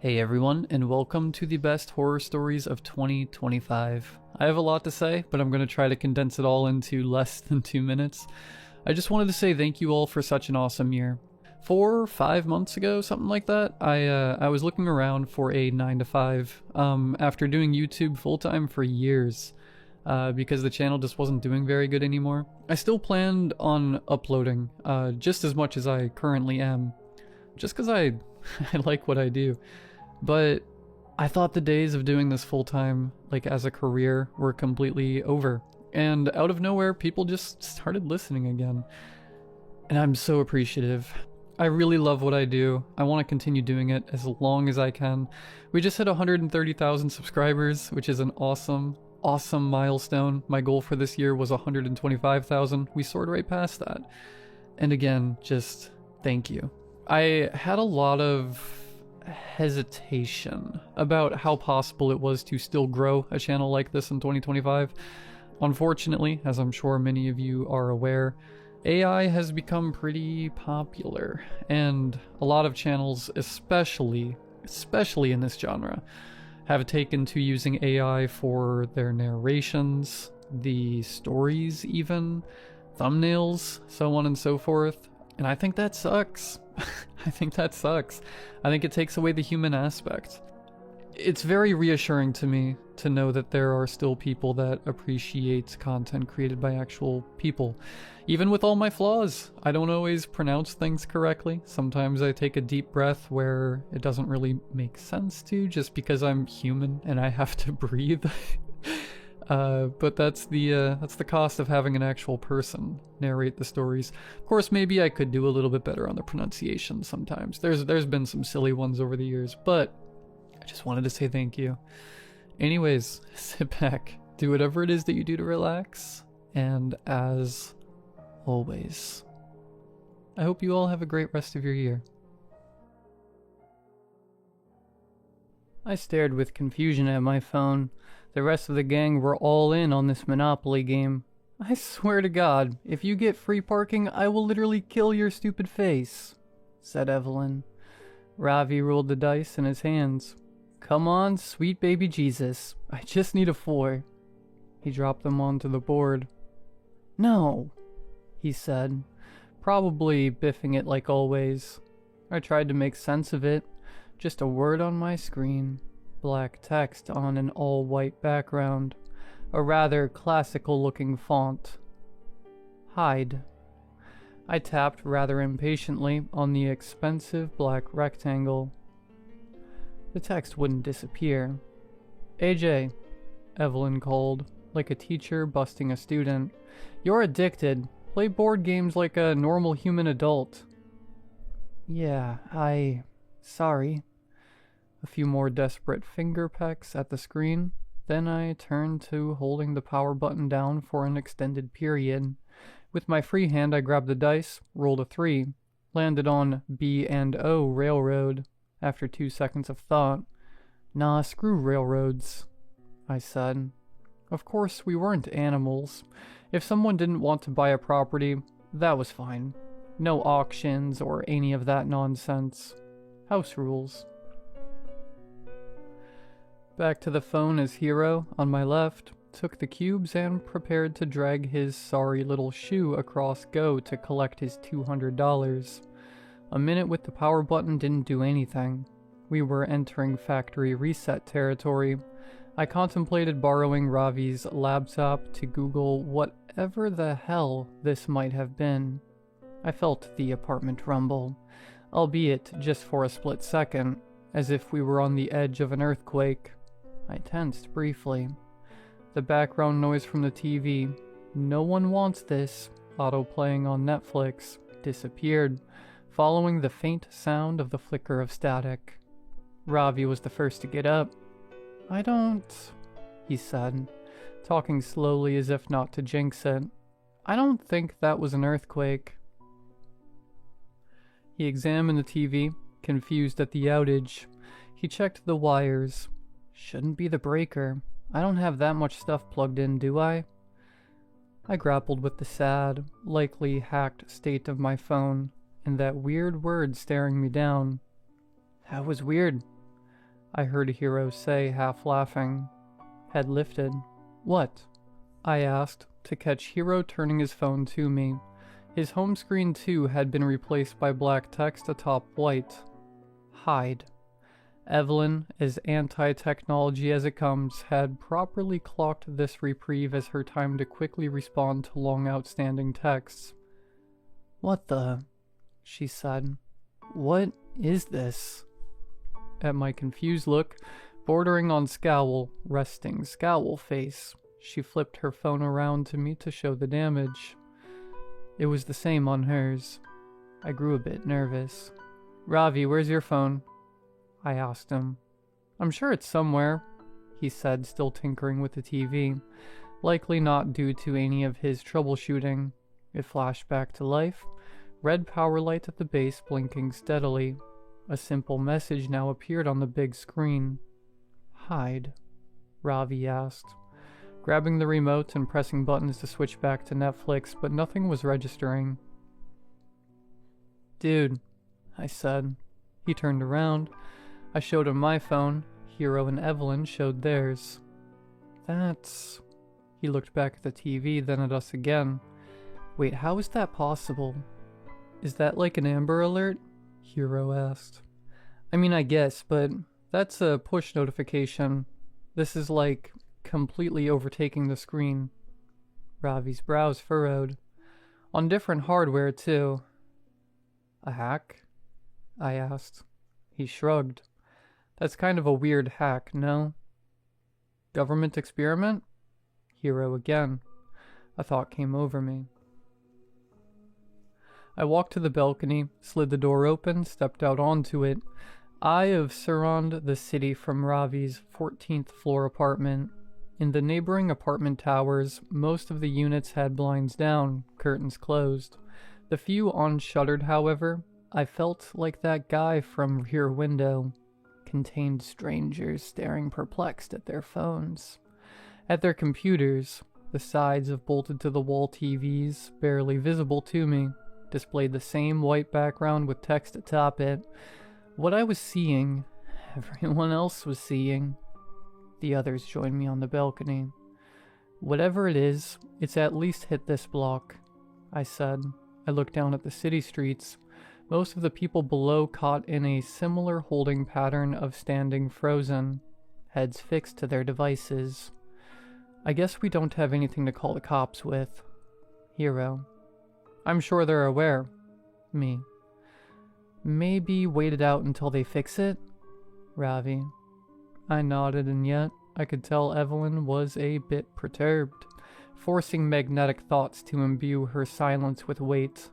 Hey everyone, and welcome to the best horror stories of 2025. I have a lot to say, but I'm going to try to condense it all into less than 2 minutes. I just wanted to say thank you all for such an awesome year. 4 or 5 months ago, something like that, I was looking around for a 9 to 5 after doing YouTube full-time for years because the channel just wasn't doing very good anymore. I still planned on uploading just as much as I currently am, just because I like what I do. But I thought the days of doing this full-time, like as a career, were completely over. And out of nowhere, people just started listening again. And I'm so appreciative. I really love what I do. I want to continue doing it as long as I can. We just hit 130,000 subscribers, which is an awesome milestone. My goal for this year was 125,000. We soared right past that. And again, just thank you. I had a lot of hesitation about how possible it was to still grow a channel like this in 2025. Unfortunately, as I'm sure many of you are aware, AI has become pretty popular, and a lot of channels, especially in this genre, have taken to using AI for their narrations, the stories even, thumbnails, so on and so forth. And I think that sucks. I think it takes away the human aspect. It's very reassuring to me to know that there are still people that appreciate content created by actual people. Even with all my flaws, I don't always pronounce things correctly. Sometimes I take a deep breath where it doesn't really make sense to, just because I'm human and I have to breathe. But that's the cost of having an actual person narrate the stories. Of course, maybe I could do a little bit better on the pronunciation sometimes. There's been some silly ones over the years, but I just wanted to say thank you. Anyways, sit back, do whatever it is that you do to relax, and as always, I hope you all have a great rest of your year. I stared with confusion at my phone. The rest of the gang were all in on this Monopoly game. I swear to God, if you get free parking, I will literally kill your stupid face, said Evelyn. Ravi rolled the dice in his hands. Come on, sweet baby Jesus. I just need a 4. He dropped them onto the board. No, he said, probably biffing it like always. I tried to make sense of it. Just a word on my screen. Black text on an all-white background. A rather classical-looking font. Hide. I tapped rather impatiently on the expensive black rectangle. The text wouldn't disappear. AJ, Evelyn called, like a teacher busting a student. You're addicted. Play board games like a normal human adult. Yeah, sorry. A few more desperate finger pecks at the screen. Then I turned to holding the power button down for an extended period. With my free hand I grabbed the dice, rolled a 3, landed on B and O railroad. After 2 seconds of thought, nah, screw railroads, I said. Of course, we weren't animals. If someone didn't want to buy a property, that was fine. No auctions or any of that nonsense. House rules. Back to the phone as Hero, on my left, took the cubes and prepared to drag his sorry little shoe across Go to collect his $200. A minute with the power button didn't do anything. We were entering factory reset territory. I contemplated borrowing Ravi's laptop to Google whatever the hell this might have been. I felt the apartment rumble, albeit just for a split second, as if we were on the edge of an earthquake. I tensed briefly. The background noise from the TV, "No one wants this," auto-playing on Netflix, disappeared, following the faint sound of the flicker of static. Ravi was the first to get up. I don't, he said, talking slowly as if not to jinx it. I don't think that was an earthquake. He examined the TV, confused at the outage. He checked the wires. Shouldn't be the breaker. I don't have that much stuff plugged in, do I? I grappled with the sad, likely hacked state of my phone, and that weird word staring me down. That was weird. I heard Hero say, half laughing. Head lifted. What? I asked, to catch Hero turning his phone to me. His home screen too had been replaced by black text atop white. Hide. Evelyn, as anti-technology as it comes, had properly clocked this reprieve as her time to quickly respond to long outstanding texts. What the? She said. What is this? At my confused look, bordering on scowl, resting scowl face, she flipped her phone around to me to show the damage. It was the same on hers. I grew a bit nervous. Ravi, where's your phone? I asked him. I'm sure it's somewhere, he said, still tinkering with the TV, likely not due to any of his troubleshooting. It flashed back to life, red power light at the base blinking steadily. A simple message now appeared on the big screen. Hide, Ravi asked, grabbing the remote and pressing buttons to switch back to Netflix, but nothing was registering. Dude, I said. He turned around. I showed him my phone. Hero and Evelyn showed theirs. That's... He looked back at the TV, then at us again. Wait, how is that possible? Is that like an Amber Alert? Hero asked. I mean, I guess, but that's a push notification. This is like completely overtaking the screen. Ravi's brows furrowed. On different hardware, too. A hack? I asked. He shrugged. That's kind of a weird hack, no? Government experiment? Hero again. A thought came over me. I walked to the balcony, slid the door open, stepped out onto it. Eye of surround the city from Ravi's 14th floor apartment. In the neighboring apartment towers, most of the units had blinds down, curtains closed. The few unshuttered, however, I felt like that guy from Rear Window, contained strangers staring perplexed at their phones. At their computers, the sides of bolted-to-the-wall TVs, barely visible to me, displayed the same white background with text atop it. What I was seeing, everyone else was seeing. The others joined me on the balcony. Whatever it is, it's at least hit this block, I said. I looked down at the city streets. Most of the people below caught in a similar holding pattern of standing frozen, heads fixed to their devices. I guess we don't have anything to call the cops with. Hero. I'm sure they're aware. Me. Maybe wait it out until they fix it? Ravi. I nodded, and yet I could tell Evelyn was a bit perturbed, forcing magnetic thoughts to imbue her silence with weight.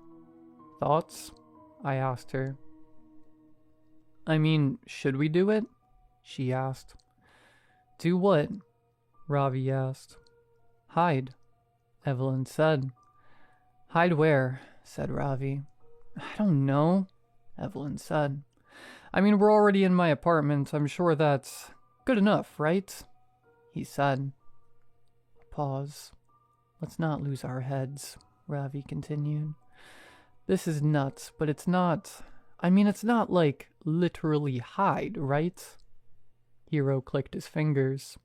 Thoughts? I asked her. I mean, should we do it? She asked. Do what? Ravi asked. Hide, Evelyn said. Hide where? Said Ravi. I don't know, Evelyn said. I mean, we're already in my apartment. I'm sure that's good enough, right? He said. Pause. Let's not lose our heads, Ravi continued. This is nuts, but it's not... I mean, it's not like literally hide, right? Hero clicked his fingers.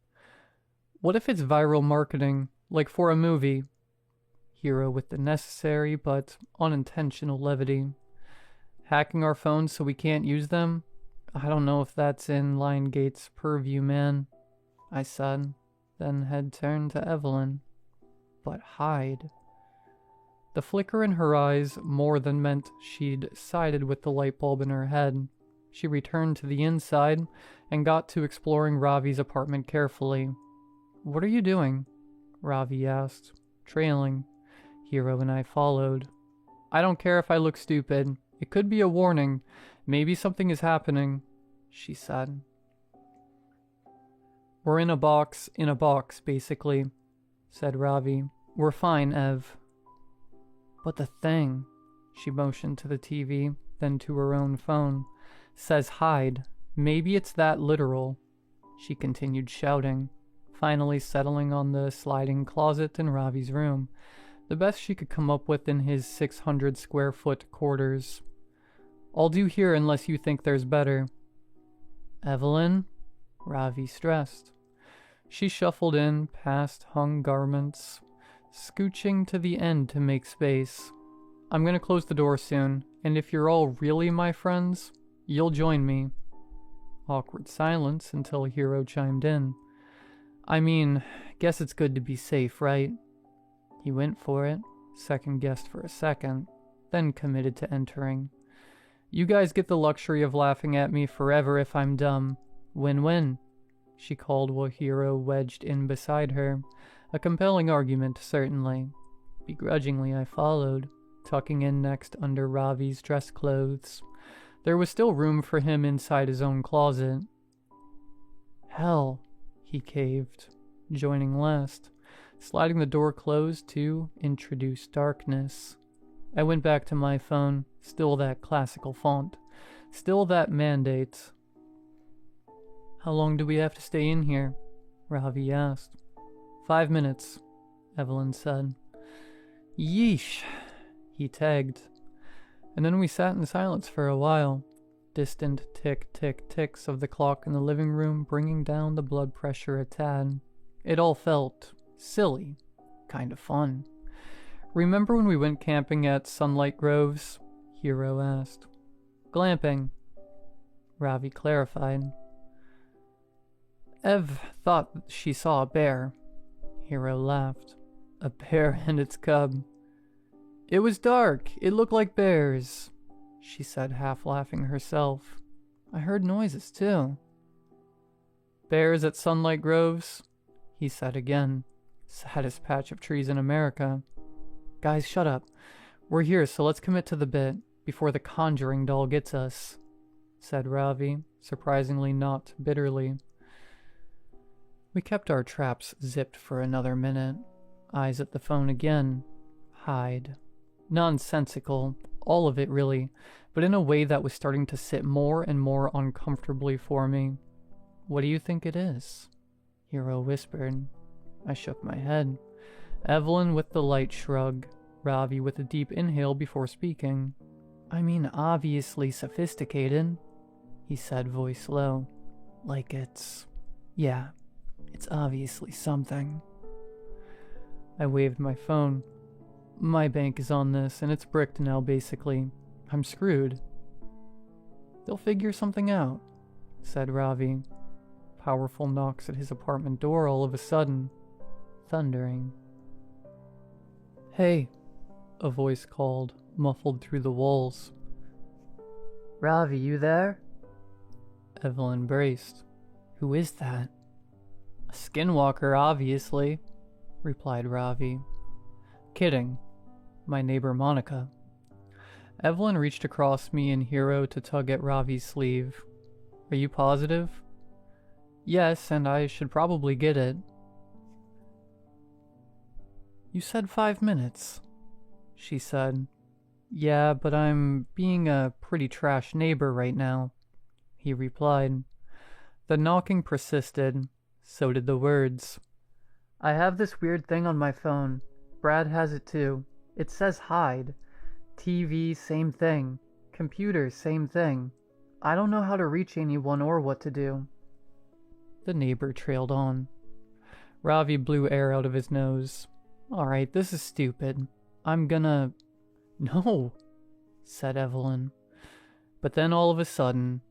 What if it's viral marketing, like for a movie? Hero with the necessary but unintentional levity. Hacking our phones so we can't use them? I don't know if that's in Linegate's purview, man, I said, then head turned to Evelyn. But hide... The flicker in her eyes more than meant she'd sided with the light bulb in her head. She returned to the inside and got to exploring Ravi's apartment carefully. What are you doing? Ravi asked, trailing. Hero and I followed. I don't care if I look stupid. It could be a warning. Maybe something is happening, she said. We're in a box, basically, said Ravi. We're fine, Ev. But the thing, she motioned to the TV, then to her own phone, says hide. Maybe it's that literal. She continued shouting, finally settling on the sliding closet in Ravi's room, the best she could come up with in his 600 square foot quarters. I'll do here unless you think there's better. Evelyn? Ravi stressed. She shuffled in past hung garments, scooching to the end to make space. I'm gonna close the door soon, and if you're all really my friends, you'll join me. Awkward silence until Hero chimed in. I mean, guess it's good to be safe, right? He went for it, second-guessed for a second, then committed to entering. You guys get the luxury of laughing at me forever if I'm dumb. Win-win, she called while Hero wedged in beside her. A compelling argument, certainly. Begrudgingly, I followed, tucking in next under Ravi's dress clothes. There was still room for him inside his own closet. Hell, he caved, joining last, sliding the door closed to introduce darkness. I went back to my phone, still that classical font, still that mandate. How long do we have to stay in here? Ravi asked. 5 minutes, Evelyn said. Yeesh, he tagged. And then we sat in silence for a while, distant tick-tick-ticks of the clock in the living room bringing down the blood pressure a tad. It all felt silly, kind of fun. Remember when we went camping at Sunlight Groves? Hero asked. Glamping, Ravi clarified. Ev thought she saw a bear. Hero laughed. A bear and its cub. It was dark. It looked like bears, she said, half laughing herself. I heard noises, too. Bears at Sunlight Groves? He said again. Saddest patch of trees in America. Guys, shut up. We're here, so let's commit to the bit, before the conjuring doll gets us, said Ravi, surprisingly not bitterly. We kept our traps zipped for another minute. Eyes at the phone again. Hide. Nonsensical, all of it really, but in a way that was starting to sit more and more uncomfortably for me. What do you think it is? Hero whispered. I shook my head. Evelyn with the light shrug, Ravi with a deep inhale before speaking. I mean, obviously sophisticated, he said, voice low. Like it's obviously something. I waved my phone. My bank is on this, and it's bricked now, basically. I'm screwed. They'll figure something out, said Ravi. Powerful knocks at his apartment door all of a sudden. Thundering. Hey, a voice called, muffled through the walls. Ravi, you there? Evelyn braced. Who is that? A skinwalker, obviously, replied Ravi. Kidding. My neighbor Monica. Evelyn reached across me and Hero to tug at Ravi's sleeve. Are you positive? Yes, and I should probably get it. You said 5 minutes, she said. Yeah, but I'm being a pretty trash neighbor right now, he replied. The knocking persisted. So did the words. I have this weird thing on my phone. Brad has it too. It says hide. TV, same thing. Computer, same thing. I don't know how to reach anyone or what to do. The neighbor trailed on. Ravi blew air out of his nose. Alright, this is stupid. I'm gonna... No, said Evelyn. But then all of a sudden,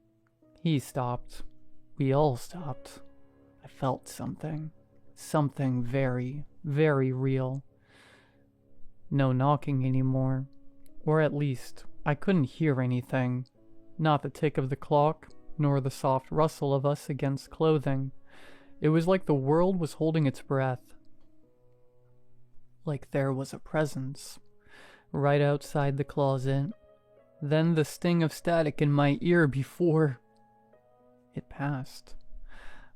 he stopped. We all stopped. I felt something. Something very, very real. No knocking anymore. Or at least, I couldn't hear anything. Not the tick of the clock, nor the soft rustle of us against clothing. It was like the world was holding its breath. Like there was a presence. Right outside the closet. Then the sting of static in my ear before... It passed.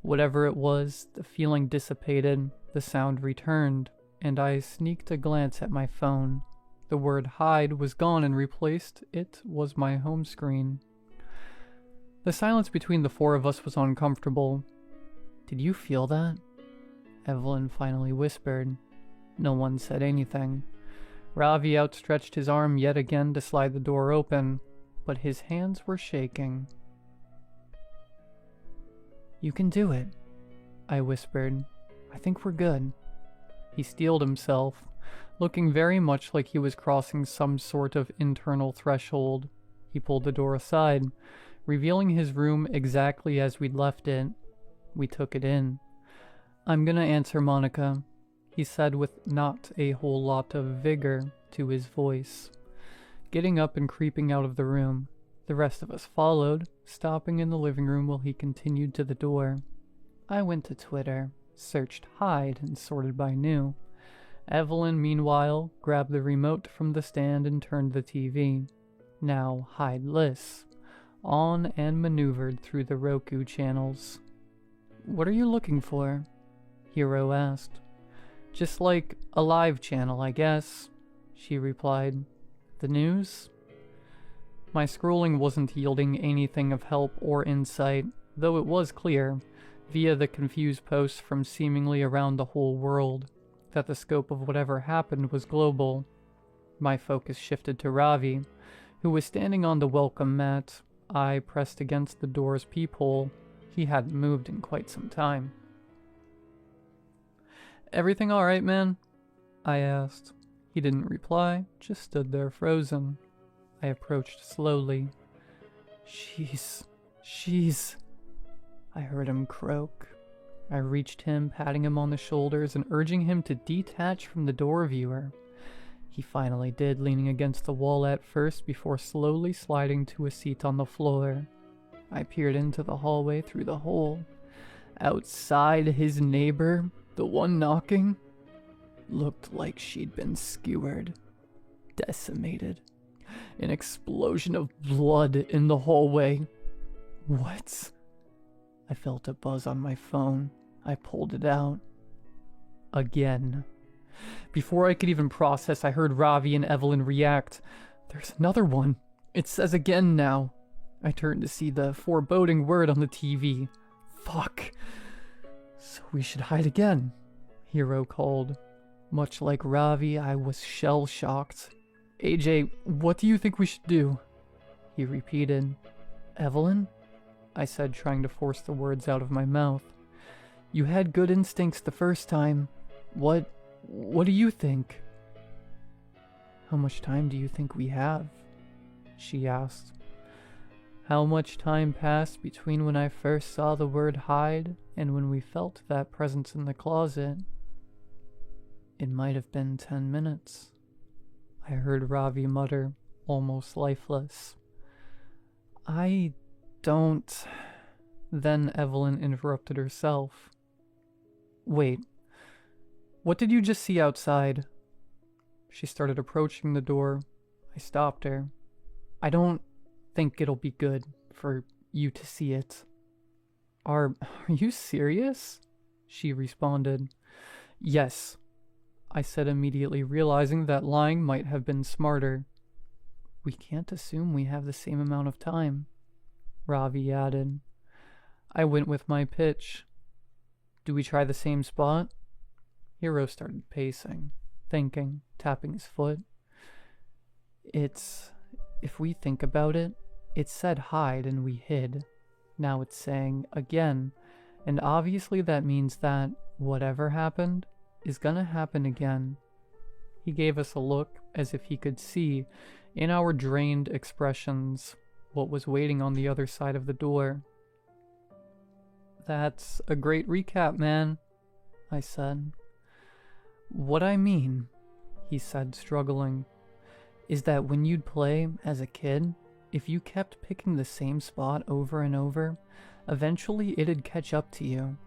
Whatever it was, the feeling dissipated, the sound returned, and I sneaked a glance at my phone. The word hide was gone and replaced it was my home screen. The silence between the four of us was uncomfortable. Did you feel that? Evelyn finally whispered. No one said anything. Ravi outstretched his arm yet again to slide the door open, but his hands were shaking. You can do it, I whispered. I think we're good. He steeled himself, looking very much like he was crossing some sort of internal threshold. He pulled the door aside, revealing his room exactly as we'd left it. We took it in. I'm gonna answer Monica, he said with not a whole lot of vigor to his voice. Getting up and creeping out of the room, the rest of us followed, stopping in the living room while he continued to the door. I went to Twitter, searched hide, and sorted by new. Evelyn, meanwhile, grabbed the remote from the stand and turned the TV, now hideless, on and maneuvered through the Roku channels. What are you looking for? Hero asked. Just like a live channel, I guess, she replied. The news? My scrolling wasn't yielding anything of help or insight, though it was clear, via the confused posts from seemingly around the whole world, that the scope of whatever happened was global. My focus shifted to Ravi, who was standing on the welcome mat, eye pressed against the door's peephole. He hadn't moved in quite some time. Everything alright, man? I asked. He didn't reply, just stood there frozen. I approached slowly. She's... I heard him croak. I reached him, patting him on the shoulders and urging him to detach from the door viewer. He finally did, leaning against the wall at first before slowly sliding to a seat on the floor. I peered into the hallway through the hole. Outside, his neighbor, the one knocking, looked like she'd been skewered, decimated. An explosion of blood in the hallway. What? I felt a buzz on my phone. I pulled it out. Again. Before I could even process, I heard Ravi and Evelyn react. There's another one. It says again now. I turned to see the foreboding word on the TV. Fuck. So we should hide again, Hero called. Much like Ravi, I was shell-shocked. AJ, what do you think we should do? He repeated. Evelyn? I said, trying to force the words out of my mouth. You had good instincts the first time. What do you think? How much time do you think we have? She asked. How much time passed between when I first saw the word hide and when we felt that presence in the closet? It might have been 10 minutes. I heard Ravi mutter, almost lifeless. I don't... Then Evelyn interrupted herself. Wait, what did you just see outside? She started approaching the door. I stopped her. I don't think it'll be good for you to see it. Are you serious? She responded. Yes, I said immediately, realizing that lying might have been smarter. We can't assume we have the same amount of time, Ravi added. I went with my pitch. Do we try the same spot? Hero started pacing, thinking, tapping his foot. If we think about it, it said hide and we hid. Now it's saying again, and obviously that means that whatever happened is gonna happen again. He gave us a look as if he could see, in our drained expressions, what was waiting on the other side of the door. That's a great recap, man, I said. What I mean, he said, struggling, is that when you'd play as a kid, if you kept picking the same spot over and over, eventually it'd catch up to you.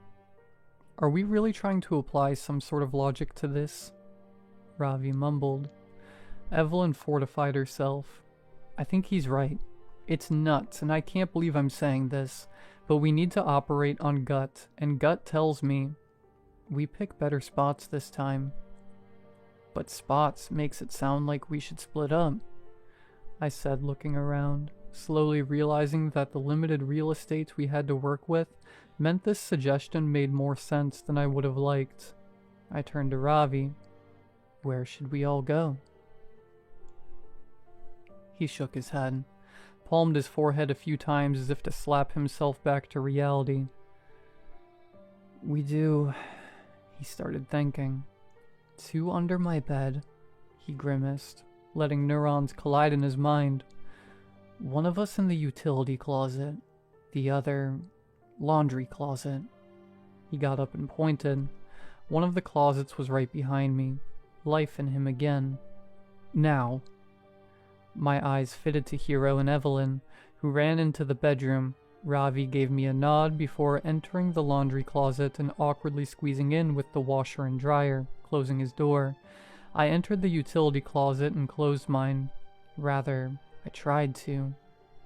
Are we really trying to apply some sort of logic to this? Ravi mumbled. Evelyn fortified herself. I think he's right. It's nuts, and I can't believe I'm saying this, but we need to operate on gut, and gut tells me we pick better spots this time. But spots makes it sound like we should split up, I said, looking around, slowly realizing that the limited real estate we had to work with meant this suggestion made more sense than I would have liked. I turned to Ravi. Where should we all go? He shook his head, palmed his forehead a few times as if to slap himself back to reality. We do, he started thinking. 2 under my bed, he grimaced, letting neurons collide in his mind. 1 of us in the utility closet, the other, laundry closet. He got up and pointed. 1 of the closets was right behind me. Life in him again. Now. My eyes fitted to Hero and Evelyn, who ran into the bedroom. Ravi gave me a nod before entering the laundry closet and awkwardly squeezing in with the washer and dryer, closing his door. I entered the utility closet and closed mine. Rather, I tried to.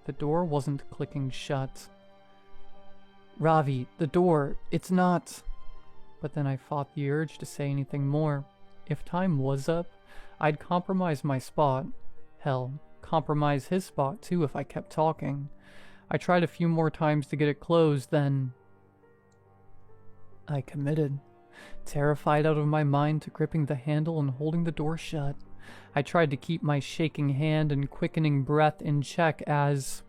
The door wasn't clicking shut. Ravi, the door, it's not... But then I fought the urge to say anything more. If time was up, I'd compromise my spot. Hell, compromise his spot too if I kept talking. I tried a few more times to get it closed, then... I committed, terrified out of my mind to gripping the handle and holding the door shut. I tried to keep my shaking hand and quickening breath in check as...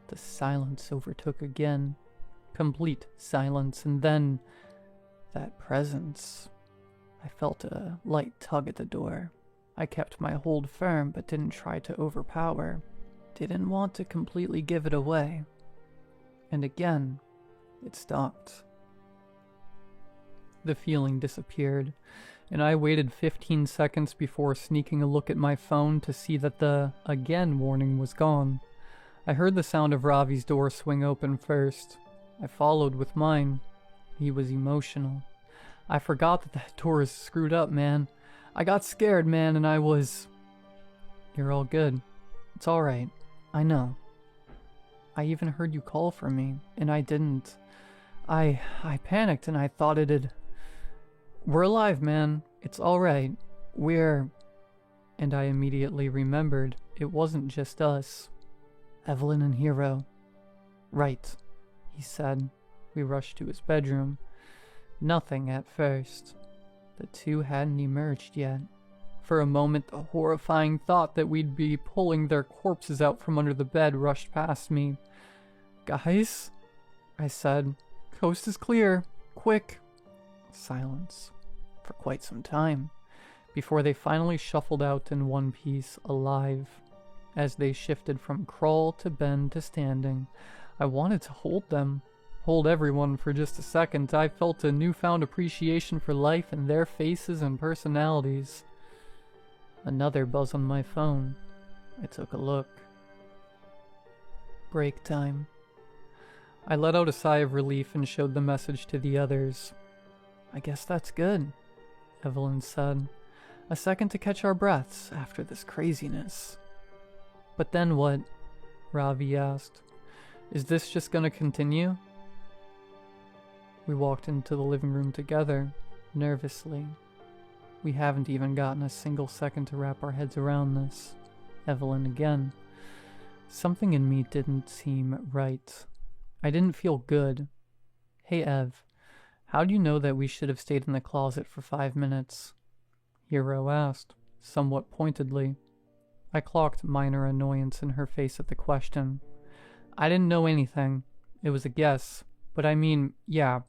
The silence overtook again. Complete silence, and then... That presence. I felt a light tug at the door. I kept my hold firm, but didn't try to overpower. Didn't want to completely give it away. And again, it stopped. The feeling disappeared, and I waited 15 seconds before sneaking a look at my phone to see that the again warning was gone. I heard the sound of Ravi's door swing open first. I followed with mine. He was emotional. I forgot that that door is screwed up, man. I got scared, man, and I was... You're all good. It's alright. I know. I even heard you call for me, and I didn't. I panicked and I thought it'd... We're alive, man. It's alright. We're... And I immediately remembered it wasn't just us. Evelyn and Hero. Right, he said. We rushed to his bedroom. Nothing at first. The 2 hadn't emerged yet. For a moment, the horrifying thought that we'd be pulling their corpses out from under the bed rushed past me. Guys? I said. Coast is clear. Quick. Silence. For quite some time. Before they finally shuffled out in one piece, alive. As they shifted from crawl to bend to standing, I wanted to hold them. Hold everyone for just a second. I felt a newfound appreciation for life and their faces and personalities. Another buzz on my phone. I took a look. Break time. I let out a sigh of relief and showed the message to the others. I guess that's good, Evelyn said. A second to catch our breaths after this craziness. But then what? Ravi asked. Is this just gonna continue? We walked into the living room together, nervously. We haven't even gotten a single second to wrap our heads around this. Evelyn again. Something in me didn't seem right. I didn't feel good. Hey Ev, how do you know that we should have stayed in the closet for 5 minutes? Hero asked, somewhat pointedly. I clocked minor annoyance in her face at the question. I didn't know anything. It was a guess. But I mean, yeah,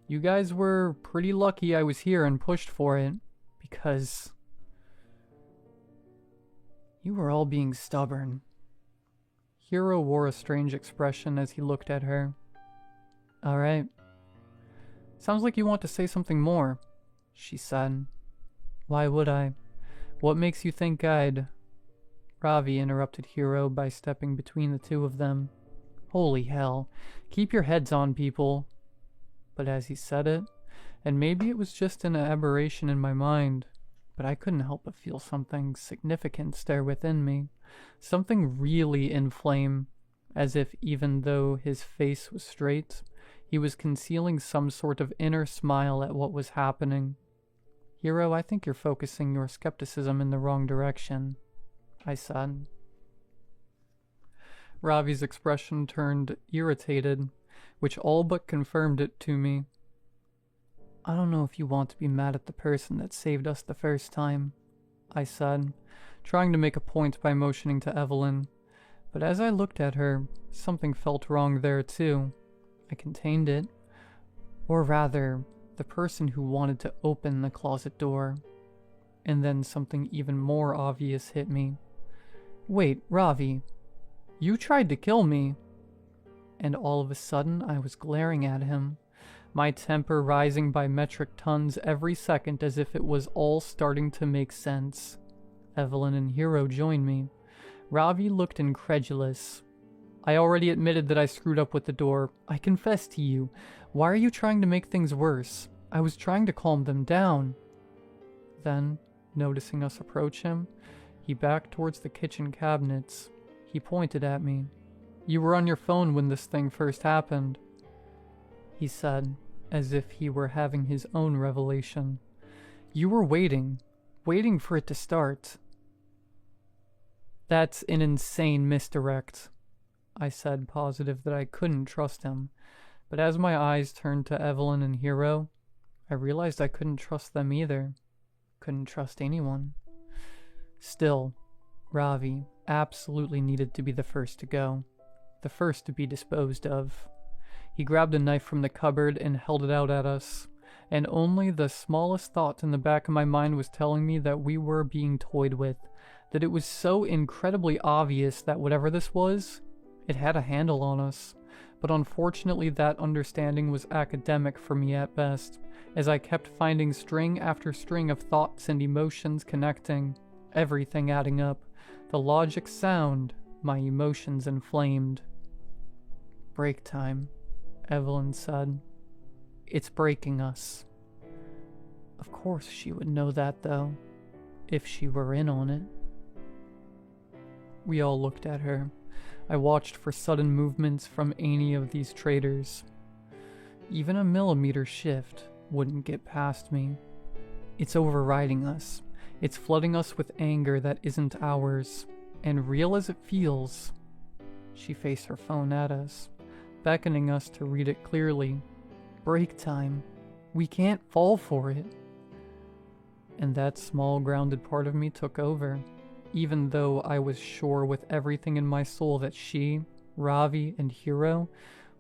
you guys were pretty lucky I was here and pushed for it, because you were all being stubborn. Hero wore a strange expression as he looked at her. Alright. Sounds like you want to say something more, she said. Why would I? What makes you think I'd... Ravi interrupted Hero by stepping between the 2 of them. Holy hell. Keep your heads on, people. But as he said it, and maybe it was just an aberration in my mind, but I couldn't help but feel something significant stir within me. Something really inflame, as if even though his face was straight, he was concealing some sort of inner smile at what was happening. Hero, I think you're focusing your skepticism in the wrong direction, I said. Ravi's expression turned irritated, which all but confirmed it to me. I don't know if you want to be mad at the person that saved us the first time, I said, trying to make a point by motioning to Evelyn. But as I looked at her, something felt wrong there too. I contained it. Or rather, the person who wanted to open the closet door. And then something even more obvious hit me. Wait, Ravi, you tried to kill me. And all of a sudden, I was glaring at him, my temper rising by metric tons every second as if it was all starting to make sense. Evelyn and Hero joined me. Ravi looked incredulous. I already admitted that I screwed up with the door. I confess to you. Why are you trying to make things worse? I was trying to calm them down. Then, noticing us approach him, he backed towards the kitchen cabinets. He pointed at me. You were on your phone when this thing first happened, he said, as if he were having his own revelation. You were waiting for it to start. That's an insane misdirect, I said, positive that I couldn't trust him. But as my eyes turned to Evelyn and Hero, I realized I couldn't trust them either. Couldn't trust anyone. Still, Ravi absolutely needed to be the first to go. The first to be disposed of. He grabbed a knife from the cupboard and held it out at us, and only the smallest thought in the back of my mind was telling me that we were being toyed with, that it was so incredibly obvious that whatever this was, it had a handle on us. But unfortunately that understanding was academic for me at best, as I kept finding string after string of thoughts and emotions connecting, everything adding up, the logic sound, my emotions inflamed. Break time, Evelyn said. It's breaking us. Of course she would know that, though, if she were in on it. We all looked at her. I watched for sudden movements from any of these traitors. Even a millimeter shift wouldn't get past me. It's overriding us. It's flooding us with anger that isn't ours. And real as it feels, she faced her phone at us, beckoning us to read it clearly. Break time. We can't fall for it. And that small grounded part of me took over, even though I was sure with everything in my soul that she, Ravi, and Hero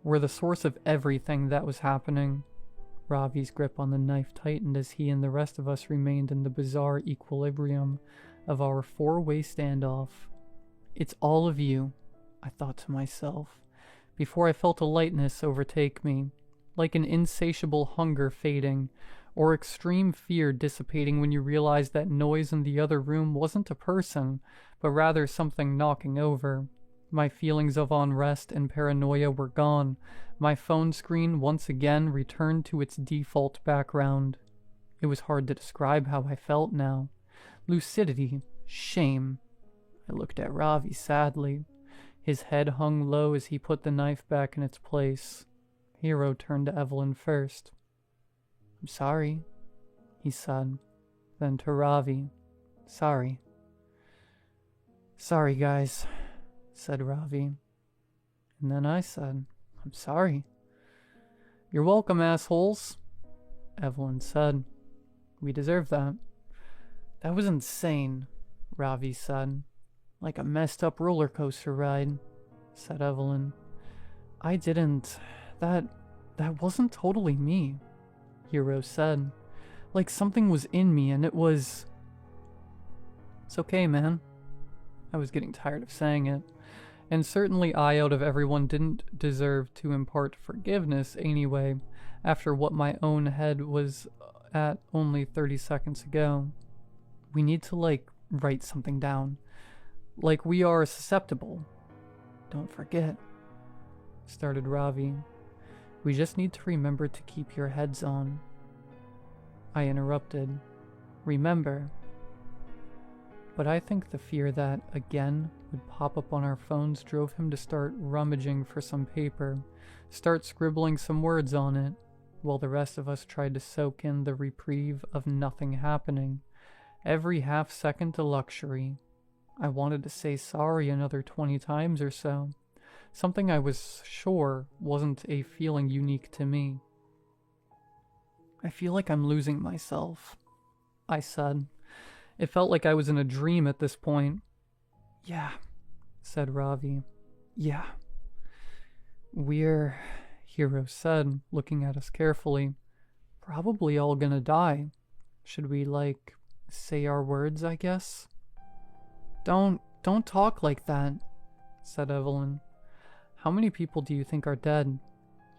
were the source of everything that was happening. Ravi's grip on the knife tightened as he and the rest of us remained in the bizarre equilibrium of our four-way standoff. It's all of you, I thought to myself, before I felt a lightness overtake me, like an insatiable hunger fading, or extreme fear dissipating when you realize that noise in the other room wasn't a person, but rather something knocking over. My feelings of unrest and paranoia were gone. My phone screen once again returned to its default background. It was hard to describe how I felt now. Lucidity, shame. I looked at Ravi sadly. His head hung low as he put the knife back in its place. Hero turned to Evelyn first. I'm sorry, he said. Then to Ravi, sorry. Sorry, guys, said Ravi. And then I said, I'm sorry. You're welcome, assholes, Evelyn said. We deserve that. That was insane, Ravi said. Like a messed up roller coaster ride, said Evelyn. I didn't. That wasn't totally me, Hero said. Like something was in me and it was... It's okay, man. I was getting tired of saying it. And certainly I, out of everyone, didn't deserve to impart forgiveness anyway, after what my own head was at only 30 seconds ago. We need to, write something down. Like we are susceptible. Don't forget, started Ravi. We just need to remember to keep your heads on. I interrupted. Remember. But I think the fear that, again, would pop up on our phones drove him to start rummaging for some paper, start scribbling some words on it, while the rest of us tried to soak in the reprieve of nothing happening. Every half second a luxury. I wanted to say sorry another 20 times or so. Something I was sure wasn't a feeling unique to me. I feel like I'm losing myself, I said. It felt like I was in a dream at this point. Yeah, said Ravi. Yeah. We're Hero said, looking at us carefully. Probably all gonna die. Should we, like, say our words, I guess? Don't talk like that, said Evelyn. How many people do you think are dead?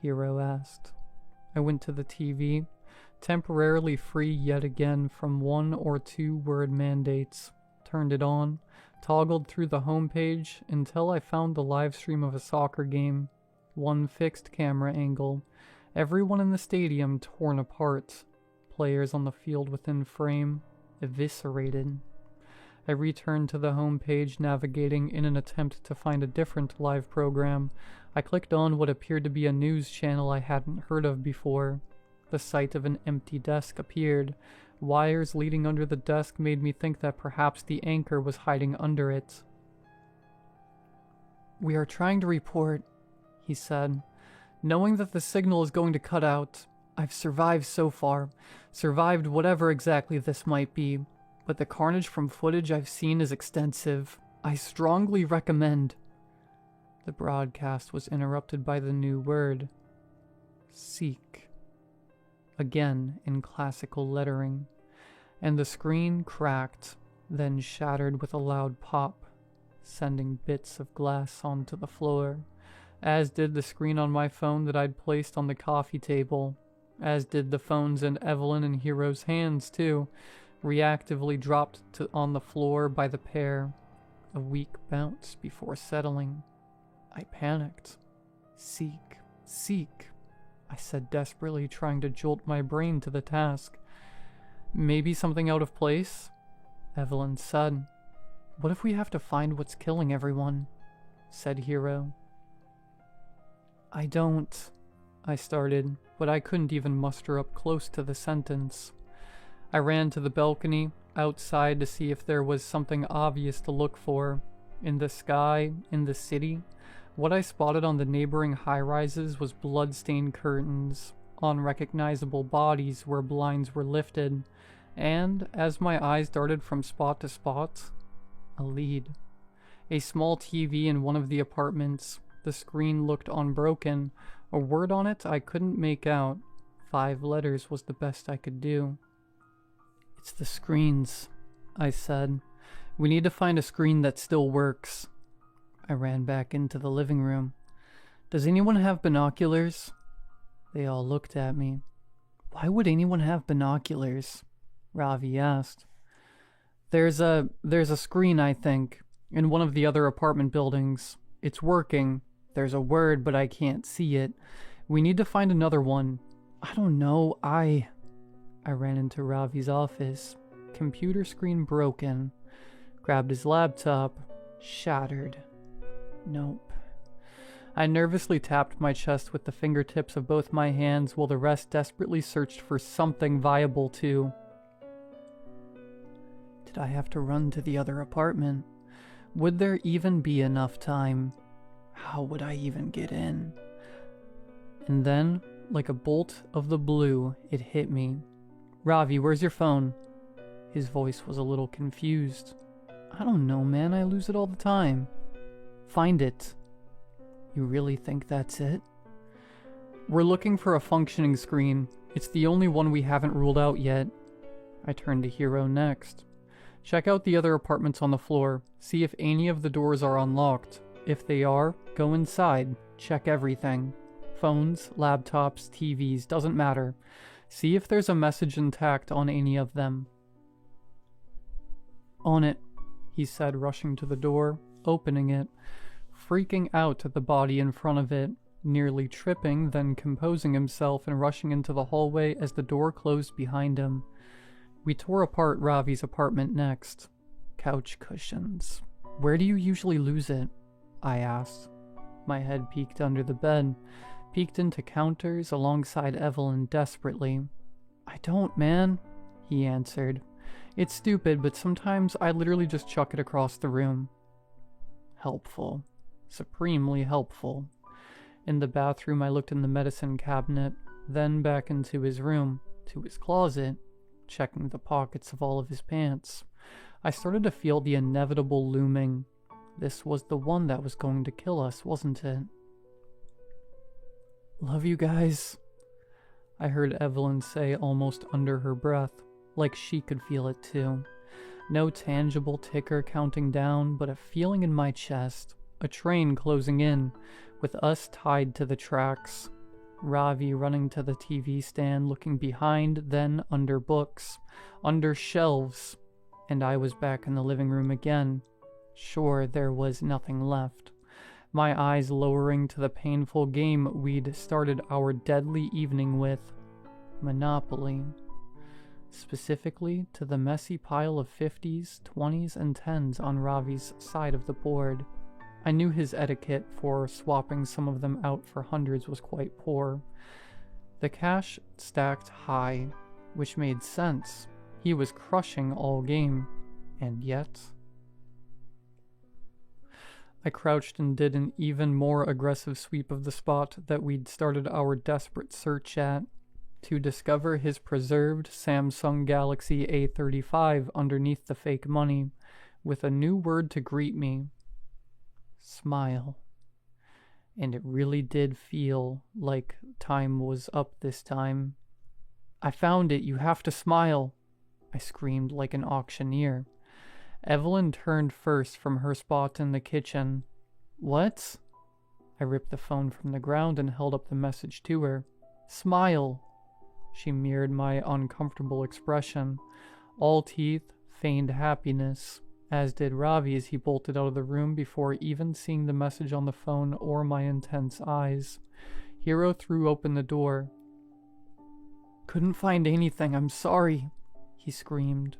Hero asked. I went to the TV, temporarily free yet again from 1 or 2 word mandates, turned it on, toggled through the homepage until I found the live stream of a soccer game, one fixed camera angle, everyone in the stadium torn apart, players on the field within frame, eviscerated. I returned to the homepage, navigating in an attempt to find a different live program. I clicked on what appeared to be a news channel I hadn't heard of before. The sight of an empty desk appeared. Wires leading under the desk made me think that perhaps the anchor was hiding under it. We are trying to report, he said. Knowing that the signal is going to cut out, I've survived so far. Survived whatever exactly this might be. But the carnage from footage I've seen is extensive. I strongly recommend. The broadcast was interrupted by the new word. Seek. Again in classical lettering. And the screen cracked, then shattered with a loud pop, sending bits of glass onto the floor, as did the screen on my phone that I'd placed on the coffee table, as did the phones in Evelyn and Hero's hands too, reactively dropped on the floor by the pair, a weak bounce before settling. I panicked. Seek, seek, I said desperately, trying to jolt my brain to the task. Maybe something out of place? Evelyn said. What if we have to find what's killing everyone? Said Hero. I started, but I couldn't even muster up close to the sentence. I ran to the balcony, outside, to see if there was something obvious to look for. In the sky, in the city, what I spotted on the neighboring high-rises was blood-stained curtains, unrecognizable bodies where blinds were lifted, and, as my eyes darted from spot to spot, a lead. A small TV in one of the apartments. The screen looked unbroken. A word on it I couldn't make out. 5 letters was the best I could do. It's the screens, I said. We need to find a screen that still works. I ran back into the living room. Does anyone have binoculars? They all looked at me. Why would anyone have binoculars? Ravi asked. There's a screen, I think, in one of the other apartment buildings. It's working. There's a word, but I can't see it. We need to find another one. I don't know, I ran into Ravi's office. Computer screen broken. Grabbed his laptop. Shattered. Nope. I nervously tapped my chest with the fingertips of both my hands while the rest desperately searched for something viable too. Did I have to run to the other apartment? Would there even be enough time? How would I even get in? And then, like a bolt of the blue, it hit me. Ravi, where's your phone? His voice was a little confused. I don't know, man. I lose it all the time. Find it. You really think that's it? We're looking for a functioning screen. It's the only one we haven't ruled out yet. I turned to Hero next. Check out the other apartments on the floor. See if any of the doors are unlocked. If they are, go inside. Check everything. Phones, laptops, TVs, doesn't matter. See if there's a message intact on any of them. On it, he said, rushing to the door, opening it, freaking out at the body in front of it, nearly tripping, then composing himself and rushing into the hallway as the door closed behind him. We tore apart Ravi's apartment next. Couch cushions. Where do you usually lose it? I asked. My head peeked under the bed, peeked into counters alongside Evelyn desperately. I don't, man, he answered. It's stupid, but sometimes I literally just chuck it across the room. Helpful. Supremely helpful. In the bathroom, I looked in the medicine cabinet, then back into his room, to his closet, checking the pockets of all of his pants. I started to feel the inevitable looming. This was the one that was going to kill us, wasn't it? Love you guys, I heard Evelyn say almost under her breath, like she could feel it too. No tangible ticker counting down, but a feeling in my chest. A train closing in, with us tied to the tracks. Ravi running to the TV stand, looking behind, then under books, under shelves, and I was back in the living room again. Sure, there was nothing left. My eyes lowering to the painful game we'd started our deadly evening with. Monopoly. Specifically to the messy pile of 50s, 20s, and 10s on Ravi's side of the board. I knew his etiquette for swapping some of them out for hundreds was quite poor. The cash stacked high, which made sense. He was crushing all game, and yet... I crouched and did an even more aggressive sweep of the spot that we'd started our desperate search at, to discover his preserved Samsung Galaxy A35 underneath the fake money, with a new word to greet me. Smile. And it really did feel like time was up this time. I found it, you have to smile, I screamed like an auctioneer. Evelyn turned first from her spot in the kitchen. What? I ripped the phone from the ground and held up the message to her. Smile. She mirrored my uncomfortable expression. All teeth, feigned happiness, as did Ravi as he bolted out of the room before even seeing the message on the phone or my intense eyes. Hero threw open the door. Couldn't find anything, I'm sorry, he screamed.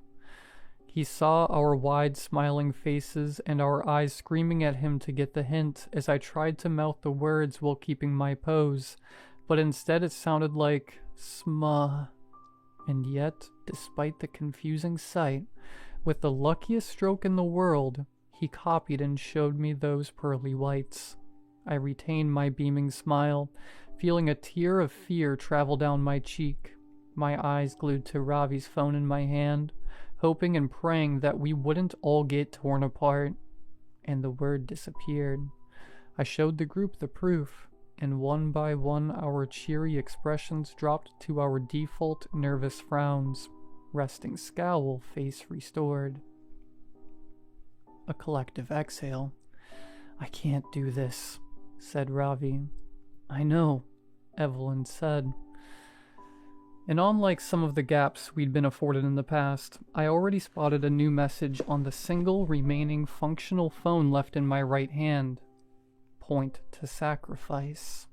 He saw our wide smiling faces and our eyes screaming at him to get the hint as I tried to mouth the words while keeping my pose, but instead it sounded like sma. And yet, despite the confusing sight, with the luckiest stroke in the world, he copied and showed me those pearly whites. I retained my beaming smile, feeling a tear of fear travel down my cheek, my eyes glued to Ravi's phone in my hand, hoping and praying that we wouldn't all get torn apart. And the word disappeared. I showed the group the proof, and one by one our cheery expressions dropped to our default nervous frowns, resting scowl face restored. A collective exhale. I can't do this, said Ravi. I know, Evelyn said. And unlike some of the gaps we'd been afforded in the past, I already spotted a new message on the single remaining functional phone left in my right hand. Point to sacrifice.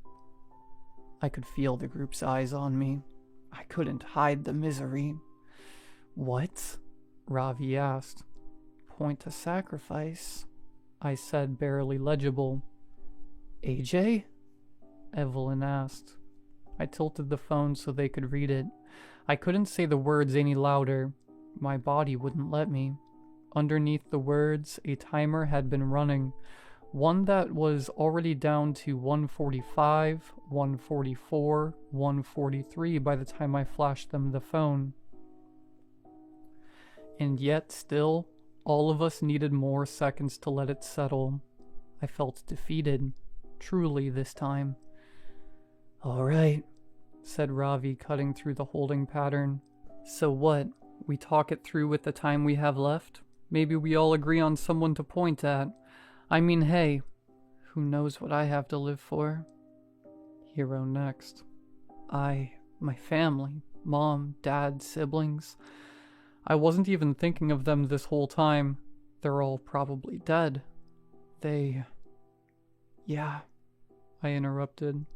I could feel the group's eyes on me. I couldn't hide the misery. What? Ravi asked. Point to sacrifice, I said, barely legible. AJ? Evelyn asked. I tilted the phone so they could read it. I couldn't say the words any louder. My body wouldn't let me. Underneath the words, a timer had been running. One that was already down to 145, 144, 143 by the time I flashed them the phone. And yet, still, all of us needed more seconds to let it settle. I felt defeated, truly this time. All right, said Ravi, cutting through the holding pattern. So what? We talk it through with the time we have left? Maybe we all agree on someone to point at. I mean, hey, who knows what I have to live for? Hero next. My family, mom, dad, siblings. I wasn't even thinking of them this whole time. They're all probably dead. Yeah, I interrupted,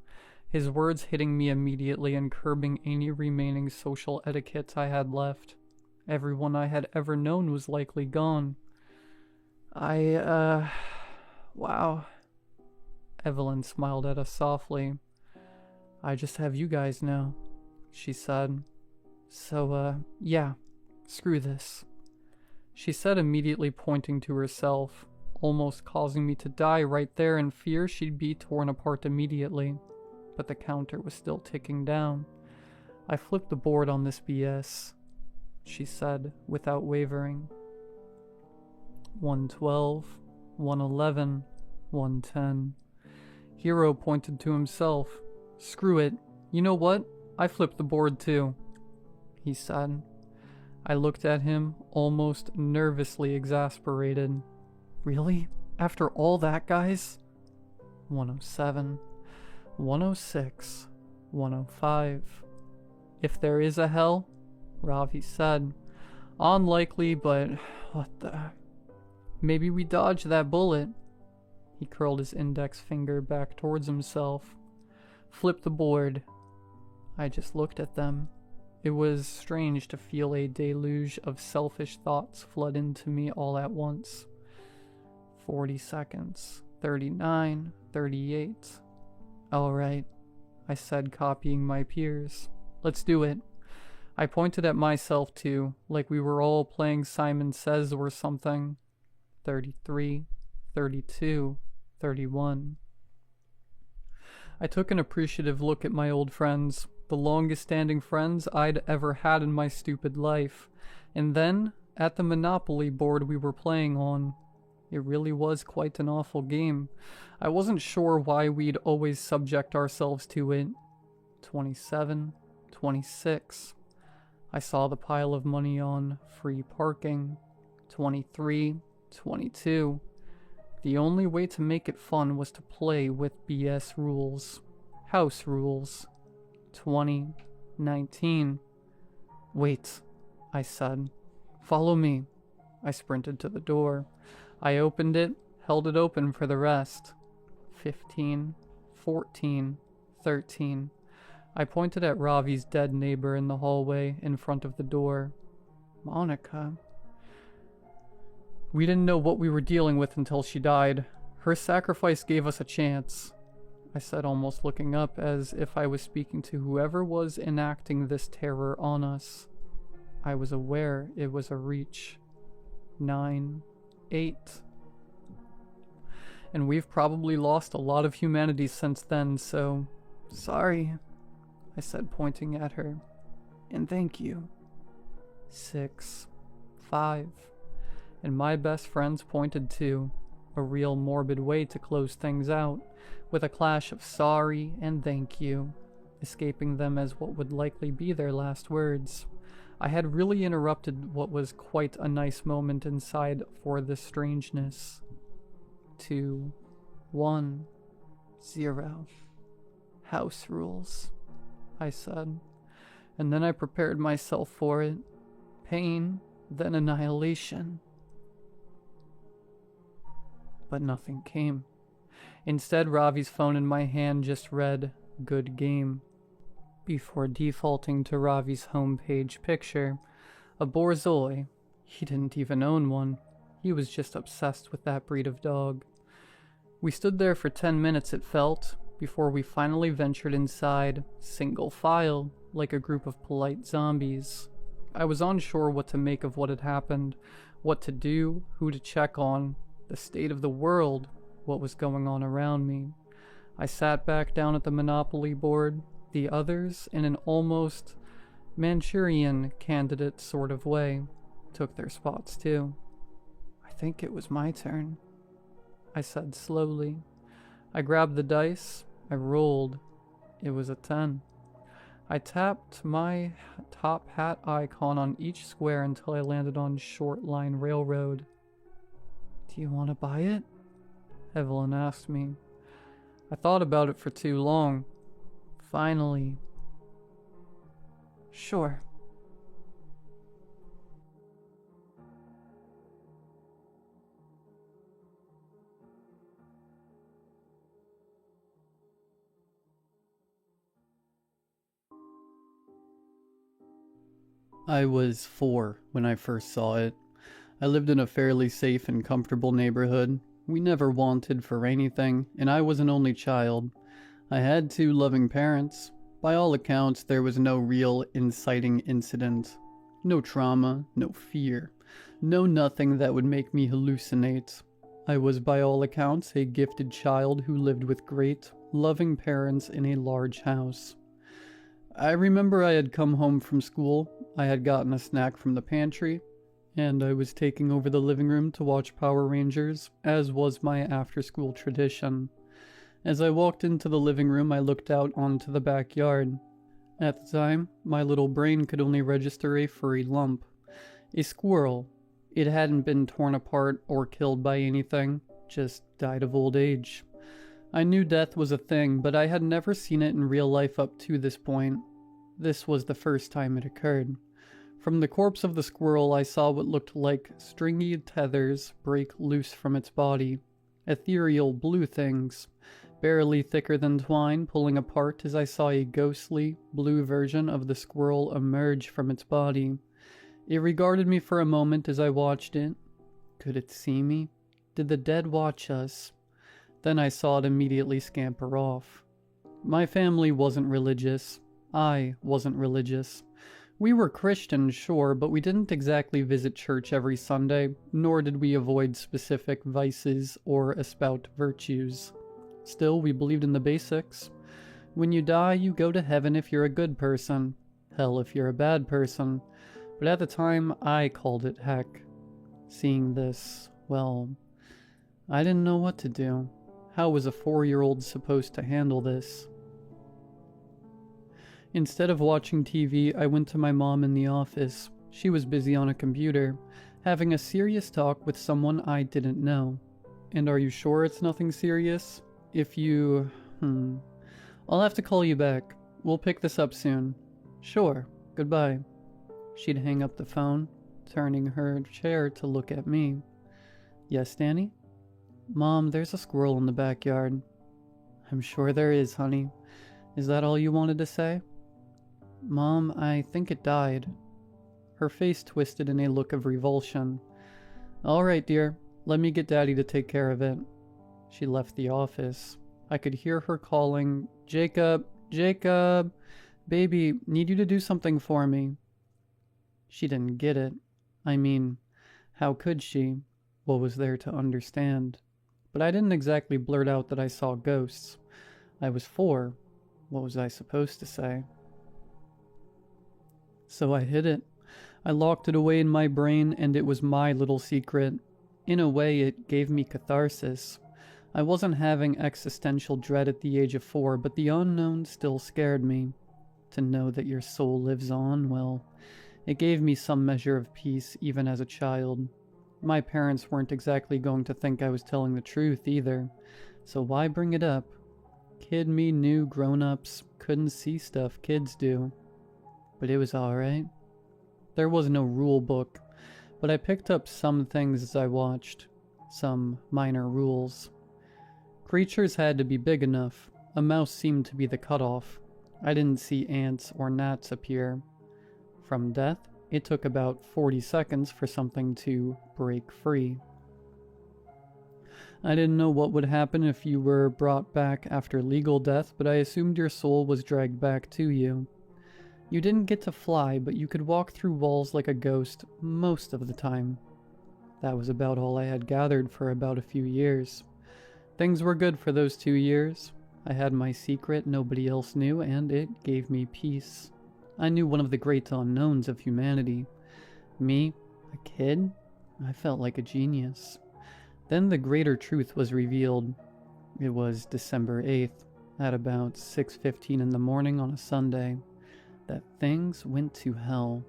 his words hitting me immediately and curbing any remaining social etiquette I had left. Everyone I had ever known was likely gone. Wow. Evelyn smiled at us softly. I just have you guys now, she said. So, yeah, screw this. She said, immediately pointing to herself, almost causing me to die right there in fear she'd be torn apart immediately. But the counter was still ticking down. I flipped the board on this BS, she said, without wavering. 112, 111, 110. Hero pointed to himself. Screw it. You know what? I flipped the board too, he said. I looked at him, almost nervously exasperated. Really? After all that, guys? 107, 106, 105. If there is a hell, Ravi said. Unlikely, but what the... Maybe we dodged that bullet. He curled his index finger back towards himself. Flip the board. I just looked at them. It was strange to feel a deluge of selfish thoughts flood into me all at once. 40 seconds. 39. 38. Alright, I said, copying my peers. Let's do it. I pointed at myself too, like we were all playing Simon Says or something. 33. 32. 31. I took an appreciative look at my old friends, the longest standing friends I'd ever had in my stupid life, and then at the Monopoly board we were playing on. It really was quite an awful game. I wasn't sure why we'd always subject ourselves to it. 27, 26. I saw the pile of money on free parking. 23, 22. The only way to make it fun was to play with BS rules. House rules. 20, 19. Wait, I said. Follow me. I sprinted to the door. I opened it, held it open for the rest. 15, 14, 13. I pointed at Ravi's dead neighbor in the hallway in front of the door. Monica. We didn't know what we were dealing with until she died. Her sacrifice gave us a chance, I said, almost looking up as if I was speaking to whoever was enacting this terror on us. I was aware it was a reach. 9, 8. And we've probably lost a lot of humanity since then, so... Sorry, I said, pointing at her. And thank you. 6, 5. And my best friends pointed too. A real morbid way to close things out, with a clash of sorry and thank you, escaping them as what would likely be their last words. I had really interrupted what was quite a nice moment inside for this strangeness. 2, 1, 0. House rules, I said. And then I prepared myself for it. Pain, then annihilation. But nothing came. Instead, Ravi's phone in my hand just read, "Good game," before defaulting to Ravi's homepage picture. A Borzoi. He didn't even own one. He was just obsessed with that breed of dog. We stood there for 10 minutes, it felt, before we finally ventured inside, single file, like a group of polite zombies. I was unsure what to make of what had happened, what to do, who to check on, the state of the world, what was going on around me. I sat back down at the Monopoly board, the others, in an almost Manchurian candidate sort of way, took their spots too. I think it was my turn, I said slowly. I grabbed the dice, I rolled. It was a 10. I tapped my top hat icon on each square until I landed on Short Line Railroad. Do you want to buy it? Evelyn asked me. I thought about it for too long. Finally. Sure. I was 4 when I first saw it. I lived in a fairly safe and comfortable neighborhood. We never wanted for anything, and I was an only child. I had 2 loving parents. By all accounts, there was no real inciting incident. No trauma, no fear. No nothing that would make me hallucinate. I was by all accounts a gifted child who lived with great, loving parents in a large house. I remember I had come home from school, I had gotten a snack from the pantry, and I was taking over the living room to watch Power Rangers, as was my after-school tradition. As I walked into the living room, I looked out onto the backyard. At the time, my little brain could only register a furry lump. A squirrel. It hadn't been torn apart or killed by anything, just died of old age. I knew death was a thing, but I had never seen it in real life up to this point. This was the first time it occurred. From the corpse of the squirrel, I saw what looked like stringy tethers break loose from its body. Ethereal blue things, barely thicker than twine, pulling apart as I saw a ghostly, blue version of the squirrel emerge from its body. It regarded me for a moment as I watched it. Could it see me? Did the dead watch us? Then I saw it immediately scamper off. My family wasn't religious. I wasn't religious. We were Christian, sure, but we didn't exactly visit church every Sunday, nor did we avoid specific vices or espout virtues. Still, we believed in the basics. When you die, you go to heaven if you're a good person, hell if you're a bad person. But at the time, I called it heck. Seeing this, well, I didn't know what to do. How was a 4-year-old supposed to handle this? Instead of watching TV, I went to my mom in the office. She was busy on a computer, having a serious talk with someone I didn't know. And are you sure it's nothing serious? If you... I'll have to call you back. We'll pick this up soon. Sure. Goodbye. She'd hang up the phone, turning her chair to look at me. Yes, Danny? Mom, there's a squirrel in the backyard. I'm sure there is, honey. Is that all you wanted to say? Mom, I think it died. Her face twisted in a look of revulsion. All right, dear. Let me get Daddy to take care of it. She left the office. I could hear her calling, Jacob, Jacob, baby, need you to do something for me. She didn't get it. I mean, how could she? What was there to understand? But I didn't exactly blurt out that I saw ghosts. I was 4. What was I supposed to say? So I hid it. I locked it away in my brain, and it was my little secret. In a way, it gave me catharsis. I wasn't having existential dread at the age of 4, but the unknown still scared me. To know that your soul lives on, well, it gave me some measure of peace even as a child. My parents weren't exactly going to think I was telling the truth either, so why bring it up? Kid me knew grown-ups couldn't see stuff kids do. But it was alright. There was no rule book, but I picked up some things as I watched. Some minor rules. Creatures had to be big enough. A mouse seemed to be the cutoff. I didn't see ants or gnats appear. From death, it took about 40 seconds for something to break free. I didn't know what would happen if you were brought back after legal death, but I assumed your soul was dragged back to you. You didn't get to fly, but you could walk through walls like a ghost most of the time. That was about all I had gathered for about a few years. Things were good for those 2 years. I had my secret nobody else knew, and it gave me peace. I knew one of the great unknowns of humanity. Me, a kid? I felt like a genius. Then the greater truth was revealed. It was December 8th, at about 6:15 in the morning on a Sunday, that things went to hell.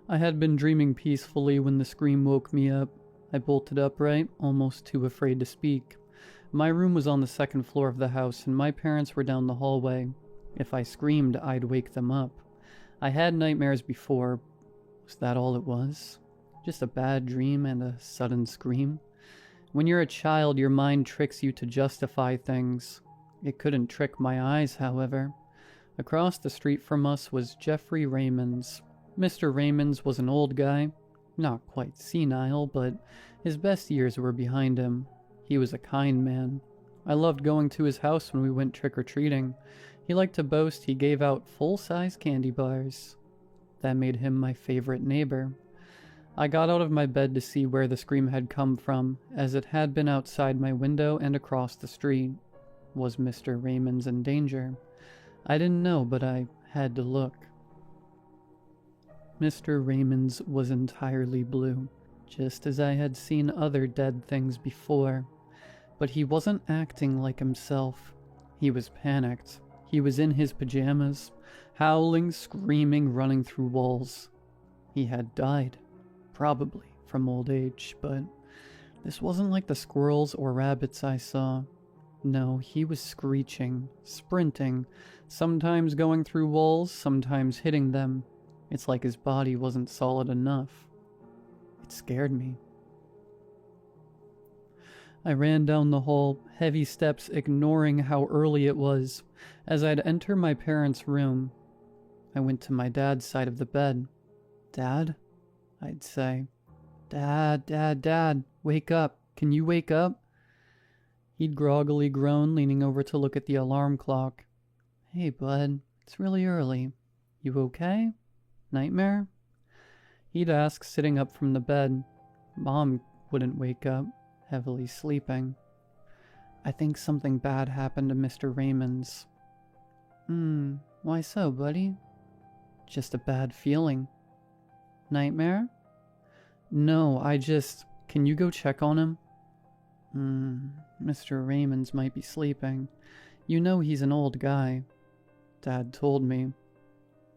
I had been dreaming peacefully when the scream woke me up. I bolted upright, almost too afraid to speak. My room was on the 2nd floor of the house, and my parents were down the hallway. If I screamed, I'd wake them up. I had nightmares before. Was that all it was? Just a bad dream and a sudden scream? When you're a child, your mind tricks you to justify things. It couldn't trick my eyes, however. Across the street from us was Jeffrey Raymond's. Mr. Raymond's was an old guy. Not quite senile, but his best years were behind him. He was a kind man. I loved going to his house when we went trick-or-treating. He liked to boast he gave out full-size candy bars. That made him my favorite neighbor. I got out of my bed to see where the scream had come from, as it had been outside my window and across the street. Was Mr. Raymond's in danger? I didn't know, but I had to look. Mr. Raymond's was entirely blue, just as I had seen other dead things before. But he wasn't acting like himself. He was panicked. He was in his pajamas, howling, screaming, running through walls. He had died, probably from old age, but this wasn't like the squirrels or rabbits I saw. No, he was screeching, sprinting, sometimes going through walls, sometimes hitting them. It's like his body wasn't solid enough. It scared me. I ran down the hall, heavy steps ignoring how early it was. As I'd enter my parents' room, I went to my dad's side of the bed. "Dad?" I'd say. "Dad, Dad, Dad, wake up. Can you wake up?" He'd groggily groan, leaning over to look at the alarm clock. "Hey, bud, it's really early. You okay? Nightmare?" He'd ask, sitting up from the bed. Mom wouldn't wake up, heavily sleeping. "I think something bad happened to Mr. Raymond's." Why so, buddy?" "Just a bad feeling." "Nightmare?" "No, can you go check on him?" Mr. Raymond's might be sleeping. You know he's an old guy. Dad told me.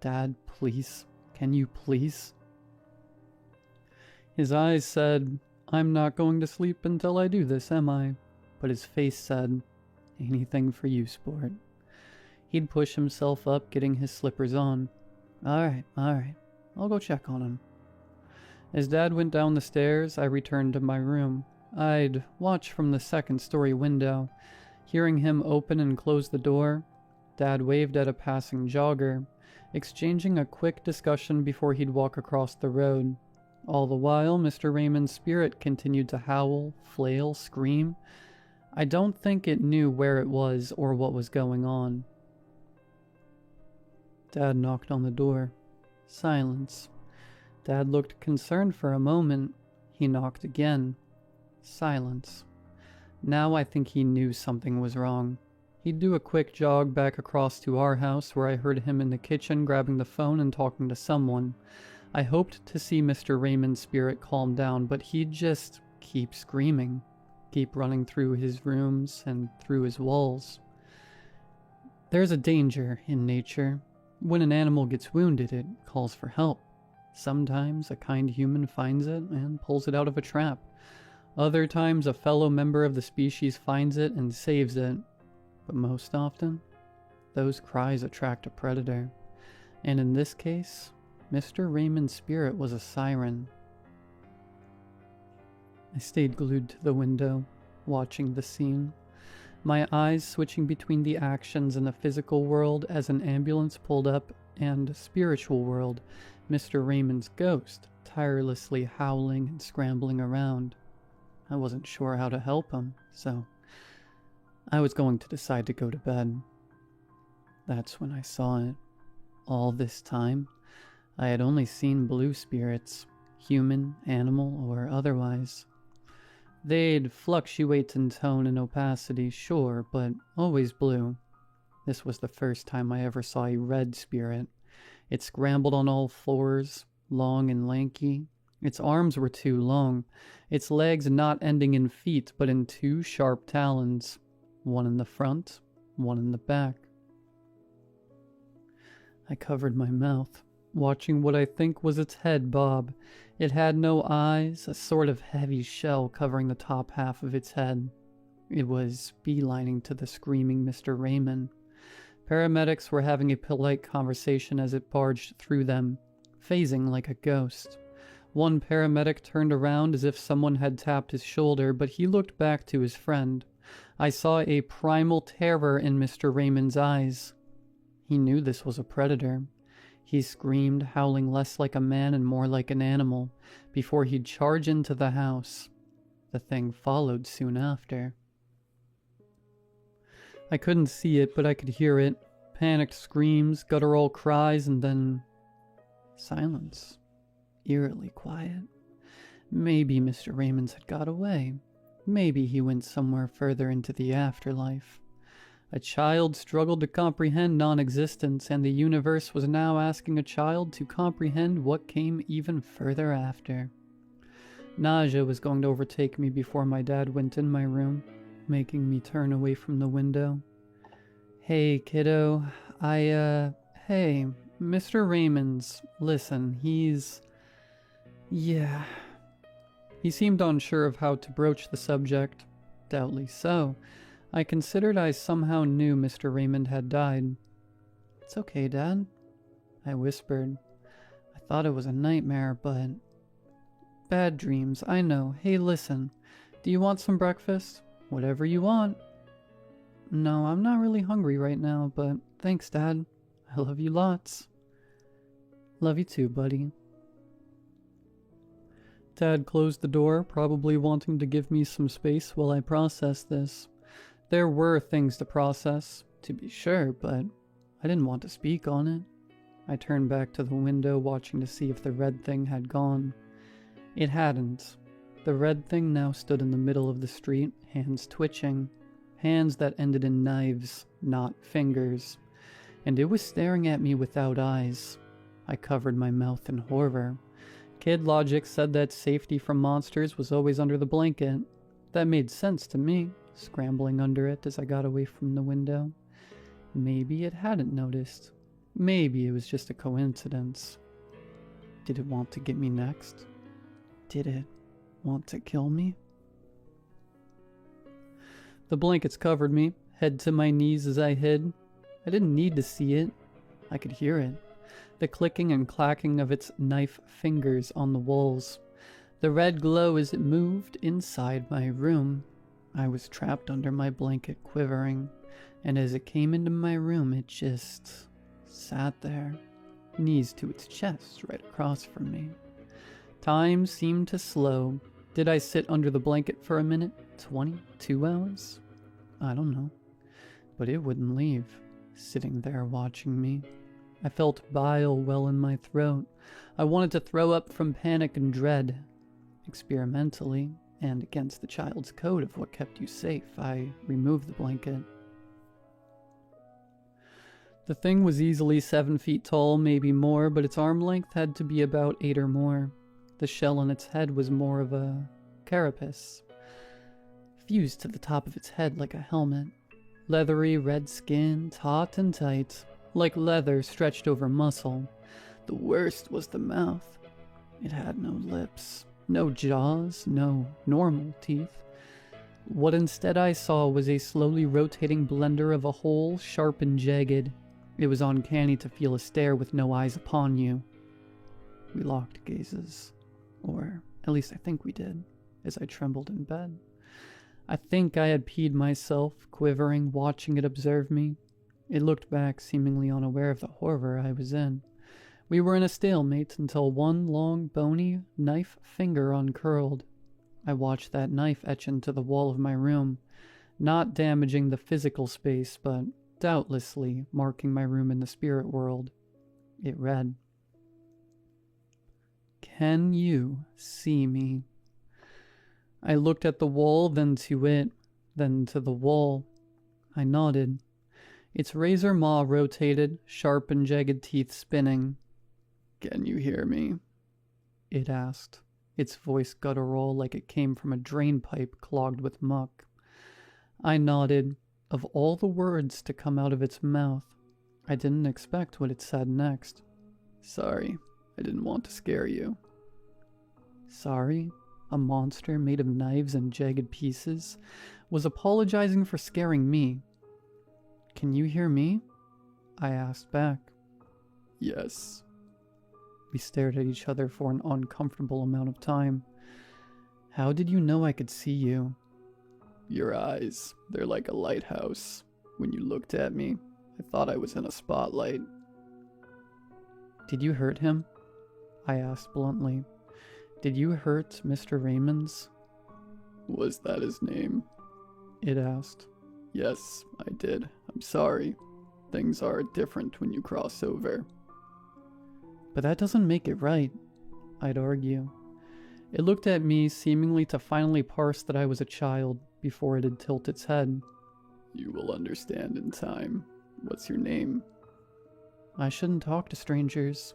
Dad, please. Can you please?" His eyes said, "I'm not going to sleep until I do this, am I?" But his face said, "Anything for you, sport." He'd push himself up, getting his slippers on. All right. I'll go check on him." As Dad went down the stairs, I returned to my room. I'd watch from the second-story window. Hearing him open and close the door, Dad waved at a passing jogger, exchanging a quick discussion before he'd walk across the road. All the while, Mr. Raymond's spirit continued to howl, flail, scream. I don't think it knew where it was or what was going on. Dad knocked on the door. Silence. Dad looked concerned for a moment. He knocked again. Silence. Now I think he knew something was wrong. He'd do a quick jog back across to our house, where I heard him in the kitchen grabbing the phone and talking to someone. I hoped to see Mr. Raymond's spirit calm down, but he'd just keep screaming, keep running through his rooms and through his walls. There's a danger in nature. When an animal gets wounded, it calls for help. Sometimes a kind human finds it and pulls it out of a trap. Other times a fellow member of the species finds it and saves it. But most often, those cries attract a predator. And in this case, Mr. Raymond's spirit was a siren. I stayed glued to the window, watching the scene, my eyes switching between the actions in the physical world as an ambulance pulled up and spiritual world, Mr. Raymond's ghost tirelessly howling and scrambling around. I wasn't sure how to help him, so I was going to decide to go to bed. That's when I saw it. All this time, I had only seen blue spirits, human, animal, or otherwise. They'd fluctuate in tone and opacity, sure, but always blue. This was the first time I ever saw a red spirit. It scrambled on all fours, long and lanky. Its arms were too long, its legs not ending in feet, but in two sharp talons, one in the front, one in the back. I covered my mouth, watching what I think was its head bob. It had no eyes, a sort of heavy shell covering the top half of its head. It was beelining to the screaming Mr. Raymond. Paramedics were having a polite conversation as it barged through them, phasing like a ghost. One paramedic turned around as if someone had tapped his shoulder, but he looked back to his friend. I saw a primal terror in Mr. Raymond's eyes. He knew this was a predator. He screamed, howling less like a man and more like an animal, before he'd charge into the house. The thing followed soon after. I couldn't see it, but I could hear it. Panicked screams, guttural cries, and then silence. Eerily quiet. Maybe Mr. Raymond's had got away. Maybe he went somewhere further into the afterlife. A child struggled to comprehend non-existence, and the universe was now asking a child to comprehend what came even further after. Nausea was going to overtake me before my dad went in my room. making me turn away from the window. Hey, kiddo. Hey, Mr. Raymond's, listen, yeah. He seemed unsure of how to broach the subject. Doubtly so. I considered I somehow knew Mr. Raymond had died. It's okay, Dad, I whispered. I thought it was a nightmare, but... Bad dreams, I know. Hey, listen. Do you want some breakfast? Whatever you want. No, I'm not really hungry right now, but thanks, Dad. I love you lots. Love you too, buddy. Dad closed the door, probably wanting to give me some space while I processed this. There were things to process, to be sure, but I didn't want to speak on it. I turned back to the window, watching to see if the red thing had gone. It hadn't. The red thing now stood in the middle of the street, hands twitching. Hands that ended in knives, not fingers. And it was staring at me without eyes. I covered my mouth in horror. Kid logic said that safety from monsters was always under the blanket. That made sense to me, scrambling under it as I got away from the window. Maybe it hadn't noticed. Maybe it was just a coincidence. Did it want to get me next? Did it want to kill me? The blankets covered me, head to my knees as I hid. I didn't need to see it. I could hear it. The clicking and clacking of its knife fingers on the walls. The red glow as it moved inside my room. I was trapped under my blanket, quivering, and as it came into my room, it just sat there, knees to its chest right across from me. Time seemed to slow. Did I sit under the blanket for a minute? 20? 2 hours? I don't know. But it wouldn't leave, sitting there watching me. I felt bile well in my throat. I wanted to throw up from panic and dread. Experimentally, and against the child's code of what kept you safe, I removed the blanket. The thing was easily 7 feet tall, maybe more, but its arm length had to be about 8 or more. The shell on its head was more of a carapace, fused to the top of its head like a helmet. Leathery red skin, taut and tight, like leather stretched over muscle. The worst was the mouth. It had no lips, no jaws, no normal teeth. What instead I saw was a slowly rotating blender of a hole, sharp and jagged. It was uncanny to feel a stare with no eyes upon you. We locked gazes. Or at least I think we did, as I trembled in bed. I think I had peed myself, quivering, watching it observe me. It looked back, seemingly unaware of the horror I was in. We were in a stalemate until one long, bony knife finger uncurled. I watched that knife etch into the wall of my room, not damaging the physical space, but doubtlessly marking my room in the spirit world. It read, "Can you see me?" I looked at the wall, then to it, then to the wall. I nodded. Its razor maw rotated, sharp and jagged teeth spinning. "Can you hear me?" it asked, its voice guttural like it came from a drain pipe clogged with muck. I nodded. Of all the words to come out of its mouth, I didn't expect what it said next. "Sorry, I didn't want to scare you." Sorry? A monster made of knives and jagged pieces was apologizing for scaring me. "Can you hear me?" I asked back. "Yes." We stared at each other for an uncomfortable amount of time. "How did you know I could see you?" "Your eyes, they're like a lighthouse. When you looked at me, I thought I was in a spotlight." "Did you hurt him?" I asked bluntly. "Did you hurt Mr. Raymond's?" "Was that his name?" it asked. "Yes, I did. I'm sorry. Things are different when you cross over." "But that doesn't make it right," I'd argue. It looked at me, seemingly to finally parse that I was a child, before it'd tilt its head. "You will understand in time. What's your name?" "I shouldn't talk to strangers."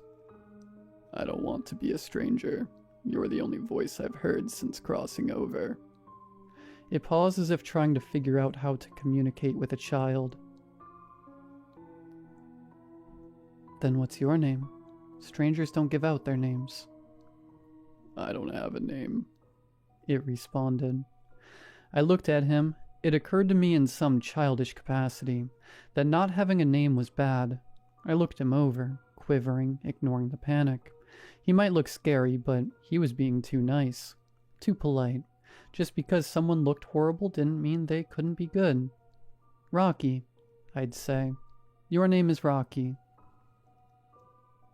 "I don't want to be a stranger. You're the only voice I've heard since crossing over." It paused as if trying to figure out how to communicate with a child. Then what's your name? Strangers don't give out their names. I don't have a name, it responded. I looked at him. It occurred to me in some childish capacity that not having a name was bad. I looked him over, quivering, ignoring the panic. He might look scary, but he was being too nice, too polite. Just because someone looked horrible didn't mean they couldn't be good. Rocky, I'd say. Your name is Rocky.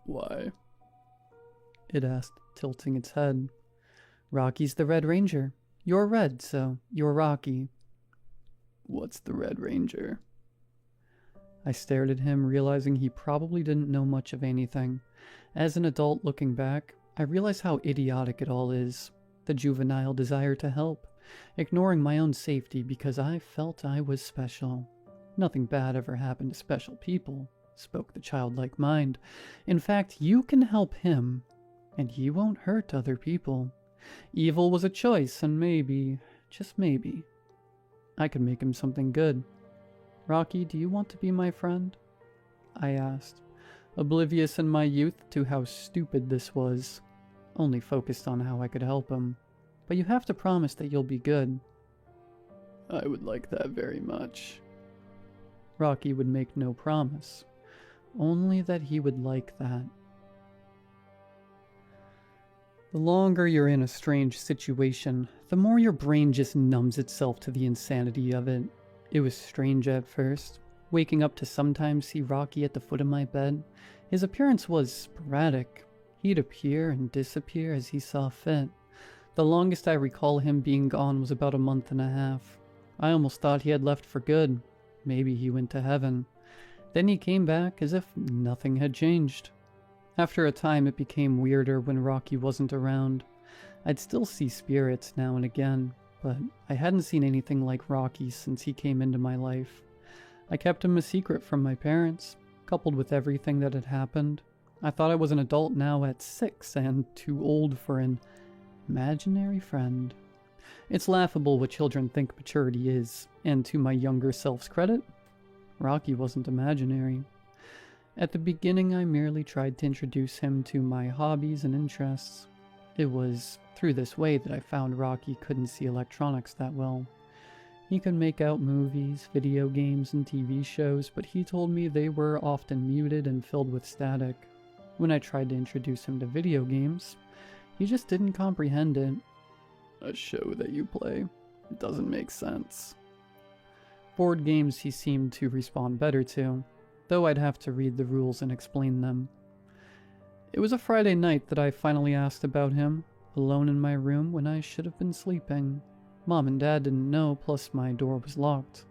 Why? It asked, tilting its head. Rocky's the Red Ranger. You're red, so you're Rocky. What's the Red Ranger? I stared at him, realizing he probably didn't know much of anything. As an adult looking back, I realize how idiotic it all is. The juvenile desire to help, ignoring my own safety because I felt I was special. Nothing bad ever happened to special people, spoke the childlike mind. In fact, you can help him, and he won't hurt other people. Evil was a choice, and maybe, just maybe, I could make him something good. Rocky, do you want to be my friend? I asked, oblivious in my youth to how stupid this was, only focused on how I could help him. But you have to promise that you'll be good. I would like that very much. Rocky would make no promise, only that he would like that. The longer you're in a strange situation, the more your brain just numbs itself to the insanity of it. It was strange at first, waking up to sometimes see Rocky at the foot of my bed. His appearance was sporadic. He'd appear and disappear as he saw fit. The longest I recall him being gone was about a month and a half. I almost thought he had left for good. Maybe he went to heaven. Then he came back as if nothing had changed. After a time, it became weirder when Rocky wasn't around. I'd still see spirits now and again, but I hadn't seen anything like Rocky since he came into my life. I kept him a secret from my parents, coupled with everything that had happened. I thought I was an adult now at 6 and too old for an imaginary friend. It's laughable what children think maturity is, and to my younger self's credit, Rocky wasn't imaginary. At the beginning, I merely tried to introduce him to my hobbies and interests. It was through this way that I found Rocky couldn't see electronics that well. He could make out movies, video games, and TV shows, but he told me they were often muted and filled with static. When I tried to introduce him to video games, he just didn't comprehend it. A show that you play? It doesn't make sense. Board games he seemed to respond better to, though I'd have to read the rules and explain them. It was a Friday night that I finally asked about him, alone in my room when I should have been sleeping. Mom and Dad didn't know, plus my door was locked.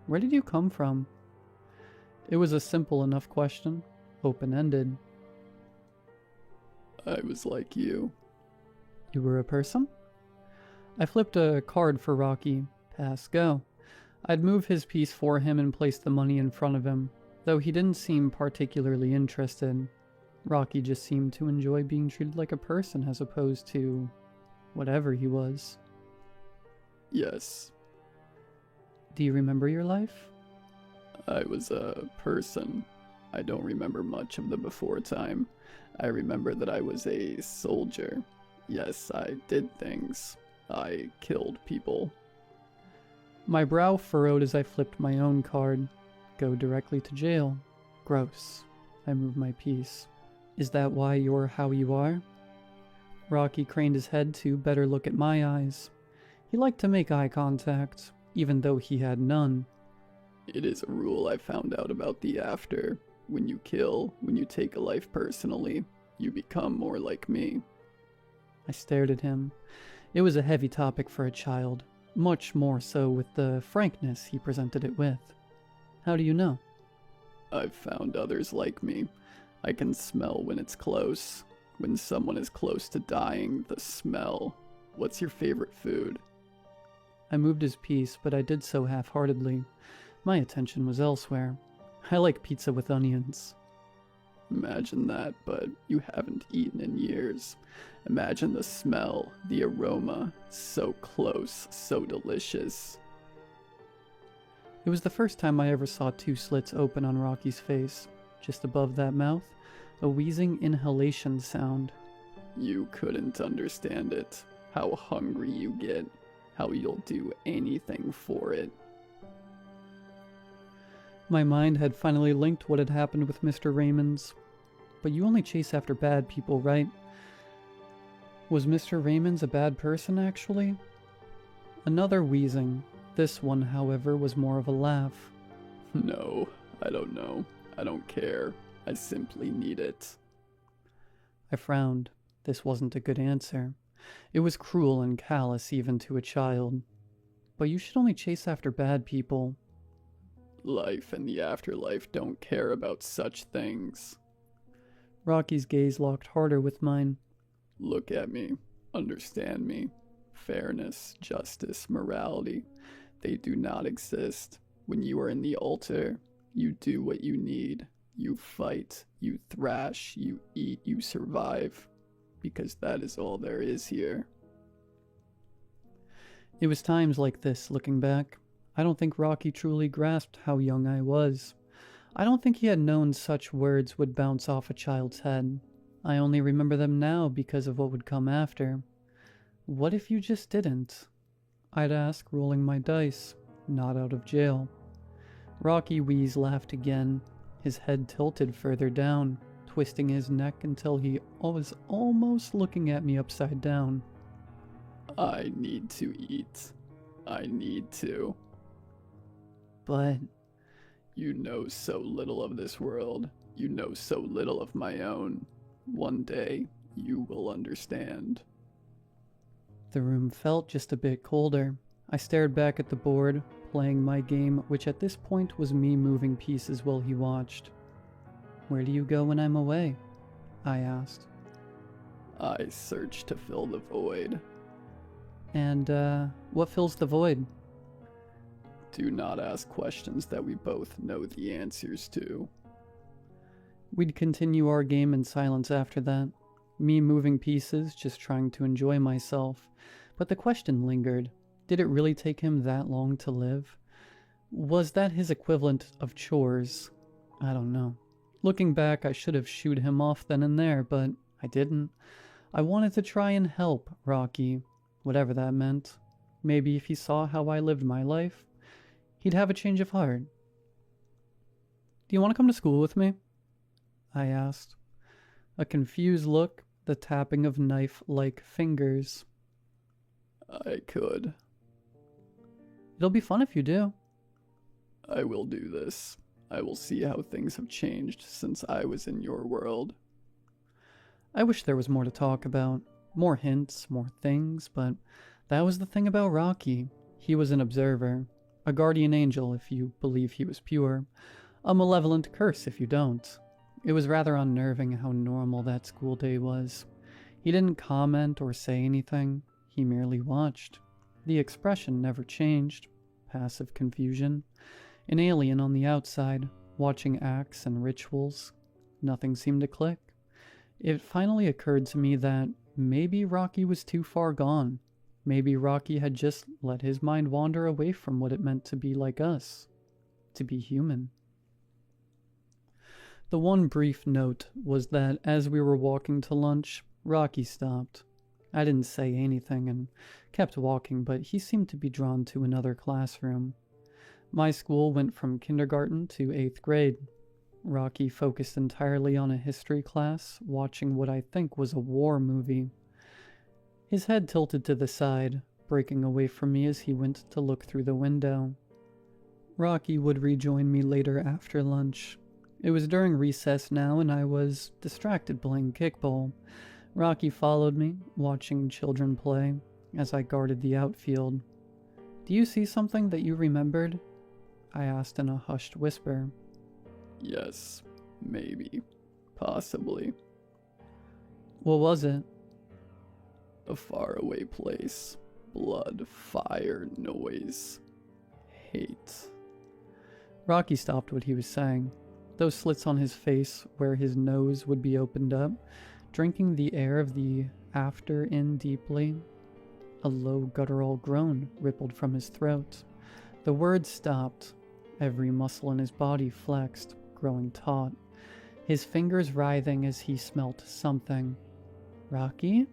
Where did you come from? It was a simple enough question, open-ended. I was like you. You were a person? I flipped a card for Rocky. Pass, go. I'd move his piece for him and place the money in front of him, though he didn't seem particularly interested. Rocky just seemed to enjoy being treated like a person as opposed to whatever he was. Yes. Do you remember your life? I was a person. I don't remember much of the before time. I remember that I was a soldier. Yes, I did things. I killed people. My brow furrowed as I flipped my own card. Go directly to jail. Gross. I moved my piece. Is that why you're how you are? Rocky craned his head to better look at my eyes. He liked to make eye contact, even though he had none. It is a rule I found out about the after. When you kill, when you take a life personally, you become more like me. I stared at him. It was a heavy topic for a child, much more so with the frankness he presented it with. How do you know? I've found others like me. I can smell when it's close. When someone is close to dying, the smell. What's your favorite food? I moved his piece, but I did so half-heartedly. My attention was elsewhere. I like pizza with onions. Imagine that, but you haven't eaten in years. Imagine the smell, the aroma, so close, so delicious. It was the first time I ever saw two slits open on Rocky's face. Just above that mouth, a wheezing inhalation sound. You couldn't understand it. How hungry you get. How you'll do anything for it. My mind had finally linked what had happened with Mr. Raymond's. But you only chase after bad people, right? Was Mr. Raymond's a bad person, actually? Another wheezing. This one, however, was more of a laugh. No, I don't know. I don't care. I simply need it. I frowned. This wasn't a good answer. It was cruel and callous even to a child. But you should only chase after bad people. Life and the afterlife don't care about such things. Rocky's gaze locked harder with mine. Look at me. Understand me. Fairness, justice, morality. They do not exist. When you are in the altar, you do what you need. You fight, you thrash, you eat, you survive. Because that is all there is here. It was times like this, looking back. I don't think Rocky truly grasped how young I was. I don't think he had known such words would bounce off a child's head. I only remember them now because of what would come after. What if you just didn't? I'd ask, rolling my dice. Not out of jail. Rocky Wheeze laughed again, his head tilted further down, twisting his neck until he was almost looking at me upside down. I need to eat. I need to. But you know so little of this world. You know so little of my own. One day, you will understand. The room felt just a bit colder. I stared back at the board, playing my game, which at this point was me moving pieces while he watched. Where do you go when I'm away? I asked. I search to fill the void. And, what fills the void? Do not ask questions that we both know the answers to. We'd continue our game in silence after that, me moving pieces, just trying to enjoy myself. But the question lingered. Did it really take him that long to live? Was that his equivalent of chores? I don't know. Looking back, I should have shooed him off then and there, but I didn't. I wanted to try and help Rocky, whatever that meant. Maybe if he saw how I lived my life, he'd have a change of heart. Do you want to come to school with me? I asked. A confused look, the tapping of knife-like fingers. I could. It'll be fun if you do. I will do this. I will see how things have changed since I was in your world. I wish there was more to talk about. More hints, more things, but that was the thing about Rocky. He was an observer. A guardian angel if you believe he was pure. A malevolent curse if you don't. It was rather unnerving how normal that school day was. He didn't comment or say anything. He merely watched. The expression never changed. Passive confusion. An alien on the outside, watching acts and rituals. Nothing seemed to click. It finally occurred to me that maybe Rocky was too far gone. Maybe Rocky had just let his mind wander away from what it meant to be like us. To be human. The one brief note was that as we were walking to lunch, Rocky stopped. I didn't say anything and kept walking, but he seemed to be drawn to another classroom. My school went from kindergarten to 8th grade. Rocky focused entirely on a history class, watching what I think was a war movie. His head tilted to the side, breaking away from me as he went to look through the window. Rocky would rejoin me later after lunch. It was during recess now, and I was distracted playing kickball. Rocky followed me, watching children play, as I guarded the outfield. Do you see something that you remembered? I asked in a hushed whisper. Yes, maybe, possibly. What was it? A faraway place. Blood, fire, noise. Hate. Rocky stopped what he was saying. those slits on his face where his nose would be opened up, drinking the air of the after in deeply. A low guttural groan rippled from his throat. The words stopped. Every muscle in his body flexed, growing taut. His fingers writhing as he smelt something. "Rocky?"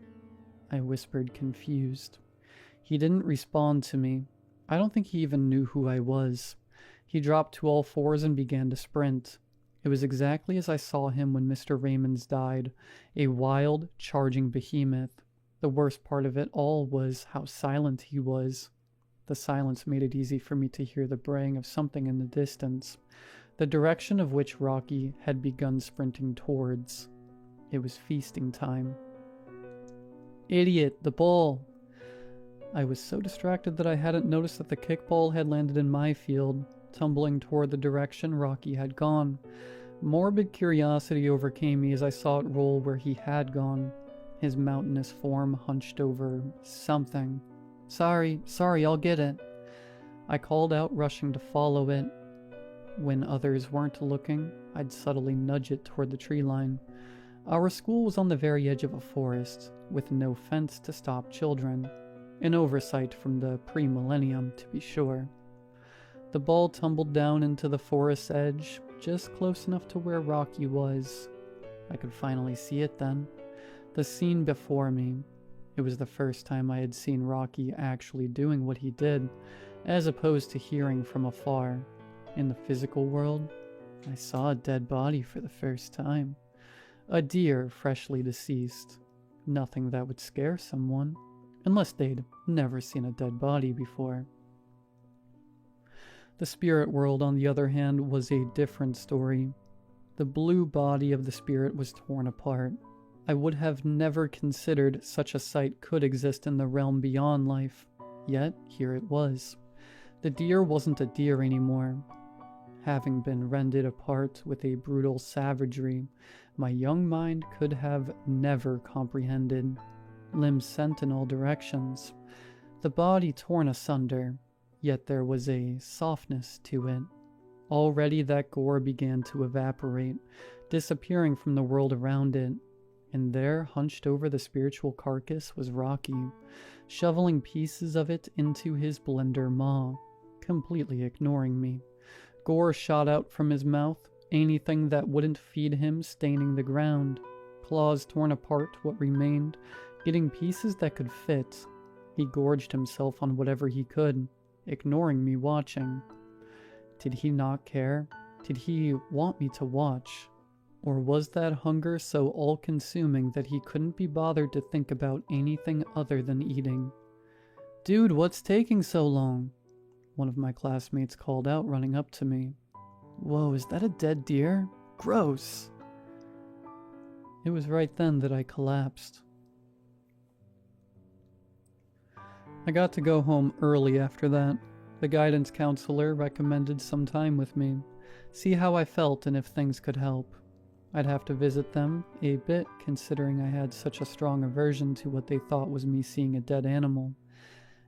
I whispered, confused. He didn't respond to me. I don't think he even knew who I was. He dropped to all fours and began to sprint. It was exactly as I saw him when Mr. Raymond's died, a wild, charging behemoth. The worst part of it all was how silent he was. The silence made it easy for me to hear the braying of something in the distance, the direction of which Rocky had begun sprinting towards. It was feasting time. "Idiot, the ball!" I was so distracted that I hadn't noticed that the kickball had landed in my field, tumbling toward the direction Rocky had gone. Morbid curiosity overcame me as I saw it roll where he had gone, his mountainous form hunched over something. Sorry, I'll get it." I called out, rushing to follow it. When others weren't looking, I'd subtly nudge it toward the tree line. Our school was on the very edge of a forest, with no fence to stop children. An oversight from the pre-millennium, to be sure. The ball tumbled down into the forest's edge, just close enough to where Rocky was. I could finally see it then. The scene before me. It was the first time I had seen Rocky actually doing what he did, as opposed to hearing from afar. In the physical world, I saw a dead body for the first time. A deer freshly deceased. Nothing that would scare someone, unless they'd never seen a dead body before. The spirit world, on the other hand, was a different story. The blue body of the spirit was torn apart. I would have never considered such a sight could exist in the realm beyond life, yet here it was. The deer wasn't a deer anymore. Having been rended apart with a brutal savagery my young mind could have never comprehended. Limbs sent in all directions. The body torn asunder, yet there was a softness to it. Already that gore began to evaporate, disappearing from the world around it. And there, hunched over the spiritual carcass, was Rocky, shoveling pieces of it into his blender maw, completely ignoring me. Gore shot out from his mouth, anything that wouldn't feed him staining the ground. Claws torn apart what remained, getting pieces that could fit. He gorged himself on whatever he could, ignoring me watching. Did he not care? Did he want me to watch? Or was that hunger so all-consuming that he couldn't be bothered to think about anything other than eating? "Dude, what's taking so long?" One of my classmates called out, running up to me. "Whoa, is that a dead deer? Gross!" It was right then that I collapsed. I got to go home early after that. The guidance counselor recommended some time with me, see how I felt and if things could help. I'd have to visit them a bit, considering I had such a strong aversion to what they thought was me seeing a dead animal.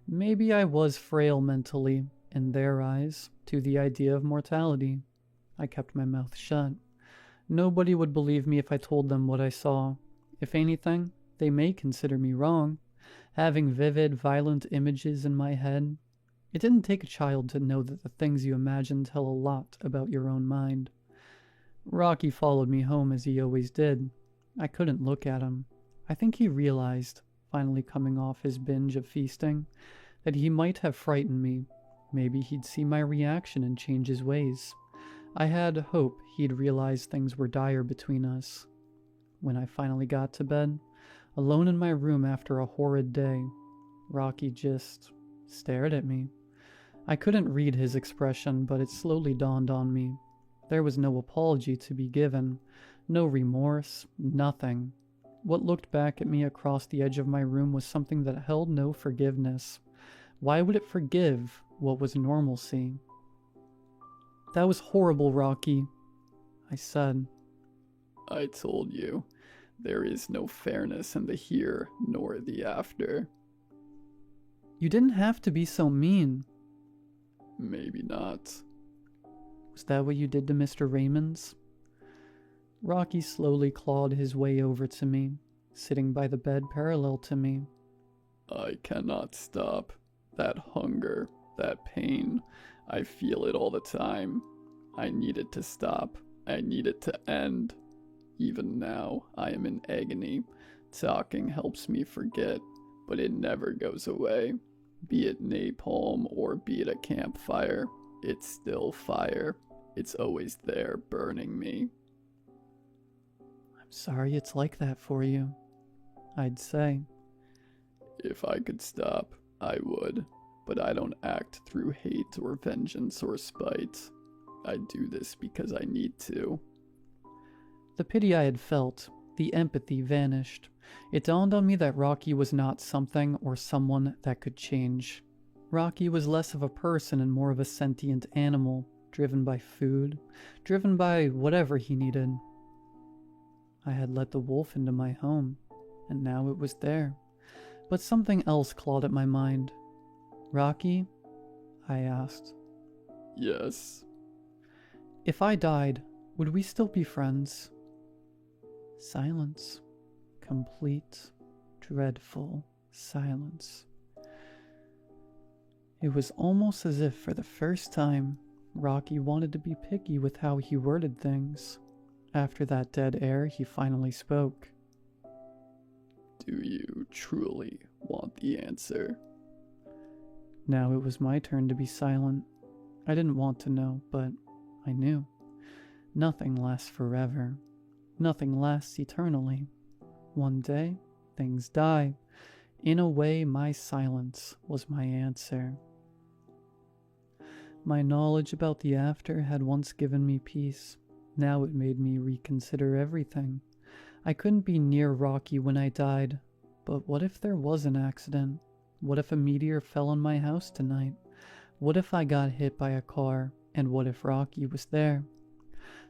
Maybe I was frail mentally, in their eyes, to the idea of mortality. I kept my mouth shut. Nobody would believe me if I told them what I saw. If anything, they may consider me wrong, having vivid, violent images in my head. It didn't take a child to know that the things you imagine tell a lot about your own mind. Rocky followed me home as he always did. I couldn't look at him. I think he realized, finally coming off his binge of feasting, that he might have frightened me. Maybe he'd see my reaction and change his ways. I had hope he'd realize things were dire between us. When I finally got to bed, alone in my room after a horrid day, Rocky just stared at me. I couldn't read his expression, but it slowly dawned on me. There was no apology to be given, no remorse, nothing. What looked back at me across the edge of my room was something that held no forgiveness. Why would it forgive what was normalcy? "That was horrible, Rocky," I said. "I told you, there is no fairness in the here nor the after." "You didn't have to be so mean." "Maybe not." "Was that what you did to Mr. Raymond's?" Rocky slowly clawed his way over to me, sitting by the bed parallel to me. I cannot stop. That hunger, that pain, I feel it all the time. I need it to stop. I need it to end. Even now, I am in agony. Talking helps me forget, but it never goes away. Be it napalm or be it a campfire, it's still fire. It's always there burning me. I'm sorry it's like that for you, I'd say. If I could stop, I would, but I don't act through hate or vengeance or spite. I do this because I need to. The pity I had felt, the empathy vanished. It dawned on me that Rocky was not something or someone that could change. Rocky was less of a person and more of a sentient animal, driven by food, driven by whatever he needed. I had let the wolf into my home, and now it was there. But something else clawed at my mind. Rocky? I asked. Yes. If I died, would we still be friends? Silence. Complete, dreadful silence. It was almost as if for the first time, Rocky wanted to be picky with how he worded things. After that dead air, he finally spoke. Do you truly want the answer? Now it was my turn to be silent. I didn't want to know, but I knew. Nothing lasts forever. Nothing lasts eternally. One day, things die. In a way, my silence was my answer. My knowledge about the after had once given me peace. Now it made me reconsider everything. I couldn't be near Rocky when I died, but what if there was an accident? What if a meteor fell on my house tonight? What if I got hit by a car, and what if Rocky was there?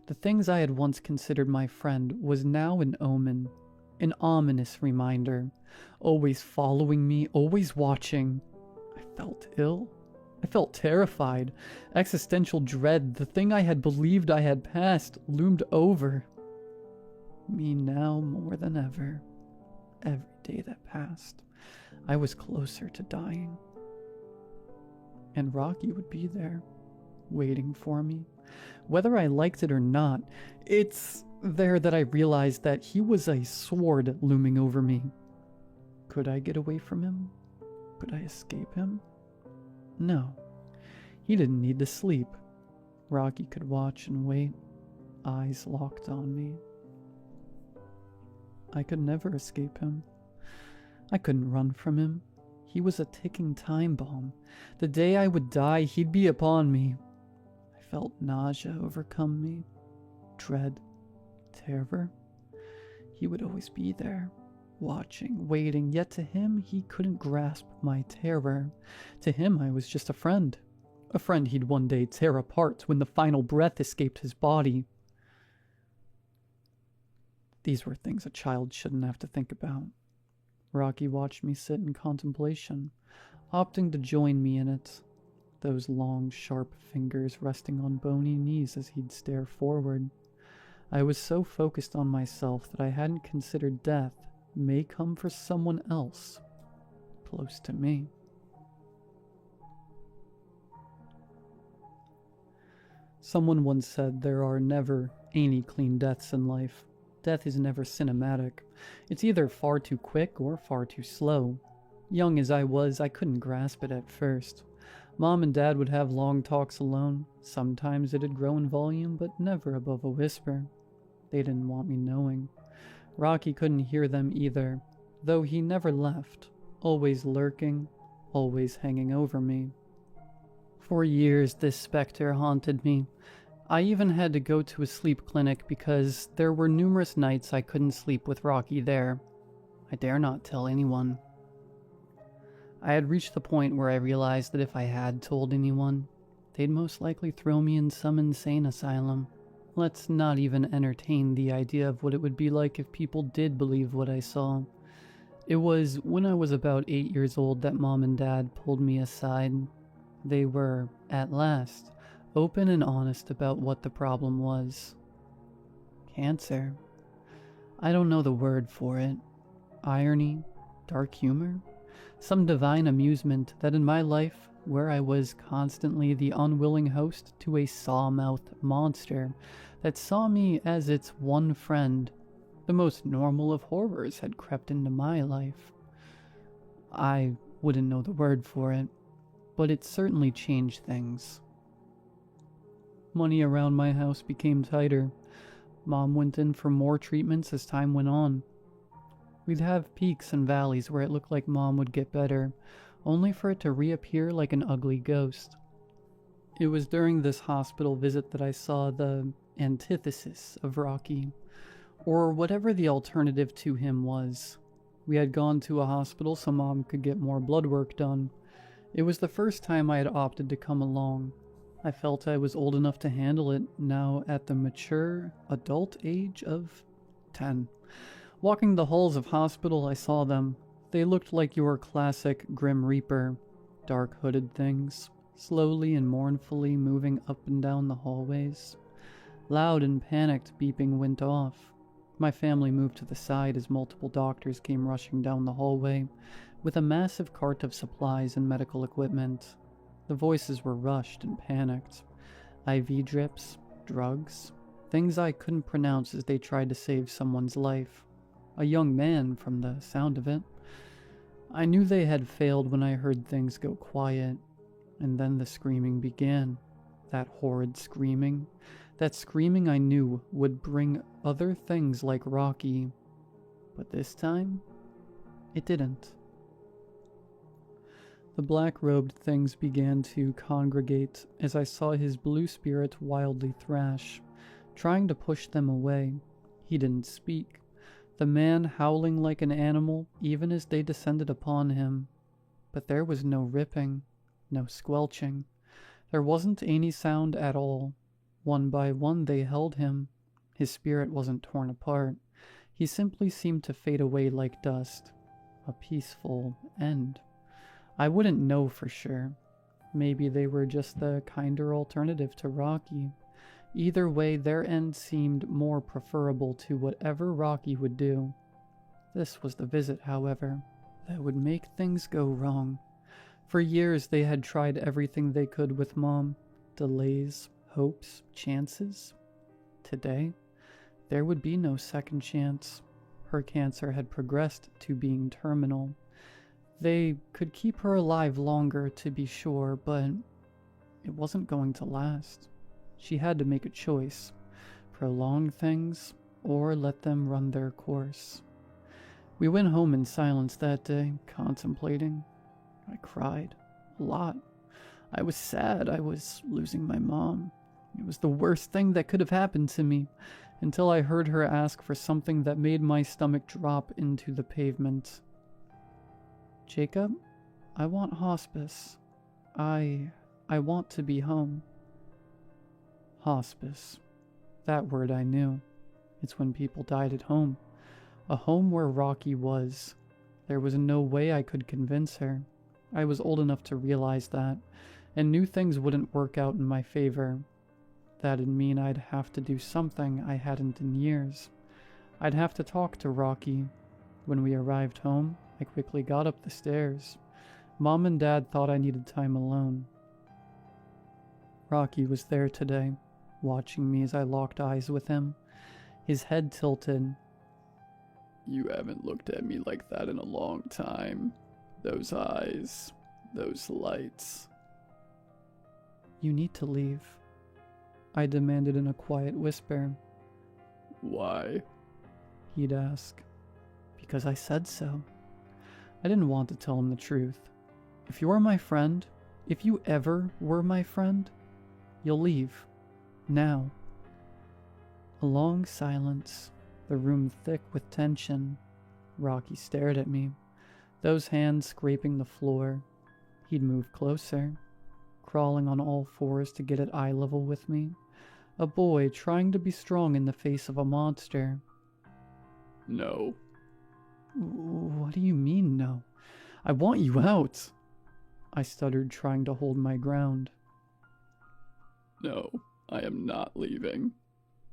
The things I had once considered my friend was now an omen, an ominous reminder, always following me, always watching. I felt ill. I felt terrified. Existential dread, the thing I had believed I had passed, loomed over me now more than ever. Every day that passed, I was closer to dying. And Rocky would be there, waiting for me. Whether I liked it or not, it's there that I realized that he was a sword looming over me. Could I get away from him? Could I escape him? No. He didn't need to sleep. Rocky could watch and wait, eyes locked on me. I could never escape him. I couldn't run from him. He was a ticking time bomb. The day I would die, he'd be upon me. I felt nausea overcome me, dread, terror. He would always be there, watching, waiting, yet to him he couldn't grasp my terror. To him I was just a friend he'd one day tear apart when the final breath escaped his body. These were things a child shouldn't have to think about. Rocky watched me sit in contemplation, opting to join me in it, those long, sharp fingers resting on bony knees as he'd stare forward. I was so focused on myself that I hadn't considered death may come for someone else, close to me. Someone once said there are never any clean deaths in life. Death is never cinematic. It's either far too quick or far too slow. Young as I was, I couldn't grasp it at first. Mom and Dad would have long talks alone. Sometimes it'd grow in volume, but never above a whisper. They didn't want me knowing. Rocky couldn't hear them either, though he never left, always lurking, always hanging over me. For years, this specter haunted me. I even had to go to a sleep clinic because there were numerous nights I couldn't sleep with Rocky there. I dare not tell anyone. I had reached the point where I realized that if I had told anyone, they'd most likely throw me in some insane asylum. Let's not even entertain the idea of what it would be like if people did believe what I saw. It was when I was about 8 years old that Mom and Dad pulled me aside. They were, at last, open and honest about what the problem was. cancer. I don't know the word for it. Irony? Dark humor? Some divine amusement that in my life, where I was constantly the unwilling host to a saw-mouthed monster that saw me as its one friend, the most normal of horrors had crept into my life. I wouldn't know the word for it, but it certainly changed things. Money around my house became tighter. Mom went in for more treatments as time went on. We'd have peaks and valleys where it looked like Mom would get better, only for it to reappear like an ugly ghost. It was during this hospital visit that I saw the antithesis of Rocky, or whatever the alternative to him was. We had gone to a hospital so Mom could get more blood work done. It was the first time I had opted to come along. I felt I was old enough to handle it now at the mature adult age of 10. Walking the halls of hospital, I saw them. They looked like your classic Grim Reaper, dark hooded things, slowly and mournfully moving up and down the hallways. Loud and panicked beeping went off. My family moved to the side as multiple doctors came rushing down the hallway with a massive cart of supplies and medical equipment. The voices were rushed and panicked. IV drips, drugs, things I couldn't pronounce as they tried to save someone's life. A young man, from the sound of it. I knew they had failed when I heard things go quiet, and then the screaming began. That horrid screaming. That screaming I knew would bring other things like Rocky. But this time, it didn't. The black-robed things began to congregate as I saw his blue spirit wildly thrash, trying to push them away. He didn't speak, the man howling like an animal even as they descended upon him. But there was no ripping, no squelching. There wasn't any sound at all. One by one they held him. His spirit wasn't torn apart. He simply seemed to fade away like dust. A peaceful end. I wouldn't know for sure. Maybe they were just the kinder alternative to Rocky. Either way, their end seemed more preferable to whatever Rocky would do. This was the visit, however, that would make things go wrong. For years they had tried everything they could with Mom. Delays, hopes, chances. Today, there would be no second chance. Her cancer had progressed to being terminal. They could keep her alive longer, to be sure, but it wasn't going to last. She had to make a choice. Prolong things, or let them run their course. We went home in silence that day, contemplating. I cried. A lot. I was sad I was losing my mom. It was the worst thing that could have happened to me, until I heard her ask for something that made my stomach drop into the pavement. Jacob, I want hospice. I want to be home. Hospice. That word I knew. It's when people died at home. A home where Rocky was. There was no way I could convince her. I was old enough to realize that, and knew things wouldn't work out in my favor. That'd mean I'd have to do something I hadn't in years. I'd have to talk to Rocky. When we arrived home, I quickly got up the stairs. Mom and Dad thought I needed time alone. Rocky was there today, watching me as I locked eyes with him, his head tilted. You haven't looked at me like that in a long time. Those eyes, those lights. You need to leave, I demanded in a quiet whisper. Why? He'd ask. Because I said so. I didn't want to tell him the truth. If you're my friend, if you ever were my friend, you'll leave. Now. A long silence, the room thick with tension. Rocky stared at me, those hands scraping the floor. He'd move closer, crawling on all fours to get at eye level with me. A boy trying to be strong in the face of a monster. No. What do you mean, no? I want you out, I stuttered, trying to hold my ground. No, I am not leaving.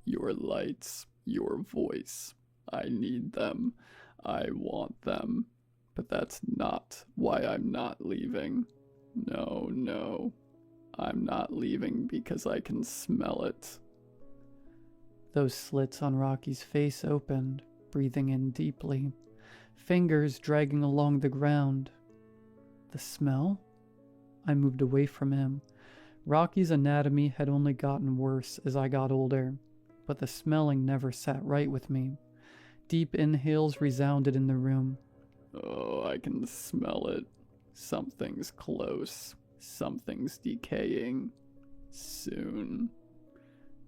Your lights, Your voice. I need them. I want them. But that's not why I'm not leaving. No, no. I'm not leaving because I can smell it. Those slits on Rocky's face opened, breathing in deeply, fingers dragging along the ground. The smell? I moved away from him. Rocky's anatomy had only gotten worse as I got older, but the smelling never sat right with me. Deep inhales resounded in the room. Oh, I can smell it. Something's close. Something's decaying. Soon.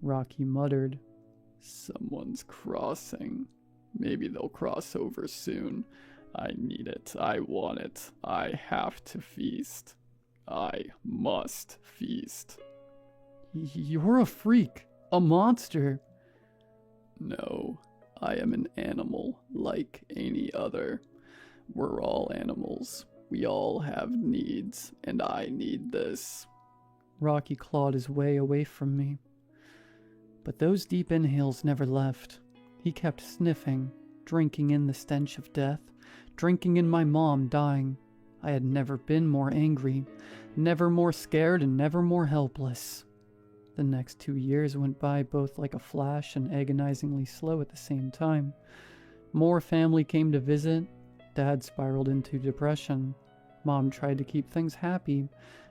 Rocky muttered. Someone's crossing. Maybe they'll cross over soon. I need it. I want it. I have to feast. I must feast. You're a freak. A monster. No, I am an animal like any other. We're all animals. We all have needs, and I need this. Rocky clawed his way away from me. But those deep inhales never left. He kept sniffing, drinking in the stench of death, drinking in my mom dying. I had never been more angry, never more scared, and never more helpless. The next 2 years went by both like a flash and agonizingly slow at the same time. More family came to visit. Dad spiraled into depression. Mom tried to keep things happy,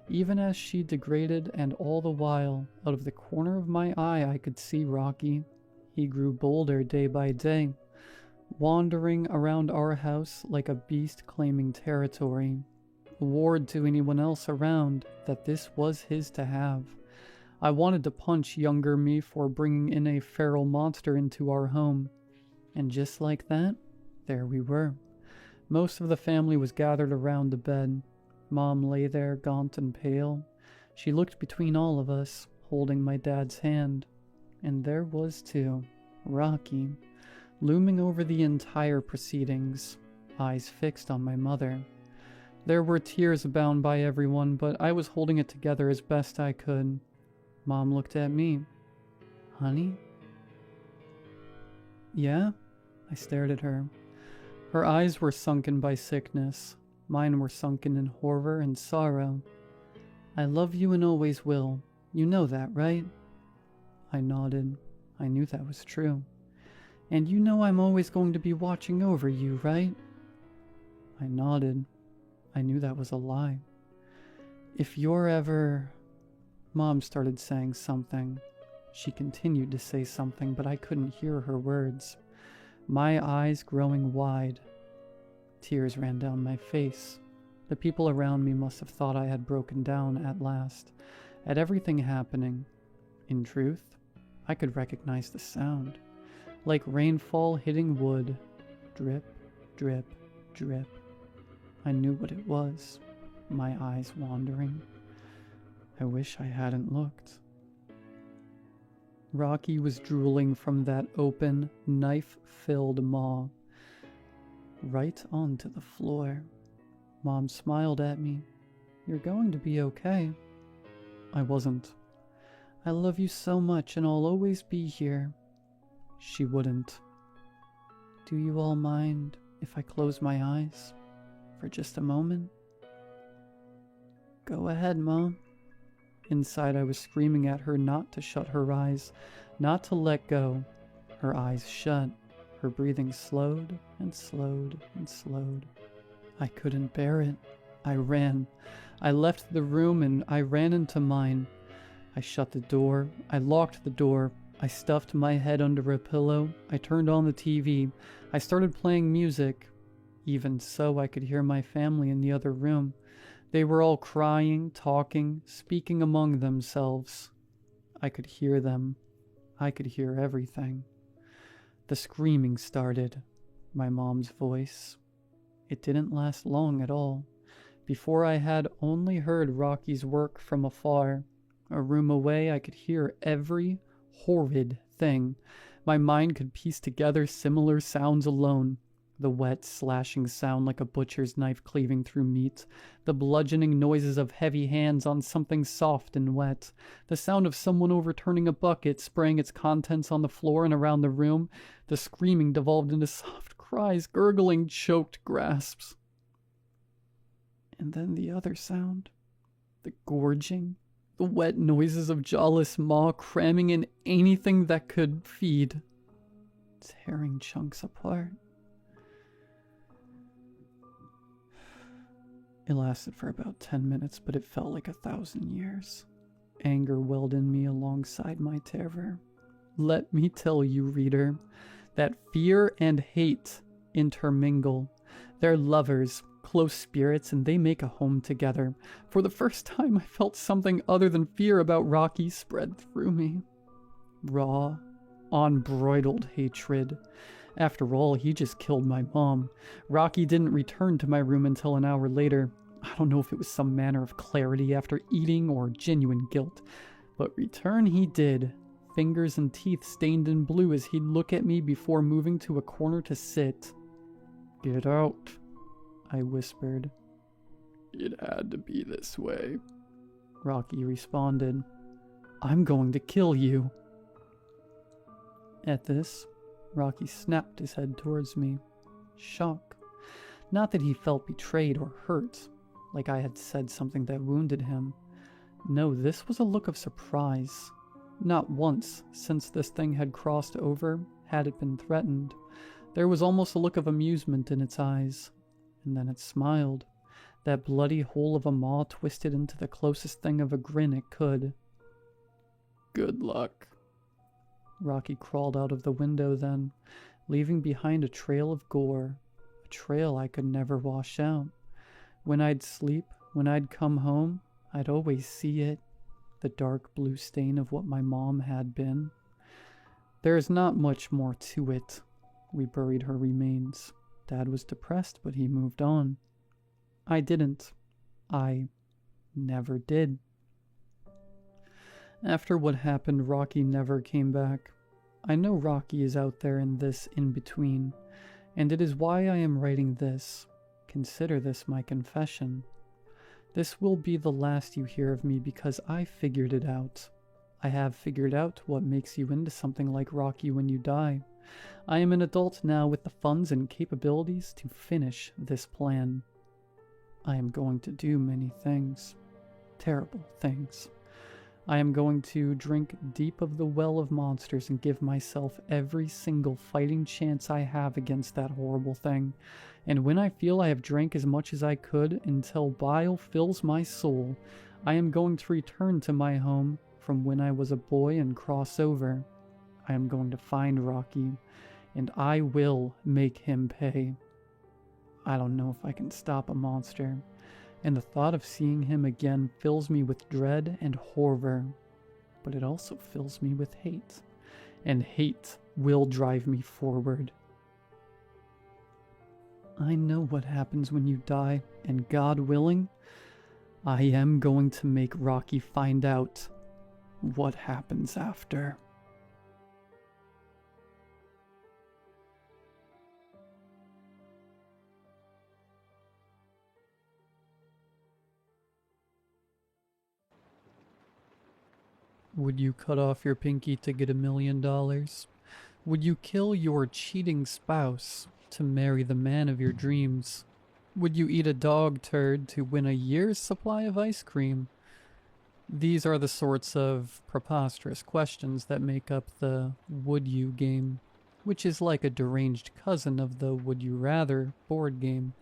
even as she degraded, and all the while, out of the corner of my eye, I could see Rocky. He grew bolder day by day, wandering around our house like a beast claiming territory, a ward to anyone else around that this was his to have. I wanted to punch younger me for bringing in a feral monster into our home. And just like that, there we were. Most of the family was gathered around the bed. Mom lay there, gaunt and pale. She looked between all of us, holding my dad's hand. And there was, too, Rocky, looming over the entire proceedings, eyes fixed on my mother. There were tears bound by everyone, but I was holding it together as best I could. Mom looked at me. Honey? Yeah? I stared at her. Her eyes were sunken by sickness. Mine were sunken in horror and sorrow. I love you and always will. You know that, right? I nodded. I knew that was true. And you know I'm always going to be watching over you, right? I nodded. I knew that was a lie. If you're ever... Mom started saying something. She continued to say something, but I couldn't hear her words. My eyes growing wide. Tears ran down my face. The people around me must have thought I had broken down at last, at everything happening. In truth, I could recognize the sound, like rainfall hitting wood. Drip, drip, drip. I knew what it was, my eyes wandering. I wish I hadn't looked. Rocky was drooling from that open, knife-filled maw, right onto the floor. Mom smiled at me. You're going to be okay. I wasn't. I love you so much and I'll always be here. She wouldn't. Do you all mind if I close my eyes for just a moment? Go ahead, Mom. Inside, I was screaming at her not to shut her eyes, not to let go. Her eyes shut. Her breathing slowed and slowed and slowed. I couldn't bear it. I ran. I left the room and I ran into mine. I shut the door. I locked the door. I stuffed my head under a pillow. I turned on the TV. I started playing music. Even so, I could hear my family in the other room. They were all crying, talking, speaking among themselves. I could hear them. I could hear everything. The screaming started. My mom's voice. It didn't last long at all. Before I had only heard Rocky's work from afar. A room away, I could hear every horrid thing. My mind could piece together similar sounds alone. The wet, slashing sound like a butcher's knife cleaving through meat. The bludgeoning noises of heavy hands on something soft and wet. The sound of someone overturning a bucket, spraying its contents on the floor and around the room. The screaming devolved into soft cries, gurgling, choked grasps. And then the other sound. The gorging. The wet noises of jawless maw cramming in anything that could feed. Tearing chunks apart. It lasted for about 10 minutes, but it felt like 1,000 years. Anger welled in me alongside my terror. Let me tell you, reader, that fear and hate intermingle. They're lovers, close spirits, and they make a home together. For the first time, I felt something other than fear about Rocky spread through me. Raw, unbridled hatred. After all, he just killed my mom. Rocky didn't return to my room until an hour later. I don't know if it was some manner of clarity after eating or genuine guilt, but return he did. Fingers and teeth stained in blue as he'd look at me before moving to a corner to sit. "Get out," I whispered. "It had to be this way," Rocky responded. "I'm going to kill you." At this, Rocky snapped his head towards me. Shock. Not that he felt betrayed or hurt, like I had said something that wounded him. No, this was a look of surprise. Not once, since this thing had crossed over, had it been threatened. There was almost a look of amusement in its eyes. And then it smiled. That bloody hole of a maw twisted into the closest thing of a grin it could. "Good luck." Rocky crawled out of the window then, leaving behind a trail of gore, a trail I could never wash out. When I'd sleep, when I'd come home, I'd always see it, the dark blue stain of what my mom had been. There's not much more to it. We buried her remains. Dad was depressed, but he moved on. I didn't. I never did. After what happened, Rocky never came back. I know Rocky is out there in this in-between, and it is why I am writing this. Consider this my confession. This will be the last you hear of me because I figured it out. I have figured out what makes you into something like Rocky when you die. I am an adult now with the funds and capabilities to finish this plan. I am going to do many things. Terrible things. I am going to drink deep of the well of monsters and give myself every single fighting chance I have against that horrible thing. And when I feel I have drank as much as I could until bile fills my soul, I am going to return to my home from when I was a boy and cross over. I am going to find Rocky, and I will make him pay. I don't know if I can stop a monster, and the thought of seeing him again fills me with dread and horror, but it also fills me with hate, and hate will drive me forward. I know what happens when you die, and God willing, I am going to make Rocky find out what happens after. Would you cut off your pinky to get $1 million? Would you kill your cheating spouse to marry the man of your dreams? Would you eat a dog turd to win a year's supply of ice cream? These are the sorts of preposterous questions that make up the Would You game, which is like a deranged cousin of the Would You Rather board game.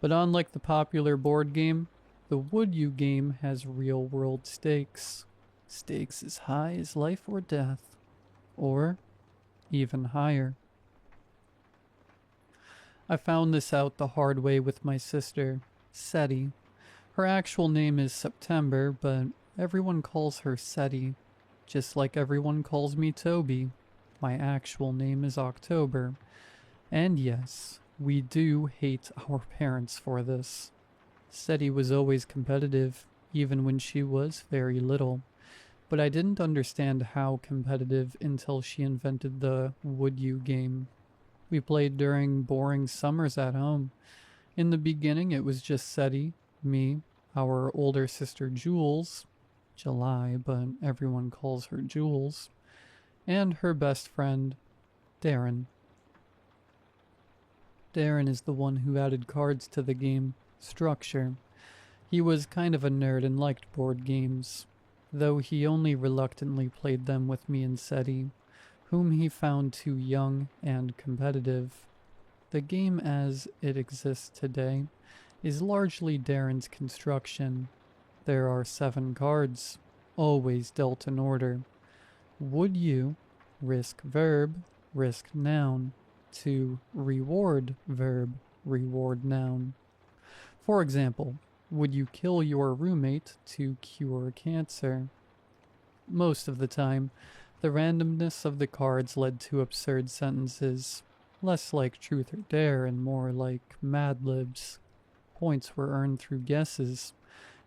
But unlike the popular board game, the Would You game has real-world stakes. Stakes as high as life or death, or even higher. I found this out the hard way with my sister, Seti. Her actual name is September, but everyone calls her Seti, just like everyone calls me Toby. My actual name is October. And yes, we do hate our parents for this. Seti was always competitive, even when she was very little. But I didn't understand how competitive until she invented the Would You game. We played during boring summers at home. In the beginning, it was just Seti, me, our older sister Jules, July, but everyone calls her Jules, and her best friend, Darren. Darren is the one who added cards to the game, Structure. He was kind of a nerd and liked board games, though he only reluctantly played them with me and Seti, whom he found too young and competitive. The game as it exists today is largely Darren's construction. There are 7 cards, always dealt in order. Would you risk verb, risk noun, to reward verb, reward noun? For example, would you kill your roommate to cure cancer? Most of the time, the randomness of the cards led to absurd sentences, less like truth or dare and more like Mad Libs. Points were earned through guesses,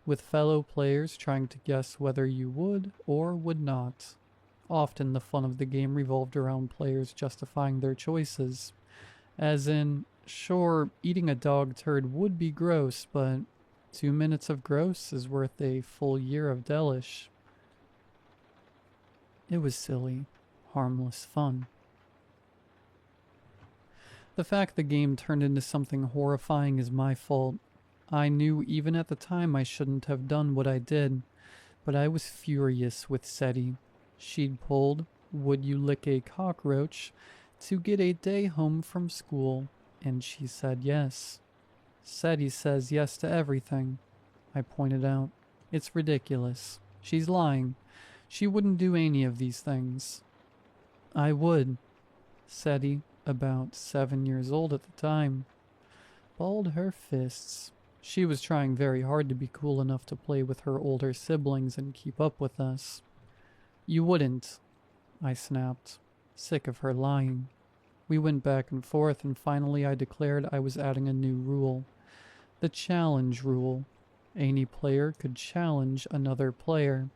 with fellow players trying to guess whether you would or would not. Often the fun of the game revolved around players justifying their choices, as in, sure, eating a dog turd would be gross, but 2 minutes of gross is worth a full year of delish. It was silly, harmless fun. The fact the game turned into something horrifying is my fault. I knew even at the time I shouldn't have done what I did, but I was furious with Seti. She'd pulled, would you lick a cockroach, to get a day home from school, and she said yes. Seti says yes to everything, I pointed out. It's ridiculous. She's lying. She wouldn't do any of these things. I would. Seti, about 7 years old at the time, balled her fists. She was trying very hard to be cool enough to play with her older siblings and keep up with us. You wouldn't, I snapped, sick of her lying. We went back and forth, and finally I declared I was adding a new rule. The challenge rule. Any player could challenge another player,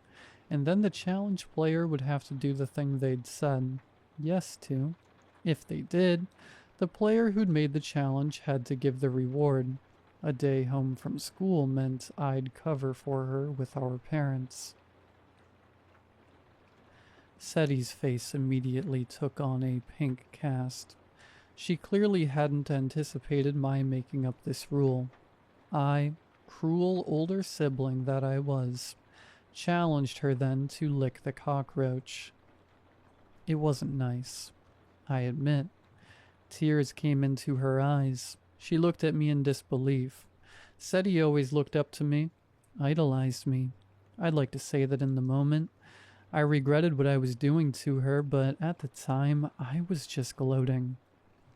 and then the challenge player would have to do the thing they'd said yes to. If they did, the player who'd made the challenge had to give the reward. A day home from school meant I'd cover for her with our parents. Seti's face immediately took on a pink cast. She clearly hadn't anticipated my making up this rule. I, cruel older sibling that I was, challenged her then to lick the cockroach. It wasn't nice, I admit. Tears came into her eyes. She looked at me in disbelief. Seti always looked up to me, idolized me. I'd like to say that in the moment, I regretted what I was doing to her, but at the time, I was just gloating.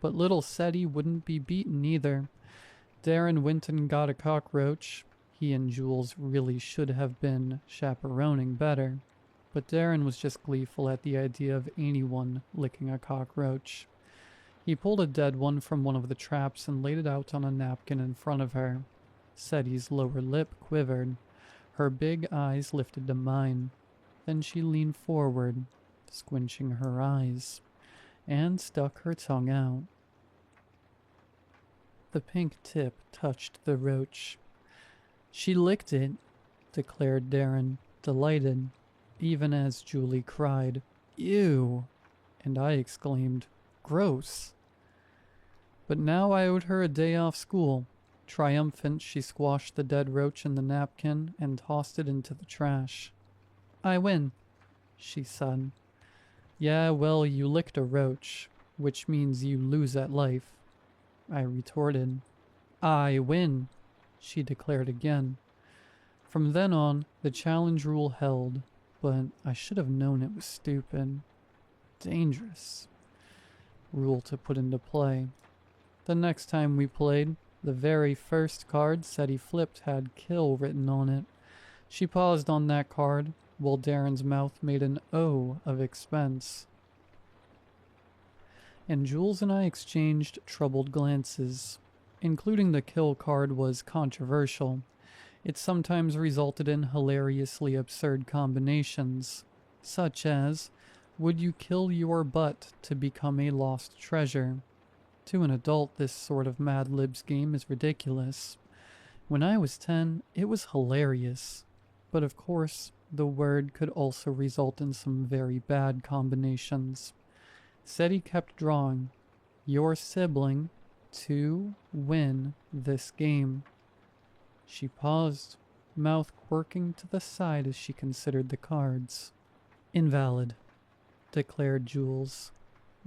But little Seti wouldn't be beaten either. Darren went and got a cockroach. He and Jules really should have been chaperoning better, but Darren was just gleeful at the idea of anyone licking a cockroach. He pulled a dead one from one of the traps and laid it out on a napkin in front of her. Seti's lower lip quivered. Her big eyes lifted to mine. Then she leaned forward, squinching her eyes, and stuck her tongue out. The pink tip touched the roach. She licked it, declared Darren, delighted, even as Julie cried, "Ew!" and I exclaimed, "Gross!" But now I owed her a day off school. Triumphant, she squashed the dead roach in the napkin and tossed it into the trash. "I win," she said. "Yeah, well, you licked a roach, which means you lose at life," I retorted. "I win," she declared again. From then on, the challenge rule held, but I should have known it was stupid. Dangerous rule to put into play. The next time we played, the very first card Seti flipped had kill written on it. She paused on that card, while Darren's mouth made an O of expense. And Jules and I exchanged troubled glances. Including the kill card was controversial. It sometimes resulted in hilariously absurd combinations, such as, would you kill your butt to become a lost treasure? To an adult, this sort of Mad Libs game is ridiculous. When I was 10, it was hilarious. But of course, the word could also result in some very bad combinations. SETI kept drawing, your sibling to win this game. She paused, mouth quirking to the side as she considered the cards. Invalid, declared Jules.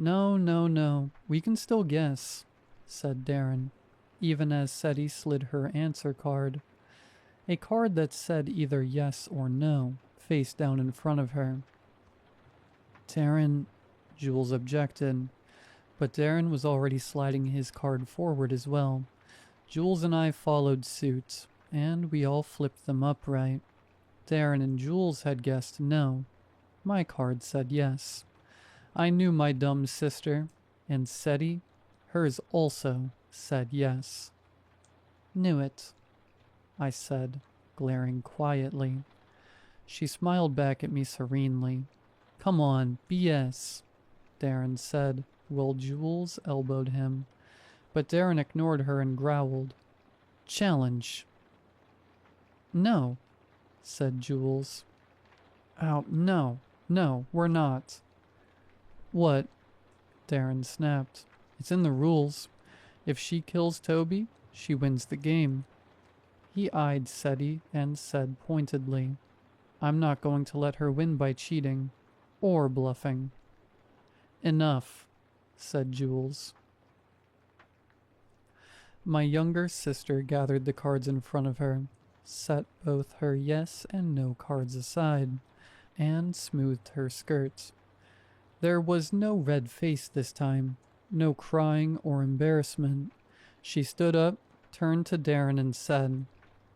No, we can still guess, said Darren, even as SETI slid her answer card. A card that said either yes or no, face down in front of her. Darren, Jules objected, but Darren was already sliding his card forward as well. Jules and I followed suit, and we all flipped them upright. Darren and Jules had guessed no. My card said yes. I knew my dumb sister, and SETI, hers also, said yes. Knew it, I said, glaring quietly. She smiled back at me serenely. Come on, BS, Darren said, while Jules elbowed him. But Darren ignored her and growled. Challenge. No, said Jules. Oh, no, we're not. What? Darren snapped. It's in the rules. If she kills Toby, she wins the game. He eyed SETI and said pointedly, I'm not going to let her win by cheating or bluffing. Enough, said Jules. My younger sister gathered the cards in front of her, set both her yes and no cards aside, and smoothed her skirt. There was no red face this time, no crying or embarrassment. She stood up, turned to Darren and said,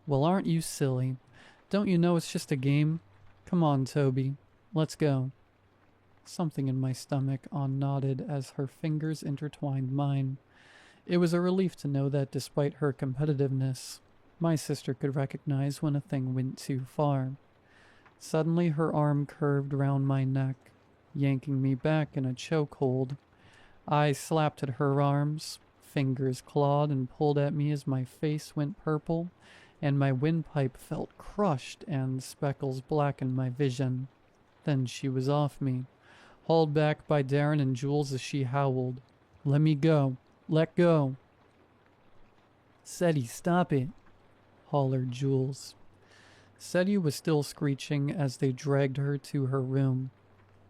Well, aren't you silly? Don't you know it's just a game? Come on, Toby, let's go. Something in my stomach nodded as her fingers intertwined mine. It was a relief to know that despite her competitiveness, my sister could recognize when a thing went too far. Suddenly her arm curved round my neck, yanking me back in a chokehold. I slapped at her arms, fingers clawed and pulled at me as my face went purple, and my windpipe felt crushed and speckles blackened my vision. Then she was off me, hauled back by Darren and Jules as she howled, Let me go! Let go! SETI, stop it! Hollered Jules. SETI was still screeching as they dragged her to her room.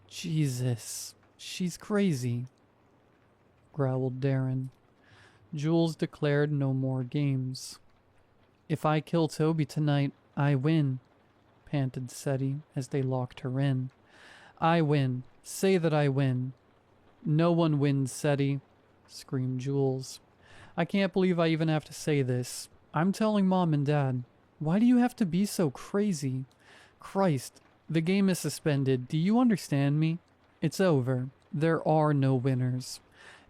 Jesus, she's crazy, growled Darren. Jules declared no more games. If I kill Toby tonight, I win, panted SETI as they locked her in. I win. Say that I win. No one wins, SETI, screamed Jules. I can't believe I even have to say this. I'm telling Mom and Dad. Why do you have to be so crazy? Christ, the game is suspended. Do you understand me? It's over. There are no winners.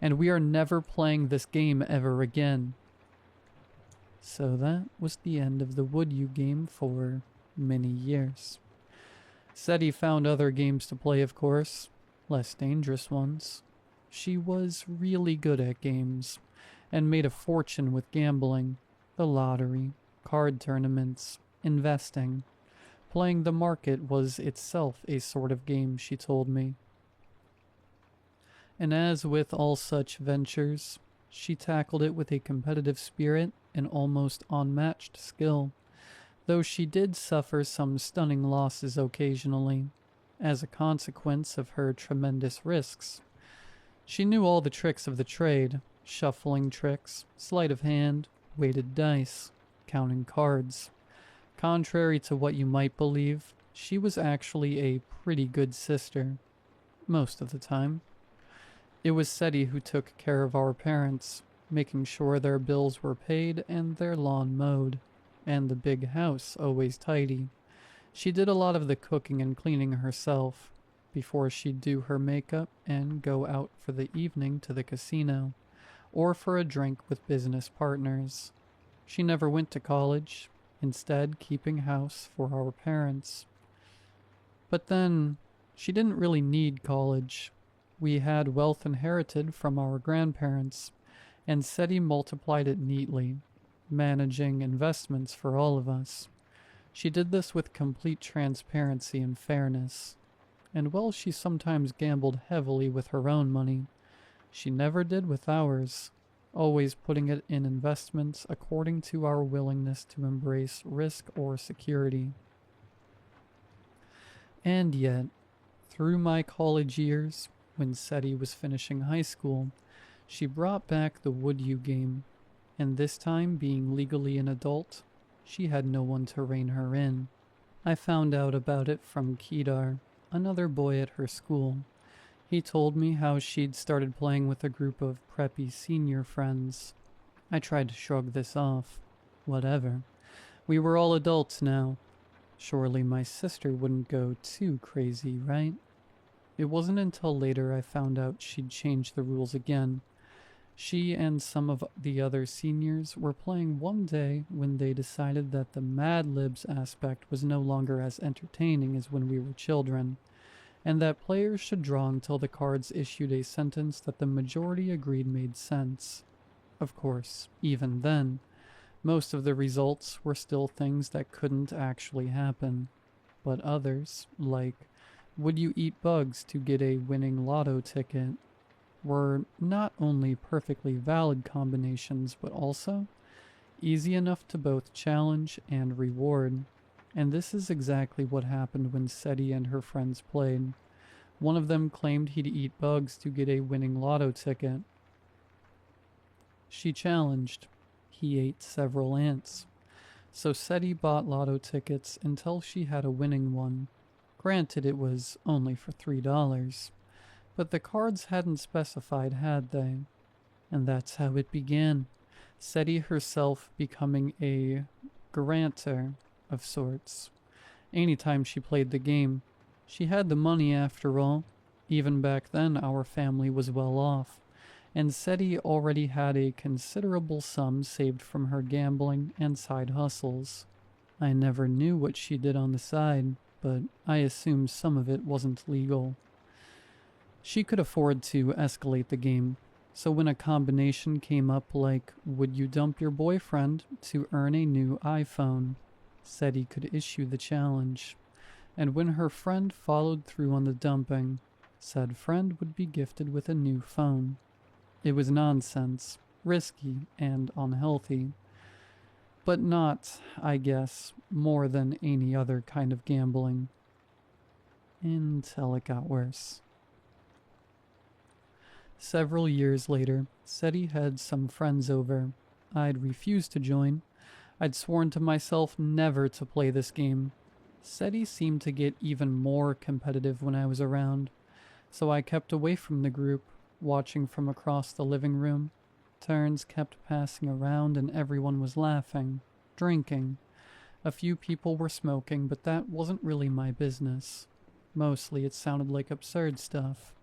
And we are never playing this game ever again. So that was the end of the Would You game for many years. SETI found other games to play, of course. Less dangerous ones. She was really good at games, and made a fortune with gambling, the lottery, card tournaments, investing. Playing the market was itself a sort of game, she told me. And as with all such ventures, she tackled it with a competitive spirit and almost unmatched skill, though she did suffer some stunning losses occasionally, as a consequence of her tremendous risks. She knew all the tricks of the trade, shuffling tricks, sleight of hand, weighted dice, counting cards. Contrary to what you might believe, she was actually a pretty good sister, most of the time. It was SETI who took care of our parents, making sure their bills were paid and their lawn mowed, and the big house always tidy. She did a lot of the cooking and cleaning herself, before she'd do her makeup and go out for the evening to the casino, or for a drink with business partners. She never went to college, instead keeping house for our parents. But then, she didn't really need college. We had wealth inherited from our grandparents, and SETI multiplied it neatly, managing investments for all of us. She did this with complete transparency and fairness, and while she sometimes gambled heavily with her own money, she never did with ours, always putting it in investments according to our willingness to embrace risk or security. And yet, through my college years, when SETI was finishing high school, she brought back the Would You game, and this time being legally an adult, she had no one to rein her in. I found out about it from Kedar, another boy at her school. He told me how she'd started playing with a group of preppy senior friends. I tried to shrug this off. Whatever. We were all adults now. Surely my sister wouldn't go too crazy, right? It wasn't until later I found out she'd changed the rules again. She and some of the other seniors were playing one day when they decided that the Mad Libs aspect was no longer as entertaining as when we were children, and that players should draw until the cards issued a sentence that the majority agreed made sense. Of course, even then, most of the results were still things that couldn't actually happen, but others, like, would you eat bugs to get a winning lotto ticket, were not only perfectly valid combinations, but also easy enough to both challenge and reward. And this is exactly what happened when SETI and her friends played. One of them claimed he'd eat bugs to get a winning lotto ticket. She challenged. He ate several ants. So SETI bought lotto tickets until she had a winning one. Granted, it was only for $3. But the cards hadn't specified, had they? And that's how it began. SETI herself becoming a grantor of sorts. Anytime she played the game, she had the money after all. Even back then, our family was well off, and SETI already had a considerable sum saved from her gambling and side hustles. I never knew what she did on the side, but I assume some of it wasn't legal. She could afford to escalate the game, so when a combination came up like, would you dump your boyfriend to earn a new iPhone, SETI could issue the challenge. And when her friend followed through on the dumping, said friend would be gifted with a new phone. It was nonsense, risky, and unhealthy. But not, I guess, more than any other kind of gambling. Until it got worse. Several years later, SETI had some friends over. I'd refused to join. I'd sworn to myself never to play this game. SETI seemed to get even more competitive when I was around, so I kept away from the group, watching from across the living room. Turns kept passing around and everyone was laughing, drinking. A few people were smoking, but that wasn't really my business. Mostly it sounded like absurd stuff.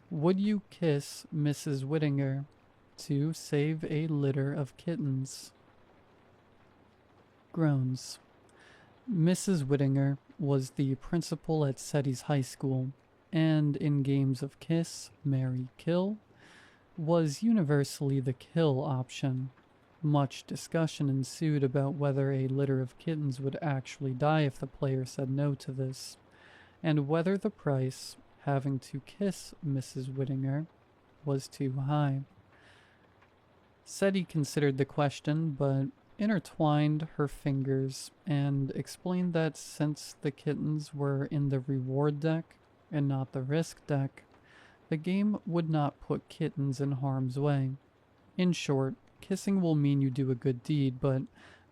Would you kiss Mrs. Whittinger to save a litter of kittens? Groans. Mrs. Whittinger was the principal at SETI's high school, and in games of kiss, marry, kill, was universally the kill option. Much discussion ensued about whether a litter of kittens would actually die if the player said no to this, and whether the price, having to kiss Mrs. Whittinger, was too high. SETI considered the question, but intertwined her fingers and explained that since the kittens were in the reward deck and not the risk deck, the game would not put kittens in harm's way. In short, kissing will mean you do a good deed, but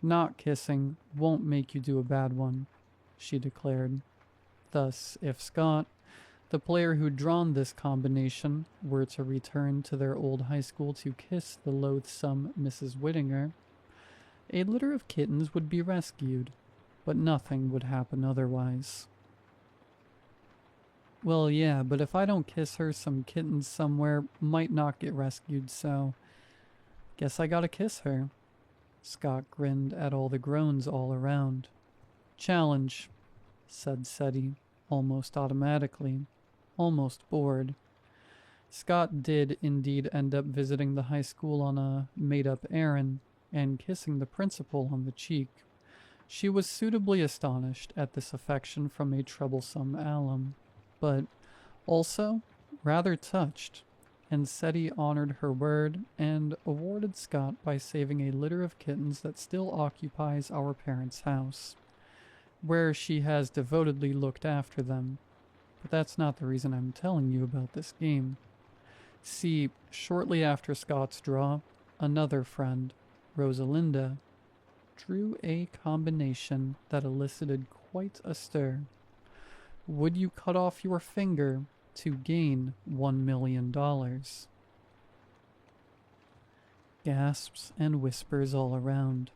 not kissing won't make you do a bad one, she declared. Thus, if Scott, the player who'd drawn this combination, were to return to their old high school to kiss the loathsome Mrs. Whittinger, a litter of kittens would be rescued, but nothing would happen otherwise. Well, yeah, but if I don't kiss her, some kittens somewhere might not get rescued, so guess I gotta kiss her. Scott grinned at all the groans all around. Challenge, said SETI, almost automatically, almost bored. Scott did indeed end up visiting the high school on a made-up errand and kissing the principal on the cheek. She was suitably astonished at this affection from a troublesome alum, but also rather touched, and SETI honored her word and awarded Scott by saving a litter of kittens that still occupies our parents' house, where she has devotedly looked after them. But that's not the reason I'm telling you about this game. See, shortly after Scott's draw, another friend, Rosalinda, drew a combination that elicited quite a stir. Would you cut off your finger to gain $1 million? Gasps and whispers all around.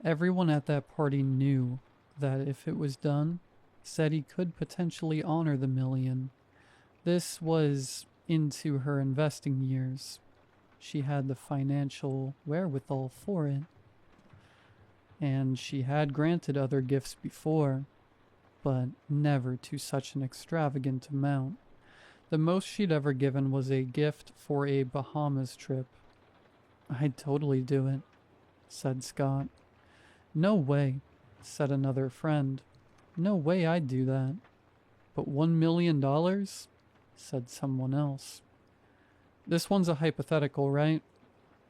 Everyone at that party knew that if it was done, SETI could potentially honor the million. This was into her investing years. She had the financial wherewithal for it. And she had granted other gifts before, but never to such an extravagant amount. The most she'd ever given was a gift for a Bahamas trip. "I'd totally do it," said Scott. "No way," said another friend. "No way I'd do that." "But $1 million? Said someone else. "This one's a hypothetical, right?"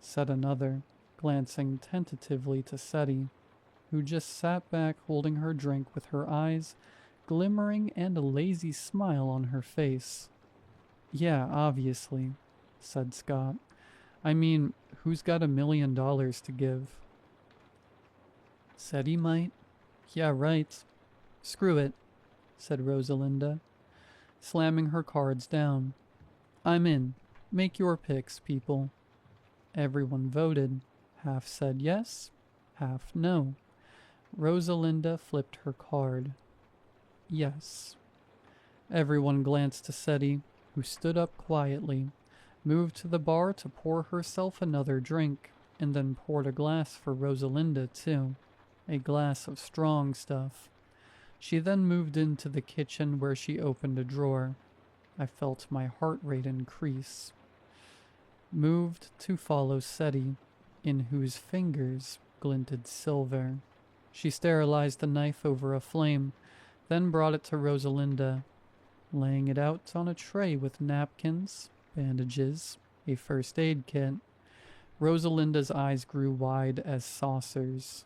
said another, glancing tentatively to SETI, who just sat back holding her drink with her eyes glimmering and a lazy smile on her face. "Yeah, obviously," said Scott. "I mean, who's got $1 million to give?" "SETI might." "Yeah, right." "Screw it," said Rosalinda, slamming her cards down. "I'm in. Make your picks, people." Everyone voted. Half said yes, half no. Rosalinda flipped her card. Yes. Everyone glanced to SETI, who stood up quietly, moved to the bar to pour herself another drink, and then poured a glass for Rosalinda, too. A glass of strong stuff. She then moved into the kitchen where she opened a drawer. I felt my heart rate increase. Moved to follow SETI, in whose fingers glinted silver. She sterilized the knife over a flame, then brought it to Rosalinda, laying it out on a tray with napkins, bandages, a first aid kit. Rosalinda's eyes grew wide as saucers.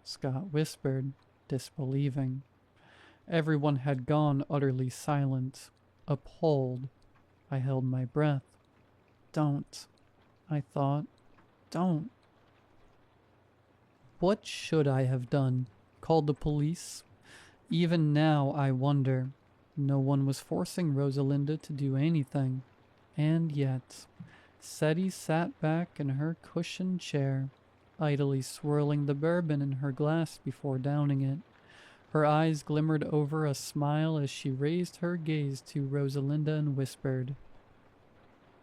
Scott whispered, disbelieving. Everyone had gone utterly silent, appalled. I held my breath. Don't, I thought. Don't. What should I have done? Called the police? Even now I wonder. No one was forcing Rosalinda to do anything. And yet, SETI sat back in her cushioned chair, idly swirling the bourbon in her glass before downing it. Her eyes glimmered over a smile as she raised her gaze to Rosalinda and whispered,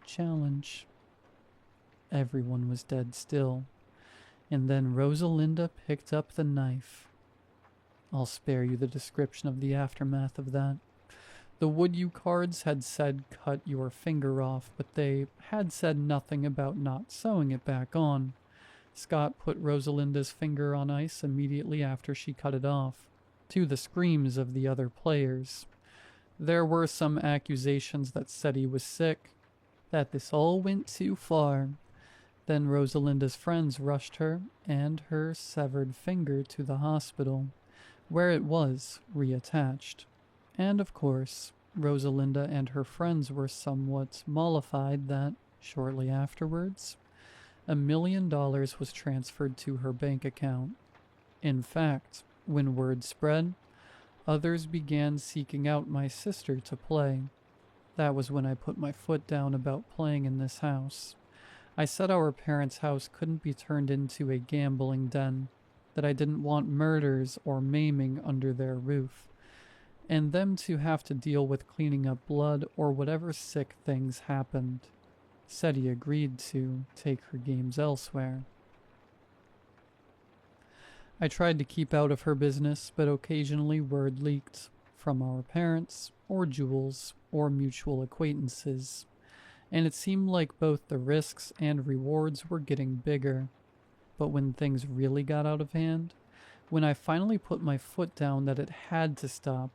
"Challenge." Everyone was dead still. And then Rosalinda picked up the knife. I'll spare you the description of the aftermath of that. The would you cards had said cut your finger off, but they had said nothing about not sewing it back on. Scott put Rosalinda's finger on ice immediately after she cut it off, to the screams of the other players. There were some accusations that SETI was sick, that this all went too far. Then Rosalinda's friends rushed her and her severed finger to the hospital, where it was reattached. And of course, Rosalinda and her friends were somewhat mollified that, shortly afterwards, $1 million was transferred to her bank account. In fact, when word spread, others began seeking out my sister to play. That was when I put my foot down about playing in this house. I said our parents' house couldn't be turned into a gambling den, that I didn't want murders or maiming under their roof, and them to have to deal with cleaning up blood or whatever sick things happened. SETI agreed to take her games elsewhere. I tried to keep out of her business, but occasionally word leaked from our parents or jewels, or mutual acquaintances, and it seemed like both the risks and rewards were getting bigger. But when things really got out of hand, when I finally put my foot down that it had to stop,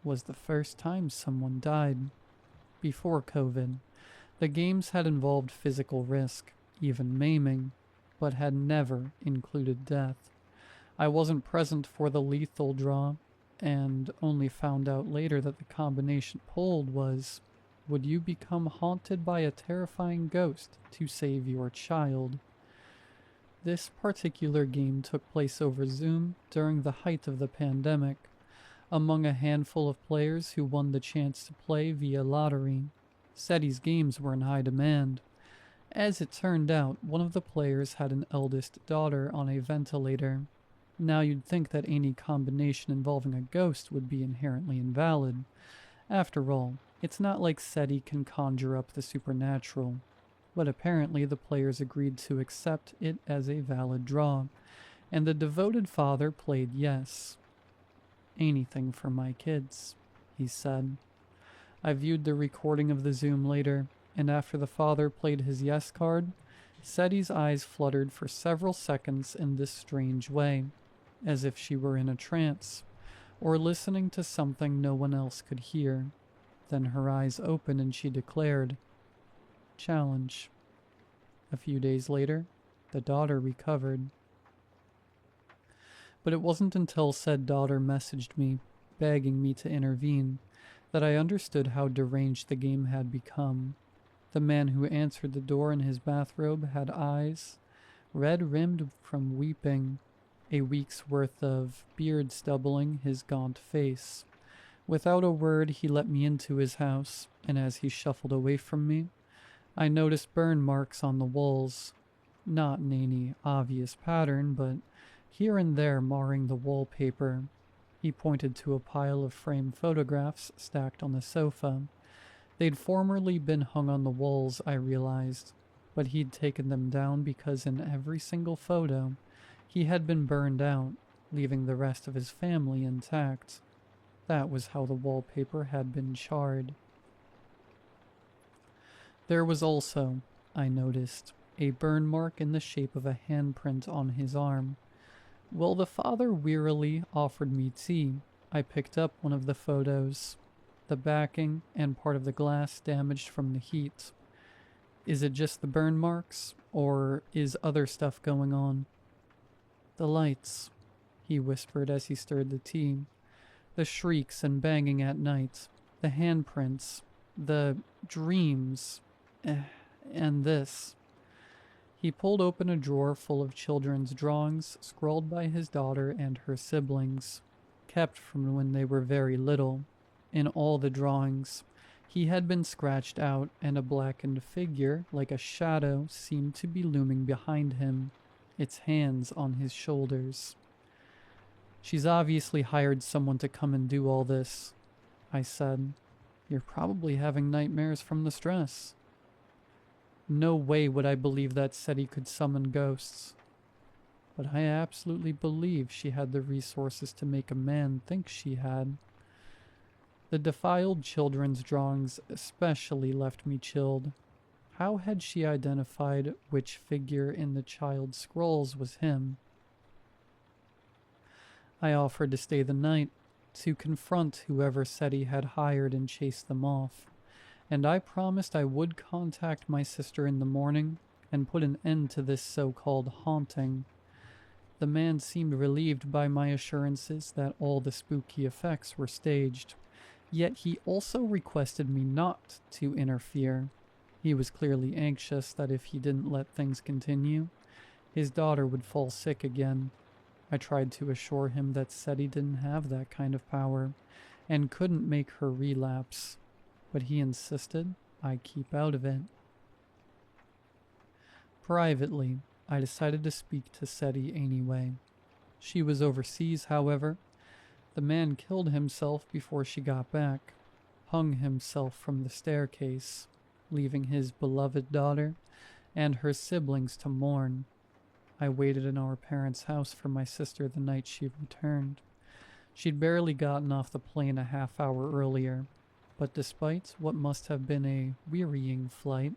was the first time someone died. Before COVID, the games had involved physical risk, even maiming, but had never included death. I wasn't present for the lethal draw, and only found out later that the combination pulled was, would you become haunted by a terrifying ghost to save your child? This particular game took place over Zoom during the height of the pandemic, among a handful of players who won the chance to play via lottery. SETI's games were in high demand. As it turned out, one of the players had an eldest daughter on a ventilator. Now you'd think that any combination involving a ghost would be inherently invalid. After all, it's not like SETI can conjure up the supernatural. But apparently the players agreed to accept it as a valid draw, and the devoted father played yes. Anything for my kids, he said. I viewed the recording of the Zoom later, and after the father played his yes card, SETI's eyes fluttered for several seconds in this strange way, as if she were in a trance, or listening to something no one else could hear. Then her eyes opened and she declared, "Challenge." A few days later, the daughter recovered. But it wasn't until said daughter messaged me, begging me to intervene, that I understood how deranged the game had become. The man who answered the door in his bathrobe had eyes, red-rimmed from weeping, a week's worth of beard stubbling his gaunt face. Without a word, he let me into his house, and as he shuffled away from me, I noticed burn marks on the walls, not in any obvious pattern, but here and there marring the wallpaper. He pointed to a pile of framed photographs stacked on the sofa. They'd formerly been hung on the walls, I realized, but he'd taken them down because in every single photo, he had been burned out, leaving the rest of his family intact. That was how the wallpaper had been charred. There was also, I noticed, a burn mark in the shape of a handprint on his arm. While the father wearily offered me tea, I picked up one of the photos, the backing and part of the glass damaged from the heat. Is it just the burn marks, or is other stuff going on? The lights, he whispered as he stirred the tea. The shrieks and banging at night, the handprints, the dreams, and this. He pulled open a drawer full of children's drawings scrawled by his daughter and her siblings, kept from when they were very little. In all the drawings, he had been scratched out, and a blackened figure, like a shadow, seemed to be looming behind him, its hands on his shoulders. She's obviously hired someone to come and do all this, I said. You're probably having nightmares from the stress. No way would I believe that SETI could summon ghosts. But I absolutely believe she had the resources to make a man think she had. The defiled children's drawings especially left me chilled. How had she identified which figure in the child's scrolls was him? I offered to stay the night, to confront whoever SETI had hired and chase them off, and I promised I would contact my sister in the morning and put an end to this so-called haunting. The man seemed relieved by my assurances that all the spooky effects were staged, yet he also requested me not to interfere. He was clearly anxious that if he didn't let things continue, his daughter would fall sick again. I tried to assure him that SETI didn't have that kind of power and couldn't make her relapse, but he insisted I keep out of it. Privately, I decided to speak to SETI anyway. She was overseas, however. The man killed himself before she got back, hung himself from the staircase, leaving his beloved daughter and her siblings to mourn. I waited in our parents' house for my sister the night she returned. She'd barely gotten off the plane a half hour earlier, but despite what must have been a wearying flight,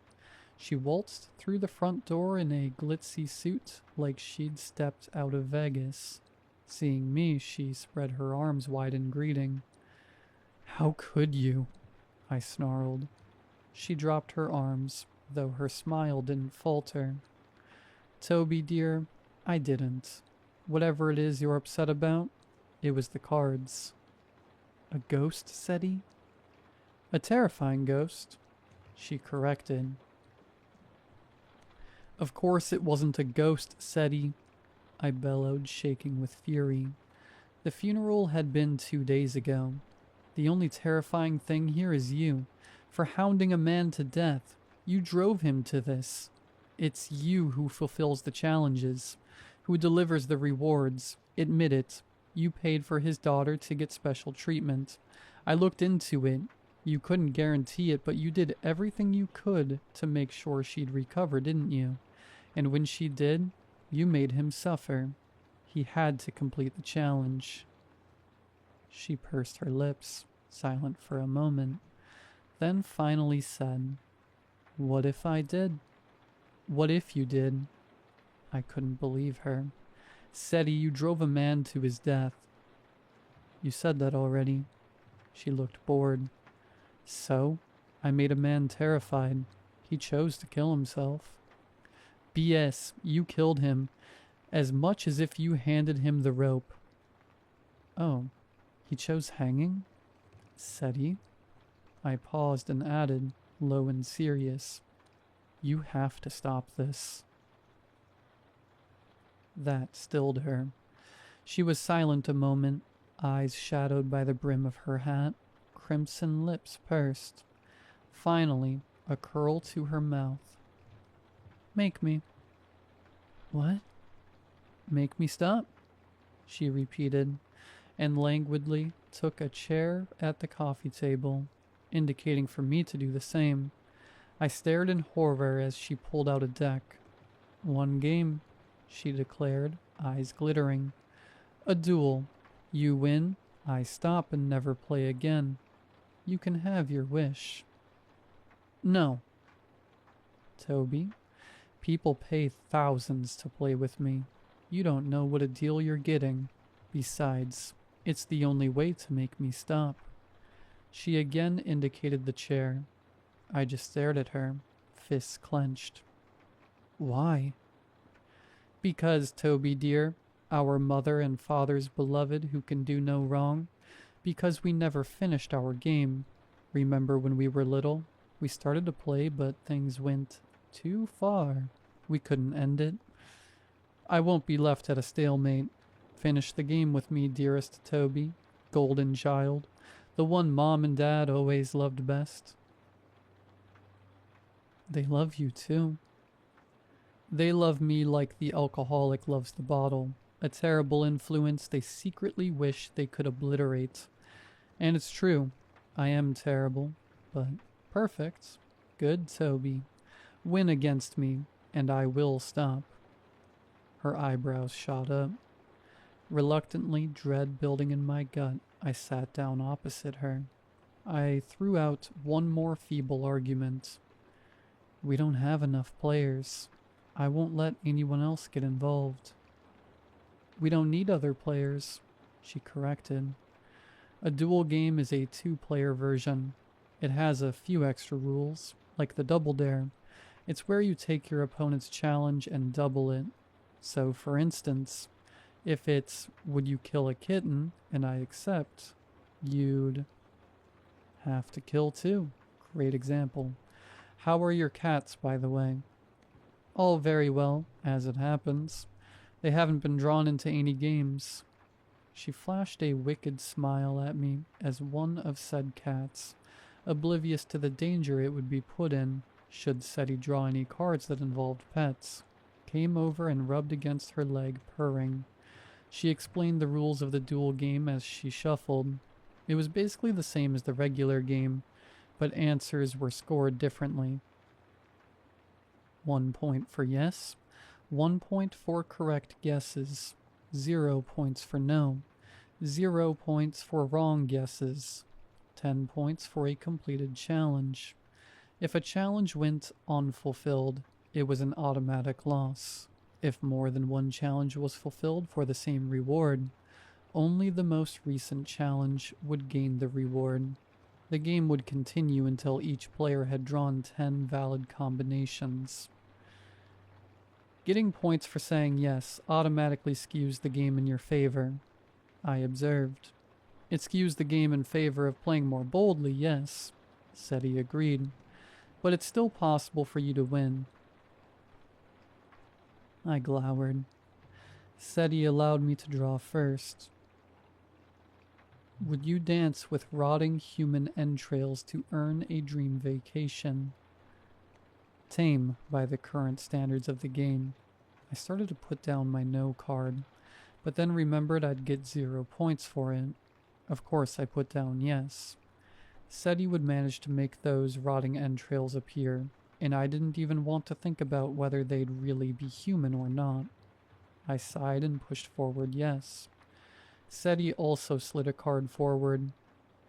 she waltzed through the front door in a glitzy suit like she'd stepped out of Vegas. Seeing me, she spread her arms wide in greeting. "How could you?" I snarled. She dropped her arms, though her smile didn't falter. "Toby, dear, I didn't. Whatever it is you're upset about, it was the cards." "A ghost," said he. "A terrifying ghost," she corrected. "Of course it wasn't a ghost, Seti," I bellowed, shaking with fury. The funeral had been 2 days ago. The only terrifying thing here is you, for hounding a man to death. You drove him to this. It's you who fulfills the challenges, who delivers the rewards. Admit it. You paid for his daughter to get special treatment. I looked into it. You couldn't guarantee it, but you did everything you could to make sure she'd recover, didn't you? And when she did, you made him suffer. He had to complete the challenge." She pursed her lips, silent for a moment, then finally said, "What if I did? What if you did?" I couldn't believe her. "Seti, you drove a man to his death." "You said that already." She looked bored. "So, I made a man terrified. He chose to kill himself." "BS, you killed him, as much as if you handed him the rope." "Oh, he chose hanging?" "Seti." I paused and added, low and serious, "You have to stop this." That stilled her. She was silent a moment, eyes shadowed by the brim of her hat, crimson lips pursed. Finally, a curl to her mouth. "Make me." "What?" "Make me stop," she repeated, and languidly took a chair at the coffee table, indicating for me to do the same. I stared in horror as she pulled out a deck. "One game," she declared, eyes glittering. "A duel. You win, I stop and never play again. You can have your wish." "No." "Toby, people pay thousands to play with me. You don't know what a deal you're getting. Besides, it's the only way to make me stop." She again indicated the chair. I just stared at her, fists clenched. "Why?" "Because, Toby dear, our mother and father's beloved who can do no wrong. Because we never finished our game. Remember when we were little? We started to play, but things went too far. We couldn't end it. I won't be left at a stalemate. Finish the game with me, dearest Toby, golden child, the one Mom and Dad always loved best." "They love you too." "They love me like the alcoholic loves the bottle, a terrible influence they secretly wish they could obliterate. And it's true, I am terrible, but perfect. Good Toby. Win against me, and I will stop." Her eyebrows shot up. Reluctantly, dread building in my gut, I sat down opposite her. I threw out one more feeble argument. "We don't have enough players. I won't let anyone else get involved." "We don't need other players," she corrected. "A duel game is a 2-player version. It has a few extra rules, like the double dare. It's where you take your opponent's challenge and double it. So, for instance, if it's, 'Would you kill a kitten?' and I accept, you'd have to kill too." Great example. "How are your cats, by the way?" "All very well, as it happens. They haven't been drawn into any games." She flashed a wicked smile at me as one of said cats, oblivious to the danger it would be put in should Seti draw any cards that involved pets, came over and rubbed against her leg, purring. She explained the rules of the duel game as she shuffled. It was basically the same as the regular game, but answers were scored differently. 1 point for yes, 1 point for correct guesses, 0 points for no, 0 points for wrong guesses. 10 points for a completed challenge. If a challenge went unfulfilled, it was an automatic loss. If more than one challenge was fulfilled for the same reward, only the most recent challenge would gain the reward. The game would continue until each player had drawn 10 valid combinations. Getting points for saying yes automatically skews the game in your favor, I observed. It skews the game in favor of playing more boldly, yes, SETI agreed, but it's still possible for you to win. I glowered. SETI allowed me to draw first. Would you dance with rotting human entrails to earn a dream vacation? Tame by the current standards of the game. I started to put down my no card, but then remembered I'd get 0 points for it. Of course I put down yes. SETI would manage to make those rotting entrails appear, and I didn't even want to think about whether they'd really be human or not. I sighed and pushed forward yes. SETI also slid a card forward.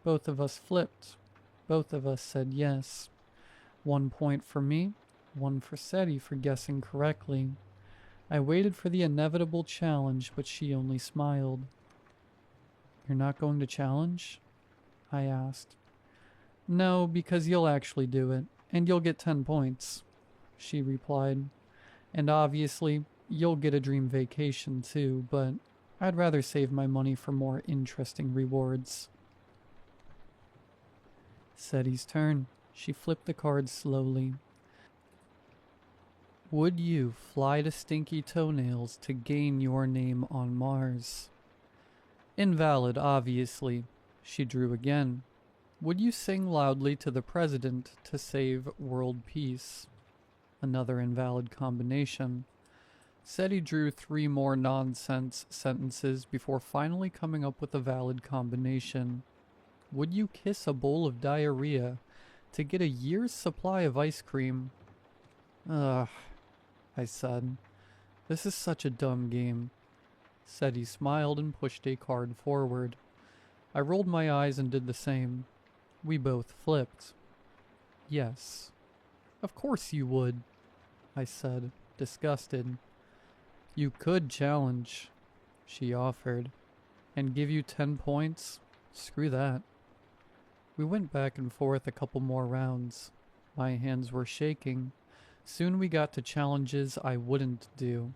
Both of us flipped. Both of us said yes. 1 point for me, 1 for SETI for guessing correctly. I waited for the inevitable challenge, but she only smiled. You're not going to challenge? I asked. No, because you'll actually do it, and you'll get 10 points, she replied. And obviously, you'll get a dream vacation too, but I'd rather save my money for more interesting rewards. SETI's turn. She flipped the cards slowly. Would you fly to Stinky Toenails to gain your name on Mars? Invalid, obviously. She drew again. Would you sing loudly to the president to save world peace? Another invalid combination. SETI drew 3 more nonsense sentences before finally coming up with a valid combination. Would you kiss a bowl of diarrhea to get a year's supply of ice cream? Ugh, I said. This is such a dumb game. SETI smiled and pushed a card forward. I rolled my eyes and did the same. We both flipped. Yes. Of course you would, I said, disgusted. You could challenge, she offered, and give you 10 points. Screw that. We went back and forth a couple more rounds. My hands were shaking. Soon we got to challenges I wouldn't do.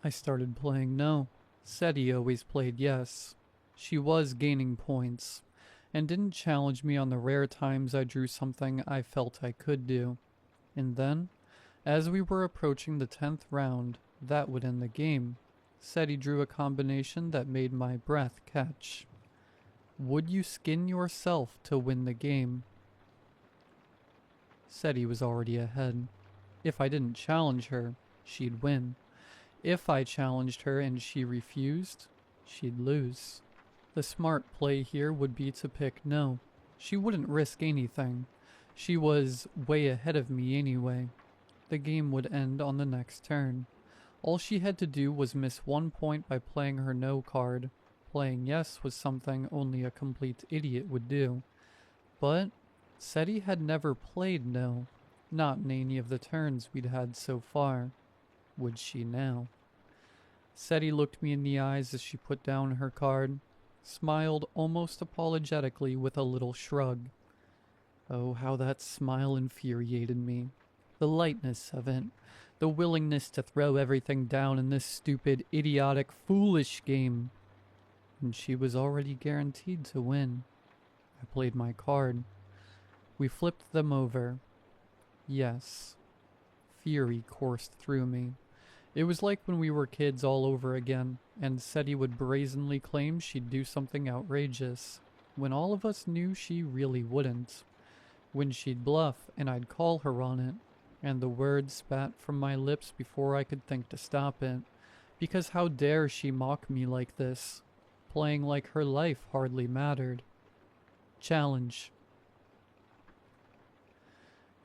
I started playing no. SETI always played yes. She was gaining points, and didn't challenge me on the rare times I drew something I felt I could do. And then, as we were approaching the 10th round, that would end the game. SETI drew a combination that made my breath catch. Would you skin yourself to win the game? SETI was already ahead. If I didn't challenge her, she'd win. If I challenged her and she refused, she'd lose. The smart play here would be to pick no. She wouldn't risk anything. She was way ahead of me anyway. The game would end on the next turn. All she had to do was miss 1 point by playing her no card. Playing yes was something only a complete idiot would do. But SETI had never played no, not in any of the turns we'd had so far. Would she now? SETI looked me in the eyes as she put down her card, smiled almost apologetically with a little shrug. Oh, how that smile infuriated me. The lightness of it. The willingness to throw everything down in this stupid, idiotic, foolish game. And she was already guaranteed to win. I played my card. We flipped them over. Yes. Fury coursed through me. It was like when we were kids all over again, and SETI would brazenly claim she'd do something outrageous, when all of us knew she really wouldn't. When she'd bluff, and I'd call her on it, and the words spat from my lips before I could think to stop it. Because how dare she mock me like this, playing like her life hardly mattered. Challenge.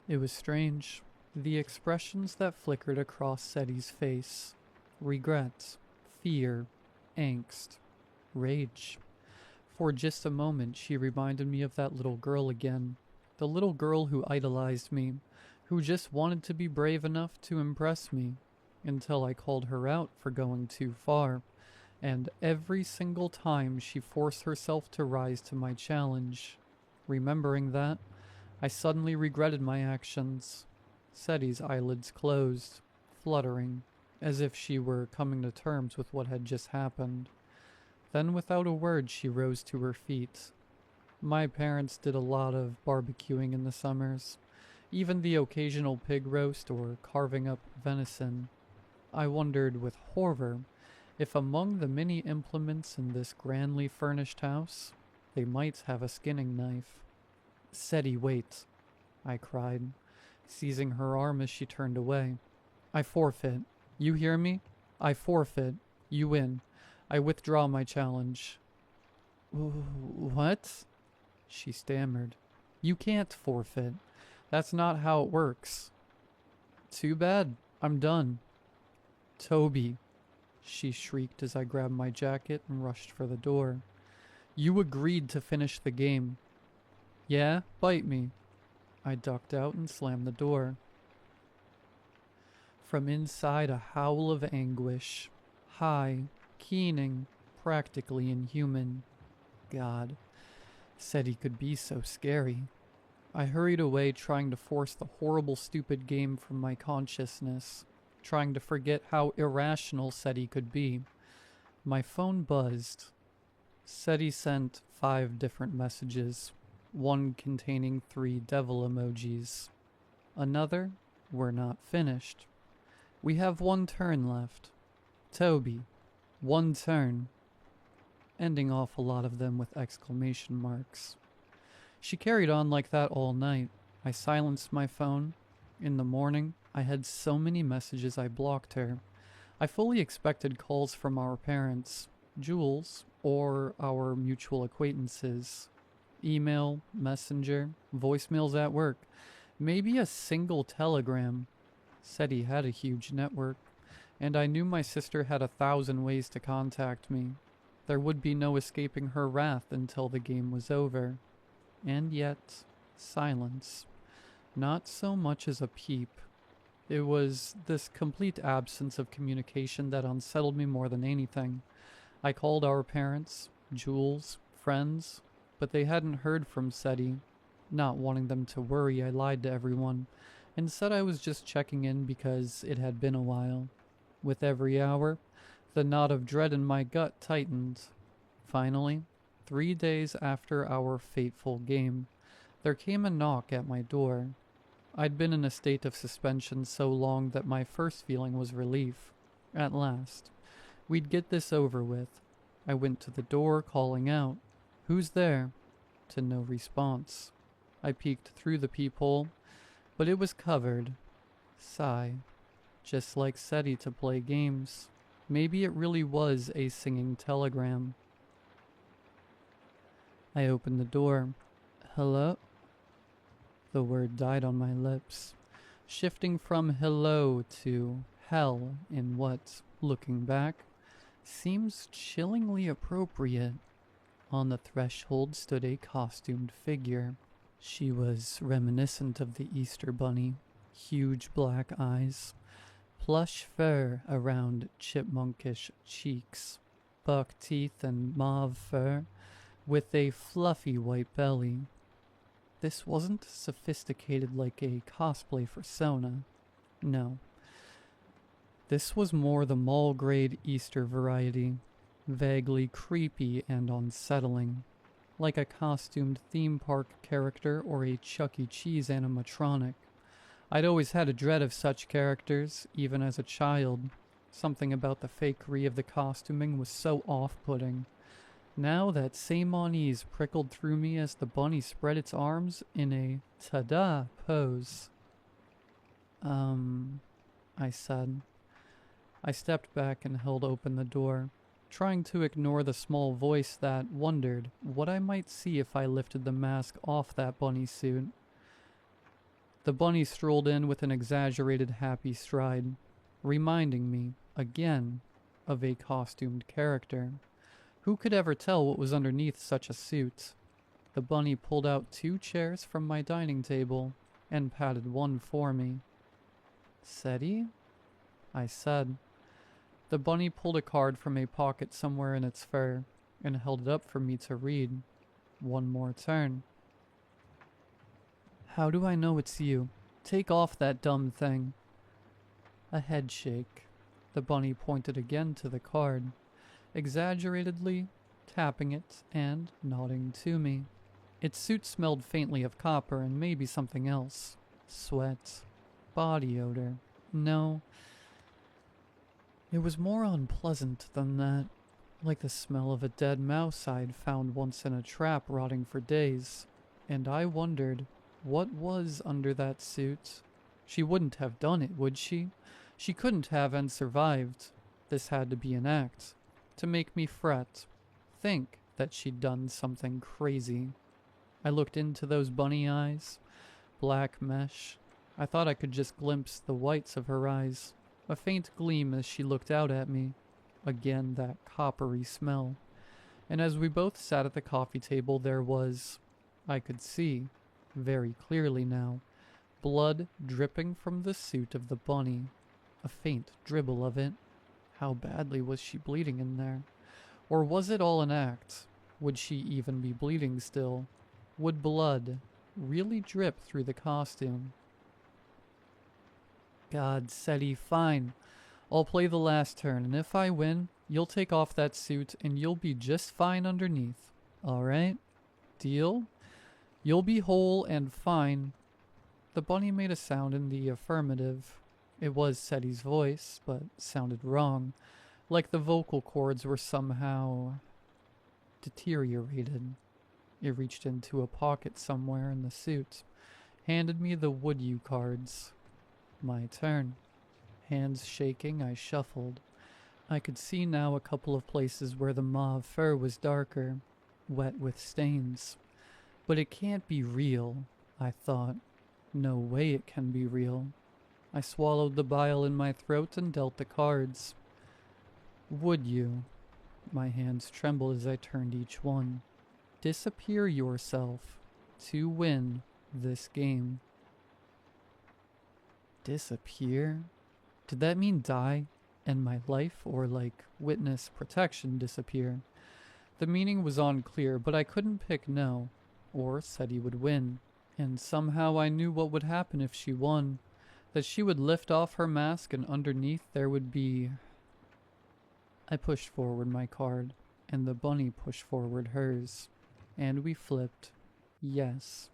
It was strange. The expressions that flickered across SETI's face. Regret, fear, angst, rage. For just a moment, she reminded me of that little girl again. The little girl who idolized me, who just wanted to be brave enough to impress me, until I called her out for going too far. And every single time she forced herself to rise to my challenge. Remembering that, I suddenly regretted my actions. Seti's eyelids closed, fluttering, as if she were coming to terms with what had just happened. Then without a word she rose to her feet. My parents did a lot of barbecuing in the summers, even the occasional pig roast or carving up venison. I wondered with horror if among the many implements in this grandly furnished house, they might have a skinning knife. "Seti, wait," I cried, seizing her arm as she turned away. "I forfeit. You hear me? I forfeit. You win. I withdraw my challenge." "What?" she stammered. "You can't forfeit. That's not how it works." "Too bad. I'm done." "Toby," she shrieked as I grabbed my jacket and rushed for the door. "You agreed to finish the game." "Yeah, bite me." I ducked out and slammed the door. From inside, a howl of anguish. High, keening, practically inhuman. God, Seti could be so scary. I hurried away, trying to force the horrible, stupid game from my consciousness, trying to forget how irrational Seti could be. My phone buzzed. Seti sent 5 different messages, one containing 3 devil emojis. Another, "We're not finished. We have 1 turn left. Toby, 1 turn." Ending off a lot of them with exclamation marks. She carried on like that all night. I silenced my phone. In the morning, I had so many messages I blocked her. I fully expected calls from our parents, Jules, or our mutual acquaintances. Email, messenger, voicemails at work, maybe a single telegram. Seti had a huge network, and I knew my sister had 1,000 ways to contact me. There would be no escaping her wrath until the game was over. And yet, silence. Not so much as a peep. It was this complete absence of communication that unsettled me more than anything. I called our parents, Jules, friends, but they hadn't heard from Seti. Not wanting them to worry, I lied to everyone and said I was just checking in because it had been a while. With every hour, the knot of dread in my gut tightened. Finally, 3 days after our fateful game, there came a knock at my door. I'd been in a state of suspension so long that my first feeling was relief. At last. We'd get this over with. I went to the door, calling out, "Who's there?" To no response. I peeked through the peephole, but it was covered. Sigh. Just like Seti to play games. Maybe it really was a singing telegram. I opened the door. "Hello?" The word died on my lips, shifting from hello to hell in what, looking back, seems chillingly appropriate. On the threshold stood a costumed figure. She was reminiscent of the Easter Bunny. Huge black eyes, plush fur around chipmunkish cheeks, buck teeth and mauve fur, with a fluffy white belly. This wasn't sophisticated like a cosplay persona. No. This was more the mall-grade Easter variety, vaguely creepy and unsettling, like a costumed theme park character or a Chuck E. Cheese animatronic. I'd always had a dread of such characters, even as a child. Something about the fakery of the costuming was so off-putting. Now that same unease prickled through me as the bunny spread its arms in a ta-da pose. I said. I stepped back and held open the door, trying to ignore the small voice that wondered what I might see if I lifted the mask off that bunny suit. The bunny strolled in with an exaggerated happy stride, reminding me, again, of a costumed character. Who could ever tell what was underneath such a suit? The bunny pulled out 2 chairs from my dining table and patted one for me. "Seti?" I said. The bunny pulled a card from a pocket somewhere in its fur and held it up for me to read. One more turn. "How do I know it's you? Take off that dumb thing." A head shake. The bunny pointed again to the card, exaggeratedly tapping it and nodding to me. Its suit smelled faintly of copper and maybe something else. Sweat. Body odor. No. It was more unpleasant than that. Like the smell of a dead mouse I'd found once in a trap rotting for days. And I wondered, what was under that suit? She wouldn't have done it, would she? She couldn't have and survived. This had to be an act. To make me fret. Think that she'd done something crazy. I looked into those bunny eyes. Black mesh. I thought I could just glimpse the whites of her eyes. A faint gleam as she looked out at me. Again that coppery smell. And as we both sat at the coffee table there was, I could see, very clearly now, blood dripping from the suit of the bunny. A faint dribble of it. How badly was she bleeding in there? Or was it all an act? Would she even be bleeding still? Would blood really drip through the costume? God, Seti, fine. I'll play the last turn, and if I win, you'll take off that suit and you'll be just fine underneath. Alright? Deal? You'll be whole and fine. The bunny made a sound in the affirmative. It was Seti's voice, but sounded wrong. Like the vocal cords were somehow deteriorated. It reached into a pocket somewhere in the suit. Handed me the would you cards. My turn. Hands shaking, I shuffled. I could see now a couple of places where the mauve fur was darker, wet with stains. But it can't be real, I thought. No way it can be real. I swallowed the bile in my throat and dealt the cards. Would you? My hands trembled as I turned each one. Disappear yourself to win this game. Disappear? Did that mean die and my life, or like witness protection disappear? The meaning was unclear, but I couldn't pick no, or said he would win. And somehow I knew what would happen if she won. That she would lift off her mask and underneath there would be... I pushed forward my card, and the bunny pushed forward hers. And we flipped. Yes.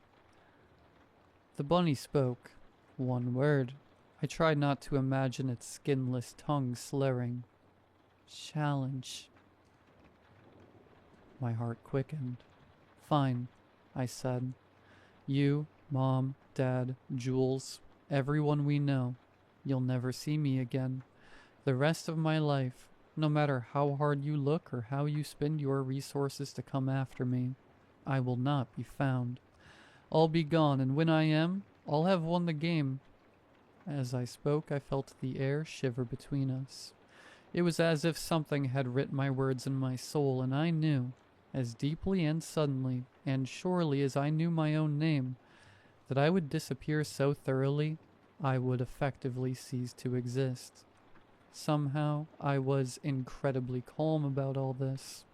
The bunny spoke. One word. I tried not to imagine its skinless tongue slurring. Challenge. My heart quickened. Fine, I said. You, Mom, Dad, Jules, everyone we know. You'll never see me again. The rest of my life, no matter how hard you look or how you spend your resources to come after me, I will not be found. I'll be gone, and when I am, I'll have won the game. As I spoke, I felt the air shiver between us. It was as if something had writ my words in my soul, and I knew, as deeply and suddenly, and surely as I knew my own name, that I would disappear so thoroughly, I would effectively cease to exist. Somehow, I was incredibly calm about all this.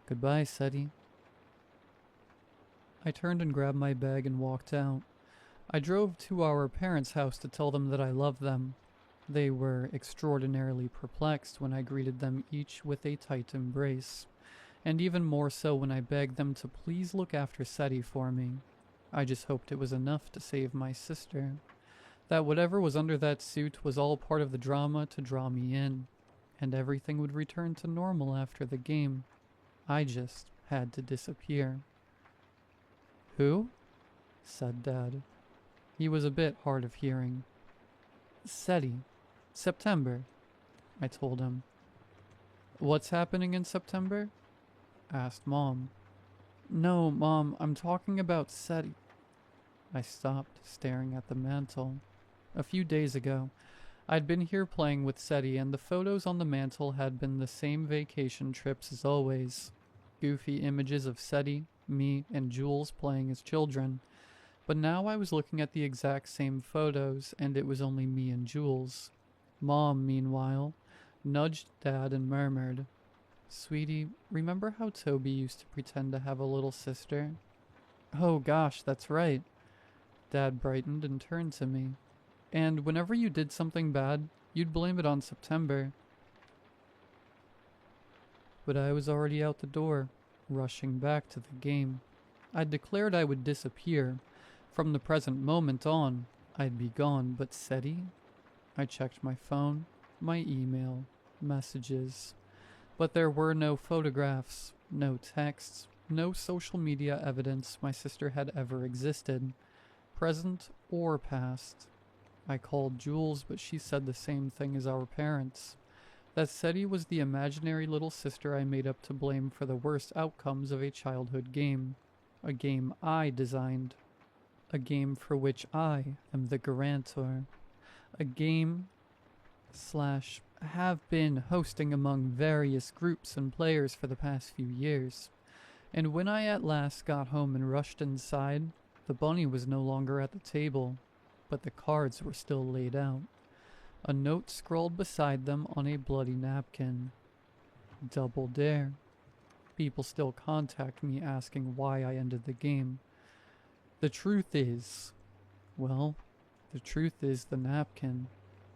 Goodbye, Seti. I turned and grabbed my bag and walked out. I drove to our parents' house to tell them that I loved them. They were extraordinarily perplexed when I greeted them each with a tight embrace, and even more so when I begged them to please look after Seti for me. I just hoped it was enough to save my sister. That whatever was under that suit was all part of the drama to draw me in, and everything would return to normal after the game. I just had to disappear. Who? Said Dad. He was a bit hard of hearing. Seti. September, I told him. What's happening in September? Asked Mom. No, Mom, I'm talking about Seti. I stopped, staring at the mantel. A few days ago, I'd been here playing with SETI, and the photos on the mantle had been the same vacation trips as always. Goofy images of SETI, me, and Jules playing as children. But now I was looking at the exact same photos, and it was only me and Jules. Mom, meanwhile, nudged Dad and murmured, "Sweetie, remember how Toby used to pretend to have a little sister?" "Oh gosh, that's right." Dad brightened and turned to me. "And whenever you did something bad, you'd blame it on September." But I was already out the door, rushing back to the game. I'd declared I would disappear. From the present moment on, I'd be gone, but SETI? I checked my phone, my email, messages. But there were no photographs, no texts, no social media evidence my sister had ever existed, present or past. I called Jules, but she said the same thing as our parents. That SETI was the imaginary little sister I made up to blame for the worst outcomes of a childhood game. A game I designed. A game for which I am the guarantor. A game / have been hosting among various groups and players for the past few years. And when I at last got home and rushed inside, the bunny was no longer at the table, but the cards were still laid out. A note scrawled beside them on a bloody napkin. Double dare. People still contact me asking why I ended the game. The truth is the napkin.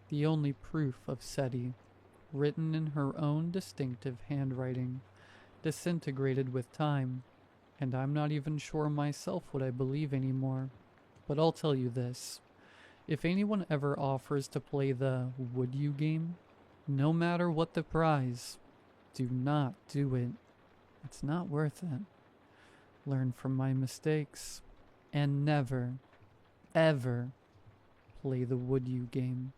The only proof of SETI, written in her own distinctive handwriting, disintegrated with time, and I'm not even sure myself what I believe anymore. But I'll tell you this. If anyone ever offers to play the "would you" game, no matter what the prize, do not do it. It's not worth it. Learn from my mistakes, and never, ever play the "would you" game.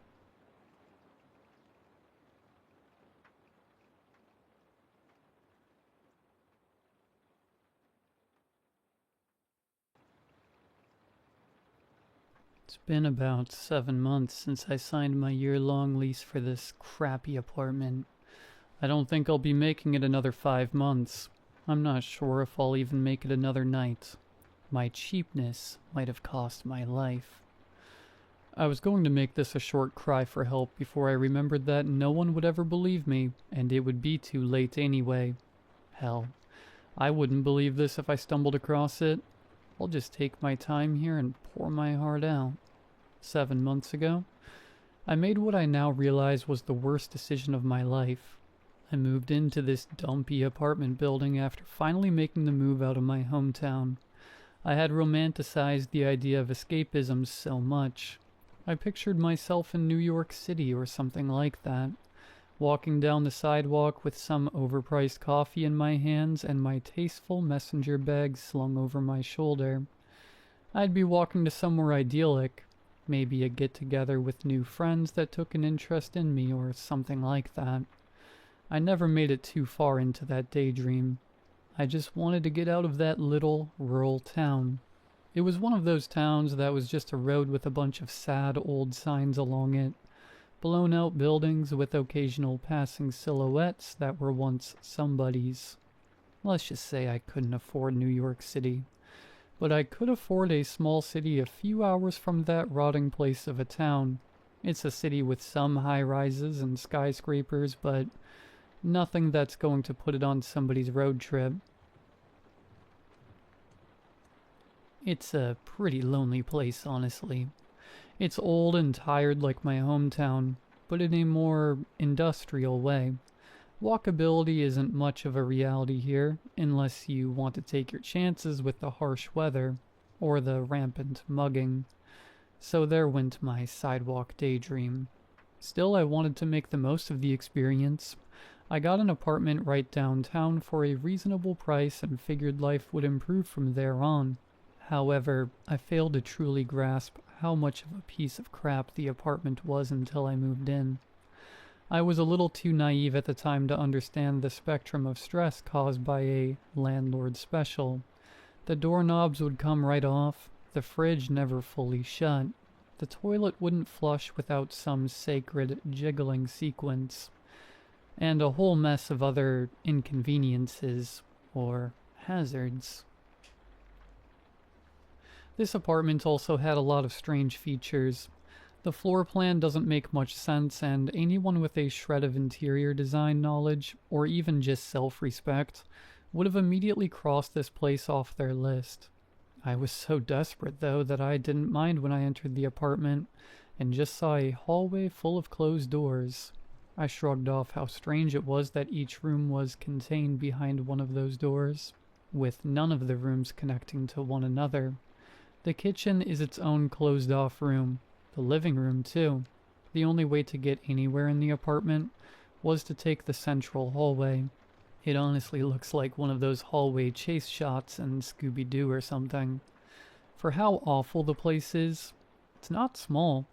It's been about 7 months since I signed my year-long lease for this crappy apartment. I don't think I'll be making it another 5 months. I'm not sure if I'll even make it another night. My cheapness might have cost my life. I was going to make this a short cry for help before I remembered that no one would ever believe me, and it would be too late anyway. Hell, I wouldn't believe this if I stumbled across it. I'll just take my time here and pour my heart out. 7 months ago, I made what I now realize was the worst decision of my life. I moved into this dumpy apartment building after finally making the move out of my hometown. I had romanticized the idea of escapism so much. I pictured myself in New York City or something like that, walking down the sidewalk with some overpriced coffee in my hands and my tasteful messenger bag slung over my shoulder. I'd be walking to somewhere idyllic, maybe a get-together with new friends that took an interest in me or something like that. I never made it too far into that daydream. I just wanted to get out of that little rural town. It was one of those towns that was just a road with a bunch of sad old signs along it, blown-out buildings with occasional passing silhouettes that were once somebody's. Let's just say I couldn't afford New York City. But I could afford a small city a few hours from that rotting place of a town. It's a city with some high-rises and skyscrapers, but nothing that's going to put it on somebody's road trip. It's a pretty lonely place, honestly. It's old and tired like my hometown, but in a more industrial way. Walkability isn't much of a reality here, unless you want to take your chances with the harsh weather, or the rampant mugging. So there went my sidewalk daydream. Still, I wanted to make the most of the experience. I got an apartment right downtown for a reasonable price and figured life would improve from there on. However, I failed to truly grasp how much of a piece of crap the apartment was until I moved in. I was a little too naive at the time to understand the spectrum of stress caused by a landlord special. The doorknobs would come right off, the fridge never fully shut, the the toilet wouldn't flush without some sacred jiggling sequence, and a whole mess of other inconveniences or hazards. This apartment also had a lot of strange features. The floor plan doesn't make much sense, and anyone with a shred of interior design knowledge, or even just self-respect, would have immediately crossed this place off their list. I was so desperate, though, that I didn't mind when I entered the apartment and just saw a hallway full of closed doors. I shrugged off how strange it was that each room was contained behind one of those doors, with none of the rooms connecting to one another. The kitchen is its own closed-off room. The living room, too. The only way to get anywhere in the apartment was to take the central hallway. It honestly looks like one of those hallway chase shots in Scooby-Doo or something. For how awful the place is, it's not small.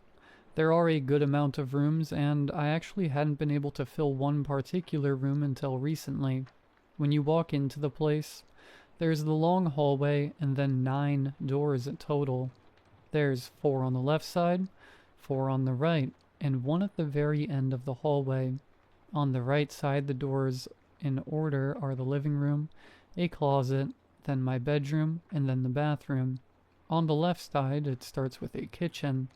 There are a good amount of rooms, and I actually hadn't been able to fill one particular room until recently. When you walk into the place, there's the long hallway and then 9 doors in total. There's 4 on the left side, 4 on the right, and 1 at the very end of the hallway. On the right side, the doors in order are the living room, a closet, then my bedroom, and then the bathroom. On the left side, it starts with a kitchen,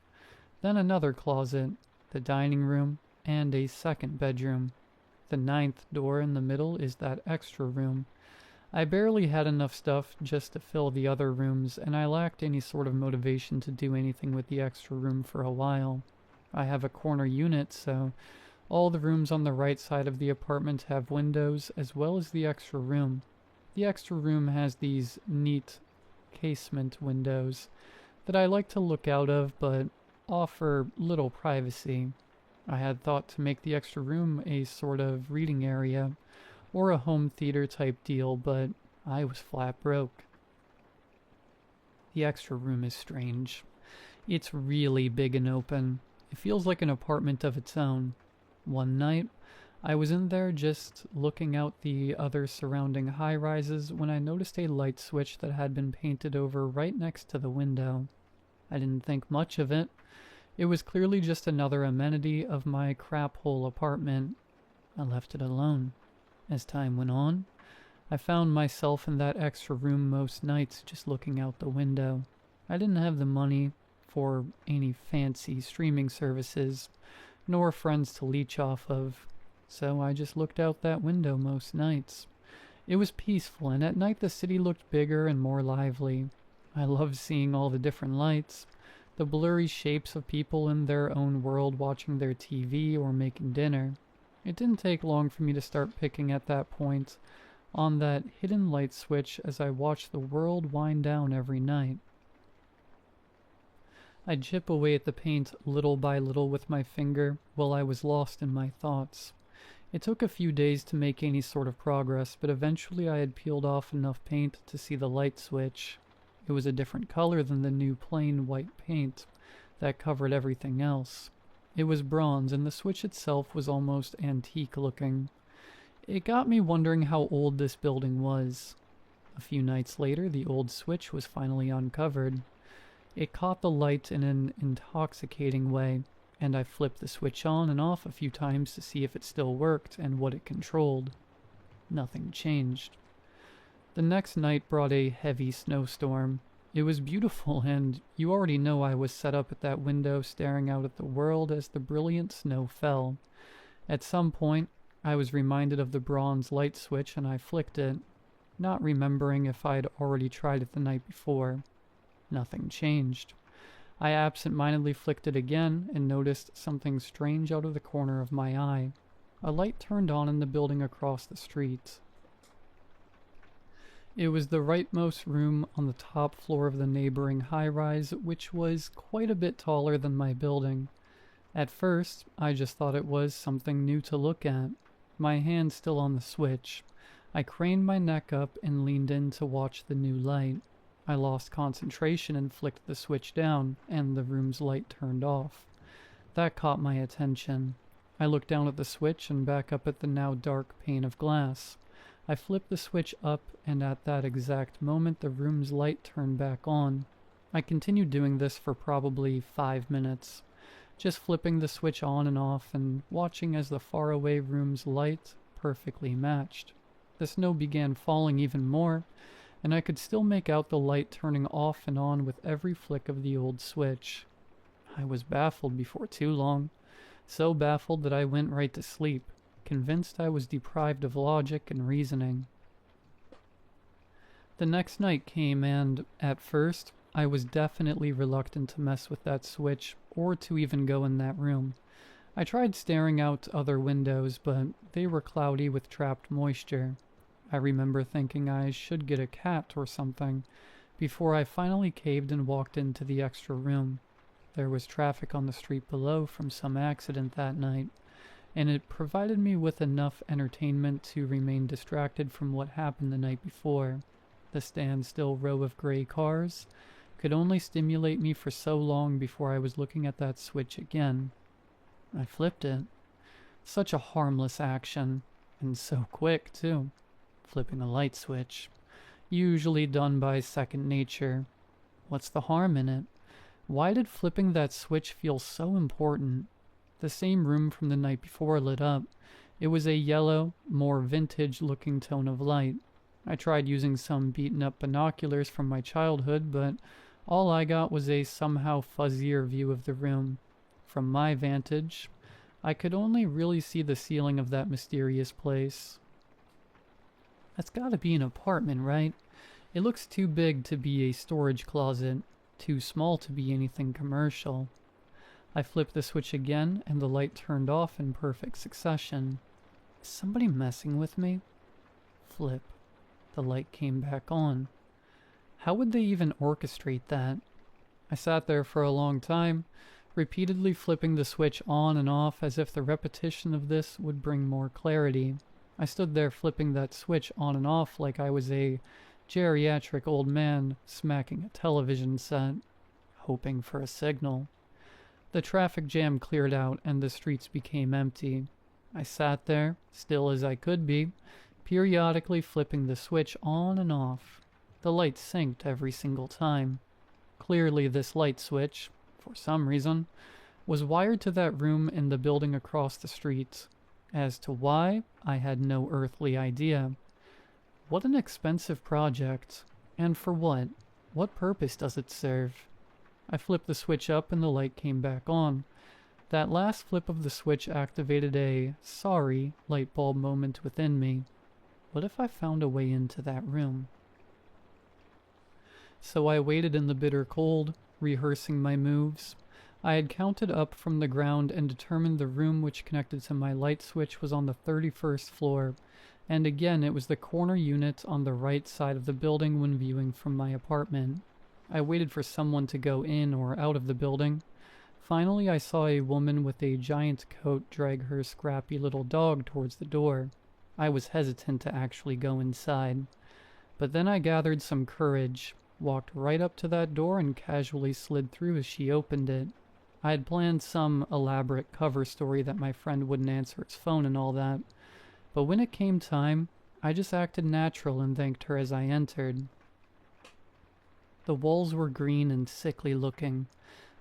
then another closet, the dining room, and a second bedroom. The 9th door in the middle is that extra room. I barely had enough stuff just to fill the other rooms, and I lacked any sort of motivation to do anything with the extra room for a while. I have a corner unit, so all the rooms on the right side of the apartment have windows, as well as the extra room. The extra room has these neat casement windows that I like to look out of, but offer little privacy. I had thought to make the extra room a sort of reading area, or a home theater type deal, but I was flat broke. The extra room is strange. It's really big and open. It feels like an apartment of its own. One night, I was in there just looking out the other surrounding high-rises when I noticed a light switch that had been painted over right next to the window. I didn't think much of it. It was clearly just another amenity of my crap-hole apartment. I left it alone. As time went on, I found myself in that extra room most nights just looking out the window. I didn't have the money for any fancy streaming services, nor friends to leech off of, so I just looked out that window most nights. It was peaceful, and at night the city looked bigger and more lively. I loved seeing all the different lights, the blurry shapes of people in their own world watching their TV or making dinner. It didn't take long for me to start picking at that point on that hidden light switch as I watched the world wind down every night. I'd chip away at the paint little by little with my finger while I was lost in my thoughts. It took a few days to make any sort of progress, but eventually I had peeled off enough paint to see the light switch. It was a different color than the new plain white paint that covered everything else. It was bronze, and the switch itself was almost antique looking. It got me wondering how old this building was. A few nights later, the old switch was finally uncovered. It caught the light in an intoxicating way, and I flipped the switch on and off a few times to see if it still worked and what it controlled. Nothing changed. The next night brought a heavy snowstorm. It was beautiful, and you already know I was set up at that window staring out at the world as the brilliant snow fell. At some point, I was reminded of the bronze light switch and I flicked it, not remembering if I'd already tried it the night before. Nothing changed. I absent-mindedly flicked it again and noticed something strange out of the corner of my eye. A light turned on in the building across the street. It was the rightmost room on the top floor of the neighboring high-rise, which was quite a bit taller than my building. At first, I just thought it was something new to look at. My hand still on the switch. I craned my neck up and leaned in to watch the new light. I lost concentration and flicked the switch down, and the room's light turned off. That caught my attention. I looked down at the switch and back up at the now dark pane of glass. I flipped the switch up, and at that exact moment the room's light turned back on. I continued doing this for probably 5 minutes, just flipping the switch on and off and watching as the faraway room's light perfectly matched. The snow began falling even more, and I could still make out the light turning off and on with every flick of the old switch. I was baffled before too long, so baffled that I went right to sleep, convinced I was deprived of logic and reasoning. The next night came and, at first, I was definitely reluctant to mess with that switch or to even go in that room. I tried staring out other windows, but they were cloudy with trapped moisture. I remember thinking I should get a cat or something before I finally caved and walked into the extra room. There was traffic on the street below from some accident that night, and it provided me with enough entertainment to remain distracted from what happened the night before. The standstill row of gray cars could only stimulate me for so long before I was looking at that switch again. I flipped it. Such a harmless action, and so quick, too. Flipping a light switch. Usually done by second nature. What's the harm in it? Why did flipping that switch feel so important? The same room from the night before lit up. It was a yellow, more vintage-looking tone of light. I tried using some beaten-up binoculars from my childhood, but all I got was a somehow fuzzier view of the room. From my vantage, I could only really see the ceiling of that mysterious place. That's gotta be an apartment, right? It looks too big to be a storage closet, too small to be anything commercial. I flipped the switch again, and the light turned off in perfect succession. Is somebody messing with me? Flip. The light came back on. How would they even orchestrate that? I sat there for a long time, repeatedly flipping the switch on and off as if the repetition of this would bring more clarity. I stood there flipping that switch on and off like I was a geriatric old man smacking a television set, hoping for a signal. The traffic jam cleared out and the streets became empty. I sat there, still as I could be, periodically flipping the switch on and off. The light synced every single time. Clearly this light switch, for some reason, was wired to that room in the building across the street. As to why, I had no earthly idea. What an expensive project. And for what? What purpose does it serve? I flipped the switch up and the light came back on. That last flip of the switch activated a sorry light bulb moment within me. What if I found a way into that room? So I waited in the bitter cold, rehearsing my moves. I had counted up from the ground and determined the room which connected to my light switch was on the 31st floor, and again it was the corner unit on the right side of the building when viewing from my apartment. I waited for someone to go in or out of the building. Finally I saw a woman with a giant coat drag her scrappy little dog towards the door. I was hesitant to actually go inside, but then I gathered some courage, walked right up to that door and casually slid through as she opened it. I had planned some elaborate cover story that my friend wouldn't answer his phone and all that, but when it came time, I just acted natural and thanked her as I entered. The walls were green and sickly looking,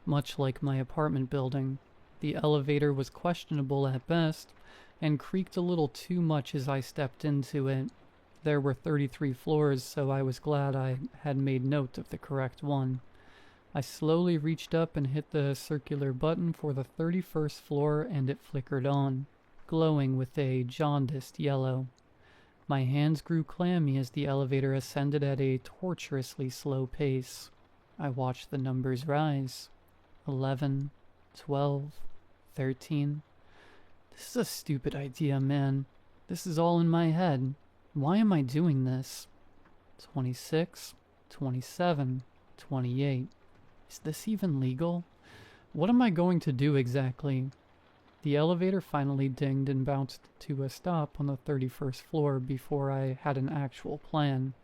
much like my apartment building. The elevator was questionable at best, and creaked a little too much as I stepped into it. There were 33 floors, so I was glad I had made note of the correct one. I slowly reached up and hit the circular button for the 31st floor, and it flickered on, glowing with a jaundiced yellow. My hands grew clammy as the elevator ascended at a torturously slow pace. I watched the numbers rise. 11, 12, 13. This is a stupid idea, man. This is all in my head. Why am I doing this? 26, 27, 28. Is this even legal? What am I going to do exactly? The elevator finally dinged and bounced to a stop on the 31st floor before I had an actual plan.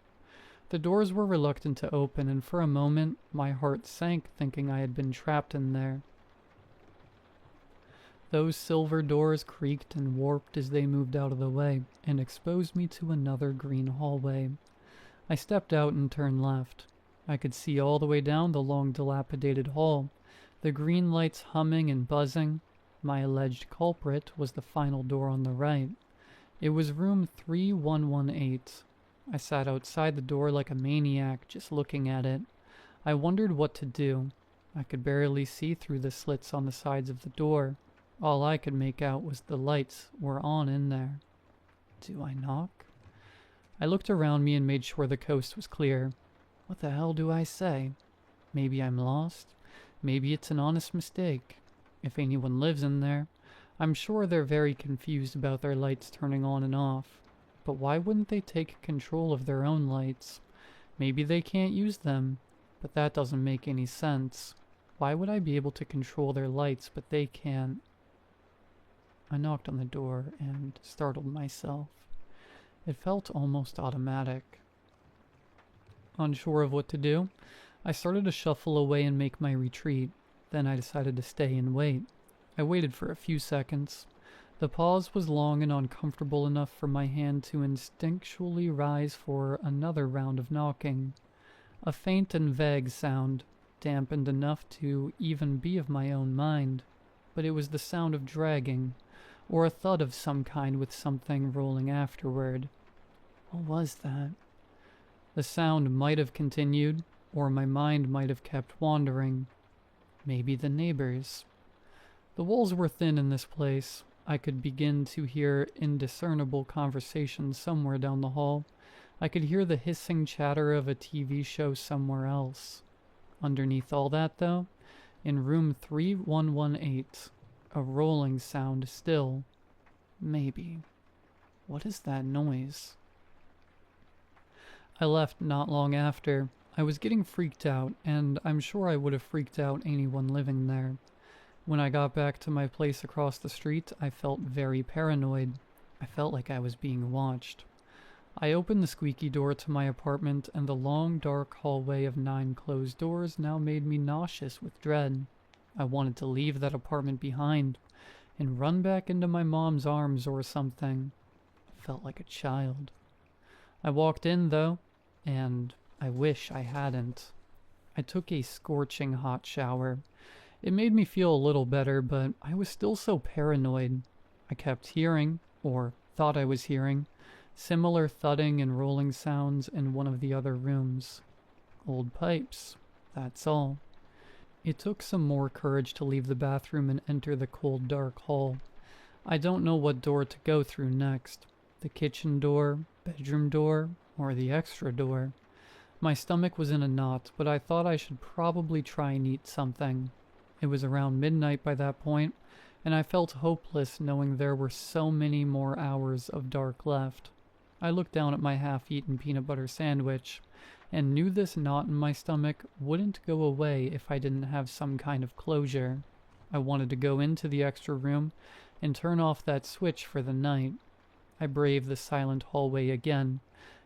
The doors were reluctant to open, and for a moment my heart sank thinking I had been trapped in there. Those silver doors creaked and warped as they moved out of the way, and exposed me to another green hallway. I stepped out and turned left. I could see all the way down the long dilapidated hall, the green lights humming and buzzing. My alleged culprit was the final door on the right. It was room 3118. I sat outside the door like a maniac, just looking at it. I wondered what to do. I could barely see through the slits on the sides of the door. All I could make out was the lights were on in there. Do I knock? I looked around me and made sure the coast was clear. What the hell do I say? Maybe I'm lost. Maybe it's an honest mistake. If anyone lives in there, I'm sure they're very confused about their lights turning on and off. But why wouldn't they take control of their own lights? Maybe they can't use them, but that doesn't make any sense. Why would I be able to control their lights, but they can't? I knocked on the door and startled myself. It felt almost automatic. Unsure of what to do, I started to shuffle away and make my retreat. Then I decided to stay and wait. I waited for a few seconds. The pause was long and uncomfortable enough for my hand to instinctually rise for another round of knocking. A faint and vague sound, dampened enough to even be of my own mind, but it was the sound of dragging, or a thud of some kind with something rolling afterward. What was that? The sound might have continued, or my mind might have kept wandering. Maybe the neighbors. The walls were thin in this place. I could begin to hear indiscernible conversation somewhere down the hall. I could hear the hissing chatter of a TV show somewhere else. Underneath all that, though, in room 3118, a rolling sound still. Maybe. What is that noise? I left not long after. I was getting freaked out, and I'm sure I would have freaked out anyone living there. When I got back to my place across the street, I felt very paranoid. I felt like I was being watched. I opened the squeaky door to my apartment, and the long, dark hallway of 9 closed doors now made me nauseous with dread. I wanted to leave that apartment behind and run back into my mom's arms or something. I felt like a child. I walked in, though, and I wish I hadn't. I took a scorching hot shower. It made me feel a little better, but I was still so paranoid. I kept hearing, or thought I was hearing, similar thudding and rolling sounds in one of the other rooms. Old pipes, that's all. It took some more courage to leave the bathroom and enter the cold, dark hall. I don't know what door to go through next. The kitchen door, bedroom door, or the extra door. My stomach was in a knot, but I thought I should probably try and eat something. It was around midnight by that point, and I felt hopeless knowing there were so many more hours of dark left. I looked down at my half-eaten peanut butter sandwich, and knew this knot in my stomach wouldn't go away if I didn't have some kind of closure. I wanted to go into the extra room and turn off that switch for the night. I braved the silent hallway again,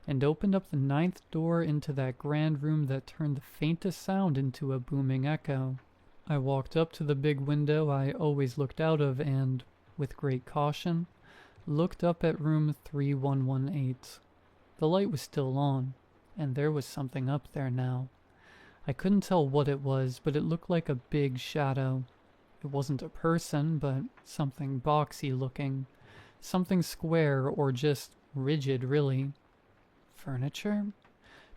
and opened up the 9th door into that grand room that turned the faintest sound into a booming echo. I walked up to the big window I always looked out of and, with great caution, looked up at room 3118. The light was still on, and there was something up there now. I couldn't tell what it was, but it looked like a big shadow. It wasn't a person, but something boxy looking. Something square or just rigid, really. Furniture?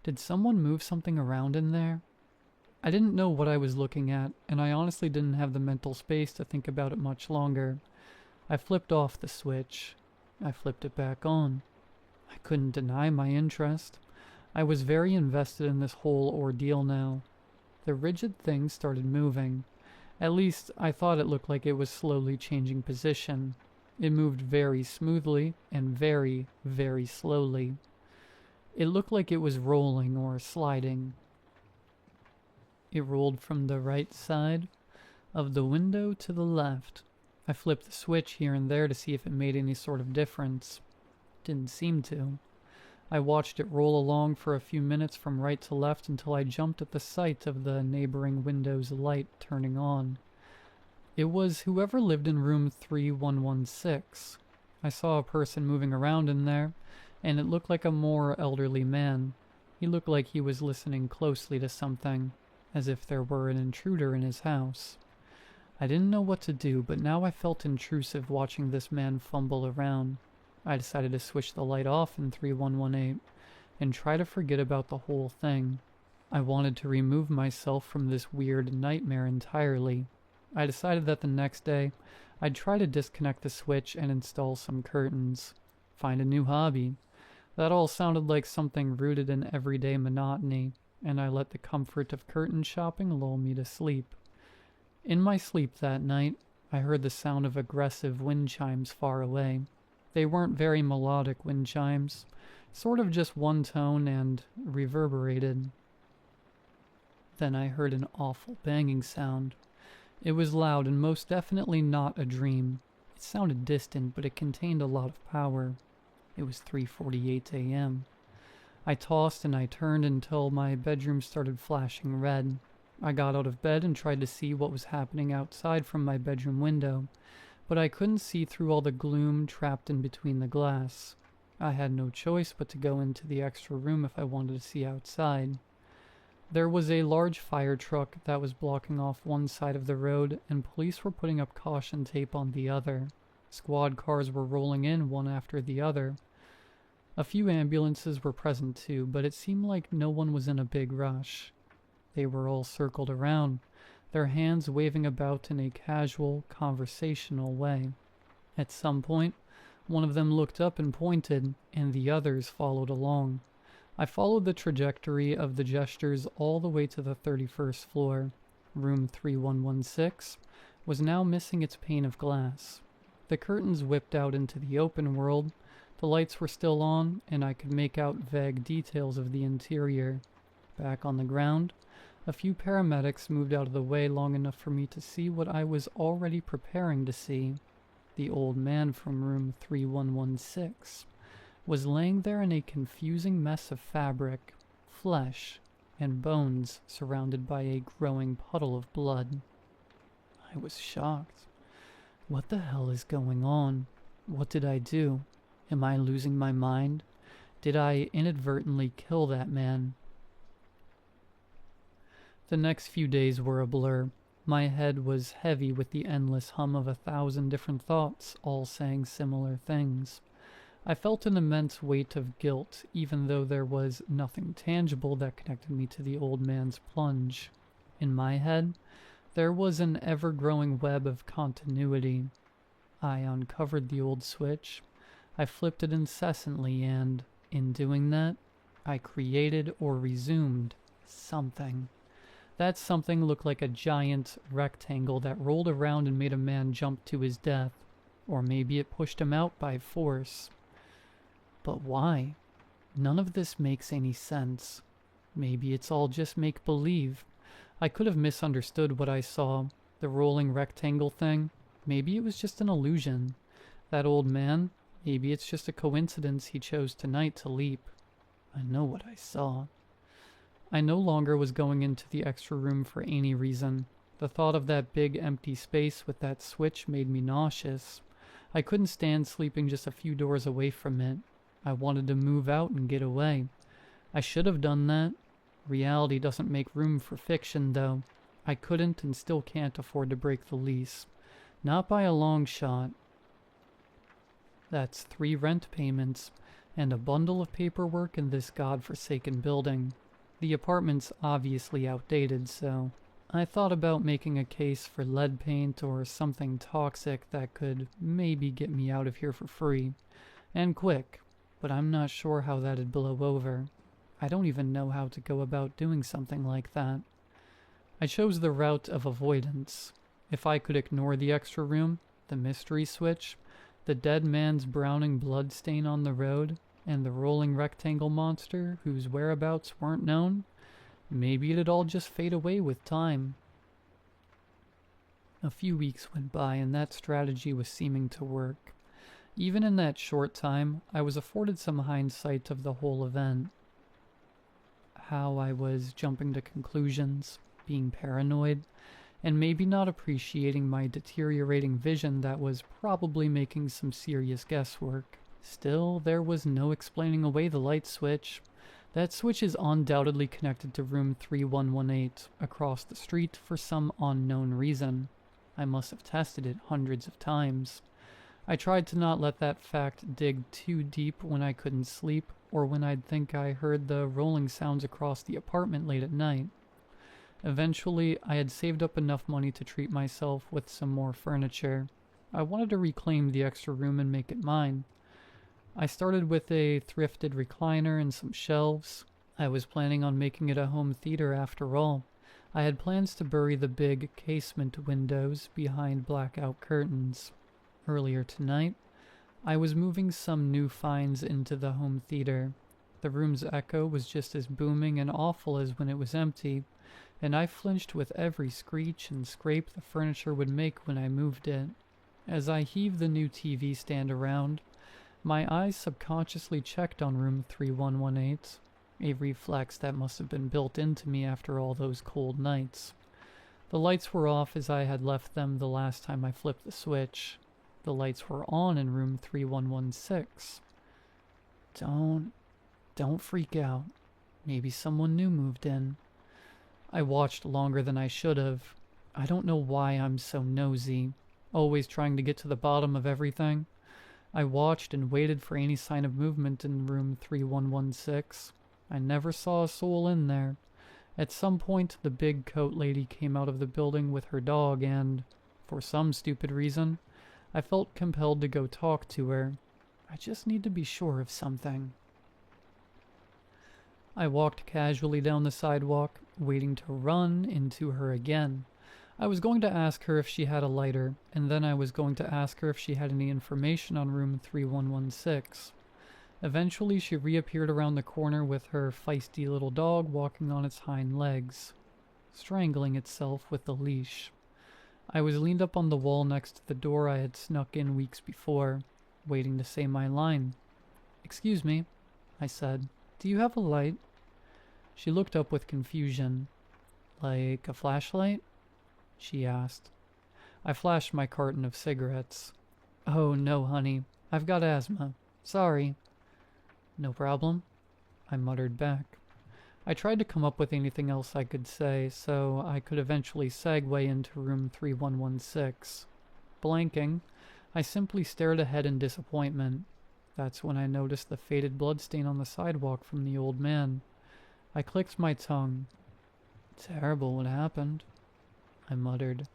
Did someone move something around in there? I didn't know what I was looking at, and I honestly didn't have the mental space to think about it much longer. I flipped off the switch. I flipped it back on. I couldn't deny my interest. I was very invested in this whole ordeal now. The rigid thing started moving. At least, I thought it looked like it was slowly changing position. It moved very smoothly and very, very slowly. It looked like it was rolling or sliding. It rolled from the right side of the window to the left. I flipped the switch here and there to see if it made any sort of difference. Didn't seem to. I watched it roll along for a few minutes from right to left until I jumped at the sight of the neighboring window's light turning on. It was whoever lived in room 3116. I saw a person moving around in there, and it looked like a more elderly man. He looked like he was listening closely to something, as if there were an intruder in his house. I didn't know what to do, but now I felt intrusive watching this man fumble around. I decided to switch the light off in 3118 and try to forget about the whole thing. I wanted to remove myself from this weird nightmare entirely. I decided that the next day I'd try to disconnect the switch and install some curtains. Find a new hobby. That all sounded like something rooted in everyday monotony, and I let the comfort of curtain shopping lull me to sleep. In my sleep that night, I heard the sound of aggressive wind chimes far away. They weren't very melodic wind chimes, sort of just one tone and reverberated. Then I heard an awful banging sound. It was loud and most definitely not a dream. It sounded distant, but it contained a lot of power. It was 3:48 a.m. I tossed and I turned until my bedroom started flashing red. I got out of bed and tried to see what was happening outside from my bedroom window, but I couldn't see through all the gloom trapped in between the glass. I had no choice but to go into the extra room if I wanted to see outside. There was a large fire truck that was blocking off one side of the road, and police were putting up caution tape on the other. Squad cars were rolling in one after the other. A few ambulances were present too, but it seemed like no one was in a big rush. They were all circled around, their hands waving about in a casual, conversational way. At some point, one of them looked up and pointed, and the others followed along. I followed the trajectory of the gestures all the way to the 31st floor. Room 3116 was now missing its pane of glass. The curtains whipped out into the open world, the lights were still on, and I could make out vague details of the interior. Back on the ground, a few paramedics moved out of the way long enough for me to see what I was already preparing to see. The old man from room 3116 was laying there in a confusing mess of fabric, flesh, and bones surrounded by a growing puddle of blood. I was shocked. What the hell is going on? What did I do? Am I losing my mind? Did I inadvertently kill that man? The next few days were a blur. My head was heavy with the endless hum of 1,000 different thoughts, all saying similar things. I felt an immense weight of guilt, even though there was nothing tangible that connected me to the old man's plunge. In my head, there was an ever-growing web of continuity. I uncovered the old switch. I flipped it incessantly, and, in doing that, I created or resumed something. That something looked like a giant rectangle that rolled around and made a man jump to his death. Or maybe it pushed him out by force. But why? None of this makes any sense. Maybe it's all just make-believe. I could have misunderstood what I saw. The rolling rectangle thing. Maybe it was just an illusion. That old man, maybe it's just a coincidence he chose tonight to leap. I know what I saw. I no longer was going into the extra room for any reason. The thought of that big empty space with that switch made me nauseous. I couldn't stand sleeping just a few doors away from it. I wanted to move out and get away. I should have done that. Reality doesn't make room for fiction, though. I couldn't and still can't afford to break the lease. Not by a long shot. That's 3 rent payments and a bundle of paperwork in this godforsaken building. The apartment's obviously outdated, so I thought about making a case for lead paint or something toxic that could maybe get me out of here for free. And quick, but I'm not sure how that'd blow over. I don't even know how to go about doing something like that. I chose the route of avoidance. If I could ignore the extra room, the mystery switch, the dead man's browning blood stain on the road, and the rolling rectangle monster whose whereabouts weren't known, maybe it'd all just fade away with time. A few weeks went by and that strategy was seeming to work. Even in that short time, I was afforded some hindsight of the whole event. How I was jumping to conclusions, being paranoid, and maybe not appreciating my deteriorating vision that was probably making some serious guesswork. Still, there was no explaining away the light switch. That switch is undoubtedly connected to room 3118 across the street for some unknown reason. I must have tested it hundreds of times. I tried to not let that fact dig too deep when I couldn't sleep, or when I'd think I heard the rolling sounds across the apartment late at night. Eventually, I had saved up enough money to treat myself with some more furniture. I wanted to reclaim the extra room and make it mine. I started with a thrifted recliner and some shelves. I was planning on making it a home theater after all. I had plans to bury the big casement windows behind blackout curtains. Earlier tonight, I was moving some new finds into the home theater. The room's echo was just as booming and awful as when it was empty, and I flinched with every screech and scrape the furniture would make when I moved it. As I heaved the new TV stand around, my eyes subconsciously checked on room 3118, a reflex that must have been built into me after all those cold nights. The lights were off as I had left them the last time I flipped the switch. The lights were on in room 3116. Don't freak out. Maybe someone new moved in. I watched longer than I should have. I don't know why I'm so nosy, always trying to get to the bottom of everything. I watched and waited for any sign of movement in room 3116. I never saw a soul in there. At some point, the big coat lady came out of the building with her dog and, for some stupid reason, I felt compelled to go talk to her. I just need to be sure of something. I walked casually down the sidewalk, waiting to run into her again. I was going to ask her if she had a lighter, and then I was going to ask her if she had any information on room 3116. Eventually, she reappeared around the corner with her feisty little dog walking on its hind legs, strangling itself with the leash. I was leaned up on the wall next to the door I had snuck in weeks before, waiting to say my line. "Excuse me," I said. "Do you have a light?" She looked up with confusion. "Like a flashlight?" she asked. I flashed my carton of cigarettes. "Oh, no, honey. I've got asthma. Sorry." "No problem," I muttered back. I tried to come up with anything else I could say, so I could eventually segue into room 3116. Blanking, I simply stared ahead in disappointment. That's when I noticed the faded bloodstain on the sidewalk from the old man. I clicked my tongue. "Terrible what happened," I muttered.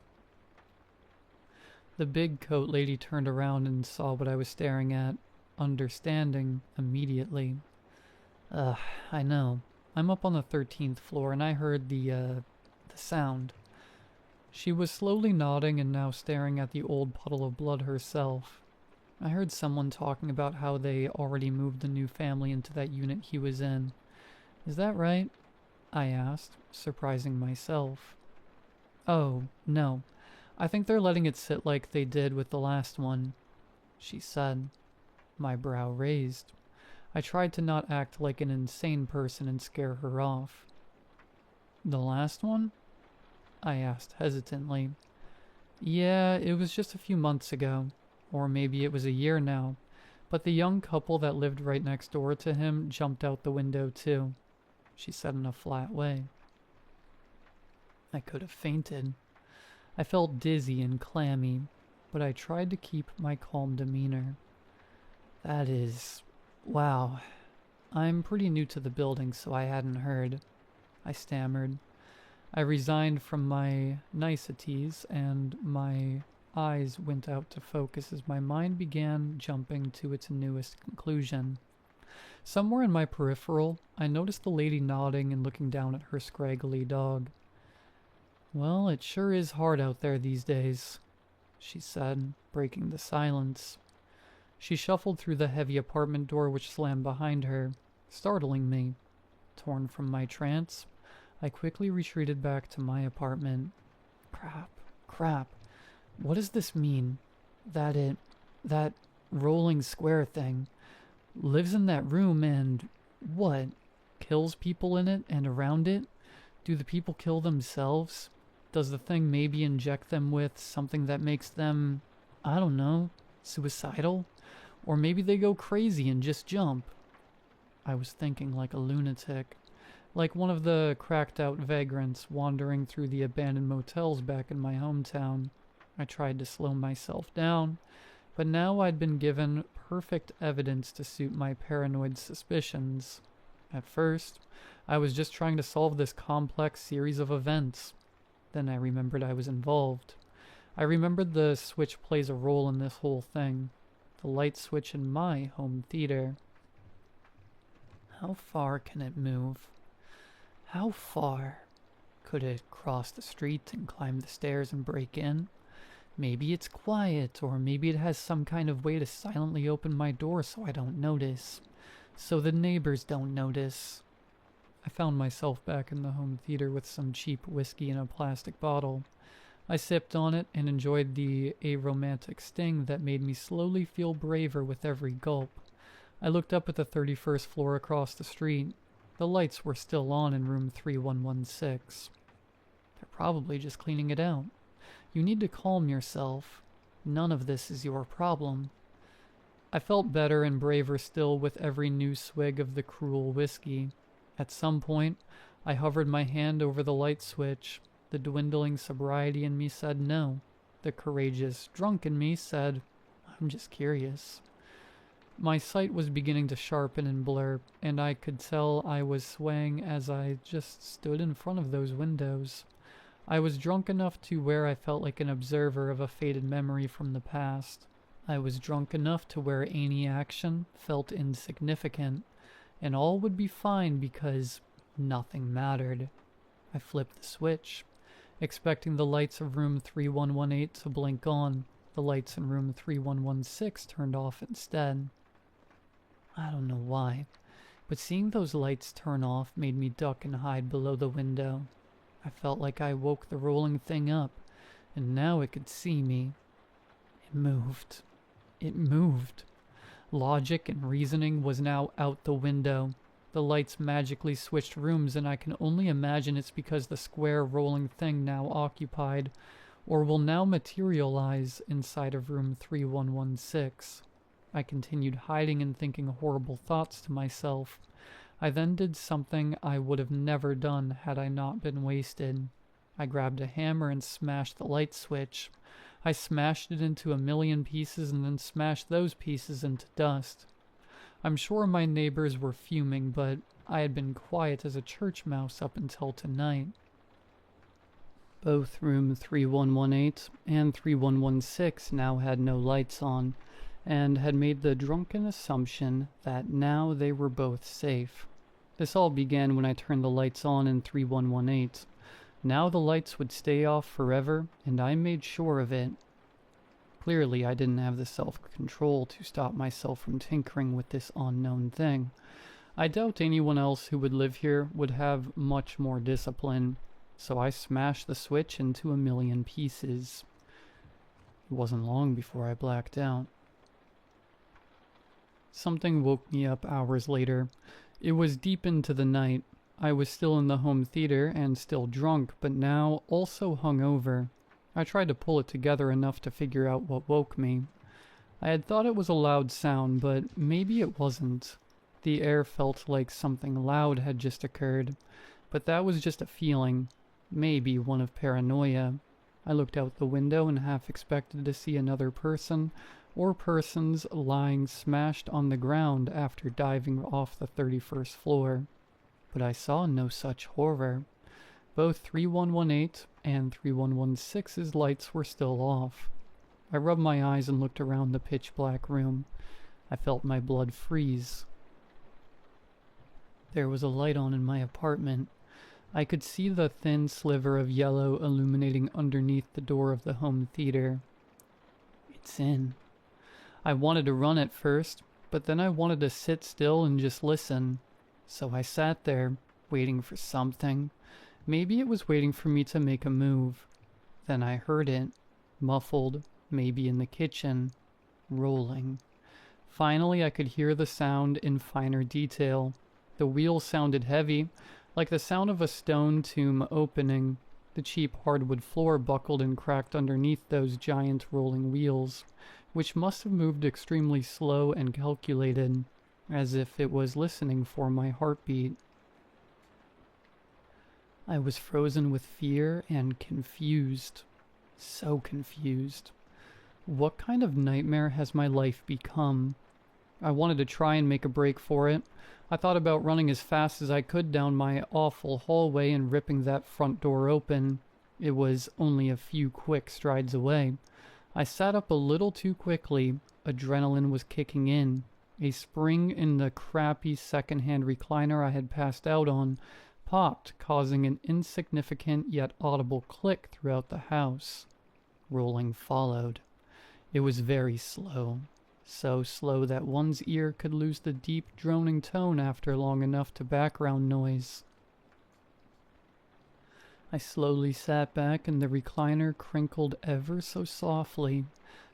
The big coat lady turned around and saw what I was staring at, understanding immediately. I know. I'm up on the 13th floor and I heard the sound." She was slowly nodding and now staring at the old puddle of blood herself. "I heard someone talking about how they already moved the new family into that unit he was in. Is that right?" I asked, surprising myself. "Oh, no. I think they're letting it sit like they did with the last one," she said. My brow raised. I tried to not act like an insane person and scare her off. "The last one?" I asked hesitantly. "Yeah, it was just a few months ago. Or maybe it was a year now. But the young couple that lived right next door to him jumped out the window too," she said in a flat way. I could have fainted. I felt dizzy and clammy, but I tried to keep my calm demeanor. "That is... wow. I'm pretty new to the building, so I hadn't heard," I stammered. I resigned from my niceties, and my eyes went out to focus as my mind began jumping to its newest conclusion. Somewhere in my peripheral, I noticed the lady nodding and looking down at her scraggly dog. "Well, it sure is hard out there these days," she said, breaking the silence. She shuffled through the heavy apartment door which slammed behind her, startling me. Torn from my trance, I quickly retreated back to my apartment. Crap. What does this mean? That rolling square thing lives in that room and, what, kills people in it and around it? Do the people kill themselves? Does the thing maybe inject them with something that makes them, I don't know, suicidal? Or maybe they go crazy and just jump. I was thinking like a lunatic, like one of the cracked-out vagrants wandering through the abandoned motels back in my hometown. I tried to slow myself down, but now I'd been given perfect evidence to suit my paranoid suspicions. At first, I was just trying to solve this complex series of events. Then I remembered I was involved. I remembered the switch plays a role in this whole thing. The light switch in my home theater. How far can it move? How far? Could it cross the street and climb the stairs and break in? Maybe it's quiet, or maybe it has some kind of way to silently open my door so I don't notice. So the neighbors don't notice. I found myself back in the home theater with some cheap whiskey in a plastic bottle. I sipped on it and enjoyed the aromantic sting that made me slowly feel braver with every gulp. I looked up at the 31st floor across the street. The lights were still on in room 3116. They're probably just cleaning it out. You need to calm yourself. None of this is your problem. I felt better and braver still with every new swig of the cruel whiskey. At some point, I hovered my hand over the light switch. The dwindling sobriety in me said no. The courageous, drunk in me said, I'm just curious. My sight was beginning to sharpen and blur, and I could tell I was swaying as I just stood in front of those windows. I was drunk enough to where I felt like an observer of a faded memory from the past. I was drunk enough to where any action felt insignificant, and all would be fine because nothing mattered. I flipped the switch, expecting the lights of room 3118 to blink on. The lights in room 3116 turned off instead. I don't know why, but seeing those lights turn off made me duck and hide below the window. I felt like I woke the rolling thing up, and now it could see me. It moved. It moved. Logic and reasoning was now out the window. The lights magically switched rooms, and I can only imagine it's because the square rolling thing now occupied, or will now materialize inside of room 3116. I continued hiding and thinking horrible thoughts to myself. I then did something I would have never done had I not been wasted. I grabbed a hammer and smashed the light switch. I smashed it into a million pieces and then smashed those pieces into dust. I'm sure my neighbors were fuming, but I had been quiet as a church mouse up until tonight. Both room 3118 and 3116 now had no lights on, and had made the drunken assumption that now they were both safe. This all began when I turned the lights on in 3118. Now the lights would stay off forever, and I made sure of it. Clearly, I didn't have the self-control to stop myself from tinkering with this unknown thing. I doubt anyone else who would live here would have much more discipline, so I smashed the switch into a million pieces. It wasn't long before I blacked out. Something woke me up hours later. It was deep into the night. I was still in the home theater and still drunk, but now also hungover. I tried to pull it together enough to figure out what woke me. I had thought it was a loud sound, but maybe it wasn't. The air felt like something loud had just occurred, but that was just a feeling. Maybe one of paranoia. I looked out the window and half expected to see another person, or persons lying smashed on the ground after diving off the 31st floor. But I saw no such horror. Both 3118 and 3116's lights were still off. I rubbed my eyes and looked around the pitch-black room. I felt my blood freeze. There was a light on in my apartment. I could see the thin sliver of yellow illuminating underneath the door of the home theater. It's in. I wanted to run at first, but then I wanted to sit still and just listen. So I sat there, waiting for something. Maybe it was waiting for me to make a move. Then I heard it, muffled, maybe in the kitchen, rolling. Finally, I could hear the sound in finer detail. The wheels sounded heavy, like the sound of a stone tomb opening. The cheap hardwood floor buckled and cracked underneath those giant rolling wheels, which must have moved extremely slow and calculated. as if it was listening for my heartbeat. I was frozen with fear and confused. So confused. What kind of nightmare has my life become? I wanted to try and make a break for it. I thought about running as fast as I could down my awful hallway and ripping that front door open. It was only a few quick strides away. I sat up a little too quickly. Adrenaline was kicking in. A spring in the crappy second-hand recliner I had passed out on popped, causing an insignificant yet audible click throughout the house. Rolling followed. It was very slow. So slow that one's ear could lose the deep droning tone after long enough to background noise. I slowly sat back and the recliner crinkled ever so softly.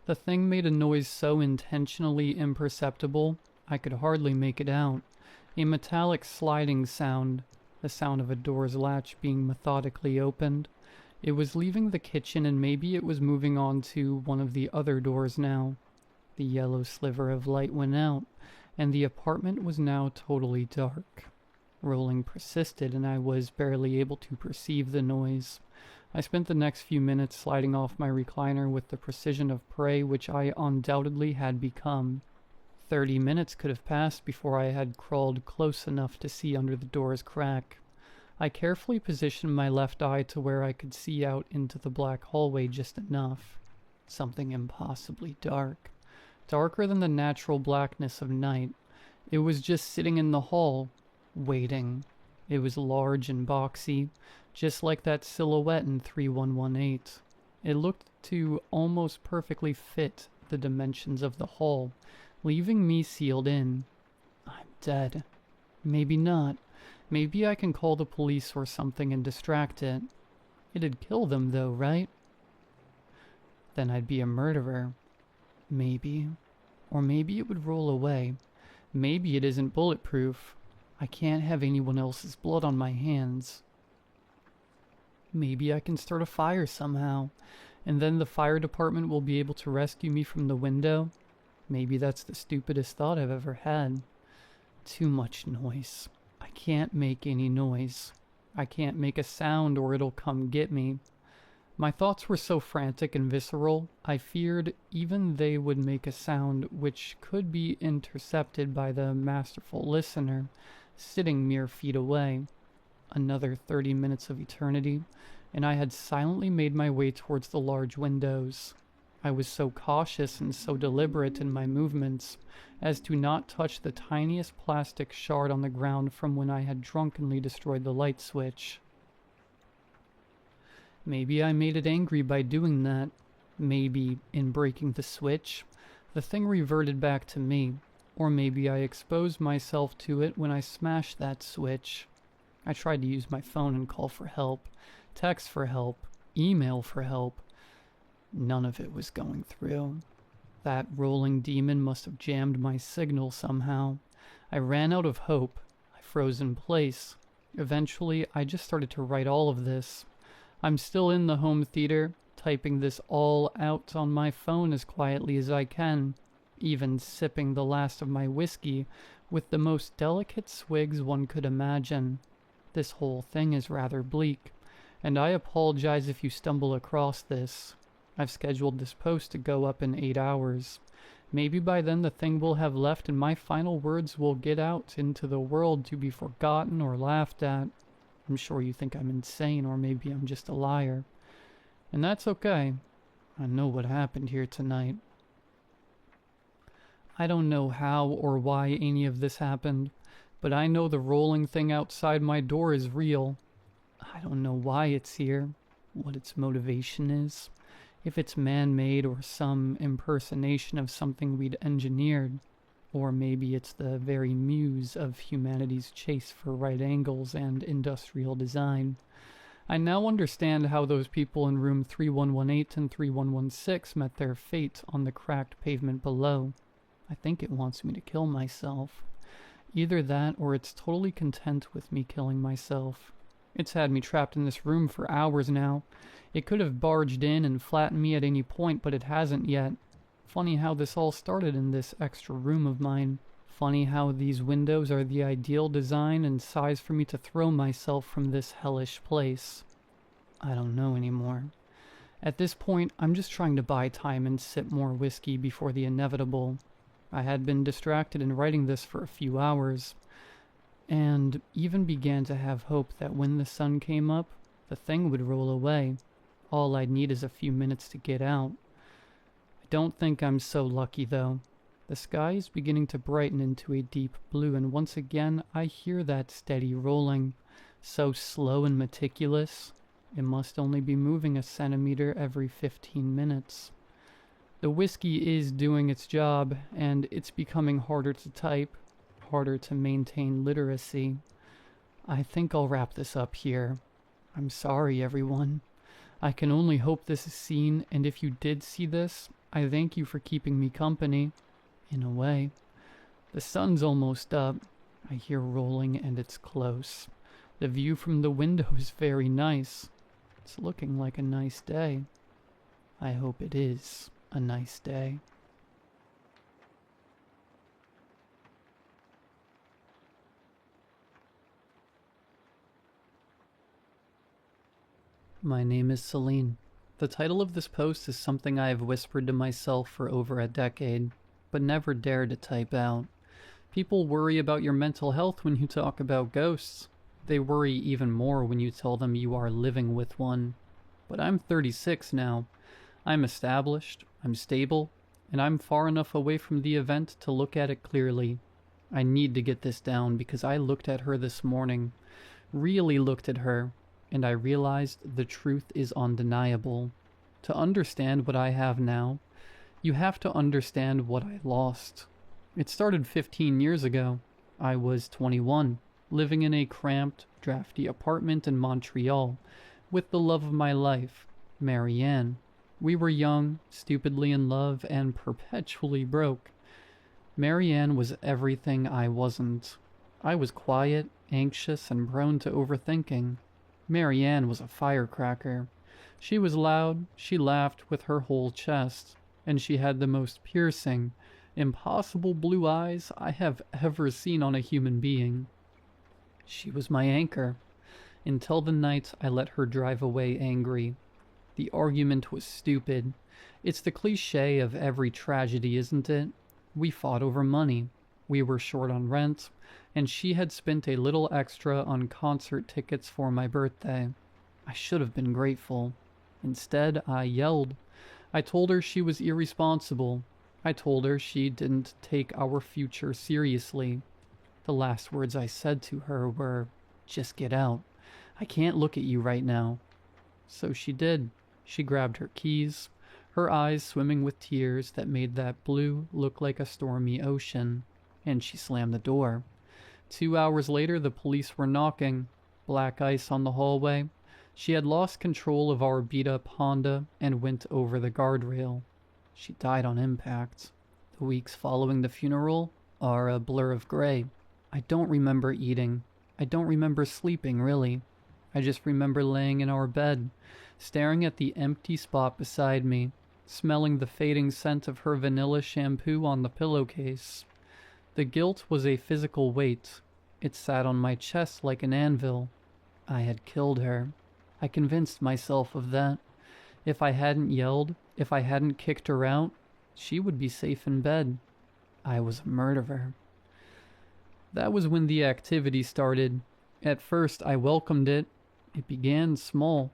The thing made a noise so intentionally imperceptible I could hardly make it out. A metallic sliding sound, the sound of a door's latch being methodically opened. It was leaving the kitchen and maybe it was moving on to one of the other doors now. The yellow sliver of light went out, and the apartment was now totally dark. Rolling persisted, and I was barely able to perceive the noise. I spent the next few minutes sliding off my recliner with the precision of prey which I undoubtedly had become. 30 minutes could have passed before I had crawled close enough to see under the door's crack. I carefully positioned my left eye to where I could see out into the black hallway just enough. Something impossibly dark. Darker than the natural blackness of night. It was just sitting in the hall, waiting. It was large and boxy, just like that silhouette in 3118. It looked to almost perfectly fit the dimensions of the hall, leaving me sealed in. I'm dead. Maybe not. Maybe I can call the police or something and distract it. It'd kill them though, right? Then I'd be a murderer. Maybe. Or maybe it would roll away. Maybe it isn't bulletproof. I can't have anyone else's blood on my hands. Maybe I can start a fire somehow, and then the fire department will be able to rescue me from the window. Maybe that's the stupidest thought I've ever had. Too much noise. I can't make any noise. I can't make a sound or it'll come get me. My thoughts were so frantic and visceral, I feared even they would make a sound which could be intercepted by the masterful listener, sitting mere feet away. Another 30 minutes of eternity, and I had silently made my way towards the large windows. I was so cautious and so deliberate in my movements as to not touch the tiniest plastic shard on the ground from when I had drunkenly destroyed the light switch. Maybe I made it angry by doing that. Maybe, in breaking the switch, the thing reverted back to me. Or maybe I exposed myself to it when I smashed that switch. I tried to use my phone and call for help, text for help, email for help. None of it was going through. That rolling demon must have jammed my signal somehow. I ran out of hope. I froze in place. Eventually, I just started to write all of this. I'm still in the home theater, typing this all out on my phone as quietly as I can, even sipping the last of my whiskey with the most delicate swigs one could imagine. This whole thing is rather bleak, and I apologize if you stumble across this. I've scheduled this post to go up in 8 hours. Maybe by then the thing will have left and my final words will get out into the world to be forgotten or laughed at. I'm sure you think I'm insane, or maybe I'm just a liar. And that's okay. I know what happened here tonight. I don't know how or why any of this happened, but I know the rolling thing outside my door is real. I don't know why it's here, what its motivation is, if it's man-made or some impersonation of something we'd engineered. Or maybe it's the very muse of humanity's chase for right angles and industrial design. I now understand how those people in room 3118 and 3116 met their fate on the cracked pavement below. I think it wants me to kill myself. Either that or it's totally content with me killing myself. It's had me trapped in this room for hours now. It could have barged in and flattened me at any point, but it hasn't yet. Funny how this all started in this extra room of mine. funny how these windows are the ideal design and size for me to throw myself from this hellish place. I don't know anymore. At this point, I'm just trying to buy time and sip more whiskey before the inevitable. I had been distracted in writing this for a few hours, and even began to have hope that when the sun came up, the thing would roll away. All I'd need is a few minutes to get out. I don't think I'm so lucky, though. The sky is beginning to brighten into a deep blue, and once again I hear that steady rolling, so slow and meticulous. It must only be moving a centimeter every 15 minutes. The whiskey is doing its job, and it's becoming harder to type, harder to maintain literacy. I think I'll wrap this up here. I'm sorry, everyone. I can only hope this is seen, and if you did see this, I thank you for keeping me company, in a way. The sun's almost up. I hear rolling, and it's close. The view from the window is very nice. It's looking like a nice day. I hope it is a nice day. My name is Celine. The title of this post is something I have whispered to myself for over a decade, but never dared to type out. People worry about your mental health when you talk about ghosts. They worry even more when you tell them you are living with one. But I'm 36 now. I'm established, I'm stable, and I'm far enough away from the event to look at it clearly. I need to get this down because I looked at her this morning, really looked at her, and I realized the truth is undeniable. To understand what I have now, you have to understand what I lost. It started 15 years ago. I was 21, living in a cramped, drafty apartment in Montreal, with the love of my life, Marianne. We were young, stupidly in love, and perpetually broke. Marianne was everything I wasn't. I was quiet, anxious, and prone to overthinking. Marianne was a firecracker. She was loud, she laughed with her whole chest, and she had the most piercing, impossible blue eyes I have ever seen on a human being. She was my anchor, until the night I let her drive away angry. The argument was stupid. It's the cliché of every tragedy, isn't it? We fought over money. We were short on rent, and she had spent a little extra on concert tickets for my birthday. I should have been grateful. Instead, I yelled. I told her she was irresponsible. I told her she didn't take our future seriously. The last words I said to her were, "Just get out. I can't look at you right now." So she did. She grabbed her keys, her eyes swimming with tears that made that blue look like a stormy ocean, and she slammed the door. 2 hours later, the police were knocking. Black ice on the hallway. She had lost control of our beat-up Honda and went over the guardrail. She died on impact. The weeks following the funeral are a blur of gray. I don't remember eating. I don't remember sleeping, really. I just remember laying in our bed, staring at the empty spot beside me, smelling the fading scent of her vanilla shampoo on the pillowcase. The guilt was a physical weight. It sat on my chest like an anvil. I had killed her. I convinced myself of that. If I hadn't yelled, if I hadn't kicked her out, she would be safe in bed. I was a murderer. That was when the activity started. At first, I welcomed it. It began small.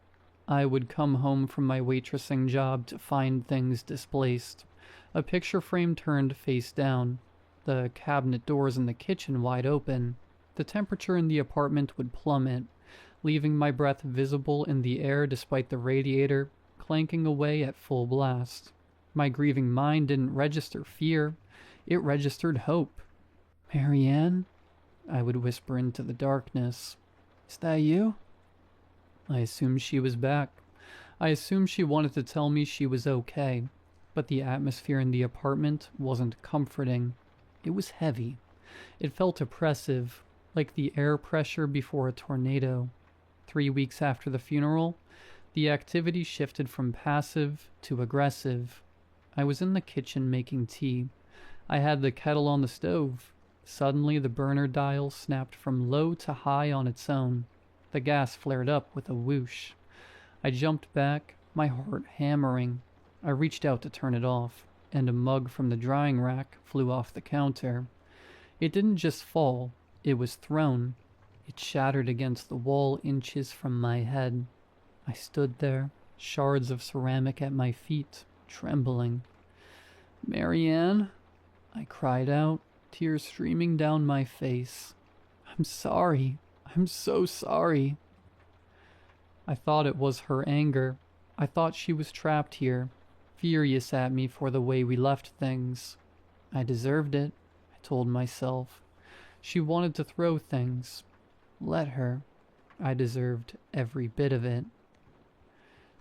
I would come home from my waitressing job to find things displaced. A picture frame turned face down. The cabinet doors in the kitchen wide open. The temperature in the apartment would plummet, leaving my breath visible in the air despite the radiator clanking away at full blast. My grieving mind didn't register fear. It registered hope. "Marianne?" I would whisper into the darkness. "Is that you?" I assumed she was back. I assumed she wanted to tell me she was okay, but the atmosphere in the apartment wasn't comforting. It was heavy. It felt oppressive, like the air pressure before a tornado. 3 weeks after the funeral, the activity shifted from passive to aggressive. I was in the kitchen making tea. I had the kettle on the stove. Suddenly the burner dial snapped from low to high on its own. The gas flared up with a whoosh. I jumped back, my heart hammering. I reached out to turn it off, and a mug from the drying rack flew off the counter. It didn't just fall, it was thrown. It shattered against the wall inches from my head. I stood there, shards of ceramic at my feet, trembling. "Marianne," I cried out, tears streaming down my face. "I'm sorry. I'm so sorry." I thought it was her anger. I thought she was trapped here, furious at me for the way we left things. I deserved it, I told myself. She wanted to throw things. Let her. I deserved every bit of it.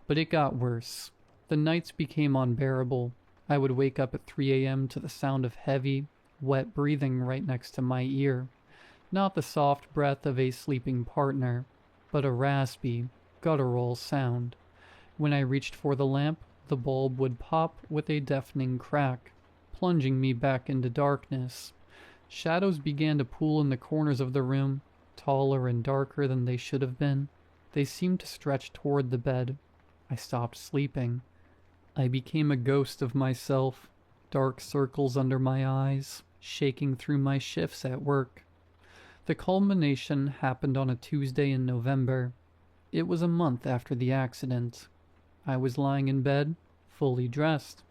But it got worse. The nights became unbearable. I would wake up at 3 a.m. to the sound of heavy, wet breathing right next to my ear. Not the soft breath of a sleeping partner, but a raspy, guttural sound. When I reached for the lamp, the bulb would pop with a deafening crack, plunging me back into darkness. Shadows began to pool in the corners of the room, taller and darker than they should have been. They seemed to stretch toward the bed. I stopped sleeping. I became a ghost of myself, dark circles under my eyes, shaking through my shifts at work. The culmination happened on a Tuesday in November. It was a month after the accident. I was lying in bed, fully dressed,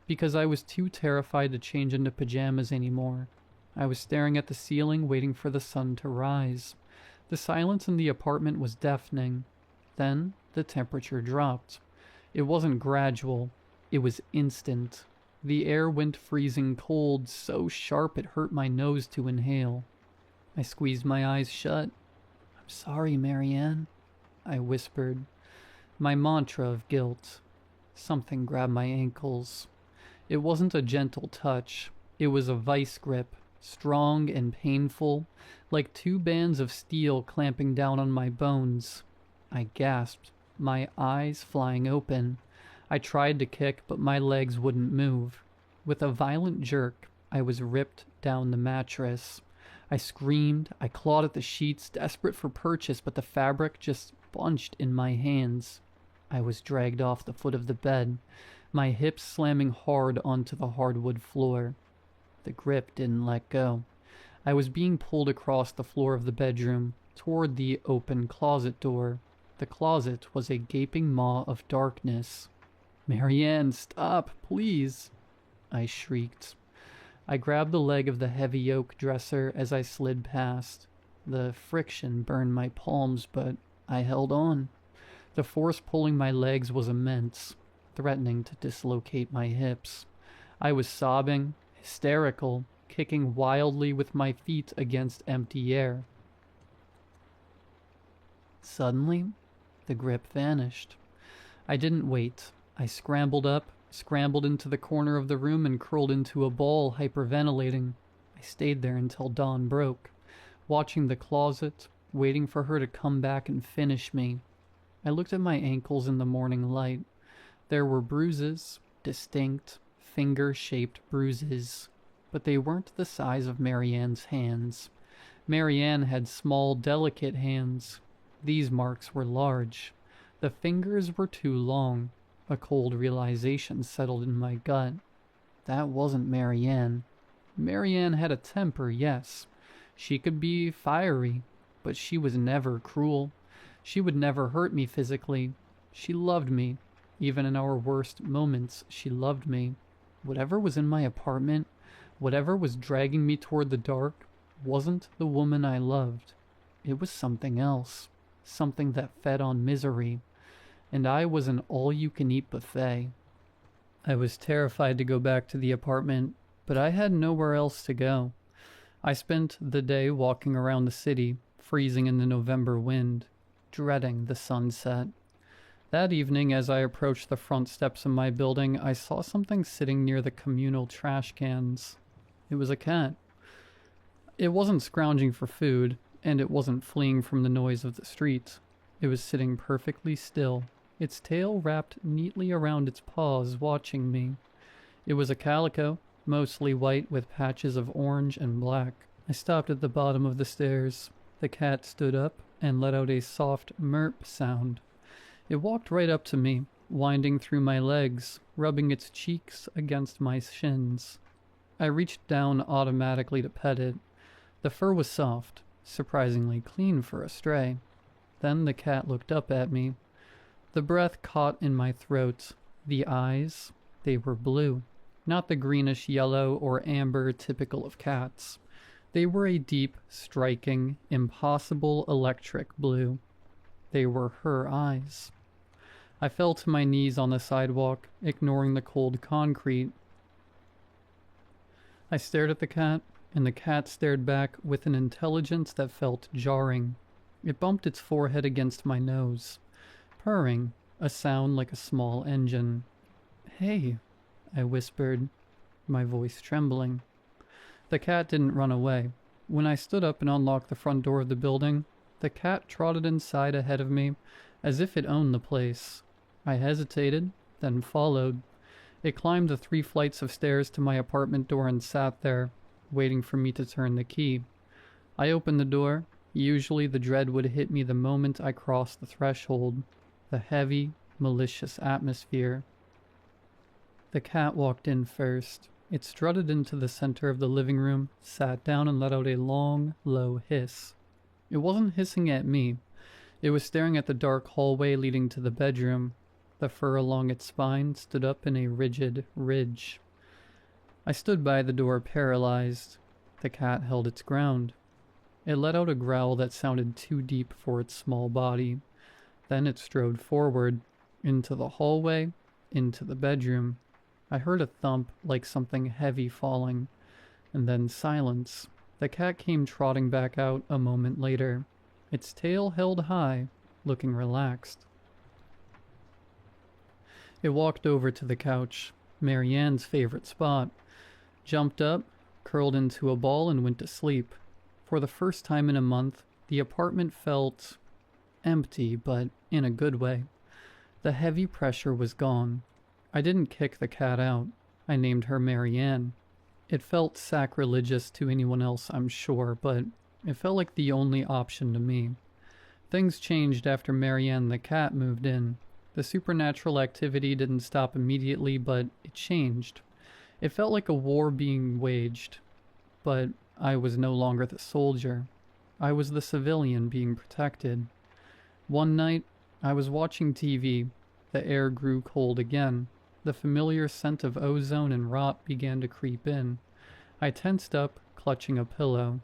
because I was too terrified to change into pajamas anymore. I was staring at the ceiling, waiting for the sun to rise. The silence in the apartment was deafening. Then the temperature dropped. It wasn't gradual. It was instant. The air went freezing cold, so sharp it hurt my nose to inhale. I squeezed my eyes shut. "I'm sorry, Marianne," I whispered. My mantra of guilt. Something grabbed my ankles. It wasn't a gentle touch. It was a vice grip, strong and painful, like two bands of steel clamping down on my bones. I gasped, my eyes flying open. I tried to kick, but my legs wouldn't move. With a violent jerk, I was ripped down the mattress. I screamed, I clawed at the sheets, desperate for purchase, but the fabric just bunched in my hands. I was dragged off the foot of the bed, my hips slamming hard onto the hardwood floor. The grip didn't let go. I was being pulled across the floor of the bedroom, toward the open closet door. The closet was a gaping maw of darkness. "Marianne, stop, please!" I shrieked. I grabbed the leg of the heavy oak dresser as I slid past. The friction burned my palms, but I held on. The force pulling my legs was immense, threatening to dislocate my hips. I was sobbing, hysterical, kicking wildly with my feet against empty air. Suddenly, the grip vanished. I didn't wait. I scrambled up, scrambled into the corner of the room and curled into a ball, hyperventilating. I stayed there until dawn broke, watching the closet, waiting for her to come back and finish me. I looked at my ankles in the morning light. There were bruises, distinct, finger-shaped bruises, but they weren't the size of Marianne's hands. Marianne had small, delicate hands. These marks were large. The fingers were too long. A cold realization settled in my gut. That wasn't Marianne. Marianne had a temper, yes. She could be fiery, but she was never cruel. She would never hurt me physically. She loved me. Even in our worst moments, she loved me. Whatever was in my apartment, whatever was dragging me toward the dark, wasn't the woman I loved. It was something else. Something that fed on misery. And I was an all-you-can-eat buffet. I was terrified to go back to the apartment, but I had nowhere else to go. I spent the day walking around the city, freezing in the November wind, dreading the sunset. That evening, as I approached the front steps of my building, I saw something sitting near the communal trash cans. It was a cat. It wasn't scrounging for food, and it wasn't fleeing from the noise of the street. It was sitting perfectly still, its tail wrapped neatly around its paws, watching me. It was a calico, mostly white with patches of orange and black. I stopped at the bottom of the stairs. The cat stood up and let out a soft merp sound. It walked right up to me, winding through my legs, rubbing its cheeks against my shins. I reached down automatically to pet it. The fur was soft, surprisingly clean for a stray. Then the cat looked up at me. The breath caught in my throat. The eyes, they were blue. Not the greenish yellow or amber typical of cats. They were a deep, striking, impossible electric blue. They were her eyes. I fell to my knees on the sidewalk, ignoring the cold concrete. I stared at the cat, and the cat stared back with an intelligence that felt jarring. It bumped its forehead against my nose, purring, a sound like a small engine. "Hey," I whispered, my voice trembling. The cat didn't run away. When I stood up and unlocked the front door of the building, the cat trotted inside ahead of me, as if it owned the place. I hesitated, then followed. It climbed the 3 flights of stairs to my apartment door and sat there, waiting for me to turn the key. I opened the door. Usually the dread would hit me the moment I crossed the threshold. The heavy, malicious atmosphere. The cat walked in first. It strutted into the center of the living room, sat down and let out a long, low hiss. It wasn't hissing at me. It was staring at the dark hallway leading to the bedroom. The fur along its spine stood up in a rigid ridge. I stood by the door paralyzed. The cat held its ground. It let out a growl that sounded too deep for its small body. Then it strode forward, into the hallway, into the bedroom. I heard a thump like something heavy falling, and then silence. The cat came trotting back out a moment later, its tail held high, looking relaxed. It walked over to the couch, Marianne's favorite spot, jumped up, curled into a ball, and went to sleep. For the first time in a month, the apartment felt empty, but in a good way. The heavy pressure was gone. I didn't kick the cat out. I named her Marianne. It felt sacrilegious to anyone else, I'm sure, but it felt like the only option to me. Things changed after Marianne the cat moved in. The supernatural activity didn't stop immediately, but it changed. It felt like a war being waged, but I was no longer the soldier. I was the civilian being protected. One night, I was watching TV. The air grew cold again. The familiar scent of ozone and rot began to creep in. I tensed up, clutching a pillow.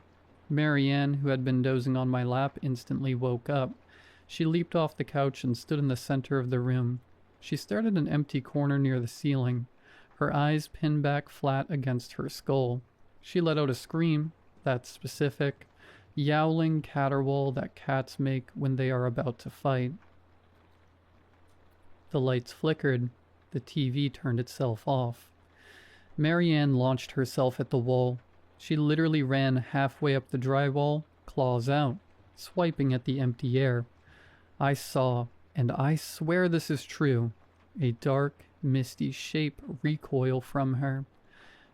Marianne, who had been dozing on my lap, instantly woke up. She leaped off the couch and stood in the center of the room. She stared at an empty corner near the ceiling, her eyes pinned back flat against her skull. She let out a scream, that specific, yowling caterwaul that cats make when they are about to fight. The lights flickered. The TV turned itself off. Marianne launched herself at the wall. She literally ran halfway up the drywall, claws out, swiping at the empty air. I saw, and I swear this is true, a dark, misty shape recoil from her.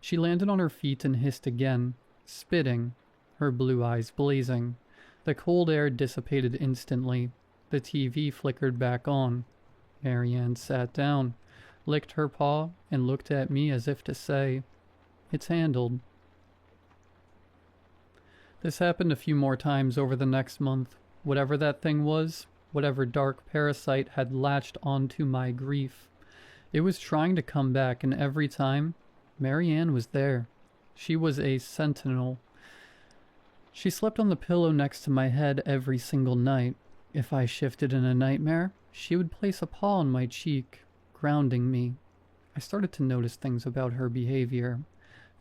She landed on her feet and hissed again, spitting, her blue eyes blazing. The cold air dissipated instantly. The TV flickered back on. Marianne sat down, licked her paw, and looked at me as if to say, "It's handled." This happened a few more times over the next month. Whatever that thing was, whatever dark parasite had latched onto my grief, it was trying to come back, and every time, Marianne was there. She was a sentinel. She slept on the pillow next to my head every single night. If I shifted in a nightmare, she would place a paw on my cheek, grounding me. I started to notice things about her behavior,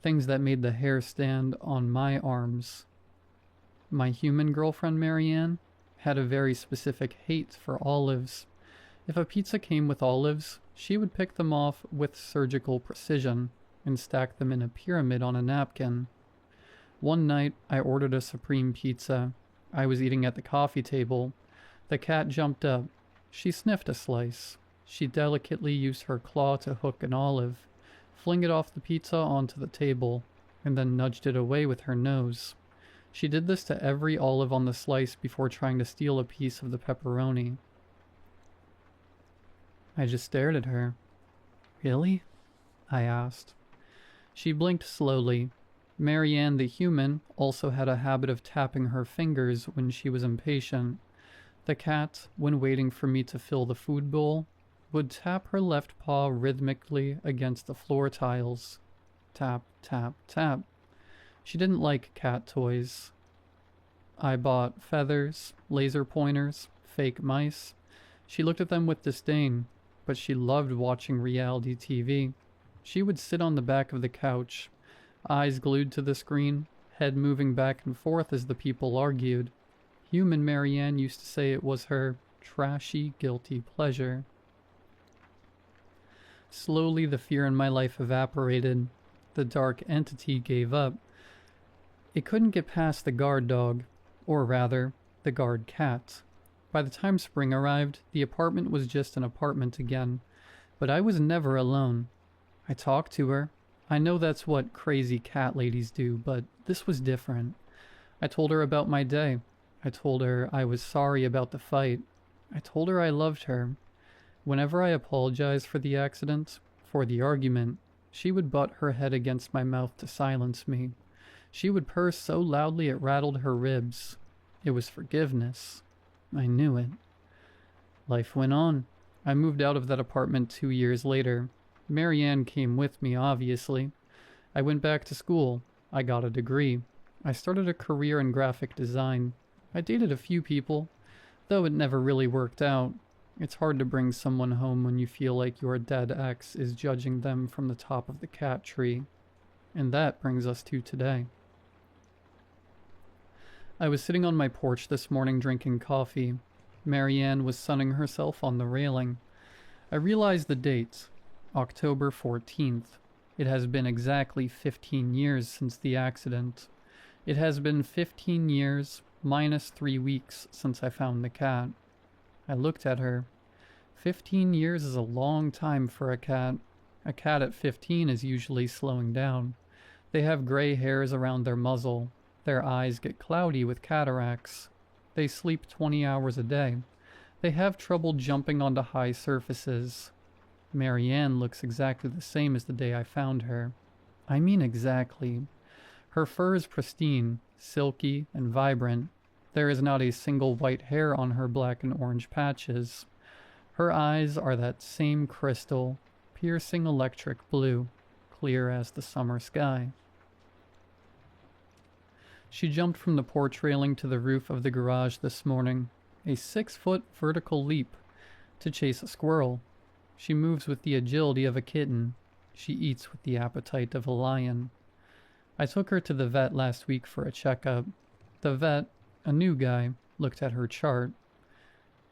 things that made the hair stand on my arms. My human girlfriend Marianne had a very specific hate for olives. If a pizza came with olives, she would pick them off with surgical precision and stack them in a pyramid on a napkin. One night, I ordered a supreme pizza. I was eating at the coffee table. The cat jumped up. She sniffed a slice. She delicately used her claw to hook an olive, fling it off the pizza onto the table, and then nudged it away with her nose. She did this to every olive on the slice before trying to steal a piece of the pepperoni. I just stared at her. Really? I asked. She blinked slowly. Marianne the human also had a habit of tapping her fingers when she was impatient. The cat, when waiting for me to fill the food bowl, would tap her left paw rhythmically against the floor tiles. Tap, tap, tap. She didn't like cat toys. I bought feathers, laser pointers, fake mice. She looked at them with disdain, but she loved watching reality TV. She would sit on the back of the couch, eyes glued to the screen, head moving back and forth as the people argued. Human Marianne used to say it was her trashy, guilty pleasure. Slowly the fear in my life evaporated. The dark entity gave up. It couldn't get past the guard dog, or rather, the guard cat. By the time spring arrived, the apartment was just an apartment again, but I was never alone. I talked to her. I know that's what crazy cat ladies do, but this was different. I told her about my day. I told her I was sorry about the fight. I told her I loved her. Whenever I apologized for the accident, for the argument, she would butt her head against my mouth to silence me. She would purr so loudly it rattled her ribs. It was forgiveness. I knew it. Life went on. I moved out of that apartment 2 years later. Marianne came with me, obviously. I went back to school. I got a degree. I started a career in graphic design. I dated a few people, though it never really worked out. It's hard to bring someone home when you feel like your dead ex is judging them from the top of the cat tree. And that brings us to today. I was sitting on my porch this morning drinking coffee. Marianne was sunning herself on the railing. I realized the date. October 14th. It has been exactly 15 years since the accident. It has been 15 years, minus 3 weeks since I found the cat. I looked at her. 15 years is a long time for a cat. A cat at 15 is usually slowing down. They have gray hairs around their muzzle. Their eyes get cloudy with cataracts. They sleep 20 hours a day. They have trouble jumping onto high surfaces. Marianne looks exactly the same as the day I found her. I mean exactly. Her fur is pristine, silky, and vibrant. There is not a single white hair on her black and orange patches. Her eyes are that same crystal, piercing electric blue, clear as the summer sky. She jumped from the porch railing to the roof of the garage this morning, a 6-foot vertical leap, to chase a squirrel. She moves with the agility of a kitten. She eats with the appetite of a lion. I took her to the vet last week for a checkup. The vet, a new guy, looked at her chart.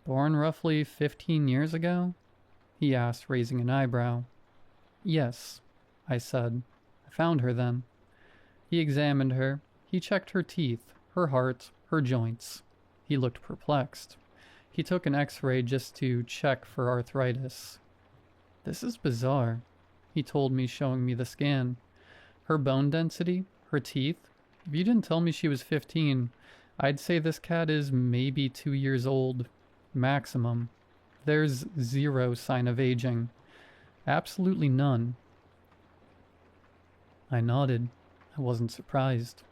Born roughly 15 years ago? He asked, raising an eyebrow. Yes, I said. I found her then. He examined her. He checked her teeth, her heart, her joints. He looked perplexed. He took an x-ray just to check for arthritis. This is bizarre, he told me, showing me the scan. Her bone density, her teeth. If you didn't tell me she was 15, I'd say this cat is maybe 2 years old, maximum. There's zero sign of aging. Absolutely none. I nodded. I wasn't surprised.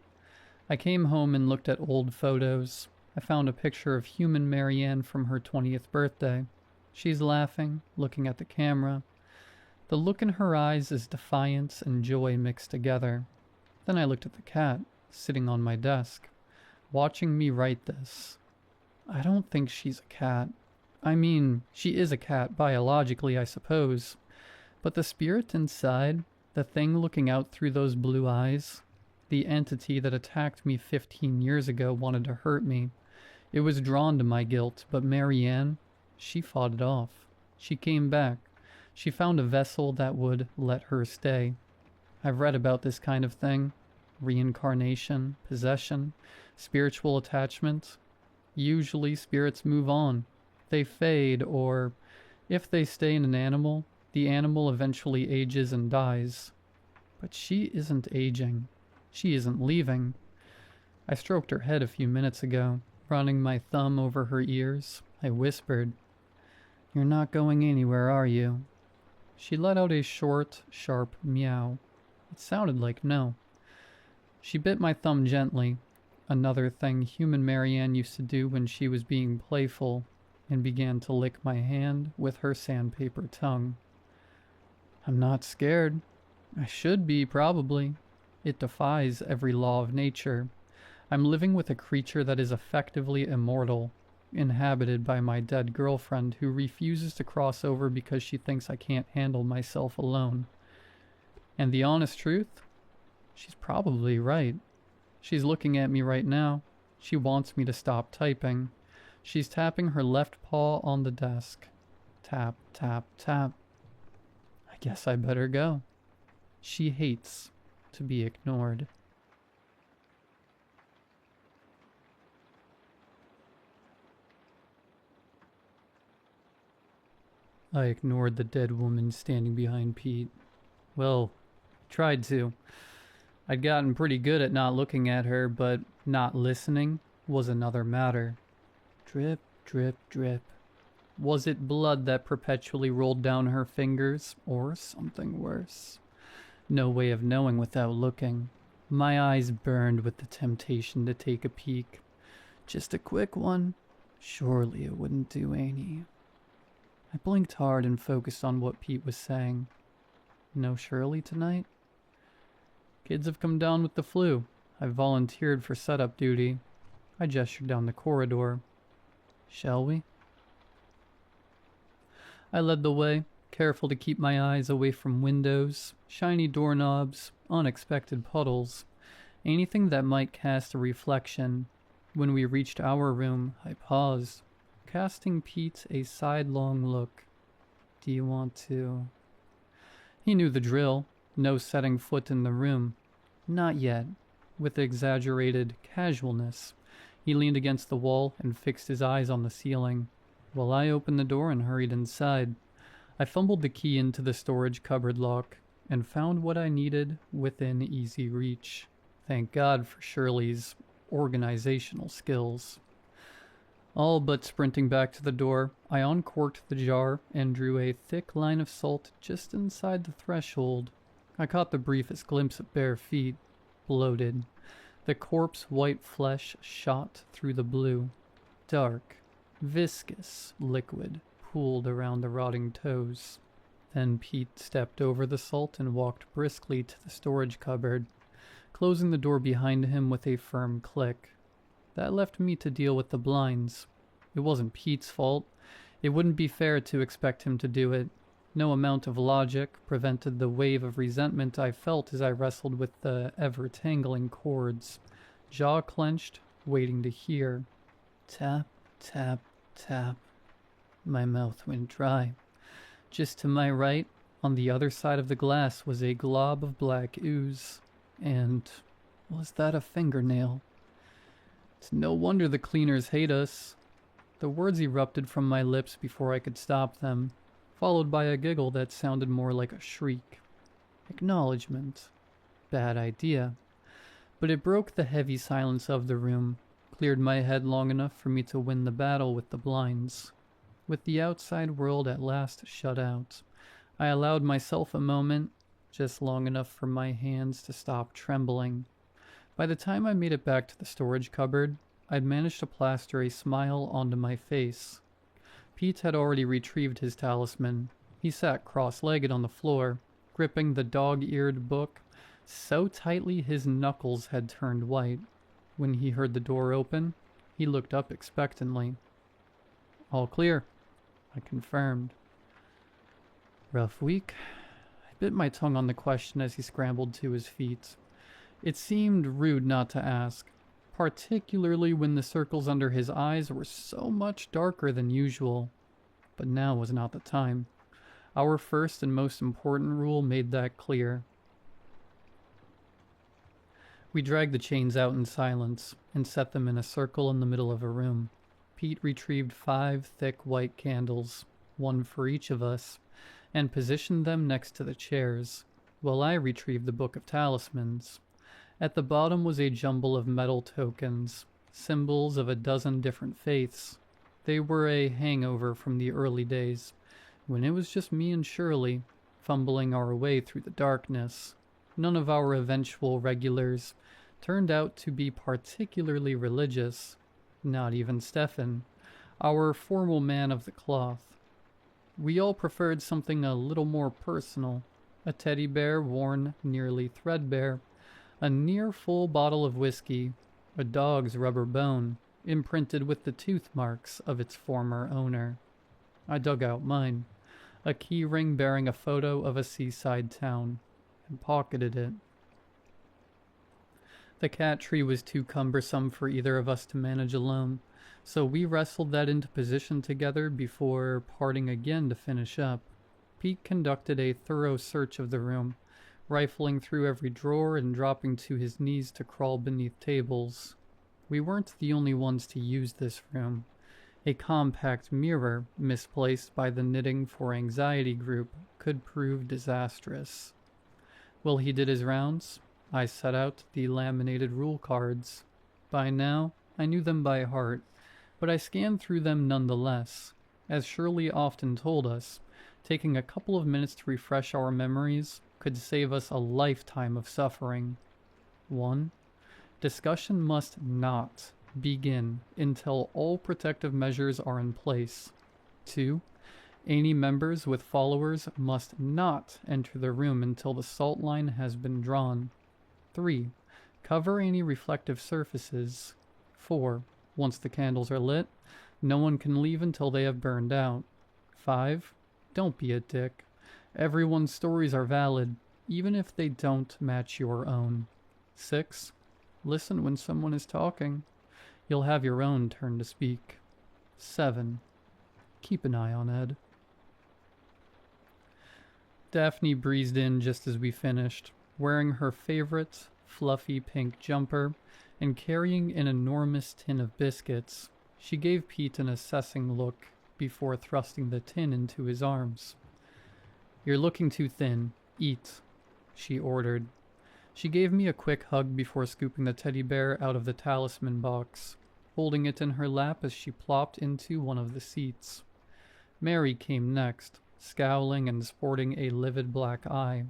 I came home and looked at old photos. I found a picture of human Marianne from her 20th birthday. She's laughing, looking at the camera. The look in her eyes is defiance and joy mixed together. Then I looked at the cat, sitting on my desk, watching me write this. I don't think she's a cat. I mean, she is a cat biologically, I suppose. But the spirit inside, the thing looking out through those blue eyes, the entity that attacked me 15 years ago wanted to hurt me. It was drawn to my guilt, but Marianne, she fought it off. She came back. She found a vessel that would let her stay. I've read about this kind of thing. Reincarnation, possession, spiritual attachment. Usually spirits move on. They fade, or if they stay in an animal, the animal eventually ages and dies. But she isn't aging. She isn't leaving. I stroked her head a few minutes ago, running my thumb over her ears. I whispered, "You're not going anywhere, are you?" She let out a short, sharp meow. It sounded like no. She bit my thumb gently, another thing human Marianne used to do when she was being playful, and began to lick my hand with her sandpaper tongue. I'm not scared. I should be, probably. It defies every law of nature. I'm living with a creature that is effectively immortal, inhabited by my dead girlfriend who refuses to cross over because she thinks I can't handle myself alone. And the honest truth? She's probably right. She's looking at me right now. She wants me to stop typing. She's tapping her left paw on the desk. Tap, tap, tap. I guess I better go. She hates to be ignored. I ignored the dead woman standing behind Pete. Well, tried to. I'd gotten pretty good at not looking at her, but not listening was another matter. Drip, drip, drip. Was it blood that perpetually rolled down her fingers, or something worse? No way of knowing without looking. My eyes burned with the temptation to take a peek. Just a quick one. Surely it wouldn't do any. I blinked hard and focused on what Pete was saying. No Shirley tonight? Kids have come down with the flu. I volunteered for setup duty. I gestured down the corridor. Shall we? I led the way, careful to keep my eyes away from windows, shiny doorknobs, unexpected puddles, anything that might cast a reflection. When we reached our room, I paused, casting Pete a sidelong look. Do you want to... He knew the drill. No setting foot in the room. Not yet. With exaggerated casualness, he leaned against the wall and fixed his eyes on the ceiling, while I opened the door and hurried inside. I fumbled the key into the storage cupboard lock and found what I needed within easy reach. Thank God for Shirley's organizational skills. All but sprinting back to the door, I uncorked the jar and drew a thick line of salt just inside the threshold. I caught the briefest glimpse of bare feet, bloated. The corpse white flesh shot through the blue. Dark, viscous liquid pooled around the rotting toes. Then Pete stepped over the salt and walked briskly to the storage cupboard, closing the door behind him with a firm click. That left me to deal with the blinds. It wasn't Pete's fault. It wouldn't be fair to expect him to do it. No amount of logic prevented the wave of resentment I felt as I wrestled with the ever-tangling cords, jaw clenched, waiting to hear. Tap, tap, tap. My mouth went dry. Just to my right, on the other side of the glass, was a glob of black ooze. And was that a fingernail? It's no wonder the cleaners hate us. The words erupted from my lips before I could stop them, followed by a giggle that sounded more like a shriek. Acknowledgement. Bad idea. But it broke the heavy silence of the room, cleared my head long enough for me to win the battle with the blinds. With the outside world at last shut out, I allowed myself a moment, just long enough for my hands to stop trembling. By the time I made it back to the storage cupboard, I'd managed to plaster a smile onto my face. Pete had already retrieved his talisman. He sat cross-legged on the floor, gripping the dog-eared book so tightly his knuckles had turned white. When he heard the door open, he looked up expectantly. All clear, I confirmed. Rough week? I bit my tongue on the question as he scrambled to his feet. It seemed rude not to ask, particularly when the circles under his eyes were so much darker than usual. But now was not the time. Our first and most important rule made that clear. We dragged the chains out in silence and set them in a circle in the middle of a room. Pete retrieved 5 thick white candles, one for each of us, and positioned them next to the chairs, while I retrieved the Book of Talismans. At the bottom was a jumble of metal tokens, symbols of a dozen different faiths. They were a hangover from the early days, when it was just me and Shirley, fumbling our way through the darkness. None of our eventual regulars turned out to be particularly religious, not even Stefan, our formal man of the cloth. We all preferred something a little more personal, a teddy bear worn nearly threadbare, a near full bottle of whiskey, a dog's rubber bone, imprinted with the tooth marks of its former owner. I dug out mine, a key ring bearing a photo of a seaside town, and pocketed it. The cat tree was too cumbersome for either of us to manage alone, so we wrestled that into position together before parting again to finish up. Pete conducted a thorough search of the room, rifling through every drawer and dropping to his knees to crawl beneath tables. We weren't the only ones to use this room. A compact mirror, misplaced by the Knitting for Anxiety group, could prove disastrous. While he did his rounds, I set out the laminated rule cards. By now, I knew them by heart, but I scanned through them nonetheless. As Shirley often told us, taking a couple of minutes to refresh our memories could save us a lifetime of suffering. 1. Discussion must not begin until all protective measures are in place. 2. Any members with followers must not enter the room until the salt line has been drawn. 3. Cover any reflective surfaces. 4. Once the candles are lit, no one can leave until they have burned out. 5. Don't be a dick. Everyone's stories are valid, even if they don't match your own. 6. Listen when someone is talking. You'll have your own turn to speak. 7. Keep an eye on Ed. Daphne breezed in just as we finished, wearing her favorite fluffy pink jumper and carrying an enormous tin of biscuits. She gave Pete an assessing look before thrusting the tin into his arms. "You're looking too thin. Eat," she ordered. She gave me a quick hug before scooping the teddy bear out of the talisman box, holding it in her lap as she plopped into one of the seats. Mary came next, scowling and sporting a livid black eye.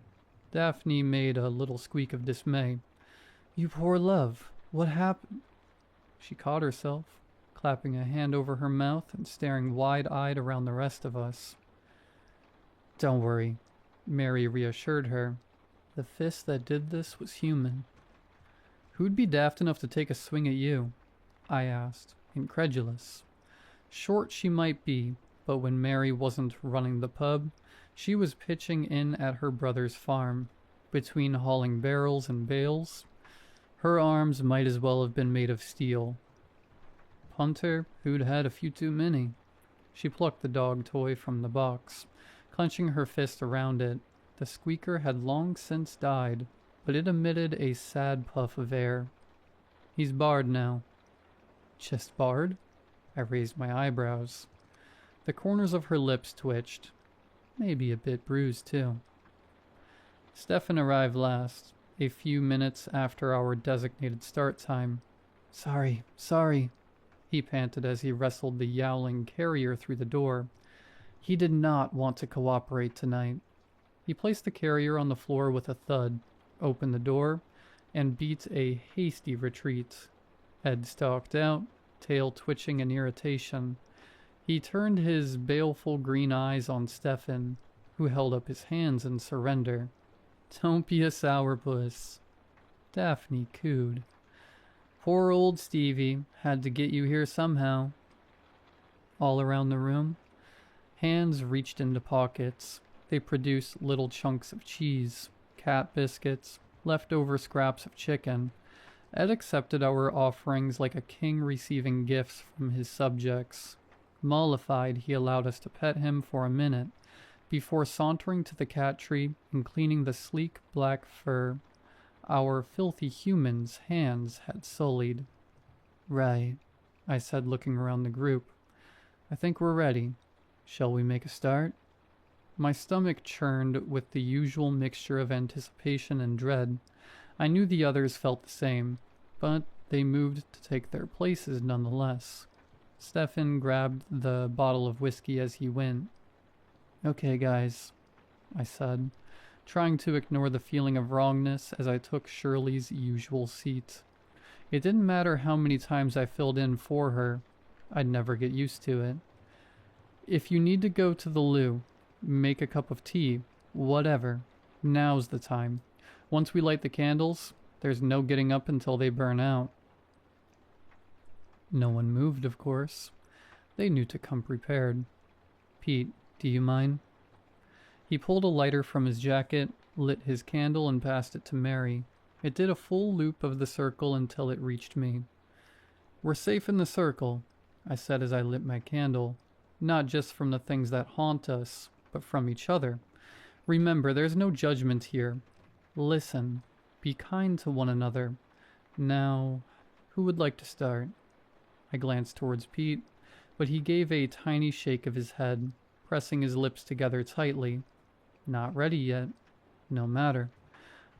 Daphne made a little squeak of dismay. "You poor love, what happened?" She caught herself, clapping a hand over her mouth and staring wide-eyed around the rest of us. "Don't worry," Mary reassured her. "The fist that did this was human." "Who'd be daft enough to take a swing at you?" I asked, incredulous. Short she might be, but when Mary wasn't running the pub, she was pitching in at her brother's farm. Between hauling barrels and bales, her arms might as well have been made of steel. Punter who'd had a few too many. She plucked the dog toy from the box, clenching her fist around it. The squeaker had long since died, but it emitted a sad puff of air. "He's barred now." "Just barred?" I raised my eyebrows. The corners of her lips twitched. Maybe a bit bruised, too. Stefan arrived last, a few minutes after our designated start time. Sorry," he panted as he wrestled the yowling carrier through the door. He did not want to cooperate tonight. He placed the carrier on the floor with a thud, opened the door, and beat a hasty retreat. Ed stalked out, tail twitching in irritation. He turned his baleful green eyes on Stefan, who held up his hands in surrender. "Don't be a sourpuss." Daphne cooed. "Poor old Stevie had to get you here somehow." All around the room, hands reached into pockets. They produced little chunks of cheese, cat biscuits, leftover scraps of chicken. Ed accepted our offerings like a king receiving gifts from his subjects. Mollified, he allowed us to pet him for a minute, before sauntering to the cat tree and cleaning the sleek black fur our filthy humans' hands had sullied. "Right," I said, looking around the group. "I think we're ready. Shall we make a start?" My stomach churned with the usual mixture of anticipation and dread. I knew the others felt the same, but they moved to take their places nonetheless. Stefan grabbed the bottle of whiskey as he went. "Okay, guys," I said, trying to ignore the feeling of wrongness as I took Shirley's usual seat. It didn't matter how many times I filled in for her. I'd never get used to it. "If you need to go to the loo, make a cup of tea, whatever, now's the time. Once we light the candles, there's no getting up until they burn out." No one moved, of course. They knew to come prepared. "Pete, do you mind?" He pulled a lighter from his jacket, lit his candle, and passed it to Mary. It did a full loop of the circle until it reached me. "We're safe in the circle," I said as I lit my candle. "Not just from the things that haunt us, but from each other. Remember, there's no judgment here. Listen. Be kind to one another. Now, who would like to start?" I glanced towards Pete, but he gave a tiny shake of his head, pressing his lips together tightly. Not ready yet. No matter.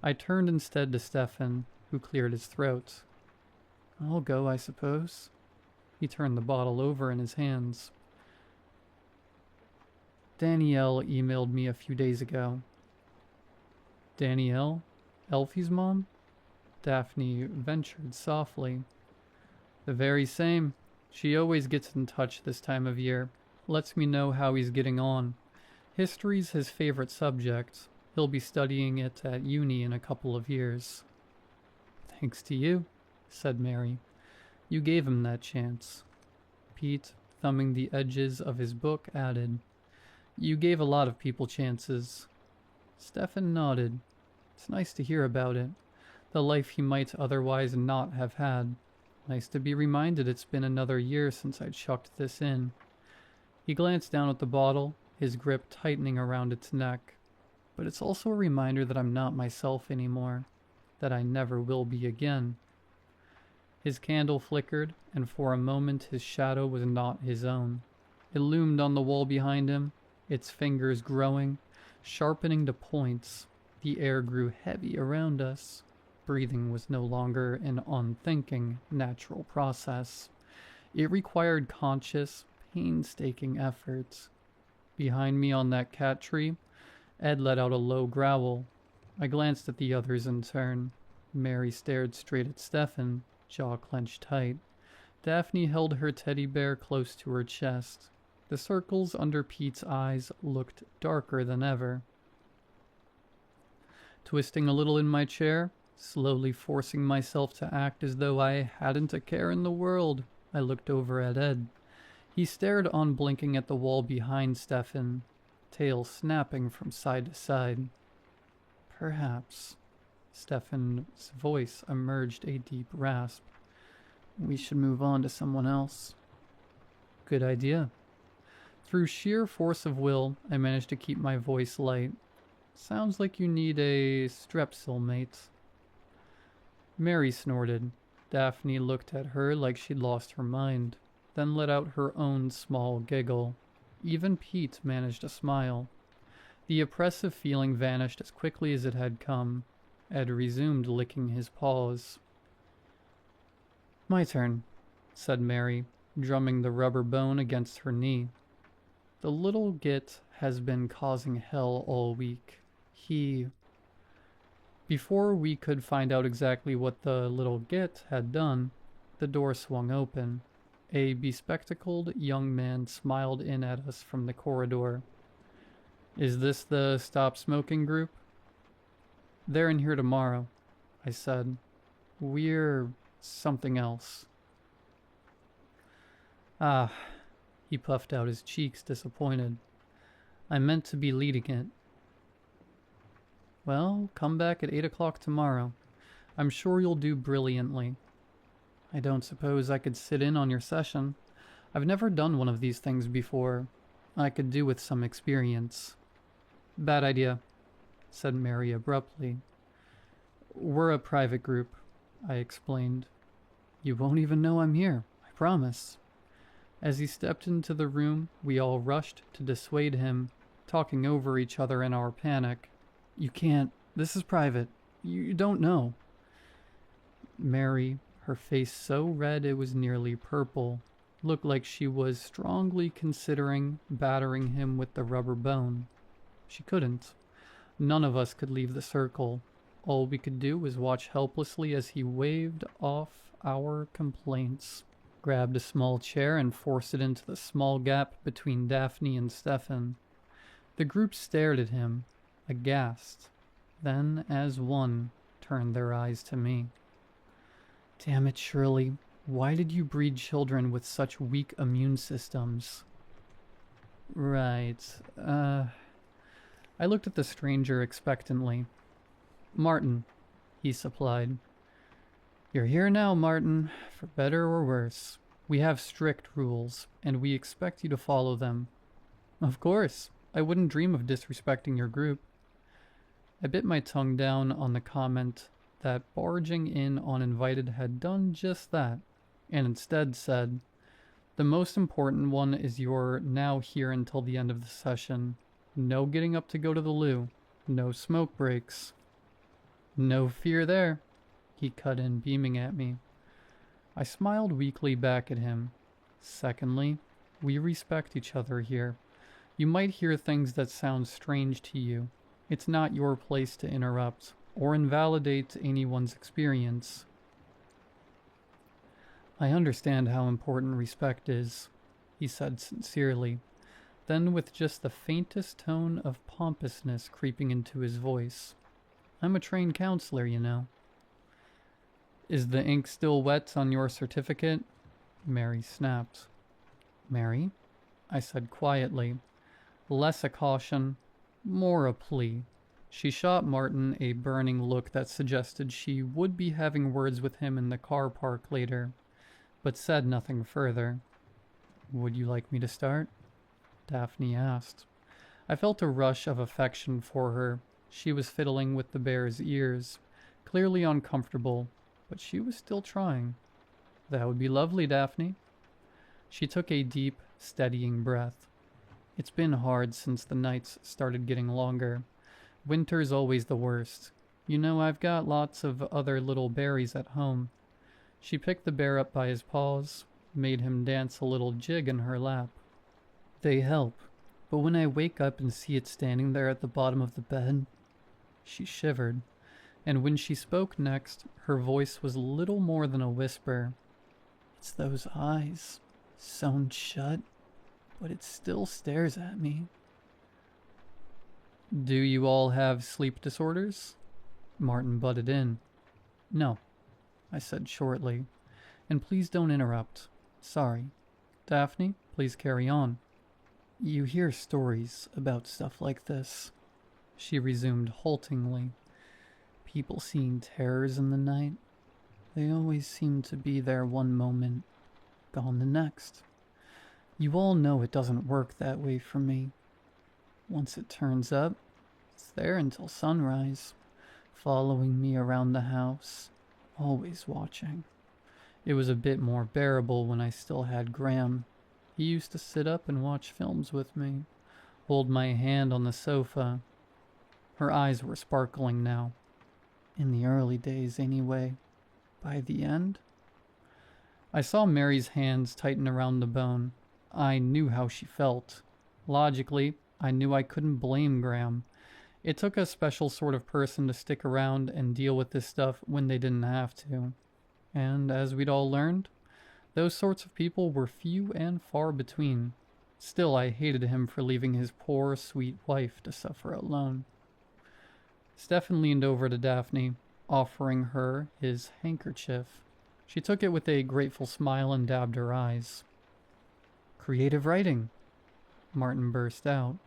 I turned instead to Stefan, who cleared his throat. "I'll go, I suppose." He turned the bottle over in his hands. "Danielle emailed me a few days ago." "Danielle? Elfie's mom?" Daphne ventured softly. "The very same. She always gets in touch this time of year. Lets me know how he's getting on. History's his favorite subject. He'll be studying it at uni in a couple of years." "Thanks to you," said Mary. "You gave him that chance." Pete, thumbing the edges of his book, added, "You gave a lot of people chances." Stefan nodded. It's nice to hear about it. The life he might otherwise not have had. Nice to be reminded it's been another year since I chucked this in. He glanced down at the bottle, his grip tightening around its neck. But it's also a reminder that I'm not myself anymore, that I never will be again. His candle flickered, and for a moment his shadow was not his own. It loomed on the wall behind him, its fingers growing, sharpening to points. The air grew heavy around us. Breathing was no longer an unthinking, natural process. It required conscious, painstaking effort. Behind me on that cat tree, Ed let out a low growl. I glanced at the others in turn. Mary stared straight at Stefan, jaw clenched tight. Daphne held her teddy bear close to her chest. The circles under Pete's eyes looked darker than ever. Twisting a little in my chair, slowly forcing myself to act as though I hadn't a care in the world, I looked over at Ed. He stared unblinking at the wall behind Stefan, tail snapping from side to side. "Perhaps," Stefan's voice emerged a deep rasp, "we should move on to someone else." "Good idea." Through sheer force of will, I managed to keep my voice light. "Sounds like you need a strepsil, mate." Mary snorted. Daphne looked at her like she'd lost her mind, then let out her own small giggle. Even Pete managed a smile. The oppressive feeling vanished as quickly as it had come. Ed resumed licking his paws. "My turn," said Mary, drumming the rubber bone against her knee. "The little git has been causing hell all week. Before we could find out exactly what the little git had done, the door swung open. A bespectacled young man smiled in at us from the corridor. "Is this the Stop Smoking group?" "They're in here tomorrow," I said. "We're something else." "Ah," he puffed out his cheeks, disappointed. "I meant to be leading it." "Well, come back at 8 o'clock tomorrow. I'm sure you'll do brilliantly." "I don't suppose I could sit in on your session. I've never done one of these things before. I could do with some experience." "Bad idea," said Mary abruptly. "We're a private group," I explained. "You won't even know I'm here, I promise." As he stepped into the room, we all rushed to dissuade him, talking over each other in our panic. "You can't. This is private. You don't know." Mary, her face so red it was nearly purple, looked like she was strongly considering battering him with the rubber bone. She couldn't. None of us could leave the circle. All we could do was watch helplessly as he waved off our complaints, grabbed a small chair and forced it into the small gap between Daphne and Stefan. The group stared at him, aghast, then, as one, turned their eyes to me. Damn it, Shirley. Why did you breed children with such weak immune systems? Right. I looked at the stranger expectantly. Martin, he supplied. You're here now, Martin, for better or worse. We have strict rules, and we expect you to follow them. Of course. I wouldn't dream of disrespecting your group. I bit my tongue down on the comment that barging in uninvited had done just that, and instead said, the most important one is you're now here until the end of the session. No getting up to go to the loo. No smoke breaks. No fear there, he cut in, beaming at me. I smiled weakly back at him. Secondly, we respect each other here. You might hear things that sound strange to you. It's not your place to interrupt or invalidate anyone's experience. I understand how important respect is, he said sincerely, then with just the faintest tone of pompousness creeping into his voice. I'm a trained counselor, you know. Is the ink still wet on your certificate? Mary snapped. Mary? I said quietly. Less a caution, more a plea. She shot Martin a burning look that suggested she would be having words with him in the car park later, but said nothing further. Would you like me to start? Daphne asked. I felt a rush of affection for her. She was fiddling with the bear's ears, clearly uncomfortable, but she was still trying. That would be lovely, Daphne. She took a deep, steadying breath. It's been hard since the nights started getting longer. Winter's always the worst. You know, I've got lots of other little berries at home. She picked the bear up by his paws, made him dance a little jig in her lap. They help, but when I wake up and see it standing there at the bottom of the bed... She shivered, and when she spoke next, her voice was little more than a whisper. It's those eyes, sewn shut, but it still stares at me. Do you all have sleep disorders? Martin butted in. No, I said shortly, and please don't interrupt. Sorry. Daphne, please carry on. You hear stories about stuff like this, she resumed haltingly. People seeing terrors in the night. They always seem to be there one moment, gone the next. You all know it doesn't work that way for me. Once it turns up, it's there until sunrise, following me around the house, always watching. It was a bit more bearable when I still had Graham. He used to sit up and watch films with me, hold my hand on the sofa. Her eyes were sparkling now. In the early days, anyway. By the end? I saw Mary's hands tighten around the bone. I knew how she felt. Logically, I knew I couldn't blame Graham. It took a special sort of person to stick around and deal with this stuff when they didn't have to. And as we'd all learned, those sorts of people were few and far between. Still, I hated him for leaving his poor, sweet wife to suffer alone. Stefan leaned over to Daphne, offering her his handkerchief. She took it with a grateful smile and dabbed her eyes. Creative writing, Martin burst out.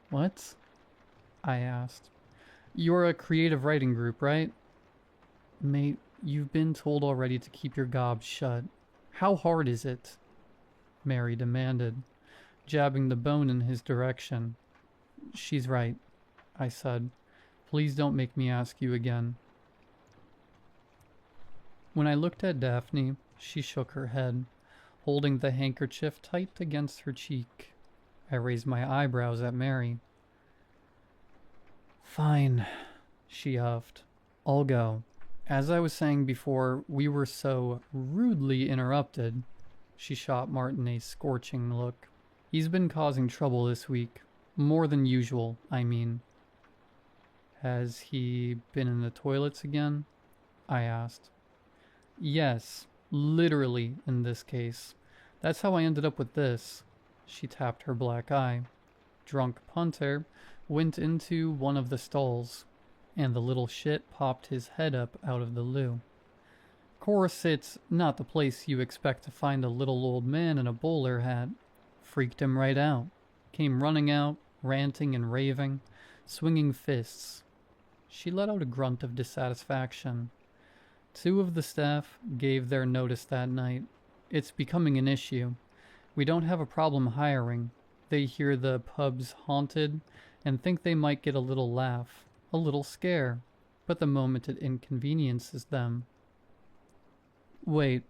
What? I asked. You're a creative writing group, right? Mate, you've been told already to keep your gob shut. How hard is it? Mary demanded, jabbing the bone in his direction. She's right, I said. Please don't make me ask you again. When I looked at Daphne, she shook her head, holding the handkerchief tight against her cheek. I raised my eyebrows at Mary. Fine, she huffed. I'll go. As I was saying before, we were so rudely interrupted. She shot Martin a scorching look. He's been causing trouble this week. More than usual, I mean. Has he been in the toilets again? I asked. Yes, literally in this case. That's how I ended up with this. She tapped her black eye. Drunk punter went into one of the stalls, and the little shit popped his head up out of the loo. Course, it's not the place you expect to find a little old man in a bowler hat. Freaked him right out. Came running out, ranting and raving, swinging fists. She let out a grunt of dissatisfaction. 2 of the staff gave their notice that night. It's becoming an issue. We don't have a problem hiring. They hear the pub's haunted and think they might get a little laugh, a little scare, but the moment it inconveniences them. Wait,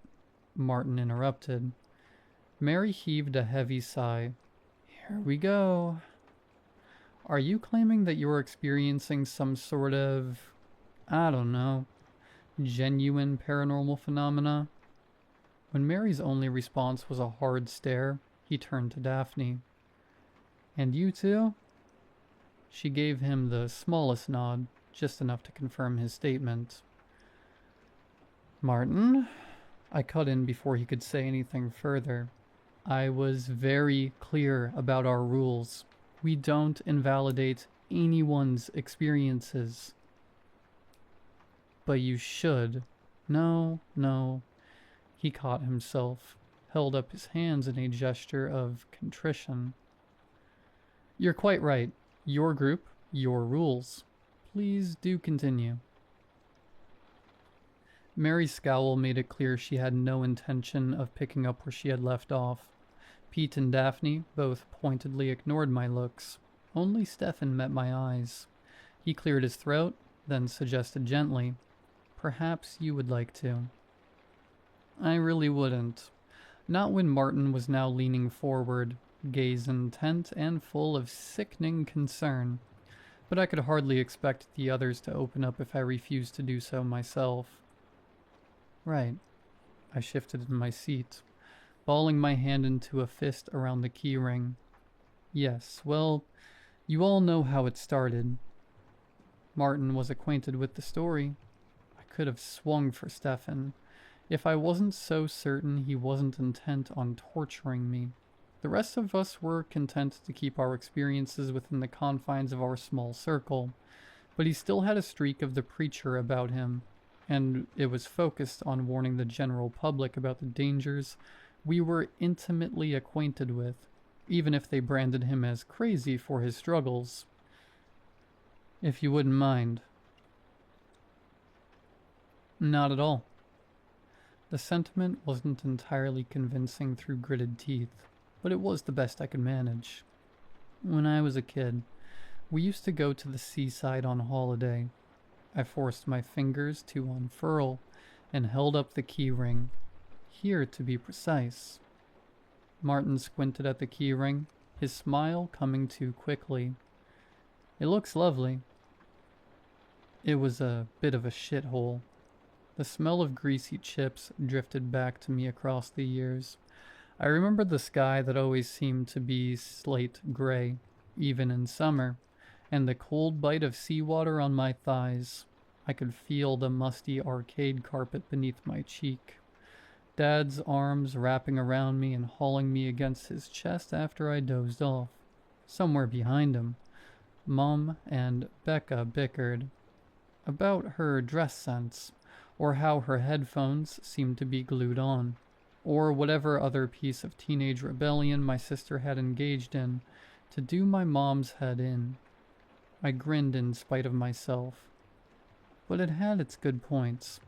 Martin interrupted. Mary heaved a heavy sigh. Here we go. Are you claiming that you're experiencing some sort of, I don't know, genuine paranormal phenomena? When Mary's only response was a hard stare, he turned to Daphne. And you too? She gave him the smallest nod, just enough to confirm his statement. Martin? I cut in before he could say anything further. I was very clear about our rules. We don't invalidate anyone's experiences. But you should. No. He caught himself, held up his hands in a gesture of contrition. You're quite right. Your group, your rules. Please do continue. Mary's scowl made it clear she had no intention of picking up where she had left off. Pete and Daphne both pointedly ignored my looks. Only Stefan met my eyes. He cleared his throat, then suggested gently, "Perhaps you would like to." I really wouldn't. Not when Martin was now leaning forward, gaze intent and full of sickening concern. But I could hardly expect the others to open up if I refused to do so myself. Right. I shifted in my seat, balling my hand into a fist around the key ring. Yes, well, you all know how it started. Martin was acquainted with the story. I could have swung for Stefan, if I wasn't so certain he wasn't intent on torturing me. The rest of us were content to keep our experiences within the confines of our small circle, but he still had a streak of the preacher about him, and it was focused on warning the general public about the dangers we were intimately acquainted with, even if they branded him as crazy for his struggles. If you wouldn't mind. Not at all. The sentiment wasn't entirely convincing through gritted teeth, but it was the best I could manage. When I was a kid, we used to go to the seaside on holiday. I forced my fingers to unfurl and held up the key ring. Here, to be precise. Martin squinted at the key ring, his smile coming too quickly. It looks lovely. It was a bit of a shithole. The smell of greasy chips drifted back to me across the years. I remembered the sky that always seemed to be slate gray, even in summer, and the cold bite of seawater on my thighs. I could feel the musty arcade carpet beneath my cheek. Dad's arms wrapping around me and hauling me against his chest after I dozed off. Somewhere behind him, Mom and Becca bickered about her dress sense, or how her headphones seemed to be glued on, or whatever other piece of teenage rebellion my sister had engaged in to do my mom's head in. I grinned in spite of myself. But it had its good points.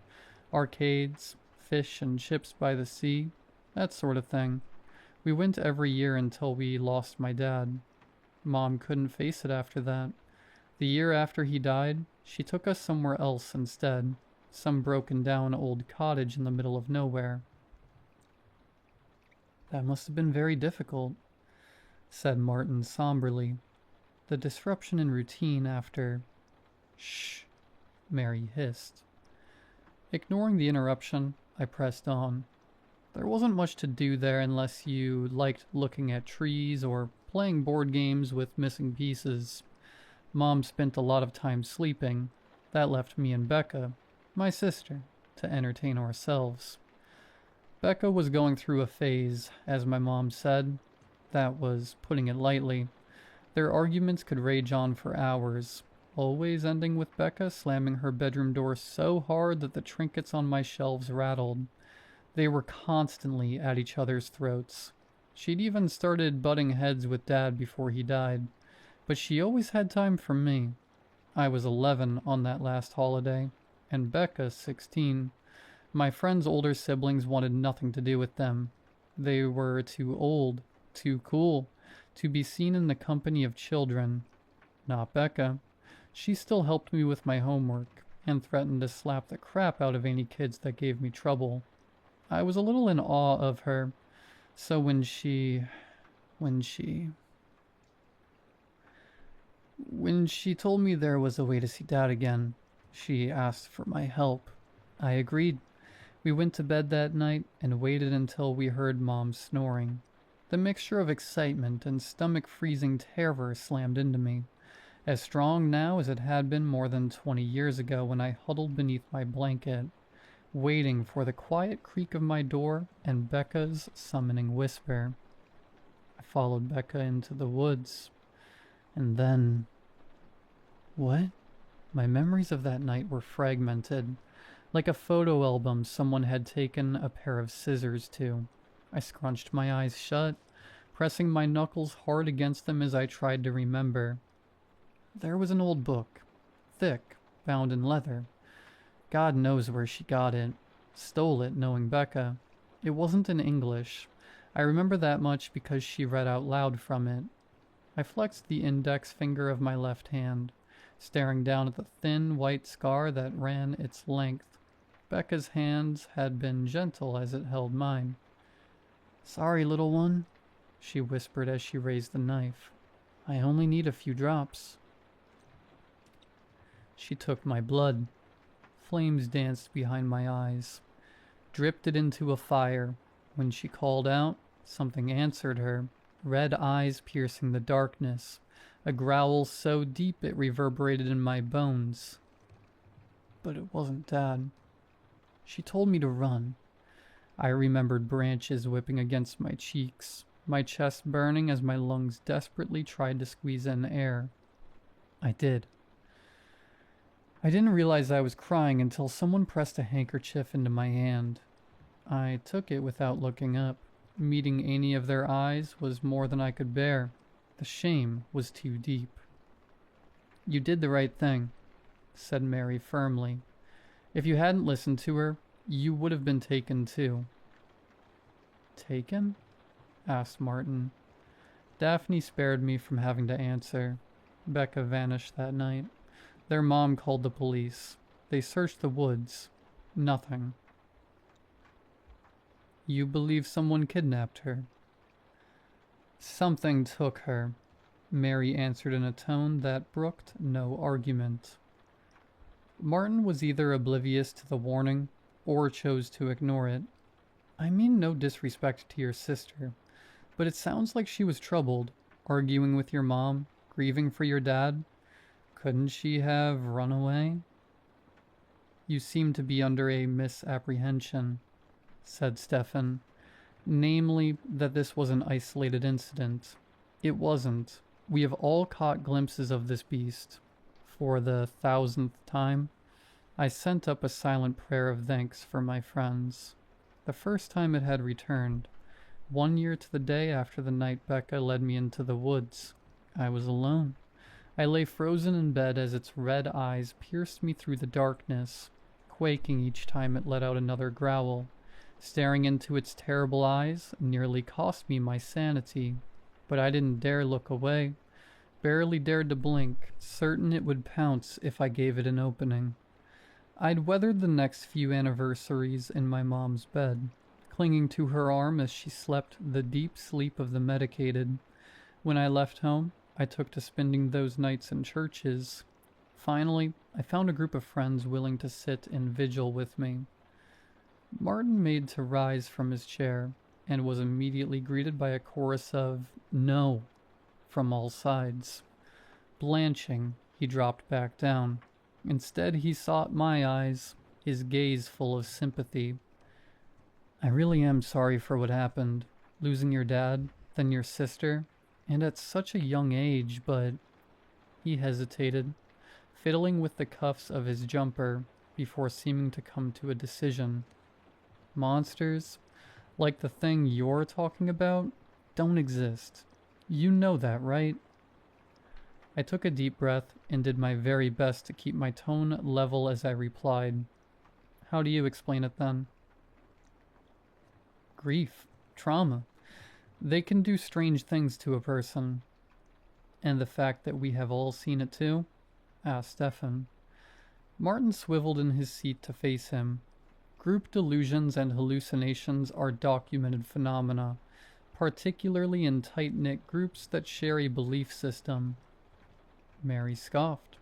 Arcades, fish and chips by the sea, that sort of thing. We went every year until we lost my dad. Mom couldn't face it after that. The year after he died, she took us somewhere else instead, some broken down old cottage in the middle of nowhere. That must have been very difficult, said Martin somberly. The disruption in routine after... Shh, Mary hissed. Ignoring the interruption, I pressed on. There wasn't much to do there unless you liked looking at trees or playing board games with missing pieces. Mom spent a lot of time sleeping. That left me and Becca, my sister, to entertain ourselves. Becca was going through a phase, as my mom said. That was putting it lightly. Their arguments could rage on for hours, always ending with Becca slamming her bedroom door so hard that the trinkets on my shelves rattled. They were constantly at each other's throats. She'd even started butting heads with Dad before he died, but she always had time for me. I was 11 on that last holiday, and Becca 16. My friend's older siblings wanted nothing to do with them. They were too old, too cool, to be seen in the company of children. Not Becca. She still helped me with my homework, and threatened to slap the crap out of any kids that gave me trouble. I was a little in awe of her, so when she told me there was a way to see Dad again, she asked for my help. I agreed. We went to bed that night and waited until we heard Mom snoring. The mixture of excitement and stomach-freezing terror slammed into me, as strong now as it had been more than 20 years ago when I huddled beneath my blanket, waiting for the quiet creak of my door and Becca's summoning whisper. I followed Becca into the woods, and then... What? My memories of that night were fragmented, like a photo album someone had taken a pair of scissors to. I scrunched my eyes shut, pressing my knuckles hard against them as I tried to remember. There was an old book, thick, bound in leather. God knows where she got it. Stole it, knowing Becca. It wasn't in English. I remember that much because she read out loud from it. I flexed the index finger of my left hand, staring down at the thin, white scar that ran its length. Becca's hands had been gentle as it held mine. "Sorry, little one," she whispered as she raised the knife. "I only need a few drops." She took my blood. Flames danced behind my eyes, dripped it into a fire. When she called out, something answered her, red eyes piercing the darkness, a growl so deep it reverberated in my bones. But it wasn't Dad. She told me to run. I remembered branches whipping against my cheeks, my chest burning as my lungs desperately tried to squeeze in air. I did. I didn't realize I was crying until someone pressed a handkerchief into my hand. I took it without looking up. Meeting any of their eyes was more than I could bear. The shame was too deep. "You did the right thing," said Mary firmly. "If you hadn't listened to her, you would have been taken too." "Taken?" asked Martin. Daphne spared me from having to answer. Becca vanished that night. Their mom called the police. They searched the woods. Nothing. "You believe someone kidnapped her?" "Something took her," Mary answered in a tone that brooked no argument. Martin was either oblivious to the warning or chose to ignore it. I mean no disrespect to your sister, but it sounds like she was troubled, arguing with your mom, grieving for your dad. Couldn't she have run away? "You seem to be under a misapprehension," said Stefan. "Namely, that this was an isolated incident. It wasn't. We have all caught glimpses of this beast. For the 1000th time, I sent up a silent prayer of thanks for my friends. The first time it had returned, 1 year to the day after the night Becca led me into the woods. I was alone. I lay frozen in bed as its red eyes pierced me through the darkness, quaking each time it let out another growl. Staring into its terrible eyes nearly cost me my sanity, but I didn't dare look away, barely dared to blink, certain it would pounce if I gave it an opening. I'd weathered the next few anniversaries in my mom's bed, clinging to her arm as she slept the deep sleep of the medicated. When I left home, I took to spending those nights in churches. Finally, I found a group of friends willing to sit in vigil with me. Martin made to rise from his chair and was immediately greeted by a chorus of "No" from all sides. Blanching, he dropped back down. Instead, he sought my eyes, his gaze full of sympathy. "I really am sorry for what happened. Losing your dad, then your sister, and at such a young age, but..." He hesitated, fiddling with the cuffs of his jumper before seeming to come to a decision. "Monsters, like the thing you're talking about, don't exist. You know that, right?" I took a deep breath and did my very best to keep my tone level as I replied. "How do you explain it then?" "Grief, trauma. They can do strange things to a person." "And the fact that we have all seen it too?" asked Stefan. Martin swiveled in his seat to face him. Group delusions and hallucinations are documented phenomena, particularly in tight-knit groups that share a belief system. Mary scoffed,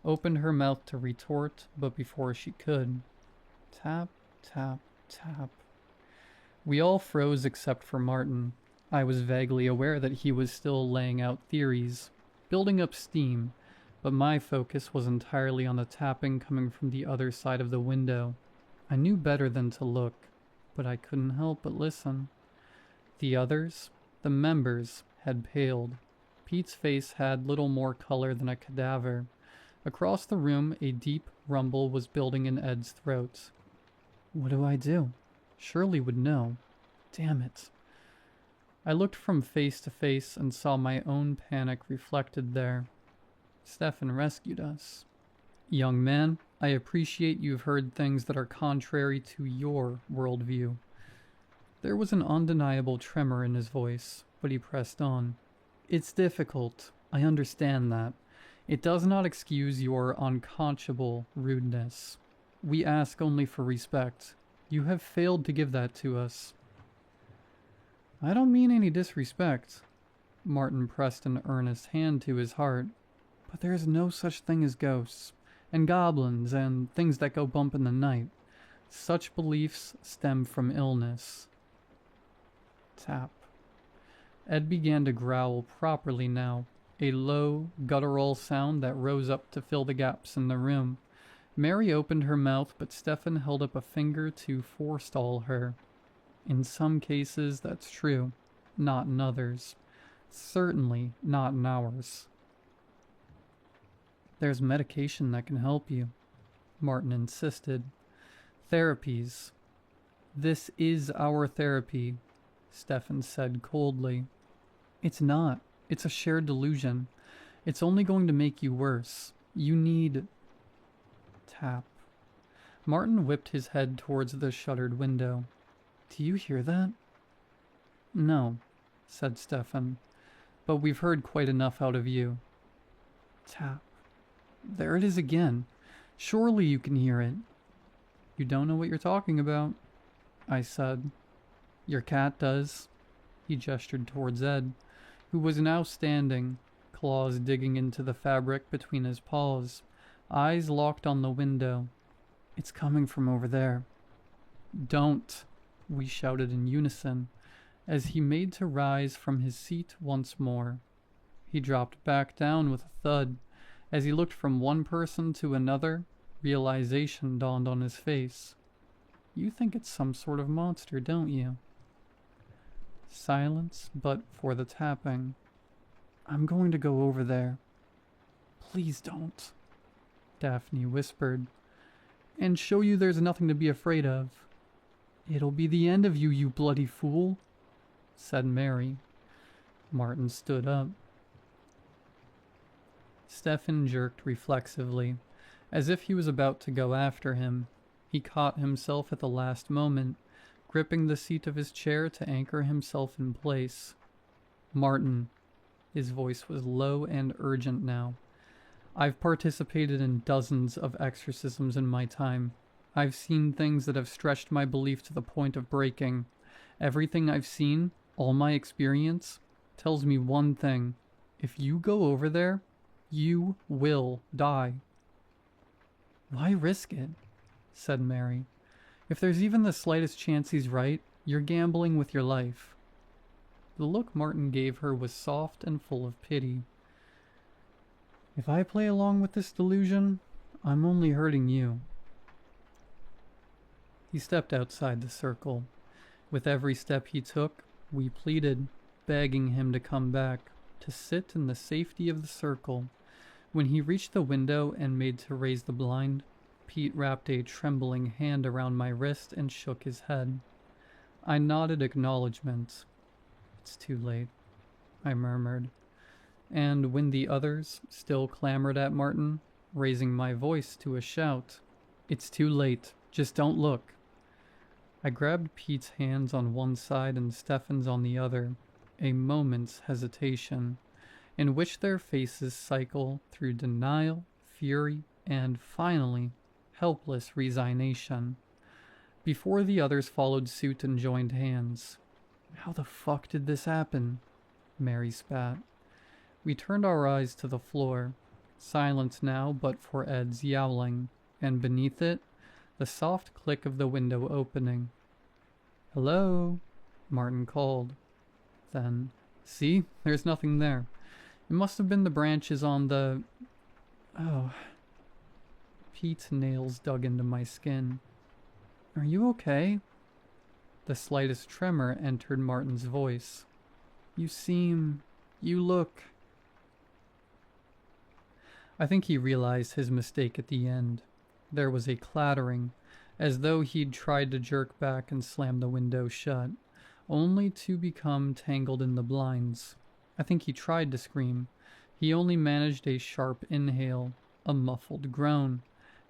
opened her mouth to retort, but before she could, tap, tap, tap. We all froze except for Martin. I was vaguely aware that he was still laying out theories, building up steam, but my focus was entirely on the tapping coming from the other side of the window. I knew better than to look, but I couldn't help but listen. The others, the members, had paled. Pete's face had little more color than a cadaver. Across the room, a deep rumble was building in Ed's throat. What do I do? Shirley would know. Damn it. I looked from face to face and saw my own panic reflected there. Stefan rescued us. "Young man, I appreciate you've heard things that are contrary to your worldview." There was an undeniable tremor in his voice, but he pressed on. "It's difficult. I understand that. It does not excuse your unconscionable rudeness. We ask only for respect. You have failed to give that to us." "I don't mean any disrespect." Martin pressed an earnest hand to his heart. "But there is no such thing as ghosts, and goblins, and things that go bump in the night. Such beliefs stem from illness." Tap. Ed began to growl properly now, a low, guttural sound that rose up to fill the gaps in the room. Mary opened her mouth, but Stefan held up a finger to forestall her. In some cases, that's true. Not in others. Certainly not in ours. "There's medication that can help you," Martin insisted. "Therapies." "This is our therapy," Stefan said coldly. "It's not. It's a shared delusion. It's only going to make you worse. You need..." Tap. Martin whipped his head towards the shuttered window. "Do you hear that?" "No," said Stefan, "but we've heard quite enough out of you." Tap. "There it is again. Surely you can hear it." "You don't know what you're talking about," I said. "Your cat does." He gestured towards Ed, who was now standing, claws digging into the fabric between his paws, eyes locked on the window. "It's coming from over there." "Don't," we shouted in unison, as he made to rise from his seat once more. He dropped back down with a thud. As he looked from one person to another, realization dawned on his face. "You think it's some sort of monster, don't you?" Silence, but for the tapping. "I'm going to go over there." "Please don't," Daphne whispered. "And show you there's nothing to be afraid of." "It'll be the end of you, you bloody fool," said Mary. Martin stood up. Stefan jerked reflexively, as if he was about to go after him. He caught himself at the last moment, gripping the seat of his chair to anchor himself in place. "Martin," his voice was low and urgent now. "I've participated in dozens of exorcisms in my time. I've seen things that have stretched my belief to the point of breaking. Everything I've seen, all my experience, tells me one thing. If you go over there, you will die." Why risk it? Said Mary. If there's even the slightest chance he's right, you're gambling with your life. The look Martin gave her was soft and full of pity. If I play along with this delusion, I'm only hurting you. He stepped outside the circle. With every step he took, we pleaded, begging him to come back, to sit in the safety of the circle. When he reached the window and made to raise the blind, Pete wrapped a trembling hand around my wrist and shook his head. I nodded acknowledgement. It's too late, I murmured. And when the others still clamored at Martin, raising my voice to a shout, "It's too late, just don't look." I grabbed Pete's hands on one side and Stefan's on the other, a moment's hesitation, in which their faces cycle through denial, fury, and, finally, helpless resignation, before the others followed suit and joined hands. How the fuck did this happen? Mary spat. We turned our eyes to the floor, silent now but for Ed's yowling, and beneath it, the soft click of the window opening. "Hello?" Martin called. Then, "See, there's nothing there. It must have been the branches on the... Oh." Pete's nails dug into my skin. "Are you okay?" The slightest tremor entered Martin's voice. You look... I think he realized his mistake at the end. There was a clattering, as though he'd tried to jerk back and slam the window shut, only to become tangled in the blinds. I think he tried to scream. He only managed a sharp inhale, a muffled groan.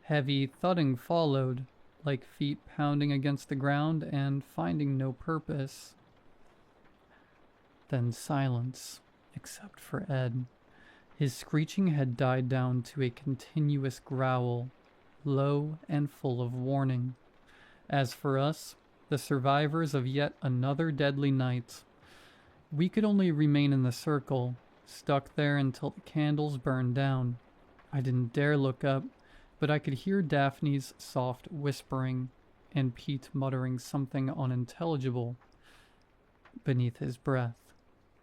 Heavy thudding followed, like feet pounding against the ground and finding no purpose. Then silence, except for Ed. His screeching had died down to a continuous growl, low and full of warning. As for us, the survivors of yet another deadly night, we could only remain in the circle, stuck there until the candles burned down. I didn't dare look up, but I could hear Daphne's soft whispering and Pete muttering something unintelligible beneath his breath.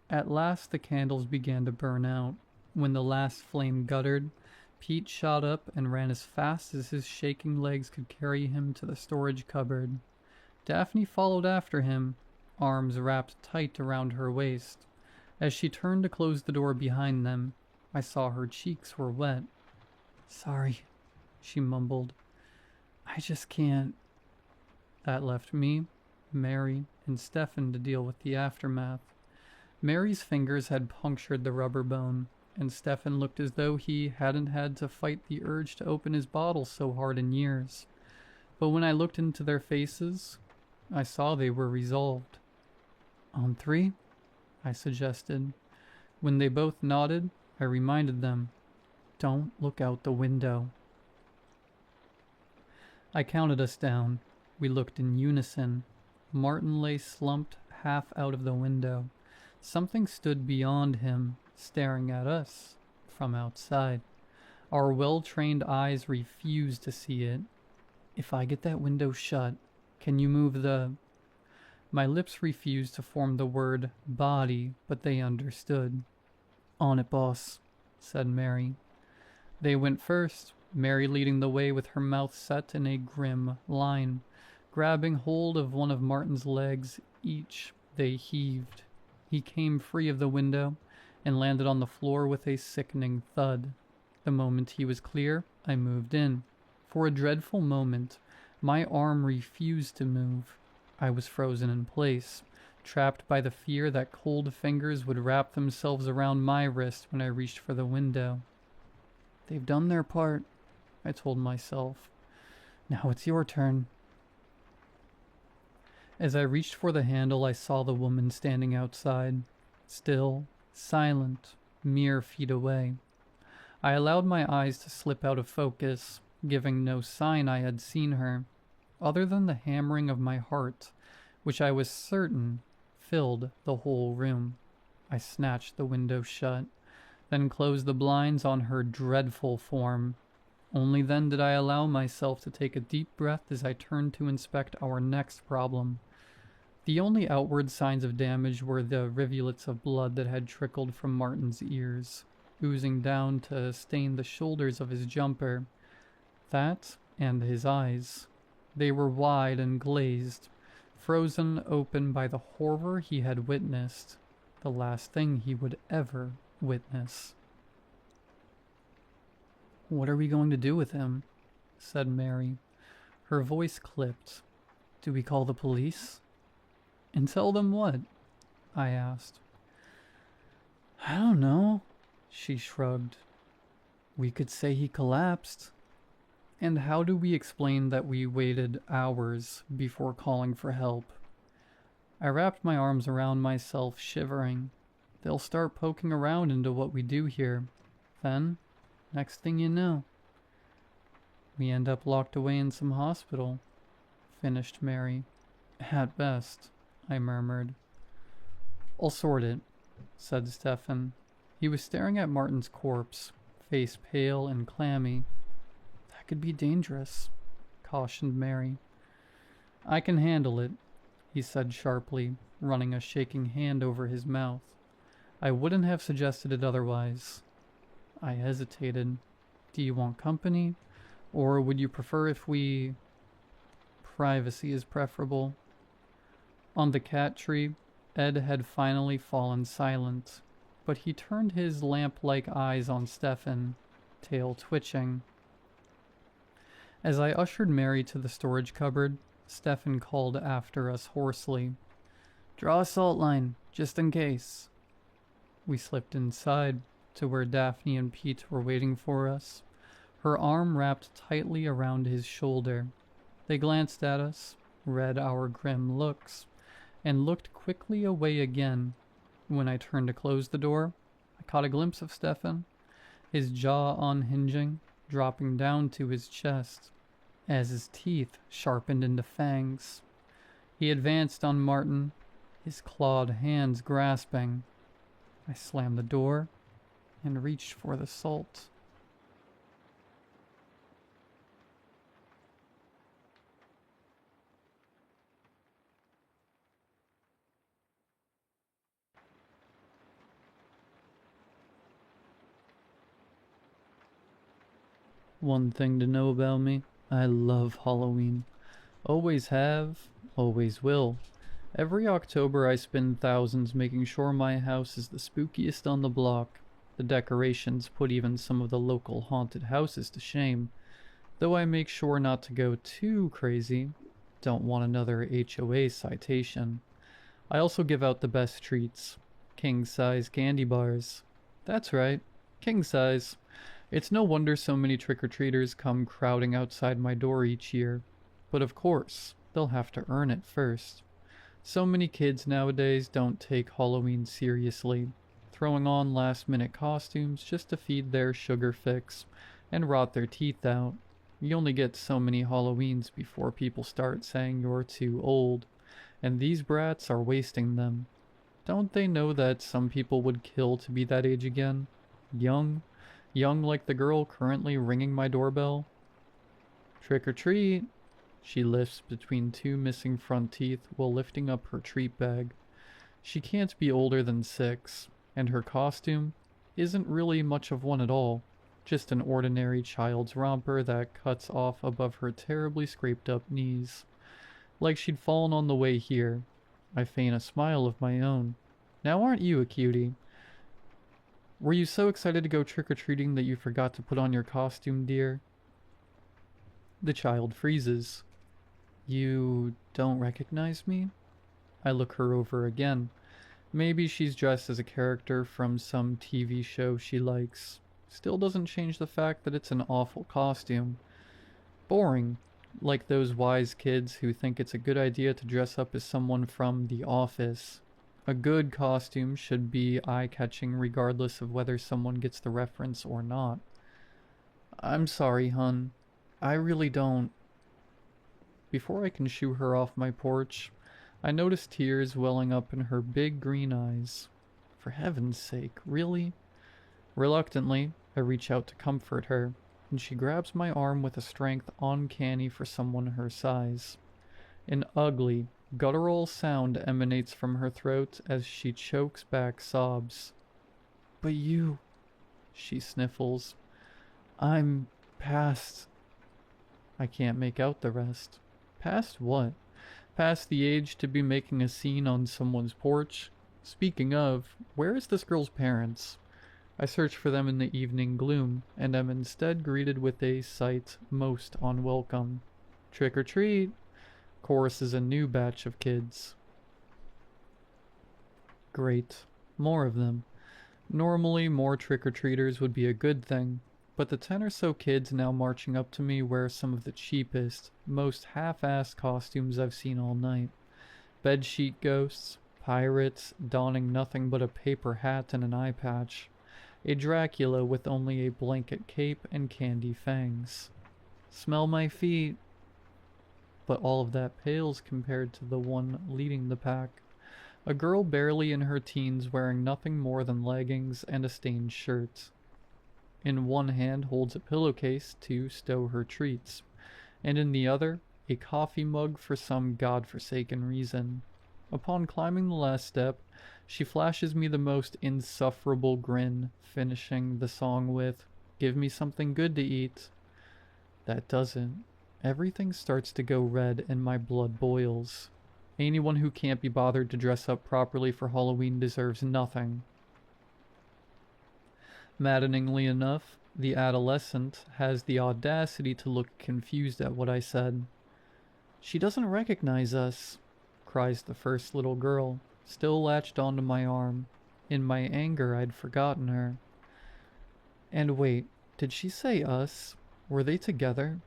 At last the candles began to burn out. When the last flame guttered, Pete shot up and ran as fast as his shaking legs could carry him to the storage cupboard. Daphne followed after him, arms wrapped tight around her waist. As she turned to close the door behind them, I saw her cheeks were wet. "Sorry," she mumbled. "I just can't." That left me, Mary, and Stefan to deal with the aftermath. Mary's fingers had punctured the rubber bone, and Stefan looked as though he hadn't had to fight the urge to open his bottle so hard in years. But when I looked into their faces, I saw they were resolved. "On three?" I suggested. When they both nodded, I reminded them, "Don't look out the window." I counted us down. We looked in unison. Martin lay slumped half out of the window. Something stood beyond him, staring at us from outside. Our well-trained eyes refused to see it. "If I get that window shut, can you move the..." My lips refused to form the word body, but they understood. "On it, boss," said Mary. They went first, Mary leading the way with her mouth set in a grim line. Grabbing hold of one of Martin's legs each, they heaved. He came free of the window and landed on the floor with a sickening thud. The moment he was clear, I moved in. For a dreadful moment, my arm refused to move. I was frozen in place, trapped by the fear that cold fingers would wrap themselves around my wrist when I reached for the window. "They've done their part," I told myself. "Now it's your turn." As I reached for the handle, I saw the woman standing outside, still, silent, mere feet away. I allowed my eyes to slip out of focus, giving no sign I had seen her, other than the hammering of my heart, which I was certain filled the whole room. I snatched the window shut, then closed the blinds on her dreadful form. Only then did I allow myself to take a deep breath as I turned to inspect our next problem. The only outward signs of damage were the rivulets of blood that had trickled from Martin's ears, oozing down to stain the shoulders of his jumper. That, and his eyes. They were wide and glazed, frozen open by the horror he had witnessed, the last thing he would ever witness. "What are we going to do with him?" said Mary. Her voice clipped. "Do we call the police?" "And tell them what?" I asked. "I don't know," she shrugged. "We could say he collapsed." "And how do we explain that we waited hours before calling for help?" I wrapped my arms around myself, shivering. They'll start poking around into what we do here. Then, next thing you know, we end up locked away in some hospital, finished Mary. "At best," I murmured. "I'll sort it," said Stefan. He was staring at Martin's corpse, face pale and clammy. "That could be dangerous," cautioned Mary. "I can handle it," he said sharply, running a shaking hand over his mouth. I wouldn't have suggested it otherwise. I hesitated. "Do you want company? Or would you prefer if we—" "Privacy is preferable." On the cat tree, Ed had finally fallen silent, but he turned his lamp-like eyes on Stefan, tail twitching. As I ushered Mary to the storage cupboard, Stefan called after us hoarsely, "Draw a salt line, just in case." We slipped inside, to where Daphne and Pete were waiting for us, her arm wrapped tightly around his shoulder. They glanced at us, read our grim looks, and looked quickly away again. When I turned to close the door, I caught a glimpse of Stefan, his jaw unhinging, dropping down to his chest, as his teeth sharpened into fangs. He advanced on Martin, his clawed hands grasping. I slammed the door and reached for the salt. One thing to know about me, I love Halloween. Always have, always will. Every October I spend thousands making sure my house is the spookiest on the block. The decorations put even some of the local haunted houses to shame. Though I make sure not to go too crazy. Don't want another HOA citation. I also give out the best treats. King-size candy bars. That's right, king-size. It's no wonder so many trick-or-treaters come crowding outside my door each year. But of course, they'll have to earn it first. So many kids nowadays don't take Halloween seriously, throwing on last-minute costumes just to feed their sugar fix and rot their teeth out. You only get so many Halloweens before people start saying you're too old, and these brats are wasting them. Don't they know that some people would kill to be that age again? Young like the girl currently ringing my doorbell? "Trick or treat," she lisps between two missing front teeth while lifting up her treat bag. She can't be older than 6, and her costume isn't really much of one at all, just an ordinary child's romper that cuts off above her terribly scraped up knees. Like she'd fallen on the way here. I feign a smile of my own. "Now aren't you a cutie? Were you so excited to go trick-or-treating that you forgot to put on your costume, dear?" The child freezes. "You don't recognize me?" I look her over again. Maybe she's dressed as a character from some TV show she likes. Still doesn't change the fact that it's an awful costume. Boring, like those wise kids who think it's a good idea to dress up as someone from The Office. A good costume should be eye-catching regardless of whether someone gets the reference or not. "I'm sorry, hun. I really don't..." Before I can shoo her off my porch, I notice tears welling up in her big green eyes. For heaven's sake, really? Reluctantly, I reach out to comfort her. and she grabs my arm with a strength uncanny for someone her size. An ugly, guttural sound emanates from her throat as she chokes back sobs. "But you," she sniffles. "I'm past." I can't make out the rest. Past what? Past the age to be making a scene on someone's porch? Speaking of, where is this girl's parents? I search for them in the evening gloom, and am instead greeted with a sight most unwelcome. Trick or treat! Choruses a new batch of kids. Great. More of them. Normally, more trick-or-treaters would be a good thing, but the 10 or so kids now marching up to me wear some of the cheapest, most half-assed costumes I've seen all night. Bedsheet ghosts, pirates donning nothing but a paper hat and an eye patch, a Dracula with only a blanket cape and candy fangs. Smell my feet! But all of that pales compared to the one leading the pack. A girl barely in her teens wearing nothing more than leggings and a stained shirt. In one hand holds a pillowcase to stow her treats, and in the other, a coffee mug for some godforsaken reason. Upon climbing the last step, she flashes me the most insufferable grin, finishing the song with, "Give me something good to eat." That doesn't. Everything starts to go red and my blood boils. Anyone who can't be bothered to dress up properly for Halloween deserves nothing. Maddeningly enough, the adolescent has the audacity to look confused at what I said. "She doesn't recognize us," cries the first little girl, still latched onto my arm. In my anger, I'd forgotten her. And wait, did she say us? Were they together?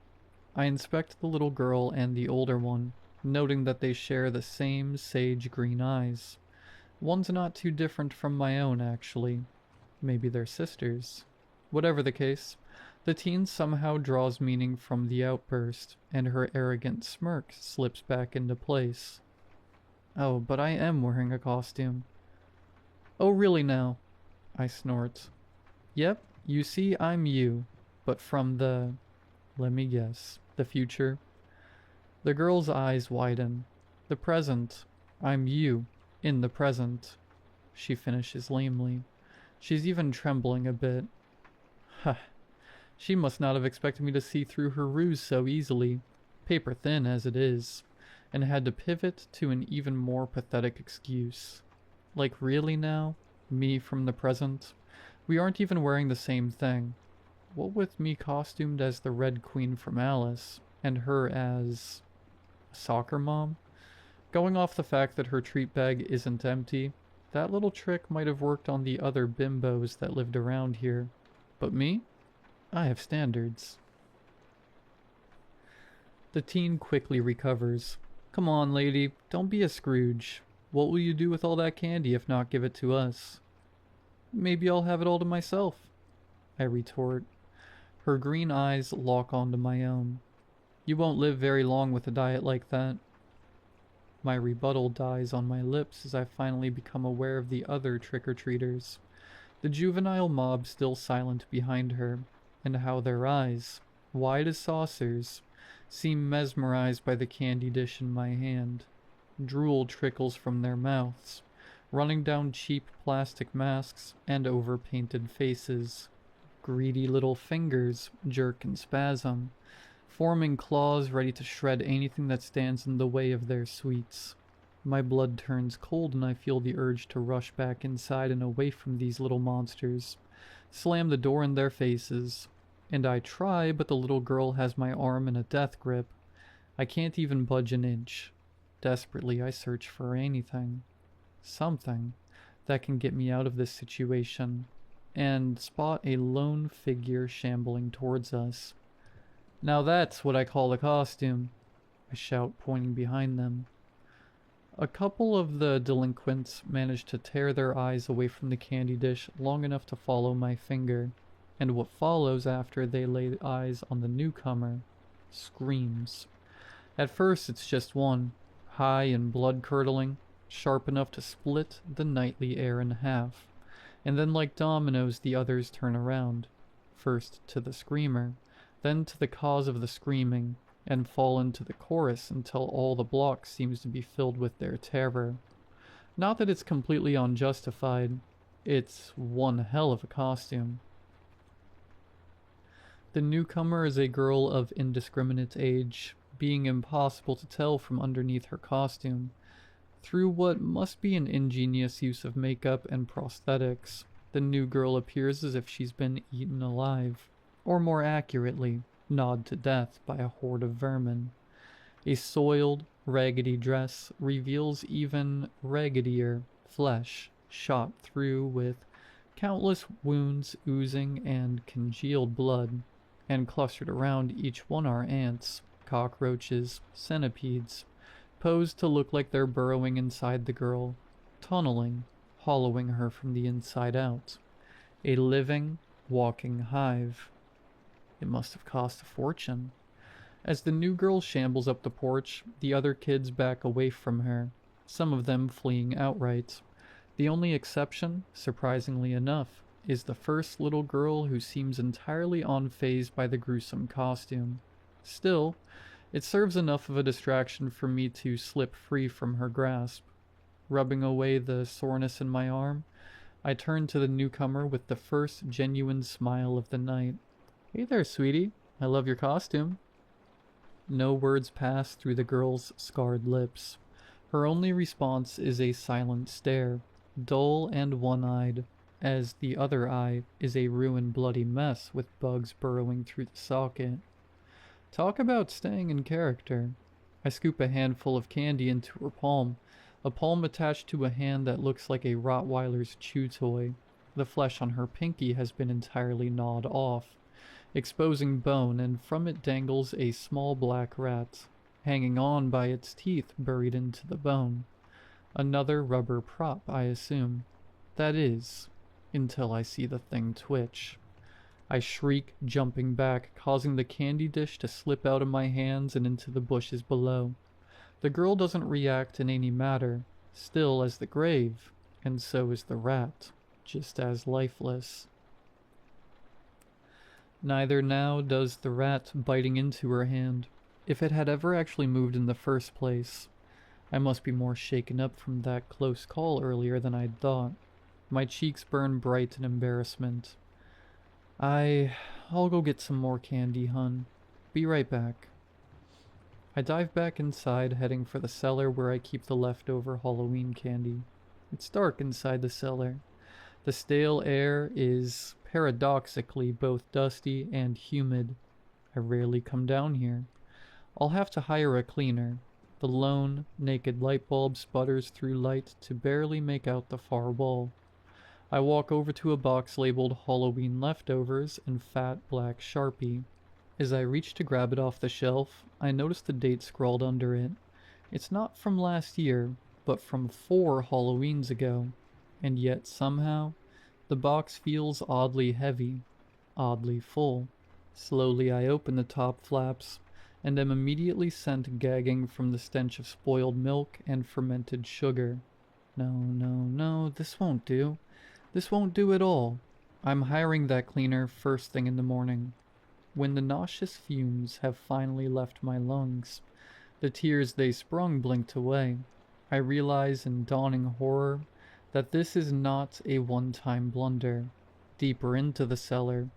I inspect the little girl and the older one, noting that they share the same sage green eyes. One's not too different from my own, actually. Maybe they're sisters. Whatever the case, the teen somehow draws meaning from the outburst, and her arrogant smirk slips back into place. "Oh, but I am wearing a costume." "Oh, really now?" I snort. "Yep, you see I'm you, but from let me guess, the future." The girl's eyes widen. "The present. I'm you, in the present," she finishes lamely. She's even trembling a bit. Ha! She must not have expected me to see through her ruse so easily, paper thin as it is, and had to pivot to an even more pathetic excuse. Like really now? Me from the present? We aren't even wearing the same thing. What with me costumed as the Red Queen from Alice, and her as a soccer mom? Going off the fact that her treat bag isn't empty, that little trick might have worked on the other bimbos that lived around here. But me? I have standards. The teen quickly recovers. "Come on, lady, don't be a Scrooge. What will you do with all that candy if not give it to us?" "Maybe I'll have it all to myself," I retort. Her green eyes lock onto my own. "You won't live very long with a diet like that." My rebuttal dies on my lips as I finally become aware of the other trick-or-treaters, the juvenile mob still silent behind her, and how their eyes, wide as saucers, seem mesmerized by the candy dish in my hand. Drool trickles from their mouths, running down cheap plastic masks and over-painted faces. Greedy little fingers jerk and spasm, forming claws ready to shred anything that stands in the way of their sweets. My blood turns cold and I feel the urge to rush back inside and away from these little monsters, slam the door in their faces. And I try, but the little girl has my arm in a death grip. I can't even budge an inch. Desperately, I search for anything, something, that can get me out of this situation, and spot a lone figure shambling towards us. "Now that's what I call a costume," I shout, pointing behind them. A couple of the delinquents manage to tear their eyes away from the candy dish long enough to follow my finger, and what follows after they lay eyes on the newcomer screams. At first it's just one, high and blood-curdling, sharp enough to split the nightly air in half, and then like dominoes the others turn around, first to the screamer, then to the cause of the screaming, and fall into the chorus until all the block seems to be filled with their terror. Not that it's completely unjustified, it's one hell of a costume. The newcomer is a girl of indiscriminate age, being impossible to tell from underneath her costume. Through what must be an ingenious use of makeup and prosthetics, the new girl appears as if she's been eaten alive, or more accurately, gnawed to death by a horde of vermin. A soiled, raggedy dress reveals even raggedier flesh, shot through with countless wounds oozing and congealed blood, and clustered around each one are ants, cockroaches, centipedes, posed to look like they're burrowing inside the girl, tunneling, hollowing her from the inside out. A living, walking hive. It must have cost a fortune. As the new girl shambles up the porch, the other kids back away from her, some of them fleeing outright. The only exception, surprisingly enough, is the first little girl who seems entirely unfazed by the gruesome costume. Still, it serves enough of a distraction for me to slip free from her grasp. Rubbing away the soreness in my arm, I turn to the newcomer with the first genuine smile of the night. "Hey there, sweetie. I love your costume." No words pass through the girl's scarred lips. Her only response is a silent stare, dull and one-eyed, as the other eye is a ruined bloody mess with bugs burrowing through the socket. Talk about staying in character. I scoop a handful of candy into her palm, a palm attached to a hand that looks like a Rottweiler's chew toy. The flesh on her pinky has been entirely gnawed off, exposing bone, and from it dangles a small black rat, hanging on by its teeth buried into the bone. Another rubber prop, I assume. That is, until I see the thing twitch. I shriek, jumping back, causing the candy dish to slip out of my hands and into the bushes below. The girl doesn't react in any matter, still as the grave, and so is the rat, just as lifeless. Neither now does the rat biting into her hand, if it had ever actually moved in the first place. I must be more shaken up from that close call earlier than I'd thought. My cheeks burn bright in embarrassment. I'll go get some more candy, hun. Be right back. I dive back inside, heading for the cellar where I keep the leftover Halloween candy. It's dark inside the cellar. The stale air is paradoxically both dusty and humid. I rarely come down here. I'll have to hire a cleaner. The lone, naked light bulb sputters through light to barely make out the far wall. I walk over to a box labeled Halloween Leftovers in fat black Sharpie. As I reach to grab it off the shelf, I notice the date scrawled under it. It's not from last year, but from 4 Halloweens ago. And yet somehow, the box feels oddly heavy, oddly full. Slowly I open the top flaps, and am immediately sent gagging from the stench of spoiled milk and fermented sugar. No, this won't do. This won't do at all. I'm hiring that cleaner first thing in the morning. When the nauseous fumes have finally left my lungs, the tears they sprung blinked away. I realize in dawning horror that this is not a one-time blunder. Deeper into the cellar,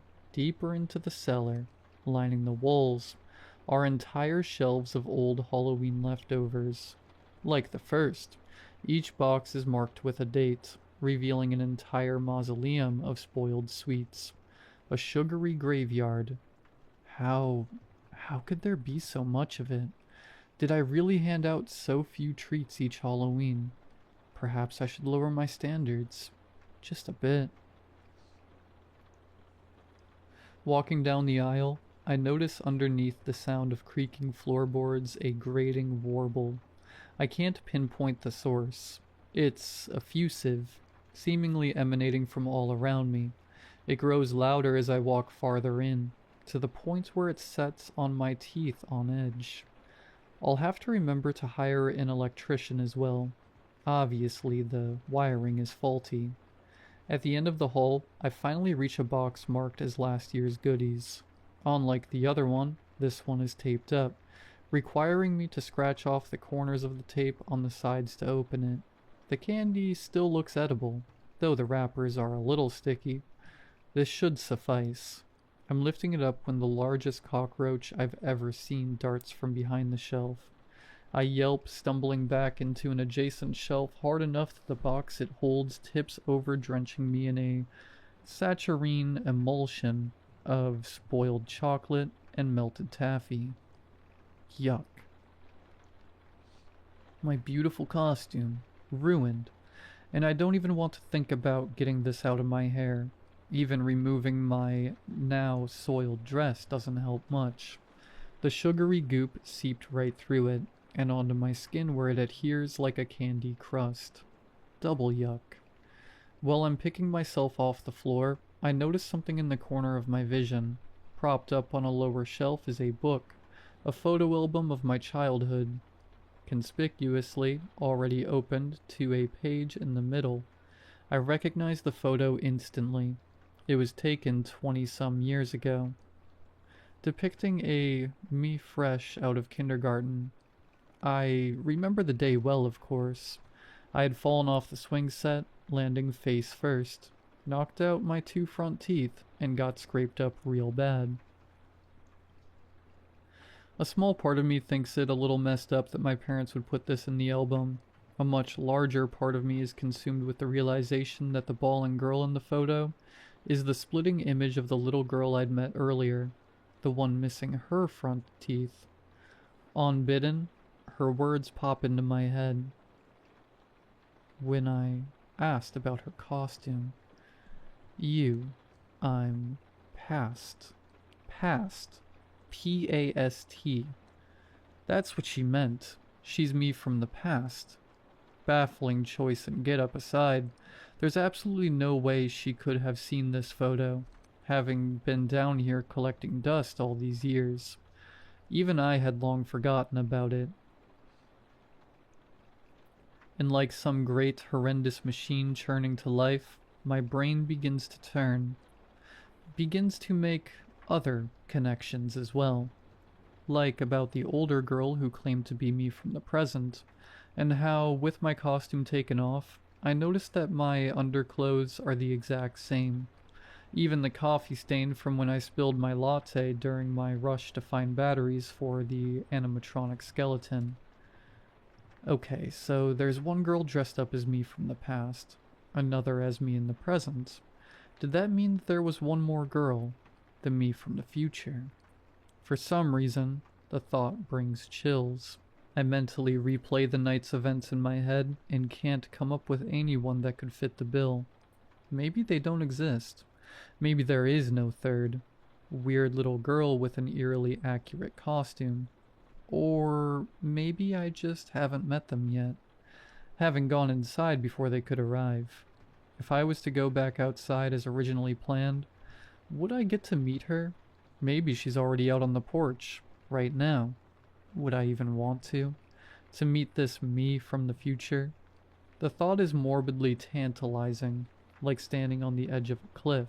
lining the walls, are entire shelves of old Halloween leftovers. Like the first, each box is marked with a date, revealing an entire mausoleum of spoiled sweets. A sugary graveyard. How could there be so much of it? Did I really hand out so few treats each Halloween? Perhaps I should lower my standards. Just a bit. Walking down the aisle, I notice underneath the sound of creaking floorboards a grating warble. I can't pinpoint the source. It's effusive, seemingly emanating from all around me. It grows louder as I walk farther in, to the point where it sets on my teeth on edge. I'll have to remember to hire an electrician as well. Obviously, the wiring is faulty. At the end of the hall, I finally reach a box marked as last year's goodies. Unlike the other one, this one is taped up, requiring me to scratch off the corners of the tape on the sides to open it. The candy still looks edible, though the wrappers are a little sticky. This should suffice. I'm lifting it up when the largest cockroach I've ever seen darts from behind the shelf. I yelp, stumbling back into an adjacent shelf hard enough that the box it holds tips over, drenching me in a saccharine emulsion of spoiled chocolate and melted taffy. Yuck. My beautiful costume. Ruined. And I don't even want to think about getting this out of my hair. Even removing my now soiled dress doesn't help much. The sugary goop seeped right through it, and onto my skin where it adheres like a candy crust. Double yuck. While I'm picking myself off the floor, I notice something in the corner of my vision. Propped up on a lower shelf is a book, a photo album of my childhood. Conspicuously, already opened to a page in the middle. I recognize the photo instantly. It was taken 20-some years ago. Depicting a me fresh out of kindergarten. I remember the day well, of course. I had fallen off the swing set, landing face first, knocked out my 2 front teeth, and got scraped up real bad. A small part of me thinks it a little messed up that my parents would put this in the album. A much larger part of me is consumed with the realization that the bawling girl in the photo is the splitting image of the little girl I'd met earlier, the one missing her front teeth. Unbidden, her words pop into my head. When I asked about her costume. I'm past. Past. P-A-S-T. That's what she meant. She's me from the past. Baffling choice and get-up aside, there's absolutely no way she could have seen this photo, having been down here collecting dust all these years. Even I had long forgotten about it. And like some great horrendous machine churning to life, my brain begins to turn. Begins to make other connections as well. Like about the older girl who claimed to be me from the present, and how, with my costume taken off, I noticed that my underclothes are the exact same. Even the coffee stain from when I spilled my latte during my rush to find batteries for the animatronic skeleton. Okay, so there's one girl dressed up as me from the past, another as me in the present. Did that mean that there was one more girl, the me from the future? For some reason, the thought brings chills. I mentally replay the night's events in my head and can't come up with anyone that could fit the bill. Maybe they don't exist. Maybe there is no third. Weird little girl with an eerily accurate costume. Or maybe I just haven't met them yet. Haven't gone inside before they could arrive. If I was to go back outside as originally planned, would I get to meet her? Maybe she's already out on the porch, right now. Would I even want to? To meet this me from the future? The thought is morbidly tantalizing, like standing on the edge of a cliff.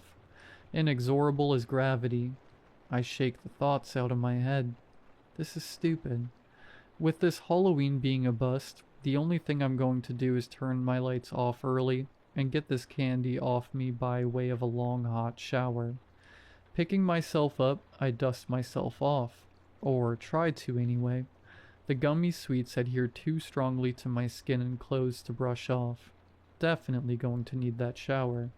Inexorable as gravity. I shake the thoughts out of my head. This is stupid. With this Halloween being a bust, the only thing I'm going to do is turn my lights off early and get this candy off me by way of a long hot shower. Picking myself up, I dust myself off. Or try to anyway. The gummy sweets adhere too strongly to my skin and clothes to brush off. Definitely going to need that shower.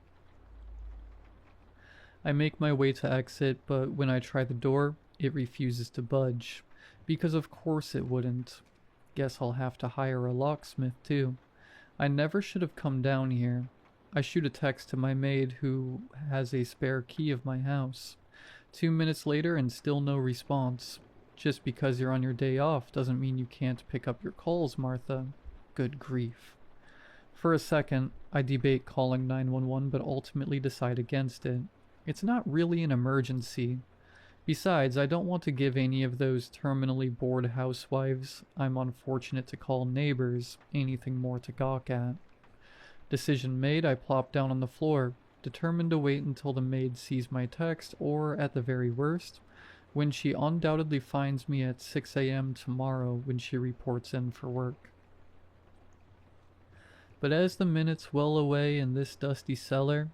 I make my way to exit, but when I try the door, it refuses to budge. Because of course it wouldn't. Guess I'll have to hire a locksmith too. I never should have come down here. I shoot a text to my maid who has a spare key of my house. 2 minutes later and still no response. Just because you're on your day off doesn't mean you can't pick up your calls, Martha. Good grief. For a second, I debate calling 911 but ultimately decide against it. It's not really an emergency. Besides, I don't want to give any of those terminally bored housewives I'm unfortunate to call neighbors anything more to gawk at. Decision made, I plop down on the floor, determined to wait until the maid sees my text or, at the very worst, when she undoubtedly finds me at 6 a.m. tomorrow when she reports in for work. But as the minutes well away in this dusty cellar,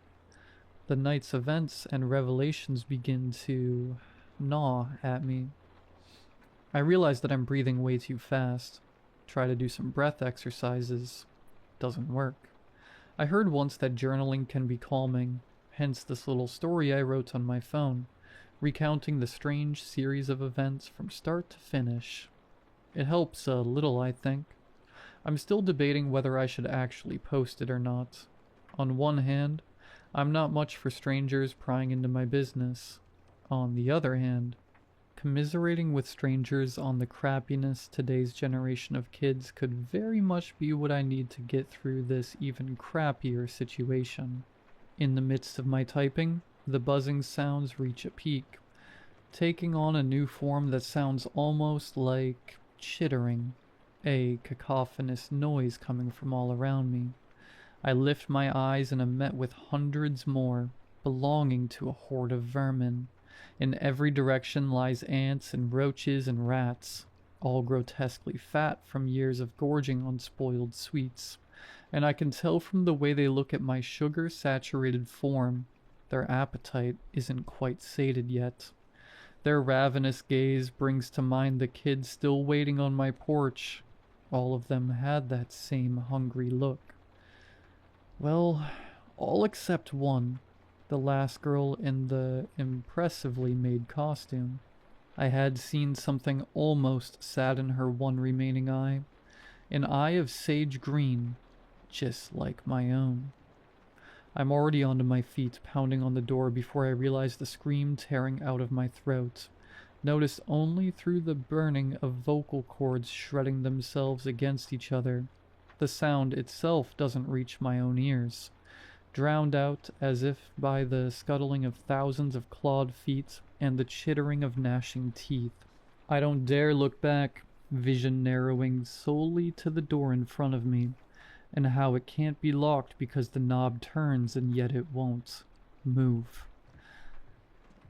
the night's events and revelations begin to gnaw at me. I realize that I'm breathing way too fast. Try to do some breath exercises. Doesn't work. I heard once that journaling can be calming, hence this little story I wrote on my phone, recounting the strange series of events from start to finish. It helps a little, I think. I'm still debating whether I should actually post it or not. On one hand, I'm not much for strangers prying into my business. On the other hand, commiserating with strangers on the crappiness today's generation of kids could very much be what I need to get through this even crappier situation. In the midst of my typing, the buzzing sounds reach a peak, taking on a new form that sounds almost like chittering, a cacophonous noise coming from all around me. I lift my eyes and am met with hundreds more, belonging to a horde of vermin. In every direction lies ants and roaches and rats, all grotesquely fat from years of gorging on spoiled sweets, and I can tell from the way they look at my sugar-saturated form, their appetite isn't quite sated yet. Their ravenous gaze brings to mind the kids still waiting on my porch. All of them had that same hungry look. Well, all except one, the last girl in the impressively made costume. I had seen something almost sadden her one remaining eye, an eye of sage green, just like my own. I'm already onto my feet, pounding on the door before I realize the scream tearing out of my throat, noticed only through the burning of vocal cords shredding themselves against each other. The sound itself doesn't reach my own ears, drowned out as if by the scuttling of thousands of clawed feet and the chittering of gnashing teeth. I don't dare look back, vision narrowing solely to the door in front of me, and how it can't be locked because the knob turns and yet it won't move.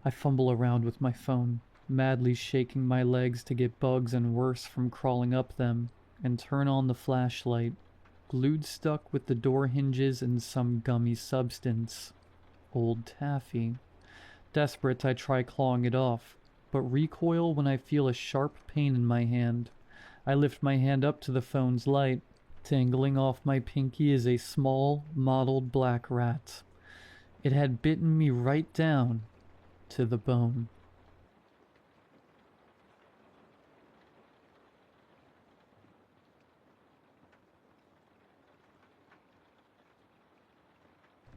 I fumble around with my phone, madly shaking my legs to get bugs and worse from crawling up them, and turn on the flashlight, glued stuck with the door hinges and some gummy substance. Old taffy. Desperate, I try clawing it off, but recoil when I feel a sharp pain in my hand. I lift my hand up to the phone's light. Tangling off my pinky is a small, mottled black rat. It had bitten me right down to the bone.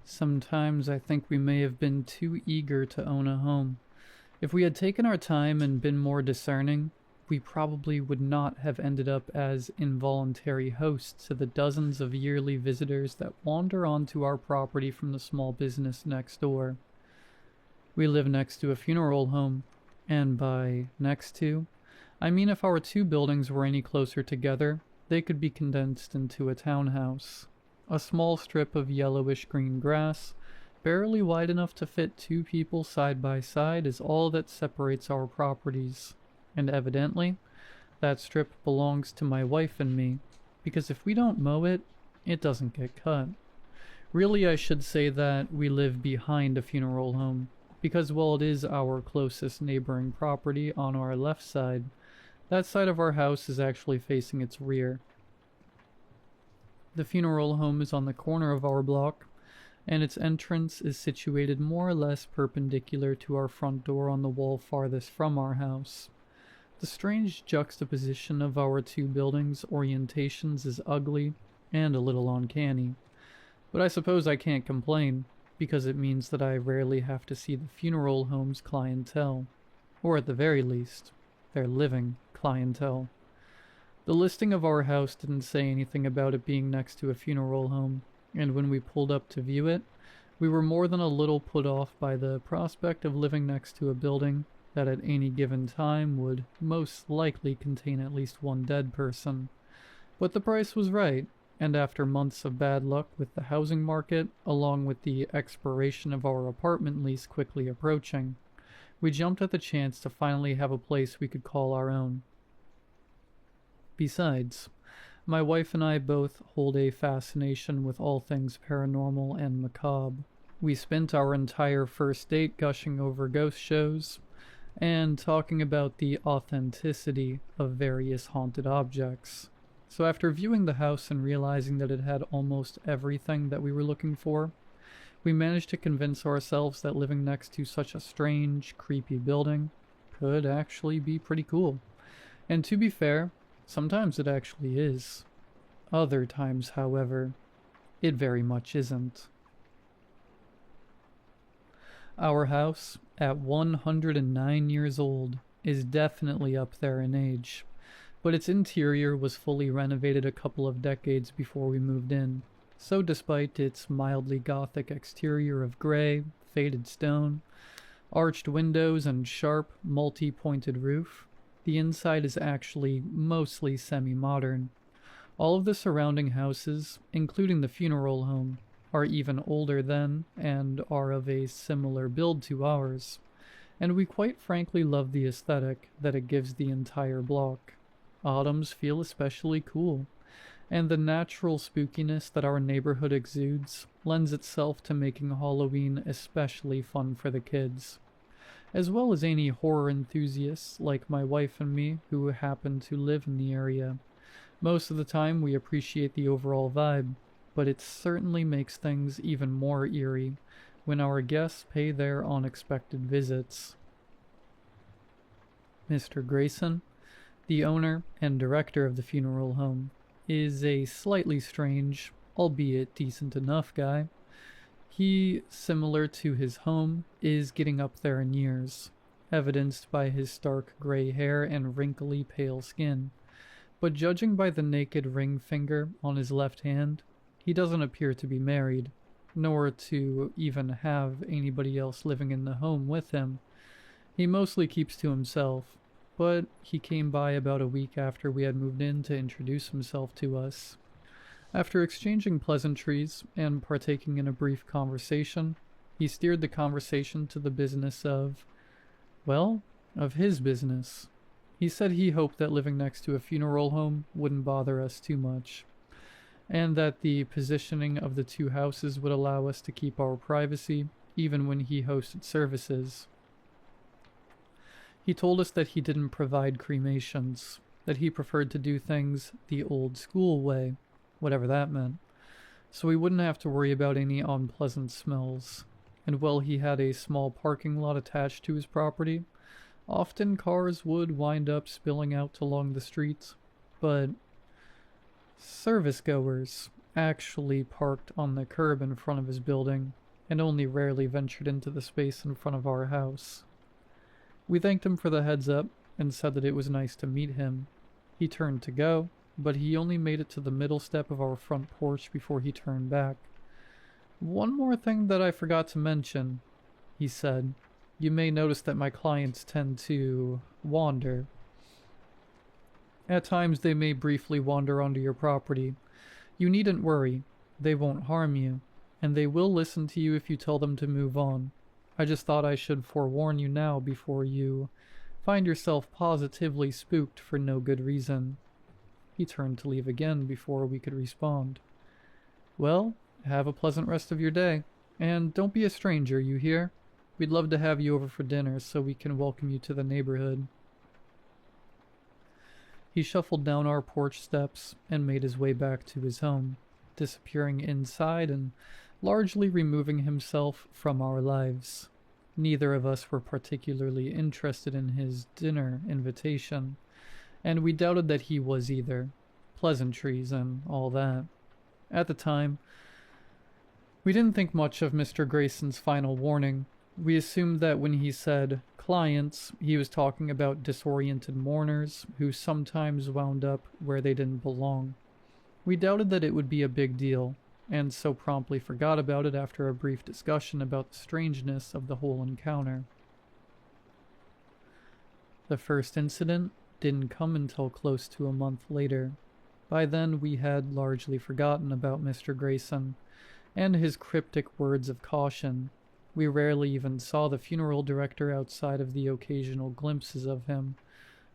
Sometimes I think we may have been too eager to own a home. If we had taken our time and been more discerning, we probably would not have ended up as involuntary hosts to the dozens of yearly visitors that wander onto our property from the small business next door. We live next to a funeral home, and by next to, I mean if our two buildings were any closer together, they could be condensed into a townhouse. A small strip of yellowish-green grass, barely wide enough to fit two people side by side, is all that separates our properties. And evidently, that strip belongs to my wife and me, because if we don't mow it, it doesn't get cut. Really, I should say that we live behind a funeral home, because while it is our closest neighboring property on our left side, that side of our house is actually facing its rear. The funeral home is on the corner of our block, and its entrance is situated more or less perpendicular to our front door on the wall farthest from our house. The strange juxtaposition of our two buildings' orientations is ugly and a little uncanny, but I suppose I can't complain, because it means that I rarely have to see the funeral home's clientele, or at the very least, their living clientele. The listing of our house didn't say anything about it being next to a funeral home, and when we pulled up to view it, we were more than a little put off by the prospect of living next to a building that at any given time would most likely contain at least one dead person. But the price was right, and after months of bad luck with the housing market, along with the expiration of our apartment lease quickly approaching, We jumped at the chance to finally have a place we could call our own. Besides, my wife and I both hold a fascination with all things paranormal and macabre. We spent our entire first date gushing over ghost shows and talking about the authenticity of various haunted objects. So after viewing the house and realizing that it had almost everything that we were looking for, we managed to convince ourselves that living next to such a strange, creepy building could actually be pretty cool. And to be fair, sometimes it actually is. Other times, however, it very much isn't. Our house, at 109 years old, is definitely up there in age, but its interior was fully renovated a couple of decades before we moved in. So despite its mildly gothic exterior of gray, faded stone, arched windows, and sharp, multi-pointed roof, the inside is actually mostly semi-modern. All of the surrounding houses, including the funeral home, are even older than and are of a similar build to ours, and we quite frankly love the aesthetic that it gives the entire block. Autumns feel especially cool, and the natural spookiness that our neighborhood exudes lends itself to making Halloween especially fun for the kids, as well as any horror enthusiasts like my wife and me who happen to live in the area. Most of the time we appreciate the overall vibe, but it certainly makes things even more eerie when our guests pay their unexpected visits. Mr. Grayson, the owner and director of the funeral home, is a slightly strange, albeit decent enough guy. He, similar to his home, is getting up there in years, evidenced by his stark gray hair and wrinkly pale skin. But judging by the naked ring finger on his left hand, he doesn't appear to be married, nor to even have anybody else living in the home with him. He mostly keeps to himself, but he came by about a week after we had moved in to introduce himself to us. After exchanging pleasantries and partaking in a brief conversation, he steered the conversation to the business of his business. He said he hoped that living next to a funeral home wouldn't bother us too much, and that the positioning of the two houses would allow us to keep our privacy even when he hosted services. He told us that he didn't provide cremations, that he preferred to do things the old school way, whatever that meant, so we wouldn't have to worry about any unpleasant smells. And while he had a small parking lot attached to his property, often cars would wind up spilling out along the streets, but service goers actually parked on the curb in front of his building and only rarely ventured into the space in front of our house. We thanked him for the heads up and said that it was nice to meet him. He turned to go, but he only made it to the middle step of our front porch before he turned back. "One more thing that I forgot to mention," he said. "You may notice that my clients tend to wander. At times they may briefly wander onto your property. You needn't worry, they won't harm you, and they will listen to you if you tell them to move on. I just thought I should forewarn you now before you find yourself positively spooked for no good reason." He turned to leave again before we could respond. "Well, have a pleasant rest of your day, and don't be a stranger, you hear? We'd love to have you over for dinner so we can welcome you to the neighborhood." He shuffled down our porch steps and made his way back to his home, disappearing inside and largely removing himself from our lives. Neither of us were particularly interested in his dinner invitation, and we doubted that he was either. Pleasantries and all that. At the time, we didn't think much of Mr. Grayson's final warning. We assumed that when he said clients, he was talking about disoriented mourners who sometimes wound up where they didn't belong. We doubted that it would be a big deal, and so promptly forgot about it after a brief discussion about the strangeness of the whole encounter. The first incident didn't come until close to a month later. By then we had largely forgotten about Mr. Grayson and his cryptic words of caution. We rarely even saw the funeral director outside of the occasional glimpses of him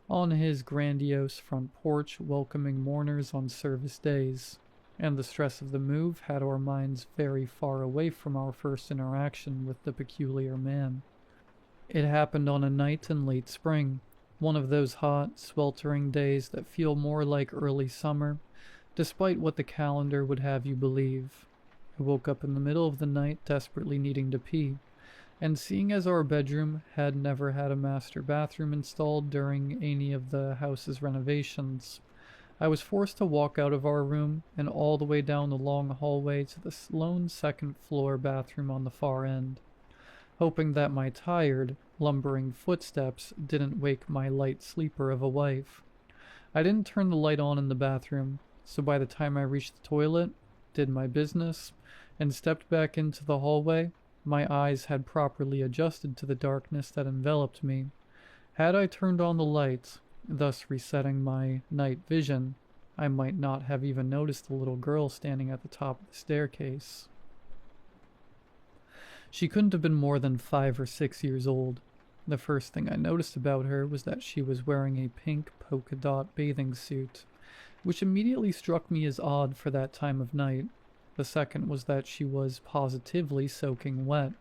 on his grandiose front porch welcoming mourners on service days, and the stress of the move had our minds very far away from our first interaction with the peculiar man. It happened on a night in late spring, one of those hot, sweltering days that feel more like early summer, despite what the calendar would have you believe. I woke up in the middle of the night desperately needing to pee, and seeing as our bedroom had never had a master bathroom installed during any of the house's renovations, I was forced to walk out of our room and all the way down the long hallway to the lone second-floor bathroom on the far end, hoping that my tired, lumbering footsteps didn't wake my light sleeper of a wife. I didn't turn the light on in the bathroom, so by the time I reached the toilet, did my business, and stepped back into the hallway, my eyes had properly adjusted to the darkness that enveloped me. Had I turned on the light, thus resetting my night vision, I might not have even noticed the little girl standing at the top of the staircase. She couldn't have been more than 5 or 6 years old. The first thing I noticed about her was that she was wearing a pink polka dot bathing suit, which immediately struck me as odd for that time of night. The second was that she was positively soaking wet,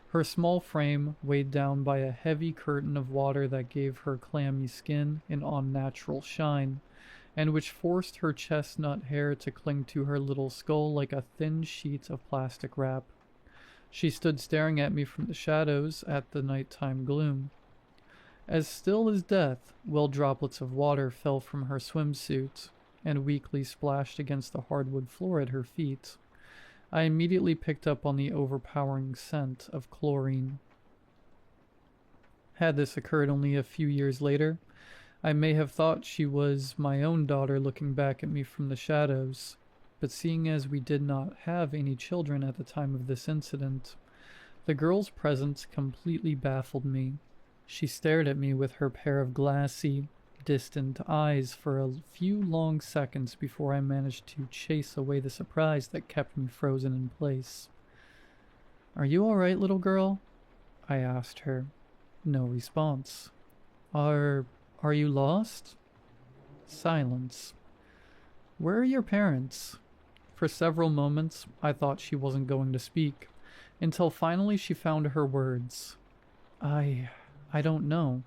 her small frame weighed down by a heavy curtain of water that gave her clammy skin an unnatural shine, and which forced her chestnut hair to cling to her little skull like a thin sheet of plastic wrap. She stood staring at me from the shadows at the nighttime gloom. As still as death, while droplets of water fell from her swimsuit and weakly splashed against the hardwood floor at her feet. I immediately picked up on the overpowering scent of chlorine. Had this occurred only a few years later, I may have thought she was my own daughter looking back at me from the shadows, but seeing as we did not have any children at the time of this incident, the girl's presence completely baffled me. She stared at me with her pair of glassy, distant eyes for a few long seconds before I managed to chase away the surprise that kept me frozen in place. "Are you all right, little girl?" I asked her. No response. Are you lost?" Silence. "Where are your parents?" For several moments, I thought she wasn't going to speak, until finally she found her words. I don't know."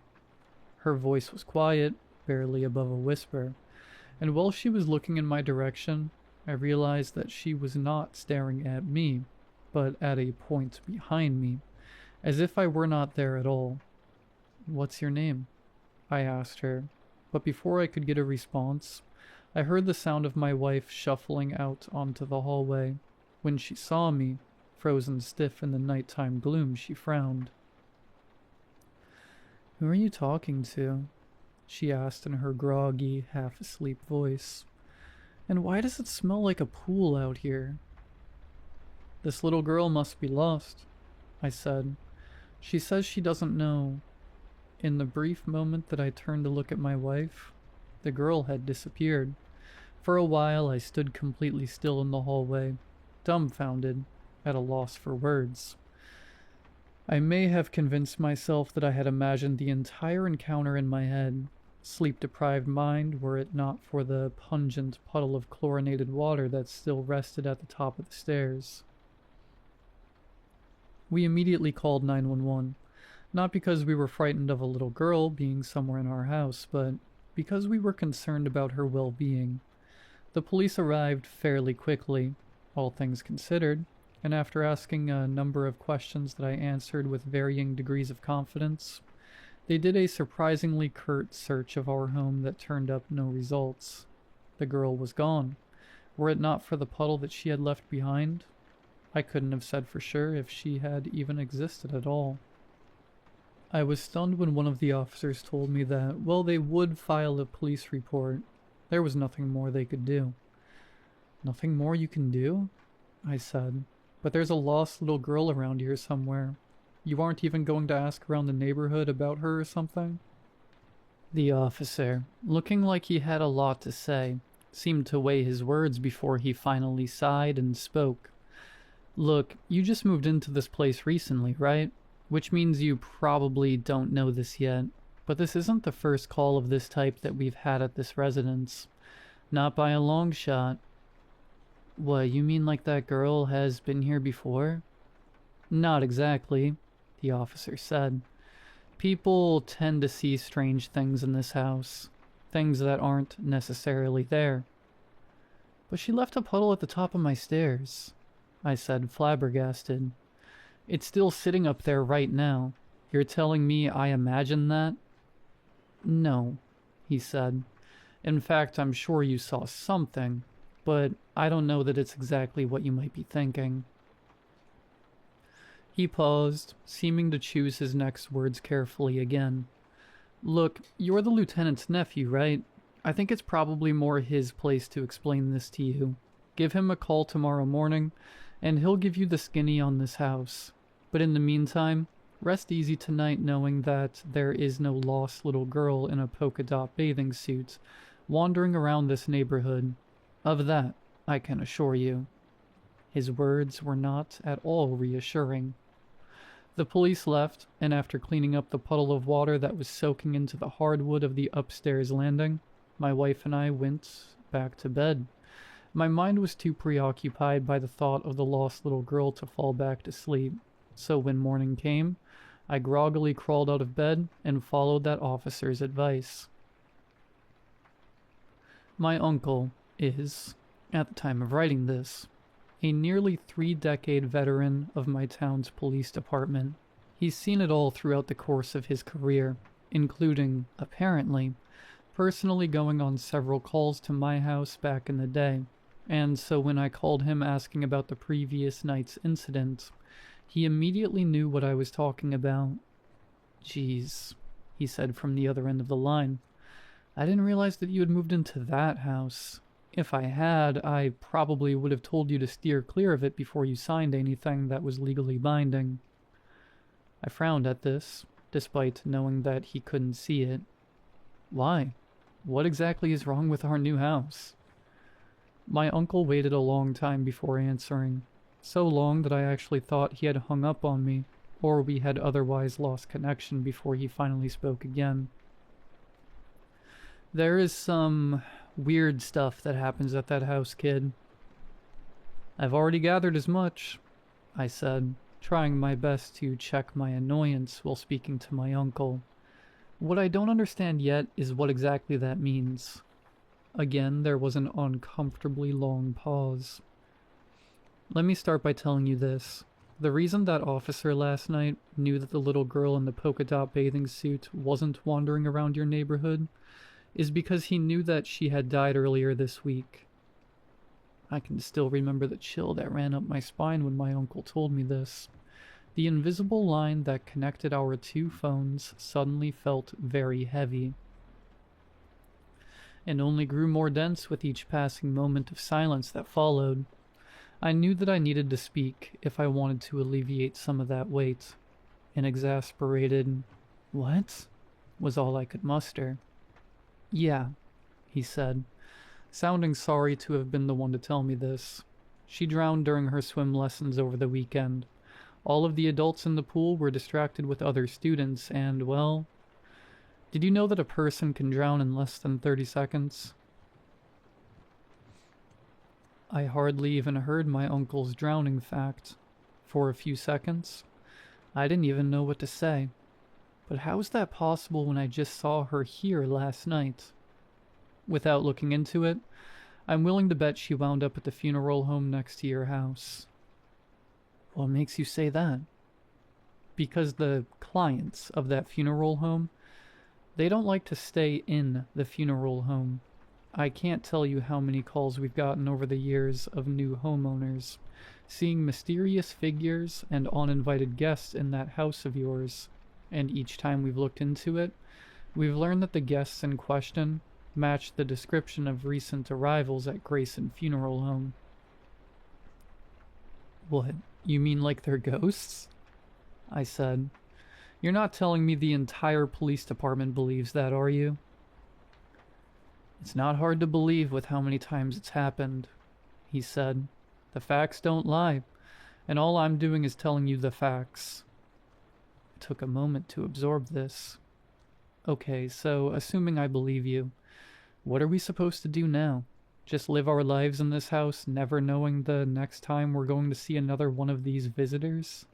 Her voice was quiet, barely above a whisper, and while she was looking in my direction, I realized that she was not staring at me, but at a point behind me, as if I were not there at all. "What's your name?" I asked her, but before I could get a response, I heard the sound of my wife shuffling out onto the hallway. When she saw me, frozen stiff in the nighttime gloom, she frowned. "Who are you talking to?" she asked in her groggy, half-asleep voice. "And why does it smell like a pool out here?" "This little girl must be lost," I said. "She says she doesn't know." In the brief moment that I turned to look at my wife, the girl had disappeared. For a while I stood completely still in the hallway, dumbfounded, at a loss for words. I may have convinced myself that I had imagined the entire encounter in my head, sleep-deprived mind, were it not for the pungent puddle of chlorinated water that still rested at the top of the stairs. We immediately called 911, not because we were frightened of a little girl being somewhere in our house, but because we were concerned about her well-being. The police arrived fairly quickly, all things considered, and after asking a number of questions that I answered with varying degrees of confidence, they did a surprisingly curt search of our home that turned up no results. The girl was gone. Were it not for the puddle that she had left behind, I couldn't have said for sure if she had even existed at all. I was stunned when one of the officers told me that, well, they would file a police report. There was nothing more they could do. "Nothing more you can do?" I said. "But there's a lost little girl around here somewhere. You aren't even going to ask around the neighborhood about her or something?" The officer, looking like he had a lot to say, seemed to weigh his words before he finally sighed and spoke. Look, you just moved into this place recently, right? Which means you probably don't know this yet, but this isn't the first call of this type that we've had at this residence. Not by a long shot. What, you mean like that girl has been here before? Not exactly, the officer said. People tend to see strange things in this house. Things that aren't necessarily there. But she left a puddle at the top of my stairs, I said, flabbergasted. It's still sitting up there right now. You're telling me I imagined that? No, he said. In fact, I'm sure you saw something, but I don't know that it's exactly what you might be thinking. He paused, seeming to choose his next words carefully again. Look, you're the lieutenant's nephew, right? I think it's probably more his place to explain this to you. Give him a call tomorrow morning, and he'll give you the skinny on this house. But in the meantime, rest easy tonight knowing that there is no lost little girl in a polka dot bathing suit wandering around this neighborhood. Of that, I can assure you. His words were not at all reassuring. The police left, and after cleaning up the puddle of water that was soaking into the hardwood of the upstairs landing, my wife and I went back to bed. My mind was too preoccupied by the thought of the lost little girl to fall back to sleep, so when morning came, I groggily crawled out of bed and followed that officer's advice. My uncle is, at the time of writing this, a nearly 3-decade veteran of my town's police department. He's seen it all throughout the course of his career, including, apparently, personally going on several calls to my house back in the day, and so when I called him asking about the previous night's incident, he immediately knew what I was talking about. Jeez, he said from the other end of the line. I didn't realize that you had moved into that house. If I had, I probably would have told you to steer clear of it before you signed anything that was legally binding. I frowned at this, despite knowing that he couldn't see it. Why? What exactly is wrong with our new house? My uncle waited a long time before answering, so long that I actually thought he had hung up on me, or we had otherwise lost connection before he finally spoke again. There is some weird stuff that happens at that house, kid. I've already gathered as much, I said, trying my best to check my annoyance while speaking to my uncle. What I don't understand yet is what exactly that means. Again, there was an uncomfortably long pause. Let me start by telling you this. The reason that officer last night knew that the little girl in the polka dot bathing suit wasn't wandering around your neighborhood is because he knew that she had died earlier this week. I can still remember the chill that ran up my spine when my uncle told me this. The invisible line that connected our two phones suddenly felt very heavy, and only grew more dense with each passing moment of silence that followed. I knew that I needed to speak if I wanted to alleviate some of that weight. An exasperated, "What?" was all I could muster. "Yeah," he said, sounding sorry to have been the one to tell me this. She drowned during her swim lessons over the weekend. All of the adults in the pool were distracted with other students, and, well, did you know that a person can drown in less than 30 seconds? I hardly even heard my uncle's drowning fact. For a few seconds, I didn't even know what to say. But how is that possible when I just saw her here last night? Without looking into it, I'm willing to bet she wound up at the funeral home next to your house. What makes you say that? Because the clients of that funeral home, they don't like to stay in the funeral home. I can't tell you how many calls we've gotten over the years of new homeowners, seeing mysterious figures and uninvited guests in that house of yours, and each time we've looked into it, we've learned that the guests in question match the description of recent arrivals at Grayson Funeral Home. What, you mean like they're ghosts? I said. You're not telling me the entire police department believes that, are you? It's not hard to believe with how many times it's happened, he said. The facts don't lie. and all I'm doing is telling you the facts. I took a moment to absorb this. Okay, so assuming I believe you, what are we supposed to do now? Just live our lives in this house, never knowing the next time we're going to see another one of these visitors?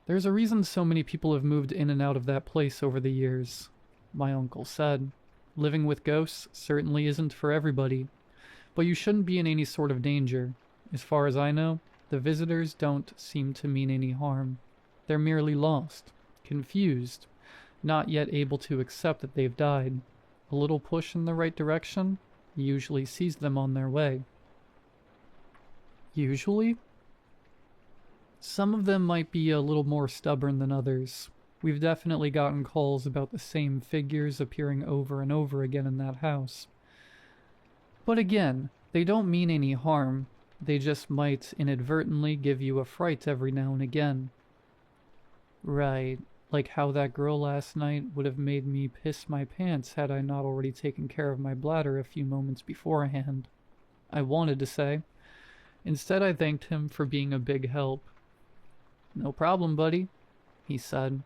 There's a reason so many people have moved in and out of that place over the years, my uncle said. Living with ghosts certainly isn't for everybody, but you shouldn't be in any sort of danger. As far as I know, the visitors don't seem to mean any harm. They're merely lost, confused, not yet able to accept that they've died. A little push in the right direction usually sees them on their way. Usually? Some of them might be a little more stubborn than others. We've definitely gotten calls about the same figures appearing over and over again in that house. But again, they don't mean any harm. They just might inadvertently give you a fright every now and again. Right, like how that girl last night would have made me piss my pants had I not already taken care of my bladder a few moments beforehand. I wanted to say. Instead, I thanked him for being a big help. "No problem, buddy," he said.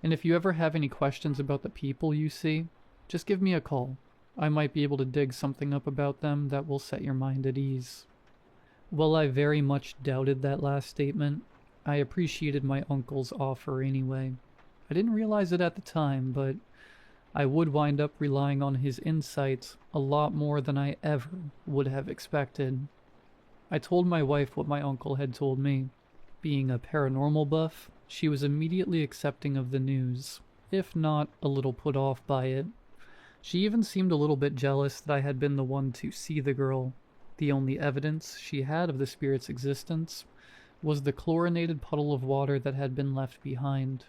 "And if you ever have any questions about the people you see, just give me a call. I might be able to dig something up about them that will set your mind at ease." While I very much doubted that last statement, I appreciated my uncle's offer anyway. I didn't realize it at the time, but I would wind up relying on his insights a lot more than I ever would have expected. I told my wife what my uncle had told me. Being a paranormal buff, she was immediately accepting of the news, if not a little put off by it. She even seemed a little bit jealous that I had been the one to see the girl. The only evidence she had of the spirit's existence was the chlorinated puddle of water that had been left behind.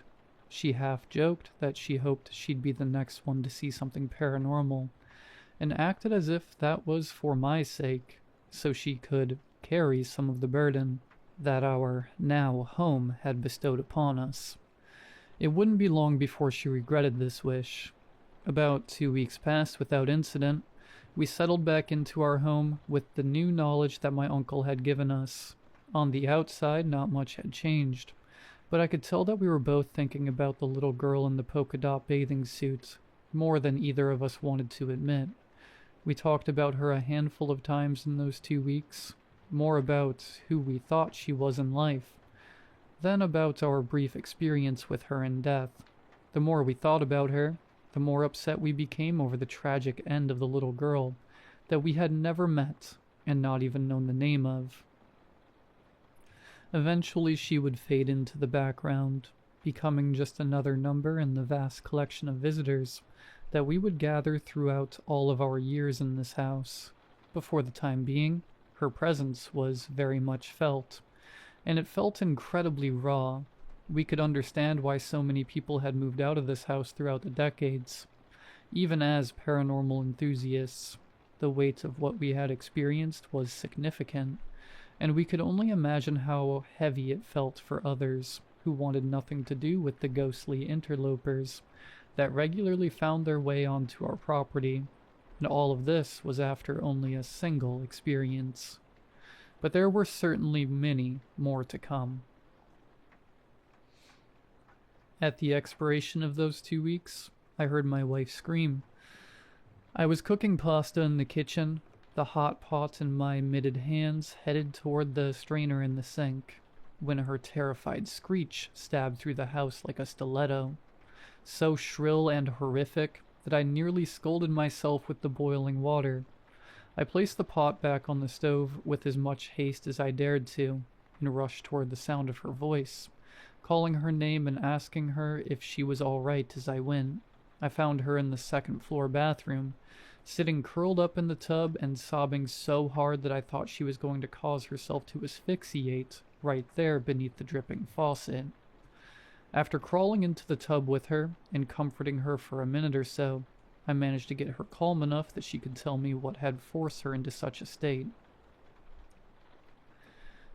She half joked that she hoped she'd be the next one to see something paranormal, and acted as if that was for my sake, so she could carry some of the burden that our now home had bestowed upon us. It wouldn't be long before she regretted this wish. About 2 weeks passed without incident. We settled back into our home with the new knowledge that my uncle had given us. On the outside, not much had changed, but I could tell that we were both thinking about the little girl in the polka dot bathing suit, more than either of us wanted to admit. We talked about her a handful of times in those 2 weeks, more about who we thought she was in life, then about our brief experience with her in death. The more we thought about her, the more upset we became over the tragic end of the little girl that we had never met and not even known the name of. Eventually she would fade into the background, becoming just another number in the vast collection of visitors that we would gather throughout all of our years in this house. But for the time being, her presence was very much felt, and it felt incredibly raw. We could understand why so many people had moved out of this house throughout the decades. Even as paranormal enthusiasts, the weight of what we had experienced was significant, and we could only imagine how heavy it felt for others who wanted nothing to do with the ghostly interlopers that regularly found their way onto our property. And all of this was after only a single experience. But there were certainly many more to come. At the expiration of those 2 weeks, I heard my wife scream. I was cooking pasta in the kitchen, the hot pot in my mitted hands headed toward the strainer in the sink, when her terrified screech stabbed through the house like a stiletto, so shrill and horrific that I nearly scalded myself with the boiling water. I placed the pot back on the stove with as much haste as I dared to, and rushed toward the sound of her voice, calling her name and asking her if she was all right as I went. I found her in the second-floor bathroom, sitting curled up in the tub and sobbing so hard that I thought she was going to cause herself to asphyxiate right there beneath the dripping faucet. After crawling into the tub with her and comforting her for a minute or so, I managed to get her calm enough that she could tell me what had forced her into such a state.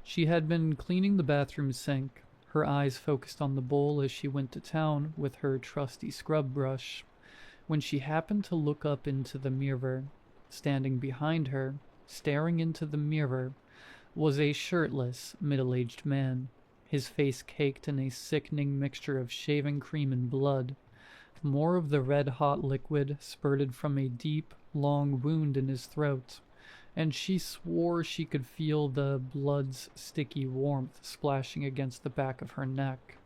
She had been cleaning the bathroom sink, her eyes focused on the bowl as she went to town with her trusty scrub brush, when she happened to look up into the mirror. Standing behind her, staring into the mirror, was a shirtless, middle-aged man, his face caked in a sickening mixture of shaving cream and blood. More of the red-hot liquid spurted from a deep, long wound in his throat, and she swore she could feel the blood's sticky warmth splashing against the back of her neck.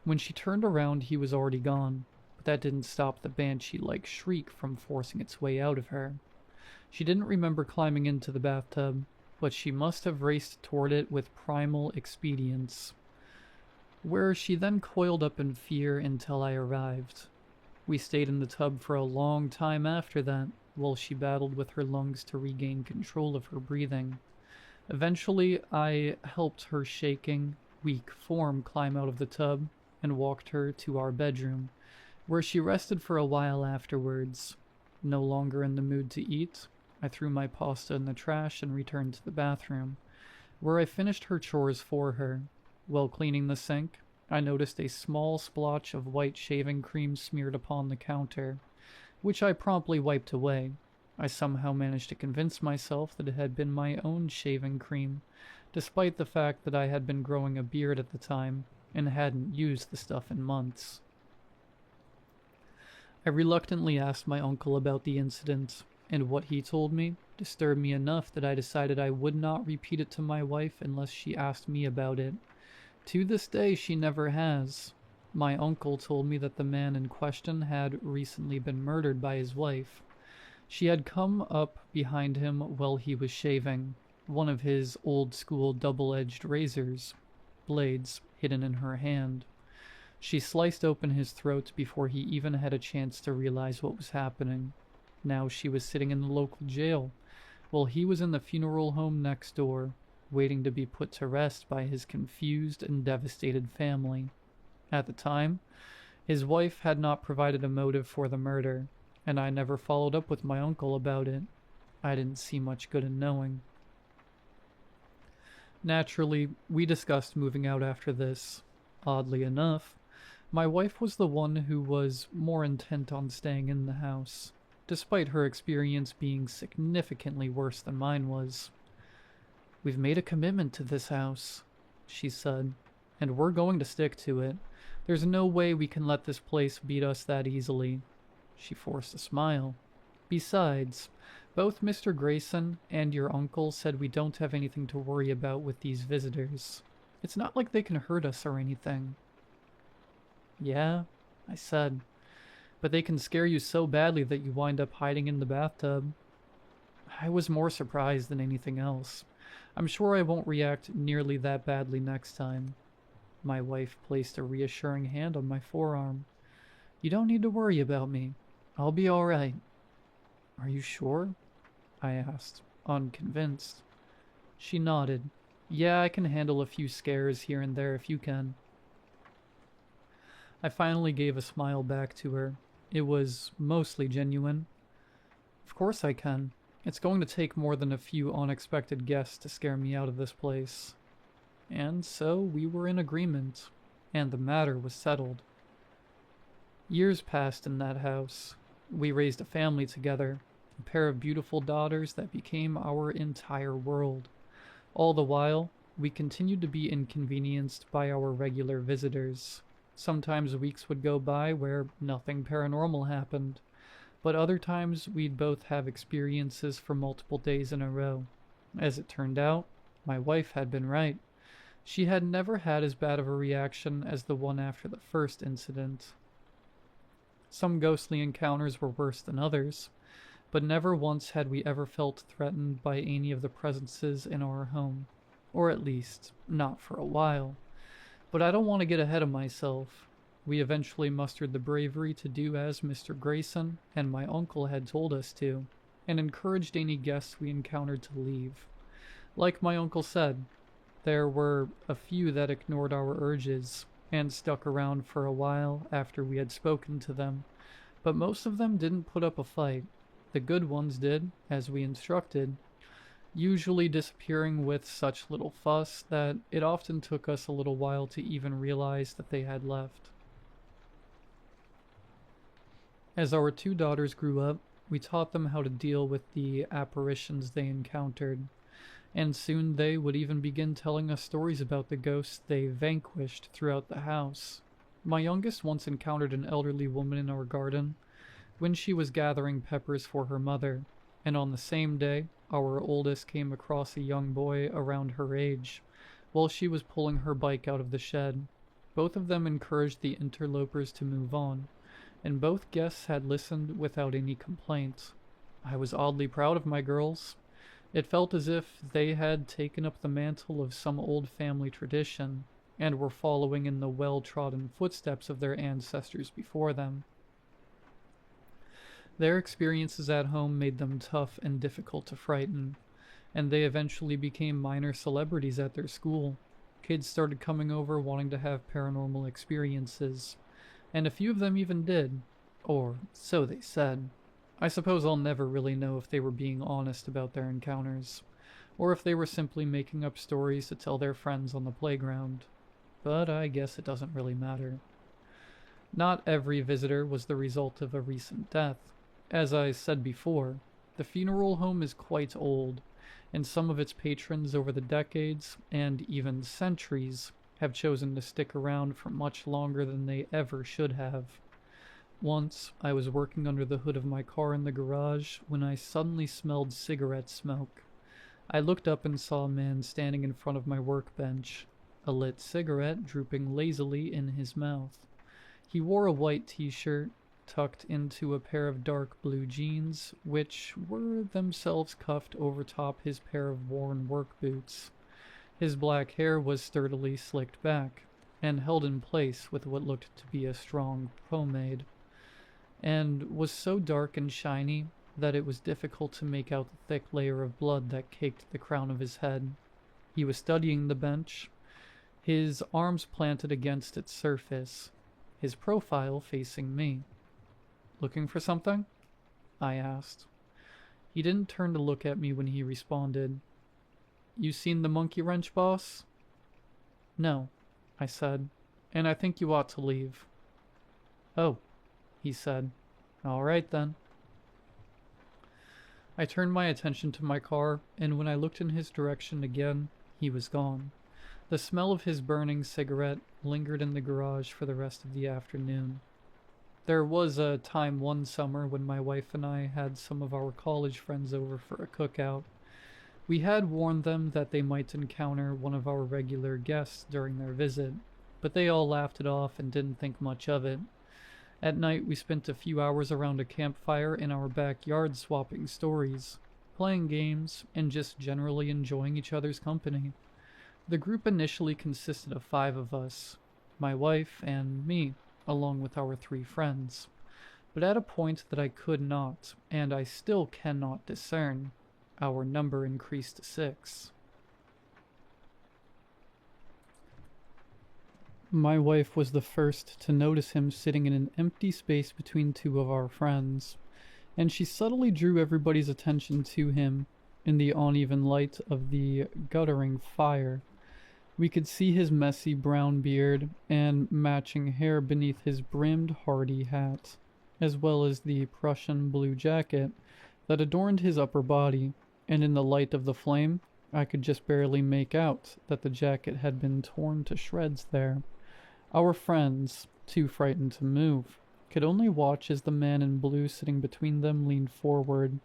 When she turned around, he was already gone, but that didn't stop the banshee-like shriek from forcing its way out of her. She didn't remember climbing into the bathtub, but she must have raced toward it with primal expedience, where she then coiled up in fear until I arrived. We stayed in the tub for a long time after that, while she battled with her lungs to regain control of her breathing. Eventually, I helped her shaking, weak form climb out of the tub and walked her to our bedroom, where she rested for a while afterwards. No longer in the mood to eat, I threw my pasta in the trash and returned to the bathroom, where I finished her chores for her. While cleaning the sink, I noticed a small splotch of white shaving cream smeared upon the counter, which I promptly wiped away. I somehow managed to convince myself that it had been my own shaving cream, despite the fact that I had been growing a beard at the time and hadn't used the stuff in months. I reluctantly asked my uncle about the incident, and what he told me disturbed me enough that I decided I would not repeat it to my wife unless she asked me about it. To this day, she never has. My uncle told me that the man in question had recently been murdered by his wife. She had come up behind him while he was shaving, one of his old-school double-edged razors, blades hidden in her hand. She sliced open his throat before he even had a chance to realize what was happening. Now she was sitting in the local jail, while he was in the funeral home next door, waiting to be put to rest by his confused and devastated family. At the time, his wife had not provided a motive for the murder, and I never followed up with my uncle about it. I didn't see much good in knowing. Naturally, we discussed moving out after this. Oddly enough, my wife was the one who was more intent on staying in the house, despite her experience being significantly worse than mine was. "We've made a commitment to this house," she said, "and we're going to stick to it. There's no way we can let this place beat us that easily." She forced a smile. "Besides, both Mr. Grayson and your uncle said we don't have anything to worry about with these visitors. It's not like they can hurt us or anything." "Yeah," I said, "but they can scare you so badly that you wind up hiding in the bathtub." I was more surprised than anything else. I'm sure I won't react nearly that badly next time. My wife placed a reassuring hand on my forearm. "You don't need to worry about me. I'll be all right." "Are you sure?" I asked, unconvinced. She nodded. "Yeah, I can handle a few scares here and there if you can." I finally gave a smile back to her. It was mostly genuine. "Of course I can. It's going to take more than a few unexpected guests to scare me out of this place." And so we were in agreement, and the matter was settled. Years passed in that house. We raised a family together, a pair of beautiful daughters that became our entire world. All the while, we continued to be inconvenienced by our regular visitors. Sometimes weeks would go by where nothing paranormal happened, but other times we'd both have experiences for multiple days in a row. As it turned out, my wife had been right. She had never had as bad of a reaction as the one after the first incident. Some ghostly encounters were worse than others, but never once had we ever felt threatened by any of the presences in our home, or at least, not for a while. But I don't want to get ahead of myself. We eventually mustered the bravery to do as Mr. Grayson and my uncle had told us to, and encouraged any guests we encountered to leave. Like my uncle said, there were a few that ignored our urges and stuck around for a while after we had spoken to them, but most of them didn't put up a fight. The good ones did, as we instructed, usually disappearing with such little fuss that it often took us a little while to even realize that they had left. As our two daughters grew up, we taught them how to deal with the apparitions they encountered. and soon they would even begin telling us stories about the ghosts they vanquished throughout the house. My youngest once encountered an elderly woman in our garden when she was gathering peppers for her mother, and on the same day, our oldest came across a young boy around her age while she was pulling her bike out of the shed. Both of them encouraged the interlopers to move on, and both guests had listened without any complaint. I was oddly proud of my girls. It felt as if they had taken up the mantle of some old family tradition and were following in the well-trodden footsteps of their ancestors before them. Their experiences at home made them tough and difficult to frighten, and they eventually became minor celebrities at their school. Kids started coming over wanting to have paranormal experiences, and a few of them even did, or so they said. I suppose I'll never really know if they were being honest about their encounters, or if they were simply making up stories to tell their friends on the playground. But I guess it doesn't really matter. Not every visitor was the result of a recent death. As I said before, the funeral home is quite old, and some of its patrons over the decades, and even centuries, have chosen to stick around for much longer than they ever should have. Once, I was working under the hood of my car in the garage when I suddenly smelled cigarette smoke. I looked up and saw a man standing in front of my workbench, a lit cigarette drooping lazily in his mouth. He wore a white t-shirt, tucked into a pair of dark blue jeans, which were themselves cuffed over top his pair of worn work boots. His black hair was sturdily slicked back, and held in place with what looked to be a strong pomade, and was so dark and shiny that it was difficult to make out the thick layer of blood that caked the crown of his head. He was studying the bench, his arms planted against its surface, his profile facing me. "Looking for something?" I asked. He didn't turn to look at me when he responded. "You seen the monkey wrench, boss?" "No," I said, "and I think you ought to leave." "Oh," he said. "All right then." I turned my attention to my car, and when I looked in his direction again, he was gone. The smell of his burning cigarette lingered in the garage for the rest of the afternoon. There was a time one summer when my wife and I had some of our college friends over for a cookout. We had warned them that they might encounter one of our regular guests during their visit, but they all laughed it off and didn't think much of it. At night, we spent a few hours around a campfire in our backyard swapping stories, playing games, and just generally enjoying each other's company. The group initially consisted of 5 of us, my wife and me, along with our 3 friends. But at a point that I could not, and I still cannot discern, our number increased to 6. My wife was the first to notice him sitting in an empty space between 2 of our friends, and she subtly drew everybody's attention to him in the uneven light of the guttering fire. We could see his messy brown beard and matching hair beneath his brimmed hardy hat, as well as the Prussian blue jacket that adorned his upper body, and in the light of the flame, I could just barely make out that the jacket had been torn to shreds there. Our friends, too frightened to move, could only watch as the man in blue sitting between them leaned forward,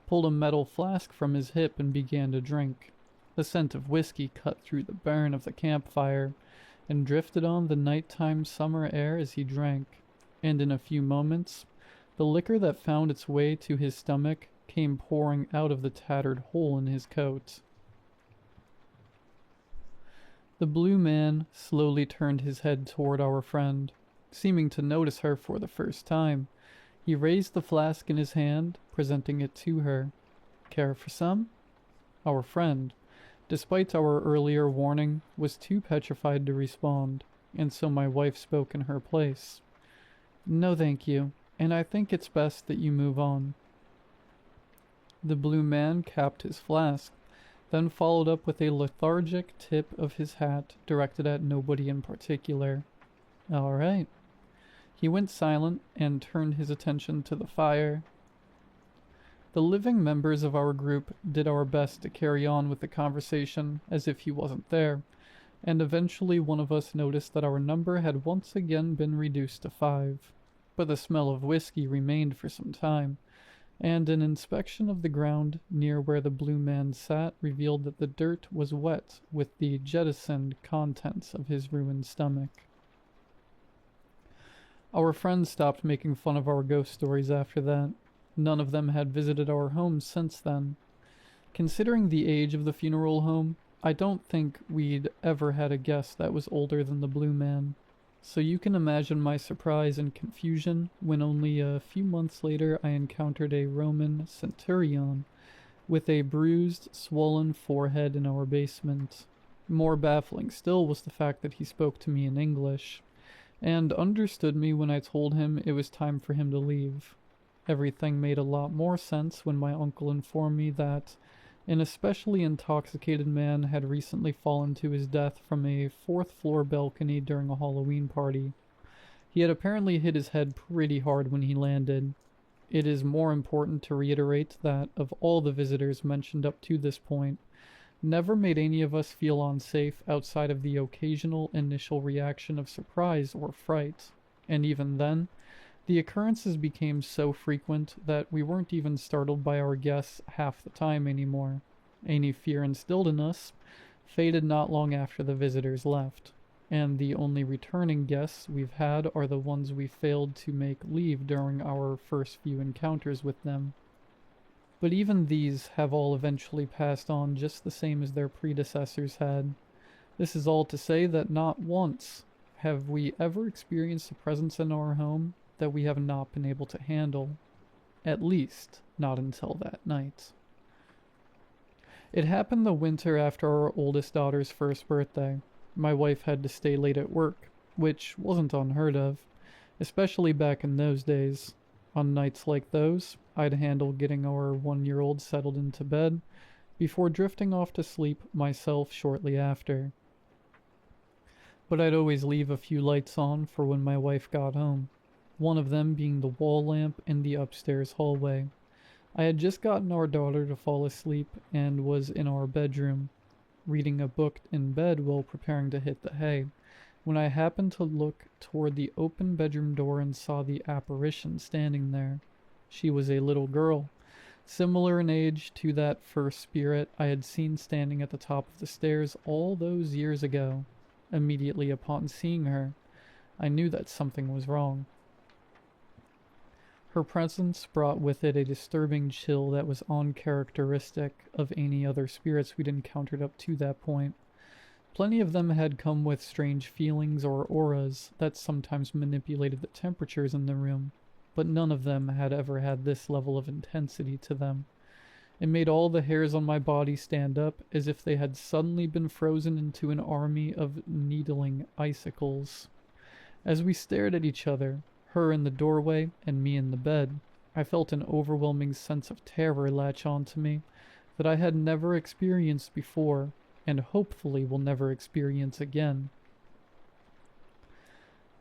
pulled a metal flask from his hip and began to drink. The scent of whiskey cut through the burn of the campfire and drifted on the nighttime summer air as he drank, and in a few moments, the liquor that found its way to his stomach came pouring out of the tattered hole in his coat. The blue man slowly turned his head toward our friend, seeming to notice her for the first time. He raised the flask in his hand, presenting it to her. "Care for some?" Our friend, despite our earlier warning, was too petrified to respond, and so my wife spoke in her place. "No, thank you, and I think it's best that you move on." The blue man capped his flask, then followed up with a lethargic tip of his hat directed at nobody in particular. "All right." He went silent and turned his attention to the fire. The living members of our group did our best to carry on with the conversation as if he wasn't there, and eventually one of us noticed that our number had once again been reduced to 5. But the smell of whiskey remained for some time, and an inspection of the ground near where the blue man sat revealed that the dirt was wet with the jettisoned contents of his ruined stomach. Our friends stopped making fun of our ghost stories after that. None of them had visited our home since then. Considering the age of the funeral home, I don't think we'd ever had a guest that was older than the blue man. So you can imagine my surprise and confusion when only a few months later I encountered a Roman centurion with a bruised, swollen forehead in our basement. More baffling still was the fact that he spoke to me in English, and understood me when I told him it was time for him to leave. Everything made a lot more sense when my uncle informed me that an especially intoxicated man had recently fallen to his death from a 4th-floor balcony during a Halloween party. He had apparently hit his head pretty hard when he landed. It is more important to reiterate that of all the visitors mentioned up to this point, never made any of us feel unsafe outside of the occasional initial reaction of surprise or fright, and even then, the occurrences became so frequent that we weren't even startled by our guests half the time anymore. Any fear instilled in us faded not long after the visitors left, and the only returning guests we've had are the ones we failed to make leave during our first few encounters with them. But even these have all eventually passed on just the same as their predecessors had. This is all to say that not once have we ever experienced a presence in our home that we have not been able to handle, at least not until that night. It happened the winter after our oldest daughter's first birthday. My wife had to stay late at work, which wasn't unheard of, especially back in those days. On nights like those, I'd handle getting our 1-year-old settled into bed before drifting off to sleep myself shortly after. But I'd always leave a few lights on for when my wife got home, one of them being the wall lamp in the upstairs hallway. I had just gotten our daughter to fall asleep and was in our bedroom, reading a book in bed while preparing to hit the hay, when I happened to look toward the open bedroom door and saw the apparition standing there. She was a little girl, similar in age to that first spirit I had seen standing at the top of the stairs all those years ago. Immediately upon seeing her, I knew that something was wrong. Her presence brought with it a disturbing chill that was uncharacteristic of any other spirits we'd encountered up to that point. Plenty of them had come with strange feelings or auras that sometimes manipulated the temperatures in the room, but none of them had ever had this level of intensity to them. It made all the hairs on my body stand up as if they had suddenly been frozen into an army of needling icicles. As we stared at each other, her in the doorway and me in the bed, I felt an overwhelming sense of terror latch onto me that I had never experienced before and hopefully will never experience again.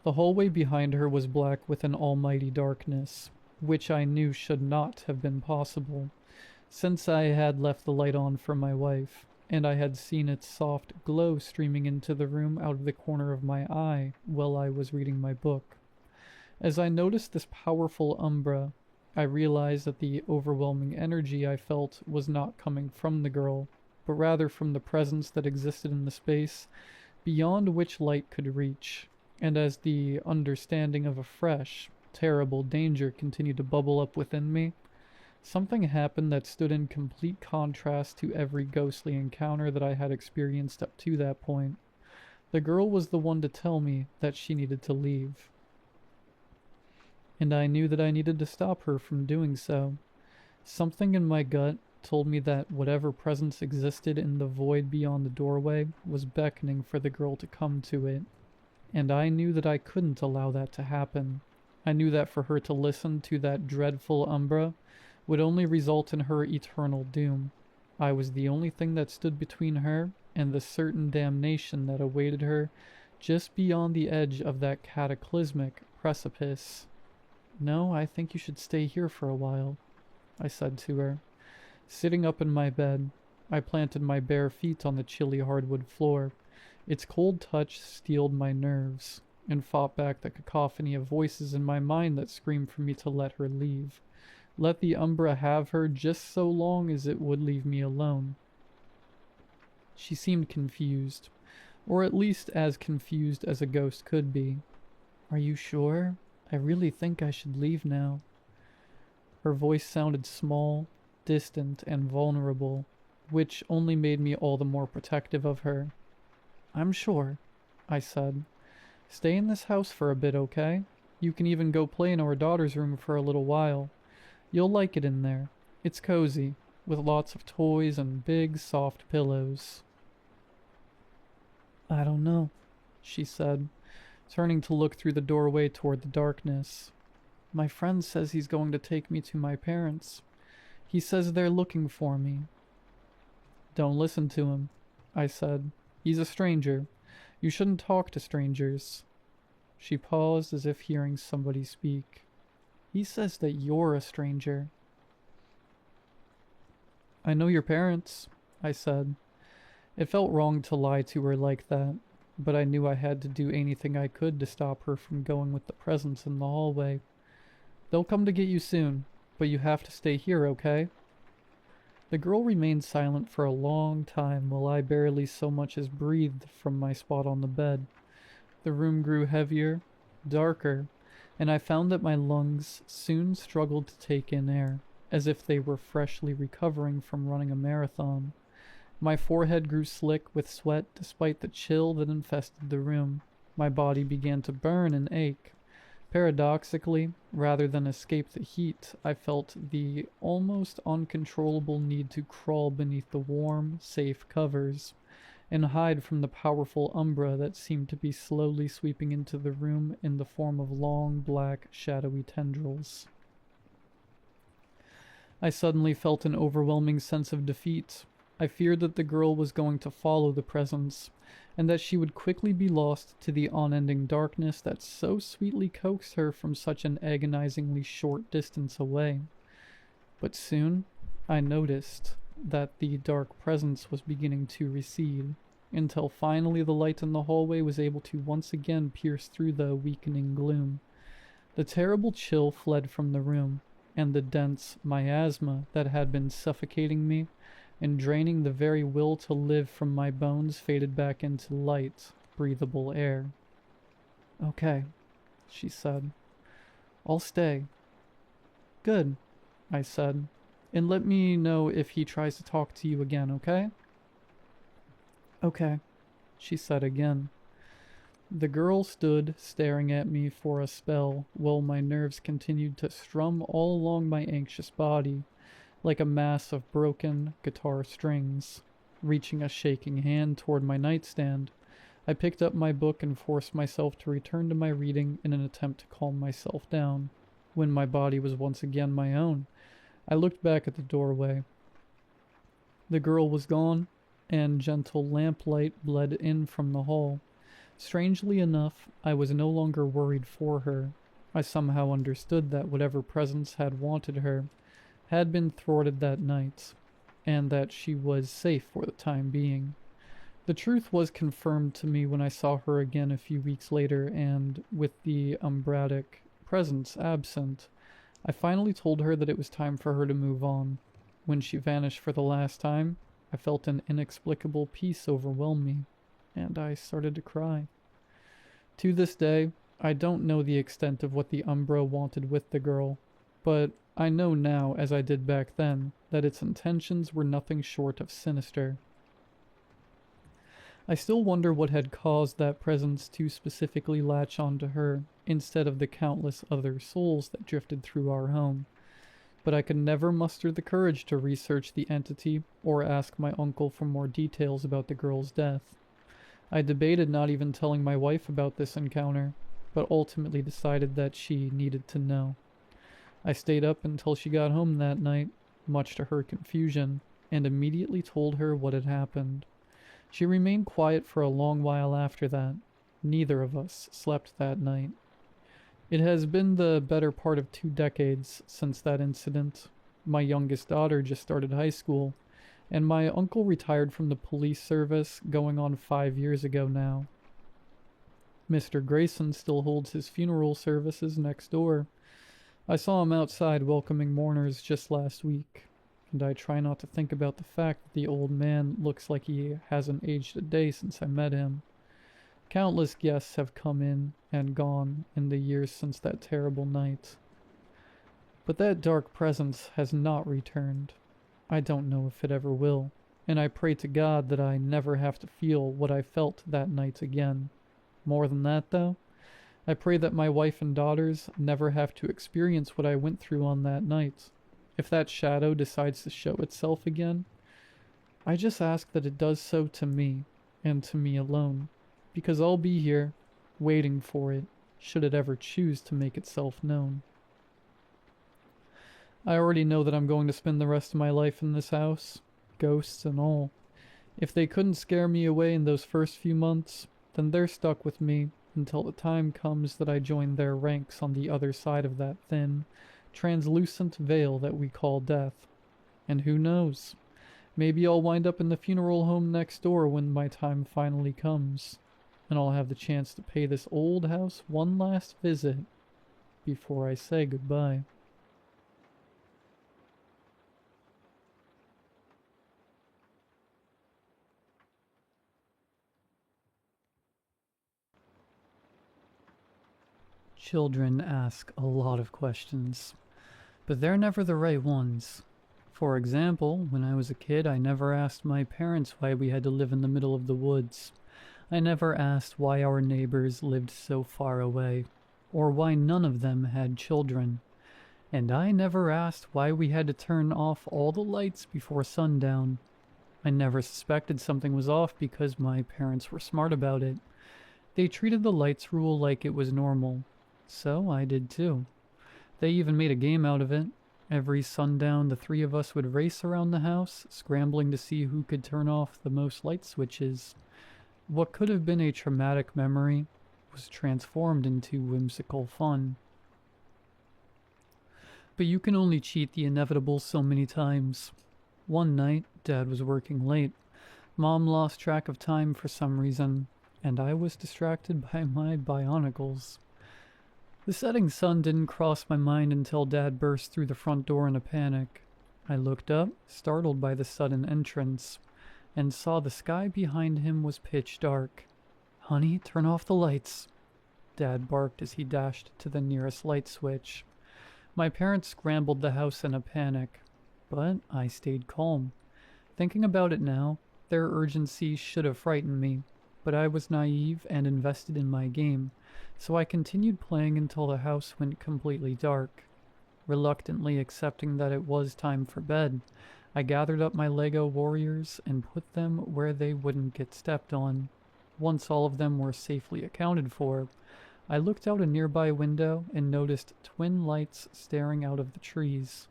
The hallway behind her was black with an almighty darkness, which I knew should not have been possible, since I had left the light on for my wife, and I had seen its soft glow streaming into the room out of the corner of my eye while I was reading my book. As I noticed this powerful umbra, I realized that the overwhelming energy I felt was not coming from the girl, but rather from the presence that existed in the space beyond which light could reach. And as the understanding of a fresh, terrible danger continued to bubble up within me, something happened that stood in complete contrast to every ghostly encounter that I had experienced up to that point. The girl was the one to tell me that she needed to leave, and I knew that I needed to stop her from doing so. Something in my gut told me that whatever presence existed in the void beyond the doorway was beckoning for the girl to come to it, and I knew that I couldn't allow that to happen. I knew that for her to listen to that dreadful umbra would only result in her eternal doom. I was the only thing that stood between her and the certain damnation that awaited her just beyond the edge of that cataclysmic precipice. No, I think you should stay here for a while, I said to her. Sitting up in my bed, I planted my bare feet on the chilly hardwood floor. Its cold touch steeled my nerves, and fought back the cacophony of voices in my mind that screamed for me to let her leave. Let the Umbra have her just so long as it would leave me alone. She seemed confused, or at least as confused as a ghost could be. Are you sure? I really think I should leave now. Her voice sounded small, distant, and vulnerable, which only made me all the more protective of her. I'm sure, I said. Stay in this house for a bit, okay? You can even go play in our daughter's room for a little while. You'll like it in there. It's cozy, with lots of toys and big, soft pillows. I don't know, she said, turning to look through the doorway toward the darkness. My friend says he's going to take me to my parents. He says they're looking for me. Don't listen to him, I said. He's a stranger. You shouldn't talk to strangers. She paused as if hearing somebody speak. He says that you're a stranger. I know your parents, I said. It felt wrong to lie to her like that, but I knew I had to do anything I could to stop her from going with the presence in the hallway. They'll come to get you soon, but you have to stay here, okay? The girl remained silent for a long time while I barely so much as breathed from my spot on the bed. The room grew heavier, darker, and I found that my lungs soon struggled to take in air, as if they were freshly recovering from running a marathon. My forehead grew slick with sweat despite the chill that infested the room. My body began to burn and ache. Paradoxically, rather than escape the heat, I felt the almost uncontrollable need to crawl beneath the warm, safe covers and hide from the powerful umbra that seemed to be slowly sweeping into the room in the form of long, black, shadowy tendrils. I suddenly felt an overwhelming sense of defeat. I feared that the girl was going to follow the presence, and that she would quickly be lost to the unending darkness that so sweetly coaxed her from such an agonizingly short distance away. But soon, I noticed that the dark presence was beginning to recede, until finally the light in the hallway was able to once again pierce through the weakening gloom. The terrible chill fled from the room, and the dense miasma that had been suffocating me and draining the very will to live from my bones faded back into light, breathable air. Okay, she said. I'll stay. Good, I said. And let me know if he tries to talk to you again, okay? Okay, she said again. The girl stood staring at me for a spell while my nerves continued to strum all along my anxious body, like a mass of broken guitar strings. Reaching a shaking hand toward my nightstand, I picked up my book and forced myself to return to my reading in an attempt to calm myself down. When my body was once again my own, I looked back at the doorway. The girl was gone, and gentle lamplight bled in from the hall. Strangely enough, I was no longer worried for her. I somehow understood that whatever presence had wanted her had been thwarted that night, and that she was safe for the time being. The truth was confirmed to me when I saw her again a few weeks later, and with the umbratic presence absent, I finally told her that it was time for her to move on. When she vanished for the last time, I felt an inexplicable peace overwhelm me, and I started to cry. To this day, I don't know the extent of what the Umbra wanted with the girl, but I know now, as I did back then, that its intentions were nothing short of sinister. I still wonder what had caused that presence to specifically latch onto her, instead of the countless other souls that drifted through our home. But I could never muster the courage to research the entity or ask my uncle for more details about the girl's death. I debated not even telling my wife about this encounter, but ultimately decided that she needed to know. I stayed up until she got home that night, much to her confusion, and immediately told her what had happened. She remained quiet for a long while after that. Neither of us slept that night. It has been the better part of 2 decades since that incident. My youngest daughter just started high school, and my uncle retired from the police service going on 5 years ago now. Mr. Grayson still holds his funeral services next door. I saw him outside welcoming mourners just last week, and I try not to think about the fact that the old man looks like he hasn't aged a day since I met him. Countless guests have come in and gone in the years since that terrible night. But that dark presence has not returned. I don't know if it ever will, and I pray to God that I never have to feel what I felt that night again. More than that, though, I pray that my wife and daughters never have to experience what I went through on that night. If that shadow decides to show itself again, I just ask that it does so to me, and to me alone, because I'll be here, waiting for it, should it ever choose to make itself known. I already know that I'm going to spend the rest of my life in this house, ghosts and all. If they couldn't scare me away in those first few months, then they're stuck with me until the time comes that I join their ranks on the other side of that thin, translucent veil that we call death. And who knows? Maybe I'll wind up in the funeral home next door when my time finally comes, and I'll have the chance to pay this old house one last visit before I say goodbye. Children ask a lot of questions, but they're never the right ones. For example, when I was a kid, I never asked my parents why we had to live in the middle of the woods. I never asked why our neighbors lived so far away, or why none of them had children. And I never asked why we had to turn off all the lights before sundown. I never suspected something was off because my parents were smart about it. They treated the lights rule like it was normal. So I did too. They even made a game out of it. Every sundown, the three of us would race around the house, scrambling to see who could turn off the most light switches. What could have been a traumatic memory was transformed into whimsical fun. But you can only cheat the inevitable so many times. One night, Dad was working late. Mom lost track of time for some reason, and I was distracted by my bionicles. The setting sun didn't cross my mind until Dad burst through the front door in a panic. I looked up, startled by the sudden entrance, and saw the sky behind him was pitch dark. "Honey, turn off the lights," Dad barked as he dashed to the nearest light switch. My parents scrambled the house in a panic, but I stayed calm. Thinking about it now, their urgency should have frightened me, but I was naive and invested in my game, so I continued playing until the house went completely dark. Reluctantly accepting that it was time for bed, I gathered up my Lego warriors and put them where they wouldn't get stepped on. Once all of them were safely accounted for, I looked out a nearby window and noticed twin lights staring out of the trees.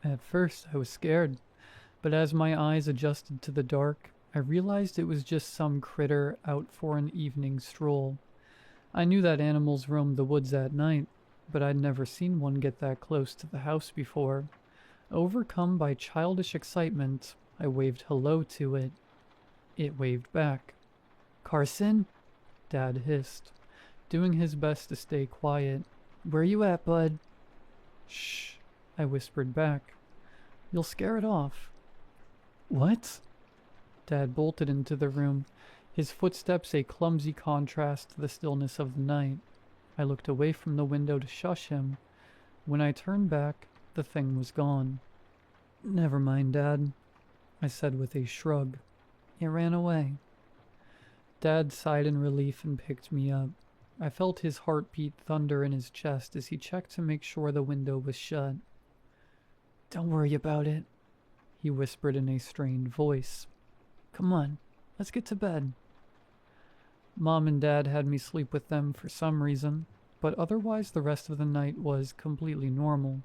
At first I was scared, but as my eyes adjusted to the dark, I realized it was just some critter out for an evening stroll. I knew that animals roamed the woods at night, but I'd never seen one get that close to the house before. Overcome by childish excitement, I waved hello to it. It waved back. "Carson?" Dad hissed, doing his best to stay quiet. "Where you at, bud?" "Shh," I whispered back. "You'll scare it off." "What?" Dad bolted into the room, his footsteps a clumsy contrast to the stillness of the night. I looked away from the window to shush him. When I turned back, the thing was gone. "Never mind, Dad," I said with a shrug. "It ran away." Dad sighed in relief and picked me up. I felt his heartbeat thunder in his chest as he checked to make sure the window was shut. "Don't worry about it," he whispered in a strained voice. "Come on, let's get to bed." Mom and Dad had me sleep with them for some reason, but otherwise the rest of the night was completely normal.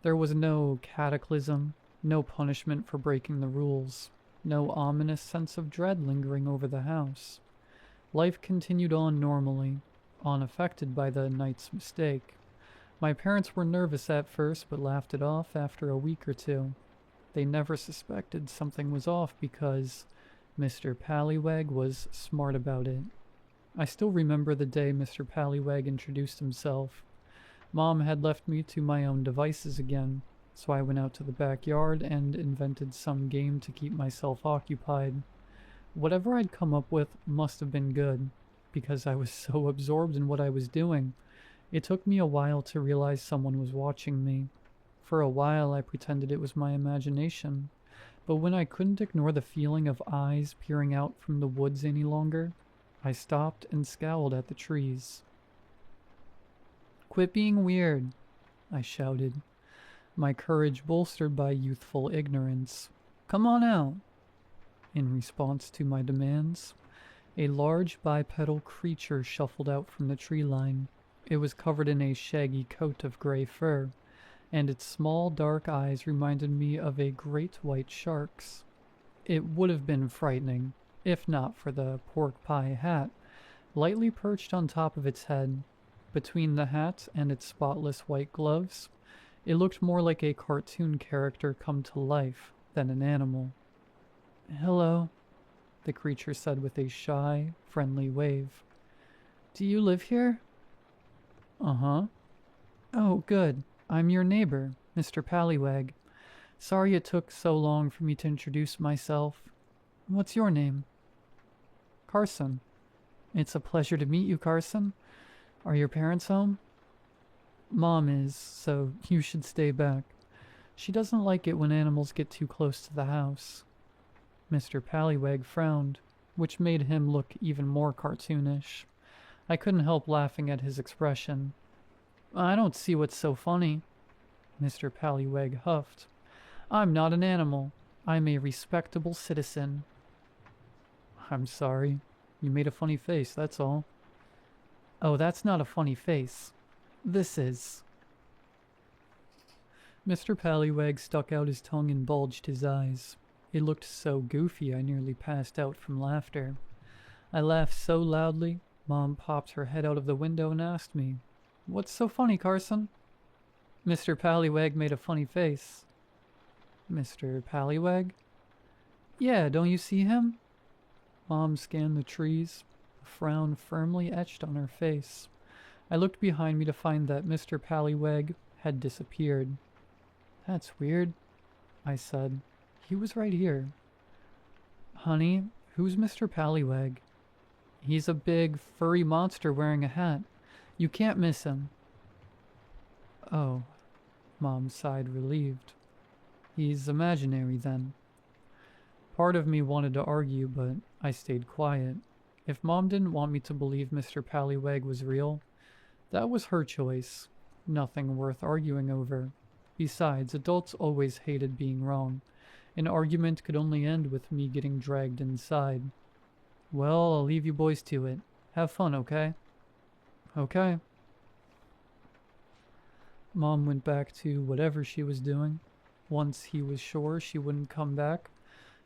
There was no cataclysm, no punishment for breaking the rules, no ominous sense of dread lingering over the house. Life continued on normally, unaffected by the night's mistake. My parents were nervous at first, but laughed it off after a week or two. They never suspected something was off because Mr. Pallywag was smart about it. I still remember the day Mr. Pallywag introduced himself. Mom had left me to my own devices again, so I went out to the backyard and invented some game to keep myself occupied. Whatever I'd come up with must have been good, because I was so absorbed in what I was doing. It took me a while to realize someone was watching me. For a while I pretended it was my imagination, but when I couldn't ignore the feeling of eyes peering out from the woods any longer, I stopped and scowled at the trees. "Quit being weird," I shouted, my courage bolstered by youthful ignorance. "Come on out." In response to my demands, a large bipedal creature shuffled out from the tree line. It was covered in a shaggy coat of gray fur, and its small dark eyes reminded me of a great white shark's. It would have been frightening, if not for the pork pie hat, lightly perched on top of its head. Between the hat and its spotless white gloves, it looked more like a cartoon character come to life than an animal. "Hello," the creature said with a shy, friendly wave. "Do you live here?" "Uh-huh." "Oh, good. I'm your neighbor, Mr. Pallywag. Sorry it took so long for me to introduce myself. What's your name?" "Carson." "It's a pleasure to meet you, Carson. Are your parents home?" "Mom is, so you should stay back. She doesn't like it when animals get too close to the house." Mr. Pallywag frowned, which made him look even more cartoonish. I couldn't help laughing at his expression. "I don't see what's so funny." Mr. Pallywag huffed. "I'm not an animal. I'm a respectable citizen." "I'm sorry. You made a funny face, that's all." "Oh, that's not a funny face. This is." Mr. Pallywag stuck out his tongue and bulged his eyes. It looked so goofy I nearly passed out from laughter. I laughed so loudly, Mom popped her head out of the window and asked me, "What's so funny, Carson?" Mr. Pallywag made a funny face. "Mr. Pallywag?" "Yeah, don't you see him?" Mom scanned the trees, a frown firmly etched on her face. I looked behind me to find that Mr. Pallywag had disappeared. "That's weird," I said. "He was right here." "Honey, who's Mr. Pallywag?" "He's a big, furry monster wearing a hat. You can't miss him." "Oh," Mom sighed, relieved. "He's imaginary, then." Part of me wanted to argue, but I stayed quiet. If Mom didn't want me to believe Mr. Pallywag was real, that was her choice. Nothing worth arguing over. Besides, adults always hated being wrong. An argument could only end with me getting dragged inside. "Well, I'll leave you boys to it. Have fun, okay?" "Okay." Mom went back to whatever she was doing. Once he was sure she wouldn't come back,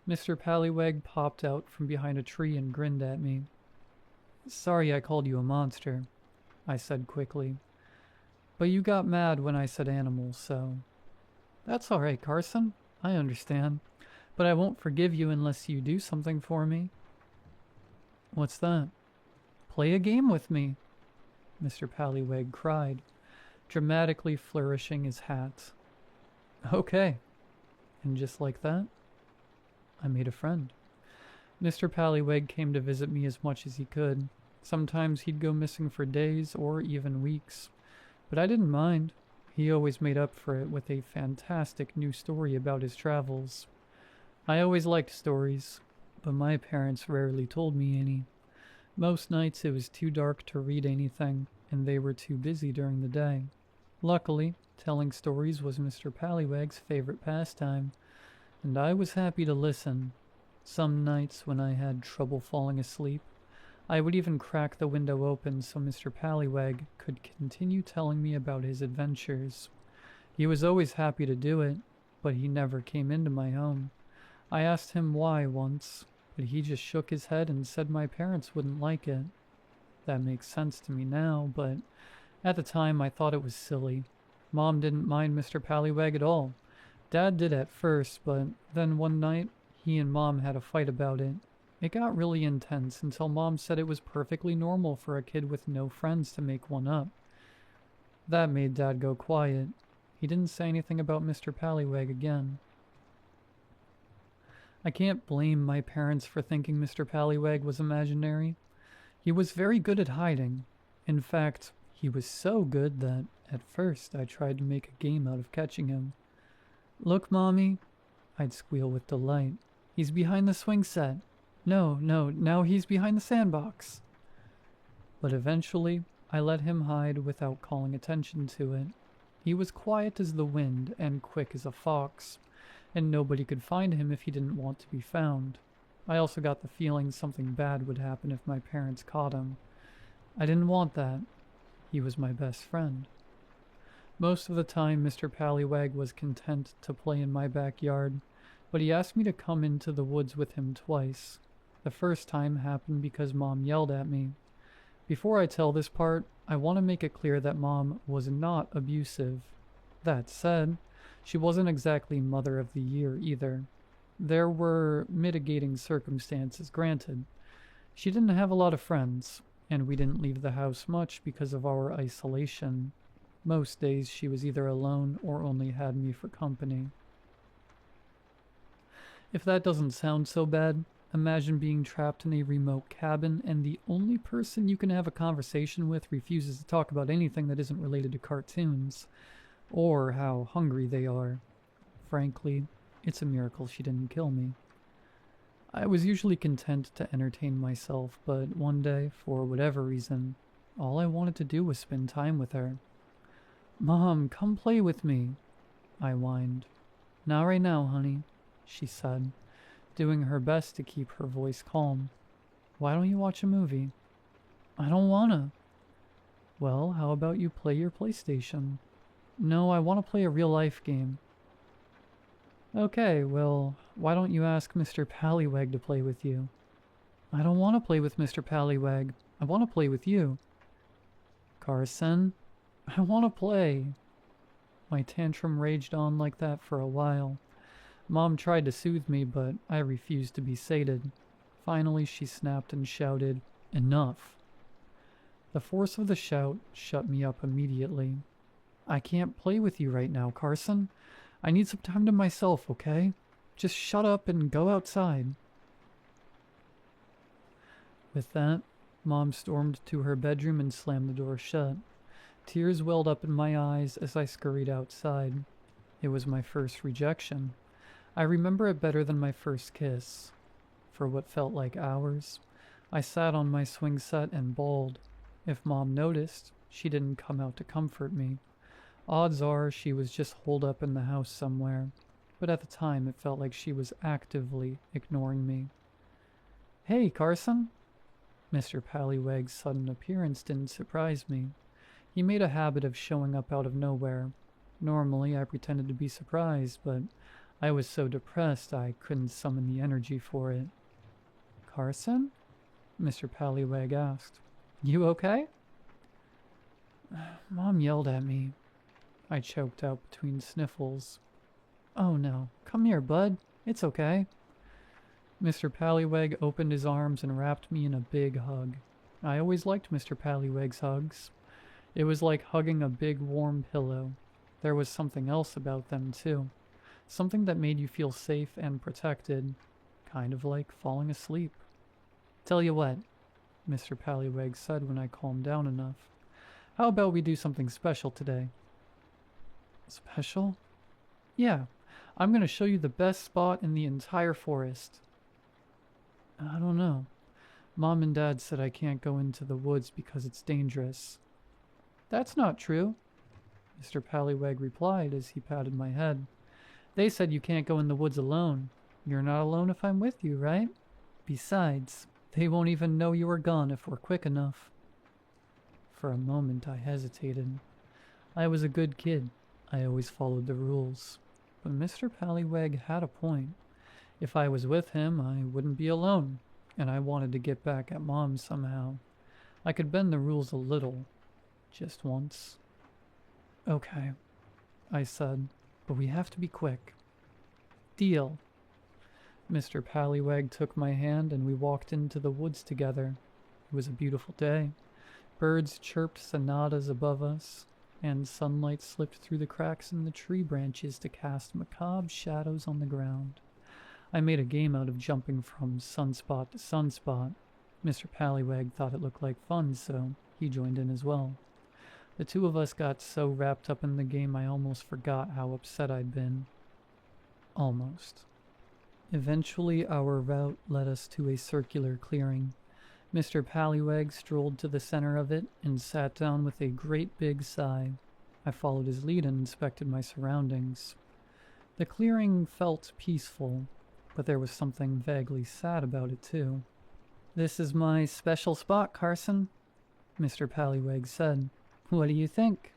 Mr. Pallywag popped out from behind a tree and grinned at me. "Sorry I called you a monster," I said quickly. "But you got mad when I said animal, so..." "That's all right, Carson. I understand. But I won't forgive you unless you do something for me." "What's that?" "Play a game with me," Mr. Pallywag cried, dramatically flourishing his hat. "Okay." And just like that, I made a friend. Mr. Pallywag came to visit me as much as he could. Sometimes he'd go missing for days or even weeks. But I didn't mind. He always made up for it with a fantastic new story about his travels. I always liked stories, but my parents rarely told me any. Most nights it was too dark to read anything, and they were too busy during the day. Luckily, telling stories was Mr. Pallywag's favorite pastime, and I was happy to listen. Some nights when I had trouble falling asleep, I would even crack the window open so Mr. Pallywag could continue telling me about his adventures. He was always happy to do it, but he never came into my home. I asked him why once, but he just shook his head and said my parents wouldn't like it. That makes sense to me now, but At the time, I thought it was silly. Mom didn't mind Mr. Pallywag at all. Dad did at first, but then one night, he and Mom had a fight about it. It got really intense until Mom said it was perfectly normal for a kid with no friends to make one up. That made Dad go quiet. He didn't say anything about Mr. Pallywag again. I can't blame my parents for thinking Mr. Pallywag was imaginary. He was very good at hiding. In fact, he was so good that, at first, I tried to make a game out of catching him. "Look, Mommy," I'd squeal with delight. "He's behind the swing set. No, now he's behind the sandbox." But eventually, I let him hide without calling attention to it. He was quiet as the wind and quick as a fox, and nobody could find him if he didn't want to be found. I also got the feeling something bad would happen if my parents caught him. I didn't want that. He was my best friend. Most of the time, Mr. Pallywag was content to play in my backyard, but he asked me to come into the woods with him twice. The first time happened because Mom yelled at me. Before I tell this part, I want to make it clear that Mom was not abusive. That said, she wasn't exactly Mother of the Year either. There were mitigating circumstances, granted. She didn't have a lot of friends, and we didn't leave the house much because of our isolation. Most days she was either alone or only had me for company. If that doesn't sound so bad, imagine being trapped in a remote cabin and the only person you can have a conversation with refuses to talk about anything that isn't related to cartoons, or how hungry they are. Frankly, it's a miracle she didn't kill me. I was usually content to entertain myself, but one day, for whatever reason, all I wanted to do was spend time with her. "Mom, come play with me," I whined. "Not right now, honey," she said, doing her best to keep her voice calm. "Why don't you watch a movie?" "I don't wanna." "Well, how about you play your PlayStation?" "No, I want to play a real-life game." "Okay, well, why don't you ask Mr. Pallywag to play with you?" "I don't want to play with Mr. Pallywag. I want to play with you." "Carson, I want to play." My tantrum raged on like that for a while. Mom tried to soothe me, but I refused to be sated. Finally, she snapped and shouted, "Enough." The force of the shout shut me up immediately. "I can't play with you right now, Carson. I need some time to myself, okay? Just shut up and go outside." With that, Mom stormed to her bedroom and slammed the door shut. Tears welled up in my eyes as I scurried outside. It was my first rejection. I remember it better than my first kiss. For what felt like hours, I sat on my swing set and bawled. If Mom noticed, she didn't come out to comfort me. Odds are she was just holed up in the house somewhere, but at the time it felt like she was actively ignoring me. "Hey, Carson!" Mr. Pallywag's sudden appearance didn't surprise me. He made a habit of showing up out of nowhere. Normally I pretended to be surprised, but I was so depressed I couldn't summon the energy for it. "Carson?" Mr. Pallywag asked. "You okay?" "Mom yelled at me," I choked out between sniffles. "Oh no, come here, bud. It's okay." Mr. Pallywag opened his arms and wrapped me in a big hug. I always liked Mr. Pallywag's hugs. It was like hugging a big warm pillow. There was something else about them too. Something that made you feel safe and protected. Kind of like falling asleep. "Tell you what," Mr. Pallywag said when I calmed down enough. "How about we do something special today?" "Special?" "Yeah, I'm going to show you the best spot in the entire forest." "I don't know. Mom and Dad said I can't go into the woods because it's dangerous." "That's not true," Mr. Pallywag replied as he patted my head. "They said you can't go in the woods alone. You're not alone if I'm with you, right? Besides, they won't even know you are gone if we're quick enough." For a moment I hesitated. I was a good kid. I always followed the rules. But Mr. Pallywag had a point. If I was with him, I wouldn't be alone, and I wanted to get back at Mom somehow. I could bend the rules a little. Just once. Okay, I said, but we have to be quick. Deal. Mr. Pallywag took my hand and we walked into the woods together. It was a beautiful day. Birds chirped sonatas above us, and sunlight slipped through the cracks in the tree branches to cast macabre shadows on the ground. I made a game out of jumping from sunspot to sunspot. Mr. Pallywag thought it looked like fun, so he joined in as well. The two of us got so wrapped up in the game I almost forgot how upset I'd been. Almost. Eventually our route led us to a circular clearing. Mr. Pallywag strolled to the center of it and sat down with a great big sigh. I followed his lead and inspected my surroundings. The clearing felt peaceful, but there was something vaguely sad about it too. "This is my special spot, Carson," Mr. Pallywag said. "What do you think?"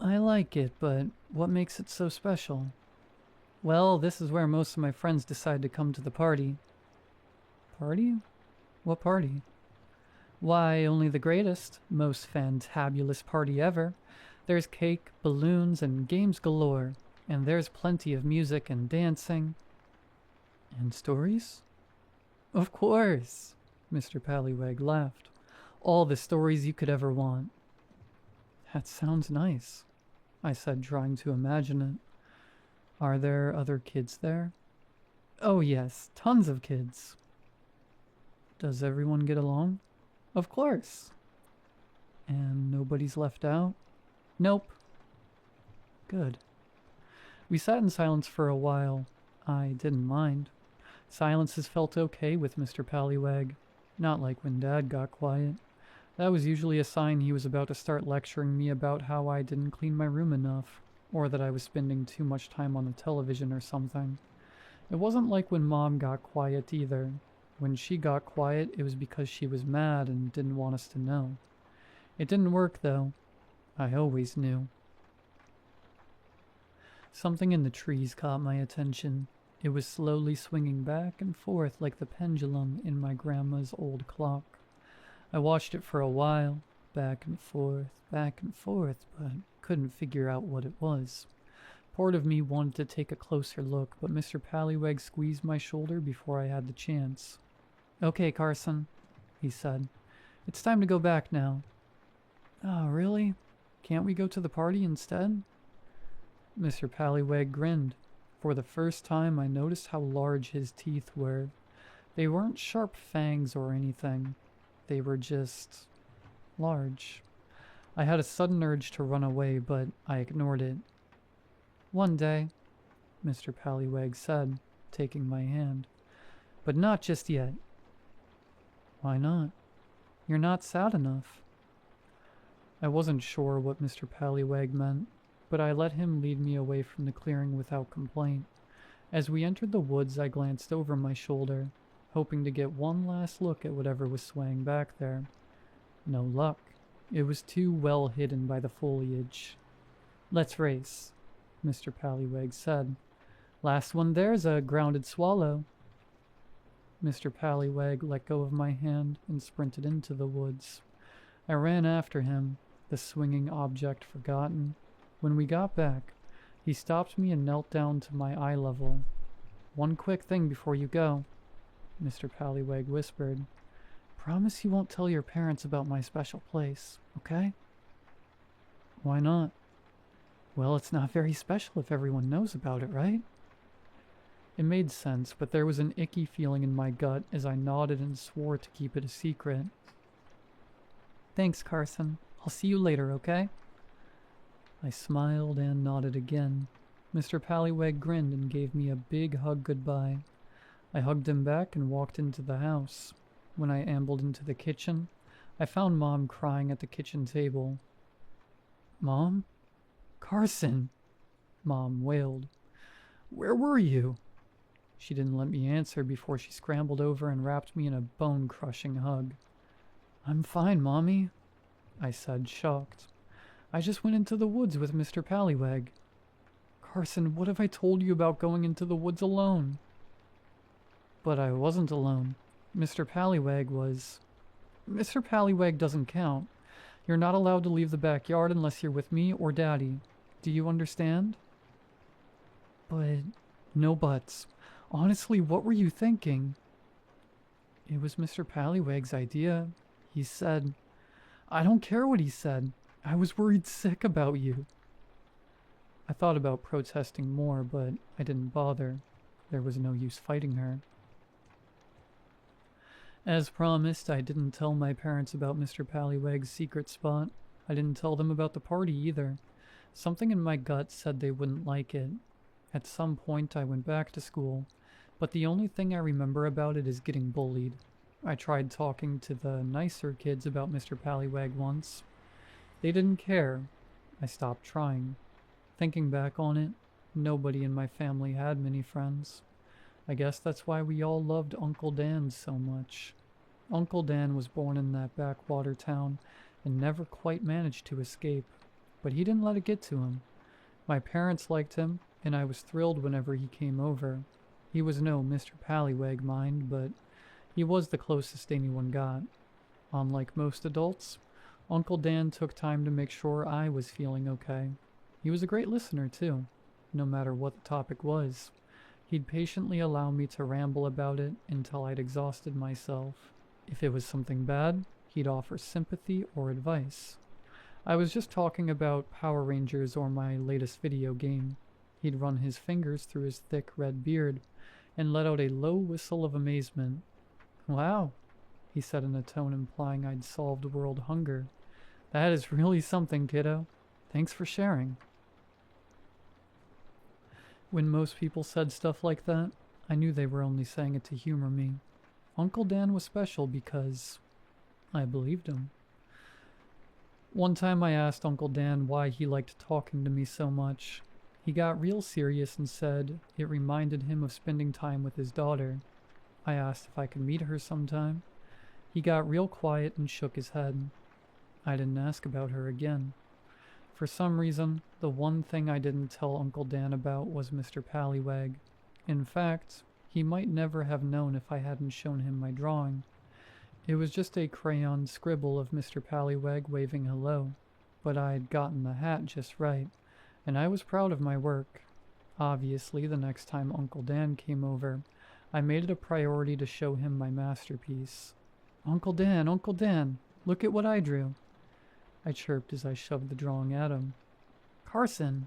"I like it, but what makes it so special?" "Well, this is where most of my friends decide to come to the party." "Party? What party?" "Why, only the greatest, most fantabulous party ever. There's cake, balloons, and games galore, and there's plenty of music and dancing." "And stories?" "Of course," Mr. Pallywag laughed. "All the stories you could ever want." "That sounds nice," I said, trying to imagine it. "Are there other kids there?" "Oh yes, tons of kids." "Does everyone get along?" "Of course." "And nobody's left out?" "Nope." Good. We sat in silence for a while. I didn't mind. Silences felt okay with Mr. Pallywag, not like when Dad got quiet. That was usually a sign he was about to start lecturing me about how I didn't clean my room enough, or that I was spending too much time on the television or something. It wasn't like when Mom got quiet either. When she got quiet, it was because she was mad and didn't want us to know. It didn't work, though. I always knew. Something in the trees caught my attention. It was slowly swinging back and forth like the pendulum in my grandma's old clock. I watched it for a while, back and forth, but couldn't figure out what it was. Part of me wanted to take a closer look, but Mr. Pallywag squeezed my shoulder before I had the chance. "Okay, Carson," he said. "It's time to go back now." "Oh, really? Can't we go to the party instead?" Mr. Pallywag grinned. For the first time, I noticed how large his teeth were. They weren't sharp fangs or anything. They were just large. I had a sudden urge to run away, but I ignored it. "One day," Mr. Pallywag said, taking my hand. "But not just yet." "Why not?" "You're not sad enough." I wasn't sure what Mr. Pallywag meant, but I let him lead me away from the clearing without complaint. As we entered the woods, I glanced over my shoulder, hoping to get one last look at whatever was swaying back there. No luck. It was too well hidden by the foliage. "Let's race," Mr. Pallywag said. "Last one there's a grounded swallow." Mr. Pallywag let go of my hand and sprinted into the woods. I ran after him, the swinging object forgotten. When we got back, he stopped me and knelt down to my eye level. "One quick thing before you go," Mr. Pallywag whispered. "Promise you won't tell your parents about my special place, okay?" "Why not?" "Well, it's not very special if everyone knows about it, right?" It made sense, but there was an icky feeling in my gut as I nodded and swore to keep it a secret. "Thanks, Carson. I'll see you later, okay?" I smiled and nodded again. Mr. Pallywag grinned and gave me a big hug goodbye. I hugged him back and walked into the house. When I ambled into the kitchen, I found Mom crying at the kitchen table. "Mom?" "Carson!" Mom wailed. "Where were you?" She didn't let me answer before she scrambled over and wrapped me in a bone-crushing hug. "I'm fine, Mommy," I said, shocked. "I just went into the woods with Mr. Pallywag." "Carson, what have I told you about going into the woods alone?" "But I wasn't alone. Mr. Pallywag was." "Mr. Pallywag doesn't count. You're not allowed to leave the backyard unless you're with me or Daddy. Do you understand? But... no buts. Honestly, what were you thinking? It was Mr. Pallywag's idea. He said... I don't care what he said. I was worried sick about you. I thought about protesting more, but I didn't bother. There was no use fighting her. As promised, I didn't tell my parents about Mr. Pallywag's secret spot. I didn't tell them about the party either. Something in my gut said they wouldn't like it. At some point, I went back to school, but the only thing I remember about it is getting bullied. I tried talking to the nicer kids about Mr. Pallywag once. They didn't care. I stopped trying. Thinking back on it, nobody in my family had many friends. I guess that's why we all loved Uncle Dan so much. Uncle Dan was born in that backwater town and never quite managed to escape, but he didn't let it get to him. My parents liked him, and I was thrilled whenever he came over. He was no Mr. Pallywag, mind, but he was the closest anyone got. Unlike most adults, Uncle Dan took time to make sure I was feeling okay. He was a great listener, too, no matter what the topic was. He'd patiently allow me to ramble about it until I'd exhausted myself. If it was something bad, he'd offer sympathy or advice. I was just talking about Power Rangers or my latest video game. He'd run his fingers through his thick red beard and let out a low whistle of amazement. Wow, he said in a tone implying I'd solved world hunger. That is really something, kiddo. Thanks for sharing. When most people said stuff like that, I knew they were only saying it to humor me. Uncle Dan was special because I believed him. One time I asked Uncle Dan why he liked talking to me so much. He got real serious and said it reminded him of spending time with his daughter. I asked if I could meet her sometime. He got real quiet and shook his head. I didn't ask about her again. For some reason, the one thing I didn't tell Uncle Dan about was Mr. Pallywag. In fact, he might never have known if I hadn't shown him my drawing. It was just a crayon scribble of Mr. Pallywag waving hello, but I'd gotten the hat just right, and I was proud of my work. Obviously, the next time Uncle Dan came over, I made it a priority to show him my masterpiece. Uncle Dan, look at what I drew. I chirped as I shoved the drawing at him. Carson,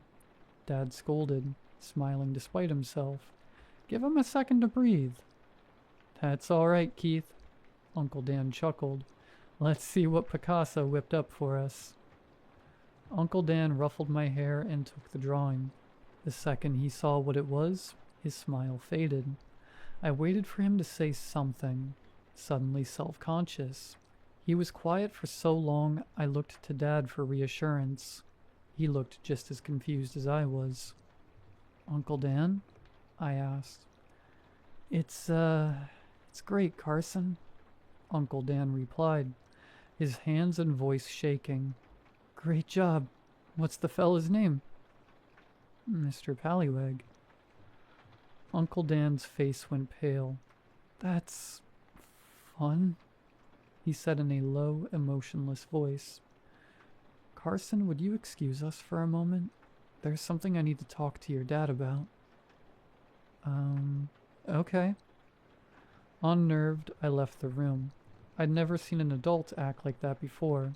Dad scolded, smiling despite himself. Give him a second to breathe. That's all right, Keith. Uncle Dan chuckled. Let's see what Picasso whipped up for us. Uncle Dan ruffled my hair and took the drawing. The second he saw what it was, his smile faded. I waited for him to say something, suddenly self-conscious. He was quiet for so long, I looked to Dad for reassurance. He looked just as confused as I was. Uncle Dan? I asked. It's great, Carson. Uncle Dan replied, his hands and voice shaking. Great job. What's the fella's name? Mr. Pallywag. Uncle Dan's face went pale. That's fun, he said in a low, emotionless voice. Carson, would you excuse us for a moment? There's something I need to talk to your dad about. Okay. Unnerved, I left the room. I'd never seen an adult act like that before.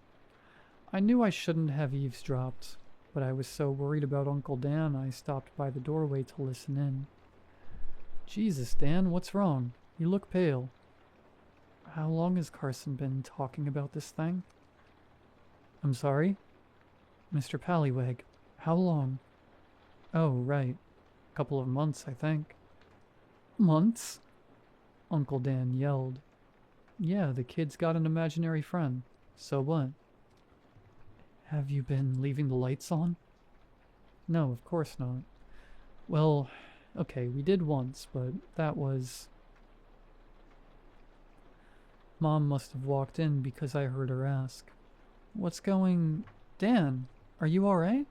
I knew I shouldn't have eavesdropped, but I was so worried about Uncle Dan I stopped by the doorway to listen in. Jesus, Dan, what's wrong? You look pale. How long has Carson been talking about this thing? I'm sorry? Mr. Pallywag, how long? Oh, right. A couple of months, I think. Months? Uncle Dan yelled. Yeah, the kid's got an imaginary friend. So what? Have you been leaving the lights on? No, of course not. Well, okay, we did once, but that was... Mom must have walked in because I heard her ask. What's going... Dan, are you alright?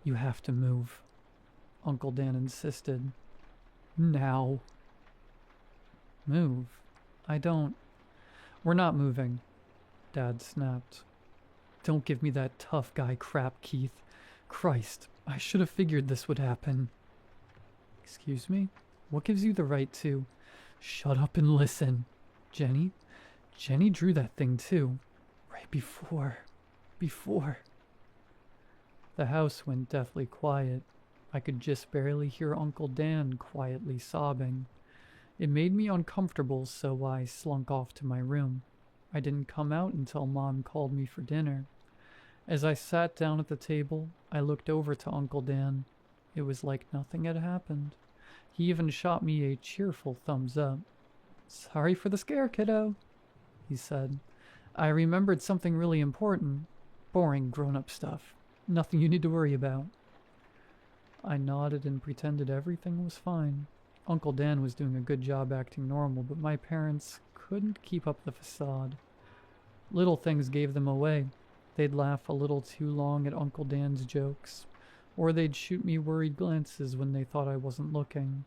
You have to move, Uncle Dan insisted. Now. Move? I don't... We're not moving. Dad snapped. Don't give me that tough guy crap, Keith. Christ, I should have figured this would happen. Excuse me? What gives you the right to... Shut up and listen. Jenny drew that thing too. Right before. The house went deathly quiet. I could just barely hear Uncle Dan quietly sobbing. It made me uncomfortable, so I slunk off to my room. I didn't come out until Mom called me for dinner. As I sat down at the table, I looked over to Uncle Dan. It was like nothing had happened. He even shot me a cheerful thumbs up. Sorry for the scare, kiddo, he said. I remembered something really important. Boring grown-up stuff. Nothing you need to worry about. I nodded and pretended everything was fine. Uncle Dan was doing a good job acting normal, but my parents couldn't keep up the facade. Little things gave them away. They'd laugh a little too long at Uncle Dan's jokes, or they'd shoot me worried glances when they thought I wasn't looking.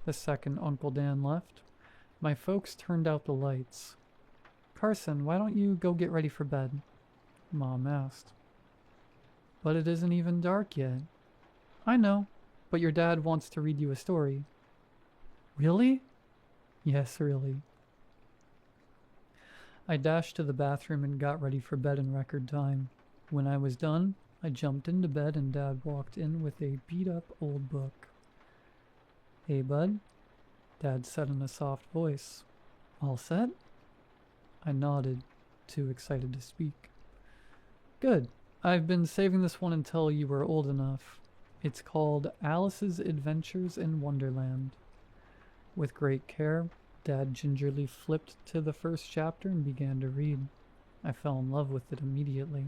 The second Uncle Dan left, my folks turned out the lights. Carson, why don't you go get ready for bed? Mom asked. But it isn't even dark yet. I know, but your dad wants to read you a story. Really? Yes, really. I dashed to the bathroom and got ready for bed in record time. When I was done, I jumped into bed and Dad walked in with a beat-up old book. Hey, bud, Dad said in a soft voice. All set? I nodded, too excited to speak. Good. I've been saving this one until you were old enough. It's called Alice's Adventures in Wonderland. With great care, Dad gingerly flipped to the first chapter and began to read. I fell in love with it immediately.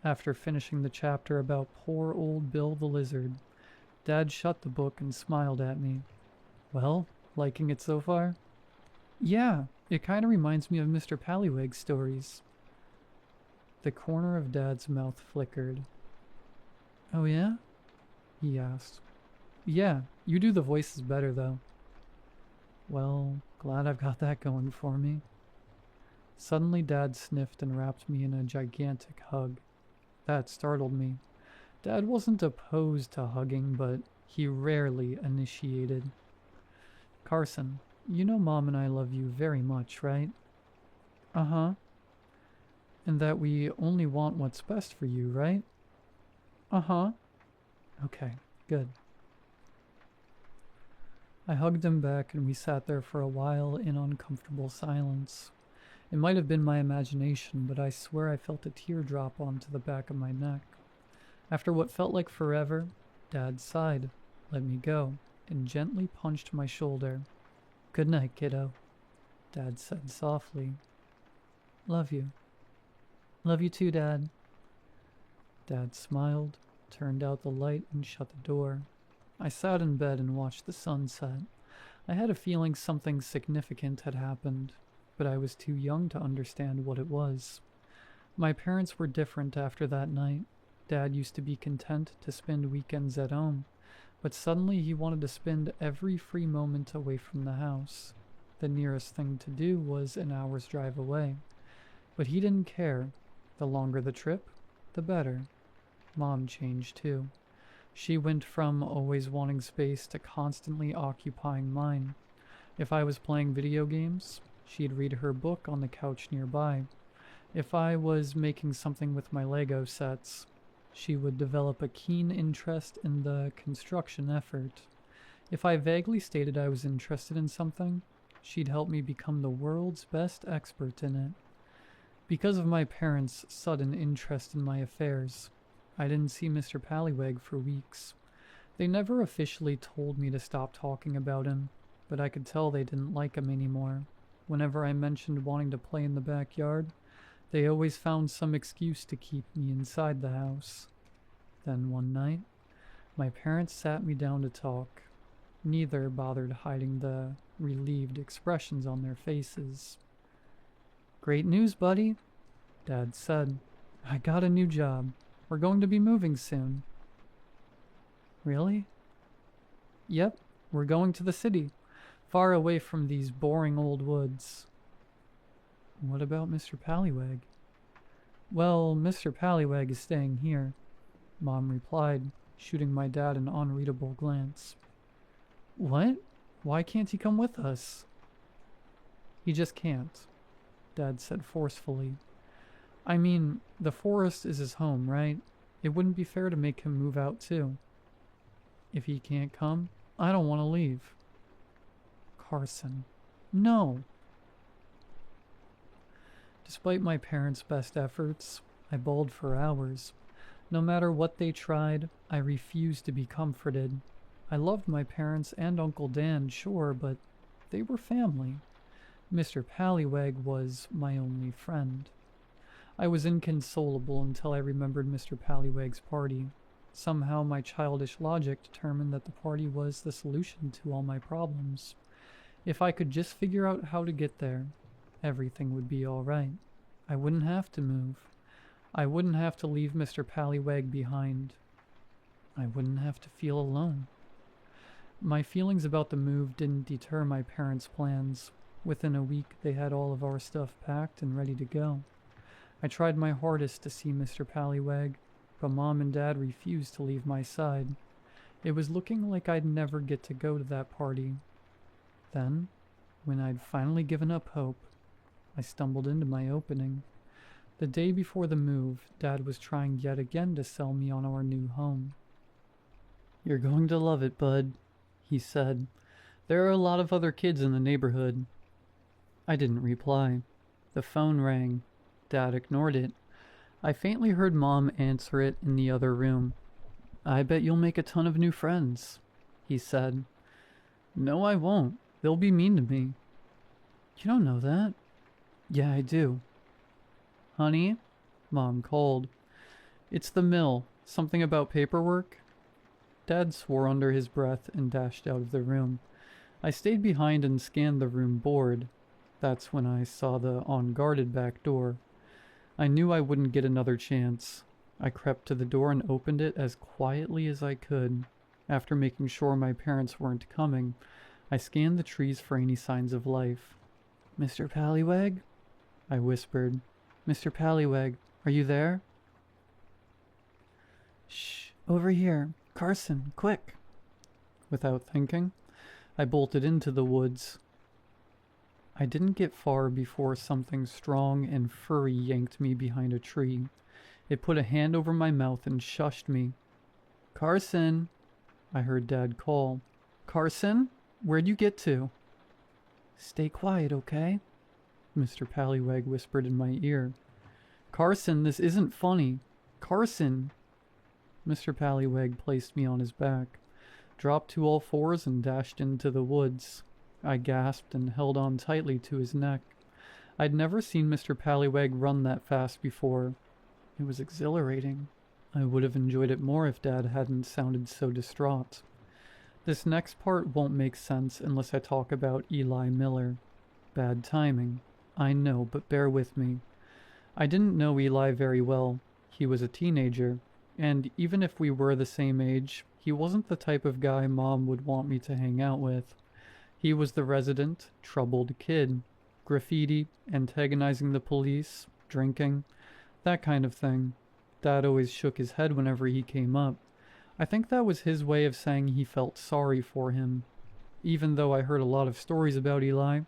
After finishing the chapter about poor old Bill the Lizard, Dad shut the book and smiled at me. Well, liking it so far? Yeah, it kind of reminds me of Mr. Pallywig's stories. The corner of Dad's mouth flickered. Oh yeah? He asked. Yeah, you do the voices better though. Well, glad I've got that going for me. Suddenly Dad sniffed and wrapped me in a gigantic hug. That startled me. Dad wasn't opposed to hugging, but he rarely initiated. Carson, you know Mom and I love you very much, right? Uh-huh. And that we only want what's best for you, right? Uh-huh. Okay, good. I hugged him back and we sat there for a while in uncomfortable silence. It might have been my imagination, but I swear I felt a tear drop onto the back of my neck. After what felt like forever, Dad sighed, let me go, and gently punched my shoulder. Good night, kiddo, Dad said softly. Love you. Love you too, Dad. Dad smiled, turned out the light, and shut the door. I sat in bed and watched the sun set. I had a feeling something significant had happened, but I was too young to understand what it was. My parents were different after that night. Dad used to be content to spend weekends at home, but suddenly he wanted to spend every free moment away from the house. The nearest thing to do was an hour's drive away. But he didn't care. The longer the trip, the better. Mom changed too. She went from always wanting space to constantly occupying mine. If I was playing video games, she'd read her book on the couch nearby. If I was making something with my Lego sets, she would develop a keen interest in the construction effort. If I vaguely stated I was interested in something, she'd help me become the world's best expert in it. Because of my parents' sudden interest in my affairs, I didn't see Mr. Pallywig for weeks. They never officially told me to stop talking about him, but I could tell they didn't like him anymore. Whenever I mentioned wanting to play in the backyard, they always found some excuse to keep me inside the house. Then one night, my parents sat me down to talk. Neither bothered hiding the relieved expressions on their faces. Great news, buddy, Dad said. I got a new job. We're going to be moving soon. Really? Yep, we're going to the city, far away from these boring old woods. What about Mr. Pallywig? Well, Mr. Pallywag is staying here, Mom replied, shooting my dad an unreadable glance. What? Why can't he come with us? He just can't, Dad said forcefully. I mean, the forest is his home, right? It wouldn't be fair to make him move out too. If he can't come, I don't want to leave. Carson. No. Despite my parents' best efforts, I bawled for hours. No matter what they tried, I refused to be comforted. I loved my parents and Uncle Dan, sure, but they were family. Mr. Pallywag was my only friend. I was inconsolable until I remembered Mr. Pallywag's party. Somehow my childish logic determined that the party was the solution to all my problems. If I could just figure out how to get there, everything would be all right. I wouldn't have to move. I wouldn't have to leave Mr. Pallywag behind. I wouldn't have to feel alone. My feelings about the move didn't deter my parents' plans. Within a week, they had all of our stuff packed and ready to go. I tried my hardest to see Mr. Pallywag, but Mom and Dad refused to leave my side. It was looking like I'd never get to go to that party. Then, when I'd finally given up hope, I stumbled into my opening. The day before the move, Dad was trying yet again to sell me on our new home. "You're going to love it, bud," he said. "There are a lot of other kids in the neighborhood." I didn't reply. The phone rang. Dad ignored it. I faintly heard Mom answer it in the other room. "I bet you'll make a ton of new friends," he said. "No, I won't. They'll be mean to me." "You don't know that." "Yeah, I do." "Honey?" Mom called. "It's the mill. Something about paperwork?" Dad swore under his breath and dashed out of the room. I stayed behind and scanned the room bored. That's when I saw the unguarded back door. I knew I wouldn't get another chance. I crept to the door and opened it as quietly as I could. After making sure my parents weren't coming, I scanned the trees for any signs of life. "Mr. Pallywag?" I whispered. "Mr. Pallywag, are you there?" "Shh, over here. Carson, quick." Without thinking, I bolted into the woods. I didn't get far before something strong and furry yanked me behind a tree. It put a hand over my mouth and shushed me. "Carson," I heard Dad call. "Carson, where'd you get to?" "Stay quiet, okay?" Mr. Pallywag whispered in my ear. "Carson, this isn't funny. Carson!" Mr. Pallywag placed me on his back, dropped to all fours, and dashed into the woods. I gasped and held on tightly to his neck. I'd never seen Mr. Pallywag run that fast before. It was exhilarating. I would have enjoyed it more if Dad hadn't sounded so distraught. This next part won't make sense unless I talk about Eli Miller. Bad timing. I know, but bear with me. I didn't know Eli very well. He was a teenager, and even if we were the same age, he wasn't the type of guy Mom would want me to hang out with. He was the resident, troubled kid. Graffiti, antagonizing the police, drinking, that kind of thing. Dad always shook his head whenever he came up. I think that was his way of saying he felt sorry for him. Even though I heard a lot of stories about Eli,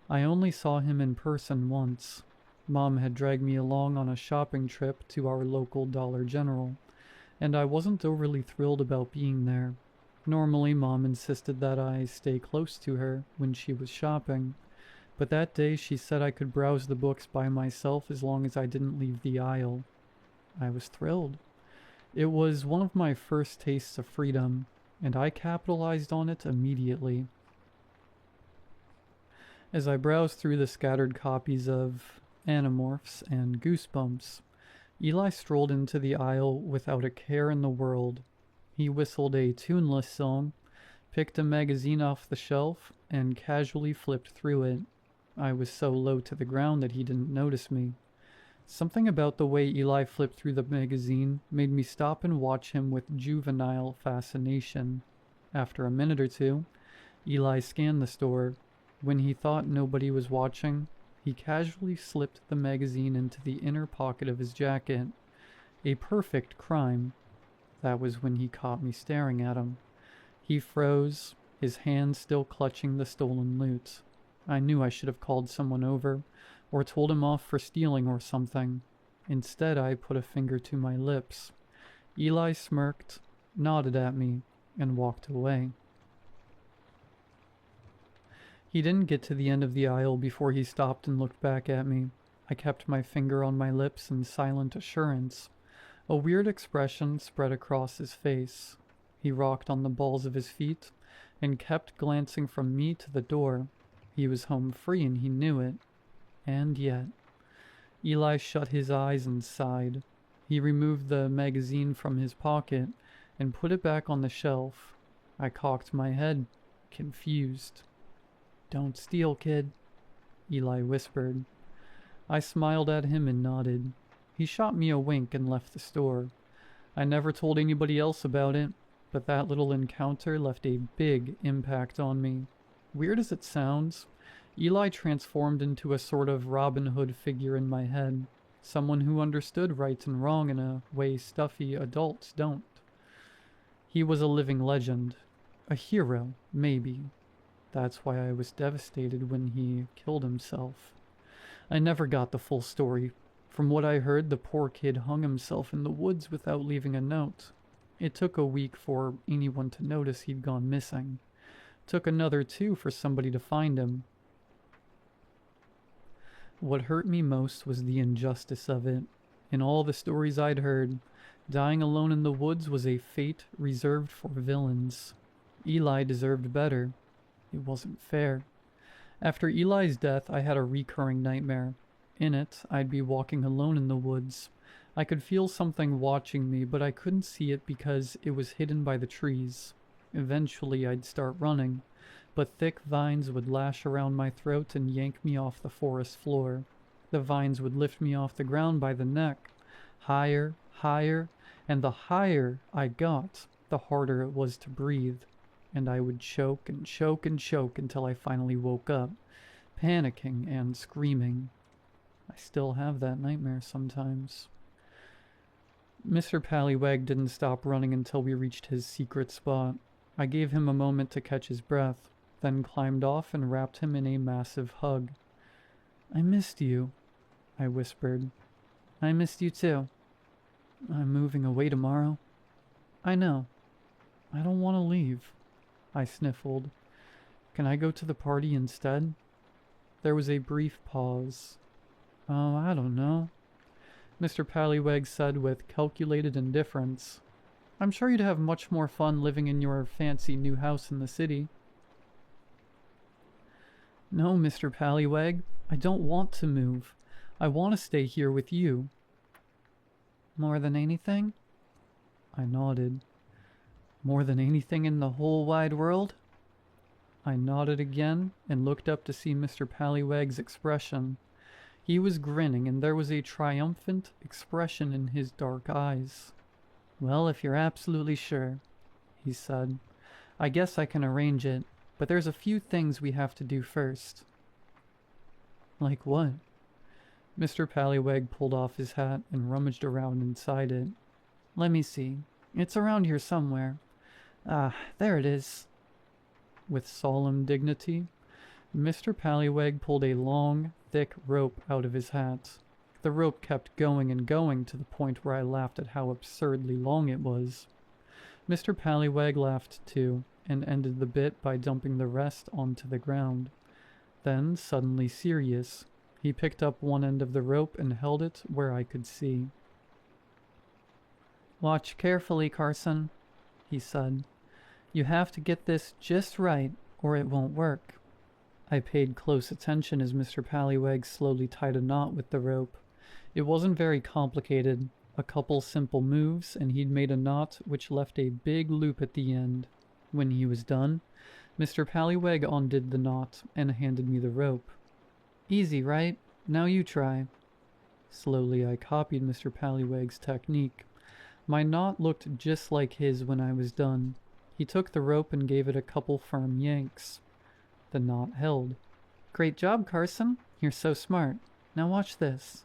I only saw him in person once. Mom had dragged me along on a shopping trip to our local Dollar General, and I wasn't overly thrilled about being there. Normally, Mom insisted that I stay close to her when she was shopping, but that day she said I could browse the books by myself as long as I didn't leave the aisle. I was thrilled. It was one of my first tastes of freedom, and I capitalized on it immediately. As I browsed through the scattered copies of Animorphs and Goosebumps, Eli strolled into the aisle without a care in the world. He whistled a tuneless song, picked a magazine off the shelf, and casually flipped through it. I was so low to the ground that he didn't notice me. Something about the way Eli flipped through the magazine made me stop and watch him with juvenile fascination. After a minute or two, Eli scanned the store. When he thought nobody was watching, He casually slipped the magazine into the inner pocket of his jacket. A perfect crime. That was when he caught me staring at him. He froze, his hand still clutching the stolen loot. I knew I should have called someone over, or told him off for stealing or something. Instead, I put a finger to my lips. Eli smirked, nodded at me, and walked away. He didn't get to the end of the aisle before he stopped and looked back at me. I kept my finger on my lips in silent assurance. A weird expression spread across his face. He rocked on the balls of his feet and kept glancing from me to the door. He was home free and he knew it. And yet... Eli shut his eyes and sighed. He removed the magazine from his pocket and put it back on the shelf. I cocked my head, confused. "Don't steal, kid," Eli whispered. I smiled at him and nodded. He shot me a wink and left the store. I never told anybody else about it, but that little encounter left a big impact on me. Weird as it sounds, Eli transformed into a sort of Robin Hood figure in my head, someone who understood right and wrong in a way stuffy adults don't. He was a living legend. A hero, maybe. That's why I was devastated when he killed himself. I never got the full story. From what I heard, the poor kid hung himself in the woods without leaving a note. It took a week for anyone to notice he'd gone missing. Took another 2 for somebody to find him. What hurt me most was the injustice of it. In all the stories I'd heard, dying alone in the woods was a fate reserved for villains. Eli deserved better. It wasn't fair. After Eli's death, I had a recurring nightmare. In it, I'd be walking alone in the woods. I could feel something watching me, but I couldn't see it because it was hidden by the trees. Eventually, I'd start running, but thick vines would lash around my throat and yank me off the forest floor. The vines would lift me off the ground by the neck. Higher, higher, and the higher I got, the harder it was to breathe. And I would choke and choke and choke until I finally woke up, panicking and screaming. I still have that nightmare sometimes. Mr. Pallywag didn't stop running until we reached his secret spot. I gave him a moment to catch his breath, then climbed off and wrapped him in a massive hug. "I missed you," I whispered. "I missed you too. I'm moving away tomorrow." "I know. I don't want to leave," I sniffled. "Can I go to the party instead?" There was a brief pause. "Oh, I don't know," Mr. Pallywag said with calculated indifference. "I'm sure you'd have much more fun living in your fancy new house in the city." "No, Mr. Pallywag, I don't want to move. I want to stay here with you." "More than anything?" I nodded. "More than anything in the whole wide world?" I nodded again and looked up to see Mr. Pallywag's expression. He was grinning and there was a triumphant expression in his dark eyes. "Well, if you're absolutely sure," he said, "I guess I can arrange it, but there's a few things we have to do first." "Like what?" Mr. Pallywag pulled off his hat and rummaged around inside it. "Let me see. It's around here somewhere. Ah, there it is." With solemn dignity, Mr. Pallywag pulled a long, thick rope out of his hat. The rope kept going and going to the point where I laughed at how absurdly long it was. Mr. Pallywag laughed too, and ended the bit by dumping the rest onto the ground. Then, suddenly serious, he picked up one end of the rope and held it where I could see. "Watch carefully, Carson," he said. "You have to get this just right, or it won't work." I paid close attention as Mr. Pallywag slowly tied a knot with the rope. It wasn't very complicated. A couple simple moves, and he'd made a knot which left a big loop at the end. When he was done, Mr. Pallywag undid the knot and handed me the rope. "Easy, right? Now you try." Slowly I copied Mr. Pallywag's technique. My knot looked just like his when I was done. He took the rope and gave it a couple firm yanks. The knot held. "Great job, Carson. You're so smart. Now watch this.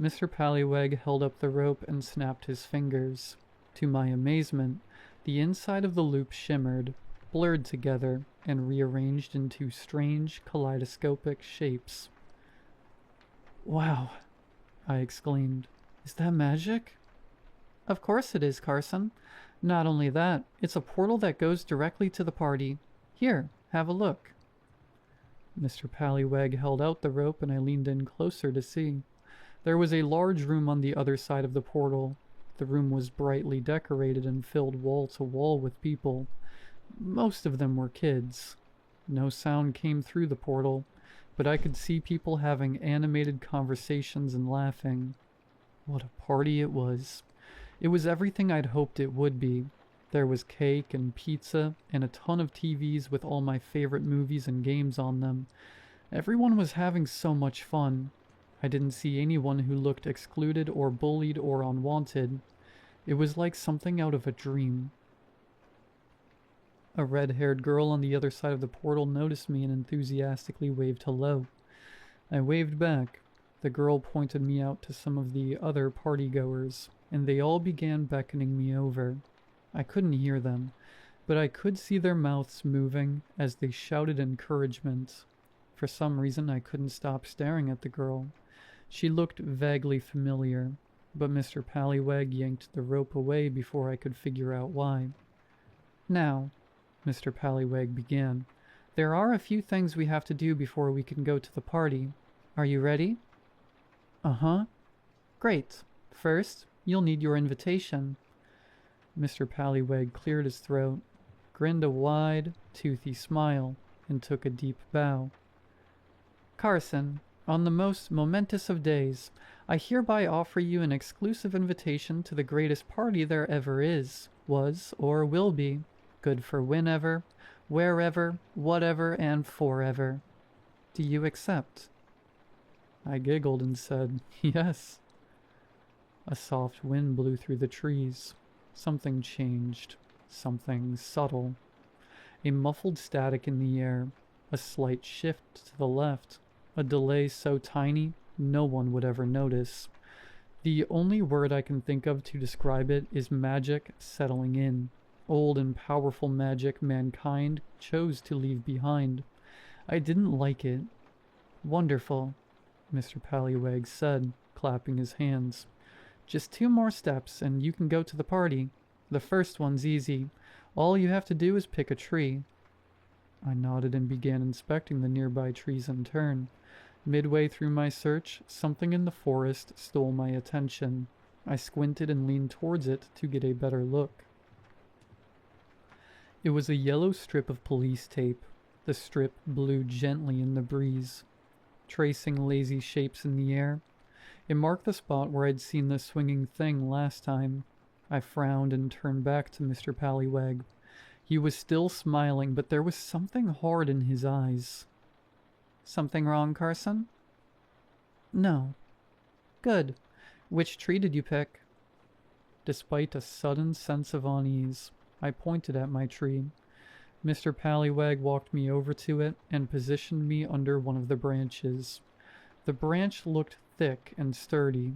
Mr. Pallyweg held up the rope and snapped his fingers. To my amazement, the inside of the loop shimmered, blurred together, and rearranged into strange kaleidoscopic shapes. Wow, I exclaimed. Is that magic? Of course it is, Carson. Not only that, it's a portal that goes directly to the party. Here, have a look. Mr. Pallyweg held out the rope and I leaned in closer to see. There was a large room on the other side of the portal. The room was brightly decorated and filled wall to wall with people. Most of them were kids. No sound came through the portal, but I could see people having animated conversations and laughing. What a party it was. It was everything I'd hoped it would be. There was cake and pizza and a ton of TVs with all my favorite movies and games on them. Everyone was having so much fun. I didn't see anyone who looked excluded or bullied or unwanted. It was like something out of a dream. A red-haired girl on the other side of the portal noticed me and enthusiastically waved hello. I waved back. The girl pointed me out to some of the other partygoers, and they all began beckoning me over. I couldn't hear them, but I could see their mouths moving as they shouted encouragement. For some reason, I couldn't stop staring at the girl. She looked vaguely familiar, but Mr. Pallyweg yanked the rope away before I could figure out why. Now, Mr. Pallyweg began, there are a few things we have to do before we can go to the party. Are you ready? Uh-huh. Great. First, you'll need your invitation. Mr. Pallyweg cleared his throat, grinned a wide, toothy smile, and took a deep bow. Carson, on the most momentous of days, I hereby offer you an exclusive invitation to the greatest party there ever is, was, or will be, good for whenever, wherever, whatever, and forever. Do you accept? I giggled and said, yes. A soft wind blew through the trees. Something changed. Something subtle. A muffled static in the air. A slight shift to the left. A delay so tiny, no one would ever notice. The only word I can think of to describe it is magic settling in. Old and powerful magic mankind chose to leave behind. I didn't like it. Wonderful, Mr. Pallyweg said, clapping his hands. Just 2 more steps and you can go to the party. The first one's easy. All you have to do is pick a tree. I nodded and began inspecting the nearby trees in turn. Midway through my search, something in the forest stole my attention. I squinted and leaned towards it to get a better look. It was a yellow strip of police tape. The strip blew gently in the breeze, tracing lazy shapes in the air. It marked the spot where I'd seen the swinging thing last time. I frowned and turned back to Mr. Pallyweg. He was still smiling, but there was something hard in his eyes. Something wrong, Carson? No. Good. Which tree did you pick? Despite a sudden sense of unease, I pointed at my tree. Mr. Pallyweg walked me over to it and positioned me under one of the branches. The branch looked thick and sturdy.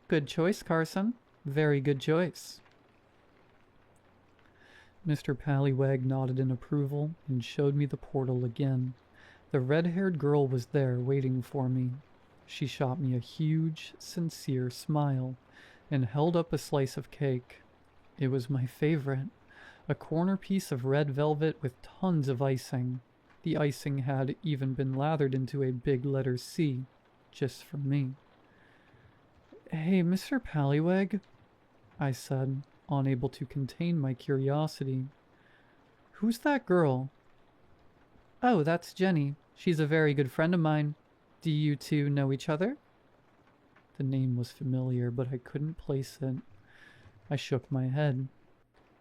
Good choice, Carson. Very good choice. Mr. Pallyweg nodded in approval and showed me the portal again. The red-haired girl was there waiting for me. She shot me a huge, sincere smile and held up a slice of cake. It was my favorite. A corner piece of red velvet with tons of icing. The icing had even been lathered into a big letter C, just for me. Hey, Mr. Pallyweg, I said, unable to contain my curiosity. Who's that girl? Oh, that's Jenny. She's a very good friend of mine. Do you two know each other? The name was familiar, but I couldn't place it. I shook my head.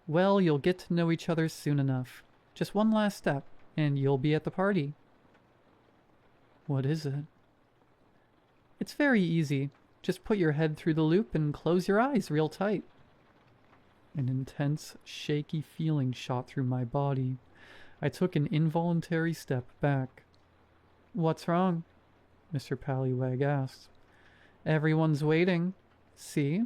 Well, you'll get to know each other soon enough. Just one last step, and you'll be at the party. What is it? It's very easy. Just put your head through the loop and close your eyes real tight. An intense, shaky feeling shot through my body. I took an involuntary step back. What's wrong? Mr. Pallywag asked. Everyone's waiting. See?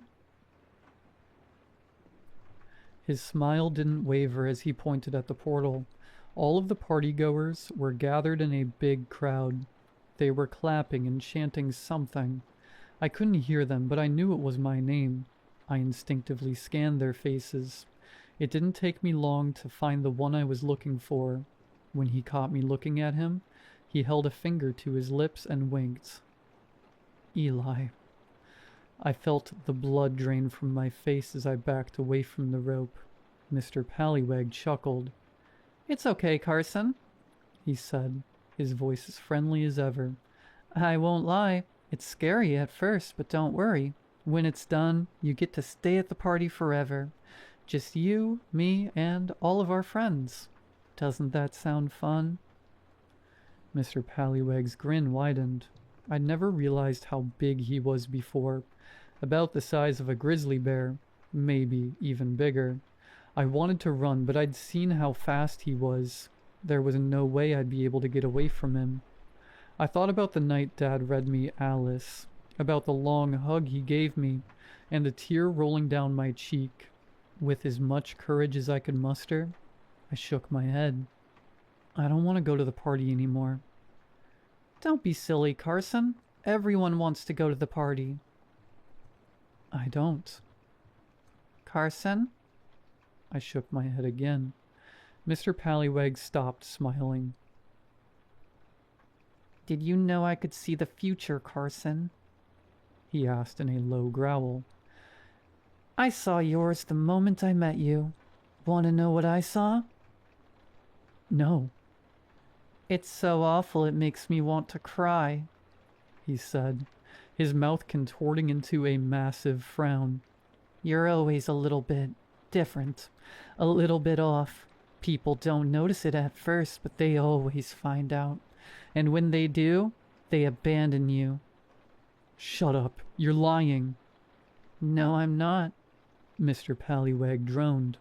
His smile didn't waver as he pointed at the portal. All of the partygoers were gathered in a big crowd. They were clapping and chanting something. I couldn't hear them, but I knew it was my name. I instinctively scanned their faces. It didn't take me long to find the one I was looking for. When he caught me looking at him, he held a finger to his lips and winked. Eli. I felt the blood drain from my face as I backed away from the rope. Mr. Pallywag chuckled. It's okay, Carson, he said, his voice as friendly as ever. I won't lie, it's scary at first, but don't worry. When it's done, you get to stay at the party forever. Just you, me, and all of our friends. Doesn't that sound fun? Mr. Pallywag's grin widened. I'd never realized how big he was before. About the size of a grizzly bear, maybe even bigger. I wanted to run, but I'd seen how fast he was. There was no way I'd be able to get away from him. I thought about the night Dad read me Alice, about the long hug he gave me, and the tear rolling down my cheek. With as much courage as I could muster, I shook my head. I don't want to go to the party anymore. Don't be silly, Carson. Everyone wants to go to the party. I don't. Carson? I shook my head again. Mr. Pallywag stopped, smiling. Did you know I could see the future, Carson? He asked in a low growl. I saw yours the moment I met you. Want to know what I saw? No. It's so awful it makes me want to cry, he said, his mouth contorting into a massive frown. You're always a little bit different, a little bit off. People don't notice it at first, but they always find out. And when they do, they abandon you. Shut up, you're lying. No, I'm not, Mr. Pallywag droned,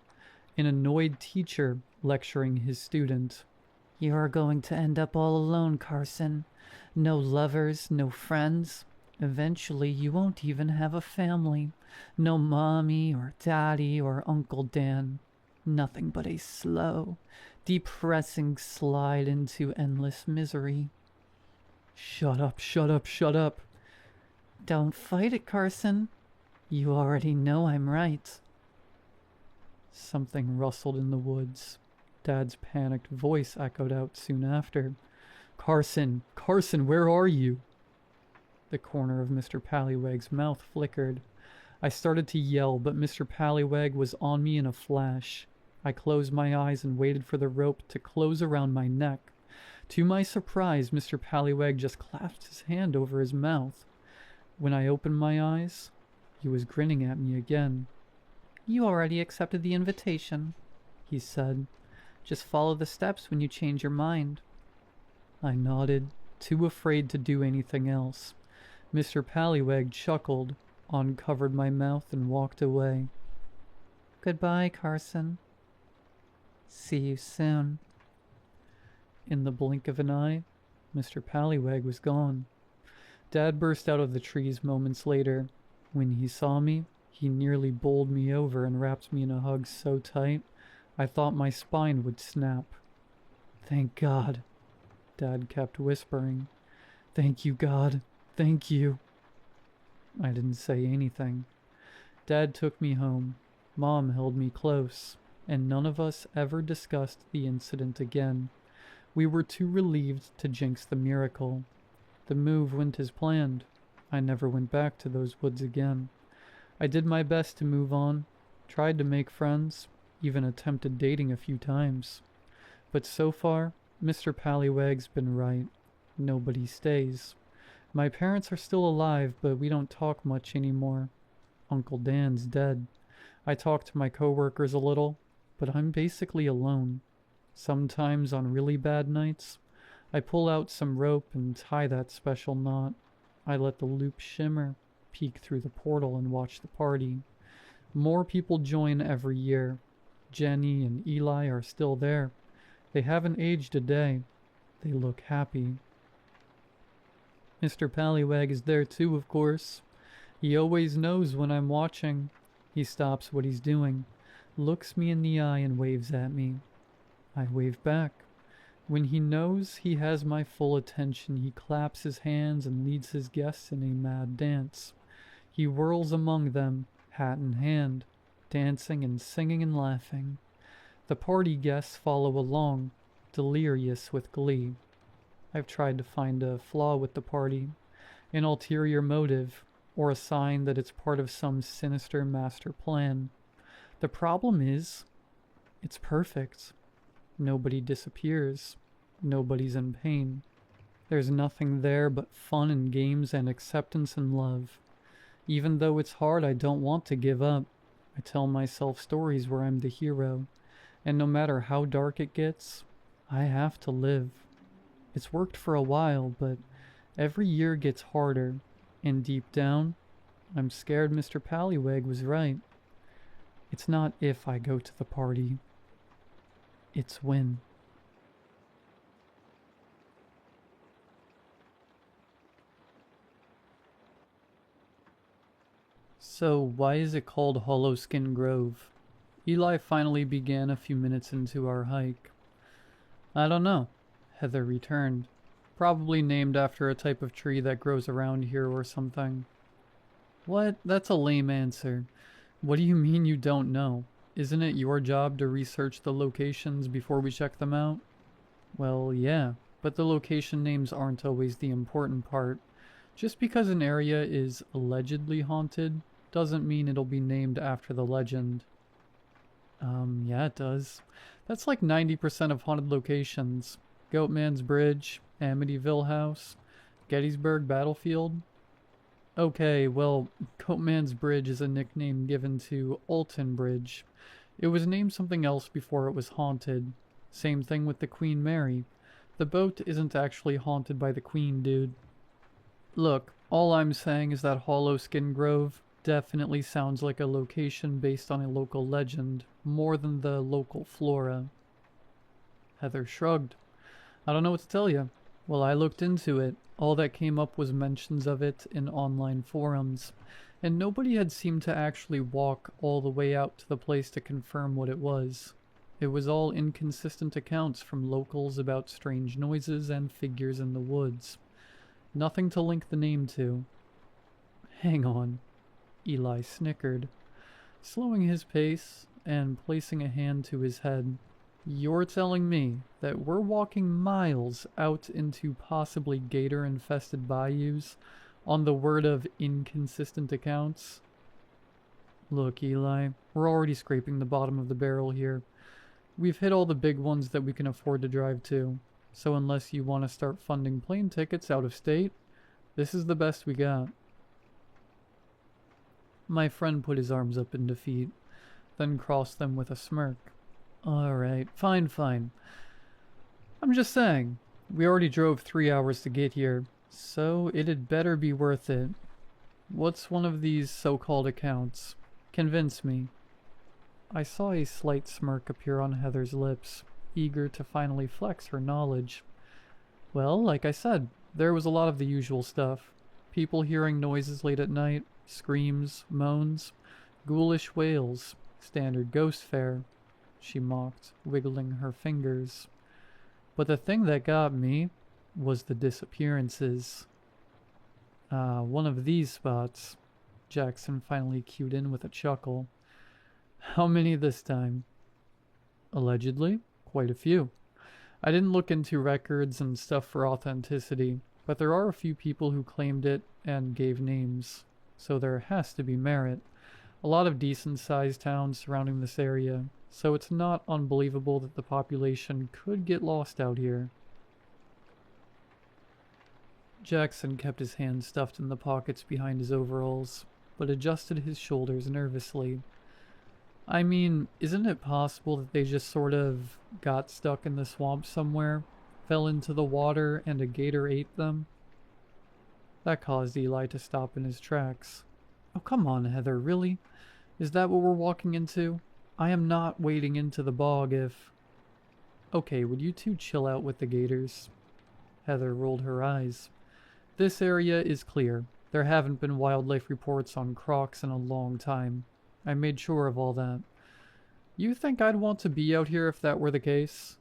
an annoyed teacher lecturing his student. You're going to end up all alone, Carson. No lovers, no friends. Eventually, you won't even have a family. No mommy or daddy or Uncle Dan. Nothing but a slow, depressing slide into endless misery. Shut up, shut up, shut up. Don't fight it, Carson. You already know I'm right. Something rustled in the woods. Dad's panicked voice echoed out soon after. Carson! Carson, where are you? The corner of Mr. Pallywag's mouth flickered. I started to yell, but Mr. Pallywag was on me in a flash. I closed my eyes and waited for the rope to close around my neck. To my surprise, Mr. Pallywag just clasped his hand over his mouth. When I opened my eyes, he was grinning at me again. You already accepted the invitation, he said. Just follow the steps when you change your mind. I nodded, too afraid to do anything else. Mr. Pallywag chuckled, uncovered my mouth, and walked away. Goodbye, Carson. See you soon. In the blink of an eye, Mr. Pallywag was gone. Dad burst out of the trees moments later. When he saw me, he nearly bowled me over and wrapped me in a hug so tight, I thought my spine would snap. Thank God, Dad kept whispering. Thank you, God. Thank you. I didn't say anything. Dad took me home. Mom held me close, and none of us ever discussed the incident again. We were too relieved to jinx the miracle. The move went as planned. I never went back to those woods again. I did my best to move on, tried to make friends, even attempted dating a few times. But so far, Mr. Pallywag's been right. Nobody stays. My parents are still alive, but we don't talk much anymore. Uncle Dan's dead. I talk to my coworkers a little, but I'm basically alone. Sometimes on really bad nights, I pull out some rope and tie that special knot. I let the loop shimmer, peek through the portal, and watch the party. More people join every year. Jenny and Eli are still there. They haven't aged a day. They look happy. Mr. Pallywag is there too, of course. He always knows when I'm watching. He stops what he's doing, looks me in the eye and waves at me. I wave back. When he knows he has my full attention, he claps his hands and leads his guests in a mad dance. He whirls among them, hat in hand, dancing and singing and laughing. The party guests follow along, delirious with glee. I've tried to find a flaw with the party, an ulterior motive, or a sign that it's part of some sinister master plan. The problem is, it's perfect. Nobody disappears. Nobody's in pain. There's nothing there but fun and games and acceptance and love. Even though it's hard, I don't want to give up. I tell myself stories where I'm the hero, and no matter how dark it gets, I have to live. It's worked for a while, but every year gets harder, and deep down, I'm scared Mr. Pallywag was right. It's not if I go to the party, it's when. So why is it called Hollowskin Grove? Eli finally began a few minutes into our hike. I don't know, Heather returned. Probably named after a type of tree that grows around here or something. What? That's a lame answer. What do you mean you don't know? Isn't it your job to research the locations before we check them out? Well, yeah, but the location names aren't always the important part. Just because an area is allegedly haunted doesn't mean it'll be named after the legend. Yeah, it does. That's like 90% of haunted locations. Goatman's Bridge, Amityville House, Gettysburg Battlefield. Okay, well, Goatman's Bridge is a nickname given to Alton Bridge. It was named something else before it was haunted. Same thing with the Queen Mary. The boat isn't actually haunted by the Queen, dude. Look, all I'm saying is that Hollowskin Grove definitely sounds like a location based on a local legend, more than the local flora. Heather shrugged. I don't know what to tell you. Well, I looked into it. All that came up was mentions of it in online forums, and nobody had seemed to actually walk all the way out to the place to confirm what it was. It was all inconsistent accounts from locals about strange noises and figures in the woods. Nothing to link the name to. Hang on. Eli snickered, slowing his pace and placing a hand to his head. You're telling me that we're walking miles out into possibly gator-infested bayous on the word of inconsistent accounts? Look, Eli, we're already scraping the bottom of the barrel here. We've hit all the big ones that we can afford to drive to, so unless you want to start funding plane tickets out of state, this is the best we got. My friend put his arms up in defeat, then crossed them with a smirk. Alright, fine. I'm just saying, we already drove 3 hours to get here, so it'd better be worth it. What's one of these so-called accounts? Convince me. I saw a slight smirk appear on Heather's lips, eager to finally flex her knowledge. Well, like I said, there was a lot of the usual stuff. People hearing noises late at night, screams, moans, ghoulish wails, standard ghost fare, she mocked, wiggling her fingers. But the thing that got me was the disappearances. One of these spots. Jackson finally cued in with a chuckle. How many this time? Allegedly, quite a few. I didn't look into records and stuff for authenticity, but there are a few people who claimed it and gave names, so there has to be merit. A lot of decent-sized towns surrounding this area, so it's not unbelievable that the population could get lost out here. Jackson kept his hands stuffed in the pockets behind his overalls, but adjusted his shoulders nervously. I mean, isn't it possible that they just sort of got stuck in the swamp somewhere, fell into the water, and a gator ate them? That caused Eli to stop in his tracks. Oh, come on, Heather, really? Is that what we're walking into? I am not wading into the bog if... Okay, would you two chill out with the gators? Heather rolled her eyes. This area is clear. There haven't been wildlife reports on crocs in a long time. I made sure of all that. You think I'd want to be out here if that were the case?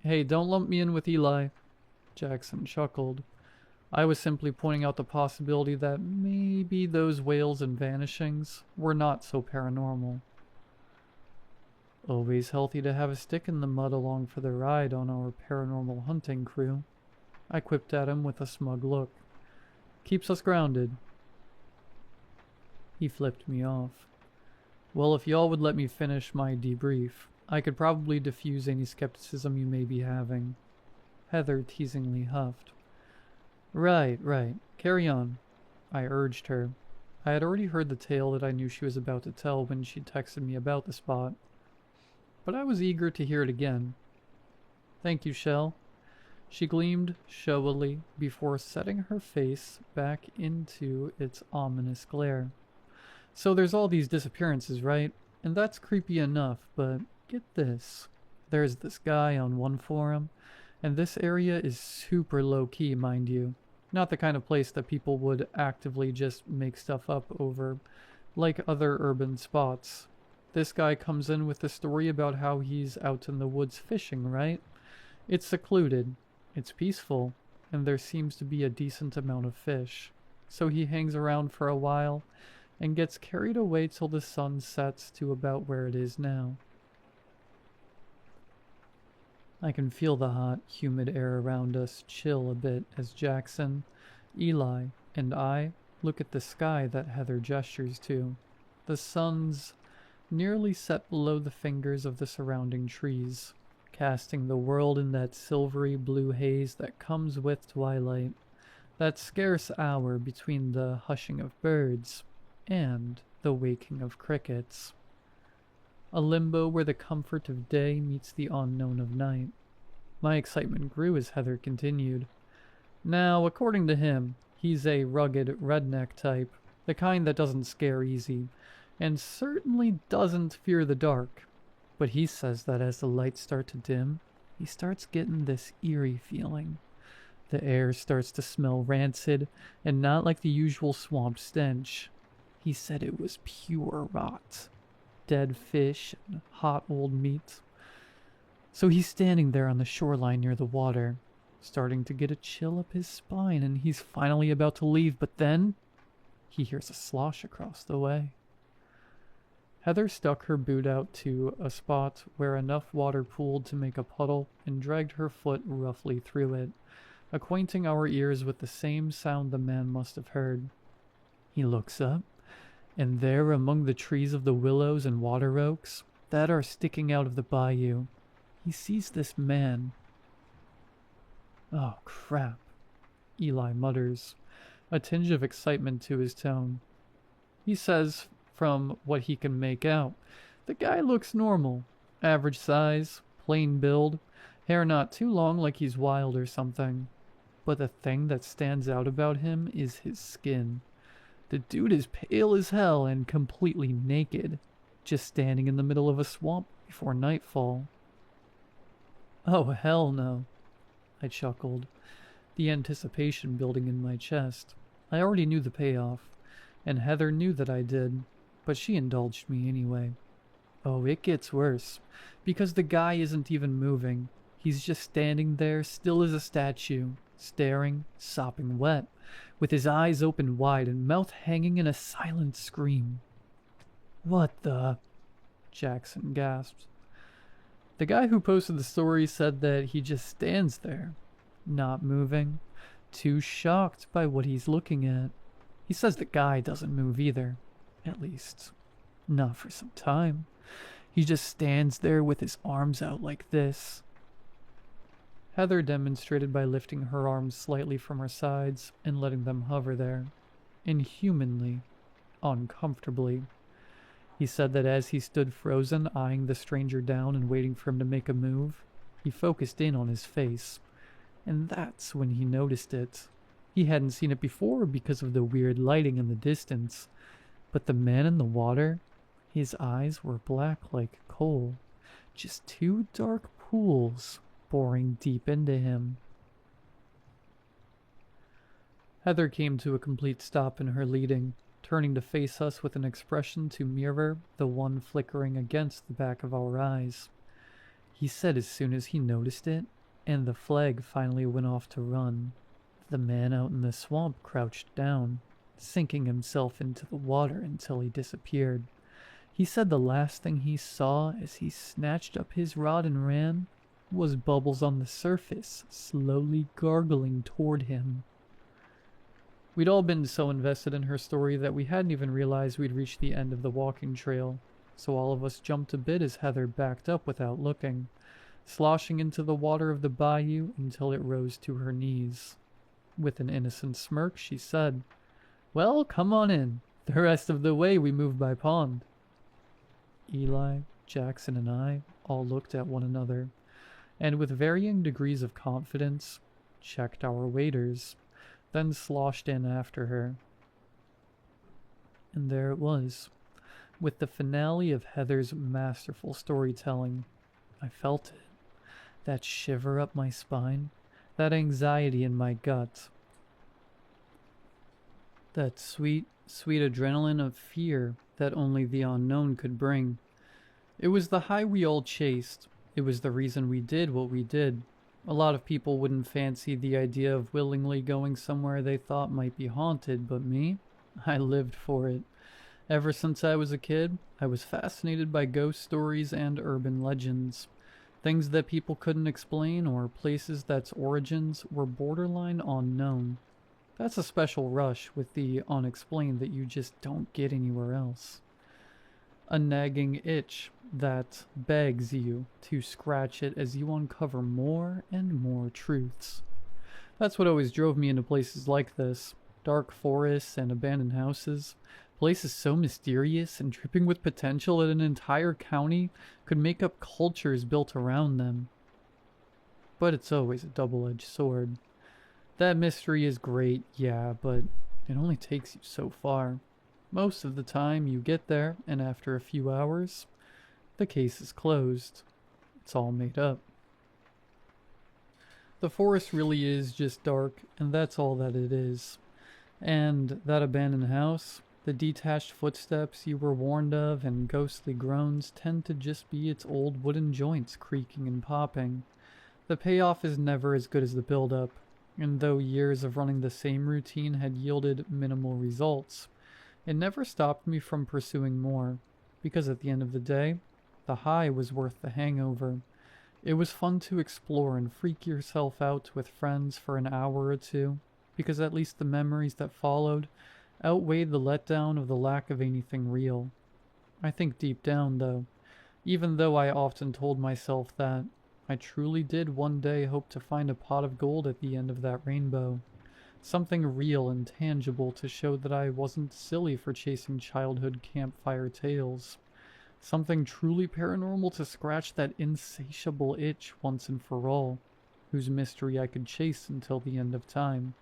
Hey, don't lump me in with Eli. Jackson chuckled. I was simply pointing out the possibility that maybe those whales and vanishings were not so paranormal. Always healthy to have a stick in the mud along for the ride on our paranormal hunting crew. I quipped at him with a smug look. Keeps us grounded. He flipped me off. Well, if y'all would let me finish my debrief, I could probably diffuse any skepticism you may be having. Heather teasingly huffed. Right. Carry on, I urged her. I had already heard the tale that I knew she was about to tell when she texted me about the spot. But I was eager to hear it again. Thank you, Shell. She gleamed showily before setting her face back into its ominous glare. So there's all these disappearances, right? And that's creepy enough, but get this. There's this guy on one forum, and this area is super low-key, mind you. Not the kind of place that people would actively just make stuff up over, like other urban spots. This guy comes in with a story about how he's out in the woods fishing, right? It's secluded, it's peaceful, and there seems to be a decent amount of fish. So he hangs around for a while, and gets carried away till the sun sets to about where it is now. I can feel the hot, humid air around us chill a bit as Jackson, Eli, and I look at the sky that Heather gestures to. The sun's nearly set below the fingers of the surrounding trees, casting the world in that silvery blue haze that comes with twilight, that scarce hour between the hushing of birds and the waking of crickets. A limbo where the comfort of day meets the unknown of night. My excitement grew as Heather continued. Now, according to him, he's a rugged redneck type, the kind that doesn't scare easy, and certainly doesn't fear the dark. But he says that as the lights start to dim, he starts getting this eerie feeling. The air starts to smell rancid, and not like the usual swamp stench. He said it was pure rot. Dead fish and hot old meat. So he's standing there on the shoreline near the water, starting to get a chill up his spine, and he's finally about to leave, but then he hears a slosh across the way. Heather stuck her boot out to a spot where enough water pooled to make a puddle and dragged her foot roughly through it, acquainting our ears with the same sound the man must have heard. He looks up, and there among the trees of the willows and water oaks that are sticking out of the bayou, he sees this man. Oh, crap, Eli mutters, a tinge of excitement to his tone. He says, from what he can make out, the guy looks normal. Average size, plain build, hair not too long like he's wild or something. But the thing that stands out about him is his skin. The dude is pale as hell and completely naked, just standing in the middle of a swamp before nightfall. Oh, hell no, I chuckled, the anticipation building in my chest. I already knew the payoff, and Heather knew that I did, but she indulged me anyway. Oh, it gets worse, because the guy isn't even moving. He's just standing there, still as a statue, staring, sopping wet, with his eyes open wide and mouth hanging in a silent scream. What the? Jackson gasped. The guy who posted the story said that he just stands there, not moving, too shocked by what he's looking at. He says the guy doesn't move either, at least, not for some time. He just stands there with his arms out like this. Heather demonstrated by lifting her arms slightly from her sides and letting them hover there, inhumanly, uncomfortably. He said that as he stood frozen, eyeing the stranger down and waiting for him to make a move, he focused in on his face, and that's when he noticed it. He hadn't seen it before because of the weird lighting in the distance, but the man in the water, his eyes were black like coal, just two dark pools boring deep into him. Heather came to a complete stop in her leading, turning to face us with an expression to mirror the one flickering against the back of our eyes. He said as soon as he noticed it, and the flag finally went off to run, the man out in the swamp crouched down, sinking himself into the water until he disappeared. He said the last thing he saw as he snatched up his rod and ran was bubbles on the surface slowly gargling toward him. We'd all been so invested in her story that we hadn't even realized we'd reached the end of the walking trail, so all of us jumped a bit as Heather backed up without looking, sloshing into the water of the bayou until it rose to her knees. With an innocent smirk, she said, "Well, come on in. The rest of the way we move by pond." Eli, Jackson, and I all looked at one another, and with varying degrees of confidence, checked our waders, then sloshed in after her. And there it was, with the finale of Heather's masterful storytelling. I felt it, that shiver up my spine, that anxiety in my gut, that sweet, sweet adrenaline of fear that only the unknown could bring. It was the high we all chased. It was the reason we did what we did. A lot of people wouldn't fancy the idea of willingly going somewhere they thought might be haunted, but me? I lived for it. Ever since I was a kid, I was fascinated by ghost stories and urban legends. Things that people couldn't explain or places that's origins were borderline unknown. That's a special rush with the unexplained that you just don't get anywhere else. A nagging itch that begs you to scratch it as you uncover more and more truths. That's what always drove me into places like this. Dark forests and abandoned houses. Places so mysterious and dripping with potential that an entire county could make up cultures built around them. But it's always a double-edged sword. That mystery is great, yeah, but it only takes you so far. Most of the time you get there, and after a few hours, the case is closed. It's all made up. The forest really is just dark, and that's all that it is. And that abandoned house, the detached footsteps you were warned of and ghostly groans tend to just be its old wooden joints creaking and popping. The payoff is never as good as the build-up, and though years of running the same routine had yielded minimal results, it never stopped me from pursuing more, because at the end of the day, the high was worth the hangover. It was fun to explore and freak yourself out with friends for an hour or two, because at least the memories that followed outweighed the letdown of the lack of anything real. I think deep down, though, even though I often told myself that, I truly did one day hope to find a pot of gold at the end of that rainbow. Something real and tangible to show that I wasn't silly for chasing childhood campfire tales. Something truly paranormal to scratch that insatiable itch once and for all, whose mystery I could chase until the end of time.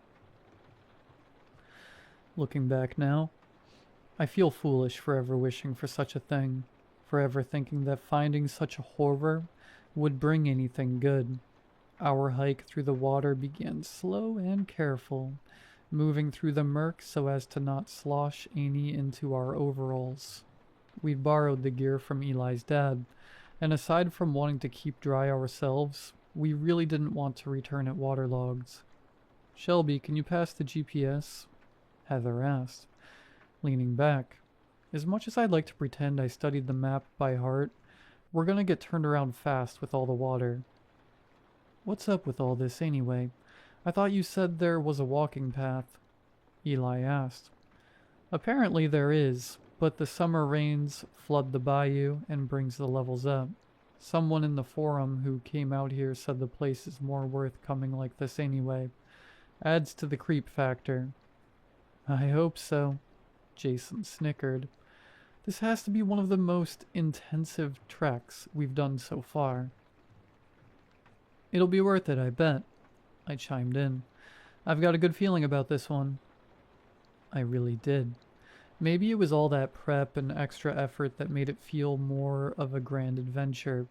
Looking back now, I feel foolish for ever wishing for such a thing, for ever thinking that finding such a horror would bring anything good. Our hike through the water began slow and careful, moving through the murk so as to not slosh any into our overalls. We'd borrowed the gear from Eli's dad, and aside from wanting to keep dry ourselves, we really didn't want to return it waterlogged. "Shelby, can you pass the GPS?" Heather asked, leaning back. As much as I'd like to pretend I studied the map by heart, we're gonna get turned around fast with all the water. "What's up with all this anyway? I thought you said there was a walking path," Eli asked. "Apparently there is, but the summer rains flood the bayou and brings the levels up. Someone in the forum who came out here said the place is more worth coming like this anyway. Adds to the creep factor." "I hope so," Jason snickered. "This has to be one of the most intensive treks we've done so far." "It'll be worth it, I bet," I chimed in. "I've got a good feeling about this one." I really did. Maybe it was all that prep and extra effort that made it feel more of a grand adventure,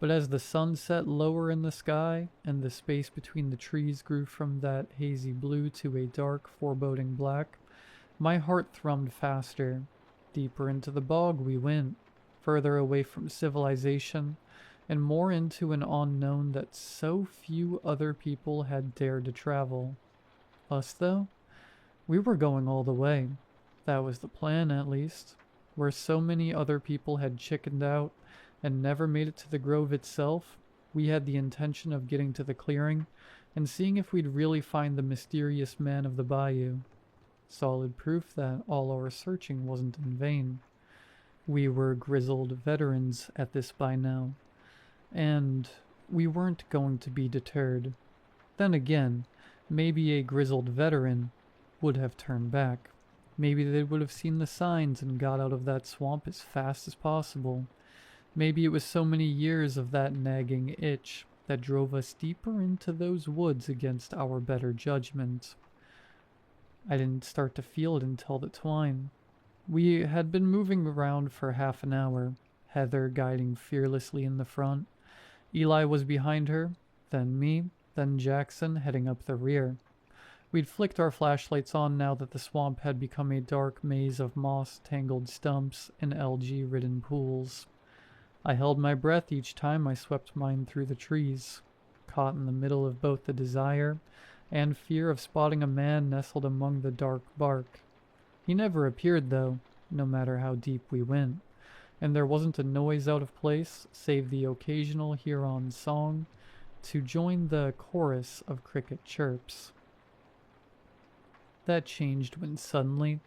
But as the sun set lower in the sky, and the space between the trees grew from that hazy blue to a dark, foreboding black, my heart thrummed faster. Deeper into the bog we went, further away from civilization, and more into an unknown that so few other people had dared to travel. Us, though? We were going all the way. That was the plan, at least. Where so many other people had chickened out and never made it to the grove itself, we had the intention of getting to the clearing and seeing if we'd really find the mysterious man of the bayou. Solid proof that all our searching wasn't in vain. We were grizzled veterans at this by now, and we weren't going to be deterred. Then again, maybe a grizzled veteran would have turned back. Maybe they would have seen the signs and got out of that swamp as fast as possible. Maybe it was so many years of that nagging itch that drove us deeper into those woods against our better judgment. I didn't start to feel it until the twine. We had been moving around for half an hour, Heather guiding fearlessly in the front. Eli was behind her, then me, then Jackson heading up the rear. We'd flicked our flashlights on now that the swamp had become a dark maze of moss-tangled stumps and algae-ridden pools. I held my breath each time I swept mine through the trees, caught in the middle of both the desire and fear of spotting a man nestled among the dark bark. He never appeared, though, no matter how deep we went, and there wasn't a noise out of place save the occasional Huron song to join the chorus of cricket chirps. That changed when suddenly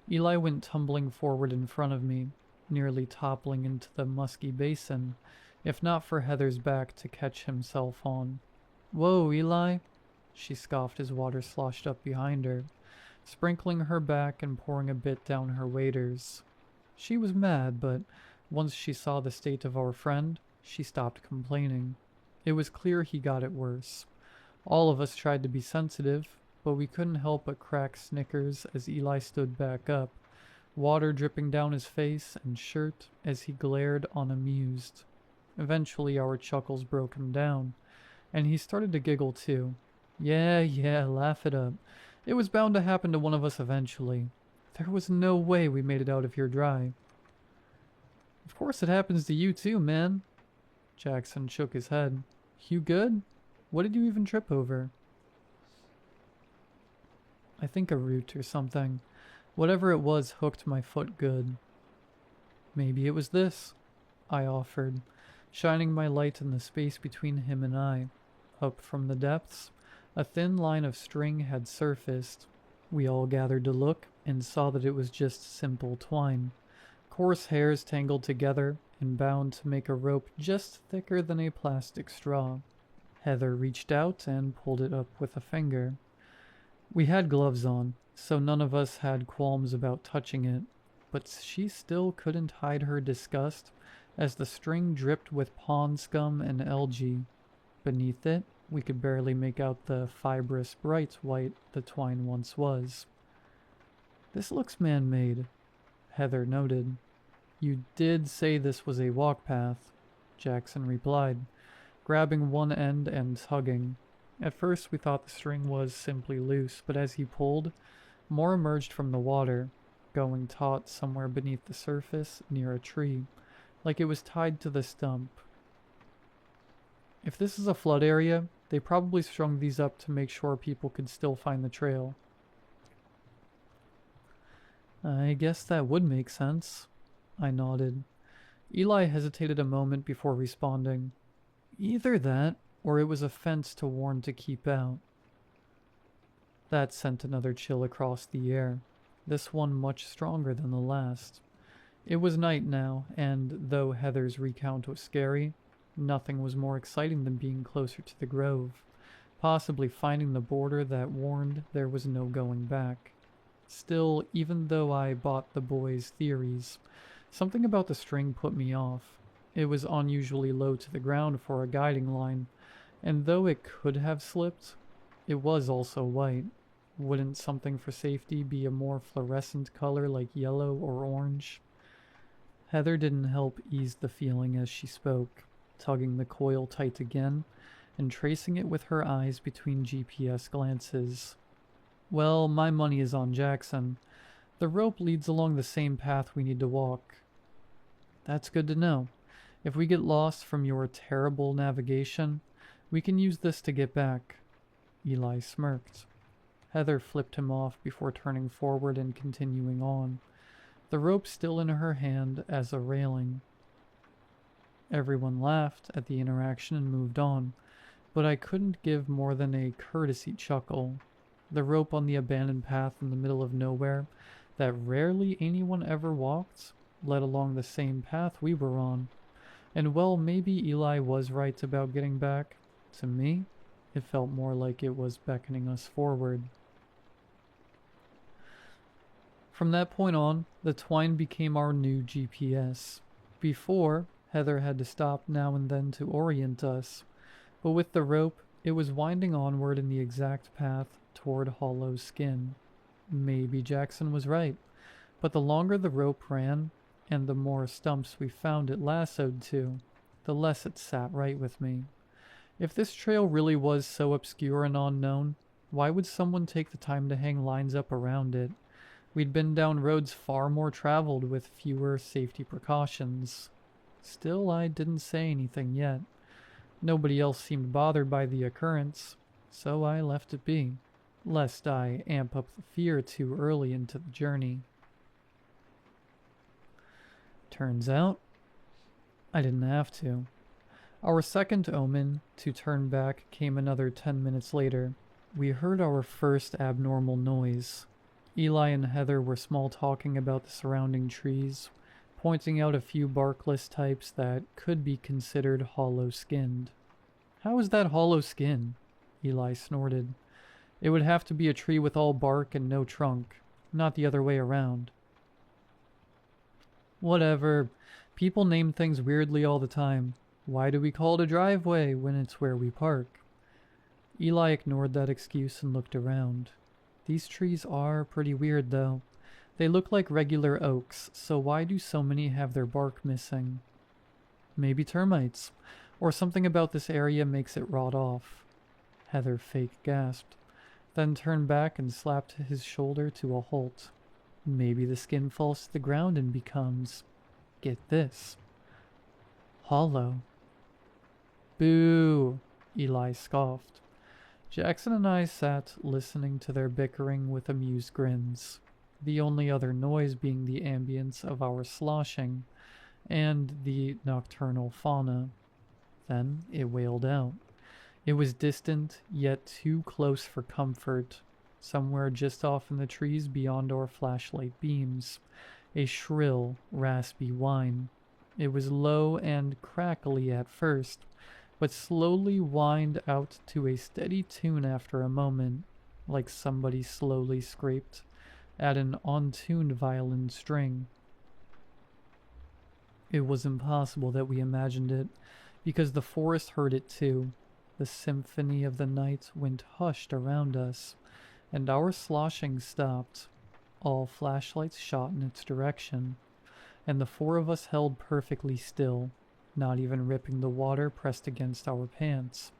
Eli went tumbling forward in front of me, nearly toppling into the musky basin, if not for Heather's back to catch himself on. "Whoa, Eli," she scoffed as water sloshed up behind her, sprinkling her back and pouring a bit down her waders. She was mad, but once she saw the state of our friend, she stopped complaining. It was clear he got it worse. All of us tried to be sensitive, but we couldn't help but crack snickers as Eli stood back up, water dripping down his face and shirt as he glared unamused. Eventually our chuckles broke him down, and he started to giggle too. Yeah, laugh it up. It was bound to happen to one of us eventually. There was no way we made it out of here dry. "Of course it happens to you too, man." Jackson shook his head. "You good? What did you even trip over?" "I think a root or something. Whatever it was hooked my foot good." "Maybe it was this," I offered, shining my light in the space between him and I. Up from the depths, a thin line of string had surfaced. We all gathered to look and saw that it was just simple twine. Coarse hairs tangled together and bound to make a rope just thicker than a plastic straw. Heather reached out and pulled it up with a finger. We had gloves on, so none of us had qualms about touching it, but she still couldn't hide her disgust as the string dripped with pond scum and algae. Beneath it, we could barely make out the fibrous bright white the twine once was. "This looks man-made," Heather noted. "You did say this was a walk path," Jackson replied, grabbing one end and tugging. At first we thought the string was simply loose, but as he pulled, more emerged from the water, going taut somewhere beneath the surface near a tree, like it was tied to the stump. "If this is a flood area, they probably strung these up to make sure people could still find the trail." "I guess that would make sense," I nodded. Eli hesitated a moment before responding. "Either that, or it was a fence to warn to keep out." That sent another chill across the air, this one much stronger than the last. It was night now, and though Heather's recount was scary, nothing was more exciting than being closer to the grove, possibly finding the border that warned there was no going back. Still, even though I bought the boys' theories, something about the string put me off. It was unusually low to the ground for a guiding line, and though it could have slipped, it was also white. Wouldn't something for safety be a more fluorescent color like yellow or orange? Heather didn't help ease the feeling as she spoke. tugging the coil tight again and tracing it with her eyes between GPS glances. Well, my money is on Jackson. The rope leads along the same path we need to walk. That's good to know. If we get lost from your terrible navigation, we can use this to get back. Eli smirked. Heather flipped him off before turning forward and continuing on, the rope still in her hand as a railing. Everyone laughed at the interaction and moved on, but I couldn't give more than a courtesy chuckle. The rope on the abandoned path in the middle of nowhere that rarely anyone ever walked led along the same path we were on. And well, maybe Eli was right about getting back. To me, it felt more like it was beckoning us forward. From that point on, the twine became our new GPS. Before, Heather had to stop now and then to orient us, but with the rope, it was winding onward in the exact path toward hollow skin. Maybe Jackson was right, but the longer the rope ran, and the more stumps we found it lassoed to, the less it sat right with me. If this trail really was so obscure and unknown, why would someone take the time to hang lines up around it? We'd been down roads far more traveled with fewer safety precautions. Still, I didn't say anything yet. Nobody else seemed bothered by the occurrence, so I left it be, lest I amp up the fear too early into the journey. Turns out, I didn't have to. Our second omen to turn back came another 10 minutes later. We heard our first abnormal noise. Eli and Heather were small talking about the surrounding trees, pointing out a few barkless types that could be considered hollow-skinned. How is that hollow skin? Eli snorted. It would have to be a tree with all bark and no trunk, not the other way around. Whatever. People name things weirdly all the time. Why do we call it a driveway when it's where we park? Eli ignored that excuse and looked around. These trees are pretty weird, though. They look like regular oaks, so why do so many have their bark missing? Maybe termites, or something about this area makes it rot off. Heather fake gasped, then turned back and slapped his shoulder to a halt. Maybe the skin falls to the ground and becomes, get this, hollow. Boo! Eli scoffed. Jackson and I sat listening to their bickering with amused grins, the only other noise being the ambience of our sloshing and the nocturnal fauna. Then it wailed out. It was distant, yet too close for comfort, somewhere just off in the trees beyond our flashlight beams. A shrill, raspy whine. It was low and crackly at first, but slowly whined out to a steady tune after a moment, like somebody slowly scraped at an untuned violin string. It was impossible that we imagined it, because the forest heard it too. The symphony of the night went hushed around us, and our sloshing stopped. All flashlights shot in its direction, and the four of us held perfectly still, not even ripping the water pressed against our pants.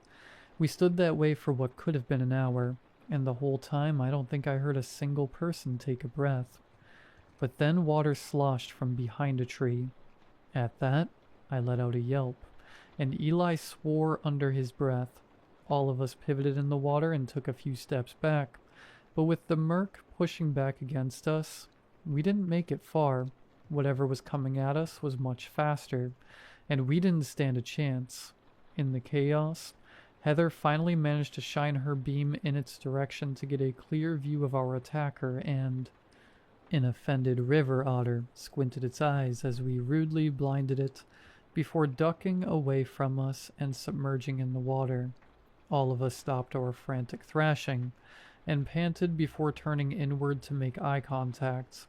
We stood that way for what could have been an hour, and the whole time I don't think I heard a single person take a breath. But then water sloshed from behind a tree. At that, I let out a yelp, and Eli swore under his breath. All of us pivoted in the water and took a few steps back, but with the murk pushing back against us, we didn't make it far. Whatever was coming at us was much faster, and we didn't stand a chance. In the chaos, Heather finally managed to shine her beam in its direction to get a clear view of our attacker, and an offended river otter squinted its eyes as we rudely blinded it before ducking away from us and submerging in the water. All of us stopped our frantic thrashing and panted before turning inward to make eye contact.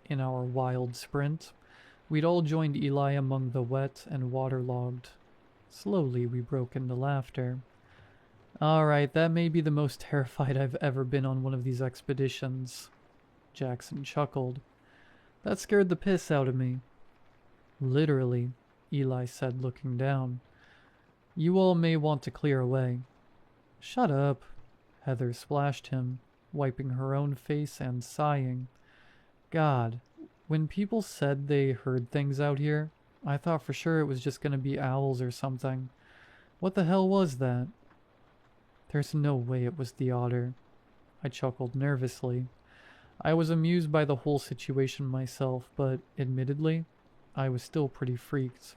In our wild sprint, we'd all joined Eli among the wet and waterlogged. Slowly we broke into laughter. Alright, that may be the most terrified I've ever been on one of these expeditions. Jackson chuckled. That scared the piss out of me. Literally, Eli said, looking down. You all may want to clear away. Shut up, Heather splashed him, wiping her own face and sighing. God, when people said they heard things out here, I thought for sure it was just gonna be owls or something. What the hell was that? There's no way it was the otter. I chuckled nervously. I was amused by the whole situation myself, but admittedly, I was still pretty freaked.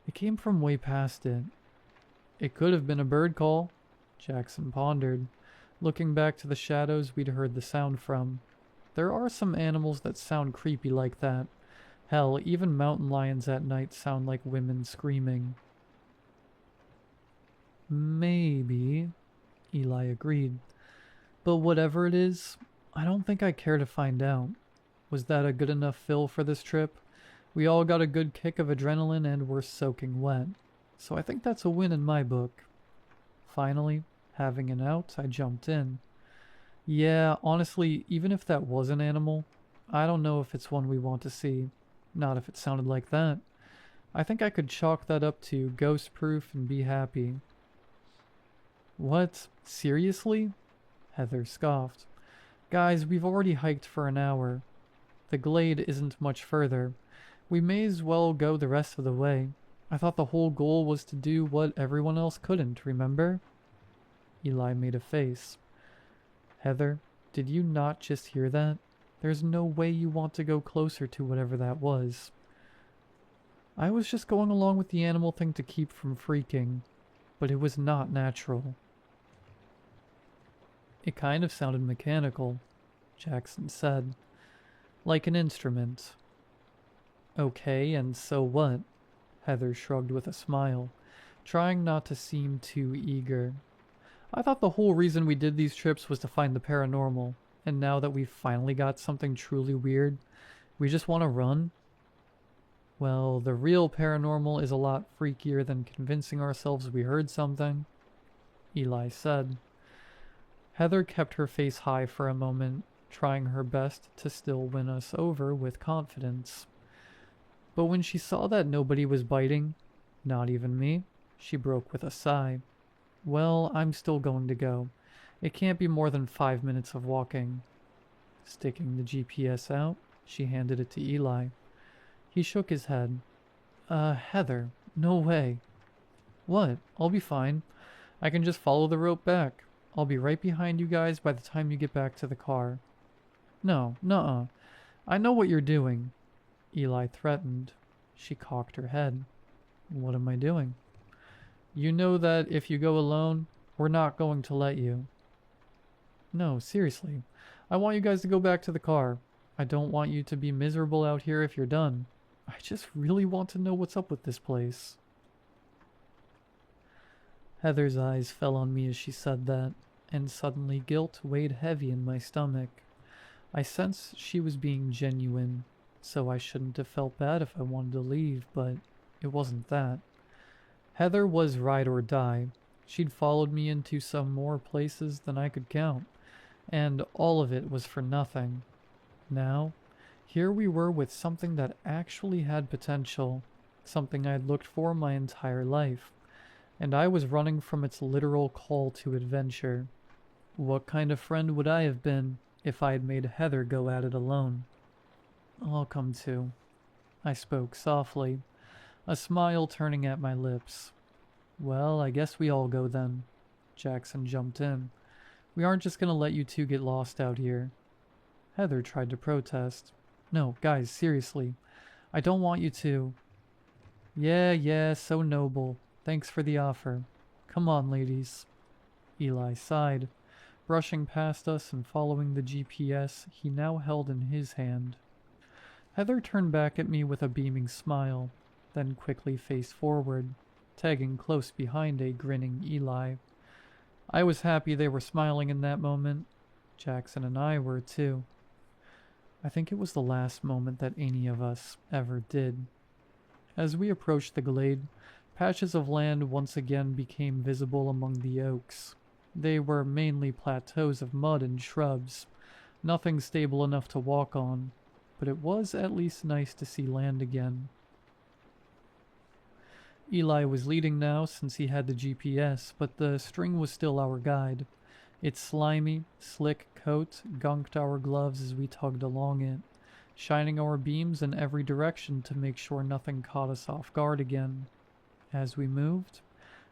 It came from way past it. It could have been a bird call, Jackson pondered, looking back to the shadows we'd heard the sound from. There are some animals that sound creepy like that. Hell, even mountain lions at night sound like women screaming. Maybe, Eli agreed. But whatever it is, I don't think I care to find out. Was that a good enough fill for this trip? We all got a good kick of adrenaline and we're soaking wet. So I think that's a win in my book. Finally, having an out, I jumped in. Yeah, honestly, even if that was an animal, I don't know if it's one we want to see. Not if it sounded like that. I think I could chalk that up to ghost-proof and be happy. What? Seriously? Heather scoffed. Guys, we've already hiked for an hour. The glade isn't much further. We may as well go the rest of the way. I thought the whole goal was to do what everyone else couldn't, remember? Eli made a face. Heather, did you not just hear that? There's no way you want to go closer to whatever that was. I was just going along with the animal thing to keep from freaking, but it was not natural. It kind of sounded mechanical, Jackson said. Like an instrument. Okay, and so what? Heather shrugged with a smile, trying not to seem too eager. I thought the whole reason we did these trips was to find the paranormal, and now that we've finally got something truly weird, we just want to run? Well, the real paranormal is a lot freakier than convincing ourselves we heard something, Eli said. Heather kept her face high for a moment, trying her best to still win us over with confidence. But when she saw that nobody was biting, not even me, she broke with a sigh. Well, I'm still going to go. It can't be more than 5 minutes of walking. Sticking the GPS out, she handed it to Eli. He shook his head. Heather, no way. What? I'll be fine. I can just follow the rope back. I'll be right behind you guys by the time you get back to the car. No, nuh-uh. I know what you're doing, Eli threatened. She cocked her head. What am I doing? You know that if you go alone, we're not going to let you. No, seriously. I want you guys to go back to the car. I don't want you to be miserable out here if you're done. I just really want to know what's up with this place. Heather's eyes fell on me as she said that, and suddenly guilt weighed heavy in my stomach. I sensed she was being genuine, so I shouldn't have felt bad if I wanted to leave, but it wasn't that. Heather was ride or die. She'd followed me into some more places than I could count, and all of it was for nothing. Now, here we were with something that actually had potential, something I'd looked for my entire life, and I was running from its literal call to adventure. What kind of friend would I have been if I had made Heather go at it alone? I'll come to. I spoke softly, a smile turning at my lips. Well, I guess we all go then. Jackson jumped in. We aren't just gonna let you two get lost out here. Heather tried to protest. No, guys, seriously. I don't want you to. Yeah, so noble. Thanks for the offer. Come on, ladies. Eli sighed, brushing past us and following the GPS he now held in his hand. Heather turned back at me with a beaming smile, then quickly faced forward, tagging close behind a grinning Eli. I was happy they were smiling in that moment. Jackson and I were too. I think it was the last moment that any of us ever did. As we approached the glade, patches of land once again became visible among the oaks. They were mainly plateaus of mud and shrubs, nothing stable enough to walk on, but it was at least nice to see land again. Eli was leading now since he had the GPS, but the string was still our guide. Its slimy, slick coat gunked our gloves as we tugged along it, shining our beams in every direction to make sure nothing caught us off guard again. As we moved,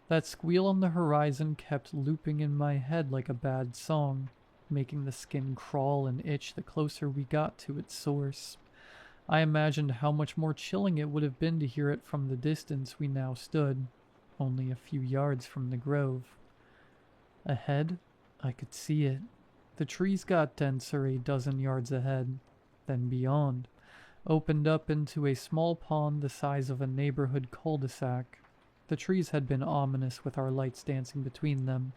that squeal on the horizon kept looping in my head like a bad song, making the skin crawl and itch the closer we got to its source. I imagined how much more chilling it would have been to hear it from the distance we now stood, only a few yards from the grove. Ahead, I could see it. The trees got denser a dozen yards ahead, then beyond, opened up into a small pond the size of a neighborhood cul-de-sac. The trees had been ominous with our lights dancing between them,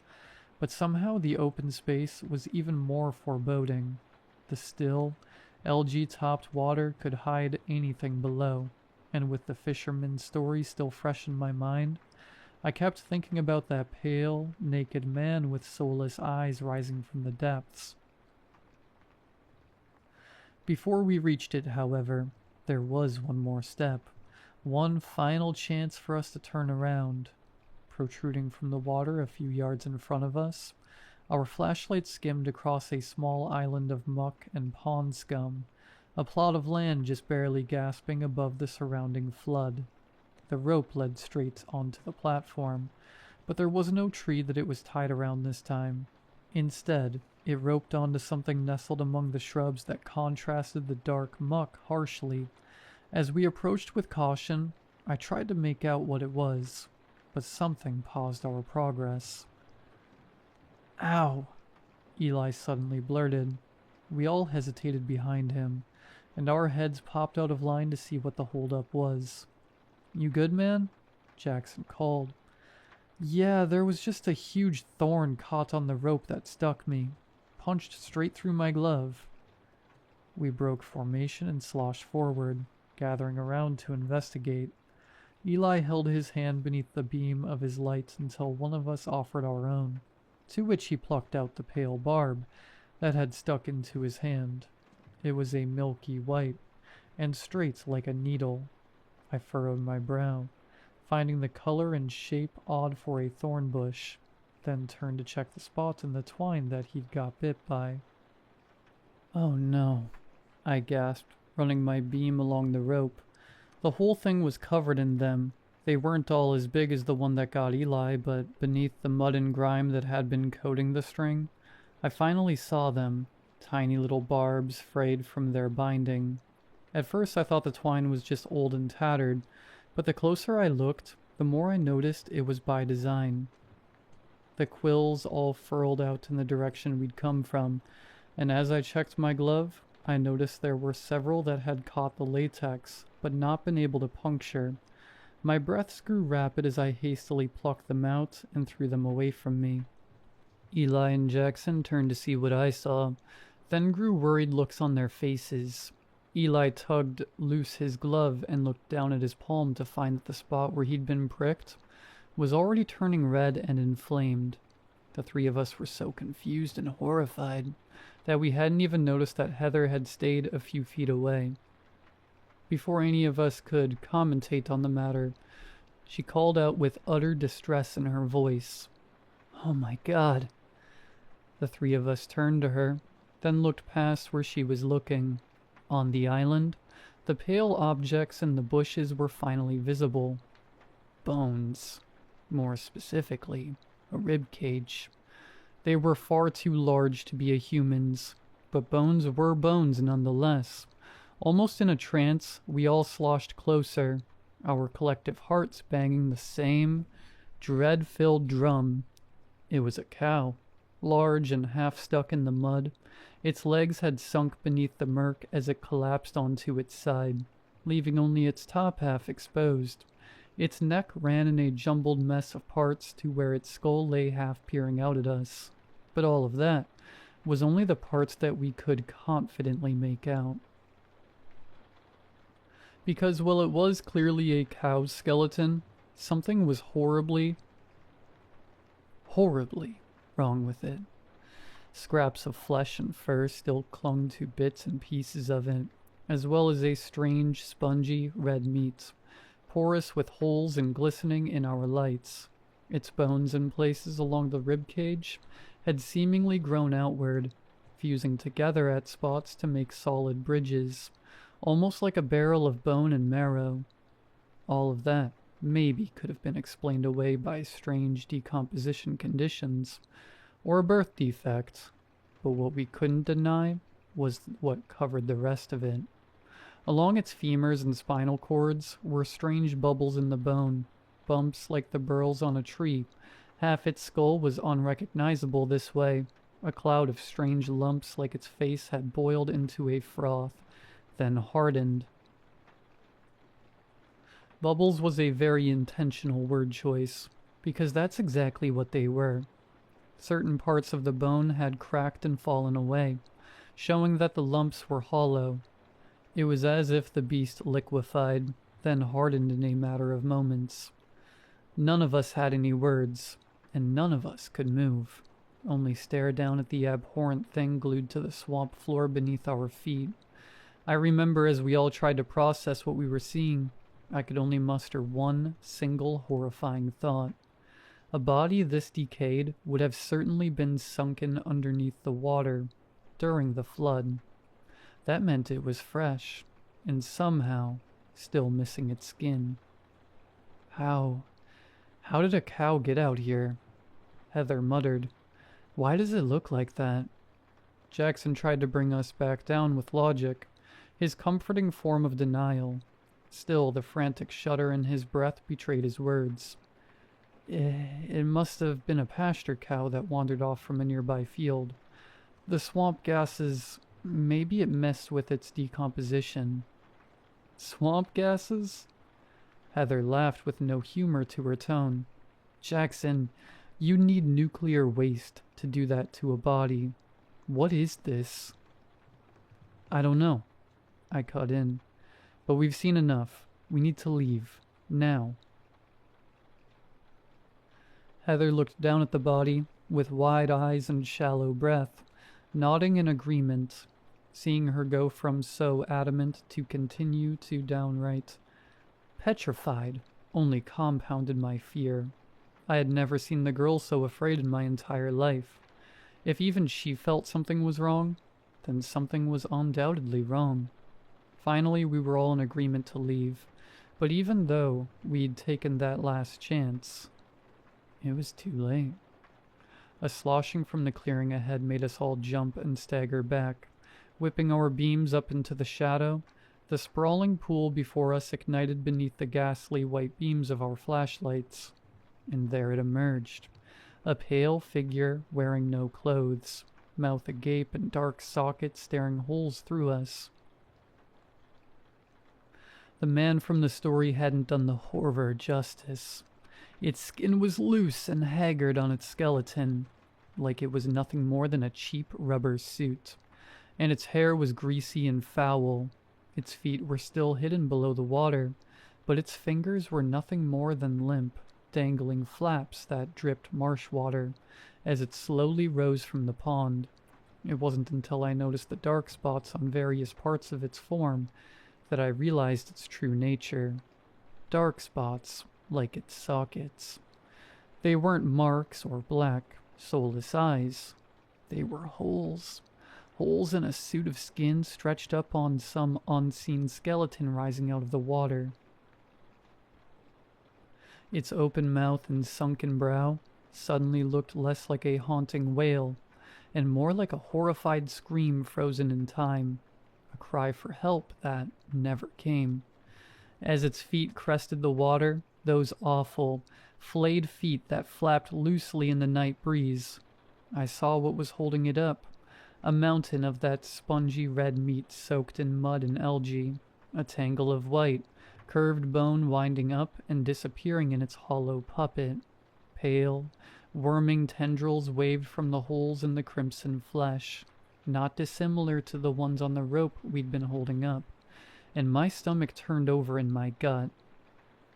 but somehow the open space was even more foreboding. The still, algae-topped water could hide anything below, and with the fisherman's story still fresh in my mind, I kept thinking about that pale, naked man with soulless eyes rising from the depths. Before we reached it, however, there was one more step, one final chance for us to turn around. Protruding from the water a few yards in front of us, our flashlight skimmed across a small island of muck and pond scum, a plot of land just barely gasping above the surrounding flood. The rope led straight onto the platform, but there was no tree that it was tied around this time. Instead, it roped onto something nestled among the shrubs that contrasted the dark muck harshly. As we approached with caution, I tried to make out what it was, but something paused our progress. "Ow!" Eli suddenly blurted. We all hesitated behind him, and our heads popped out of line to see what the holdup was. "You good, man?" Jackson called. "Yeah, there was just a huge thorn caught on the rope that stuck me. Punched straight through my glove." We broke formation and sloshed forward, gathering around to investigate. Eli held his hand beneath the beam of his light until one of us offered our own, to which he plucked out the pale barb that had stuck into his hand. It was a milky white, and straight like a needle. I furrowed my brow, finding the color and shape odd for a thorn bush, then turned to check the spot in the twine that he'd got bit by. "Oh no," I gasped, running my beam along the rope. The whole thing was covered in them. They weren't all as big as the one that got Eli, but beneath the mud and grime that had been coating the string, I finally saw them, tiny little barbs frayed from their binding. At first I thought the twine was just old and tattered, but the closer I looked, the more I noticed it was by design. The quills all furled out in the direction we'd come from, and as I checked my glove, I noticed there were several that had caught the latex, but not been able to puncture. My breaths grew rapid as I hastily plucked them out and threw them away from me. Eli and Jackson turned to see what I saw, then grew worried looks on their faces. Eli tugged loose his glove and looked down at his palm to find that the spot where he'd been pricked was already turning red and inflamed. The three of us were so confused and horrified that we hadn't even noticed that Heather had stayed a few feet away. Before any of us could commentate on the matter, she called out with utter distress in her voice, "Oh my God!" The three of us turned to her, then looked past where she was looking. On the island, the pale objects in the bushes were finally visible. Bones. More specifically, a rib cage. They were far too large to be a human's, but bones were bones nonetheless. Almost in a trance, we all sloshed closer, our collective hearts banging the same dread-filled drum. It was a cow, large and half stuck in the mud. Its legs had sunk beneath the murk as it collapsed onto its side, leaving only its top half exposed. Its neck ran in a jumbled mess of parts to where its skull lay half peering out at us. But all of that was only the parts that we could confidently make out. Because while it was clearly a cow's skeleton, something was horribly wrong with it. Scraps of flesh and fur still clung to bits and pieces of it, as well as a strange, spongy red meat. porous with holes and glistening in our lights. Its bones in places along the rib cage had seemingly grown outward, fusing together at spots to make solid bridges, almost like a barrel of bone and marrow. All of that maybe could have been explained away by strange decomposition conditions, or a birth defect, but what we couldn't deny was what covered the rest of it. Along its femurs and spinal cords were strange bubbles in the bone, bumps like the burls on a tree. Half its skull was unrecognizable this way, a cloud of strange lumps like its face had boiled into a froth, then hardened. Bubbles was a very intentional word choice, because that's exactly what they were. Certain parts of the bone had cracked and fallen away, showing that the lumps were hollow. It was as if the beast liquefied, then hardened in a matter of moments. None of us had any words, and none of us could move, only stare down at the abhorrent thing glued to the swamp floor beneath our feet. I remember as we all tried to process what we were seeing, I could only muster one single horrifying thought. A body this decayed would have certainly been sunken underneath the water during the flood. That meant it was fresh, and somehow still missing its skin. How did a cow get out here? Heather muttered. Why does it look like that? Jackson tried to bring us back down with logic, his comforting form of denial. Still, the frantic shudder in his breath betrayed his words. It must have been a pasture cow that wandered off from a nearby field. The swamp gases, maybe it messed with its decomposition. Swamp gases? Heather laughed with no humor to her tone. Jackson, you need nuclear waste to do that to a body. What is this? I don't know, I cut in. But we've seen enough. We need to leave. Now. Heather looked down at the body with wide eyes and shallow breath, nodding in agreement. Seeing her go from so adamant to continue to downright petrified only compounded my fear. I had never seen the girl so afraid in my entire life. If even she felt something was wrong, then something was undoubtedly wrong. Finally, we were all in agreement to leave, but even though we'd taken that last chance, it was too late. A sloshing from the clearing ahead made us all jump and stagger back. Whipping our beams up into the shadow, the sprawling pool before us ignited beneath the ghastly white beams of our flashlights. And there it emerged, a pale figure wearing no clothes, mouth agape and dark sockets staring holes through us. The man from the story hadn't done the horror justice. Its skin was loose and haggard on its skeleton, like it was nothing more than a cheap rubber suit, and its hair was greasy and foul. Its feet were still hidden below the water, but its fingers were nothing more than limp, dangling flaps that dripped marsh water as it slowly rose from the pond. It wasn't until I noticed the dark spots on various parts of its form that I realized its true nature. Dark spots, like its sockets. They weren't marks or black, soulless eyes. They were holes. Holes in a suit of skin stretched up on some unseen skeleton rising out of the water. Its open mouth and sunken brow suddenly looked less like a haunting wail, and more like a horrified scream frozen in time. A cry for help that never came. As its feet crested the water, those awful, flayed feet that flapped loosely in the night breeze, I saw what was holding it up. A mountain of that spongy red meat soaked in mud and algae. A tangle of white, curved bone winding up and disappearing in its hollow puppet. Pale, worming tendrils waved from the holes in the crimson flesh, not dissimilar to the ones on the rope we'd been holding up, and my stomach turned over in my gut.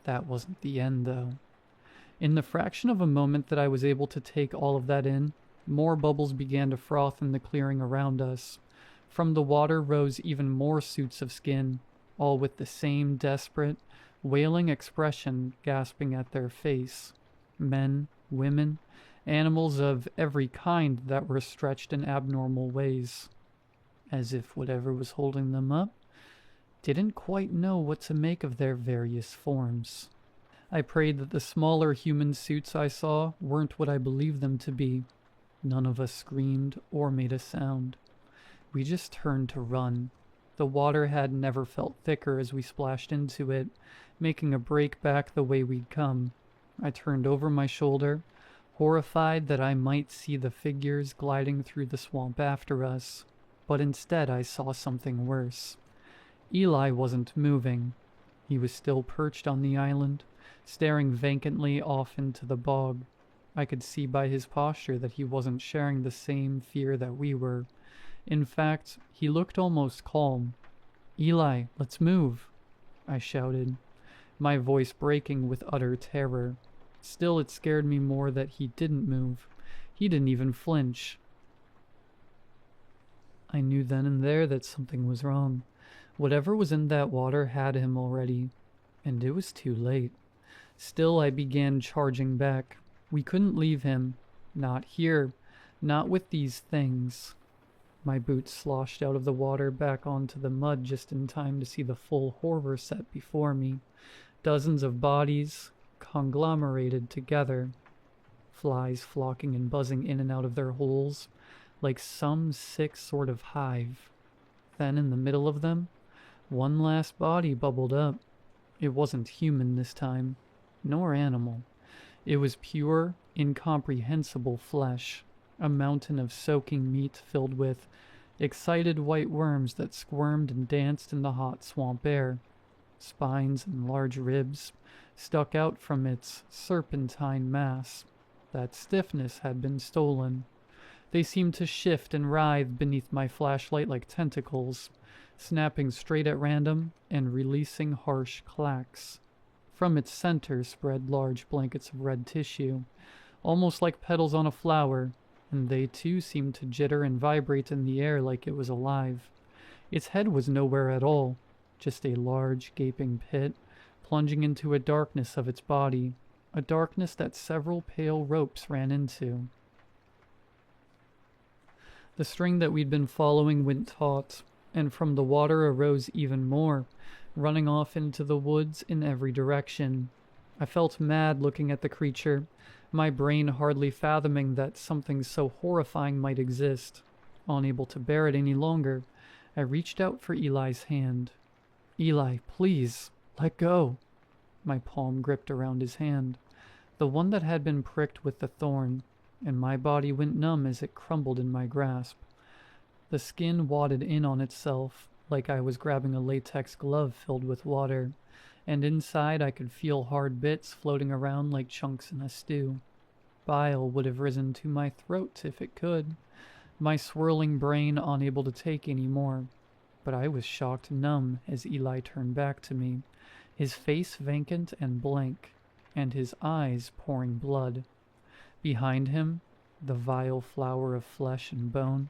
That wasn't the end, though. In the fraction of a moment that I was able to take all of that in, more bubbles began to froth in the clearing around us. From the water rose even more suits of skin, all with the same desperate, wailing expression gasping at their face. Men, women, animals of every kind that were stretched in abnormal ways. As if whatever was holding them up didn't quite know what to make of their various forms. I prayed that the smaller human suits I saw weren't what I believed them to be. None of us screamed or made a sound. We just turned to run. The water had never felt thicker as we splashed into it, making a break back the way we'd come. I turned over my shoulder, horrified that I might see the figures gliding through the swamp after us, but instead I saw something worse. Eli wasn't moving. He was still perched on the island, staring vacantly off into the bog. I could see by his posture that he wasn't sharing the same fear that we were. In fact, he looked almost calm. "Eli, let's move," I shouted, my voice breaking with utter terror. Still, it scared me more that he didn't move. He didn't even flinch. I knew then and there that something was wrong. Whatever was in that water had him already, and it was too late. Still, I began charging back. We couldn't leave him. Not here. Not with these things. My boots sloshed out of the water back onto the mud just in time to see the full horror set before me. Dozens of bodies, conglomerated together. Flies flocking and buzzing in and out of their holes, like some sick sort of hive. Then in the middle of them, one last body bubbled up. It wasn't human this time, nor animal. It was pure, incomprehensible flesh, a mountain of soaking meat filled with excited white worms that squirmed and danced in the hot swamp air. Spines and large ribs stuck out from its serpentine mass. That stiffness had been stolen. They seemed to shift and writhe beneath my flashlight like tentacles, snapping straight at random and releasing harsh clacks. From its center spread large blankets of red tissue, almost like petals on a flower, and they too seemed to jitter and vibrate in the air like it was alive. Its head was nowhere at all, just a large gaping pit plunging into a darkness of its body, a darkness that several pale ropes ran into. The string that we'd been following went taut, and from the water arose even more, running off into the woods in every direction. I felt mad looking at the creature, my brain hardly fathoming that something so horrifying might exist. Unable to bear it any longer, I reached out for Eli's hand. "Eli, please, let go." My palm gripped around his hand, the one that had been pricked with the thorn, and my body went numb as it crumbled in my grasp. The skin wadded in on itself, like I was grabbing a latex glove filled with water, and inside I could feel hard bits floating around like chunks in a stew. Bile would have risen to my throat if it could, my swirling brain unable to take any more. But I was shocked numb as Eli turned back to me, his face vacant and blank, and his eyes pouring blood. Behind him, the vile flower of flesh and bone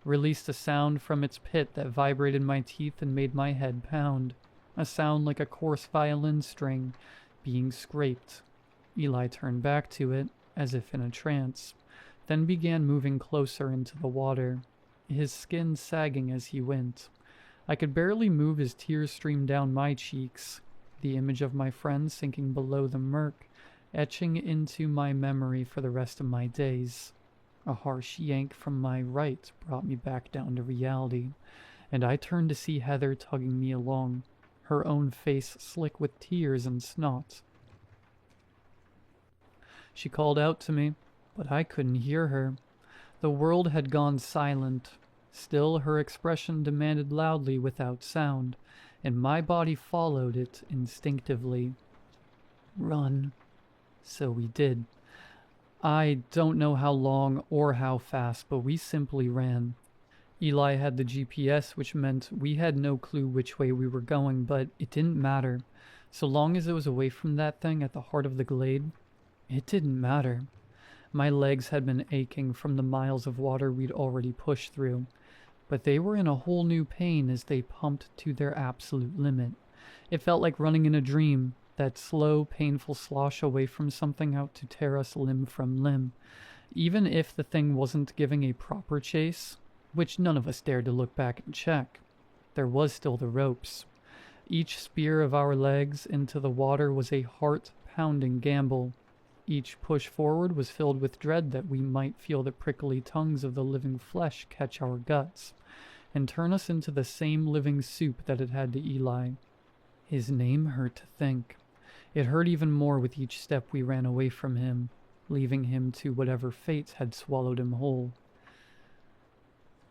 released a sound from its pit that vibrated my teeth and made my head pound, a sound like a coarse violin string being scraped. Eli turned back to it, as if in a trance, then began moving closer into the water, his skin sagging as he went. I could barely move as tears streamed down my cheeks, the image of my friend sinking below the murk, etching into my memory for the rest of my days. A harsh yank from my right brought me back down to reality, and I turned to see Heather tugging me along, her own face slick with tears and snot. She called out to me, but I couldn't hear her. The world had gone silent. Still, her expression demanded loudly without sound, and my body followed it instinctively. Run. So we did. I don't know how long or how fast, but we simply ran. Eli had the GPS, which meant we had no clue which way we were going, but it didn't matter. So long as it was away from that thing at the heart of the glade, it didn't matter. My legs had been aching from the miles of water we'd already pushed through, but they were in a whole new pain as they pumped to their absolute limit, It felt like running in a dream, that slow, painful slosh away from something out to tear us limb from limb. Even if the thing wasn't giving a proper chase, which none of us dared to look back and check, there was still the ropes. Each spear of our legs into the water was a heart-pounding gamble. Each push forward was filled with dread that we might feel the prickly tongues of the living flesh catch our guts and turn us into the same living soup that it had to Eli. His name hurt to think. It hurt even more with each step we ran away from him, leaving him to whatever fates had swallowed him whole.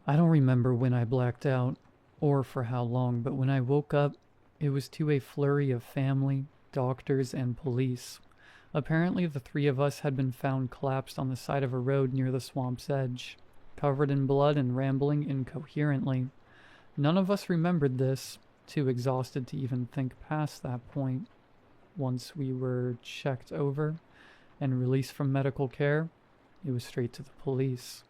I don't remember when I blacked out, or for how long, but when I woke up, it was to a flurry of family, doctors, and police. Apparently the three of us had been found collapsed on the side of a road near the swamp's edge, covered in blood and rambling incoherently. None of us remembered this, too exhausted to even think past that point. Once we were checked over and released from medical care, it was straight to the police.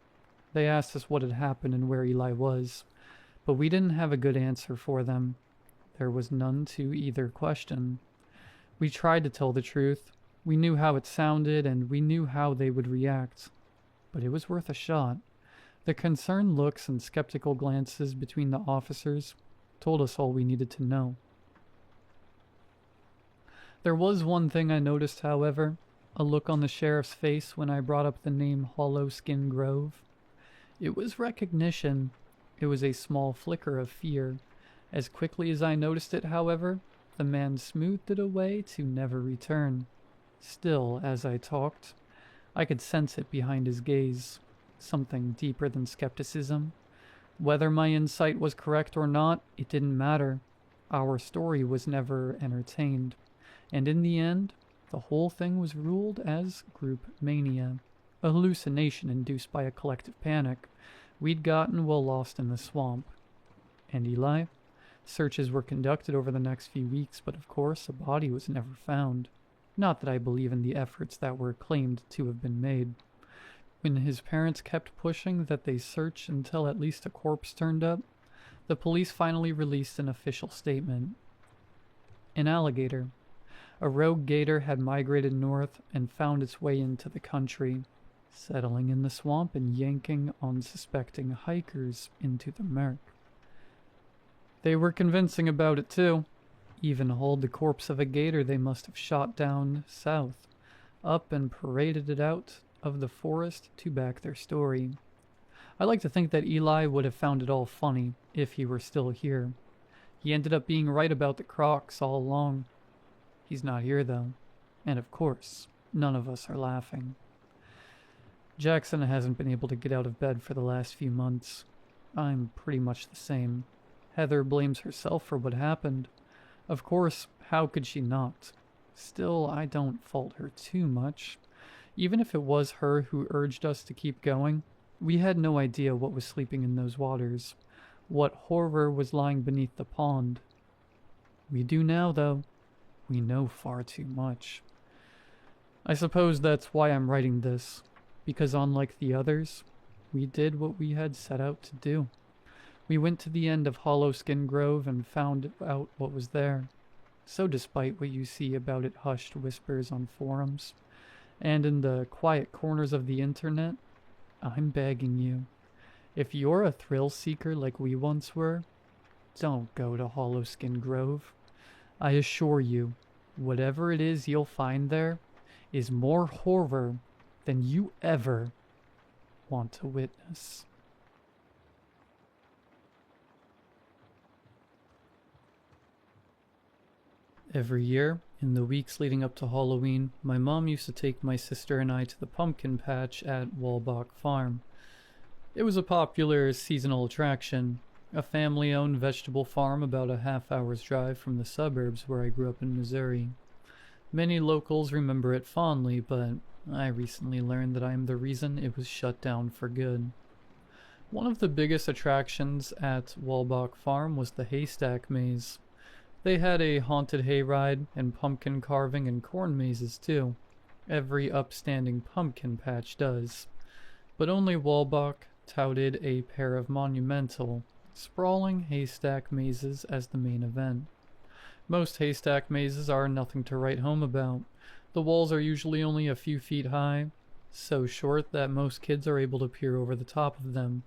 They asked us what had happened and where Eli was, but we didn't have a good answer for them. There was none to either question. We tried to tell the truth. We knew how it sounded, and we knew how they would react. But it was worth a shot. The concerned looks and skeptical glances between the officers told us all we needed to know. There was one thing I noticed, however, a look on the sheriff's face when I brought up the name Hollow Skin Grove. It was recognition. It was a small flicker of fear. As quickly as I noticed it, however, the man smoothed it away to never return. Still, as I talked, I could sense it behind his gaze, something deeper than skepticism. Whether my insight was correct or not, it didn't matter. Our story was never entertained, and in the end, the whole thing was ruled as group mania, a hallucination induced by a collective panic we'd gotten while lost in the swamp. And Eli? Searches were conducted over the next few weeks, but of course a body was never found. Not that I believe in the efforts that were claimed to have been made. When his parents kept pushing that they search until at least a corpse turned up, the police finally released an official statement. An alligator. A rogue gator had migrated north and found its way into the country, settling in the swamp and yanking unsuspecting hikers into the murk. They were convincing about it too. Even hauled the corpse of a gator they must have shot down south, up and paraded it out of the forest to back their story. I like to think that Eli would have found it all funny if he were still here. He ended up being right about the crocs all along. He's not here though, and of course, none of us are laughing. Jackson hasn't been able to get out of bed for the last few months. I'm pretty much the same. Heather blames herself for what happened. Of course, how could she not? Still, I don't fault her too much. Even if it was her who urged us to keep going, we had no idea what was sleeping in those waters, what horror was lying beneath the pond. We do now, though. We know far too much. I suppose that's why I'm writing this, because unlike the others, we did what we had set out to do. We went to the end of Hollow Skin Grove and found out what was there. So despite what you see about it hushed whispers on forums, and in the quiet corners of the internet, I'm begging you, if you're a thrill seeker like we once were, don't go to Hollow Skin Grove. I assure you, whatever it is you'll find there is more horror than you ever want to witness. Every year, in the weeks leading up to Halloween, my mom used to take my sister and I to the pumpkin patch at WorldAwayTweedy Farm. It was a popular seasonal attraction, a family-owned vegetable farm about a half-hour's drive from the suburbs where I grew up in Missouri. Many locals remember it fondly, but I recently learned that I am the reason it was shut down for good. One of the biggest attractions at WorldAwayTweedy Farm was the haystack maze. They had a haunted hayride and pumpkin carving and corn mazes too. Every upstanding pumpkin patch does. But only WorldAwayTweedy touted a pair of monumental, sprawling haystack mazes as the main event. Most haystack mazes are nothing to write home about. The walls are usually only a few feet high, so short that most kids are able to peer over the top of them.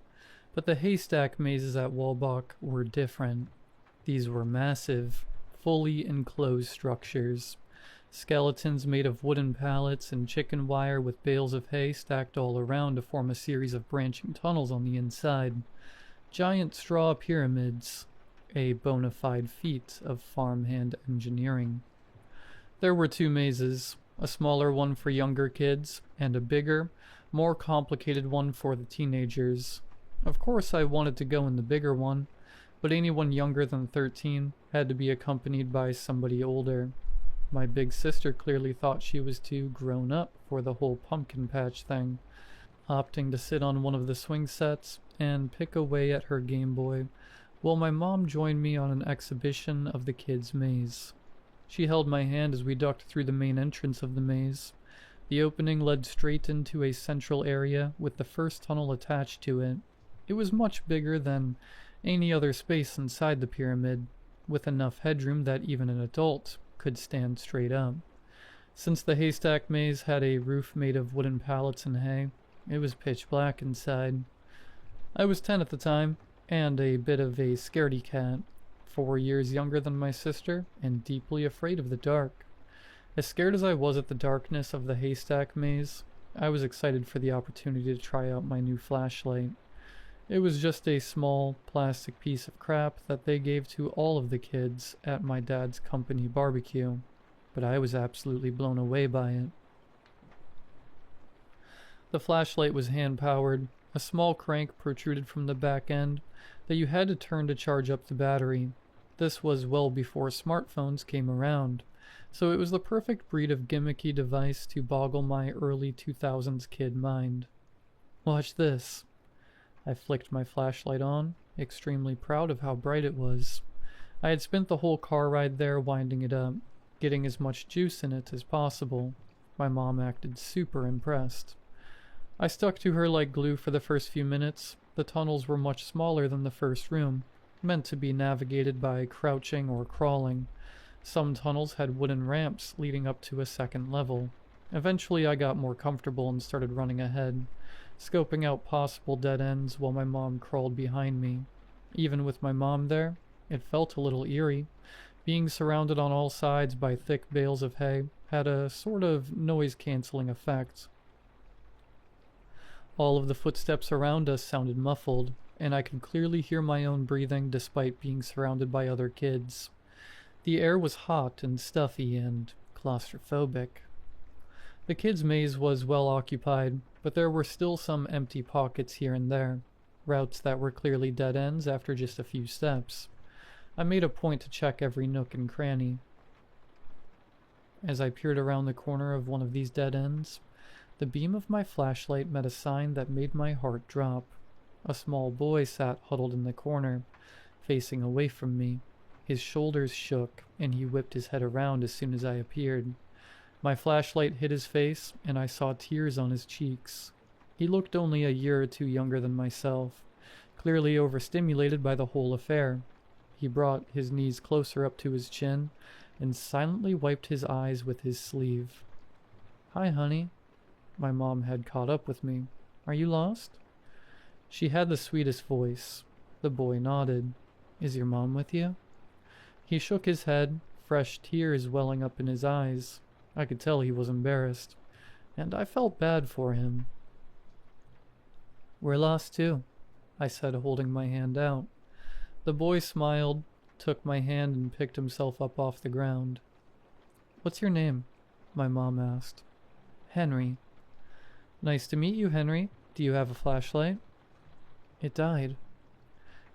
But the haystack mazes at Walbach were different. These were massive, fully enclosed structures. Skeletons made of wooden pallets and chicken wire with bales of hay stacked all around to form a series of branching tunnels on the inside. Giant straw pyramids, a bona fide feat of farmhand engineering. There were two mazes, a smaller one for younger kids, and a bigger, more complicated one for the teenagers. Of course I wanted to go in the bigger one, but anyone younger than 13 had to be accompanied by somebody older. My big sister clearly thought she was too grown up for the whole pumpkin patch thing, opting to sit on one of the swing sets and pick away at her Game Boy, while my mom joined me on an exhibition of the kids' maze. She held my hand as we ducked through the main entrance of the maze. The opening led straight into a central area with the first tunnel attached to it. It was much bigger than any other space inside the pyramid, with enough headroom that even an adult could stand straight up. Since the haystack maze had a roof made of wooden pallets and hay, it was pitch black inside. I was 10 at the time, and a bit of a scaredy cat, 4 years younger than my sister, and deeply afraid of the dark. As scared as I was at the darkness of the haystack maze, I was excited for the opportunity to try out my new flashlight. It was just a small plastic piece of crap that they gave to all of the kids at my dad's company barbecue, but I was absolutely blown away by it. The flashlight was hand-powered. A small crank protruded from the back end that you had to turn to charge up the battery. This was well before smartphones came around, so it was the perfect breed of gimmicky device to boggle my early 2000s kid mind. Watch this. I flicked my flashlight on, extremely proud of how bright it was. I had spent the whole car ride there winding it up, getting as much juice in it as possible. My mom acted super impressed. I stuck to her like glue for the first few minutes. The tunnels were much smaller than the first room, meant to be navigated by crouching or crawling. Some tunnels had wooden ramps leading up to a second level. Eventually I got more comfortable and started running ahead, scoping out possible dead ends while my mom crawled behind me. Even with my mom there, it felt a little eerie. Being surrounded on all sides by thick bales of hay had a sort of noise-canceling effect. All of the footsteps around us sounded muffled, and I could clearly hear my own breathing despite being surrounded by other kids. The air was hot and stuffy and claustrophobic. The kids' maze was well occupied, but there were still some empty pockets here and there, routes that were clearly dead ends after just a few steps. I made a point to check every nook and cranny. As I peered around the corner of one of these dead ends, the beam of my flashlight met a sign that made my heart drop. A small boy sat huddled in the corner, facing away from me. His shoulders shook, and he whipped his head around as soon as I appeared. My flashlight hit his face, and I saw tears on his cheeks. He looked only a year or two younger than myself, clearly overstimulated by the whole affair. He brought his knees closer up to his chin, and silently wiped his eyes with his sleeve. "Hi, honey." My mom had caught up with me. "Are you lost?" She had the sweetest voice. The boy nodded. "Is your mom with you?" He shook his head, fresh tears welling up in his eyes. I could tell he was embarrassed, and I felt bad for him. "We're lost too," I said, holding my hand out. The boy smiled, took my hand, and picked himself up off the ground. "What's your name?" my mom asked. "Henry." "Nice to meet you, Henry. Do you have a flashlight?" "It died."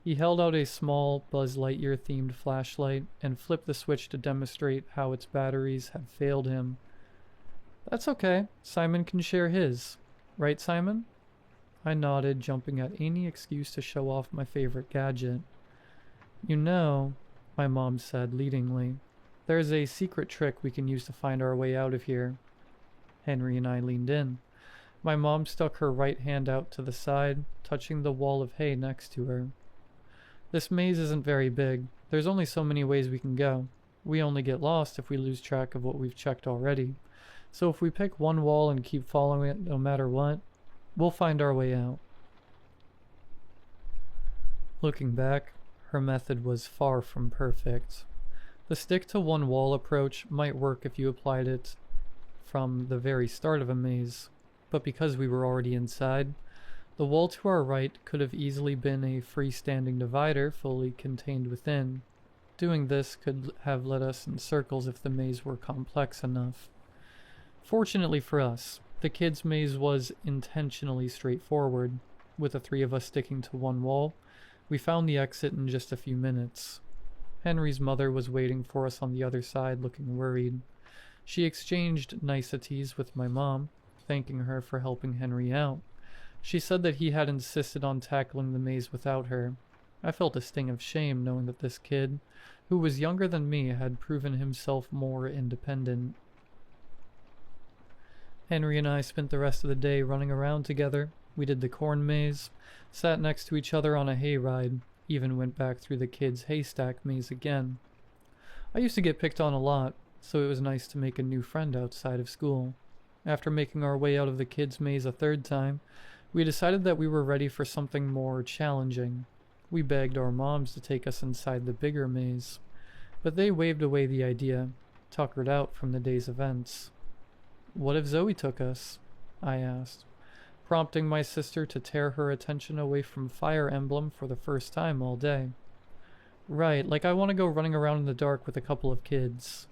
He held out a small Buzz Lightyear-themed flashlight and flipped the switch to demonstrate how its batteries had failed him. "That's okay. Simon can share his. Right, Simon?" I nodded, jumping at any excuse to show off my favorite gadget. "You know," my mom said leadingly, "there's a secret trick we can use to find our way out of here." Henry and I leaned in. My mom stuck her right hand out to the side, touching the wall of hay next to her. "This maze isn't very big. There's only so many ways we can go. We only get lost if we lose track of what we've checked already. So if we pick one wall and keep following it no matter what, we'll find our way out. Looking back, her method was far from perfect. The stick-to-one-wall approach might work if you applied it from the very start of a maze, but because we were already inside, the wall to our right could have easily been a freestanding divider fully contained within. Doing this could have led us in circles if the maze were complex enough. Fortunately for us, the kids' maze was intentionally straightforward. With the three of us sticking to one wall, we found the exit in just a few minutes. Henry's mother was waiting for us on the other side, looking worried. She exchanged niceties with my mom, thanking her for helping Henry out. She said that he had insisted on tackling the maze without her. I felt a sting of shame knowing that this kid, who was younger than me, had proven himself more independent. Henry and I spent the rest of the day running around together. We did the corn maze, sat next to each other on a hayride, even went back through the kids' haystack maze again. I used to get picked on a lot, so it was nice to make a new friend outside of school. After making our way out of the kids' maze a third time, we decided that we were ready for something more challenging. We begged our moms to take us inside the bigger maze, but they waved away the idea, tuckered out from the day's events. "What if Zoe took us?" I asked, prompting my sister to tear her attention away from Fire Emblem for the first time all day. "Right, like I want to go running around in the dark with a couple of kids."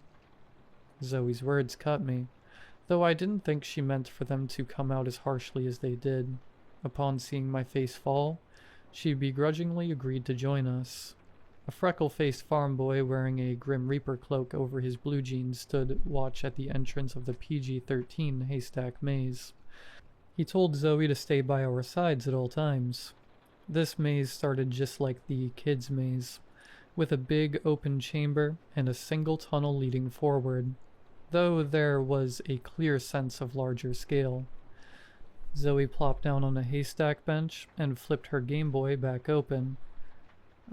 Zoe's words cut me, though I didn't think she meant for them to come out as harshly as they did. Upon seeing my face fall, she begrudgingly agreed to join us. A freckle-faced farm boy wearing a Grim Reaper cloak over his blue jeans stood watch at the entrance of the PG-13 haystack maze. He told Zoe to stay by our sides at all times. This maze started just like the kids' maze, with a big open chamber and a single tunnel leading forward, though there was a clear sense of larger scale. Zoe plopped down on a haystack bench and flipped her Game Boy back open.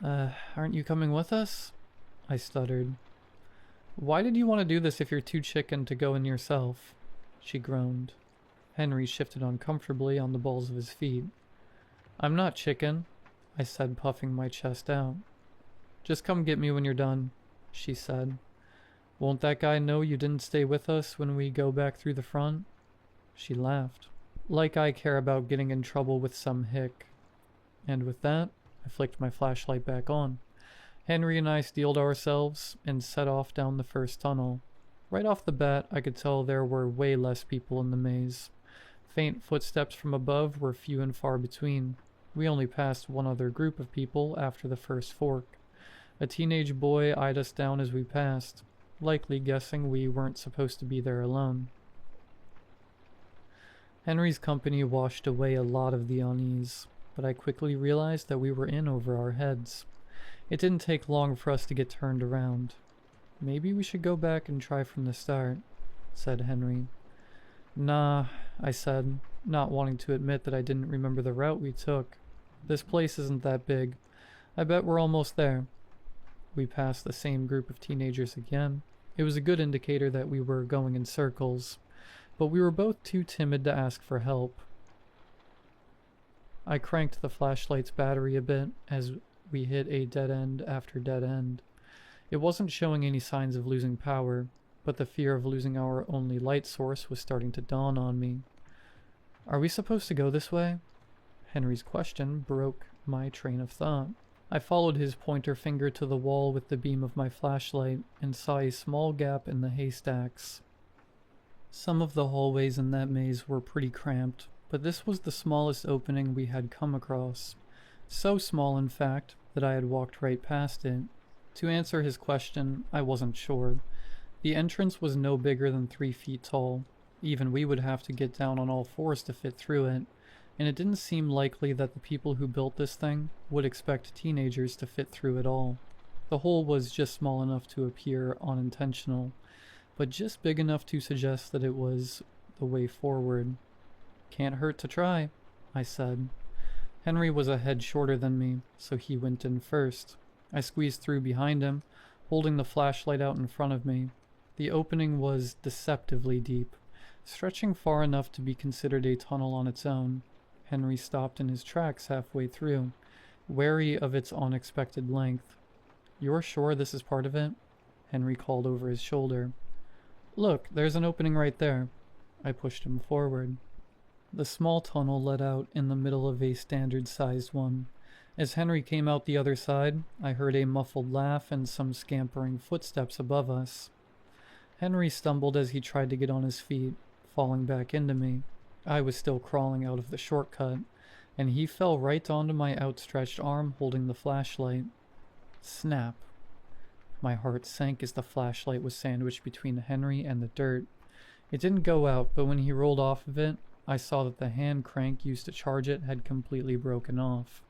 Aren't you coming with us?" I stuttered. "Why did you want to do this if you're too chicken to go in yourself?" She groaned. Henry shifted uncomfortably on the balls of his feet. "I'm not chicken," I said, puffing my chest out. "Just come get me when you're done," she said. "Won't that guy know you didn't stay with us when we go back through the front?" She laughed. "Like I care about getting in trouble with some hick." And with that, I flicked my flashlight back on. Henry and I steeled ourselves and set off down the first tunnel. Right off the bat, I could tell there were way less people in the maze. Faint footsteps from above were few and far between. We only passed one other group of people after the first fork. A teenage boy eyed us down as we passed, likely guessing we weren't supposed to be there alone. Henry's company washed away a lot of the unease, but I quickly realized that we were in over our heads. It didn't take long for us to get turned around. "Maybe we should go back and try from the start," said Henry. "Nah," I said, not wanting to admit that I didn't remember the route we took. "This place isn't that big. I bet we're almost there." We passed the same group of teenagers again. It was a good indicator that we were going in circles, but we were both too timid to ask for help. I cranked the flashlight's battery a bit as we hit a dead end after dead end. It wasn't showing any signs of losing power, but the fear of losing our only light source was starting to dawn on me. "Are we supposed to go this way?" Henry's question broke my train of thought. I followed his pointer finger to the wall with the beam of my flashlight and saw a small gap in the haystacks. Some of the hallways in that maze were pretty cramped, but this was the smallest opening we had come across. So small, in fact, that I had walked right past it. To answer his question, I wasn't sure. The entrance was no bigger than 3 feet tall. Even we would have to get down on all fours to fit through it, and it didn't seem likely that the people who built this thing would expect teenagers to fit through it all. The hole was just small enough to appear unintentional, but just big enough to suggest that it was the way forward. "Can't hurt to try," I said. Henry was a head shorter than me, so he went in first. I squeezed through behind him, holding the flashlight out in front of me. The opening was deceptively deep, stretching far enough to be considered a tunnel on its own. Henry stopped in his tracks halfway through, wary of its unexpected length. "You're sure this is part of it?" Henry called over his shoulder. "Look, there's an opening right there." I pushed him forward. The small tunnel led out in the middle of a standard-sized one. As Henry came out the other side, I heard a muffled laugh and some scampering footsteps above us. Henry stumbled as he tried to get on his feet, falling back into me. I was still crawling out of the shortcut, and he fell right onto my outstretched arm holding the flashlight. Snap. My heart sank as the flashlight was sandwiched between Henry and the dirt. It didn't go out, but when he rolled off of it, I saw that the hand crank used to charge it had completely broken off.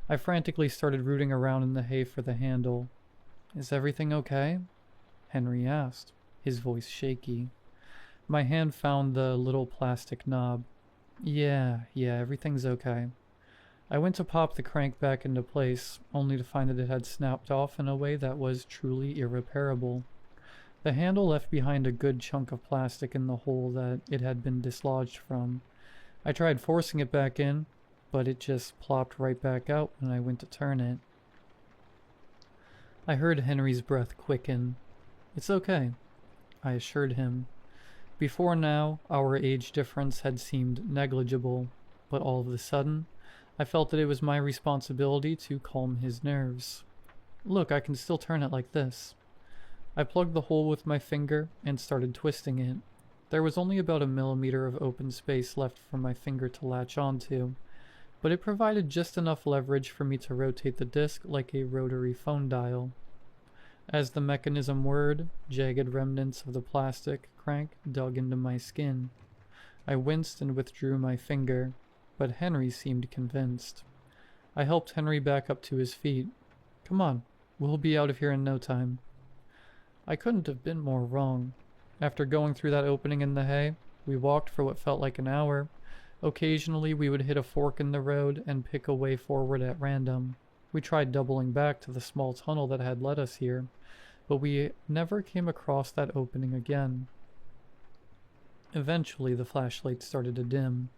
I frantically started rooting around in the hay for the handle. "Is everything okay?" Henry asked, his voice shaky. My hand found the little plastic knob. Yeah, everything's okay." I went to pop the crank back into place, only to find that it had snapped off in a way that was truly irreparable. The handle left behind a good chunk of plastic in the hole that it had been dislodged from. I tried forcing it back in, but it just plopped right back out when I went to turn it. I heard Henry's breath quicken. "It's okay," I assured him. Before now, our age difference had seemed negligible, but all of a sudden, I felt that it was my responsibility to calm his nerves. "Look, I can still turn it like this." I plugged the hole with my finger and started twisting it. There was only about 1 millimeter of open space left for my finger to latch onto, but it provided just enough leverage for me to rotate the disc like a rotary phone dial. As the mechanism whirred, jagged remnants of the plastic crank dug into my skin. I winced and withdrew my finger, but Henry seemed convinced. I helped Henry back up to his feet. "Come on, we'll be out of here in no time." I couldn't have been more wrong. After going through that opening in the hay, we walked for what felt like an hour. Occasionally we would hit a fork in the road and pick a way forward at random. We tried doubling back to the small tunnel that had led us here, but we never came across that opening again. Eventually the flashlight started to dim.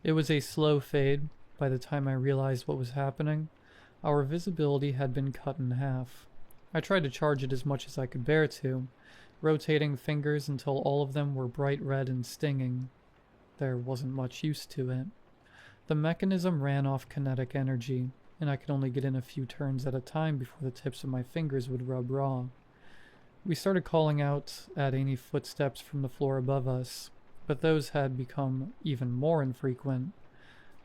It was a slow fade. By the time I realized what was happening, our visibility had been cut in half. I tried to charge it as much as I could bear to, rotating fingers until all of them were bright red and stinging. There wasn't much use to it. The mechanism ran off kinetic energy, and I could only get in a few turns at a time before the tips of my fingers would rub raw. We started calling out at any footsteps from the floor above us, but those had become even more infrequent.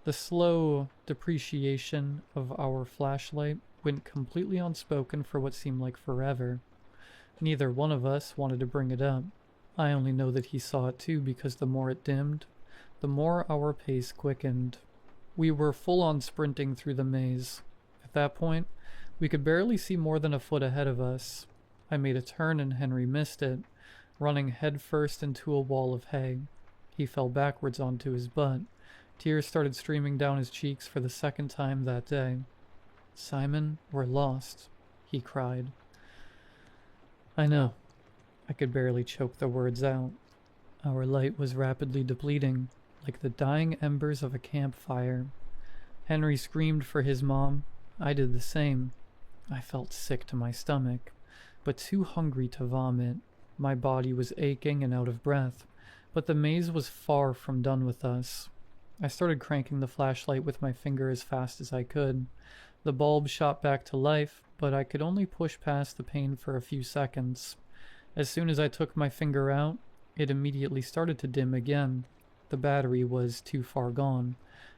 The slow depreciation of our flashlight went completely unspoken for what seemed like forever. Neither one of us wanted to bring it up. I only know that he saw it too, because the more it dimmed, the more our pace quickened. We were full on sprinting through the maze. At that point, we could barely see more than a foot ahead of us. I made a turn and Henry missed it, running headfirst into a wall of hay. He fell backwards onto his butt. Tears started streaming down his cheeks for the second time that day. "Simon, we're lost," he cried. I know. I could barely choke the words out. Our light was rapidly depleting, like the dying embers of a campfire. Henry screamed for his mom. I did the same. I felt sick to my stomach, but too hungry to vomit. My body was aching and out of breath, but the maze was far from done with us. I started cranking the flashlight with my finger as fast as I could. The bulb shot back to life, but I could only push past the pain for a few seconds. As soon as I took my finger out, it immediately started to dim again. The battery was too far gone,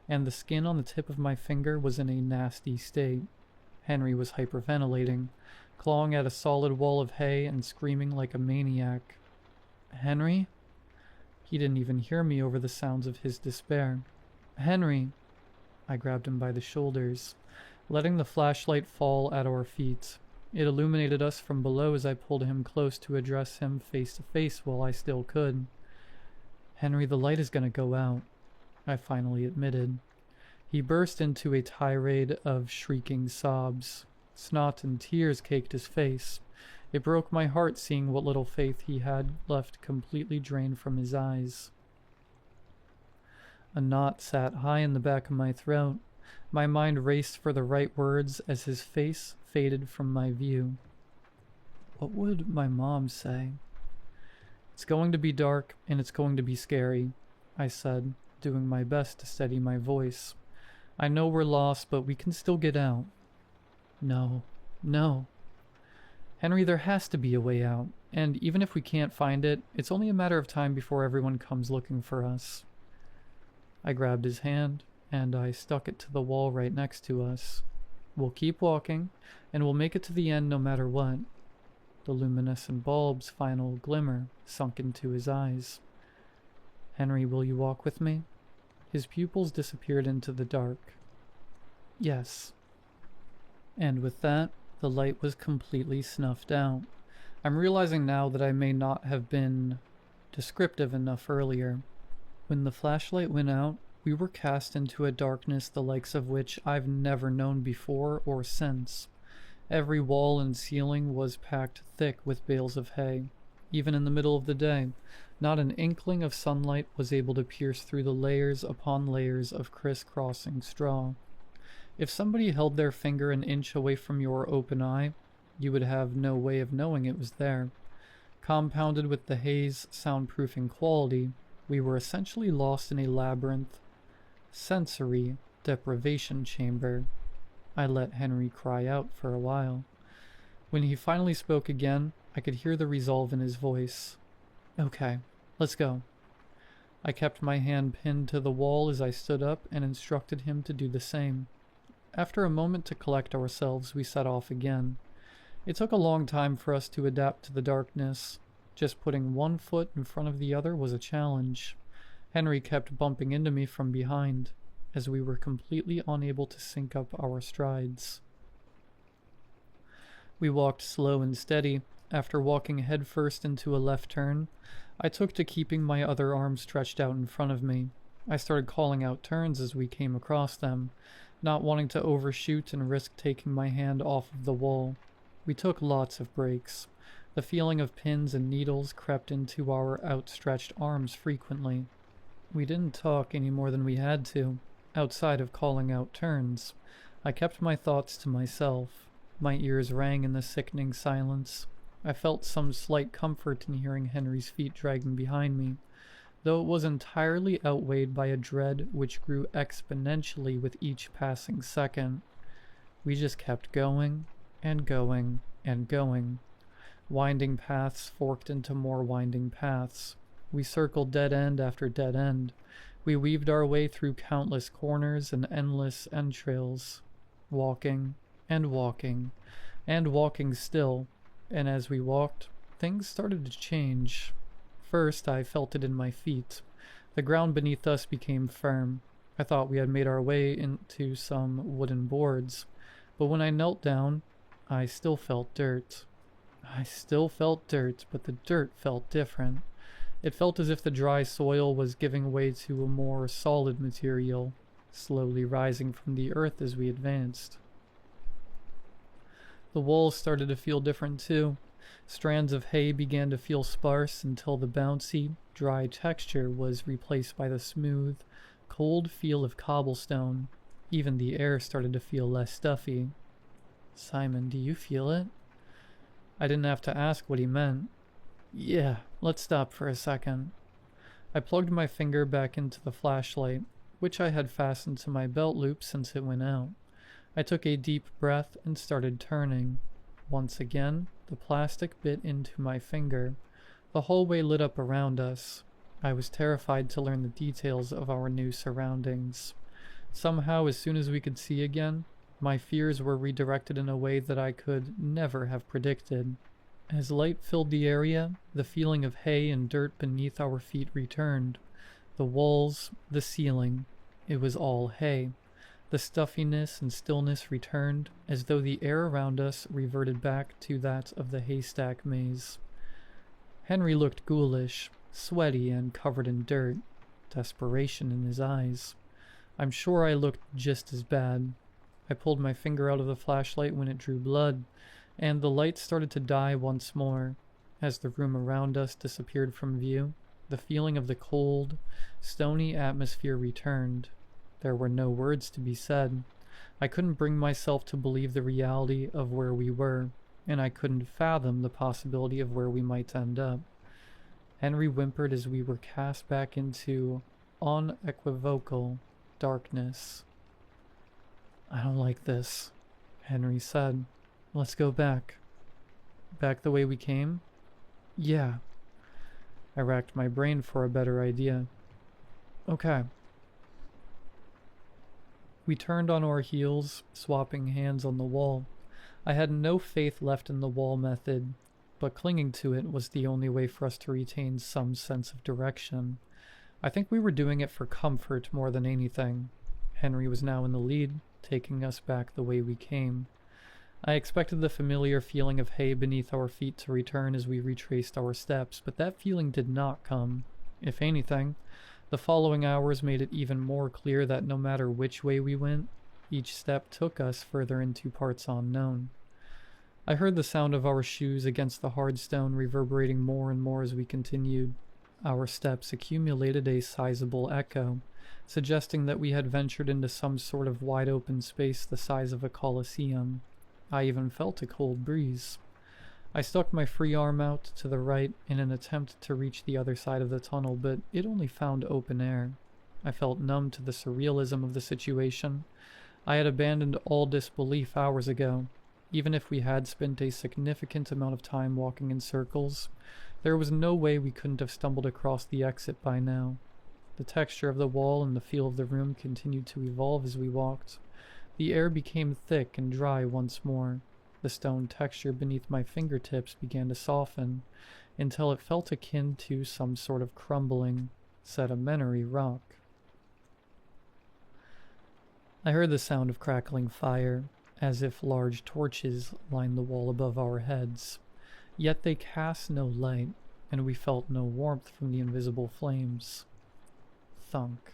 and the skin on the tip of my finger was in a nasty state. Henry was hyperventilating, clawing at a solid wall of hay and screaming like a maniac. "Henry?" He didn't even hear me over the sounds of his despair. "Henry!" I grabbed him by the shoulders, letting the flashlight fall at our feet. It illuminated us from below as I pulled him close to address him face to face while I still could. "Henry, the light is going to go out," I finally admitted. He burst into a tirade of shrieking sobs. Snot and tears caked his face. It broke my heart seeing what little faith he had left completely drained from his eyes. A knot sat high in the back of my throat. My mind raced for the right words as his face faded from my view. What would my mom say? It's going to be dark and it's going to be scary, I said, doing my best to steady my voice. I know we're lost, but we can still get out. No. Henry, there has to be a way out, and even if we can't find it, it's only a matter of time before everyone comes looking for us. I grabbed his hand, and I stuck it to the wall right next to us. We'll keep walking, and we'll make it to the end no matter what. The luminescent bulb's final glimmer sunk into his eyes. Henry, will you walk with me? His pupils disappeared into the dark. Yes. And with that, the light was completely snuffed out. I'm realizing now that I may not have been descriptive enough earlier. When the flashlight went out, we were cast into a darkness the likes of which I've never known before or since. Every wall and ceiling was packed thick with bales of hay. Even in the middle of the day, not an inkling of sunlight was able to pierce through the layers upon layers of crisscrossing straw. If somebody held their finger an inch away from your open eye, you would have no way of knowing it was there. Compounded with the hay's soundproofing quality, we were essentially lost in a labyrinth, sensory deprivation chamber. I let Henry cry out for a while. When he finally spoke again, I could hear the resolve in his voice. Okay, let's go. I kept my hand pinned to the wall as I stood up and instructed him to do the same. After a moment to collect ourselves, we set off again. It took a long time for us to adapt to the darkness. Just putting one foot in front of the other was a challenge. Henry kept bumping into me from behind, as we were completely unable to sync up our strides. We walked slow and steady. After walking headfirst into a left turn, I took to keeping my other arm stretched out in front of me. I started calling out turns as we came across them, not wanting to overshoot and risk taking my hand off of the wall. We took lots of breaks. The feeling of pins and needles crept into our outstretched arms frequently. We didn't talk any more than we had to, outside of calling out turns. I kept my thoughts to myself. My ears rang in the sickening silence. I felt some slight comfort in hearing Henry's feet dragging behind me, though it was entirely outweighed by a dread which grew exponentially with each passing second. We just kept going, and going, and going. Winding paths forked into more winding paths. We circled dead end after dead end. We weaved our way through countless corners and endless entrails, walking, and walking, and walking still. And as we walked, things started to change. First, I felt it in my feet. The ground beneath us became firm. I thought we had made our way into some wooden boards, but when I knelt down, I still felt dirt. But the dirt felt different. It felt as if the dry soil was giving way to a more solid material, slowly rising from the earth as we advanced. The walls started to feel different too. Strands of hay began to feel sparse until the bouncy, dry texture was replaced by the smooth, cold feel of cobblestone. Even the air started to feel less stuffy. Simon, do you feel it? I didn't have to ask what he meant. Yeah, let's stop for a second. I plugged my finger back into the flashlight, which I had fastened to my belt loop since it went out. I took a deep breath and started turning. Once again, the plastic bit into my finger. The hallway lit up around us. I was terrified to learn the details of our new surroundings. Somehow, as soon as we could see again, my fears were redirected in a way that I could never have predicted. As light filled the area, the feeling of hay and dirt beneath our feet returned. The walls, the ceiling, it was all hay. The stuffiness and stillness returned, as though the air around us reverted back to that of the haystack maze. Henry looked ghoulish, sweaty and covered in dirt, desperation in his eyes. I'm sure I looked just as bad. I pulled my finger out of the flashlight when it drew blood, and the light started to die once more. As the room around us disappeared from view, the feeling of the cold, stony atmosphere returned. There were no words to be said. I couldn't bring myself to believe the reality of where we were, and I couldn't fathom the possibility of where we might end up. Henry whimpered as we were cast back into unequivocal darkness. "I don't like this," Henry said. "Let's go back." "Back the way we came?" "Yeah." I racked my brain for a better idea. "Okay." We turned on our heels, swapping hands on the wall. I had no faith left in the wall method, but clinging to it was the only way for us to retain some sense of direction. I think we were doing it for comfort more than anything. Henry was now in the lead, taking us back the way we came. I expected the familiar feeling of hay beneath our feet to return as we retraced our steps, but that feeling did not come. If anything, the following hours made it even more clear that no matter which way we went, each step took us further into parts unknown. I heard the sound of our shoes against the hard stone reverberating more and more as we continued. Our steps accumulated a sizable echo, suggesting that we had ventured into some sort of wide-open space the size of a coliseum. I even felt a cold breeze. I stuck my free arm out to the right in an attempt to reach the other side of the tunnel, but it only found open air. I felt numb to the surrealism of the situation. I had abandoned all disbelief hours ago. Even if we had spent a significant amount of time walking in circles, there was no way we couldn't have stumbled across the exit by now. The texture of the wall and the feel of the room continued to evolve as we walked. The air became thick and dry once more. The stone texture beneath my fingertips began to soften, until it felt akin to some sort of crumbling, sedimentary rock. I heard the sound of crackling fire, as if large torches lined the wall above our heads. Yet they cast no light, and we felt no warmth from the invisible flames. Thunk.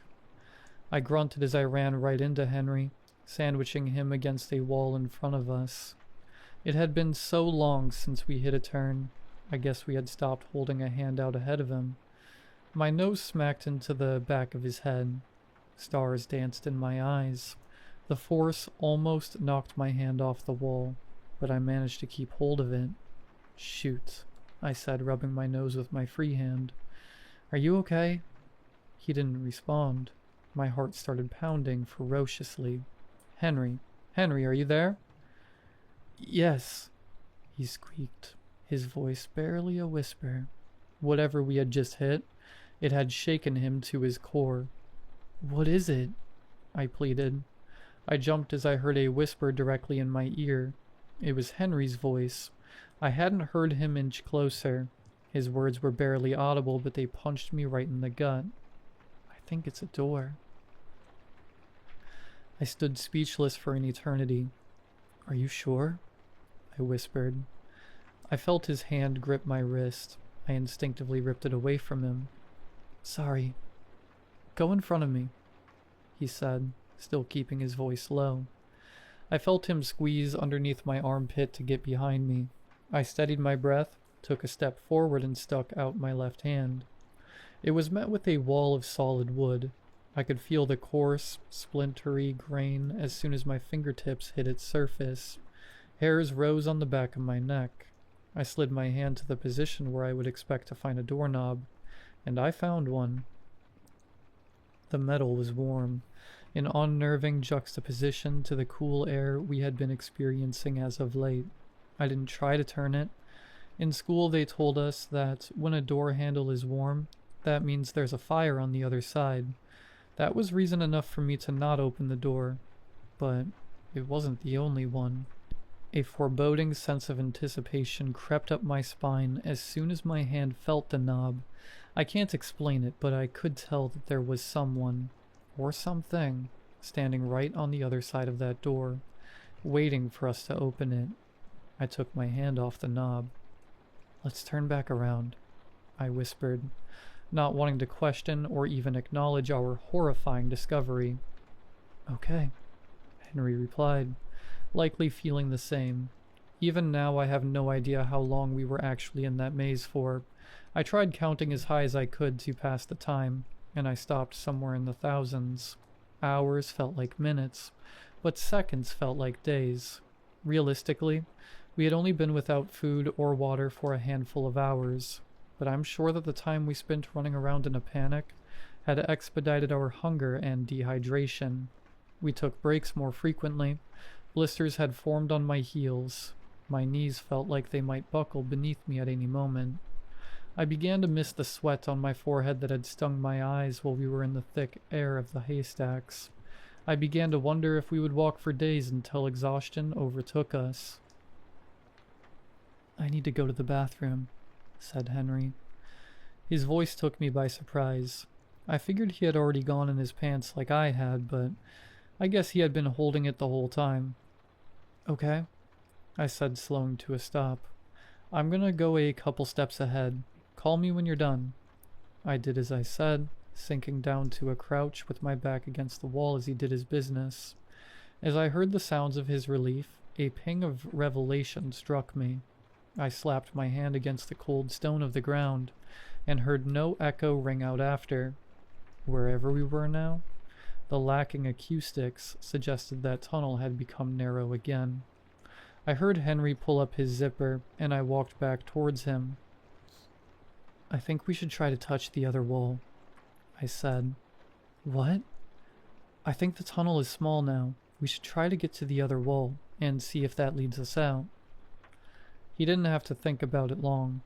I grunted as I ran right into Henry, sandwiching him against a wall in front of us. It had been so long since we hit a turn, I guess we had stopped holding a hand out ahead of him. My nose smacked into the back of his head. Stars danced in my eyes. The force almost knocked my hand off the wall, but I managed to keep hold of it. "Shoot," I said, rubbing my nose with my free hand. "Are you okay?" He didn't respond. My heart started pounding ferociously. Henry, are you there?" "Yes," he squeaked, his voice barely a whisper. Whatever we had just hit, it had shaken him to his core. "What is it?" I pleaded. I jumped as I heard a whisper directly in my ear. It was Henry's voice. I hadn't heard him inch closer. His words were barely audible, but they punched me right in the gut. "I think it's a door." I stood speechless for an eternity. "Are you sure?" I whispered. I felt his hand grip my wrist. I instinctively ripped it away from him. "Sorry. Go in front of me," he said, still keeping his voice low. I felt him squeeze underneath my armpit to get behind me. I steadied my breath, took a step forward, and stuck out my left hand. It was met with a wall of solid wood. I could feel the coarse, splintery grain as soon as my fingertips hit its surface. Hairs rose on the back of my neck. I slid my hand to the position where I would expect to find a doorknob, and I found one. The metal was warm, an unnerving juxtaposition to the cool air we had been experiencing as of late. I didn't try to turn it. In school they told us that when a door handle is warm, that means there's a fire on the other side. That was reason enough for me to not open the door, but it wasn't the only one. A foreboding sense of anticipation crept up my spine as soon as my hand felt the knob. I can't explain it, but I could tell that there was someone, or something, standing right on the other side of that door, waiting for us to open it. I took my hand off the knob. "Let's turn back around," I whispered, not wanting to question or even acknowledge our horrifying discovery. "Okay," Henry replied, likely feeling the same. Even now I have no idea how long we were actually in that maze for. I tried counting as high as I could to pass the time, and I stopped somewhere in the thousands. Hours felt like minutes, but seconds felt like days. Realistically, we had only been without food or water for a handful of hours, but I'm sure that the time we spent running around in a panic had expedited our hunger and dehydration. We took breaks more frequently. Blisters had formed on my heels. My knees felt like they might buckle beneath me at any moment. I began to miss the sweat on my forehead that had stung my eyes while we were in the thick air of the haystacks. I began to wonder if we would walk for days until exhaustion overtook us. "I need to go to the bathroom," said Henry. His voice took me by surprise. I figured he had already gone in his pants like I had, but I guess he had been holding it the whole time. "Okay," I said, slowing to a stop. "I'm gonna go a couple steps ahead. Call me when you're done." I did as I said, sinking down to a crouch with my back against the wall as he did his business. As I heard the sounds of his relief, a ping of revelation struck me. I slapped my hand against the cold stone of the ground, and heard no echo ring out after. Wherever we were now, the lacking acoustics suggested that tunnel had become narrow again. I heard Henry pull up his zipper, and I walked back towards him. "I think we should try to touch the other wall," I said. "What?" "I think the tunnel is small now. We should try to get to the other wall, and see if that leads us out." He didn't have to think about it long.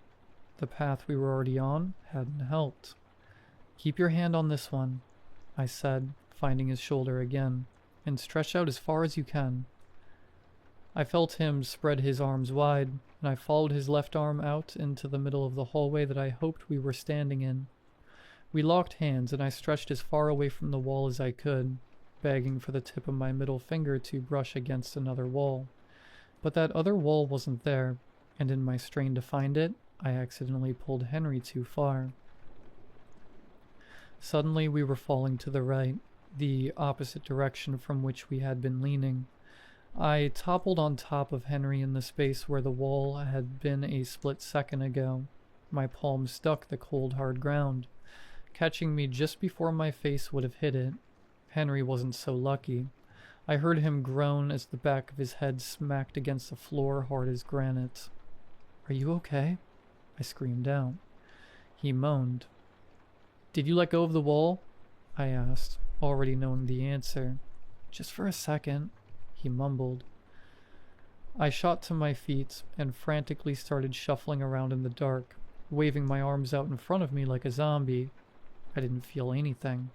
The path we were already on hadn't helped. "Keep your hand on this one," I said, finding his shoulder again, "and stretch out as far as you can." I felt him spread his arms wide, and I followed his left arm out into the middle of the hallway that I hoped we were standing in. We locked hands, and I stretched as far away from the wall as I could, begging for the tip of my middle finger to brush against another wall. But that other wall wasn't there, and in my strain to find it, I accidentally pulled Henry too far. Suddenly we were falling to the right, the opposite direction from which we had been leaning. I toppled on top of Henry in the space where the wall had been a split second ago. My palm struck the cold, hard ground, catching me just before my face would have hit it. Henry wasn't so lucky. I heard him groan as the back of his head smacked against the floor hard as granite. "Are you okay?" I screamed out. He moaned. "Did you let go of the wall?" I asked, already knowing the answer. "Just for a second," he mumbled. I shot to my feet and frantically started shuffling around in the dark, waving my arms out in front of me like a zombie. I didn't feel anything.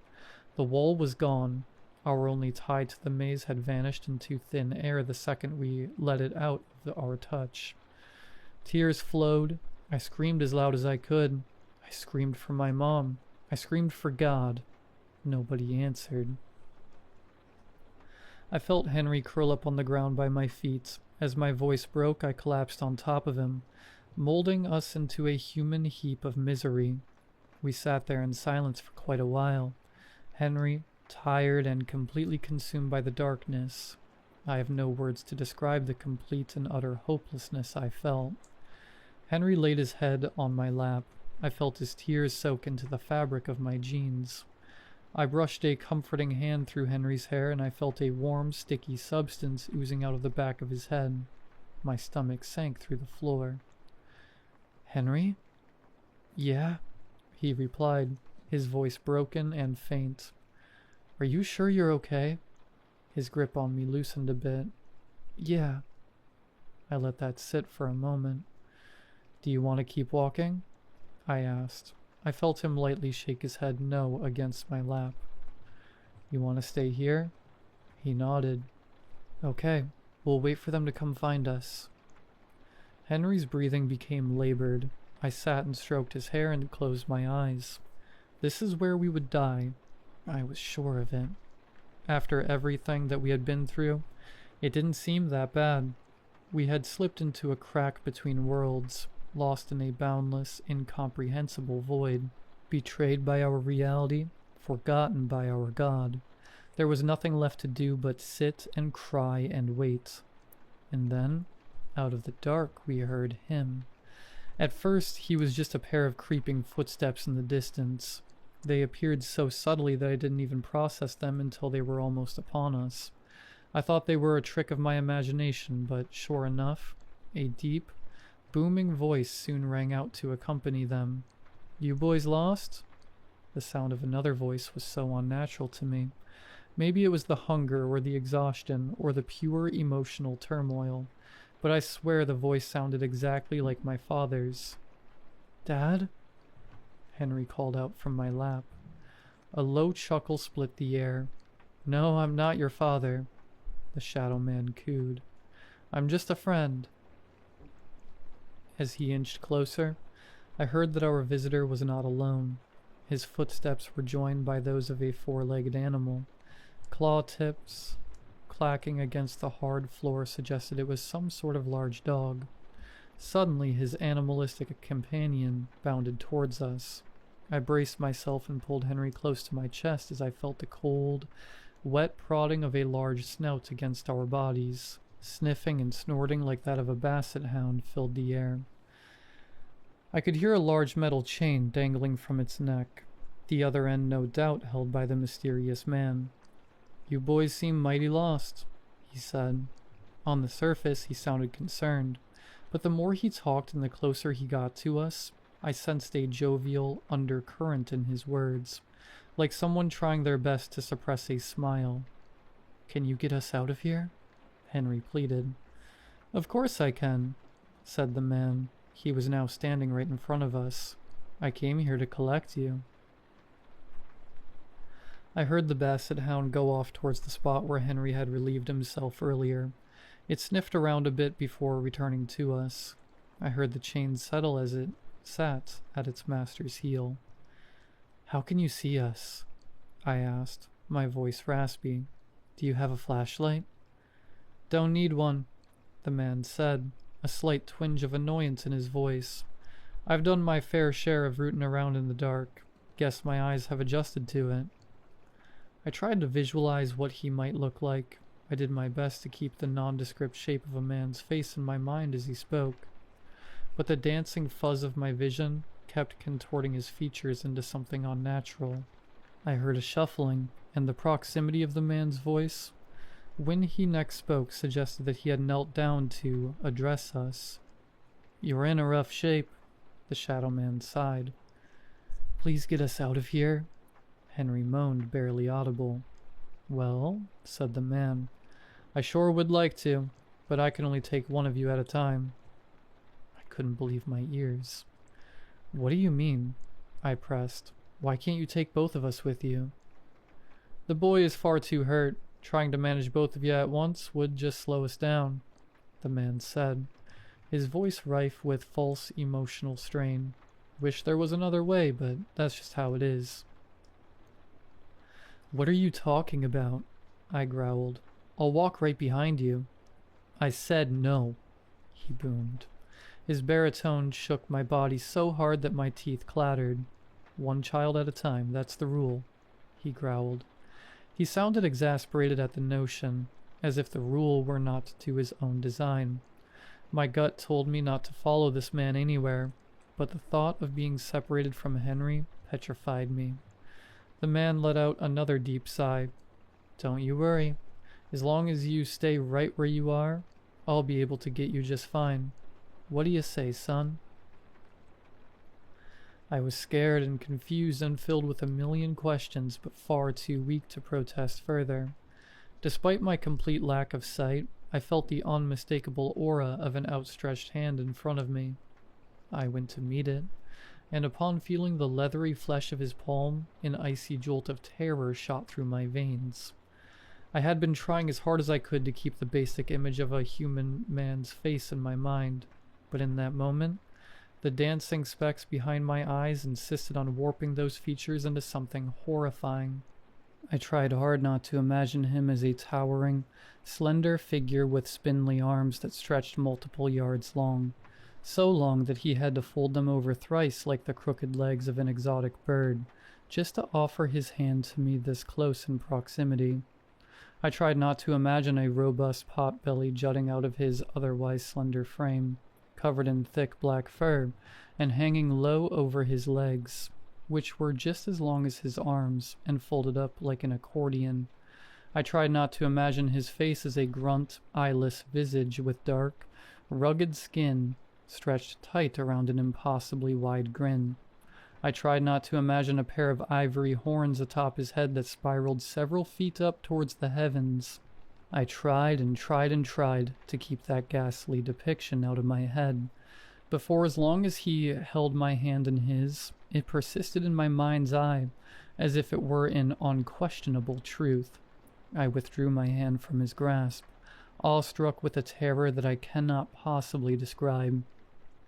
The wall was gone. Our only tie to the maze had vanished into thin air the second we let it out of our touch. Tears flowed. I screamed as loud as I could. I screamed for my mom. I screamed for God. Nobody answered. I felt Henry curl up on the ground by my feet. As my voice broke, I collapsed on top of him, molding us into a human heap of misery. We sat there in silence for quite a while. Henry, tired and completely consumed by the darkness. I have no words to describe the complete and utter hopelessness I felt. Henry laid his head on my lap. I felt his tears soak into the fabric of my jeans. I brushed a comforting hand through Henry's hair, and I felt a warm, sticky substance oozing out of the back of his head. My stomach sank through the floor. "Henry?" "Yeah," he replied, his voice broken and faint. "Are you sure you're okay?" His grip on me loosened a bit. "Yeah." I let that sit for a moment. "Do you want to keep walking?" I asked. I felt him lightly shake his head no against my lap. "You want to stay here?" He nodded. "Okay, we'll wait for them to come find us." Henry's breathing became labored. I sat and stroked his hair and closed my eyes. This is where we would die. I was sure of it. After everything that we had been through, it didn't seem that bad. We had slipped into a crack between worlds, lost in a boundless, incomprehensible void, betrayed by our reality, forgotten by our God. There was nothing left to do but sit and cry and wait. And then, out of the dark, we heard him. At first, he was just a pair of creeping footsteps in the distance. They appeared so subtly that I didn't even process them until they were almost upon us. I thought they were a trick of my imagination, but sure enough, a deep, booming voice soon rang out to accompany them. "You boys lost?" The sound of another voice was so unnatural to me. Maybe it was the hunger or the exhaustion or the pure emotional turmoil, but I swear the voice sounded exactly like my father's. "Dad?" Henry called out from my lap. A low chuckle split the air. "No, I'm not your father," the shadow man cooed. "I'm just a friend." As he inched closer, I heard that our visitor was not alone. His footsteps were joined by those of a four-legged animal. Claw tips clacking against the hard floor suggested it was some sort of large dog. Suddenly, his animalistic companion bounded towards us. I braced myself and pulled Henry close to my chest as I felt the cold, wet prodding of a large snout against our bodies. Sniffing and snorting like that of a basset hound filled the air. I could hear a large metal chain dangling from its neck, the other end no doubt held by the mysterious man. "You boys seem mighty lost," he said. On the surface, he sounded concerned, but the more he talked and the closer he got to us, I sensed a jovial undercurrent in his words, like someone trying their best to suppress a smile. "Can you get us out of here?" Henry pleaded. "Of course I can," said the man. He was now standing right in front of us. "I came here to collect you." I heard the basset hound go off towards the spot where Henry had relieved himself earlier. It sniffed around a bit before returning to us. I heard the chain settle as it sat at its master's heel. "How can you see us?" I asked, my voice raspy. "Do you have a flashlight?" "Don't need one," the man said, a slight twinge of annoyance in his voice. "I've done my fair share of rooting around in the dark. Guess my eyes have adjusted to it." I tried to visualize what he might look like. I did my best to keep the nondescript shape of a man's face in my mind as he spoke, but the dancing fuzz of my vision kept contorting his features into something unnatural. I heard a shuffling, and the proximity of the man's voice, when he next spoke, suggested that he had knelt down to address us. "You're in a rough shape," the shadow man sighed. "Please get us out of here," Henry moaned, barely audible. "Well," said the man, "I sure would like to, but I can only take one of you at a time." I couldn't believe my ears. "What do you mean?" I pressed. "Why can't you take both of us with you?" "The boy is far too hurt. Trying to manage both of you at once would just slow us down," the man said, his voice rife with false emotional strain. "Wish there was another way, but that's just how it is." "What are you talking about?" I growled. "I'll walk right behind you." "I said no," he boomed. His baritone shook my body so hard that my teeth clattered. "One child at a time, that's the rule," he growled. He sounded exasperated at the notion, as if the rule were not to his own design. My gut told me not to follow this man anywhere, but the thought of being separated from Henry petrified me. The man let out another deep sigh. "Don't you worry. As long as you stay right where you are, I'll be able to get you just fine. What do you say, son?" I was scared and confused and filled with a million questions, but far too weak to protest further. Despite my complete lack of sight, I felt the unmistakable aura of an outstretched hand in front of me. I went to meet it, and upon feeling the leathery flesh of his palm, an icy jolt of terror shot through my veins. I had been trying as hard as I could to keep the basic image of a human man's face in my mind, but in that moment, the dancing specks behind my eyes insisted on warping those features into something horrifying. I tried hard not to imagine him as a towering, slender figure with spindly arms that stretched multiple yards long, so long that he had to fold them over thrice like the crooked legs of an exotic bird, just to offer his hand to me this close in proximity. I tried not to imagine a robust pot belly jutting out of his otherwise slender frame, covered in thick black fur, and hanging low over his legs, which were just as long as his arms and folded up like an accordion. I tried not to imagine his face as a grunt, eyeless visage with dark, rugged skin stretched tight around an impossibly wide grin. I tried not to imagine a pair of ivory horns atop his head that spiraled several feet up towards the heavens. I tried and tried and tried to keep that ghastly depiction out of my head, but for as long as he held my hand in his, it persisted in my mind's eye, as if it were an unquestionable truth. I withdrew my hand from his grasp, awestruck with a terror that I cannot possibly describe.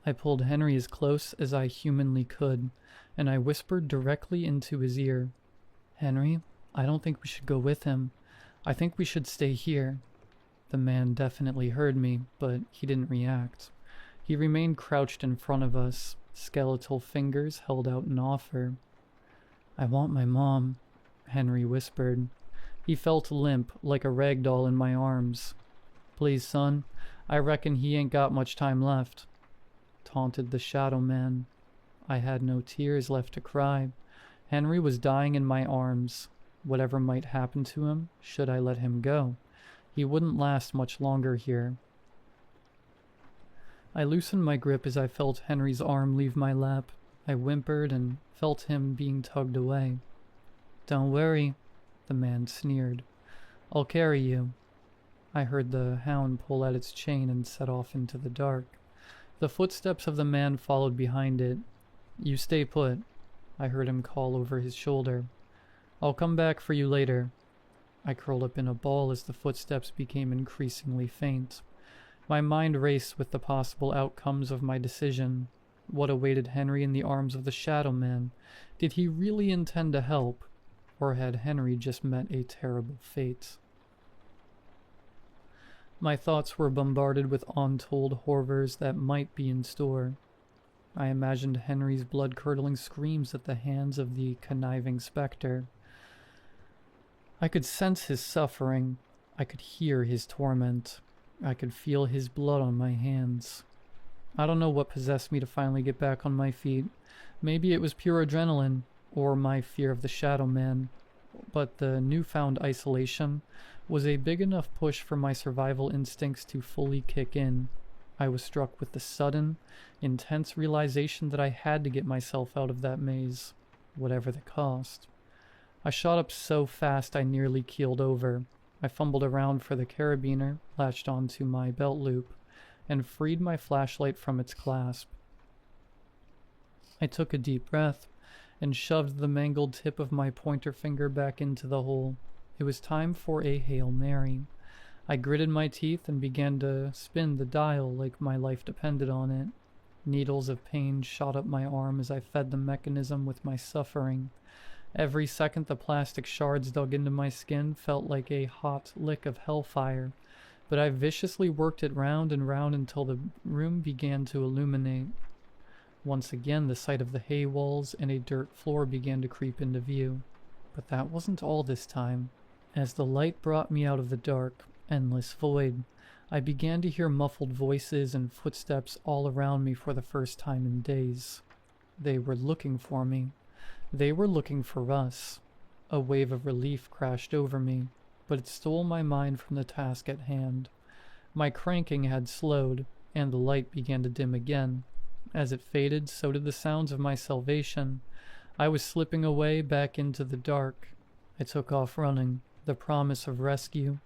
I pulled Henry as close as I humanly could, and I whispered directly into his ear, "Henry, I don't think we should go with him. I think we should stay here." The man definitely heard me, but he didn't react. He remained crouched in front of us, skeletal fingers held out in offer. "I want my mom," Henry whispered. He felt limp, like a rag doll in my arms. "Please, son, I reckon he ain't got much time left," taunted the shadow man. I had no tears left to cry. Henry was dying in my arms. Whatever might happen to him, should I let him go, he wouldn't last much longer here. I loosened my grip as I felt Henry's arm leave my lap. I whimpered and felt him being tugged away. "Don't worry," the man sneered. "I'll carry you." I heard the hound pull at its chain and set off into the dark. The footsteps of the man followed behind it. "You stay put," I heard him call over his shoulder. "I'll come back for you later." I curled up in a ball as the footsteps became increasingly faint. My mind raced with the possible outcomes of my decision. What awaited Henry in the arms of the Shadow Man? Did he really intend to help? Or had Henry just met a terrible fate? My thoughts were bombarded with untold horrors that might be in store. I imagined Henry's blood-curdling screams at the hands of the conniving specter. I could sense his suffering. I could hear his torment. I could feel his blood on my hands. I don't know what possessed me to finally get back on my feet. Maybe it was pure adrenaline, or my fear of the Shadow Man. But the newfound isolation was a big enough push for my survival instincts to fully kick in. I was struck with the sudden, intense realization that I had to get myself out of that maze, whatever the cost. I shot up so fast I nearly keeled over. I fumbled around for the carabiner, latched onto my belt loop, and freed my flashlight from its clasp. I took a deep breath and shoved the mangled tip of my pointer finger back into the hole. It was time for a Hail Mary. I gritted my teeth and began to spin the dial like my life depended on it. Needles of pain shot up my arm as I fed the mechanism with my suffering. Every second the plastic shards dug into my skin felt like a hot lick of hellfire, but I viciously worked it round and round until the room began to illuminate. Once again the sight of the hay walls and a dirt floor began to creep into view. But that wasn't all this time. As the light brought me out of the dark, endless void, I began to hear muffled voices and footsteps all around me for the first time in days. They were looking for me. They were looking for us. A wave of relief crashed over me, but it stole my mind from the task at hand. My cranking had slowed, and the light began to dim again. As it faded, so did the sounds of my salvation. I was slipping away back into the dark. I took off running, the promise of rescue,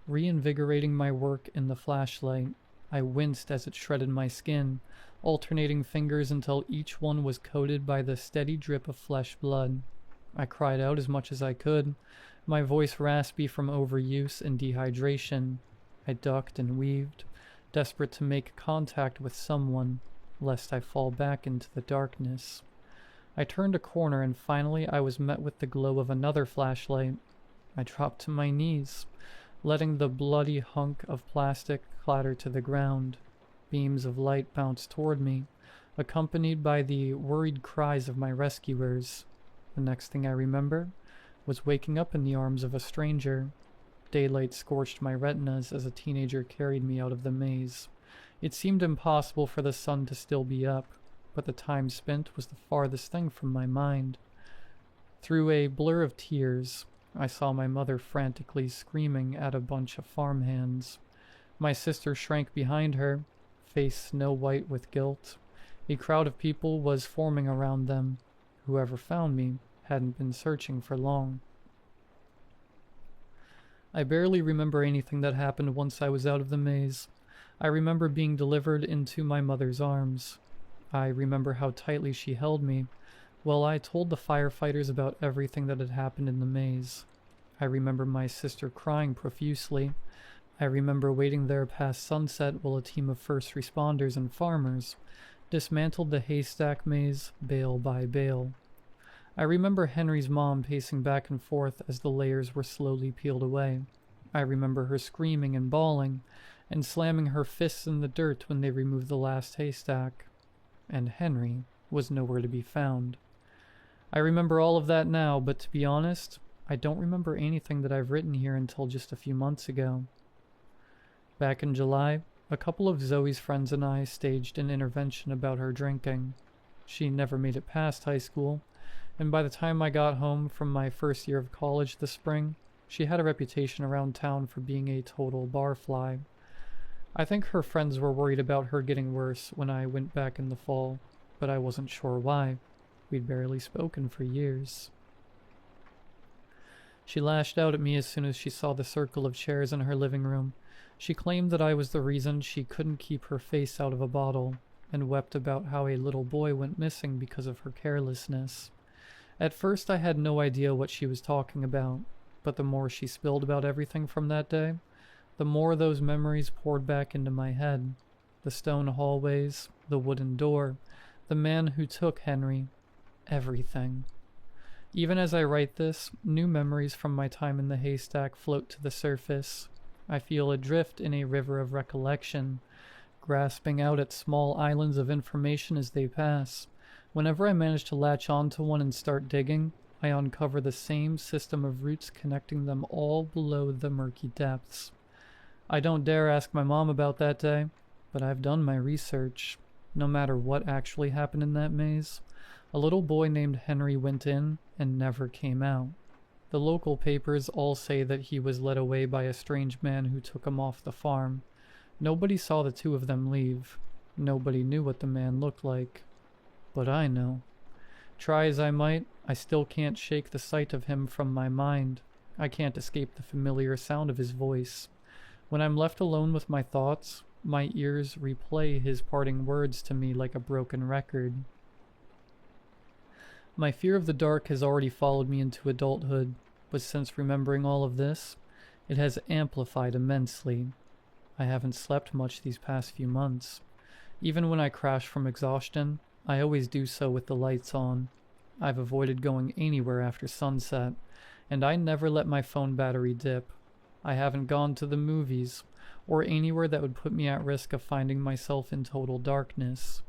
reinvigorating my work in the flashlight. I winced as it shredded my skin, alternating fingers until each one was coated by the steady drip of flesh blood. I cried out as much as I could, my voice raspy from overuse and dehydration. I ducked and weaved, desperate to make contact with someone, lest I fall back into the darkness. I turned a corner and finally I was met with the glow of another flashlight. I dropped to my knees, letting the bloody hunk of plastic clatter to the ground. Beams of light bounced toward me, accompanied by the worried cries of my rescuers. The next thing I remember was waking up in the arms of a stranger. Daylight scorched my retinas as a teenager carried me out of the maze. It seemed impossible for the sun to still be up, but the time spent was the farthest thing from my mind. Through a blur of tears, I saw my mother frantically screaming at a bunch of farmhands. My sister shrank behind her, face snow-white with guilt. A crowd of people was forming around them. Whoever found me hadn't been searching for long. I barely remember anything that happened once I was out of the maze. I remember being delivered into my mother's arms. I remember how tightly she held me, while I told the firefighters about everything that had happened in the maze. I remember my sister crying profusely. I remember waiting there past sunset while a team of first responders and farmers dismantled the haystack maze bale by bale. I remember Henry's mom pacing back and forth as the layers were slowly peeled away. I remember her screaming and bawling and slamming her fists in the dirt when they removed the last haystack. And Henry was nowhere to be found. I remember all of that now, but to be honest, I don't remember anything that I've written here until just a few months ago. Back in July, a couple of Zoe's friends and I staged an intervention about her drinking. She never made it past high school, and by the time I got home from my first year of college this spring, she had a reputation around town for being a total barfly. I think her friends were worried about her getting worse when I went back in the fall, but I wasn't sure why. We'd barely spoken for years. She lashed out at me as soon as she saw the circle of chairs in her living room. She claimed that I was the reason she couldn't keep her face out of a bottle, and wept about how a little boy went missing because of her carelessness. At first I had no idea what she was talking about, but the more she spilled about everything from that day, the more those memories poured back into my head. The stone hallways, the wooden door, the man who took Henry, everything. Even as I write this, new memories from my time in the haystack float to the surface. I feel adrift in a river of recollection, grasping out at small islands of information as they pass. Whenever I manage to latch onto one and start digging, I uncover the same system of roots connecting them all below the murky depths. I don't dare ask my mom about that day, but I've done my research. No matter what actually happened in that maze, a little boy named Henry went in and never came out. The local papers all say that he was led away by a strange man who took him off the farm. Nobody saw the two of them leave. Nobody knew what the man looked like. But I know. Try as I might, I still can't shake the sight of him from my mind. I can't escape the familiar sound of his voice. When I'm left alone with my thoughts, my ears replay his parting words to me like a broken record. My fear of the dark has already followed me into adulthood, but since remembering all of this, it has amplified immensely. I haven't slept much these past few months. Even when I crash from exhaustion, I always do so with the lights on. I've avoided going anywhere after sunset, and I never let my phone battery dip. I haven't gone to the movies, or anywhere that would put me at risk of finding myself in total darkness.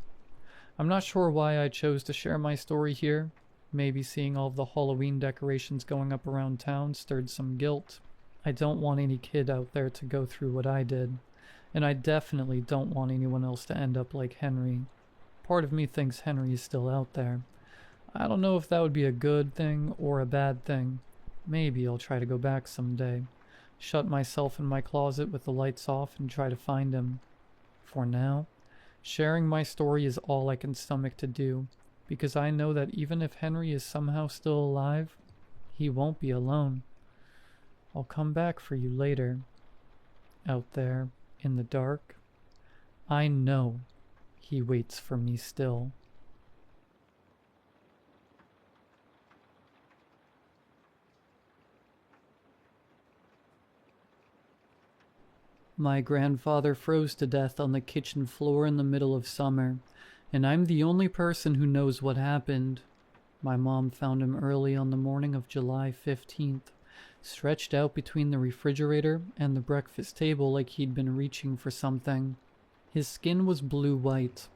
I'm not sure why I chose to share my story here. Maybe seeing all of the Halloween decorations going up around town stirred some guilt. I don't want any kid out there to go through what I did, and I definitely don't want anyone else to end up like Henry. Part of me thinks Henry is still out there. I don't know if that would be a good thing or a bad thing. Maybe I'll try to go back someday. Shut myself in my closet with the lights off and try to find him. For now, sharing my story is all I can stomach to do, because I know that even if Henry is somehow still alive, he won't be alone. I'll come back for you later. Out there, in the dark, I know he waits for me still. My grandfather froze to death on the kitchen floor in the middle of summer, and I'm the only person who knows what happened. My mom found him early on the morning of July 15th, stretched out between the refrigerator and the breakfast table like he'd been reaching for something. His skin was blue-white,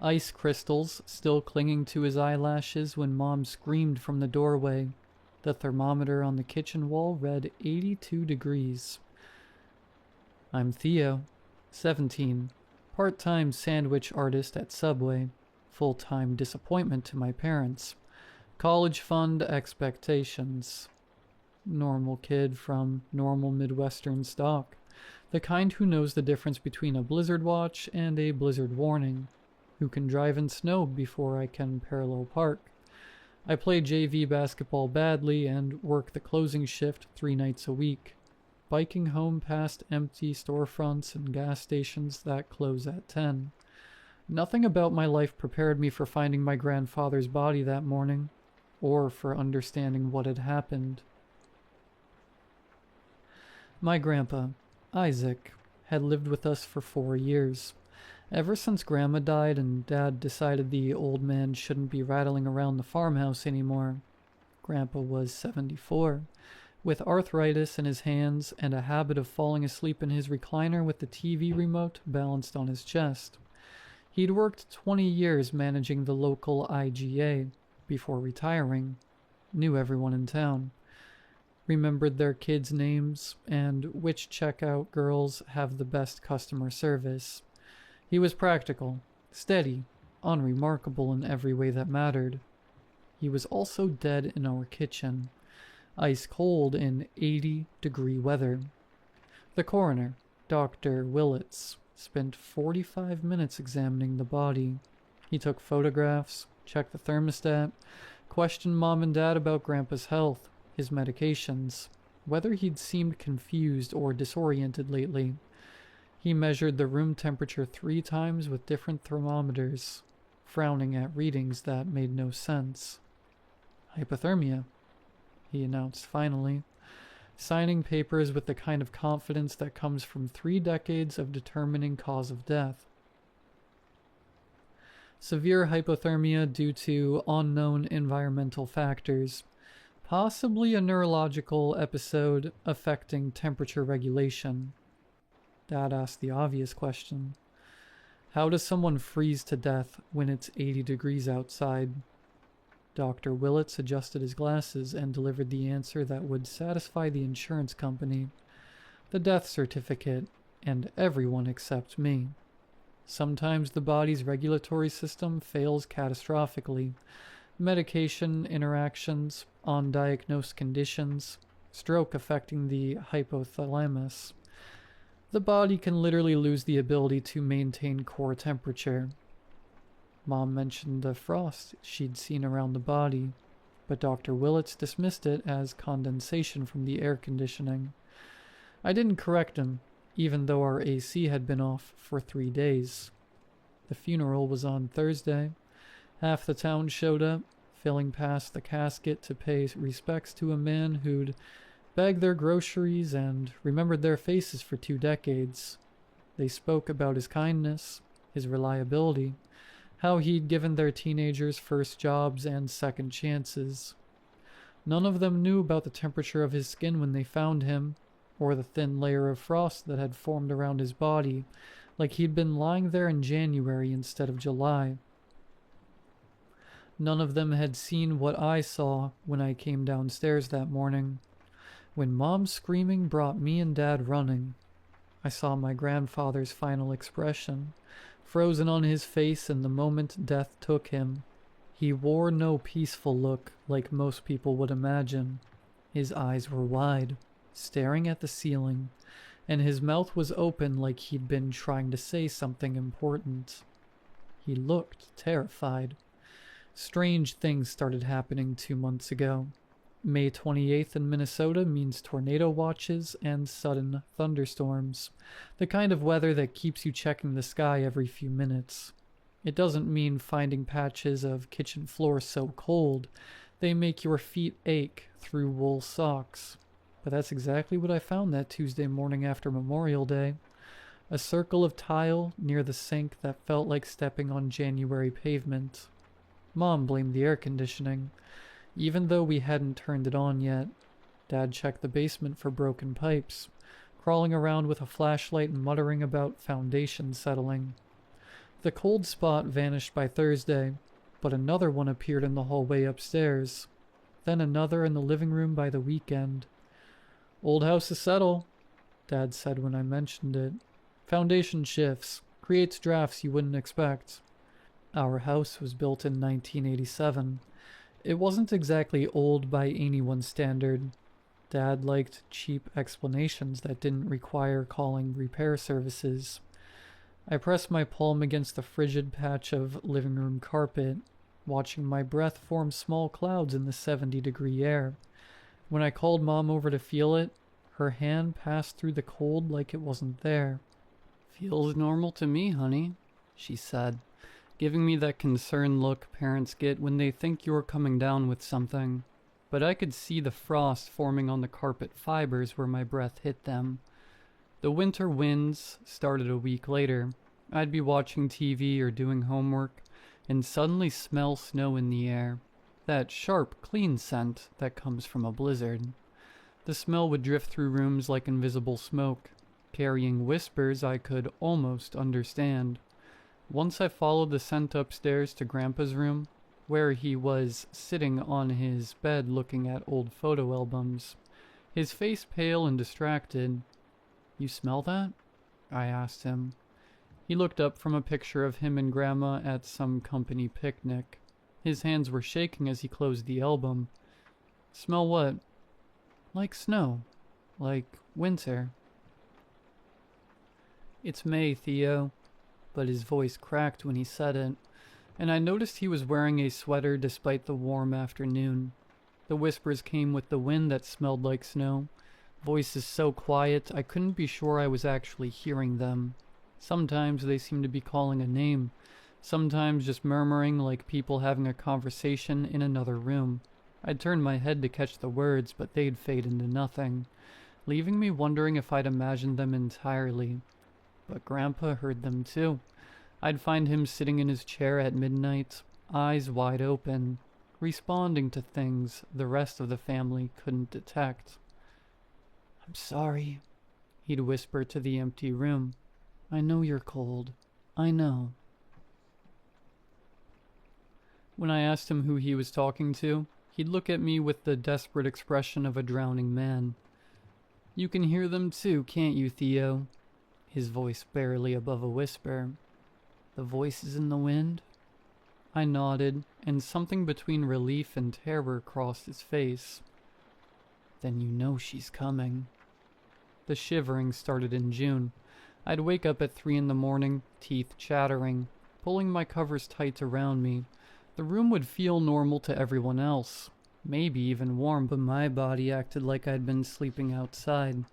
Ice crystals still clinging to his eyelashes when Mom screamed from the doorway. The thermometer on the kitchen wall read 82 degrees. I'm Theo, 17, part-time sandwich artist at Subway, full-time disappointment to my parents, college fund expectations. Normal kid from normal Midwestern stock, the kind who knows the difference between a blizzard watch and a blizzard warning, who can drive in snow before I can parallel park. I play JV basketball badly and work the closing shift 3 nights a week, biking home past empty storefronts and gas stations that close at 10. Nothing about my life prepared me for finding my grandfather's body that morning, or for understanding what had happened. My grandpa, Isaac, had lived with us for 4 years. Ever since Grandma died and Dad decided the old man shouldn't be rattling around the farmhouse anymore. Grandpa was 74, with arthritis in his hands and a habit of falling asleep in his recliner with the TV remote balanced on his chest. He'd worked 20 years managing the local IGA before retiring, knew everyone in town, remembered their kids' names, and which checkout girls have the best customer service. He was practical, steady, unremarkable in every way that mattered. He was also dead in our kitchen, ice cold in 80-degree weather. The coroner, Dr. Willits, spent 45 minutes examining the body. He took photographs, checked the thermostat, questioned Mom and Dad about Grandpa's health, his medications, whether he'd seemed confused or disoriented lately. He measured the room temperature 3 times with different thermometers, frowning at readings that made no sense. Hypothermia, he announced finally, signing papers with the kind of confidence that comes from 3 decades of determining cause of death. Severe hypothermia due to unknown environmental factors, possibly a neurological episode affecting temperature regulation. Dad asked the obvious question. How does someone freeze to death when it's 80 degrees outside? Dr. Willits adjusted his glasses and delivered the answer that would satisfy the insurance company, the death certificate, and everyone except me. Sometimes the body's regulatory system fails catastrophically. Medication interactions, undiagnosed conditions, stroke affecting the hypothalamus. The body can literally lose the ability to maintain core temperature. Mom mentioned the frost she'd seen around the body, but Dr. Willits dismissed it as condensation from the air conditioning. I didn't correct him, even though our AC had been off for 3 days. The funeral was on Thursday. Half the town showed up, filling past the casket to pay respects to a man who'd bagged their groceries and remembered their faces for 2 decades. They spoke about his kindness, his reliability, how he'd given their teenagers first jobs and second chances. None of them knew about the temperature of his skin when they found him, or the thin layer of frost that had formed around his body, like he'd been lying there in January instead of July. None of them had seen what I saw when I came downstairs that morning. When Mom's screaming brought me and Dad running, I saw my grandfather's final expression, frozen on his face in the moment death took him. He wore no peaceful look like most people would imagine. His eyes were wide, staring at the ceiling, and his mouth was open like he'd been trying to say something important. He looked terrified. Strange things started happening 2 months ago. May 28th in Minnesota means tornado watches and sudden thunderstorms, the kind of weather that keeps you checking the sky every few minutes. It doesn't mean finding patches of kitchen floor so cold they make your feet ache through wool socks. But that's exactly what I found that Tuesday morning after Memorial Day. A circle of tile near the sink that felt like stepping on January pavement. Mom blamed the air conditioning. Even though we hadn't turned it on yet, Dad checked the basement for broken pipes, crawling around with a flashlight and muttering about foundation settling. The cold spot vanished by Thursday, but another one appeared in the hallway upstairs, then another in the living room by the weekend. "Old house to settle," Dad said when I mentioned it. "Foundation shifts, creates drafts you wouldn't expect." Our house was built in 1987. It wasn't exactly old by anyone's standard. Dad liked cheap explanations that didn't require calling repair services. I pressed my palm against the frigid patch of living room carpet, watching my breath form small clouds in the 70-degree air. When I called Mom over to feel it, her hand passed through the cold like it wasn't there. "Feels normal to me, honey," she said, giving me that concerned look parents get when they think you're coming down with something. But I could see the frost forming on the carpet fibers where my breath hit them. The winter winds started a week later. I'd be watching TV or doing homework, and suddenly smell snow in the air. That sharp, clean scent that comes from a blizzard. The smell would drift through rooms like invisible smoke, carrying whispers I could almost understand. Once I followed the scent upstairs to Grandpa's room, where he was sitting on his bed looking at old photo albums, his face pale and distracted. "You smell that?" I asked him. He looked up from a picture of him and Grandma at some company picnic. His hands were shaking as he closed the album. "Smell what?" "Like snow. Like winter." "It's May, Theo," but his voice cracked when he said it, and I noticed he was wearing a sweater despite the warm afternoon. The whispers came with the wind that smelled like snow. Voices so quiet I couldn't be sure I was actually hearing them. Sometimes they seemed to be calling a name, sometimes just murmuring like people having a conversation in another room. I'd turn my head to catch the words, but they'd fade into nothing, leaving me wondering if I'd imagined them entirely. But Grandpa heard them too. I'd find him sitting in his chair at midnight, eyes wide open, responding to things the rest of the family couldn't detect. "I'm sorry," he'd whisper to the empty room. "I know you're cold. I know." When I asked him who he was talking to, he'd look at me with the desperate expression of a drowning man. "You can hear them too, can't you, Theo?" His voice barely above a whisper. "The voices in the wind?" I nodded, and something between relief and terror crossed his face. "Then you know she's coming." The shivering started in June. I'd wake up at 3 in the morning, teeth chattering, pulling my covers tight around me. The room would feel normal to everyone else, maybe even warm, but my body acted like I'd been sleeping outside.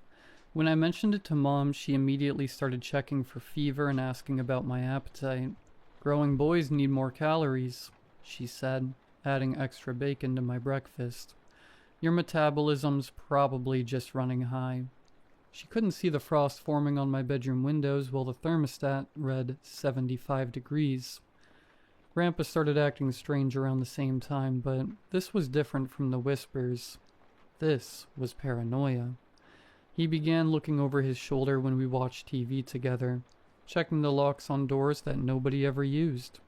When I mentioned it to Mom, she immediately started checking for fever and asking about my appetite. "Growing boys need more calories," she said, adding extra bacon to my breakfast. "Your metabolism's probably just running high." She couldn't see the frost forming on my bedroom windows while the thermostat read 75 degrees. Grandpa started acting strange around the same time, but this was different from the whispers. This was paranoia. He began looking over his shoulder when we watched TV together, checking the locks on doors that nobody ever used.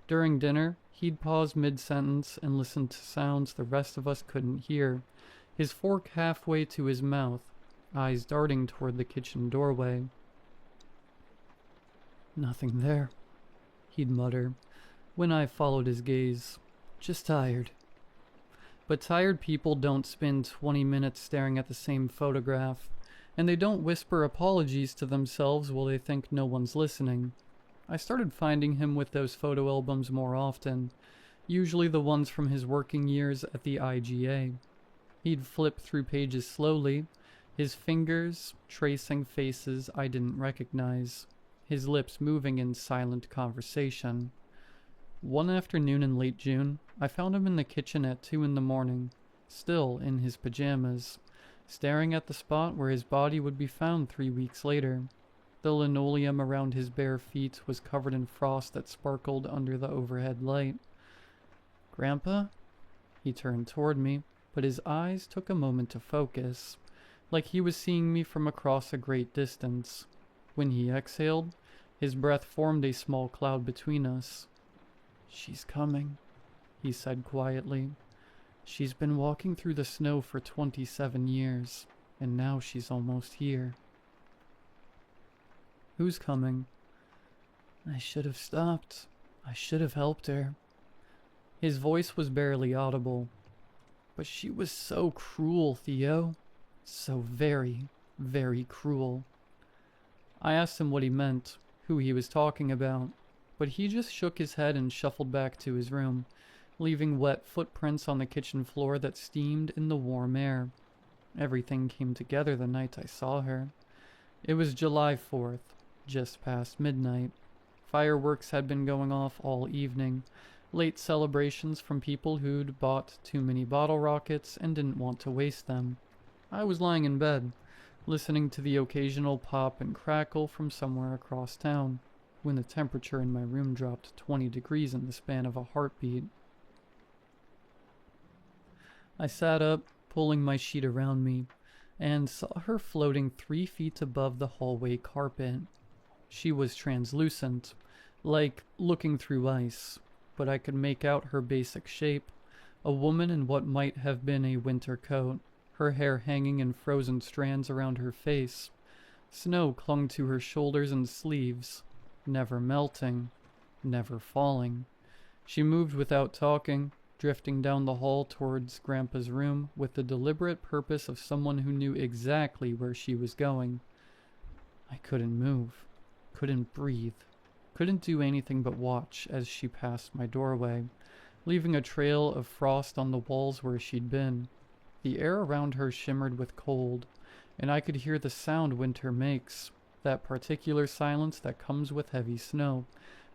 During dinner, he'd pause mid-sentence and listen to sounds the rest of us couldn't hear, his fork halfway to his mouth, eyes darting toward the kitchen doorway. "Nothing there," he'd mutter, when I followed his gaze. "Just tired." But tired people don't spend 20 minutes staring at the same photograph, and they don't whisper apologies to themselves while they think no one's listening. I started finding him with those photo albums more often, usually the ones from his working years at the IGA. He'd flip through pages slowly, his fingers tracing faces I didn't recognize, his lips moving in silent conversation. One afternoon in late June, I found him in the kitchen at 2 in the morning, still in his pajamas, staring at the spot where his body would be found 3 weeks later. The linoleum around his bare feet was covered in frost that sparkled under the overhead light. "Grandpa?" He turned toward me, but his eyes took a moment to focus, like he was seeing me from across a great distance. When he exhaled, His breath formed a small cloud between us. "She's coming," he said quietly. "She's been walking through the snow for 27 years, and now she's almost here." "Who's coming?" "I should have stopped. I should have helped her." His voice was barely audible. "But she was so cruel, Theo. So very, very cruel." I asked him what he meant, who he was talking about, but he just shook his head and shuffled back to his room, leaving wet footprints on the kitchen floor that steamed in the warm air. Everything came together the night I saw her. It was July 4th, just past midnight. Fireworks had been going off all evening, late celebrations from people who'd bought too many bottle rockets and didn't want to waste them. I was lying in bed, listening to the occasional pop and crackle from somewhere across town, when the temperature in my room dropped 20 degrees in the span of a heartbeat. I sat up, pulling my sheet around me, and saw her floating 3 feet above the hallway carpet. She was translucent, like looking through ice, but I could make out her basic shape, a woman in what might have been a winter coat, her hair hanging in frozen strands around her face. Snow clung to her shoulders and sleeves, never melting, never falling. She moved without talking, drifting down the hall towards Grandpa's room with the deliberate purpose of someone who knew exactly where she was going. I couldn't move, couldn't breathe, couldn't do anything but watch as she passed my doorway, leaving a trail of frost on the walls where she'd been. The air around her shimmered with cold, and I could hear the sound winter makes, that particular silence that comes with heavy snow,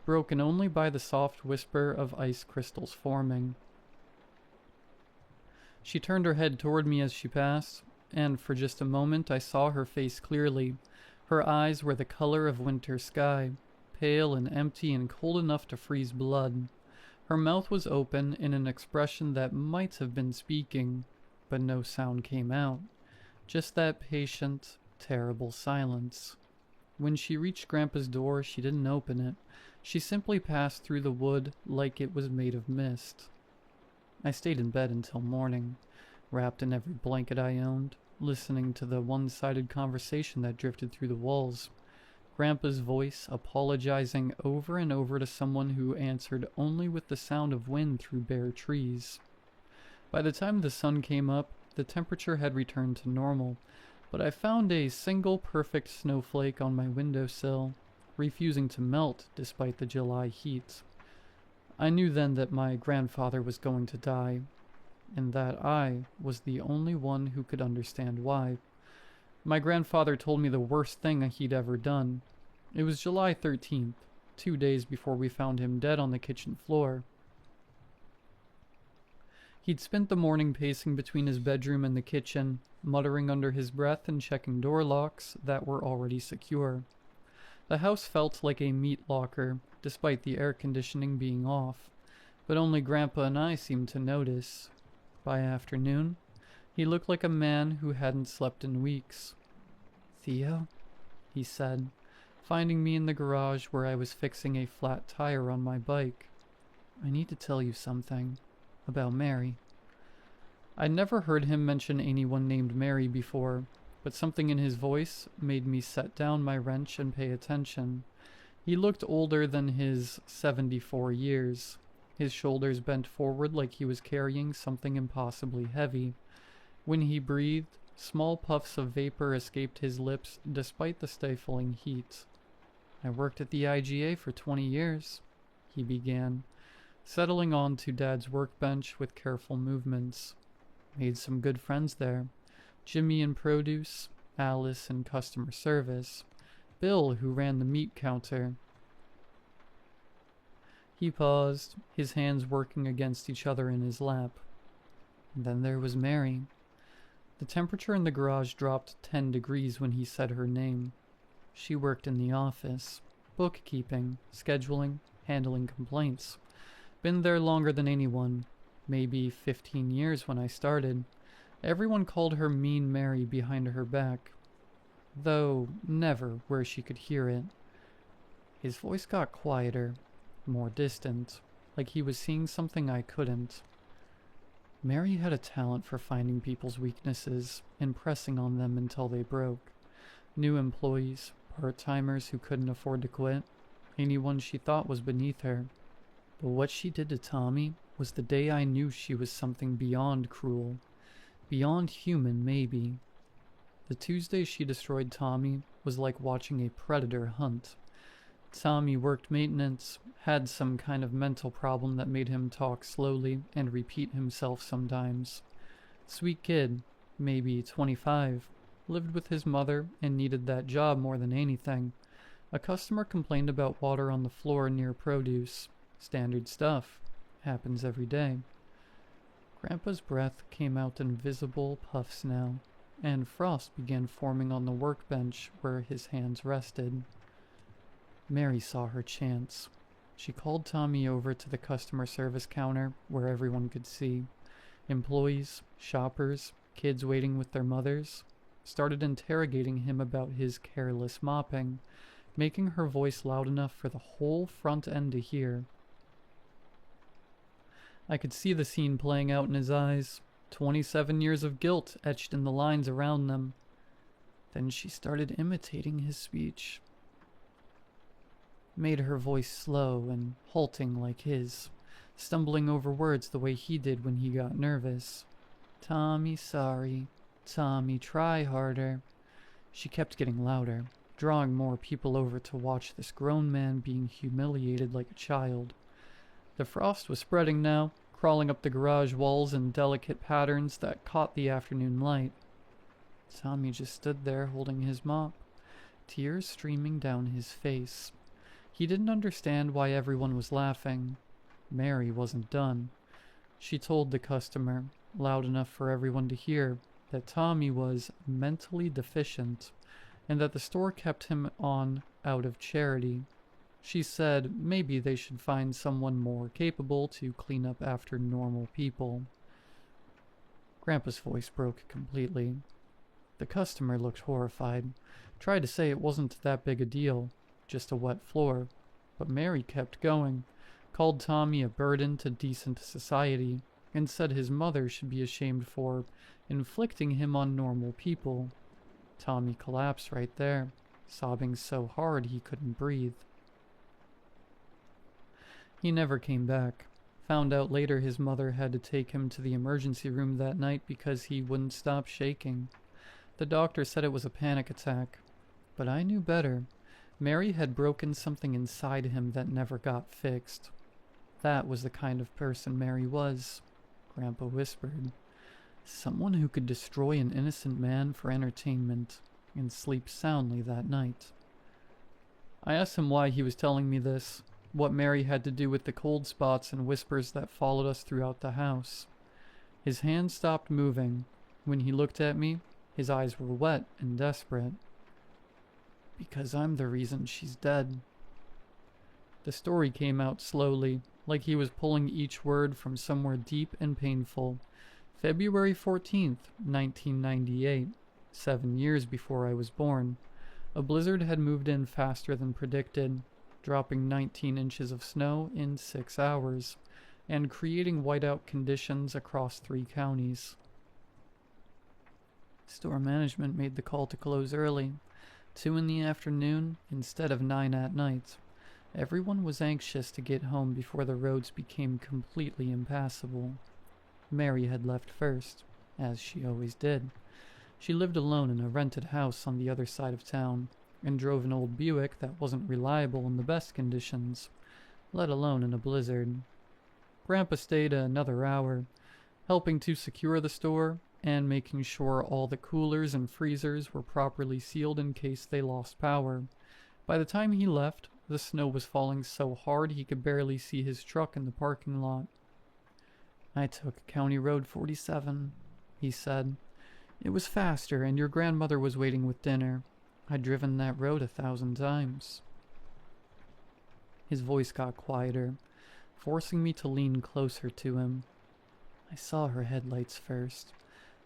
broken only by the soft whisper of ice crystals forming. She turned her head toward me as she passed, and for just a moment I saw her face clearly. Her eyes were the color of winter sky, pale and empty and cold enough to freeze blood. Her mouth was open in an expression that might have been speaking, but no sound came out. Just that patient, terrible silence. When she reached Grandpa's door, she didn't open it. She simply passed through the wood like it was made of mist. I stayed in bed until morning, wrapped in every blanket I owned, listening to the one-sided conversation that drifted through the walls. Grandpa's voice apologizing over and over to someone who answered only with the sound of wind through bare trees. By the time the sun came up, the temperature had returned to normal, but I found a single perfect snowflake on my windowsill, refusing to melt despite the July heat. I knew then that my grandfather was going to die, and that I was the only one who could understand why. My grandfather told me the worst thing he'd ever done. It was July 13th, 2 days before we found him dead on the kitchen floor. He'd spent the morning pacing between his bedroom and the kitchen, muttering under his breath and checking door locks that were already secure. The house felt like a meat locker, despite the air conditioning being off, but only Grandpa and I seemed to notice. By afternoon, he looked like a man who hadn't slept in weeks. "Theo," he said, finding me in the garage where I was fixing a flat tire on my bike. "I need to tell you something. About Mary." I'd never heard him mention anyone named Mary before, but something in his voice made me set down my wrench and pay attention. He looked older than his 74 years. His shoulders bent forward like he was carrying something impossibly heavy. When he breathed, small puffs of vapor escaped his lips despite the stifling heat. "I worked at the IGA for 20 years, he began, settling onto Dad's workbench with careful movements. Made some good friends there. Jimmy in produce, Alice in customer service, Bill who ran the meat counter." He paused, his hands working against each other in his lap. And then there was Mary. The temperature in the garage dropped 10 degrees when he said her name. She worked in the office, bookkeeping, scheduling, handling complaints. Been there longer than anyone, maybe 15 years when I started. Everyone called her Mean Mary behind her back, though never where she could hear it. His voice got quieter, more distant, like he was seeing something I couldn't. Mary had a talent for finding people's weaknesses and pressing on them until they broke. New employees, part-timers who couldn't afford to quit, anyone she thought was beneath her. But what she did to Tommy was the day I knew she was something beyond cruel. Beyond human, maybe. The Tuesday she destroyed Tommy was like watching a predator hunt. Tommy worked maintenance, had some kind of mental problem that made him talk slowly and repeat himself sometimes. Sweet kid, maybe 25, lived with his mother and needed that job more than anything. A customer complained about water on the floor near produce. Standard stuff. Happens every day. Grandpa's breath came out in visible puffs now, and frost began forming on the workbench where his hands rested. Mary saw her chance. She called Tommy over to the customer service counter where everyone could see. Employees, shoppers, kids waiting with their mothers, started interrogating him about his careless mopping, making her voice loud enough for the whole front end to hear. I could see the scene playing out in his eyes, 27 years of guilt etched in the lines around them. Then she started imitating his speech. Made her voice slow and halting like his, stumbling over words the way he did when he got nervous. Tommy, sorry. Tommy, try harder. She kept getting louder, drawing more people over to watch this grown man being humiliated like a child. The frost was spreading now, crawling up the garage walls in delicate patterns that caught the afternoon light. Tommy just stood there holding his mop, tears streaming down his face. He didn't understand why everyone was laughing. Mary wasn't done. She told the customer, loud enough for everyone to hear, that Tommy was mentally deficient and that the store kept him on out of charity. She said maybe they should find someone more capable to clean up after normal people. Grandpa's voice broke completely. The customer looked horrified, tried to say it wasn't that big a deal, just a wet floor, but Mary kept going, called Tommy a burden to decent society, and said his mother should be ashamed for inflicting him on normal people. Tommy collapsed right there, sobbing so hard he couldn't breathe. He never came back. Found out later his mother had to take him to the emergency room that night because he wouldn't stop shaking. The doctor said it was a panic attack, but I knew better. Mary had broken something inside him that never got fixed. That was the kind of person Mary was, Grandpa whispered. Someone who could destroy an innocent man for entertainment and sleep soundly that night. I asked him why he was telling me this, what Mary had to do with the cold spots and whispers that followed us throughout the house. His hand stopped moving. When he looked at me, his eyes were wet and desperate. Because I'm the reason she's dead. The story came out slowly, like he was pulling each word from somewhere deep and painful. February 14th, 1998, 7 years before I was born. A blizzard had moved in faster than predicted, dropping 19 inches of snow in 6 hours, and creating whiteout conditions across 3 counties. Store management made the call to close early, 2 in the afternoon instead of 9 at night. Everyone was anxious to get home before the roads became completely impassable. Mary had left first, as she always did. She lived alone in a rented house on the other side of town, and drove an old Buick that wasn't reliable in the best conditions, let alone in a blizzard. Grandpa stayed another hour, helping to secure the store and making sure all the coolers and freezers were properly sealed in case they lost power. By the time he left, the snow was falling so hard he could barely see his truck in the parking lot. I took County Road 47, he said. It was faster, and your grandmother was waiting with dinner. I'd driven that road 1,000 times. His voice got quieter, forcing me to lean closer to him. I saw her headlights first,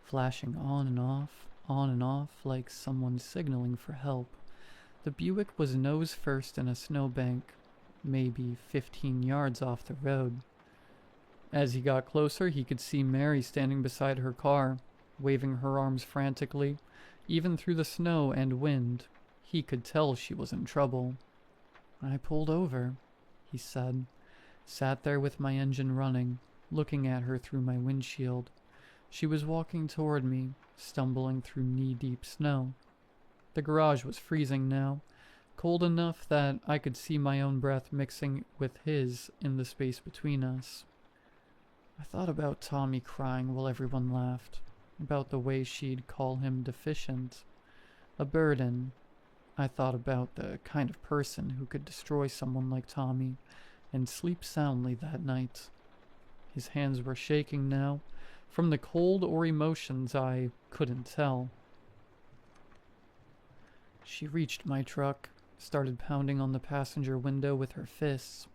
flashing on and off, like someone signaling for help. The Buick was nose first in a snowbank, maybe 15 yards off the road. As he got closer, he could see Mary standing beside her car, waving her arms frantically. Even through the snow and wind, he could tell she was in trouble. I pulled over, he said, sat there with my engine running, looking at her through my windshield. She was walking toward me, stumbling through knee-deep snow. The garage was freezing now, cold enough that I could see my own breath mixing with his in the space between us. I thought about Tommy crying while everyone laughed, about the way she'd call him deficient, a burden. I thought about the kind of person who could destroy someone like Tommy and sleep soundly that night. His hands were shaking now, from the cold or emotions I couldn't tell. She reached my truck, started pounding on the passenger window with her fists,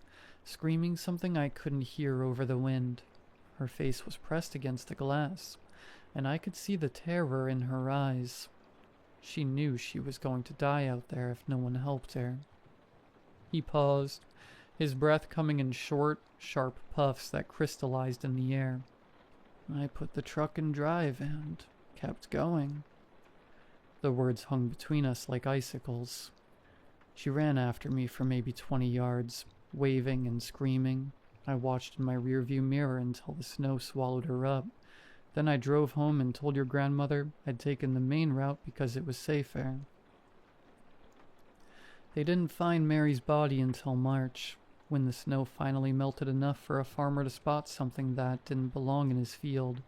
screaming something I couldn't hear over the wind. Her face was pressed against the glass, and I could see the terror in her eyes. She knew she was going to die out there if no one helped her. He paused, his breath coming in short, sharp puffs that crystallized in the air. I put the truck in drive and kept going. The words hung between us like icicles. She ran after me for maybe 20 yards, waving and screaming. I watched in my rearview mirror until the snow swallowed her up. Then I drove home and told your grandmother I'd taken the main route because it was safer. They didn't find Mary's body until March, when the snow finally melted enough for a farmer to spot something that didn't belong in his field.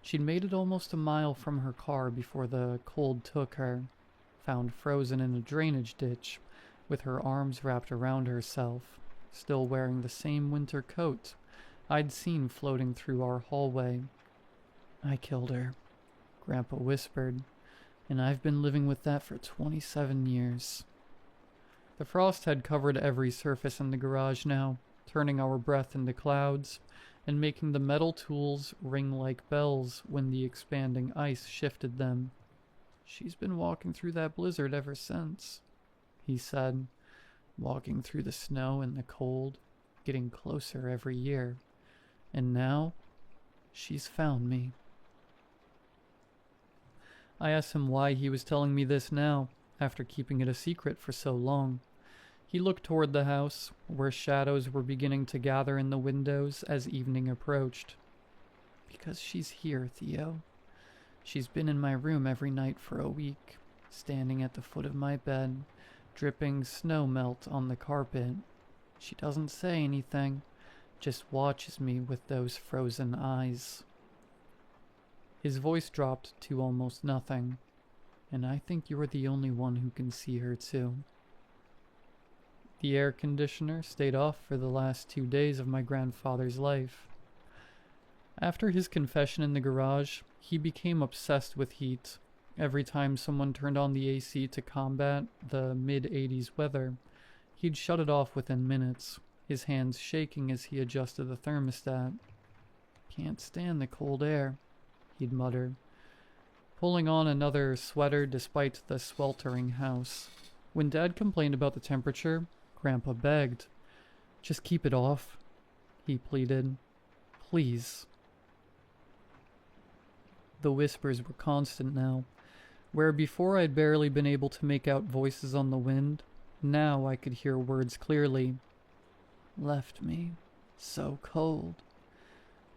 She'd made it almost a mile from her car before the cold took her, found frozen in a drainage ditch, with her arms wrapped around herself, still wearing the same winter coat I'd seen floating through our hallway. I killed her, Grandpa whispered, and I've been living with that for 27 years. The frost had covered every surface in the garage now, turning our breath into clouds, and making the metal tools ring like bells when the expanding ice shifted them. She's been walking through that blizzard ever since, he said, walking through the snow and the cold, getting closer every year. And now, she's found me. I asked him why he was telling me this now, after keeping it a secret for so long. He looked toward the house, where shadows were beginning to gather in the windows as evening approached. Because she's here, Theo. She's been in my room every night for a week, standing at the foot of my bed, dripping snow melt on the carpet. She doesn't say anything, just watches me with those frozen eyes. His voice dropped to almost nothing, and I think you're the only one who can see her too. The air conditioner stayed off for the last 2 days of my grandfather's life. After his confession in the garage, he became obsessed with heat. Every time someone turned on the AC to combat the mid-80s weather, he'd shut it off within minutes, his hands shaking as he adjusted the thermostat. Can't stand the cold air, he'd mutter, pulling on another sweater despite the sweltering house. When Dad complained about the temperature, Grandpa begged. Just keep it off, he pleaded. Please. The whispers were constant now. Where before I'd barely been able to make out voices on the wind, now I could hear words clearly. Left me. So cold.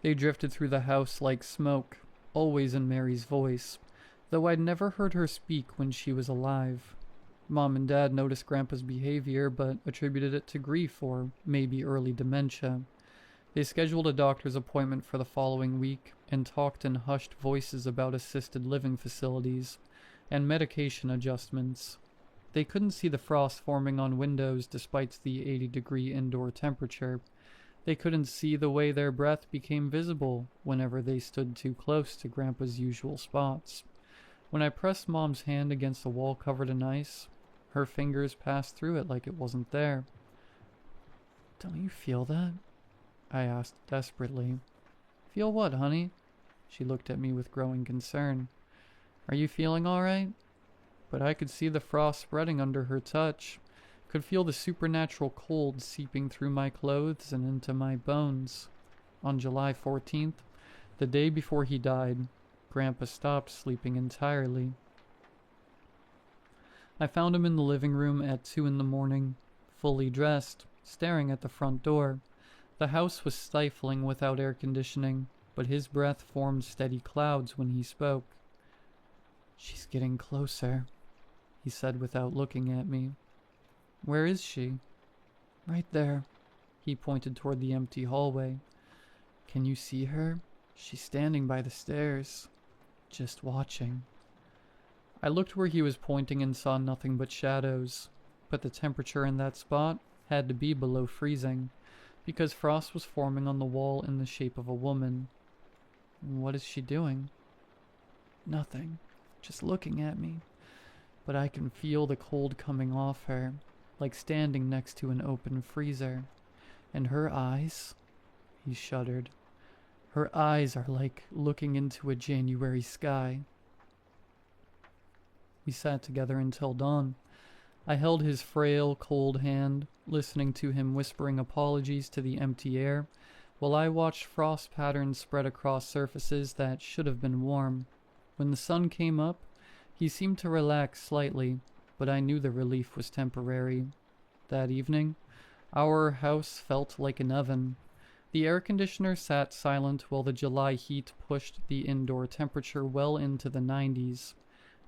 They drifted through the house like smoke, always in Mary's voice, though I'd never heard her speak when she was alive. Mom and Dad noticed Grandpa's behavior, but attributed it to grief or maybe early dementia. They scheduled a doctor's appointment for the following week and talked in hushed voices about assisted living facilities and medication adjustments. They couldn't see the frost forming on windows despite the 80-degree indoor temperature. They couldn't see the way their breath became visible whenever they stood too close to Grandpa's usual spots. When I pressed Mom's hand against a wall covered in ice, her fingers passed through it like it wasn't there. Don't you feel that? I asked desperately. Feel what, honey? She looked at me with growing concern. Are you feeling all right? but I could see the frost spreading under her touch, could feel the supernatural cold seeping through my clothes and into my bones. On July 14th, the day before he died, Grandpa stopped sleeping entirely. I found him in the living room at 2 in the morning, fully dressed, staring at the front door. The house was stifling without air conditioning, but his breath formed steady clouds when he spoke. "She's getting closer," he said without looking at me. "Where is she?" "Right there." He pointed toward the empty hallway. "Can you see her? She's standing by the stairs, just watching." I looked where he was pointing and saw nothing but shadows, but the temperature in that spot had to be below freezing, because frost was forming on the wall in the shape of a woman. "What is she doing?" "Nothing, just looking at me, but I can feel the cold coming off her, like standing next to an open freezer. And her eyes," he shuddered, "her eyes are like looking into a January sky." We sat together until dawn. I held his frail, cold hand, listening to him whispering apologies to the empty air, while I watched frost patterns spread across surfaces that should have been warm. When the sun came up, he seemed to relax slightly, but I knew the relief was temporary. That evening, our house felt like an oven. The air conditioner sat silent while the July heat pushed the indoor temperature well into the 90s.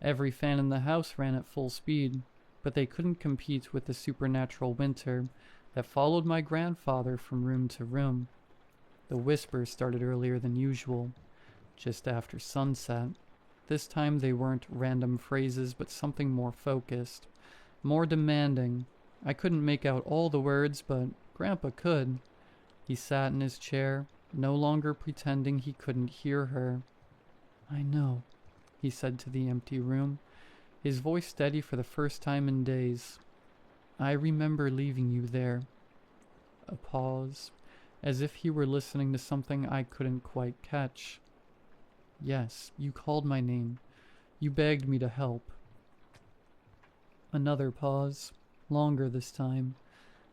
Every fan in the house ran at full speed, but they couldn't compete with the supernatural winter that followed my grandfather from room to room. The whispers started earlier than usual, just after sunset. This time they weren't random phrases, but something more focused, more demanding. I couldn't make out all the words, but Grandpa could. He sat in his chair, no longer pretending he couldn't hear her. "I know," he said to the empty room, his voice steady for the first time in days. "I remember leaving you there." A pause, as if he were listening to something I couldn't quite catch. "Yes, you called my name. You begged me to help." Another pause, longer this time.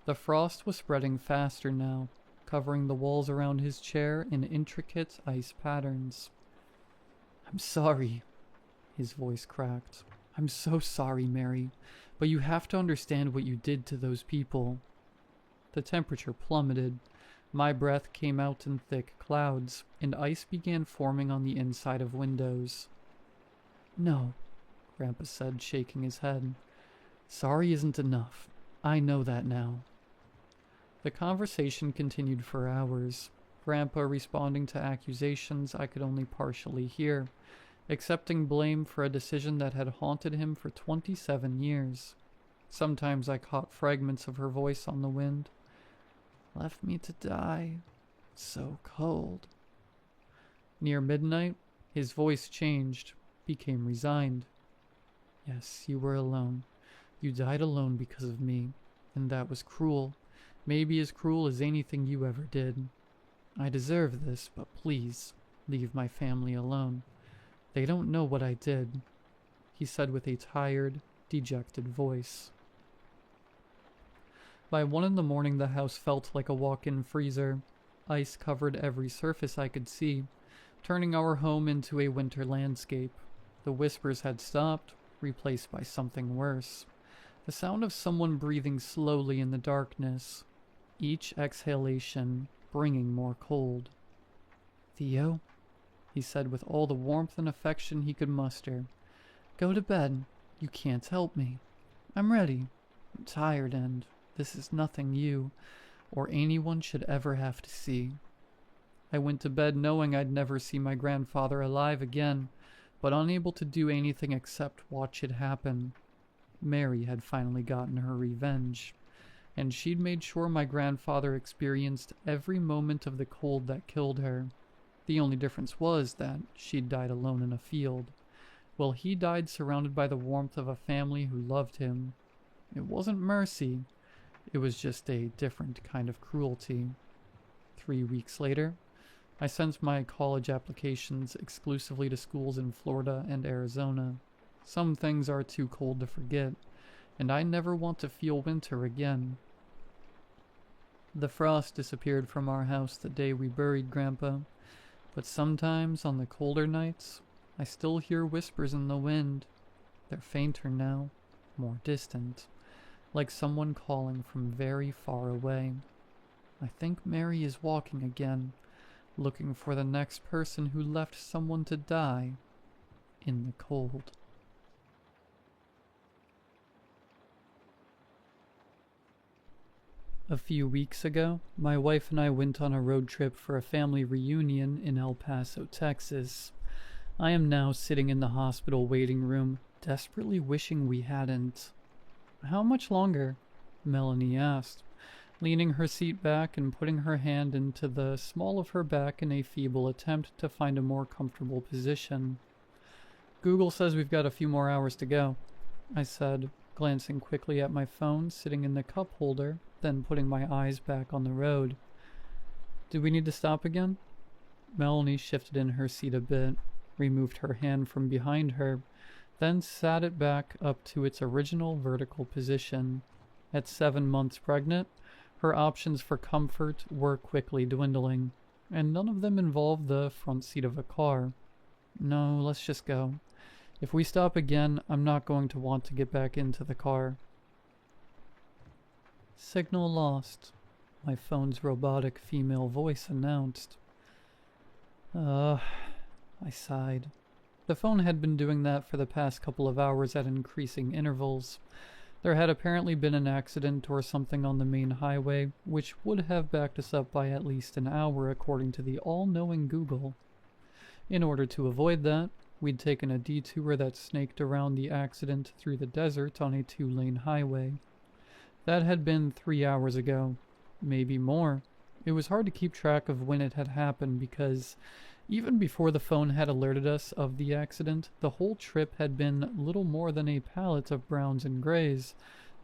The frost was spreading faster now, covering the walls around his chair in intricate ice patterns. "I'm sorry," his voice cracked. "I'm so sorry, Mary, but you have to understand what you did to those people." The temperature plummeted. My breath came out in thick clouds, and ice began forming on the inside of windows. "No," Grandpa said, shaking his head. "Sorry isn't enough. I know that now." The conversation continued for hours, Grandpa responding to accusations I could only partially hear, accepting blame for a decision that had haunted him for 27 years. Sometimes I caught fragments of her voice on the wind. "Left me to die. So cold." Near midnight, his voice changed, became resigned. "Yes, you were alone. You died alone because of me, and that was cruel. Maybe as cruel as anything you ever did. I deserve this, but please, leave my family alone. They don't know what I did," he said with a tired, dejected voice. By 1 in the morning, the house felt like a walk-in freezer. Ice covered every surface I could see, turning our home into a winter landscape. The whispers had stopped, replaced by something worse. The sound of someone breathing slowly in the darkness, each exhalation bringing more cold. "Theo," he said with all the warmth and affection he could muster, "go to bed. You can't help me. I'm ready. I'm tired, and this is nothing you or anyone should ever have to see." I went to bed knowing I'd never see my grandfather alive again, but unable to do anything except watch it happen. Mary had finally gotten her revenge, and she'd made sure my grandfather experienced every moment of the cold that killed her. The only difference was that she'd died alone in a field, while he died surrounded by the warmth of a family who loved him. It wasn't mercy, it was just a different kind of cruelty. 3 weeks later, I sent my college applications exclusively to schools in Florida and Arizona. Some things are too cold to forget, and I never want to feel winter again. The frost disappeared from our house the day we buried Grandpa, but sometimes on the colder nights, I still hear whispers in the wind. They're fainter now, more distant, like someone calling from very far away. I think Mary is walking again, looking for the next person who left someone to die in the cold. A few weeks ago, my wife and I went on a road trip for a family reunion in El Paso, Texas. I am now sitting in the hospital waiting room, desperately wishing we hadn't. "How much longer?" Melanie asked, leaning her seat back and putting her hand into the small of her back in a feeble attempt to find a more comfortable position. "Google says we've got a few more hours to go," I said, glancing quickly at my phone sitting in the cup holder, then putting my eyes back on the road. "Do we need to stop again?" Melanie shifted in her seat a bit, removed her hand from behind her, then sat it back up to its original vertical position. At 7 months pregnant, her options for comfort were quickly dwindling, and none of them involved the front seat of a car. "No, let's just go. If we stop again, I'm not going to want to get back into the car." "Signal lost," my phone's robotic female voice announced. I sighed. The phone had been doing that for the past couple of hours at increasing intervals. There had apparently been an accident or something on the main highway, which would have backed us up by at least an hour according to the all-knowing Google. In order to avoid that, we'd taken a detour that snaked around the accident through the desert on a 2-lane highway. That had been 3 hours ago, maybe more. It was hard to keep track of when it had happened because even before the phone had alerted us of the accident, the whole trip had been little more than a palette of browns and grays,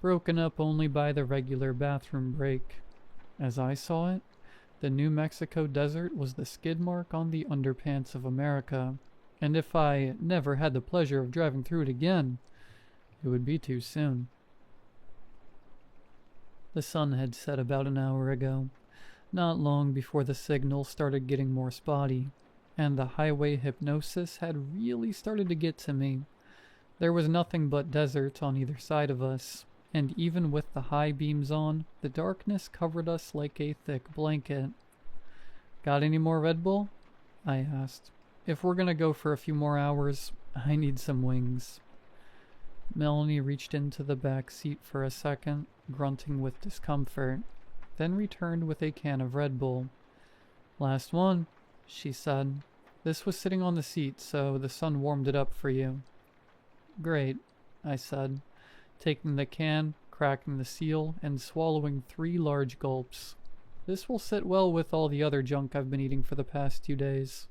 broken up only by the regular bathroom break. As I saw it, the New Mexico desert was the skid mark on the underpants of America, and if I never had the pleasure of driving through it again, it would be too soon. The sun had set about an hour ago, not long before the signal started getting more spotty, and the highway hypnosis had really started to get to me. There was nothing but desert on either side of us, and even with the high beams on, the darkness covered us like a thick blanket. "Got any more Red Bull?" I asked. "If we're gonna go for a few more hours, I need some wings." Melanie reached into the back seat for a second, grunting with discomfort, then returned with a can of Red Bull. "Last one," she said. "This was sitting on the seat, so the sun warmed it up for you." "Great," I said, taking the can, cracking the seal, and swallowing 3 large gulps. "This will sit well with all the other junk I've been eating for the past 2 days.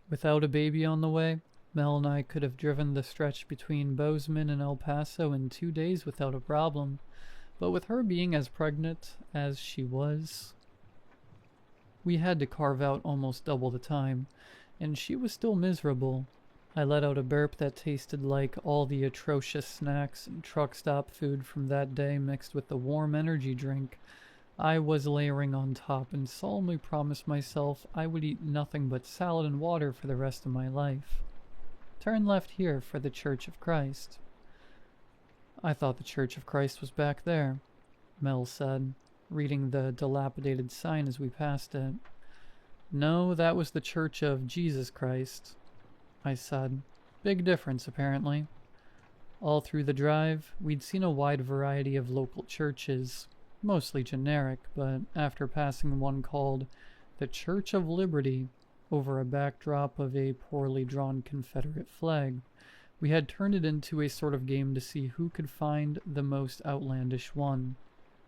Without a baby on the way, Mel and I could have driven the stretch between Bozeman and El Paso in 2 days without a problem, but with her being as pregnant as she was, we had to carve out almost double the time, and she was still miserable. I let out a burp that tasted like all the atrocious snacks and truck stop food from that day mixed with the warm energy drink I was layering on top, and solemnly promised myself I would eat nothing but salad and water for the rest of my life. "Turn left here for the Church of Christ." "I thought the Church of Christ was back there," Mel said, reading the dilapidated sign as we passed it. "No, that was the Church of Jesus Christ," I said. "Big difference, apparently." All through the drive, we'd seen a wide variety of local churches, mostly generic, but after passing one called the Church of Liberty over a backdrop of a poorly drawn Confederate flag, we had turned it into a sort of game to see who could find the most outlandish one.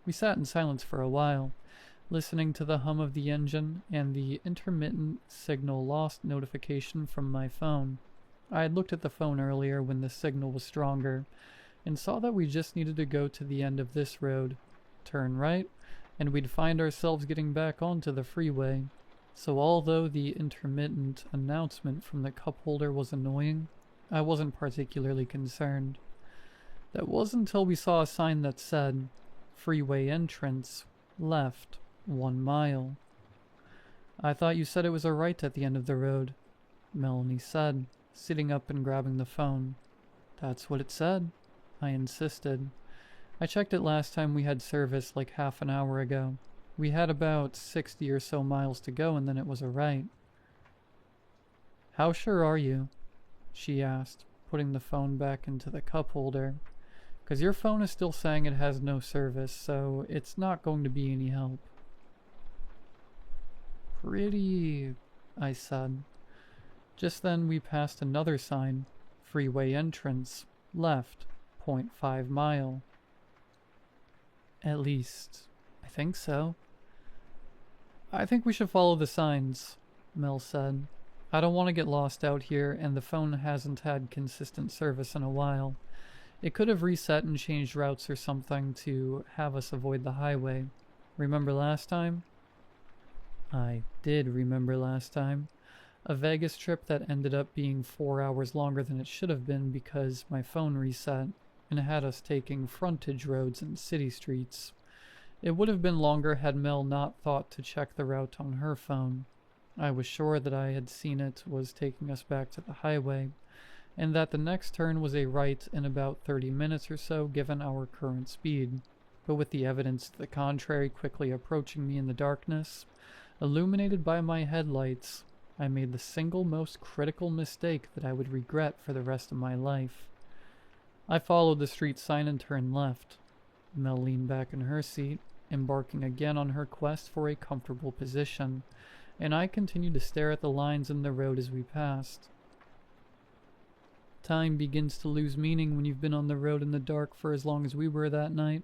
We sat in silence for a while, listening to the hum of the engine and the intermittent signal lost notification from my phone. I had looked at the phone earlier when the signal was stronger, and saw that we just needed to go to the end of this road, turn right, and we'd find ourselves getting back onto the freeway. So although the intermittent announcement from the cup holder was annoying, I wasn't particularly concerned. That wasn't until we saw a sign that said, "Freeway entrance, left, 1 mile." "I thought you said it was a right at the end of the road," Melanie said, sitting up and grabbing the phone. "That's what it said," I insisted. "I checked it last time we had service like half an hour ago. We had about 60 or so miles to go and then it was a right." "How sure are you?" she asked, putting the phone back into the cup holder. "'Cause your phone is still saying it has no service, so it's not going to be any help." "Pretty," I said. Just then we passed another sign, "Freeway entrance, left, 0.5 mile." "At least, I think so." "I think we should follow the signs," Mel said. "I don't want to get lost out here, and the phone hasn't had consistent service in a while. It could have reset and changed routes or something to have us avoid the highway. Remember last time?" I did remember last time. A Vegas trip that ended up being 4 hours longer than it should have been because my phone reset and had us taking frontage roads and city streets. It would have been longer had Mel not thought to check the route on her phone. I was sure that I had seen it was taking us back to the highway, and that the next turn was a right in about 30 minutes or so given our current speed. But with the evidence to the contrary quickly approaching me in the darkness, illuminated by my headlights, I made the single most critical mistake that I would regret for the rest of my life. I followed the street sign and turned left. Mel leaned back in her seat, embarking again on her quest for a comfortable position, and I continued to stare at the lines in the road as we passed. Time begins to lose meaning when you've been on the road in the dark for as long as we were that night.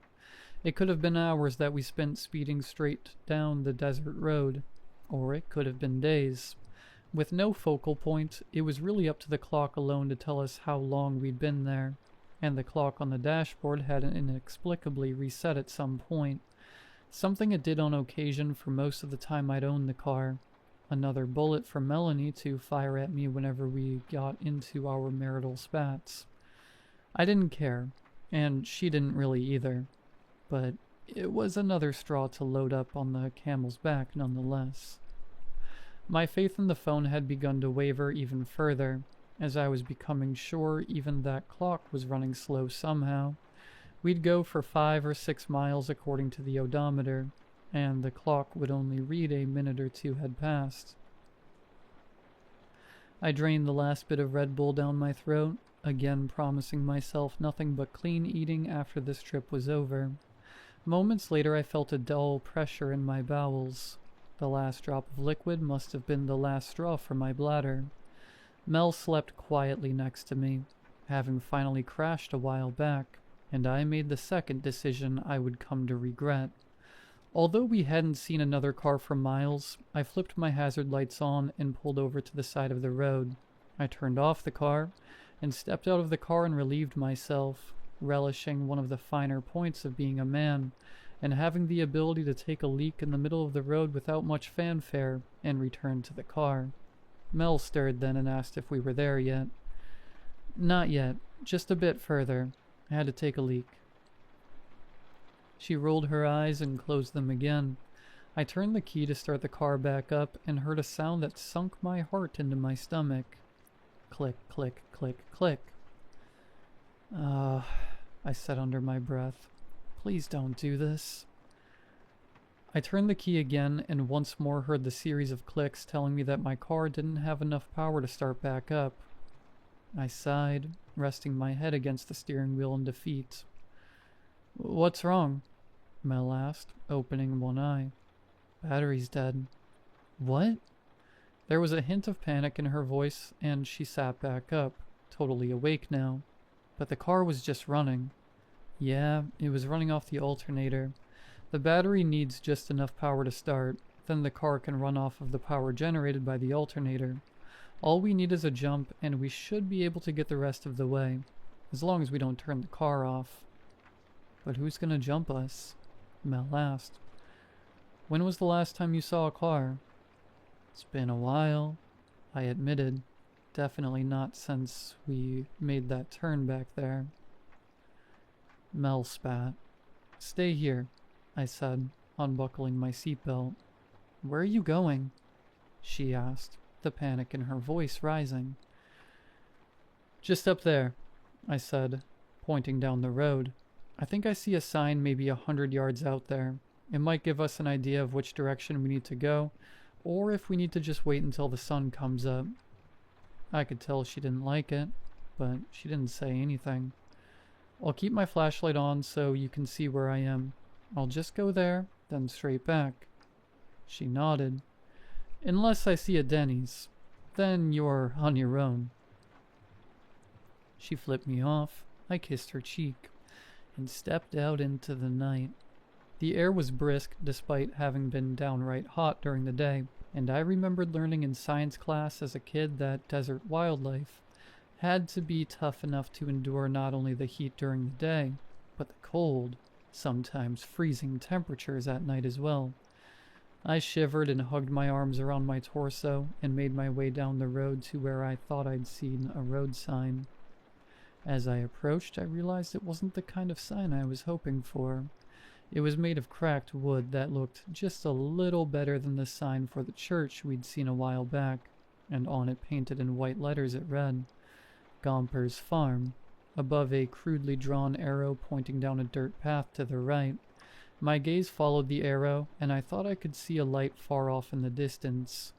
It could have been hours that we spent speeding straight down the desert road, or it could have been days. With no focal point, it was really up to the clock alone to tell us how long we'd been there, and the clock on the dashboard had inexplicably reset at some point, something it did on occasion for most of the time I'd owned the car. Another bullet for Melanie to fire at me whenever we got into our marital spats. I didn't care, and she didn't really either, but it was another straw to load up on the camel's back nonetheless. My faith in the phone had begun to waver even further, as I was becoming sure even that clock was running slow somehow. We'd go for 5 or 6 miles according to the odometer, and the clock would only read a minute or two had passed. I drained the last bit of Red Bull down my throat, again promising myself nothing but clean eating after this trip was over. Moments later I felt a dull pressure in my bowels. The last drop of liquid must have been the last straw for my bladder. Mel slept quietly next to me, having finally crashed a while back, and I made the second decision I would come to regret. Although we hadn't seen another car for miles, I flipped my hazard lights on and pulled over to the side of the road. I turned off the car and stepped out of the car and relieved myself, relishing one of the finer points of being a man, and having the ability to take a leak in the middle of the road without much fanfare and return to the car. Mel stirred then and asked if we were there yet. "Not yet, just a bit further. I had to take a leak." She rolled her eyes and closed them again. I turned the key to start the car back up and heard a sound that sunk my heart into my stomach. Click, click, click, click. I said under my breath. "Please don't do this." I turned the key again and once more heard the series of clicks telling me that my car didn't have enough power to start back up. I sighed, resting my head against the steering wheel in defeat. "What's wrong?" Mel asked, opening one eye. "Battery's dead." "What?" There was a hint of panic in her voice, and she sat back up, totally awake now. "But the car was just running." "Yeah, it was running off the alternator. The battery needs just enough power to start, then the car can run off of the power generated by the alternator. All we need is a jump, and we should be able to get the rest of the way, as long as we don't turn the car off." "But who's gonna jump us?" Mel asked. "When was the last time you saw a car?" It's been a while, I admitted. Definitely not since we made that turn back there. Mel spat. Stay here, I said, unbuckling my seatbelt. Where are you going? She asked, the panic in her voice rising. Just up there, I said, pointing down the road. I think I see a sign maybe 100 yards out there. It might give us an idea of which direction we need to go, or if we need to just wait until the sun comes up. I could tell she didn't like it, but she didn't say anything. I'll keep my flashlight on so you can see where I am. I'll just go there, then straight back. She nodded. Unless I see a Denny's, then you're on your own. She flipped me off. I kissed her cheek and stepped out into the night. The air was brisk despite having been downright hot during the day, and I remembered learning in science class as a kid that desert wildlife had to be tough enough to endure not only the heat during the day, but the cold, sometimes freezing temperatures at night as well. I shivered and hugged my arms around my torso and made my way down the road to where I thought I'd seen a road sign. As I approached, I realized it wasn't the kind of sign I was hoping for. It was made of cracked wood that looked just a little better than the sign for the church we'd seen a while back, and on it painted in white letters it read, Gomper's Farm, above a crudely drawn arrow pointing down a dirt path to the right. My gaze followed the arrow, and I thought I could see a light far off in the distance.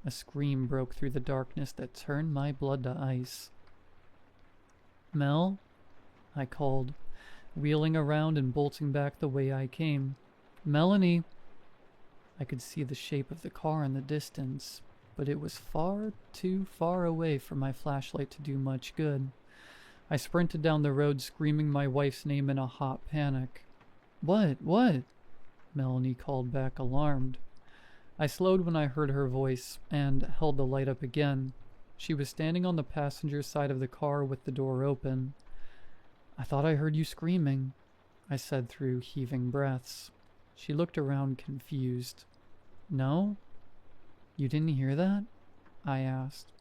A scream broke through the darkness that turned my blood to ice. Mel? I called, wheeling around and bolting back the way I came. Melanie! I could see the shape of the car in the distance, but it was far too far away for my flashlight to do much good. I sprinted down the road screaming my wife's name in a hot panic. What? Melanie called back, alarmed. I slowed when I heard her voice and held the light up again. She was standing on the passenger side of the car with the door open. I thought I heard you screaming, I said through heaving breaths. She looked around confused. No? You didn't hear that? I asked.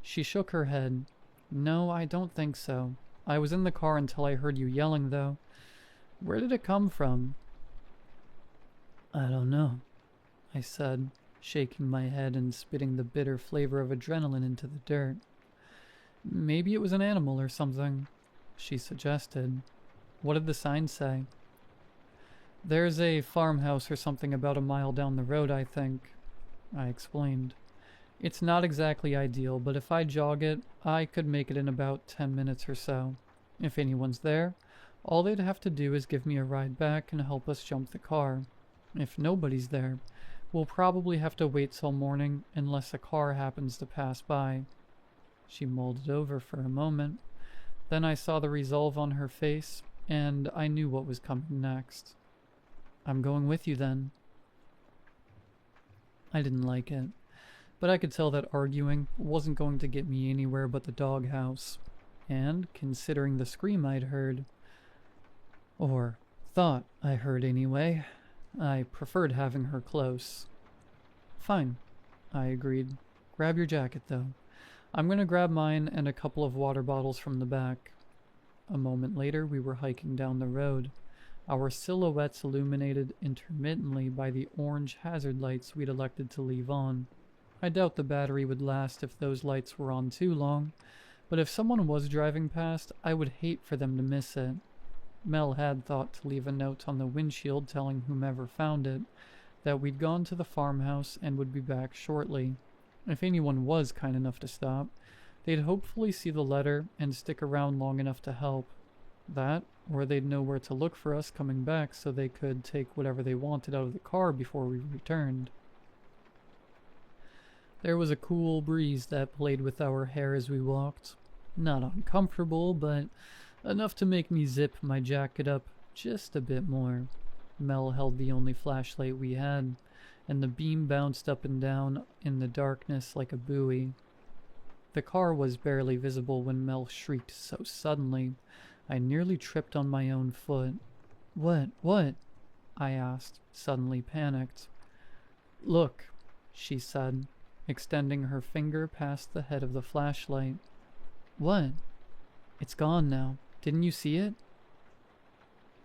She shook her head. No, I don't think so. I was in the car until I heard you yelling, though. Where did it come from? I don't know, I said, shaking my head and spitting the bitter flavor of adrenaline into the dirt. Maybe it was an animal or something, she suggested. What did the sign say? There's a farmhouse or something about a mile down the road, I think, I explained. It's not exactly ideal, but if I jog it, I could make it in about 10 minutes or so. If anyone's there, all they'd have to do is give me a ride back and help us jump the car. If nobody's there, we'll probably have to wait till morning unless a car happens to pass by. She mulled it over for a moment. Then I saw the resolve on her face, and I knew what was coming next. I'm going with you then. I didn't like it, but I could tell that arguing wasn't going to get me anywhere but the doghouse. And, considering the scream I'd heard, or thought I heard anyway, I preferred having her close. Fine, I agreed. Grab your jacket, though. I'm going to grab mine and a couple of water bottles from the back. A moment later, we were hiking down the road, our silhouettes illuminated intermittently by the orange hazard lights we'd elected to leave on. I doubt the battery would last if those lights were on too long, but if someone was driving past, I would hate for them to miss it. Mel had thought to leave a note on the windshield telling whomever found it that we'd gone to the farmhouse and would be back shortly. If anyone was kind enough to stop, they'd hopefully see the letter and stick around long enough to help. That, or they'd know where to look for us coming back so they could take whatever they wanted out of the car before we returned. There was a cool breeze that played with our hair as we walked. Not uncomfortable, but enough to make me zip my jacket up just a bit more. Mel held the only flashlight we had, and the beam bounced up and down in the darkness like a buoy. The car was barely visible when Mel shrieked so suddenly, I nearly tripped on my own foot. What? I asked, suddenly panicked. Look, she said, extending her finger past the head of the flashlight. What? It's gone now. Didn't you see it?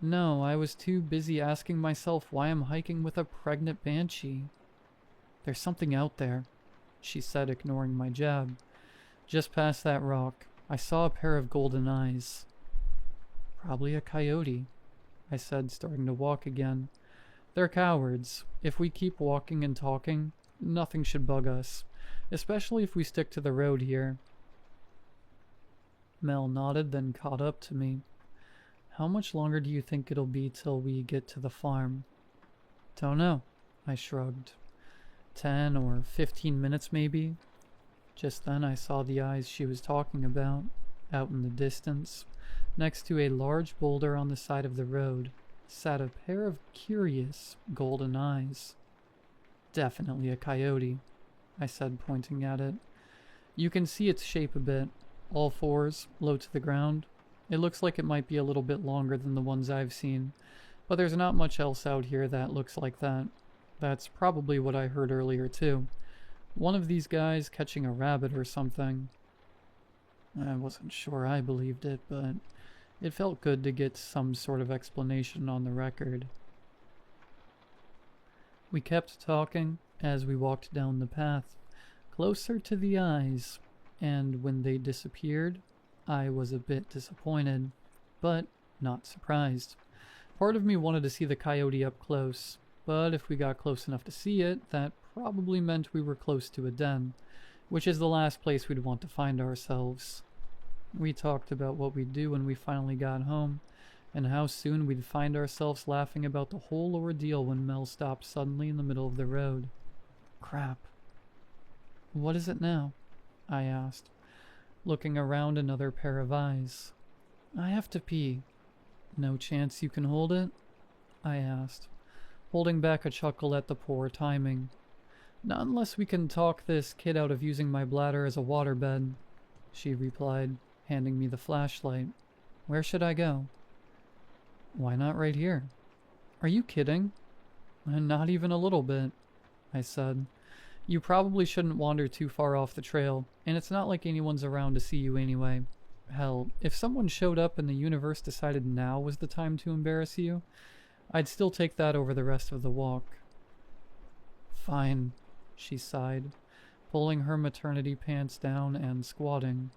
No, I was too busy asking myself why I'm hiking with a pregnant banshee. There's something out there, she said, ignoring my jab. Just past that rock, I saw a pair of golden eyes. Probably a coyote, I said, starting to walk again. They're cowards. If we keep walking and talking, nothing should bug us, especially if we stick to the road here. Mel nodded, then caught up to me. How much longer do you think it'll be till we get to the farm? Don't know, I shrugged. 10 or 15 minutes maybe. Just then I saw the eyes she was talking about, out in the distance. Next to a large boulder on the side of the road sat a pair of curious golden eyes. Definitely a coyote, I said, pointing at it. You can see its shape a bit. All fours, low to the ground. It looks like it might be a little bit longer than the ones I've seen, but there's not much else out here that looks like that. That's probably what I heard earlier too. One of these guys catching a rabbit or something. I wasn't sure I believed it, but it felt good to get some sort of explanation on the record. We kept talking as we walked down the path, closer to the eyes, and when they disappeared, I was a bit disappointed, but not surprised. Part of me wanted to see the coyote up close, but if we got close enough to see it, that probably meant we were close to a den, which is the last place we'd want to find ourselves. We talked about what we'd do when we finally got home, and how soon we'd find ourselves laughing about the whole ordeal when Mel stopped suddenly in the middle of the road. Crap. What is it now? I asked, looking around another pair of eyes. I have to pee. No chance you can hold it? I asked, holding back a chuckle at the poor timing. Not unless we can talk this kid out of using my bladder as a waterbed, she replied, handing me the flashlight. Where should I go? Why not right here? Are you kidding? Not even a little bit, I said. You probably shouldn't wander too far off the trail, and it's not like anyone's around to see you anyway. Hell, if someone showed up and the universe decided now was the time to embarrass you, I'd still take that over the rest of the walk. Fine, she sighed, pulling her maternity pants down and squatting.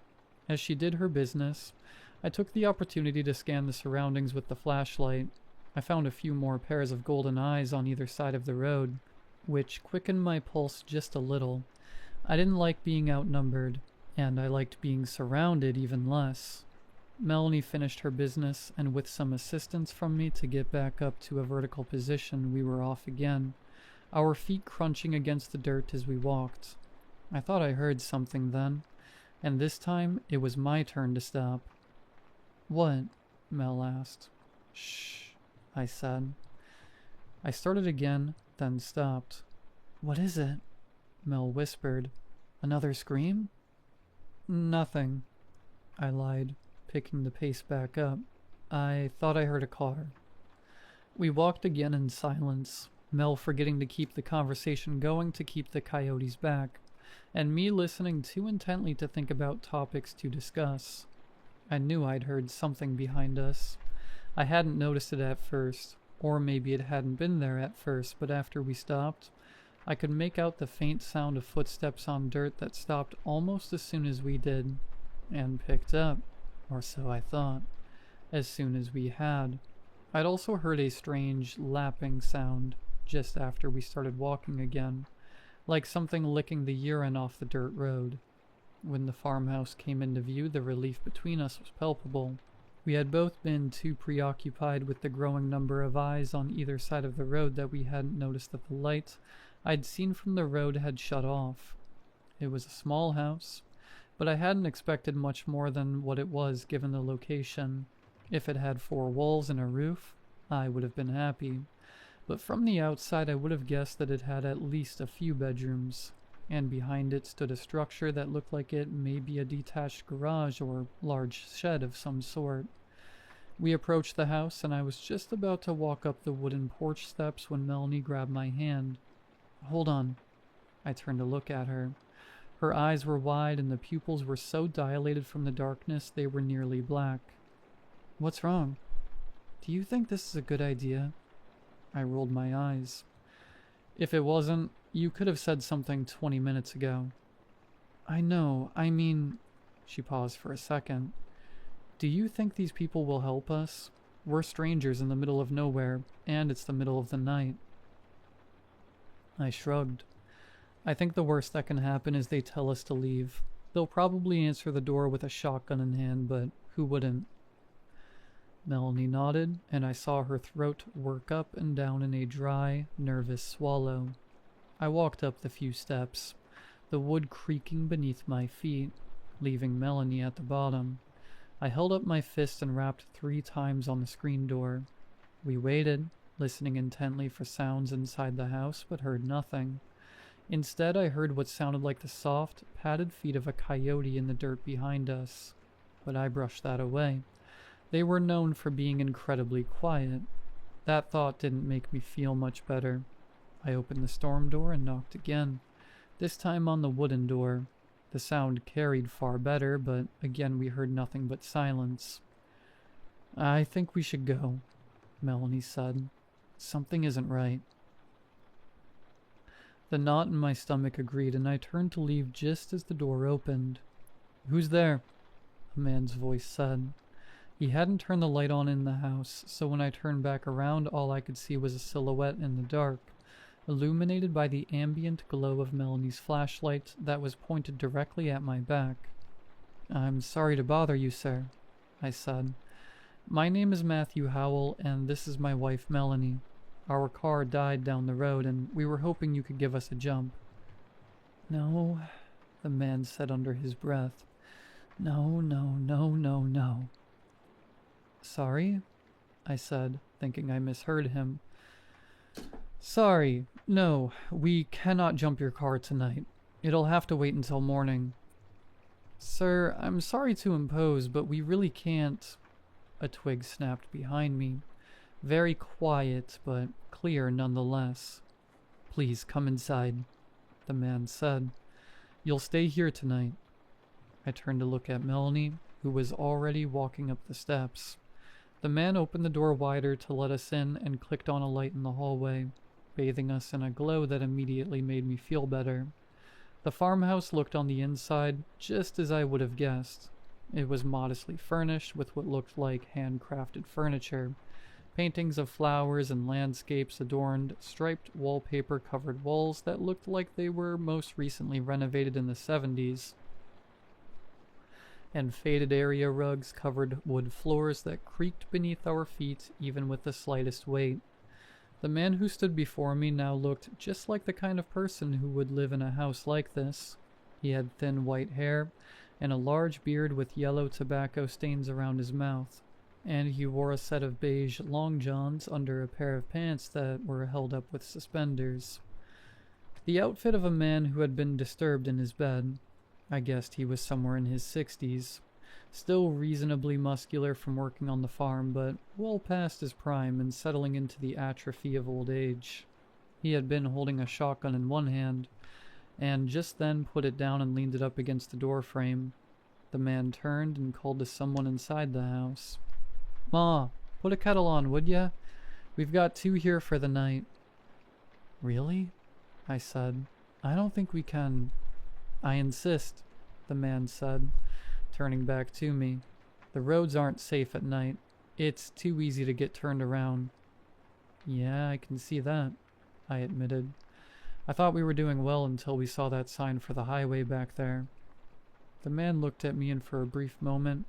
As she did her business, I took the opportunity to scan the surroundings with the flashlight. I found a few more pairs of golden eyes on either side of the road, which quickened my pulse just a little. I didn't like being outnumbered, and I liked being surrounded even less. Melanie finished her business, and with some assistance from me to get back up to a vertical position, we were off again, our feet crunching against the dirt as we walked. I thought I heard something then, and this time it was my turn to stop. What? Mel asked. Shh, I said. I started again, then stopped. What is it? Mel whispered. Another scream? Nothing, I lied, picking the pace back up. I thought I heard a car. We walked again in silence, Mel forgetting to keep the conversation going to keep the coyotes back, and me listening too intently to think about topics to discuss. I knew I'd heard something behind us. I hadn't noticed it at first, or maybe it hadn't been there at first, but after we stopped, I could make out the faint sound of footsteps on dirt that stopped almost as soon as we did, and picked up, or so I thought, as soon as we had. I'd also heard a strange lapping sound just after we started walking again, like something licking the urine off the dirt road. When the farmhouse came into view, the relief between us was palpable. We had both been too preoccupied with the growing number of eyes on either side of the road that we hadn't noticed that the light I'd seen from the road had shut off. It was a small house, but I hadn't expected much more than what it was given the location. If it had 4 walls and a roof, I would have been happy. But from the outside, I would have guessed that it had at least a few bedrooms, and behind it stood a structure that looked like it may be a detached garage or large shed of some sort. We approached the house, and I was just about to walk up the wooden porch steps when Melanie grabbed my hand. Hold on. I turned to look at her. Her eyes were wide and the pupils were so dilated from the darkness they were nearly black. What's wrong? Do you think this is a good idea? I rolled my eyes. If it wasn't, you could have said something 20 minutes ago. I know, I mean... She paused for a second. Do you think these people will help us? We're strangers in the middle of nowhere, and it's the middle of the night. I shrugged. I think the worst that can happen is they tell us to leave. They'll probably answer the door with a shotgun in hand, but who wouldn't? Melanie nodded, and I saw her throat work up and down in a dry, nervous swallow. I walked up the few steps, the wood creaking beneath my feet, leaving Melanie at the bottom. I held up my fist and rapped 3 times on the screen door. We waited, listening intently for sounds inside the house, but heard nothing. Instead, I heard what sounded like the soft, padded feet of a coyote in the dirt behind us, but I brushed that away. They were known for being incredibly quiet. That thought didn't make me feel much better. I opened the storm door and knocked again, this time on the wooden door. The sound carried far better, but again we heard nothing but silence. I think we should go, Melanie said. Something isn't right. The knot in my stomach agreed, and I turned to leave just as the door opened. Who's there? A man's voice said. He hadn't turned the light on in the house, so when I turned back around, all I could see was a silhouette in the dark, illuminated by the ambient glow of Melanie's flashlight that was pointed directly at my back. I'm sorry to bother you, sir, I said. My name is Matthew Howell, and this is my wife, Melanie. Our car died down the road, and we were hoping you could give us a jump. No, the man said under his breath. No, no, no, no, no. Sorry? I said, thinking I misheard him. Sorry, no, we cannot jump your car tonight. It'll have to wait until morning. Sir, I'm sorry to impose, but we really can't... A twig snapped behind me. Very quiet, but clear nonetheless. Please come inside, the man said. You'll stay here tonight. I turned to look at Melanie, who was already walking up the steps. The man opened the door wider to let us in and clicked on a light in the hallway, bathing us in a glow that immediately made me feel better. The farmhouse looked on the inside just as I would have guessed. It was modestly furnished with what looked like handcrafted furniture. Paintings of flowers and landscapes adorned striped wallpaper-covered walls that looked like they were most recently renovated in the 70s. And faded area rugs covered wood floors that creaked beneath our feet even with the slightest weight. The man who stood before me now looked just like the kind of person who would live in a house like this. He had thin white hair and a large beard with yellow tobacco stains around his mouth, and he wore a set of beige long johns under a pair of pants that were held up with suspenders. The outfit of a man who had been disturbed in his bed. I guessed he was somewhere in his 60s, still reasonably muscular from working on the farm, but well past his prime and settling into the atrophy of old age. He had been holding a shotgun in one hand, and just then put it down and leaned it up against the door frame. The man turned and called to someone inside the house. Ma, put a kettle on, would ya? We've got 2 here for the night. Really? I said. I don't think we can. I insist, the man said, turning back to me. The roads aren't safe at night. It's too easy to get turned around. Yeah, I can see that, I admitted. I thought we were doing well until we saw that sign for the highway back there. The man looked at me, and for a brief moment,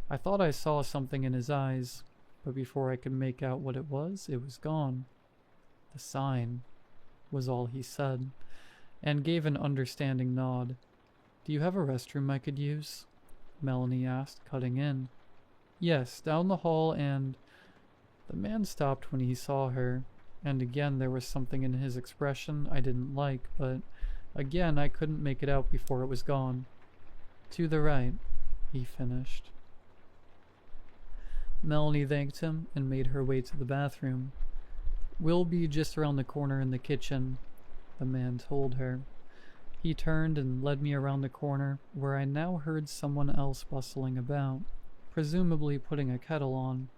I thought I saw something in his eyes, but before I could make out what it was gone. The sign, was all he said, and gave an understanding nod. Do you have a restroom I could use? Melanie asked, cutting in. Yes, down the hall and... The man stopped when he saw her, and again there was something in his expression I didn't like, but again I couldn't make it out before it was gone. To the right, he finished. Melanie thanked him and made her way to the bathroom. We'll be just around the corner in the kitchen, the man told her. He turned and led me around the corner, where I now heard someone else bustling about, presumably putting a kettle on.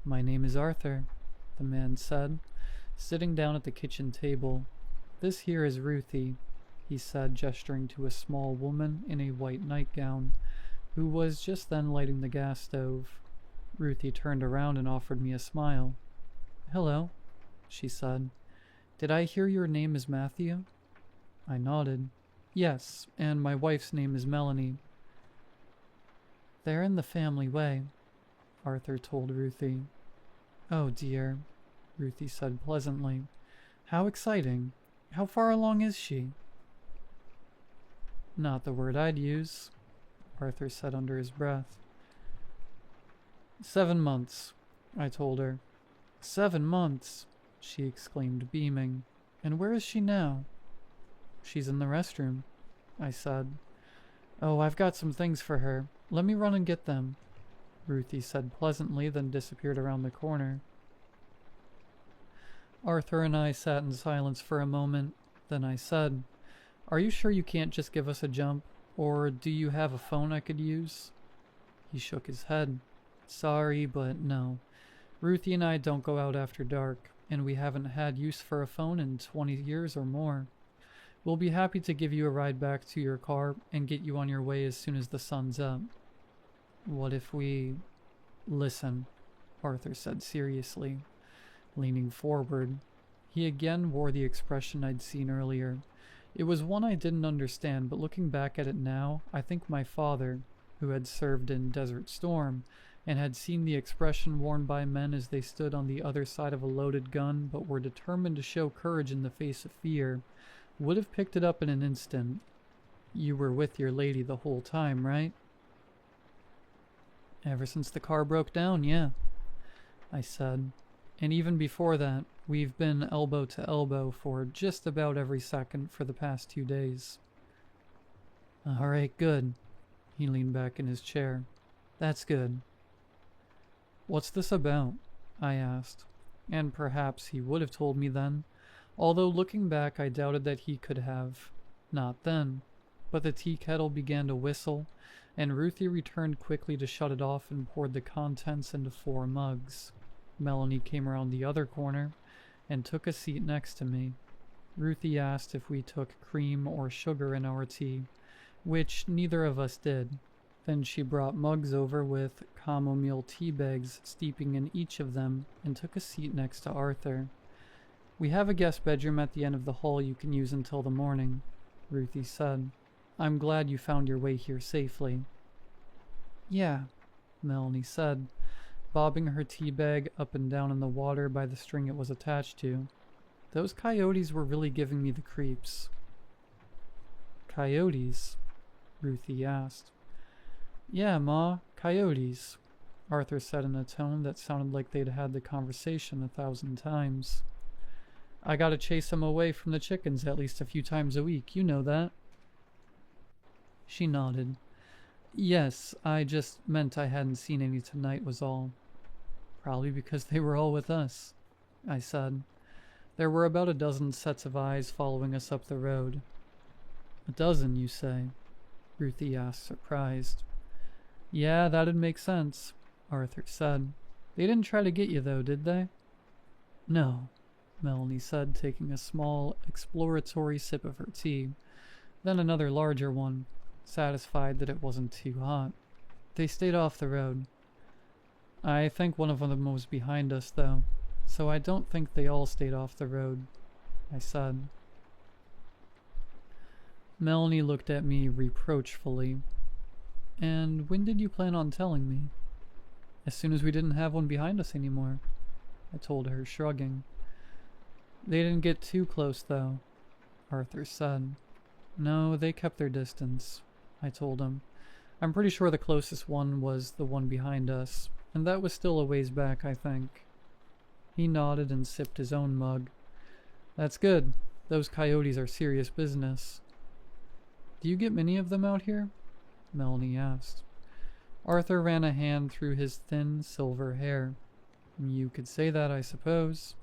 "My name is Arthur," the man said, sitting down at the kitchen table. "This here is Ruthie," he said, gesturing to a small woman in a white nightgown, who was just then lighting the gas stove. Ruthie turned around and offered me a smile. "Hello," she said. "Did I hear your name is Matthew?" I nodded. "Yes, and my wife's name is Melanie." "They're in the family way," Arthur told Ruthie. "Oh dear," Ruthie said pleasantly. "How exciting. How far along is she?" "Not the word I'd use," Arthur said under his breath. 7 months, I told her. 7 months, she exclaimed, beaming. "And where is she now?" "She's in the restroom," I said. "Oh, I've got some things for her. Let me run and get them," Ruthie said pleasantly, then disappeared around the corner. Arthur and I sat in silence for a moment. Then I said, "Are you sure you can't just give us a jump? Or do you have a phone I could use?" He shook his head. "Sorry, but no. Ruthie and I don't go out after dark, and we haven't had use for a phone in 20 years or more. We'll be happy to give you a ride back to your car and get you on your way as soon as the sun's up." "What if we—" "Listen," Arthur said seriously, leaning forward. He again wore the expression I'd seen earlier. It was one I didn't understand, but looking back at it now, I think my father, who had served in Desert Storm, and had seen the expression worn by men as they stood on the other side of a loaded gun but were determined to show courage in the face of fear, would have picked it up in an instant. "You were with your lady the whole time, right?" "Ever since the car broke down, yeah," I said. "And even before that, we've been elbow to elbow for just about every second for the past 2 days." "All right, good." He leaned back in his chair. "That's good." "What's this about?" I asked, and perhaps he would have told me then, although looking back I doubted that he could have. Not then. But the tea kettle began to whistle, and Ruthie returned quickly to shut it off and poured the contents into 4 mugs. Melanie came around the other corner and took a seat next to me. Ruthie asked if we took cream or sugar in our tea, which neither of us did. Then she brought mugs over with chamomile tea bags steeping in each of them and took a seat next to Arthur. "We have a guest bedroom at the end of the hall you can use until the morning," Ruthie said. "I'm glad you found your way here safely." "Yeah," Melanie said, bobbing her tea bag up and down in the water by the string it was attached to. "Those coyotes were really giving me the creeps." "Coyotes?" Ruthie asked. "Yeah, Ma, coyotes," Arthur said in a tone that sounded like they'd had the conversation 1,000 times. "I gotta chase them away from the chickens at least a few times a week, you know that." She nodded. "Yes, I just meant I hadn't seen any tonight was all." "Probably because they were all with us," I said. There were about a dozen sets of eyes following us up the road. "A dozen, you say?" Ruthie asked, surprised. "Yeah, that'd make sense," Arthur said. "They didn't try to get you, though, did they?" "No," Melanie said, taking a small, exploratory sip of her tea, then another larger one, satisfied that it wasn't too hot. "They stayed off the road. I think one of them was behind us, though, so I don't think they all stayed off the road," I said. Melanie looked at me reproachfully. "And when did you plan on telling me?" "As soon as we didn't have one behind us anymore," I told her, shrugging. "They didn't get too close, though," Arthur said. "No, they kept their distance," I told him. "I'm pretty sure the closest one was the one behind us, and that was still a ways back, I think." He nodded and sipped his own mug. "That's good. Those coyotes are serious business." "Do you get many of them out here?" Melanie asked. Arthur ran a hand through his thin silver hair. "You could say that, I suppose.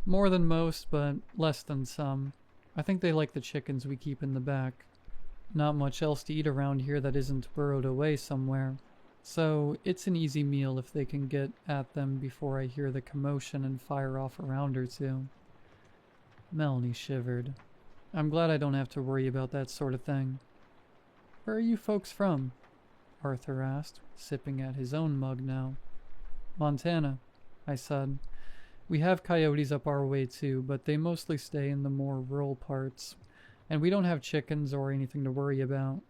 More than most, but less than some. I think they like the chickens we keep in the back. Not much else to eat around here that isn't burrowed away somewhere. So it's an easy meal if they can get at them before I hear the commotion and fire off a round or two. Melanie shivered. I'm glad I don't have to worry about that sort of thing. Where are you folks from? Arthur asked, sipping at his own mug now. Montana, I said. We have coyotes up our way too, but they mostly stay in the more rural parts. And we don't have chickens or anything to worry about.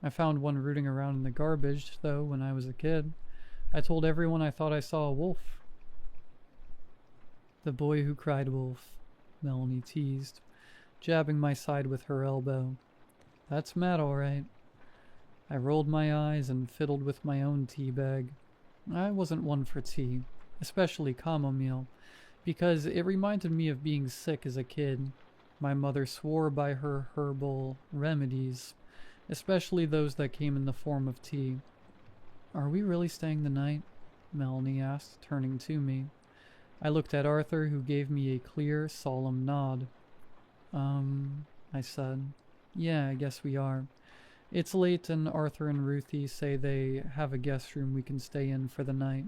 I found one rooting around in the garbage, though, when I was a kid. I told everyone I thought I saw a wolf. The boy who cried wolf, Melanie teased, jabbing my side with her elbow. That's Matt, all right. I rolled my eyes and fiddled with my own tea bag. I wasn't one for tea, especially chamomile, because it reminded me of being sick as a kid. My mother swore by her herbal remedies, especially those that came in the form of tea. Are we really staying the night? Melanie asked, turning to me. I looked at Arthur, who gave me a clear, solemn nod. I said. Yeah, I guess we are. It's late and Arthur and Ruthie say they have a guest room we can stay in for the night.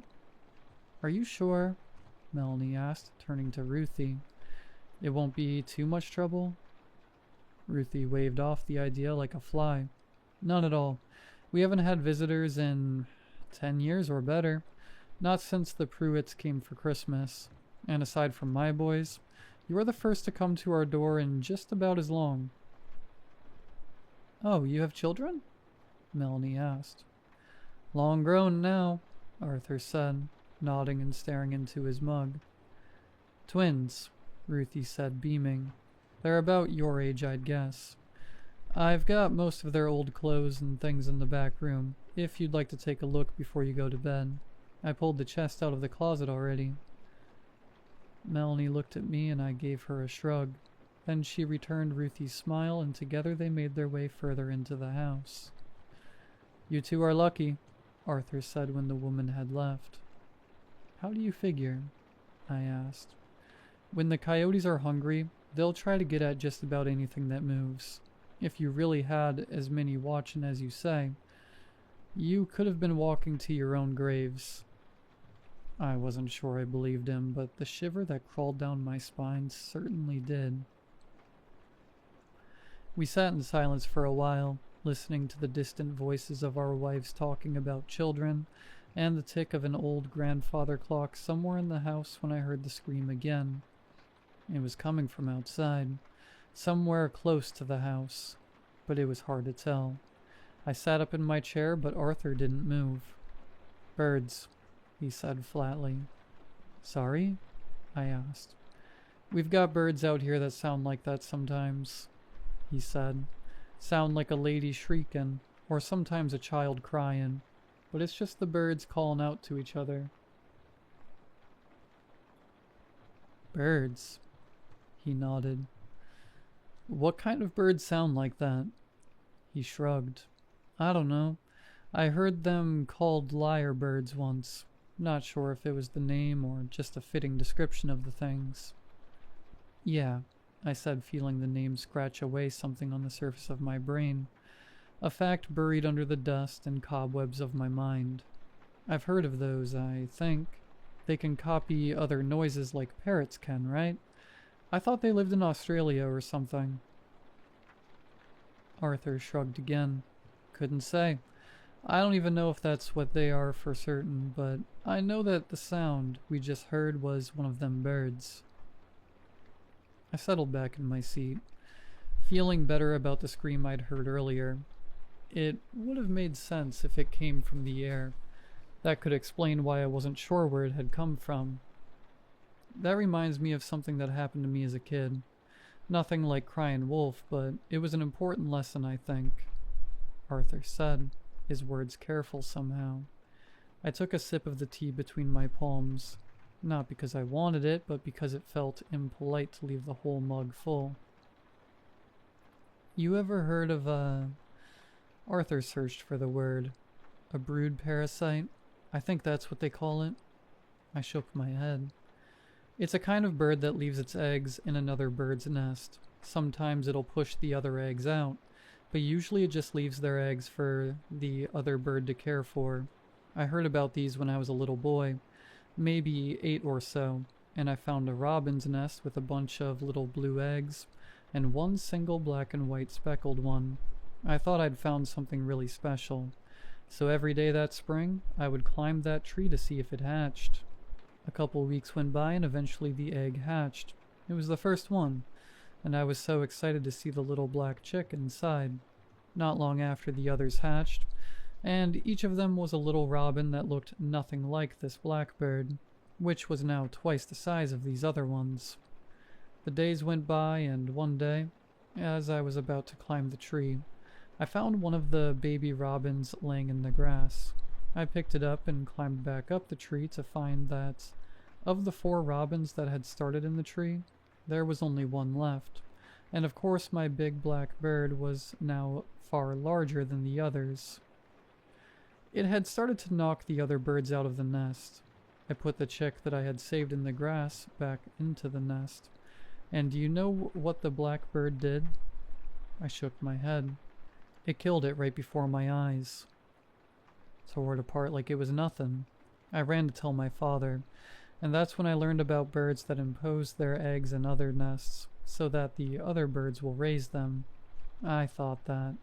Are you sure? Melanie asked, turning to Ruthie. It won't be too much trouble? Ruthie waved off the idea like a fly. None at all. We haven't had visitors in 10 years or better. Not since the Pruitts came for Christmas. And aside from my boys, you are the first to come to our door in just about as long. Oh, you have children? Melanie asked. Long grown now, Arthur said, nodding and staring into his mug. Twins, Ruthie said, beaming. They're about your age, I'd guess. I've got most of their old clothes and things in the back room, if you'd like to take a look before you go to bed. I pulled the chest out of the closet already. Melanie looked at me and I gave her a shrug. Then she returned Ruthie's smile and together they made their way further into the house. You two are lucky, Arthur said when the woman had left. How do you figure? I asked. When the coyotes are hungry, they'll try to get at just about anything that moves. If you really had as many watching as you say, you could have been walking to your own graves. I wasn't sure I believed him, but the shiver that crawled down my spine certainly did. We sat in silence for a while, listening to the distant voices of our wives talking about children, and the tick of an old grandfather clock somewhere in the house when I heard the scream again. It was coming from outside, somewhere close to the house, but it was hard to tell. I sat up in my chair, but Arthur didn't move. Birds, he said flatly. Sorry? I asked. We've got birds out here that sound like that sometimes, he said. Sound like a lady shrieking, or sometimes a child crying, but it's just the birds calling out to each other. Birds, he nodded. What kind of birds sound like that? He shrugged. I don't know. I heard them called lyrebirds once. Not sure if it was the name or just a fitting description of the things. Yeah, I said, feeling the name scratch away something on the surface of my brain. A fact buried under the dust and cobwebs of my mind. I've heard of those, I think. They can copy other noises like parrots can, right? I thought they lived in Australia or something. Arthur shrugged again. Couldn't say. I don't even know if that's what they are for certain, but I know that the sound we just heard was one of them birds. I settled back in my seat, feeling better about the scream I'd heard earlier. It would have made sense if it came from the air. That could explain why I wasn't sure where it had come from. That reminds me of something that happened to me as a kid. Nothing like crying wolf, but it was an important lesson, I think. Arthur said, his words careful somehow. I took a sip of the tea between my palms, not because I wanted it, but because it felt impolite to leave the whole mug full. You ever heard of Arthur searched for the word. A brood parasite? I think that's what they call it. I shook my head. It's a kind of bird that leaves its eggs in another bird's nest. Sometimes it'll push the other eggs out, but usually it just leaves their eggs for the other bird to care for. I heard about these when I was a little boy, maybe 8 or so, and I found a robin's nest with a bunch of little blue eggs and one single black and white speckled one. I thought I'd found something really special, so every day that spring I would climb that tree to see if it hatched. A couple weeks went by and eventually the egg hatched. It was the first one, and I was so excited to see the little black chick inside. Not long after the others hatched, and each of them was a little robin that looked nothing like this blackbird, which was now twice the size of these other ones. The days went by, and one day, as I was about to climb the tree, I found one of the baby robins laying in the grass. I picked it up and climbed back up the tree to find that, of the 4 robins that had started in the tree, there was only one left, and of course my big black bird was now far larger than the others. It had started to knock the other birds out of the nest. I put the chick that I had saved in the grass back into the nest. And do you know what the black bird did? I shook my head. It killed it right before my eyes. Tore it apart like it was nothing. I ran to tell my father, and that's when I learned about birds that impose their eggs in other nests so that the other birds will raise them. I thought that.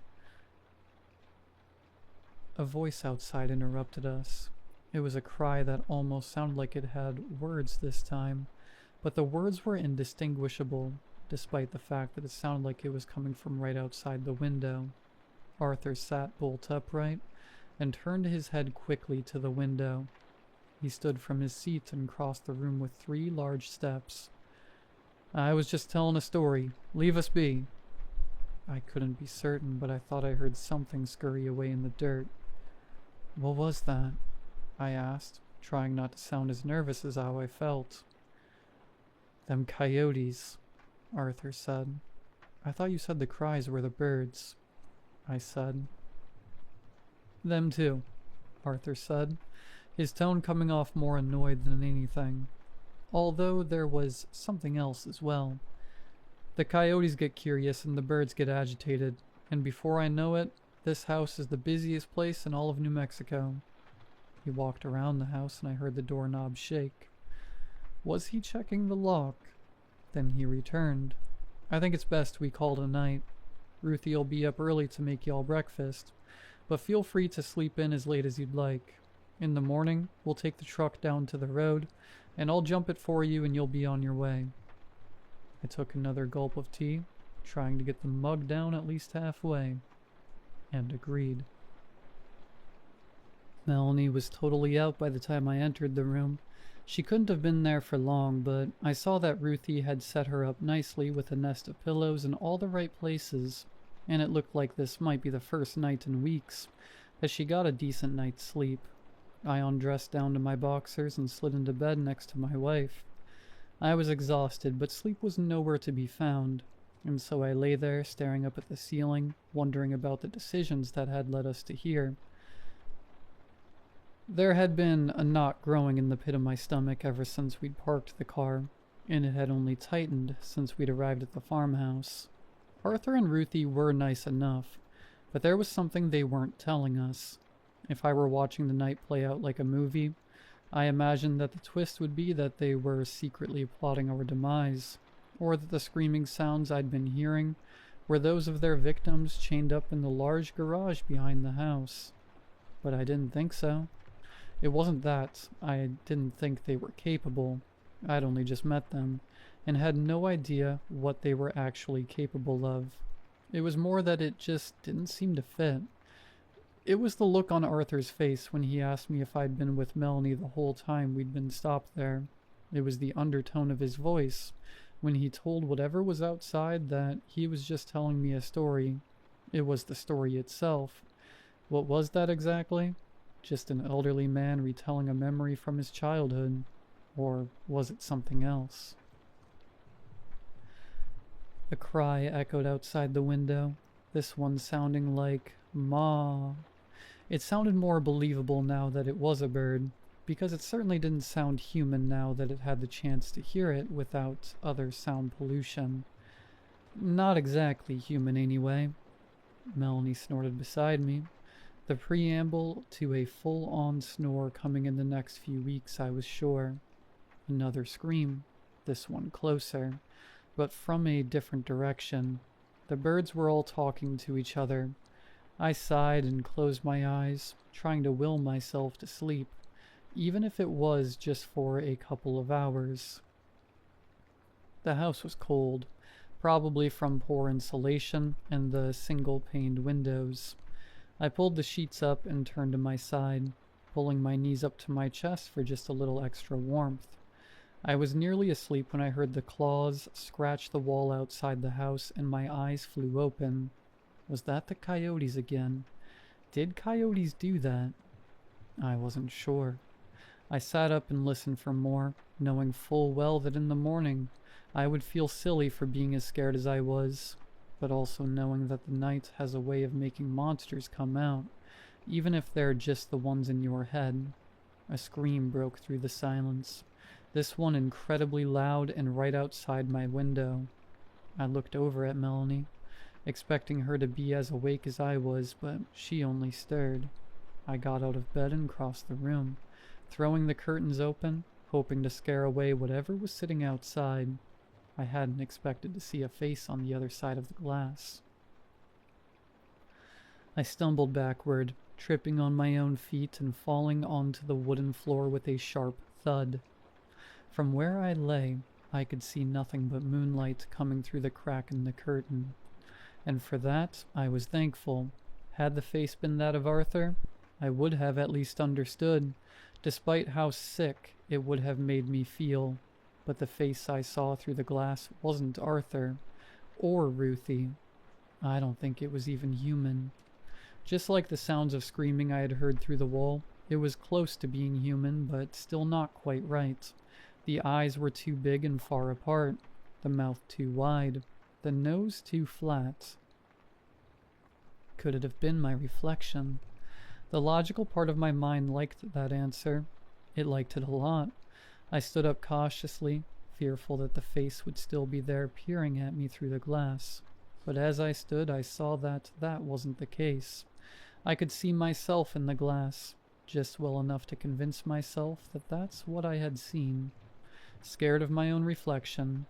A voice outside interrupted us. It was a cry that almost sounded like it had words this time, but the words were indistinguishable, despite the fact that it sounded like it was coming from right outside the window. Arthur sat bolt upright and turned his head quickly to the window. He stood from his seat and crossed the room with 3 large steps. I was just telling a story. Leave us be. I couldn't be certain, but I thought I heard something scurry away in the dirt. What was that? I asked, trying not to sound as nervous as how I felt. Them coyotes, Arthur said. I thought you said the cries were the birds, I said. Them too, Arthur said, his tone coming off more annoyed than anything, although there was something else as well. The coyotes get curious and the birds get agitated, and before I know it, this house is the busiest place in all of New Mexico. He walked around the house and I heard the doorknob shake. Was he checking the lock? Then he returned. I think it's best we call it a night. Ruthie'll be up early to make y'all breakfast, but feel free to sleep in as late as you'd like. In the morning, we'll take the truck down to the road, and I'll jump it for you and you'll be on your way. I took another gulp of tea, trying to get the mug down at least halfway, and agreed. Melanie was totally out by the time I entered the room. She couldn't have been there for long, but I saw that Ruthie had set her up nicely with a nest of pillows in all the right places, and it looked like this might be the first night in weeks that she got a decent night's sleep. I undressed down to my boxers and slid into bed next to my wife. I was exhausted, but sleep was nowhere to be found, and so I lay there staring up at the ceiling, wondering about the decisions that had led us to here. There had been a knot growing in the pit of my stomach ever since we'd parked the car, and it had only tightened since we'd arrived at the farmhouse. Arthur and Ruthie were nice enough, but there was something they weren't telling us. If I were watching the night play out like a movie, I imagined that the twist would be that they were secretly plotting our demise, or that the screaming sounds I'd been hearing were those of their victims chained up in the large garage behind the house. But I didn't think so. It wasn't that I didn't think they were capable. I'd only just met them, and had no idea what they were actually capable of. It was more that it just didn't seem to fit. It was the look on Arthur's face when he asked me if I'd been with Melanie the whole time we'd been stopped there. It was the undertone of his voice when he told whatever was outside that he was just telling me a story. It was the story itself. What was that exactly? Just an elderly man retelling a memory from his childhood. Or was it something else? A cry echoed outside the window, this one sounding like "Ma." It sounded more believable now that it was a bird, because it certainly didn't sound human now that it had the chance to hear it without other sound pollution. Not exactly human anyway. Melanie snorted beside me. The preamble to a full-on snore coming in the next few weeks, I was sure. Another scream, this one closer, but from a different direction. The birds were all talking to each other. I sighed and closed my eyes, trying to will myself to sleep, even if it was just for a couple of hours. The house was cold, probably from poor insulation and the single-paned windows. I pulled the sheets up and turned to my side, pulling my knees up to my chest for just a little extra warmth. I was nearly asleep when I heard the claws scratch the wall outside the house and my eyes flew open. Was that the coyotes again? Did coyotes do that? I wasn't sure. I sat up and listened for more, knowing full well that in the morning I would feel silly for being as scared as I was, but also knowing that the night has a way of making monsters come out, even if they're just the ones in your head. A scream broke through the silence, this one incredibly loud and right outside my window. I looked over at Melanie, expecting her to be as awake as I was, but she only stirred. I got out of bed and crossed the room, throwing the curtains open, hoping to scare away whatever was sitting outside. I hadn't expected to see a face on the other side of the glass. I stumbled backward, tripping on my own feet and falling onto the wooden floor with a sharp thud. From where I lay, I could see nothing but moonlight coming through the crack in the curtain, and for that I was thankful. Had the face been that of Arthur, I would have at least understood, despite how sick it would have made me feel. But the face I saw through the glass wasn't Arthur, or Ruthie. I don't think it was even human. Just like the sounds of screaming I had heard through the wall, it was close to being human, but still not quite right. The eyes were too big and far apart, the mouth too wide, the nose too flat. Could it have been my reflection? The logical part of my mind liked that answer. It liked it a lot. I stood up cautiously, fearful that the face would still be there peering at me through the glass. But as I stood, I saw that that wasn't the case. I could see myself in the glass, just well enough to convince myself that that's what I had seen. Scared of my own reflection,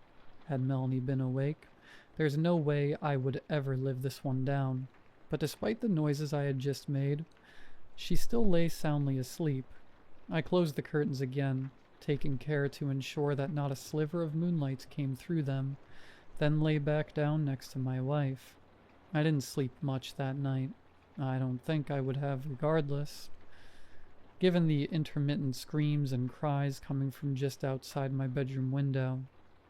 had Melanie been awake, there's no way I would ever live this one down. But despite the noises I had just made, she still lay soundly asleep. I closed the curtains again, taking care to ensure that not a sliver of moonlight came through them, then lay back down next to my wife. I didn't sleep much that night. I don't think I would have regardless, given the intermittent screams and cries coming from just outside my bedroom window.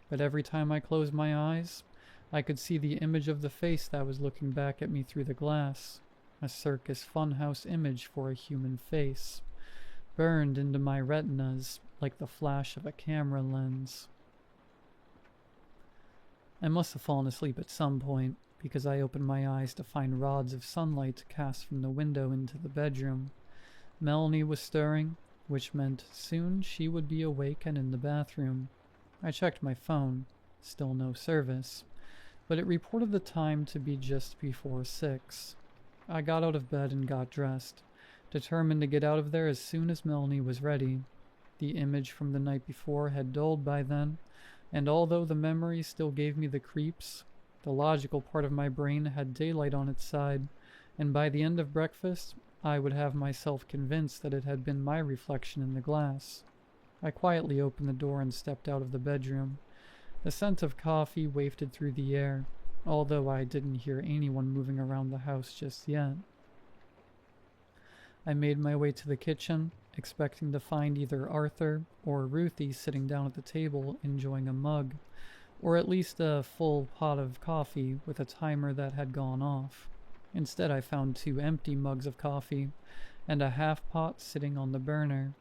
But every time I closed my eyes, I could see the image of the face that was looking back at me through the glass, a circus funhouse image for a human face, burned into my retinas like the flash of a camera lens. I must have fallen asleep at some point, because I opened my eyes to find rods of sunlight cast from the window into the bedroom. Melanie was stirring, which meant soon she would be awake and in the bathroom. I checked my phone. Still no service, but it reported the time to be just before 6. I got out of bed and got dressed, determined to get out of there as soon as Melanie was ready. The image from the night before had dulled by then, and although the memory still gave me the creeps, the logical part of my brain had daylight on its side, and by the end of breakfast, I would have myself convinced that it had been my reflection in the glass. I quietly opened the door and stepped out of the bedroom. The scent of coffee wafted through the air, although I didn't hear anyone moving around the house just yet. I made my way to the kitchen, expecting to find either Arthur or Ruthie sitting down at the table enjoying a mug, or at least a full pot of coffee with a timer that had gone off. Instead, I found 2 empty mugs of coffee and a half pot sitting on the burner.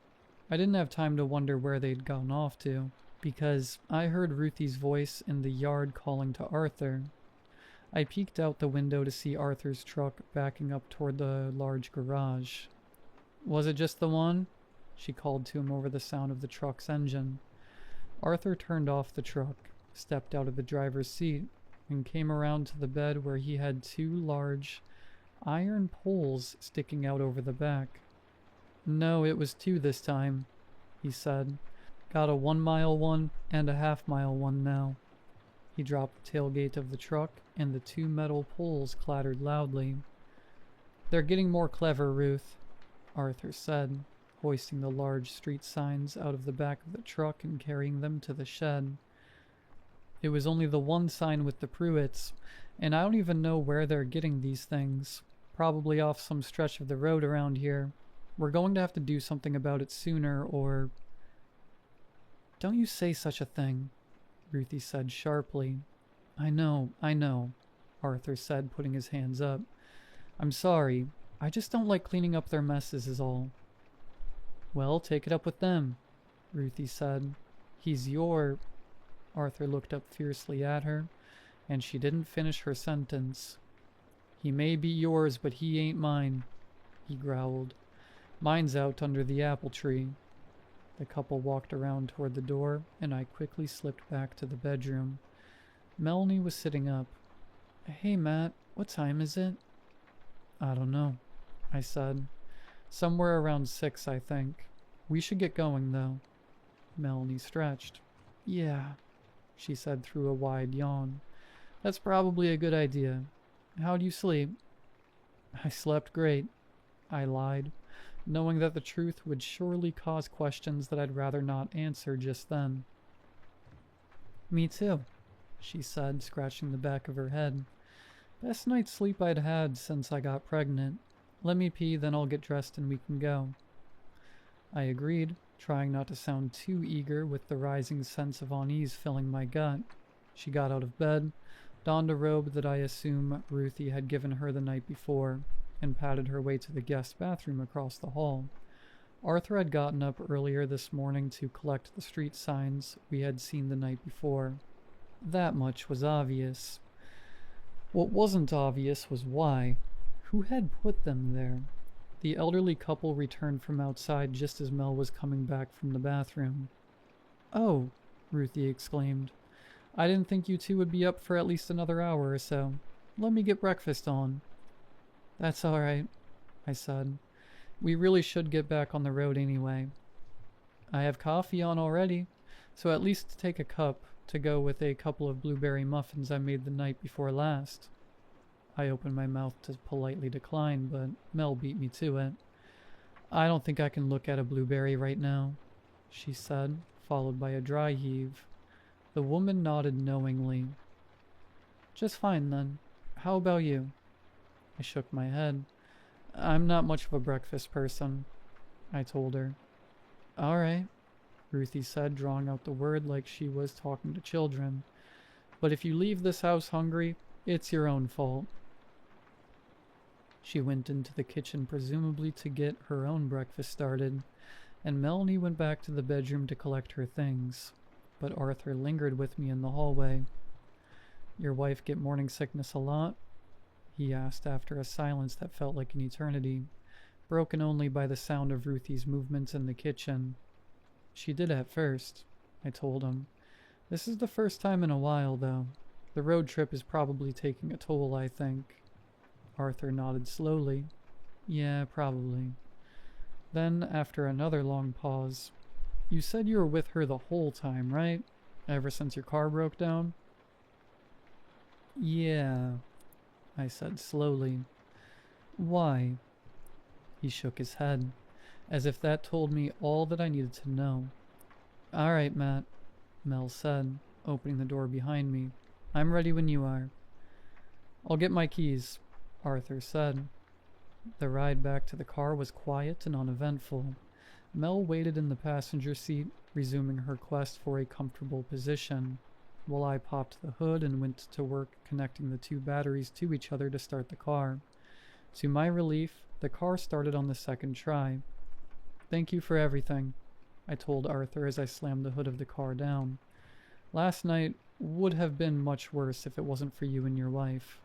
I didn't have time to wonder where they'd gone off to, because I heard Ruthie's voice in the yard calling to Arthur. I peeked out the window to see Arthur's truck backing up toward the large garage. "Was it just the one?" she called to him over the sound of the truck's engine. Arthur turned off the truck, stepped out of the driver's seat, and came around to the bed where he had two large iron poles sticking out over the back. No, it was two this time, he said. Got a 1 mile one and a half-mile one now. He dropped the tailgate of the truck, and the two metal poles clattered loudly. They're getting more clever, Ruth, Arthur said, hoisting the large street signs out of the back of the truck and carrying them to the shed. It was only the one sign with the Pruitts, and I don't even know where they're getting these things. Probably off some stretch of the road around here. We're going to have to do something about it sooner, or... Don't you say such a thing, Ruthie said sharply. I know, Arthur said, putting his hands up. I'm sorry. I just don't like cleaning up their messes is all. Well, take it up with them, Ruthie said. He's your... Arthur looked up fiercely at her, and she didn't finish her sentence. He may be yours, but he ain't mine, he growled. Mine's out under the apple tree. The couple walked around toward the door, and I quickly slipped back to the bedroom. Melanie was sitting up. Hey, Matt, what time is it? I don't know, I said. Somewhere around 6, I think. We should get going, though. Melanie stretched. Yeah, she said through a wide yawn. That's probably a good idea. How'd you sleep? I slept great, I lied, knowing that the truth would surely cause questions that I'd rather not answer just then. Me too, she said, scratching the back of her head. Best night's sleep I'd had since I got pregnant. Let me pee, then I'll get dressed and we can go. I agreed, trying not to sound too eager with the rising sense of unease filling my gut. She got out of bed, donned a robe that I assume Ruthie had given her the night before, and padded her way to the guest bathroom across the hall. Arthur had gotten up earlier this morning to collect the street signs we had seen the night before. That much was obvious. What wasn't obvious was why. Who had put them there? The elderly couple returned from outside just as Mel was coming back from the bathroom. Oh, Ruthie exclaimed. I didn't think you two would be up for at least another hour or so. Let me get breakfast on. That's all right, I said. We really should get back on the road anyway. I have coffee on already, so at least take a cup to go with a couple of blueberry muffins I made the night before last. I opened my mouth to politely decline, but Mel beat me to it. I don't think I can look at a blueberry right now, she said, followed by a dry heave. The woman nodded knowingly. Just fine, then. How about you? I shook my head. I'm not much of a breakfast person, I told her. All right, Ruthie said, drawing out the word like she was talking to children. But if you leave this house hungry, it's your own fault. She went into the kitchen presumably to get her own breakfast started, and Melanie went back to the bedroom to collect her things. But Arthur lingered with me in the hallway. Your wife get morning sickness a lot? He asked after a silence that felt like an eternity, broken only by the sound of Ruthie's movements in the kitchen. She did at first, I told him. This is the first time in a while, though. The road trip is probably taking a toll, I think. Arthur nodded slowly. Yeah, probably. Then, after another long pause, you said you were with her the whole time, right? Ever since your car broke down? Yeah, I said slowly. Why? He shook his head, as if that told me all that I needed to know. All right, Matt, Mel said, opening the door behind me. I'm ready when you are. I'll get my keys, Arthur said. The ride back to the car was quiet and uneventful. Mel waited in the passenger seat, resuming her quest for a comfortable position, while I popped the hood and went to work connecting the two batteries to each other to start the car. To my relief, the car started on the second try. Thank you for everything, I told Arthur as I slammed the hood of the car down. Last night would have been much worse if it wasn't for you and your wife.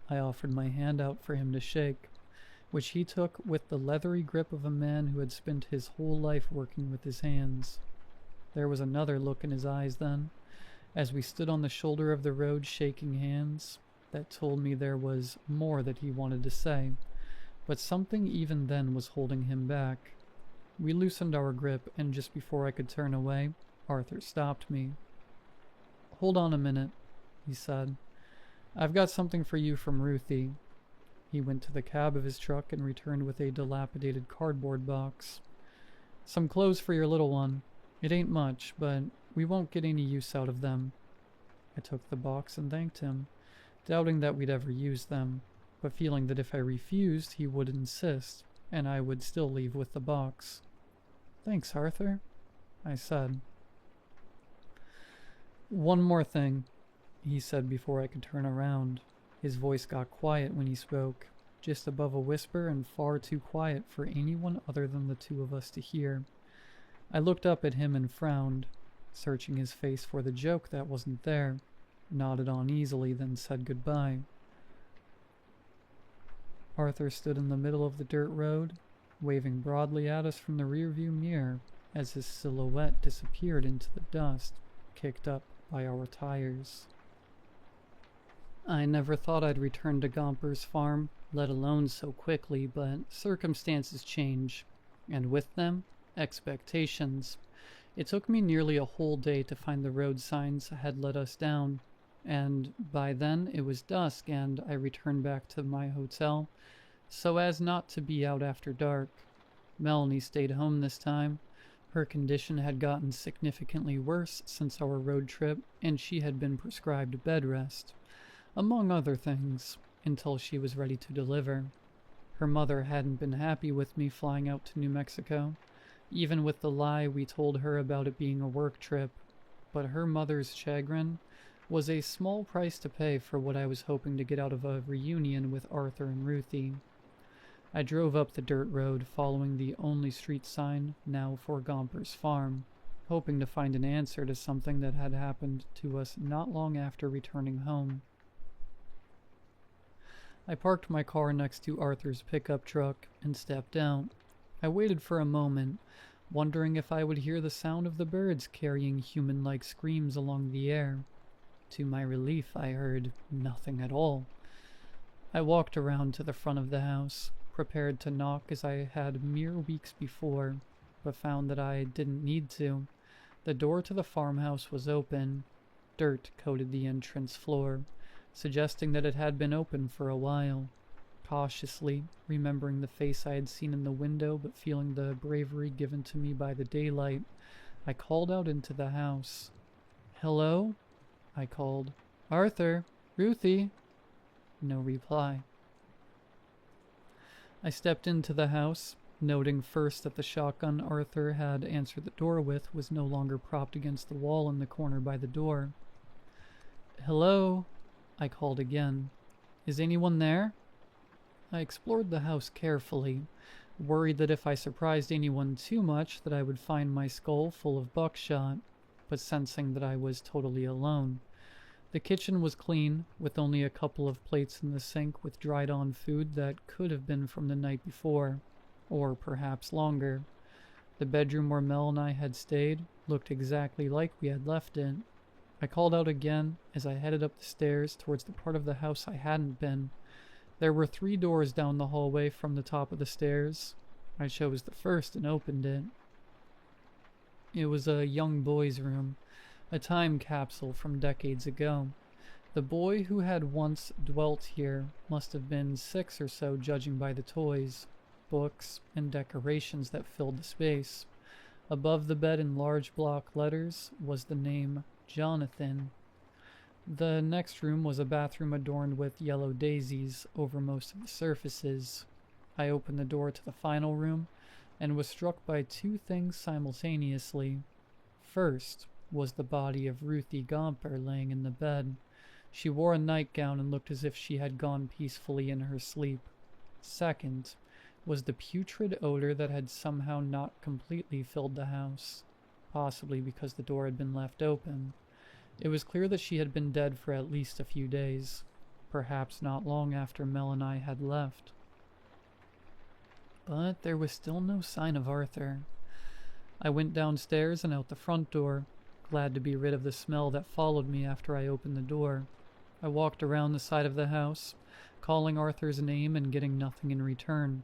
I offered my hand out for him to shake, which he took with the leathery grip of a man who had spent his whole life working with his hands. There was another look in his eyes then, As we stood on the shoulder of the road shaking hands, that told me there was more that he wanted to say, but something even then was holding him back. We loosened our grip, and just before I could turn away, Arthur stopped me. "Hold on a minute," he said. "I've got something for you from Ruthie." He went to the cab of his truck and returned with a dilapidated cardboard box. "Some clothes for your little one. It ain't much, but we won't get any use out of them." I took the box and thanked him, doubting that we'd ever use them, but feeling that if I refused, he would insist, and I would still leave with the box. "Thanks, Arthur," I said. "One more thing," he said before I could turn around. His voice got quiet when he spoke, just above a whisper and far too quiet for anyone other than the two of us to hear. I looked up at him and frowned, searching his face for the joke that wasn't there, nodded uneasily, then said goodbye. Arthur stood in the middle of the dirt road, waving broadly at us from the rearview mirror as his silhouette disappeared into the dust, kicked up by our tires. I never thought I'd return to Gomper's farm, let alone so quickly, but circumstances change, and with them, expectations. It took me nearly a whole day to find the road signs had let us down, and by then it was dusk and I returned back to my hotel, so as not to be out after dark. Melanie stayed home this time. Her condition had gotten significantly worse since our road trip, and she had been prescribed bed rest, among other things, until she was ready to deliver. Her mother hadn't been happy with me flying out to New Mexico, even with the lie we told her about it being a work trip, but her mother's chagrin was a small price to pay for what I was hoping to get out of a reunion with Arthur and Ruthie. I drove up the dirt road, following the only street sign now for Gomper's farm, hoping to find an answer to something that had happened to us not long after returning home. I parked my car next to Arthur's pickup truck and stepped out. I waited for a moment, wondering if I would hear the sound of the birds carrying human-like screams along the air. To my relief, I heard nothing at all. I walked around to the front of the house, prepared to knock as I had mere weeks before, but found that I didn't need to. The door to the farmhouse was open. Dirt coated the entrance floor, suggesting that it had been open for a while. Cautiously, remembering the face I had seen in the window but feeling the bravery given to me by the daylight, I called out into the house. "Hello?" I called. "Arthur? Ruthie?" No reply. I stepped into the house, noting first that the shotgun Arthur had answered the door with was no longer propped against the wall in the corner by the door. "Hello?" I called again. "Is anyone there?" I explored the house carefully, worried that if I surprised anyone too much that I would find my skull full of buckshot, but sensing that I was totally alone. The kitchen was clean, with only a couple of plates in the sink with dried-on food that could have been from the night before, or perhaps longer. The bedroom where Mel and I had stayed looked exactly like we had left it. I called out again as I headed up the stairs towards the part of the house I hadn't been. There were 3 doors down the hallway from the top of the stairs. I chose the first and opened it. It was a young boy's room, a time capsule from decades ago. The boy who had once dwelt here must have been 6 or so, judging by the toys, books, and decorations that filled the space. Above the bed in large block letters was the name Jonathan. The next room was a bathroom adorned with yellow daisies over most of the surfaces. I opened the door to the final room and was struck by 2 things simultaneously. First was the body of Ruthie Gomper laying in the bed. She wore a nightgown and looked as if she had gone peacefully in her sleep. Second was the putrid odor that had somehow not completely filled the house, possibly because the door had been left open. It was clear that she had been dead for at least a few days, perhaps not long after Mel and I had left. But there was still no sign of Arthur. I went downstairs and out the front door, glad to be rid of the smell that followed me after I opened the door. I walked around the side of the house, calling Arthur's name and getting nothing in return.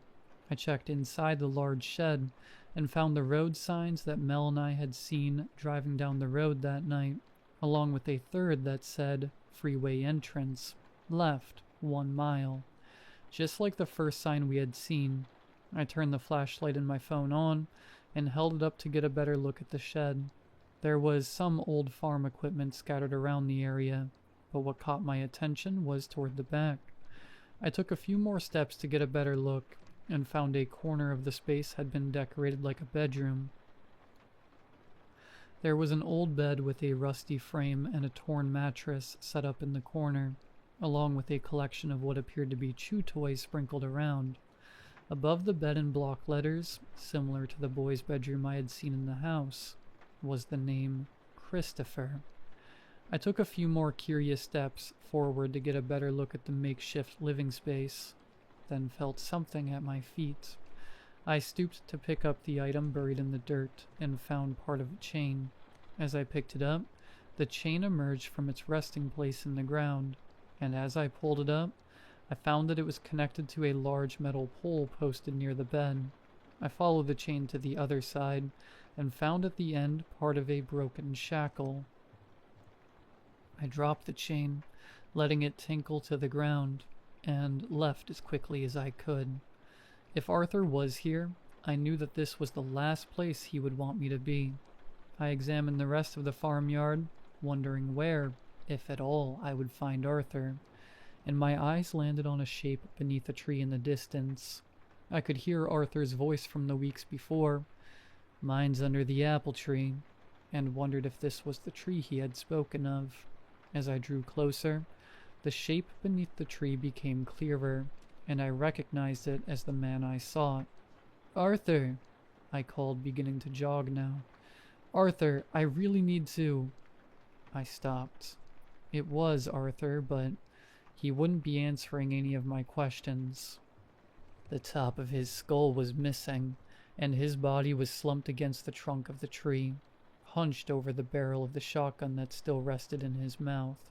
I checked inside the large shed and found the road signs that Mel and I had seen driving down the road that night, along with a third that said freeway entrance, left 1 mile. Just like the first sign we had seen. I turned the flashlight in my phone on and held it up to get a better look at the shed. There was some old farm equipment scattered around the area, but what caught my attention was toward the back. I took a few more steps to get a better look and found a corner of the space had been decorated like a bedroom. There was an old bed with a rusty frame and a torn mattress set up in the corner, along with a collection of what appeared to be chew toys sprinkled around. Above the bed in block letters, similar to the boy's bedroom I had seen in the house, was the name Christopher. I took a few more curious steps forward to get a better look at the makeshift living space, then felt something at my feet. I stooped to pick up the item buried in the dirt and found part of a chain. As I picked it up, the chain emerged from its resting place in the ground, and as I pulled it up, I found that it was connected to a large metal pole posted near the bed. I followed the chain to the other side and found at the end part of a broken shackle. I dropped the chain, letting it tinkle to the ground, and left as quickly as I could. If Arthur was here, I knew that this was the last place he would want me to be. I examined the rest of the farmyard, wondering where, if at all, I would find Arthur, and my eyes landed on a shape beneath a tree in the distance. I could hear Arthur's voice from the weeks before, "Mine's under the apple tree," and wondered if this was the tree he had spoken of. As I drew closer, the shape beneath the tree became clearer, and I recognized it as the man I sought. "Arthur," I called, beginning to jog now. "Arthur, I really need to—" I stopped. It was Arthur, but he wouldn't be answering any of my questions. The top of his skull was missing, and his body was slumped against the trunk of the tree, hunched over the barrel of the shotgun that still rested in his mouth.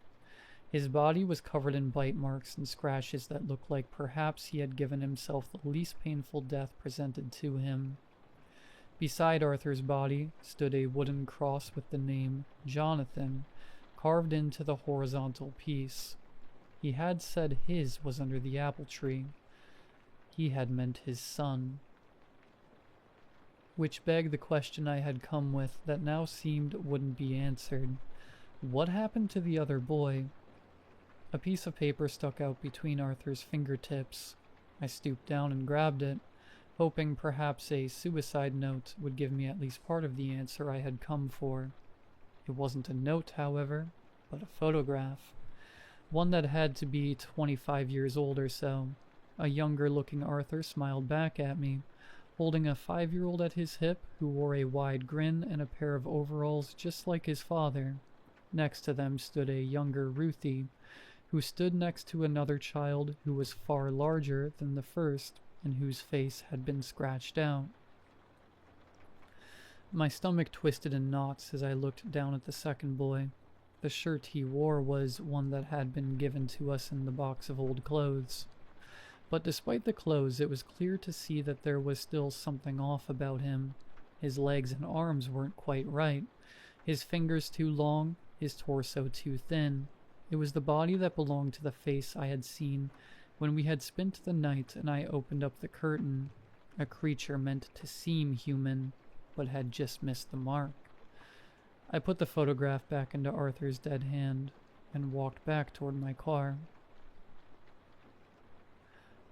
His body was covered in bite marks and scratches that looked like perhaps he had given himself the least painful death presented to him. Beside Arthur's body stood a wooden cross with the name Jonathan carved into the horizontal piece. He had said his was under the apple tree. He had meant his son. Which begged the question I had come with that now seemed wouldn't be answered. What happened to the other boy? A piece of paper stuck out between Arthur's fingertips. I stooped down and grabbed it, hoping perhaps a suicide note would give me at least part of the answer I had come for. It wasn't a note, however, but a photograph. One that had to be 25 years old or so. A younger-looking Arthur smiled back at me, holding a 5-year-old at his hip who wore a wide grin and a pair of overalls just like his father. Next to them stood a younger Ruthie, who stood next to another child who was far larger than the first and whose face had been scratched out. My stomach twisted in knots as I looked down at the second boy. The shirt he wore was one that had been given to us in the box of old clothes. But despite the clothes, it was clear to see that there was still something off about him. His legs and arms weren't quite right, his fingers too long, his torso too thin. It was the body that belonged to the face I had seen when we had spent the night and I opened up the curtain, a creature meant to seem human, but had just missed the mark. I put the photograph back into Arthur's dead hand and walked back toward my car.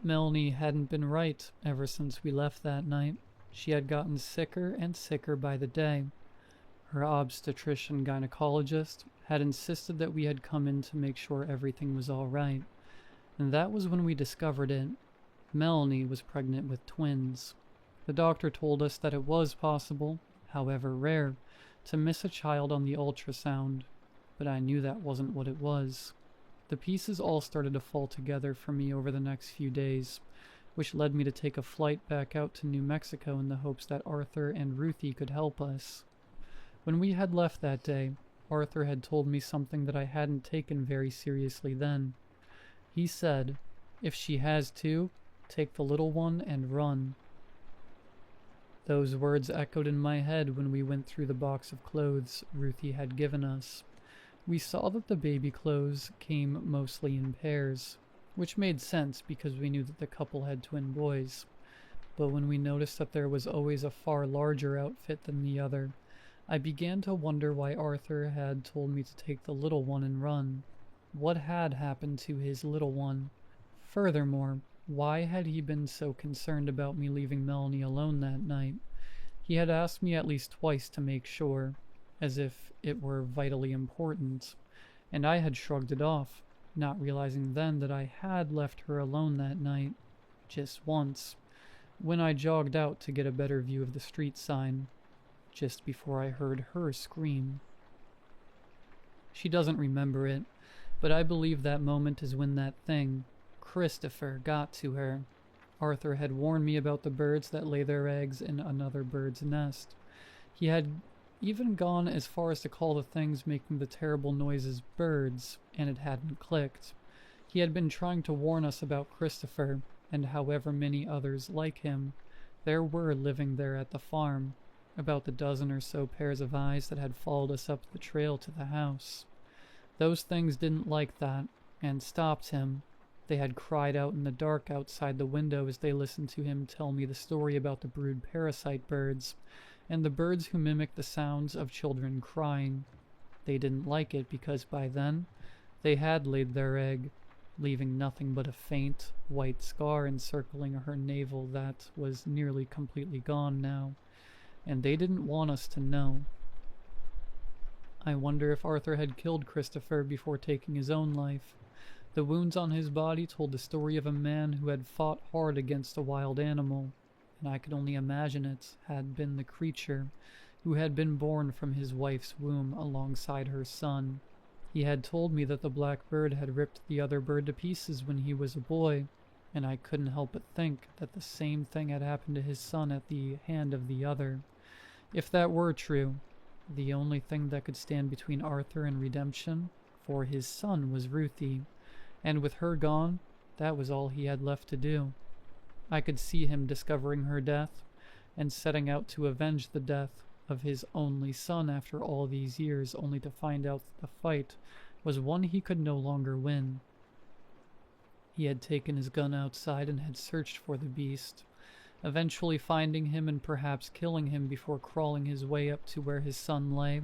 Melanie hadn't been right ever since we left that night. She had gotten sicker and sicker by the day. Her obstetrician-gynecologist had insisted that we had come in to make sure everything was all right, and that was when we discovered it. Melanie was pregnant with twins. The doctor told us that it was possible, however rare, to miss a child on the ultrasound, but I knew that wasn't what it was. The pieces all started to fall together for me over the next few days, which led me to take a flight back out to New Mexico in the hopes that Arthur and Ruthie could help us. When we had left that day, Arthur had told me something that I hadn't taken very seriously then. He said, "If she has to, take the little one and run." Those words echoed in my head when we went through the box of clothes Ruthie had given us. We saw that the baby clothes came mostly in pairs, which made sense because we knew that the couple had twin boys. But when we noticed that there was always a far larger outfit than the other, I began to wonder why Arthur had told me to take the little one and run. What had happened to his little one? Furthermore, why had he been so concerned about me leaving Melanie alone that night? He had asked me at least twice to make sure, as if it were vitally important, and I had shrugged it off, not realizing then that I had left her alone that night, just once, when I jogged out to get a better view of the street sign, just before I heard her scream. She doesn't remember it, but I believe that moment is when that thing, Christopher, got to her. Arthur had warned me about the birds that lay their eggs in another bird's nest. He had even gone as far as to call the things making the terrible noises birds, and it hadn't clicked. He had been trying to warn us about Christopher, and however many others like him there were living there at the farm, about the dozen or so pairs of eyes that had followed us up the trail to the house. Those things didn't like that, and stopped him. They had cried out in the dark outside the window as they listened to him tell me the story about the brood parasite birds, and the birds who mimic the sounds of children crying. They didn't like it because by then, they had laid their egg, leaving nothing but a faint, white scar encircling her navel that was nearly completely gone now, and they didn't want us to know. I wonder if Arthur had killed Christopher before taking his own life. The wounds on his body told the story of a man who had fought hard against a wild animal, and I could only imagine it had been the creature who had been born from his wife's womb alongside her son. He had told me that the black bird had ripped the other bird to pieces when he was a boy, and I couldn't help but think that the same thing had happened to his son at the hand of the other. If that were true, the only thing that could stand between Arthur and redemption for his son was Ruthie, and with her gone, that was all he had left to do. I could see him discovering her death, and setting out to avenge the death of his only son after all these years, only to find out that the fight was one he could no longer win. He had taken his gun outside and had searched for the beast, eventually finding him and perhaps killing him before crawling his way up to where his son lay,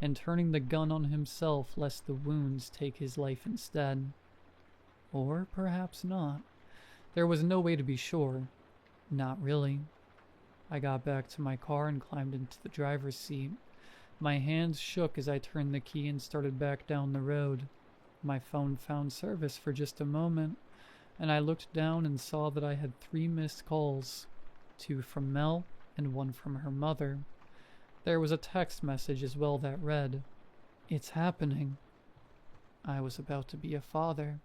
and turning the gun on himself lest the wounds take his life instead. Or perhaps not. There was no way to be sure. Not really. I got back to my car and climbed into the driver's seat. My hands shook as I turned the key and started back down the road. My phone found service for just a moment, and I looked down and saw that I had 3 missed calls, 2 from Mel and 1 from her mother. There was a text message as well that read, "It's happening." I was about to be a father.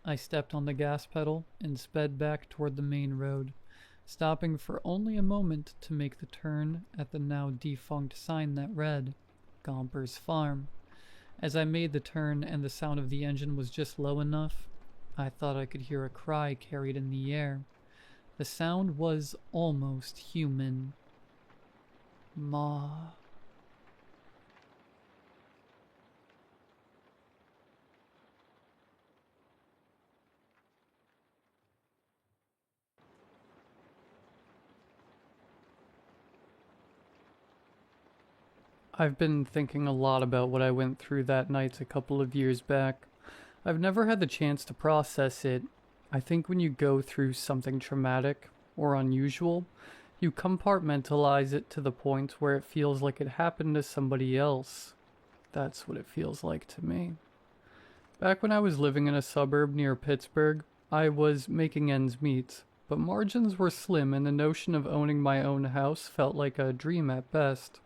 I stepped on the gas pedal and sped back toward the main road, stopping for only a moment to make the turn at the now defunct sign that read, Gomper's Farm. As I made the turn and the sound of the engine was just low enough, I thought I could hear a cry carried in the air. The sound was almost human. Ma. I've been thinking a lot about what I went through that night a couple of years back. I've never had the chance to process it. I think when you go through something traumatic or unusual, you compartmentalize it to the point where it feels like it happened to somebody else. That's what it feels like to me. Back when I was living in a suburb near Pittsburgh, I was making ends meet, but margins were slim and the notion of owning my own house felt like a dream at best.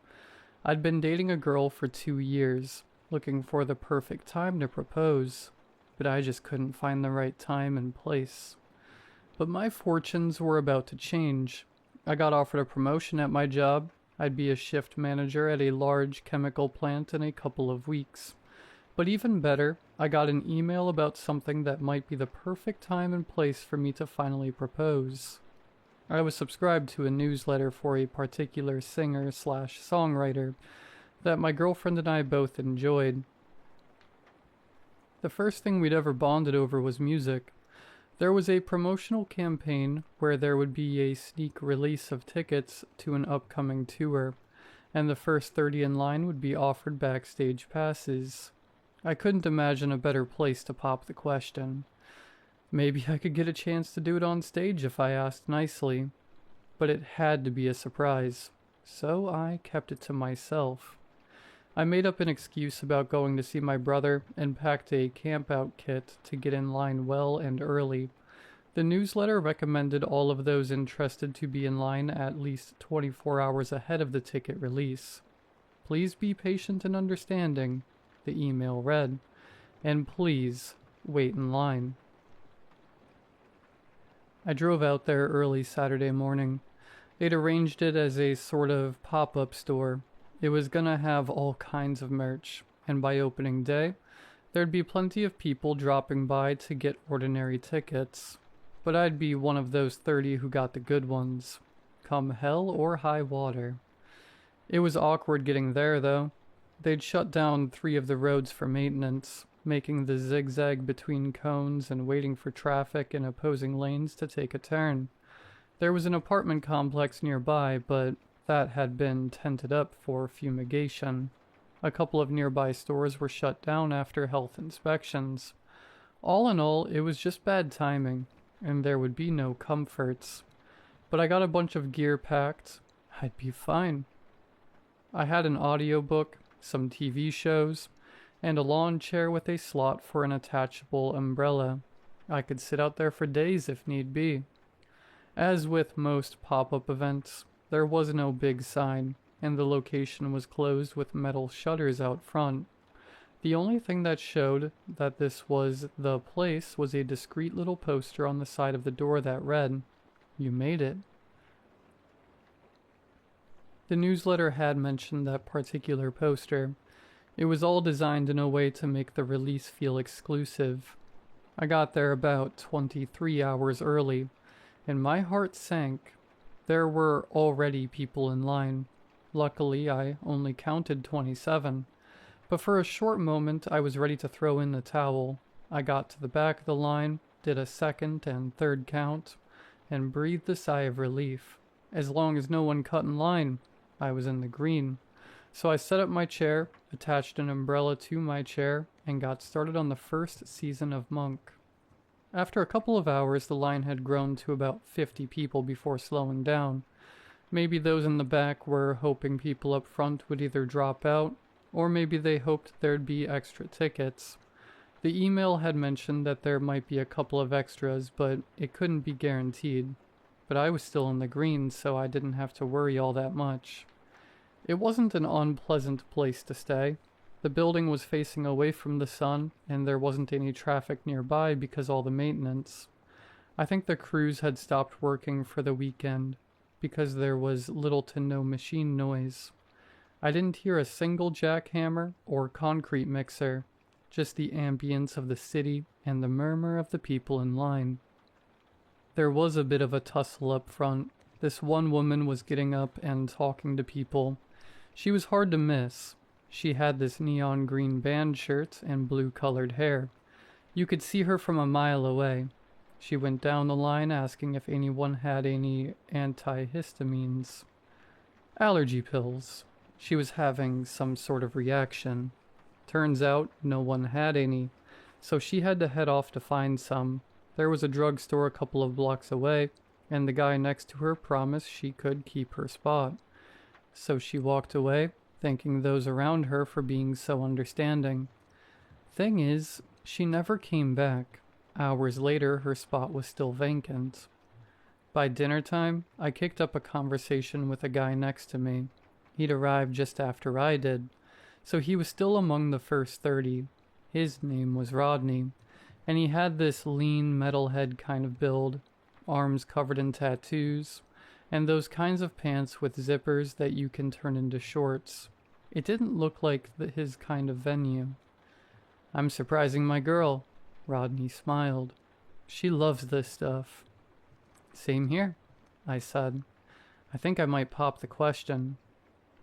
I'd been dating a girl for 2 years, looking for the perfect time to propose, but I just couldn't find the right time and place. But my fortunes were about to change. I got offered a promotion at my job, I'd be a shift manager at a large chemical plant in a couple of weeks. But even better, I got an email about something that might be the perfect time and place for me to finally propose. I was subscribed to a newsletter for a particular singer/songwriter that my girlfriend and I both enjoyed. The first thing we'd ever bonded over was music. There was a promotional campaign where there would be a sneak release of tickets to an upcoming tour, and the first 30 in line would be offered backstage passes. I couldn't imagine a better place to pop the question. Maybe I could get a chance to do it on stage if I asked nicely, but it had to be a surprise, so I kept it to myself. I made up an excuse about going to see my brother and packed a camp-out kit to get in line well and early. The newsletter recommended all of those interested to be in line at least 24 hours ahead of the ticket release. Please be patient and understanding, the email read, and please wait in line. I drove out there early Saturday morning. They'd arranged it as a sort of pop-up store. It was gonna have all kinds of merch, and by opening day, there'd be plenty of people dropping by to get ordinary tickets. But I'd be one of those 30 who got the good ones, come hell or high water. It was awkward getting there, though. They'd shut down 3 of the roads for maintenance, making the zigzag between cones and waiting for traffic in opposing lanes to take a turn. There was an apartment complex nearby, but that had been tented up for fumigation. A couple of nearby stores were shut down after health inspections. All in all, it was just bad timing, and there would be no comforts. But I got a bunch of gear packed. I'd be fine. I had an audiobook, some TV shows, and a lawn chair with a slot for an attachable umbrella. I could sit out there for days if need be. As with most pop-up events, there was no big sign, and the location was closed with metal shutters out front. The only thing that showed that this was the place was a discreet little poster on the side of the door that read, "You made it." The newsletter had mentioned that particular poster. It was all designed in a way to make the release feel exclusive. I got there about 23 hours early, and my heart sank. There were already people in line. Luckily, I only counted 27. But for a short moment, I was ready to throw in the towel. I got to the back of the line, did a second and third count, and breathed a sigh of relief. As long as no one cut in line, I was in the green. So I set up my chair, attached an umbrella to my chair, and got started on the first season of Monk. After a couple of hours, the line had grown to about 50 people before slowing down. Maybe those in the back were hoping people up front would either drop out, or maybe they hoped there'd be extra tickets. The email had mentioned that there might be a couple of extras, but it couldn't be guaranteed. But I was still in the green, so I didn't have to worry all that much. It wasn't an unpleasant place to stay. The building was facing away from the sun, and there wasn't any traffic nearby because all the maintenance. I think the crews had stopped working for the weekend, because there was little to no machine noise. I didn't hear a single jackhammer or concrete mixer, just the ambience of the city and the murmur of the people in line. There was a bit of a tussle up front. This one woman was getting up and talking to people. She was hard to miss. She had this neon green band shirt and blue-colored hair. You could see her from a mile away. She went down the line asking if anyone had any antihistamines. Allergy pills. She was having some sort of reaction. Turns out no one had any, so she had to head off to find some. There was a drugstore a couple of blocks away, and the guy next to her promised she could keep her spot. So she walked away, thanking those around her for being so understanding. Thing is, she never came back. Hours later, her spot was still vacant. By dinner time, I kicked up a conversation with a guy next to me. He'd arrived just after I did, so he was still among the first 30. His name was Rodney, and he had this lean metalhead kind of build, arms covered in tattoos, and those kinds of pants with zippers that you can turn into shorts. It didn't look like his kind of venue. "I'm surprising my girl," Rodney smiled. "She loves this stuff." "Same here," I said. I think I might pop the question.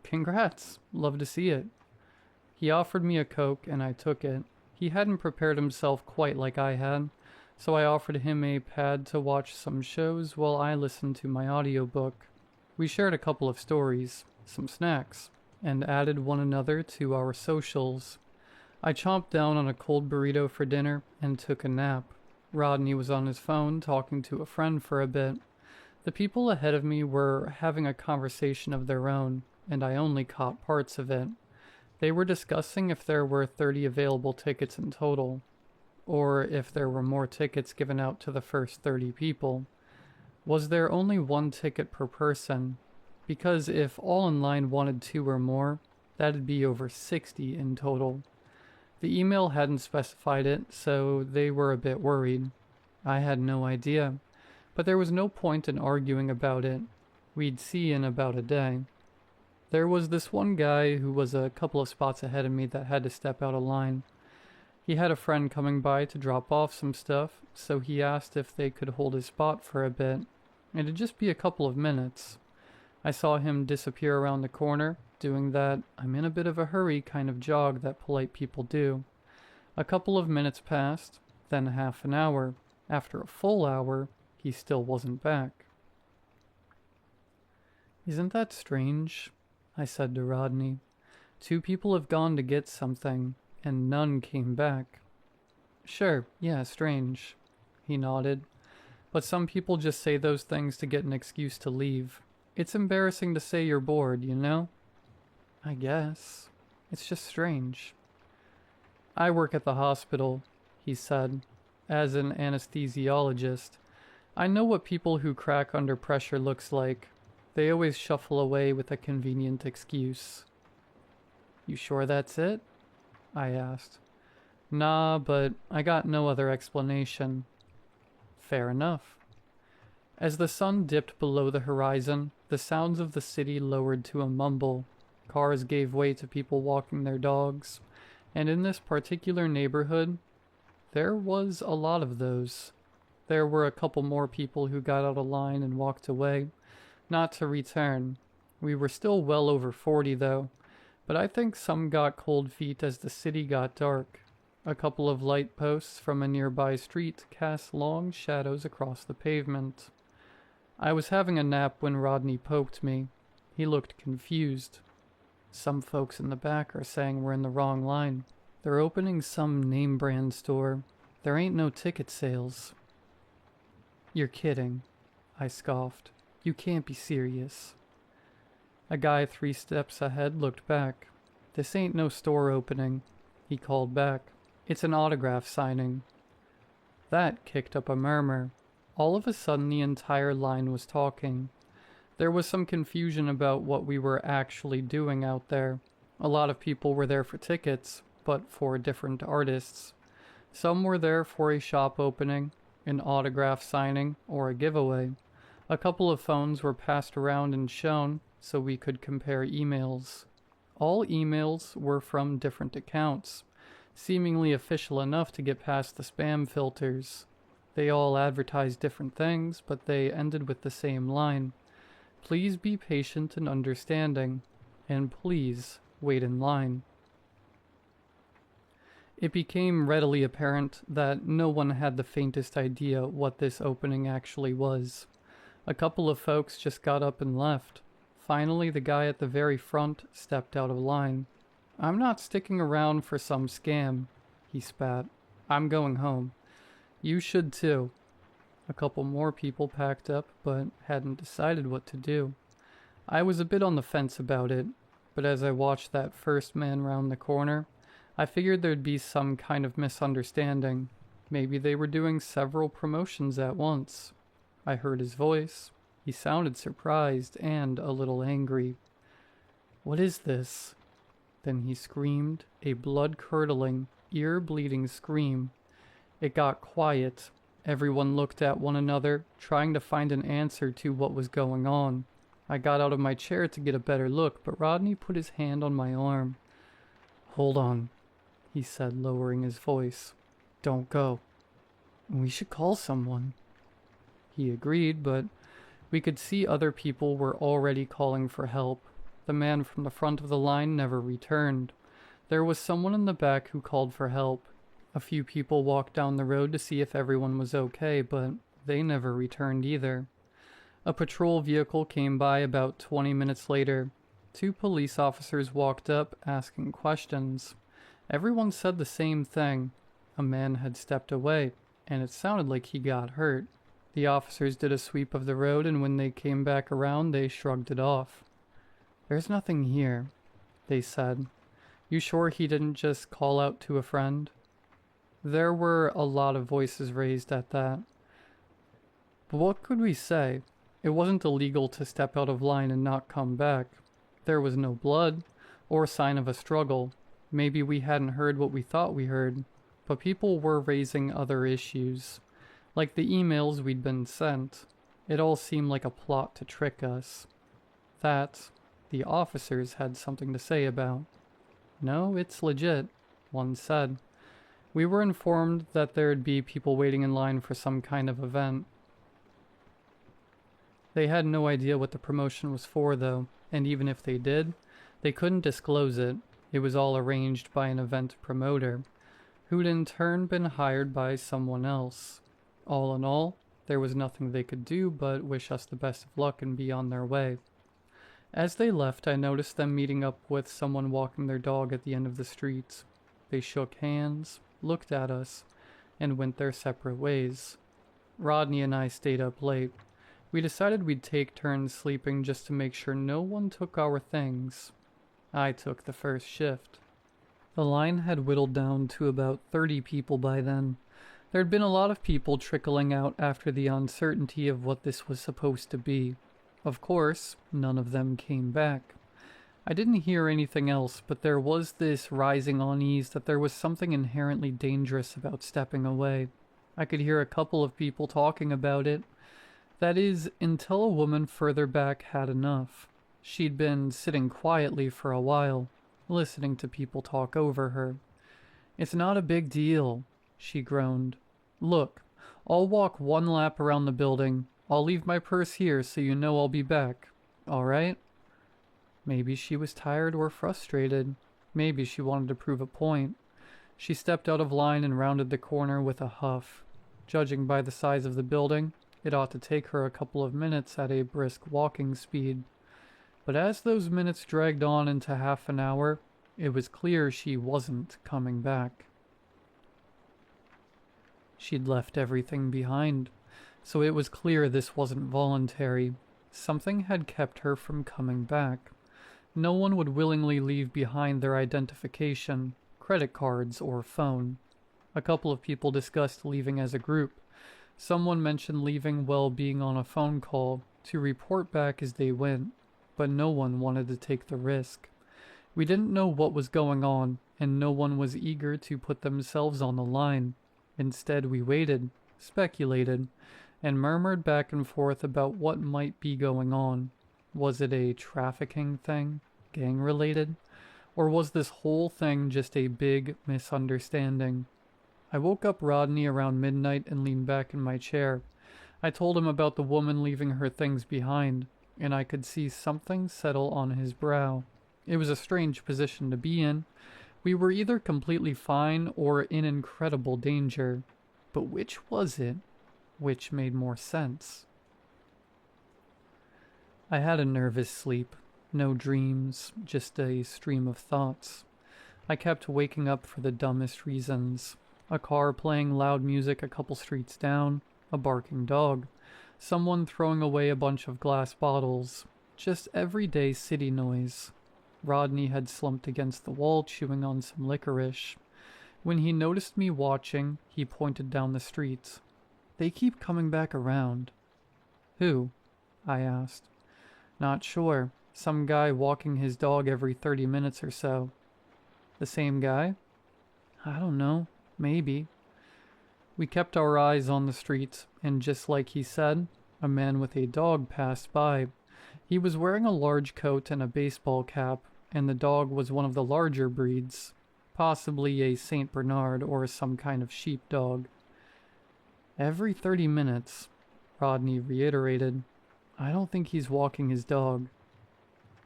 "Congrats. Love to see it." He offered me a Coke and I took it. He hadn't prepared himself quite like I had, so I offered him a pad to watch some shows while I listened to my audiobook. We shared a couple of stories, some snacks, and added one another to our socials. I chomped down on a cold burrito for dinner and took a nap. Rodney was on his phone talking to a friend for a bit. The people ahead of me were having a conversation of their own, and I only caught parts of it. They were discussing if there were 30 available tickets in total, or if there were more tickets given out to the first 30 people. Was there only one ticket per person? Because if all in line wanted 2 or more, that'd be over 60 in total. The email hadn't specified it, so they were a bit worried. I had no idea, but there was no point in arguing about it. We'd see in about a day. There was this one guy who was a couple of spots ahead of me that had to step out of line. He had a friend coming by to drop off some stuff, so he asked if they could hold his spot for a bit. It'd just be a couple of minutes. I saw him disappear around the corner, doing that I'm in a bit of a hurry kind of jog that polite people do. A couple of minutes passed, then half an hour. After a full hour, he still wasn't back. "Isn't that strange?" I said to Rodney. "2 people have gone to get something, and none came back." "Sure, yeah, strange," he nodded. "But some people just say those things to get an excuse to leave. It's embarrassing to say you're bored, you know?" "I guess. It's just strange." "I work at the hospital," he said. "As an anesthesiologist, I know what people who crack under pressure looks like. They always shuffle away with a convenient excuse." "You sure that's it?" I asked. "Nah, but I got no other explanation." "Fair enough." As the sun dipped below the horizon, the sounds of the city lowered to a mumble. Cars gave way to people walking their dogs, and in this particular neighborhood, there was a lot of those. There were a couple more people who got out of line and walked away, not to return. We were still well over 40 though, but I think some got cold feet as the city got dark. A couple of light posts from a nearby street cast long shadows across the pavement. I was having a nap when Rodney poked me. He looked confused. "Some folks in the back are saying we're in the wrong line. They're opening some name brand store. There ain't no ticket sales." "You're kidding," I scoffed. "You can't be serious." A guy 3 steps ahead looked back. "This ain't no store opening," he called back. "It's an autograph signing." That kicked up a murmur. All of a sudden the entire line was talking. There was some confusion about what we were actually doing out there. A lot of people were there for tickets, but for different artists. Some were there for a shop opening, an autograph signing, or a giveaway. A couple of phones were passed around and shown so we could compare emails. All emails were from different accounts, seemingly official enough to get past the spam filters. They all advertised different things, but they ended with the same line. "Please be patient and understanding, and please wait in line." It became readily apparent that no one had the faintest idea what this opening actually was. A couple of folks just got up and left. Finally, the guy at the very front stepped out of line. "I'm not sticking around for some scam," he spat. "I'm going home. You should too." A couple more people packed up, but hadn't decided what to do. I was a bit on the fence about it, but as I watched that first man round the corner, I figured there'd be some kind of misunderstanding. Maybe they were doing several promotions at once. I heard his voice. He sounded surprised and a little angry. "What is this?" Then he screamed, a blood-curdling, ear-bleeding scream. It got quiet, Everyone looked at one another, trying to find an answer to what was going on. I got out of my chair to get a better look, but Rodney put his hand on my arm. "Hold on," he said, lowering his voice. "Don't go. We should call someone." He agreed, but we could see other people were already calling for help. The man from the front of the line never returned. There was someone in the back who called for help. A few people walked down the road to see if everyone was okay, but they never returned either. A patrol vehicle came by about 20 minutes later. 2 police officers walked up, asking questions. Everyone said the same thing. A man had stepped away, and it sounded like he got hurt. The officers did a sweep of the road, and when they came back around, they shrugged it off. "There's nothing here," they said. "You sure he didn't just call out to a friend?" There were a lot of voices raised at that. But what could we say? It wasn't illegal to step out of line and not come back. There was no blood, or sign of a struggle. Maybe we hadn't heard what we thought we heard, but people were raising other issues. Like the emails we'd been sent. It all seemed like a plot to trick us. That, the officers had something to say about. "No, it's legit," one said. We were informed that there'd be people waiting in line for some kind of event. They had no idea what the promotion was for, though, and even if they did, they couldn't disclose it. It was all arranged by an event promoter, who'd in turn been hired by someone else. All in all, there was nothing they could do but wish us the best of luck and be on their way. As they left, I noticed them meeting up with someone walking their dog at the end of the street. They shook hands, looked at us, and went their separate ways. Rodney and I stayed up late. We decided we'd take turns sleeping just to make sure no one took our things. I took the first shift. The line had whittled down to about 30 people by then. There'd been a lot of people trickling out after the uncertainty of what this was supposed to be. Of course, none of them came back. I didn't hear anything else, but there was this rising unease that there was something inherently dangerous about stepping away. I could hear a couple of people talking about it. That is, until a woman further back had enough. She'd been sitting quietly for a while, listening to people talk over her. "It's not a big deal," she groaned. "Look, I'll walk 1 lap around the building. I'll leave my purse here so you know I'll be back. All right?" Maybe she was tired or frustrated. Maybe she wanted to prove a point. She stepped out of line and rounded the corner with a huff. Judging by the size of the building, it ought to take her a couple of minutes at a brisk walking speed. But as those minutes dragged on into half an hour, it was clear she wasn't coming back. She'd left everything behind, so it was clear this wasn't voluntary. Something had kept her from coming back. No one would willingly leave behind their identification, credit cards, or phone. A couple of people discussed leaving as a group. Someone mentioned leaving while being on a phone call to report back as they went, but no one wanted to take the risk. We didn't know what was going on, and no one was eager to put themselves on the line. Instead, we waited, speculated, and murmured back and forth about what might be going on. Was it a trafficking thing, gang-related? Or was this whole thing just a big misunderstanding? I woke up Rodney around midnight and leaned back in my chair. I told him about the woman leaving her things behind, and I could see something settle on his brow. It was a strange position to be in. We were either completely fine or in incredible danger. But which was it? Which made more sense? I had a nervous sleep. No dreams, just a stream of thoughts. I kept waking up for the dumbest reasons. A car playing loud music a couple streets down, a barking dog, someone throwing away a bunch of glass bottles, just everyday city noise. Rodney had slumped against the wall chewing on some licorice. When he noticed me watching, he pointed down the street. "They keep coming back around." "Who?" I asked. "Not sure. Some guy walking his dog every 30 minutes or so." "The same guy?" "I don't know. Maybe." We kept our eyes on the street, and just like he said, a man with a dog passed by. He was wearing a large coat and a baseball cap, and the dog was one of the larger breeds, possibly a Saint Bernard or some kind of sheepdog. Every 30 minutes, Rodney reiterated. I don't think he's walking his dog.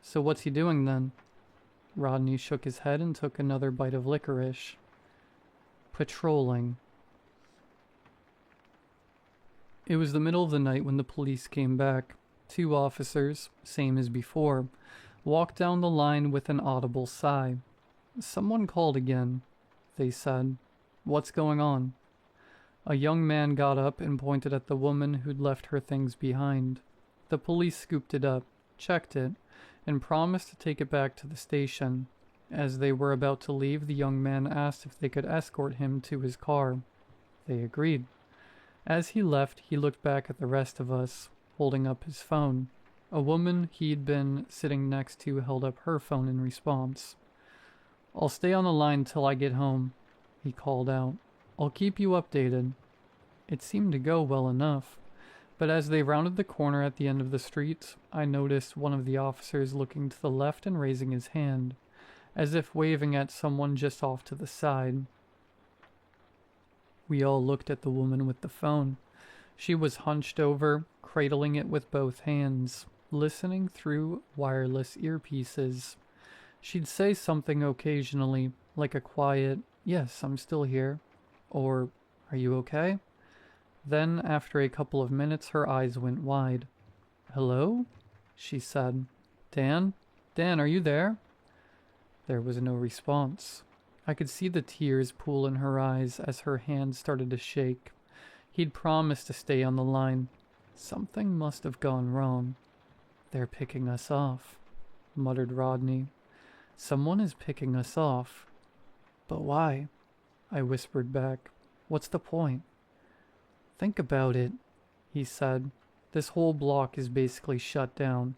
So what's he doing then? Rodney shook his head and took another bite of licorice. Patrolling. It was the middle of the night when the police came back. 2 officers, same as before, walked down the line with an audible sigh. Someone called again, they said. What's going on? A young man got up and pointed at the woman who'd left her things behind. The police scooped it up, checked it, and promised to take it back to the station. As they were about to leave, the young man asked if they could escort him to his car. They agreed. As he left, he looked back at the rest of us, holding up his phone. A woman he'd been sitting next to held up her phone in response. I'll stay on the line till I get home, he called out. I'll keep you updated. It seemed to go well enough, but as they rounded the corner at the end of the street, I noticed one of the officers looking to the left and raising his hand, as if waving at someone just off to the side. We all looked at the woman with the phone. She was hunched over, cradling it with both hands, listening through wireless earpieces. She'd say something occasionally, like a quiet, "Yes, I'm still here," or, "Are you okay?" Then, after a couple of minutes, her eyes went wide. "Hello?" she said. "Dan? Dan, are you there?" There was no response. I could see the tears pool in her eyes as her hand started to shake. He'd promised to stay on the line. Something must have gone wrong. "They're picking us off," muttered Rodney. "Someone is picking us off." "But why?" I whispered back. "What's the point?" "Think about it," he said. "This whole block is basically shut down.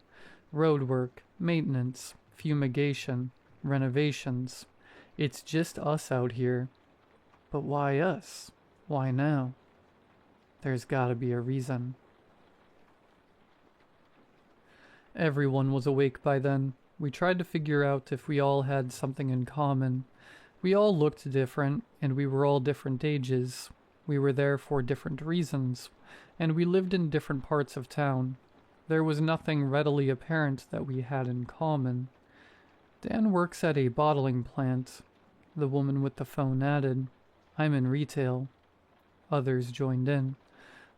Roadwork, maintenance, fumigation, renovations. It's just us out here." "But why us? Why now?" "There's gotta be a reason." Everyone was awake by then. We tried to figure out if we all had something in common. We all looked different, and we were all different ages. We were there for different reasons, and we lived in different parts of town. There was nothing readily apparent that we had in common. "Dan works at a bottling plant," the woman with the phone added. "I'm in retail." Others joined in.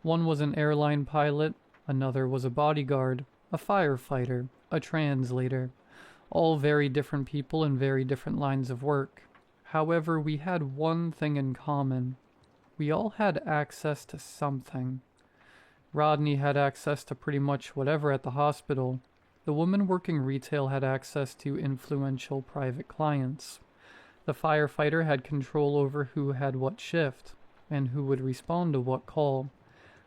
One was an airline pilot, another was a bodyguard, a firefighter, a translator. All very different people in very different lines of work. However, we had one thing in common. We all had access to something. Rodney had access to pretty much whatever at the hospital. The woman working retail had access to influential private clients. The firefighter had control over who had what shift, and who would respond to what call.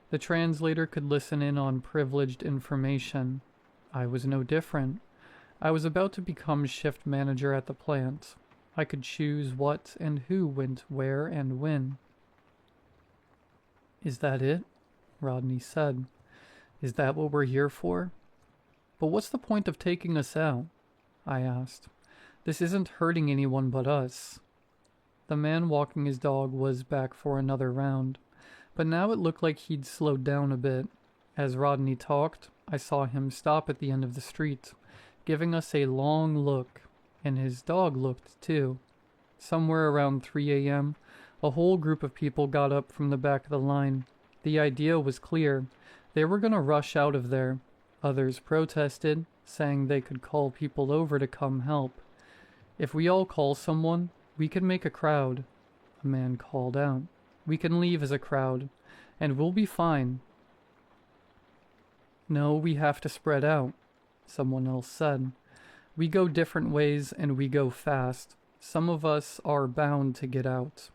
The translator could listen in on privileged information. I was no different. I was about to become shift manager at the plant. I could choose what and who went where and when. "Is that it?" Rodney said. "Is that what we're here for?" "But what's the point of taking us out?" I asked. "This isn't hurting anyone but us." The man walking his dog was back for another round, but now it looked like he'd slowed down a bit. As Rodney talked, I saw him stop at the end of the street, giving us a long look, and his dog looked too. Somewhere around 3 a.m., a whole group of people got up from the back of the line. The idea was clear. They were going to rush out of there. Others protested, saying they could call people over to come help. "If we all call someone, we can make a crowd," a man called out. "We can leave as a crowd, and we'll be fine." "No, we have to spread out," someone else said. "We go different ways and we go fast. Some of us are bound to get out."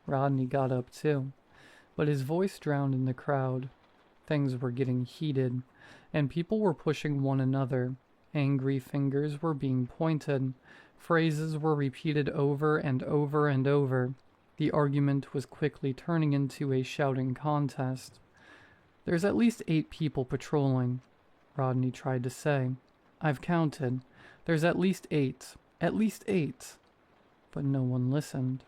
Rodney got up too, but his voice drowned in the crowd. Things were getting heated, and people were pushing one another. Angry fingers were being pointed. Phrases were repeated over and over and over. The argument was quickly turning into a shouting contest. "There's at least 8 people patrolling," Rodney tried to say. "I've counted. There's at least 8. At least 8. But no one listened.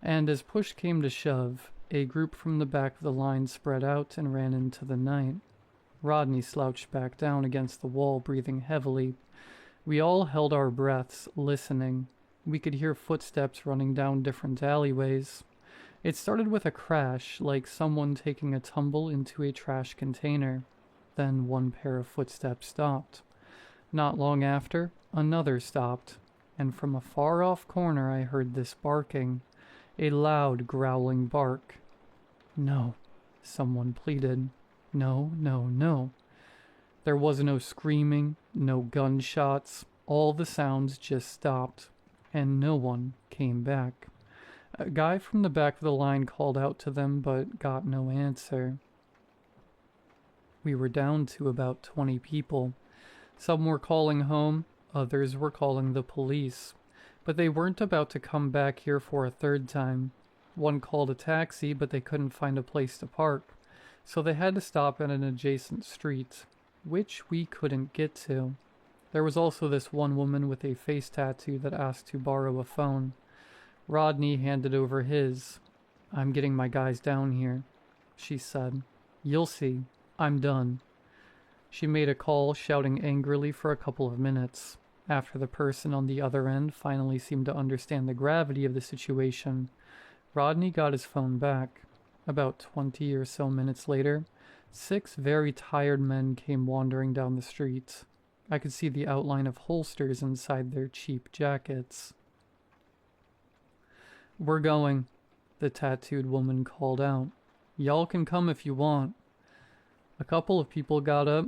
And as push came to shove, a group from the back of the line spread out and ran into the night. Rodney slouched back down against the wall, breathing heavily. We all held our breaths, listening. We could hear footsteps running down different alleyways. It started with a crash, like someone taking a tumble into a trash container. Then one pair of footsteps stopped. Not long after, another stopped, and from a far-off corner I heard this barking, a loud, growling bark. "No," someone pleaded. "No, no, no." There was no screaming, no gunshots. All the sounds just stopped, and no one came back. A guy from the back of the line called out to them, but got no answer. We were down to about 20 people. Some were calling home, others were calling the police. But they weren't about to come back here for a third time. One called a taxi, but they couldn't find a place to park, so they had to stop at an adjacent street, which we couldn't get to. There was also this one woman with a face tattoo that asked to borrow a phone. Rodney handed over his. "I'm getting my guys down here," she said. "You'll see. I'm done." She made a call, shouting angrily for a couple of minutes. After the person on the other end finally seemed to understand the gravity of the situation, Rodney got his phone back. About 20 or so minutes later, 6 very tired men came wandering down the street. I could see the outline of holsters inside their cheap jackets. "We're going," the tattooed woman called out. "Y'all can come if you want." A couple of people got up.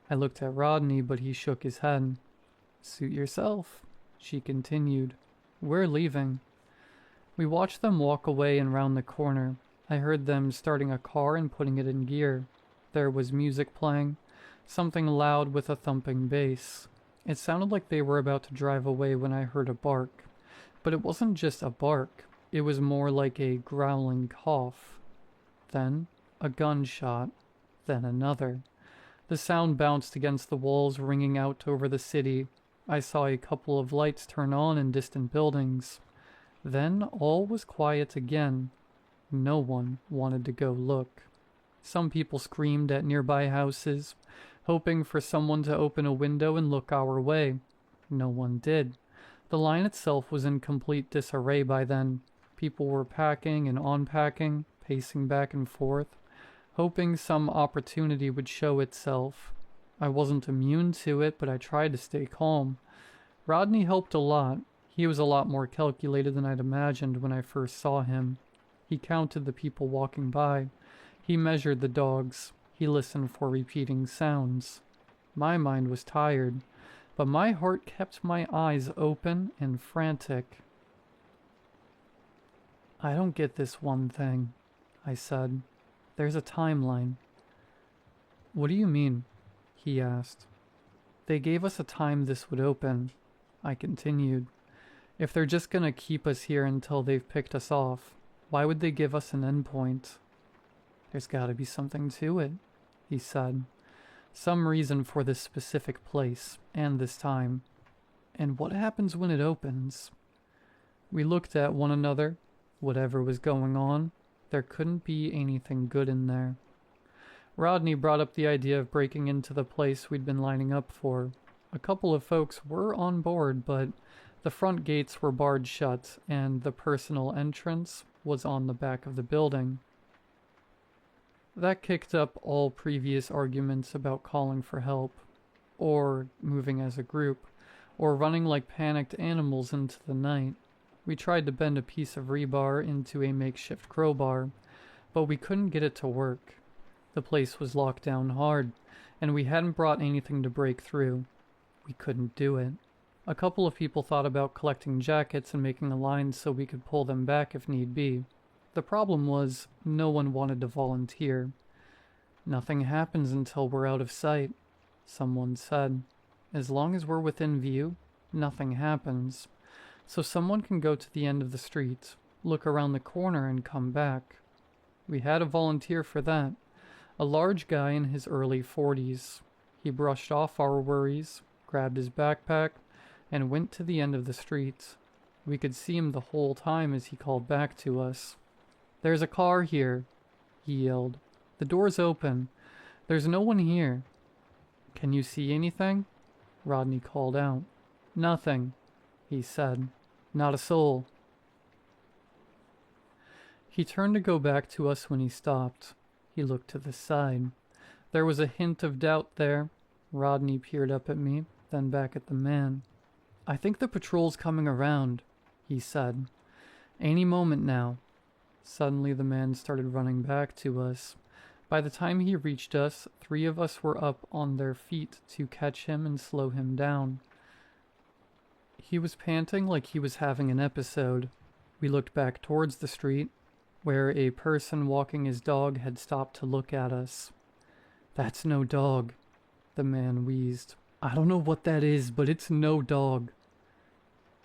I looked at Rodney, but he shook his head. "Suit yourself," she continued. "We're leaving." We watched them walk away and round the corner. I heard them starting a car and putting it in gear. There was music playing, something loud with a thumping bass. It sounded like they were about to drive away when I heard a bark. But it wasn't just a bark. It was more like a growling cough. Then a gunshot. Then another. The sound bounced against the walls, ringing out over the city. I saw a couple of lights turn on in distant buildings. Then all was quiet again. No one wanted to go look. Some people screamed at nearby houses, hoping for someone to open a window and look our way. No one did. The line itself was in complete disarray by then. People were packing and unpacking, pacing back and forth, hoping some opportunity would show itself. I wasn't immune to it, but I tried to stay calm. Rodney helped a lot. He was a lot more calculated than I'd imagined when I first saw him. He counted the people walking by. He measured the dogs. He listened for repeating sounds. My mind was tired, but my heart kept my eyes open and frantic. "I don't get this one thing," I said. "There's a timeline." "What do you mean?" he asked. "They gave us a time this would open," I continued. "If they're just gonna keep us here until they've picked us off, why would they give us an endpoint?" "There's gotta be something to it," he said. "Some reason for this specific place, and this time. And what happens when it opens?" We looked at one another. Whatever was going on, there couldn't be anything good in there. Rodney brought up the idea of breaking into the place we'd been lining up for. A couple of folks were on board, but the front gates were barred shut, and the personal entrance was on the back of the building. That kicked up all previous arguments about calling for help, or moving as a group, or running like panicked animals into the night. We tried to bend a piece of rebar into a makeshift crowbar, but we couldn't get it to work. The place was locked down hard, and we hadn't brought anything to break through. We couldn't do it. A couple of people thought about collecting jackets and making a line so we could pull them back if need be. The problem was, no one wanted to volunteer. "Nothing happens until we're out of sight," someone said. "As long as we're within view, nothing happens. So someone can go to the end of the street. look around the corner and come back. We had a volunteer for that, a large guy in his early 40s. He brushed off our worries, grabbed his backpack, and went to the end of the street. We could see him the whole time as he called back to us. "There's a car here," he yelled. "The door's open. There's no one here." "Can you see anything?" Rodney called out. "Nothing," he said. "Not a soul." He turned to go back to us when he stopped. He looked to the side. There was a hint of doubt there. Rodney peered up at me, then back at the man. "I think the patrol's coming around," he said. "Any moment now." Suddenly the man started running back to us. By the time he reached us, 3 of us were up on their feet to catch him and slow him down. He was panting like he was having an episode. We looked back towards the street, where a person walking his dog had stopped to look at us. "That's no dog," the man wheezed. "I don't know what that is, but it's no dog."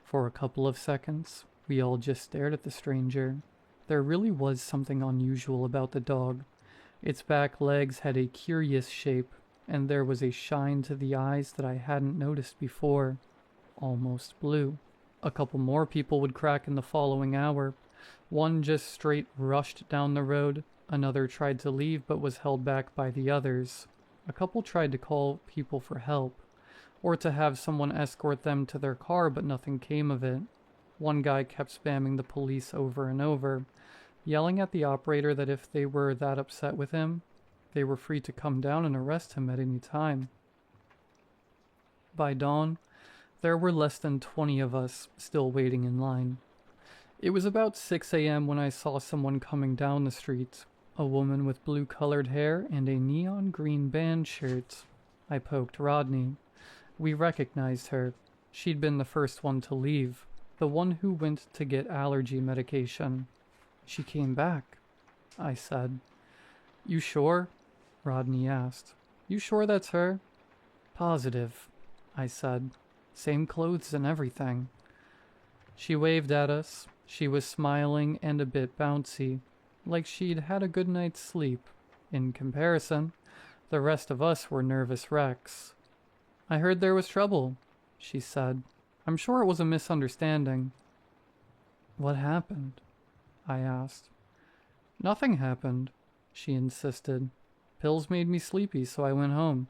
For a couple of seconds, we all just stared at the stranger. There really was something unusual about the dog. Its back legs had a curious shape, and there was a shine to the eyes that I hadn't noticed before. Almost blue. A couple more people would crack in the following hour. One just straight rushed down the road. Another tried to leave but was held back by the others. A couple tried to call people for help, or to have someone escort them to their car, but nothing came of it. One guy kept spamming the police over and over, yelling at the operator that if they were that upset with him, they were free to come down and arrest him at any time. By dawn, there were less than 20 of us still waiting in line. It was about 6 a.m. when I saw someone coming down the street, a woman with blue-colored hair and a neon green band shirt. I poked Rodney. We recognized her. She'd been the first one to leave, the one who went to get allergy medication. "She came back," I said. "You sure?" Rodney asked. "You sure that's her?" "Positive," I said. "Same clothes and everything." She waved at us. She was smiling and a bit bouncy, like she'd had a good night's sleep. In comparison, the rest of us were nervous wrecks. "I heard there was trouble," she said. "I'm sure it was a misunderstanding." "What happened?" I asked. "Nothing happened," she insisted. "Pills made me sleepy, so I went home.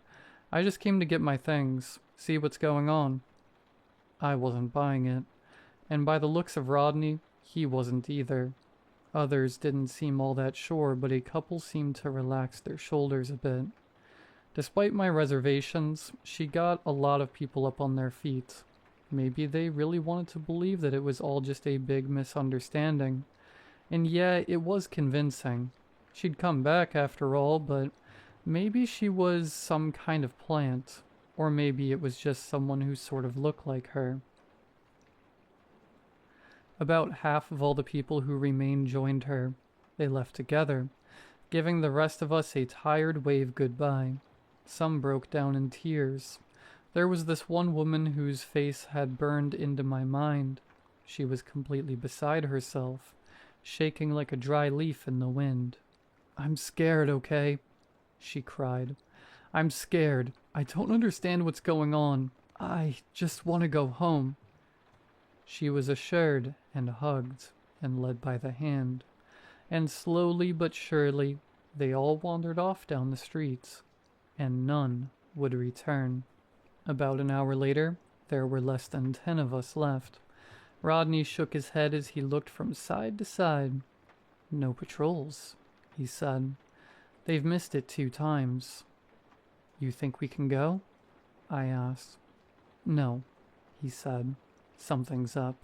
I just came to get my things, see what's going on." I wasn't buying it, and by the looks of Rodney, he wasn't either. Others didn't seem all that sure, but a couple seemed to relax their shoulders a bit. Despite my reservations, she got a lot of people up on their feet. Maybe they really wanted to believe that it was all just a big misunderstanding. And yeah, it was convincing. She'd come back after all, but maybe she was some kind of plant. Or maybe it was just someone who sort of looked like her. About half of all the people who remained joined her. They left together, giving the rest of us a tired wave goodbye. Some broke down in tears. There was this one woman whose face had burned into my mind. She was completely beside herself, shaking like a dry leaf in the wind. "I'm scared, okay?" she cried. "I'm scared. I don't understand what's going on. I just want to go home." She was assured and hugged and led by the hand, and slowly but surely they all wandered off down the streets, and none would return. About an hour later, there were less than 10 of us left. Rodney shook his head as he looked from side to side. "No patrols," he said. "They've missed it 2 times. "You think we can go?" I asked. "No," he said. "Something's up."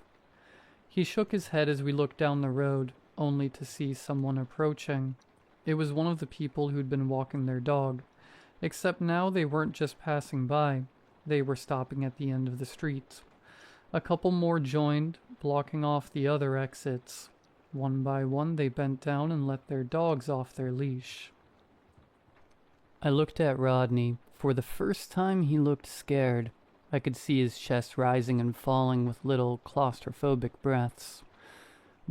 He shook his head as we looked down the road, only to see someone approaching. It was one of the people who'd been walking their dog, except now they weren't just passing by. They were stopping at the end of the street. A couple more joined, blocking off the other exits. One by one they bent down and let their dogs off their leash. I looked at Rodney. For the first time he looked scared. I could see his chest rising and falling with little claustrophobic breaths.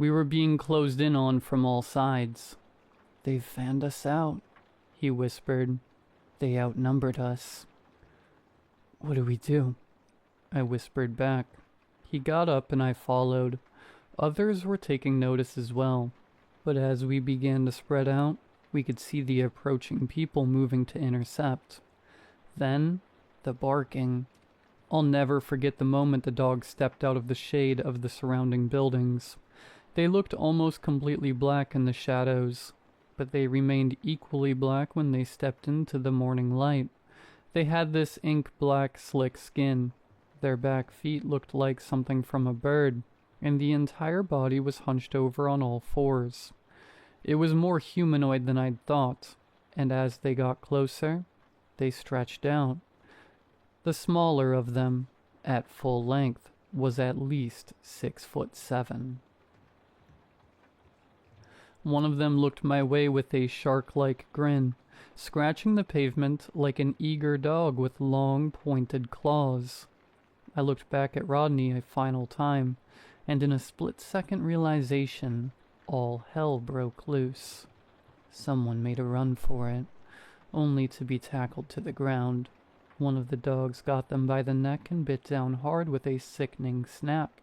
We were being closed in on from all sides. "They've fanned us out," he whispered. "They outnumbered us." "What do we do?" I whispered back. He got up and I followed. Others were taking notice as well, but as we began to spread out, we could see the approaching people moving to intercept. Then, the barking. I'll never forget the moment the dogs stepped out of the shade of the surrounding buildings. They looked almost completely black in the shadows, but they remained equally black when they stepped into the morning light. They had this ink-black, slick skin. Their back feet looked like something from a bird, and the entire body was hunched over on all fours. It was more humanoid than I'd thought, and as they got closer, they stretched out. The smaller of them, at full length, was at least 6'7". One of them looked my way with a shark-like grin, scratching the pavement like an eager dog with long, pointed claws. I looked back at Rodney a final time, and in a split-second realization, all hell broke loose. Someone made a run for it, only to be tackled to the ground. One of the dogs got them by the neck and bit down hard with a sickening snap.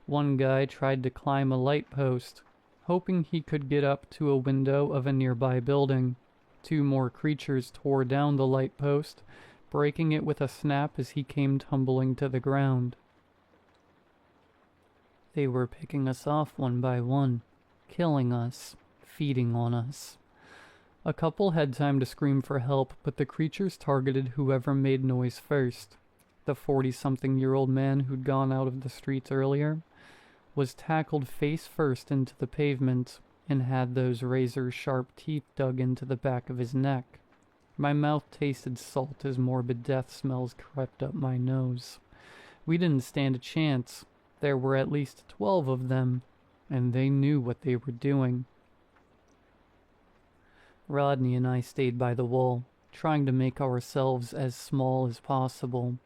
One guy tried to climb a light post, hoping he could get up to a window of a nearby building. Two more creatures tore down the light post, breaking it with a snap as he came tumbling to the ground. They were picking us off one by one, killing us, feeding on us. A couple had time to scream for help, but the creatures targeted whoever made noise first. The 40-something-year-old man who'd gone out of the streets earlier was tackled face first into the pavement and had those razor-sharp teeth dug into the back of his neck. My mouth tasted salt as morbid death smells crept up my nose. We didn't stand a chance. There were at least 12 of them, and they knew what they were doing. Rodney and I stayed by the wall, trying to make ourselves as small as possible.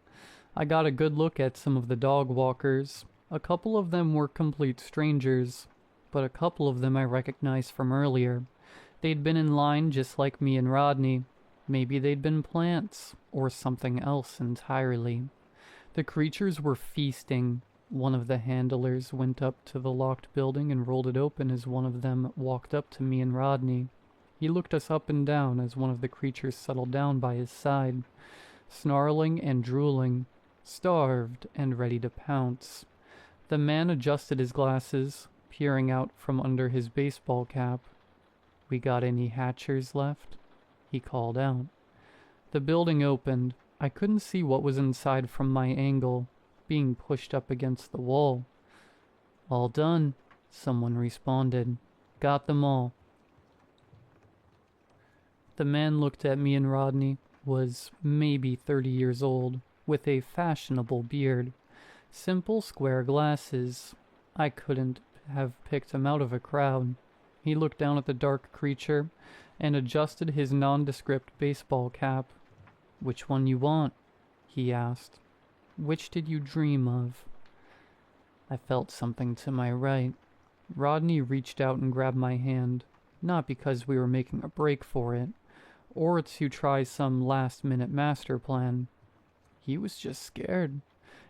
I got a good look at some of the dog walkers. A couple of them were complete strangers, but a couple of them I recognized from earlier. They'd been in line just like me and Rodney. Maybe they'd been plants, or something else entirely. The creatures were feasting. One of the handlers went up to the locked building and rolled it open as one of them walked up to me and Rodney. He looked us up and down as one of the creatures settled down by his side, snarling and drooling, starved and ready to pounce. The man adjusted his glasses, peering out from under his baseball cap. "We got any hatchers left?" he called out. The building opened. I couldn't see what was inside from my angle, being pushed up against the wall. "All done," someone responded. "Got them all." The man looked at me and Rodney, was maybe 30 years old, with a fashionable beard. Simple square glasses. I couldn't have picked him out of a crowd. He looked down at the dark creature and adjusted his nondescript baseball cap. "Which one you want?" he asked. "Which did you dream of?" I felt something to my right. Rodney reached out and grabbed my hand, not because we were making a break for it, or to try some last-minute master plan. He was just scared,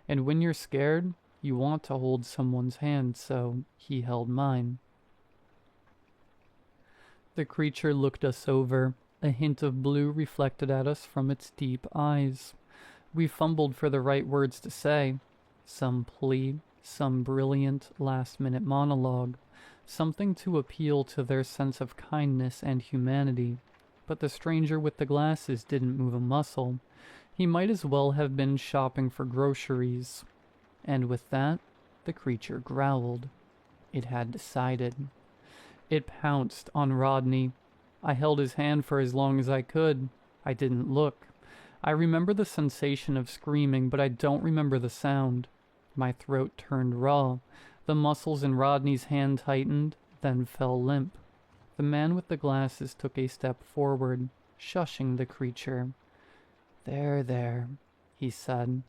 and when you're scared, you want to hold someone's hand, so he held mine. The creature looked us over, a hint of blue reflected at us from its deep eyes. We fumbled for the right words to say. Some plea, some brilliant last-minute monologue, something to appeal to their sense of kindness and humanity. But the stranger with the glasses didn't move a muscle. He might as well have been shopping for groceries. And with that, the creature growled. It had decided. It pounced on Rodney. I held his hand for as long as I could. I didn't look. I remember the sensation of screaming, but I don't remember the sound. My throat turned raw. The muscles in Rodney's hand tightened, then fell limp. The man with the glasses took a step forward, shushing the creature. There, he said.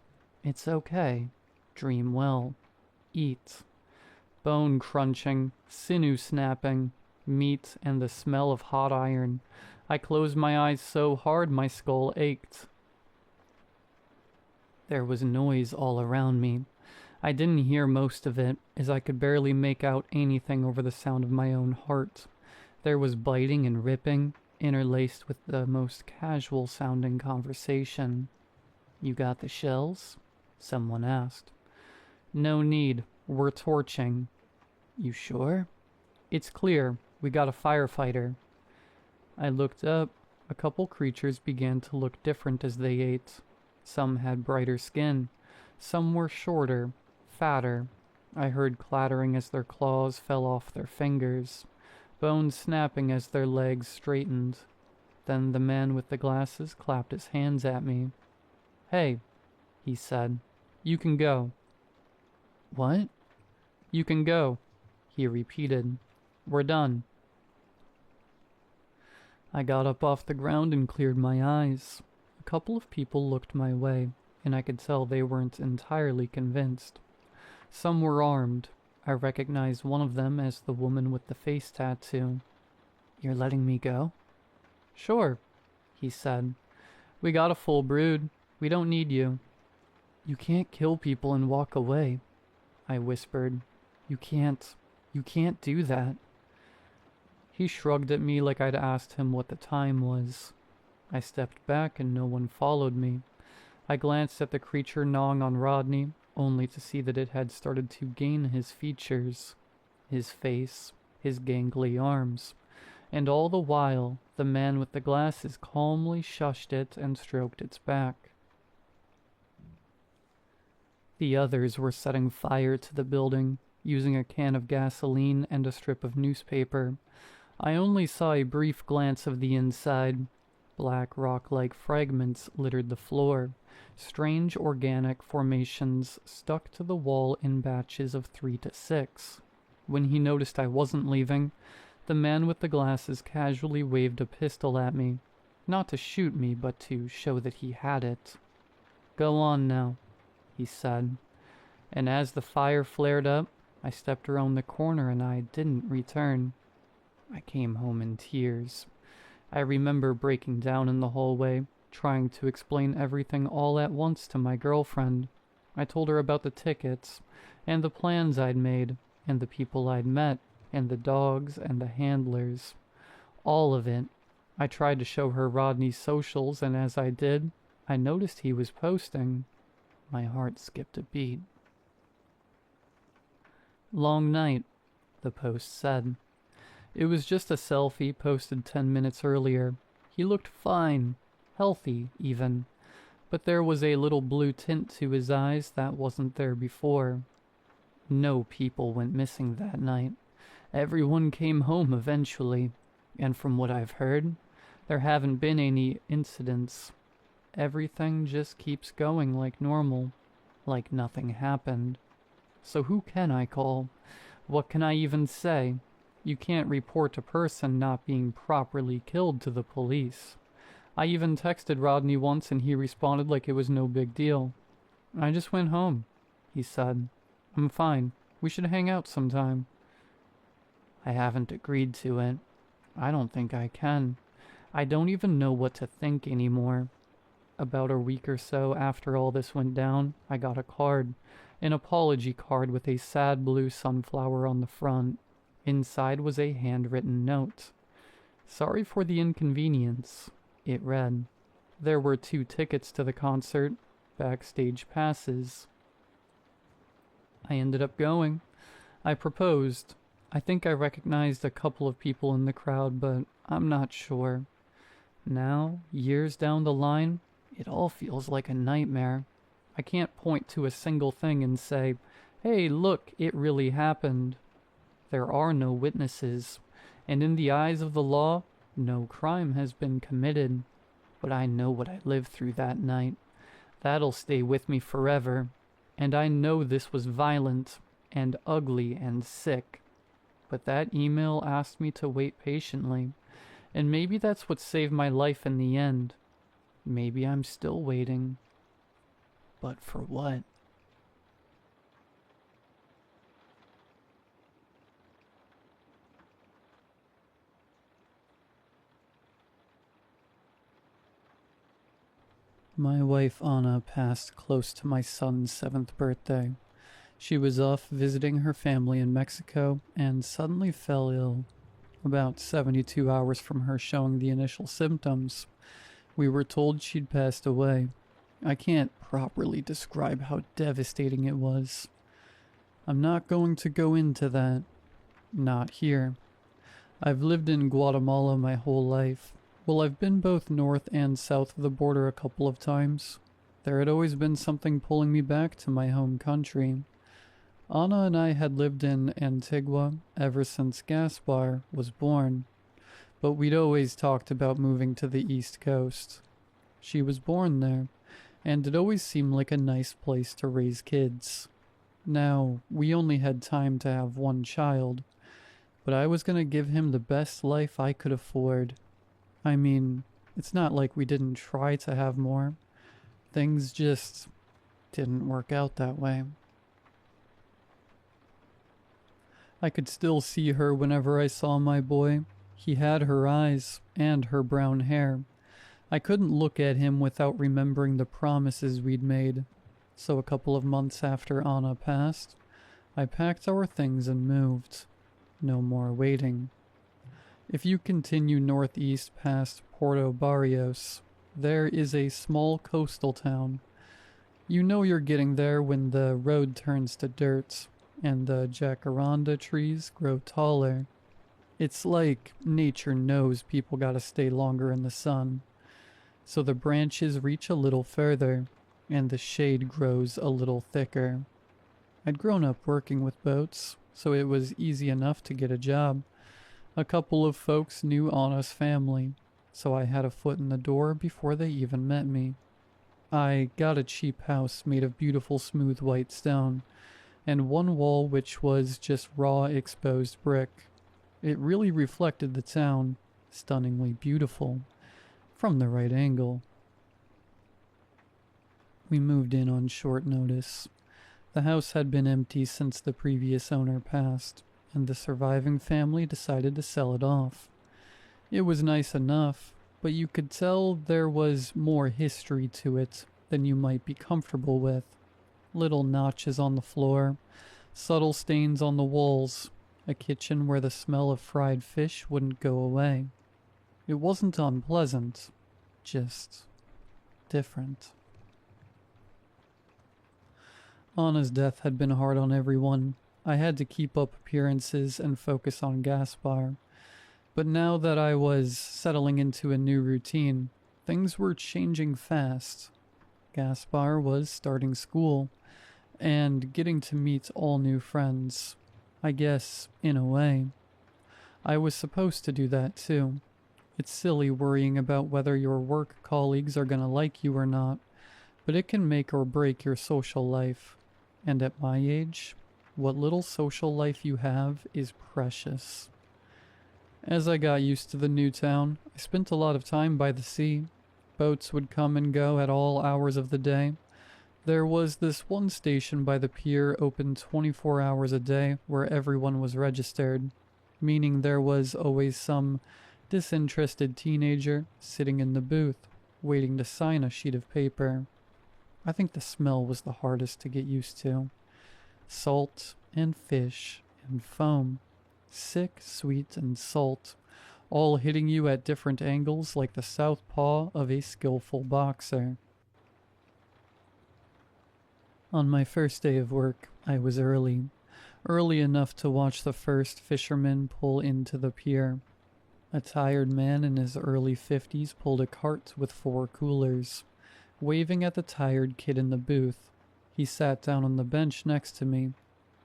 "It's okay. Dream well. Eat." Bone crunching, sinew snapping, meat and the smell of hot iron. I closed my eyes so hard my skull ached. There was noise all around me. I didn't hear most of it, as I could barely make out anything over the sound of my own heart. There was biting and ripping, interlaced with the most casual-sounding conversation. "You got the shells?" someone asked. "No need. We're torching." "You sure?" "It's clear. We got a firefighter." I looked up. A couple creatures began to look different as they ate. Some had brighter skin. Some were shorter, fatter. I heard clattering as their claws fell off their fingers, bones snapping as their legs straightened. Then the man with the glasses clapped his hands at me. "Hey," he said. "You can go." "What?" "You can go," he repeated. "We're done." I got up off the ground and cleared my eyes. A couple of people looked my way, and I could tell they weren't entirely convinced. Some were armed. I recognized one of them as the woman with the face tattoo. "You're letting me go?" "Sure," he said. "We got a full brood. We don't need you." "You can't kill people and walk away," I whispered. You can't do that." He shrugged at me like I'd asked him what the time was. I stepped back and no one followed me. I glanced at the creature gnawing on Rodney, only to see that it had started to gain his features, his face, his gangly arms, and all the while the man with the glasses calmly shushed it and stroked its back. The others were setting fire to the building, using a can of gasoline and a strip of newspaper. I only saw a brief glance of the inside. Black rock-like fragments littered the floor. Strange organic formations stuck to the wall in batches of 3 to 6. When he noticed I wasn't leaving, the man with the glasses casually waved a pistol at me. Not to shoot me, but to show that he had it. "Go on now," he said. And as the fire flared up, I stepped around the corner and I didn't return. I came home in tears. I remember breaking down in the hallway, trying to explain everything all at once to my girlfriend. I told her about the tickets, and the plans I'd made, and the people I'd met, and the dogs and the handlers. All of it. I tried to show her Rodney's socials, and as I did, I noticed he was posting. My heart skipped a beat. "Long night," the post said. It was just a selfie posted 10 minutes earlier. He looked fine, healthy even, but there was a little blue tint to his eyes that wasn't there before. No people went missing that night. Everyone came home eventually, and from what I've heard, there haven't been any incidents. Everything just keeps going like normal, like nothing happened. So who can I call? What can I even say? You can't report a person not being properly killed to the police. I even texted Rodney once and he responded like it was no big deal. "I just went home," he said. "I'm fine. We should hang out sometime." I haven't agreed to it. I don't think I can. I don't even know what to think anymore. About a week or so after all this went down, I got a card. An apology card with a sad blue sunflower on the front. Inside was a handwritten note. "Sorry for the inconvenience," it read. There were 2 tickets to the concert, backstage passes. I ended up going. I proposed. I think I recognized a couple of people in the crowd, but I'm not sure. Now, years down the line, it all feels like a nightmare. I can't point to a single thing and say, "Hey, look, it really happened." There are no witnesses, and in the eyes of the law, no crime has been committed. But I know what I lived through that night. That'll stay with me forever. And I know this was violent, and ugly, and sick. But that email asked me to wait patiently, and maybe that's what saved my life in the end. Maybe I'm still waiting. But for what? My wife Anna passed close to my son's 7th birthday. She was off visiting her family in Mexico and suddenly fell ill. About 72 hours from her showing the initial symptoms, we were told she'd passed away. I can't properly describe how devastating it was. I'm not going to go into that. Not here. I've lived in Guatemala my whole life. Well, I've been both north and south of the border a couple of times. There had always been something pulling me back to my home country. Anna and I had lived in Antigua ever since Gaspar was born, but we'd always talked about moving to the East Coast. She was born there, and it always seemed like a nice place to raise kids. Now, we only had time to have one child, but I was going to give him the best life I could afford. I mean, it's not like we didn't try to have more. Things just didn't work out that way. I could still see her whenever I saw my boy. He had her eyes and her brown hair. I couldn't look at him without remembering the promises we'd made. So a couple of months after Anna passed, I packed our things and moved. No more waiting. If you continue northeast past Puerto Barrios, there is a small coastal town. You know you're getting there when the road turns to dirt and the jacaranda trees grow taller. It's like nature knows people gotta stay longer in the sun. So the branches reach a little further, and the shade grows a little thicker. I'd grown up working with boats, so it was easy enough to get a job. A couple of folks knew Anna's family, so I had a foot in the door before they even met me. I got a cheap house made of beautiful smooth white stone, and one wall which was just raw exposed brick. It really reflected the town, stunningly beautiful, from the right angle. We moved in on short notice. The house had been empty since the previous owner passed, and the surviving family decided to sell it off. It was nice enough, but you could tell there was more history to it than you might be comfortable with. Little notches on the floor, subtle stains on the walls, a kitchen where the smell of fried fish wouldn't go away. It wasn't unpleasant, just different. Anna's death had been hard on everyone. I had to keep up appearances and focus on Gaspar. But now that I was settling into a new routine, things were changing fast. Gaspar was starting school, and getting to meet all new friends. I guess, in a way. I was supposed to do that too. It's silly worrying about whether your work colleagues are gonna like you or not, but it can make or break your social life. And at my age, what little social life you have is precious. As I got used to the new town, I spent a lot of time by the sea. Boats would come and go at all hours of the day. There was this one station by the pier open 24 hours a day where everyone was registered, meaning there was always some disinterested teenager sitting in the booth, waiting to sign a sheet of paper. I think the smell was the hardest to get used to. Salt and fish and foam. Sick, sweet, and salt, all hitting you at different angles like the southpaw of a skillful boxer. On my first day of work, I was early enough to watch the first fisherman pull into the pier. A tired man in his early 50s pulled a cart with 4 coolers. Waving at the tired kid in the booth, he sat down on the bench next to me.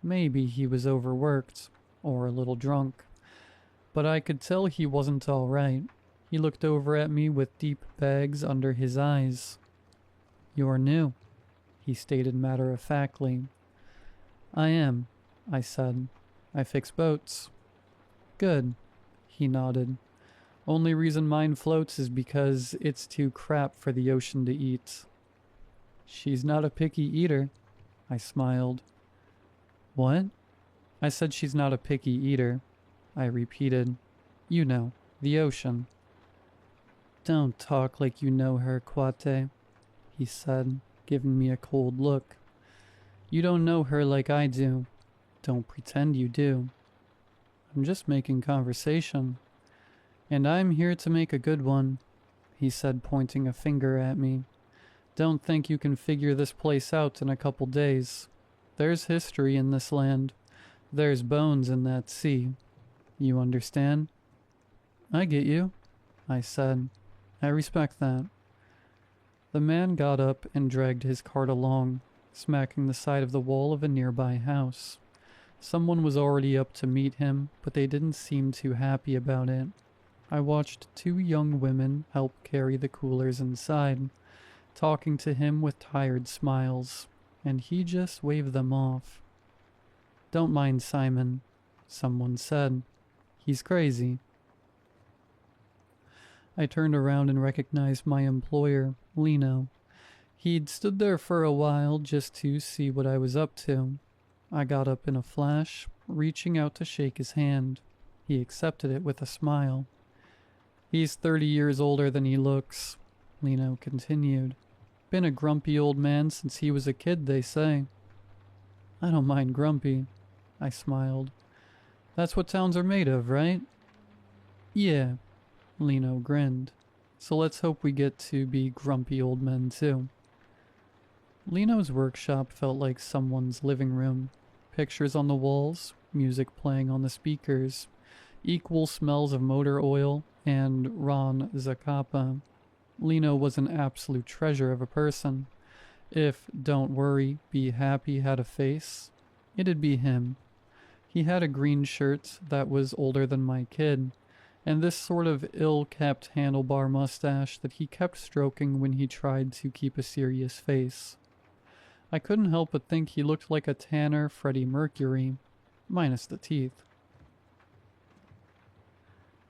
Maybe he was overworked, or a little drunk, but I could tell he wasn't all right. He looked over at me with deep bags under his eyes. "You're new," he stated matter-of-factly. "I am," I said. "I fix boats." "Good," he nodded. "Only reason mine floats is because it's too crap for the ocean to eat." "She's not a picky eater," I smiled. "What?" "I said she's not a picky eater," I repeated. "You know, the ocean." "Don't talk like you know her, Cuate." he said, giving me a cold look. You don't know her like I do. Don't pretend you do. I'm just making conversation. And I'm here to make a good one, he said, pointing a finger at me. Don't think you can figure this place out in a couple days. There's history in this land. There's bones in that sea. You understand? I get you, I said. I respect that. The man got up and dragged his cart along, smacking the side of the wall of a nearby house. Someone was already up to meet him, but they didn't seem too happy about it. I watched two young women help carry the coolers inside, talking to him with tired smiles, and he just waved them off. Don't mind Simon, someone said. He's crazy. I turned around and recognized my employer, Lino. He'd stood there for a while just to see what I was up to. I got up in a flash, reaching out to shake his hand. He accepted it with a smile. He's 30 years older than he looks, Lino continued. Been a grumpy old man since he was a kid, they say. I don't mind grumpy, I smiled. That's what towns are made of, right? Yeah, Lino grinned. So let's hope we get to be grumpy old men too. Lino's workshop felt like someone's living room. Pictures on the walls, music playing on the speakers, equal smells of motor oil, and Ron Zacapa. Lino was an absolute treasure of a person. If Don't Worry, Be Happy had a face, it'd be him. He had a green shirt that was older than my kid, and this sort of ill-kept handlebar mustache that he kept stroking when he tried to keep a serious face. I couldn't help but think he looked like a tanner Freddie Mercury, minus the teeth.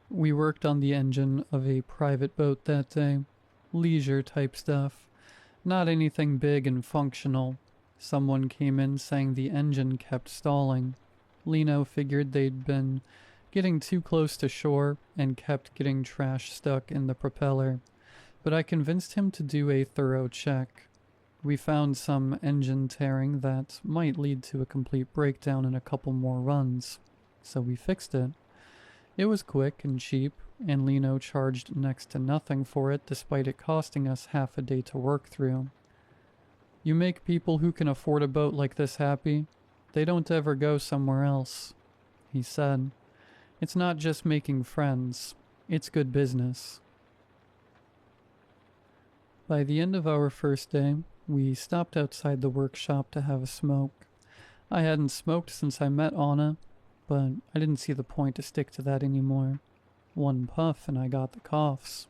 We worked on the engine of a private boat that day. Leisure type stuff. Not anything big and functional. Someone came in saying the engine kept stalling. Lino figured they'd been getting too close to shore and kept getting trash stuck in the propeller, but I convinced him to do a thorough check. We found some engine tearing that might lead to a complete breakdown in a couple more runs, so we fixed it. It was quick and cheap, and Lino charged next to nothing for it despite it costing us half a day to work through. You make people who can afford a boat like this happy, they don't ever go somewhere else, he said. It's not just making friends, it's good business. By the end of our first day, we stopped outside the workshop to have a smoke. I hadn't smoked since I met Anna, but I didn't see the point to stick to that anymore. One puff and I got the coughs.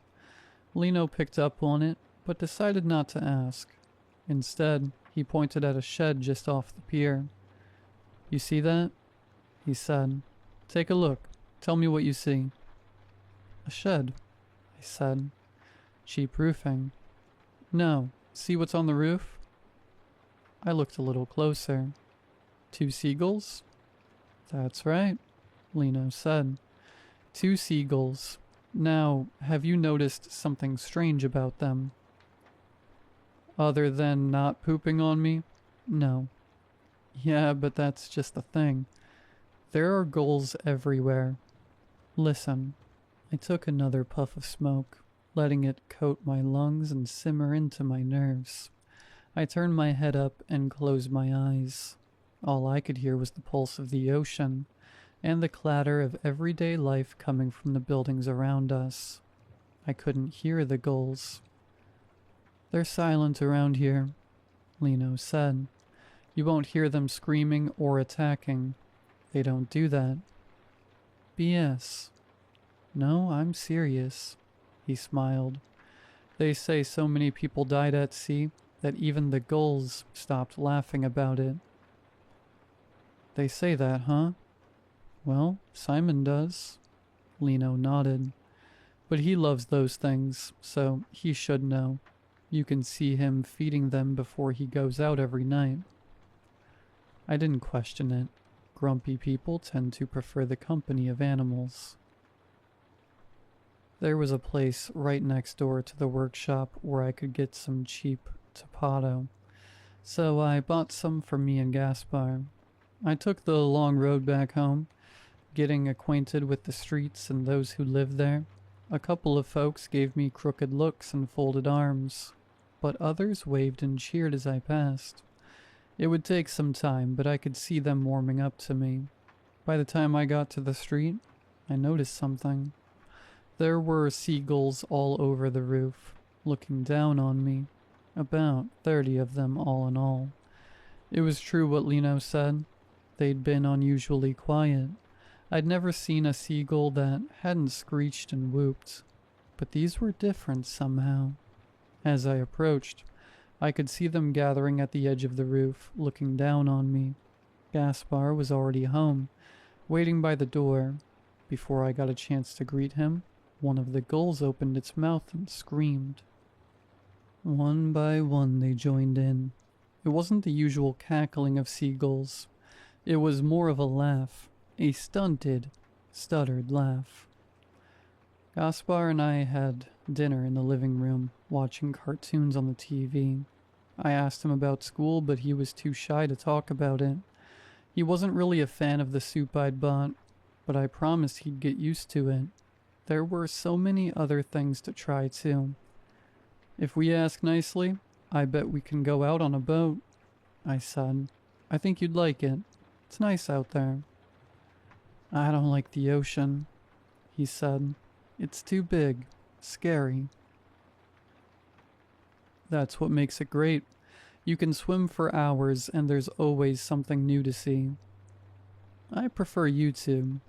Lino picked up on it, but decided not to ask. Instead, he pointed at a shed just off the pier. You see that? He said. Take a look. Tell me what you see. A shed, I said. Cheap roofing. No. See what's on the roof? I looked a little closer. 2 seagulls? That's right, Lino said. 2 seagulls. Now, have you noticed something strange about them? Other than not pooping on me? No. Yeah, but that's just the thing. There are gulls everywhere. Listen. I took another puff of smoke, letting it coat my lungs and simmer into my nerves. I turned my head up and closed my eyes. All I could hear was the pulse of the ocean, and the clatter of everyday life coming from the buildings around us. I couldn't hear the gulls. They're silent around here, Lino said. You won't hear them screaming or attacking. They don't do that. BS. No, I'm serious, he smiled. They say so many people died at sea that even the gulls stopped laughing about it. They say that, huh? Well, Simon does. Lino nodded. But he loves those things, so he should know. You can see him feeding them before he goes out every night. I didn't question it. Grumpy people tend to prefer the company of animals. There was a place right next door to the workshop where I could get some cheap tapato, so I bought some for me and Gaspar. I took the long road back home, getting acquainted with the streets and those who lived there. A couple of folks gave me crooked looks and folded arms, but others waved and cheered as I passed. It would take some time, but I could see them warming up to me. By the time I got to the street, I noticed something. There were seagulls all over the roof, looking down on me. About 30 of them all in all. It was true what Lino said. They'd been unusually quiet. I'd never seen a seagull that hadn't screeched and whooped, but these were different somehow. As I approached, I could see them gathering at the edge of the roof, looking down on me. Gaspar was already home, waiting by the door. Before I got a chance to greet him, one of the gulls opened its mouth and screamed. One by one they joined in. It wasn't the usual cackling of seagulls. It was more of a laugh, a stunted, stuttered laugh. Gaspar and I had dinner in the living room, watching cartoons on the TV. I asked him about school, but he was too shy to talk about it. He wasn't really a fan of the soup I'd bought, but I promised he'd get used to it. There were so many other things to try too. If we ask nicely, I bet we can go out on a boat, I said. I think you'd like it. It's nice out there. I don't like the ocean, he said. It's too big, scary. That's what makes it great. You can swim for hours and there's always something new to see. I prefer YouTube.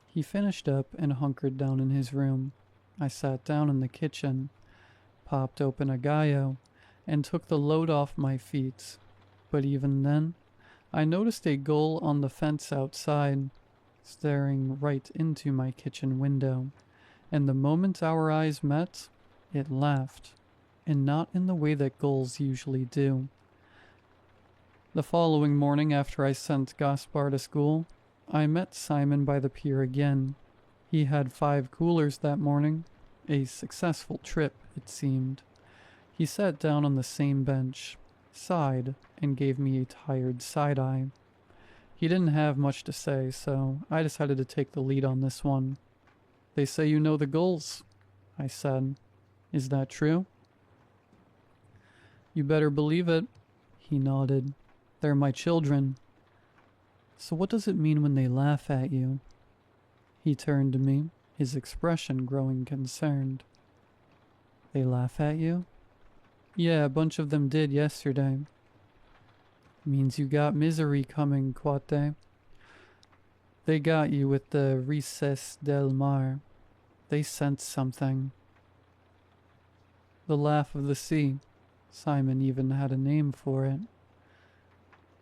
He finished up and hunkered down in his room. I sat down in the kitchen, popped open a gallo, and took the load off my feet. But even then, I noticed a gull on the fence outside, staring right into my kitchen window, and the moment our eyes met, it laughed, and not in the way that gulls usually do. The following morning after I sent Gaspar to school, I met Simon by the pier again. He had 5 coolers that morning, a successful trip, it seemed. He sat down on the same bench, sighed, and gave me a tired side-eye. He didn't have much to say, so I decided to take the lead on this one. They say you know the gulls, I said. Is that true? You better believe it, he nodded. They're my children. So what does it mean when they laugh at you? He turned to me, his expression growing concerned. They laugh at you? Yeah, a bunch of them did yesterday. Means you got misery coming, Quate. They got you with the Rises del Mar. They sensed something. The laugh of the sea. Simon even had a name for it.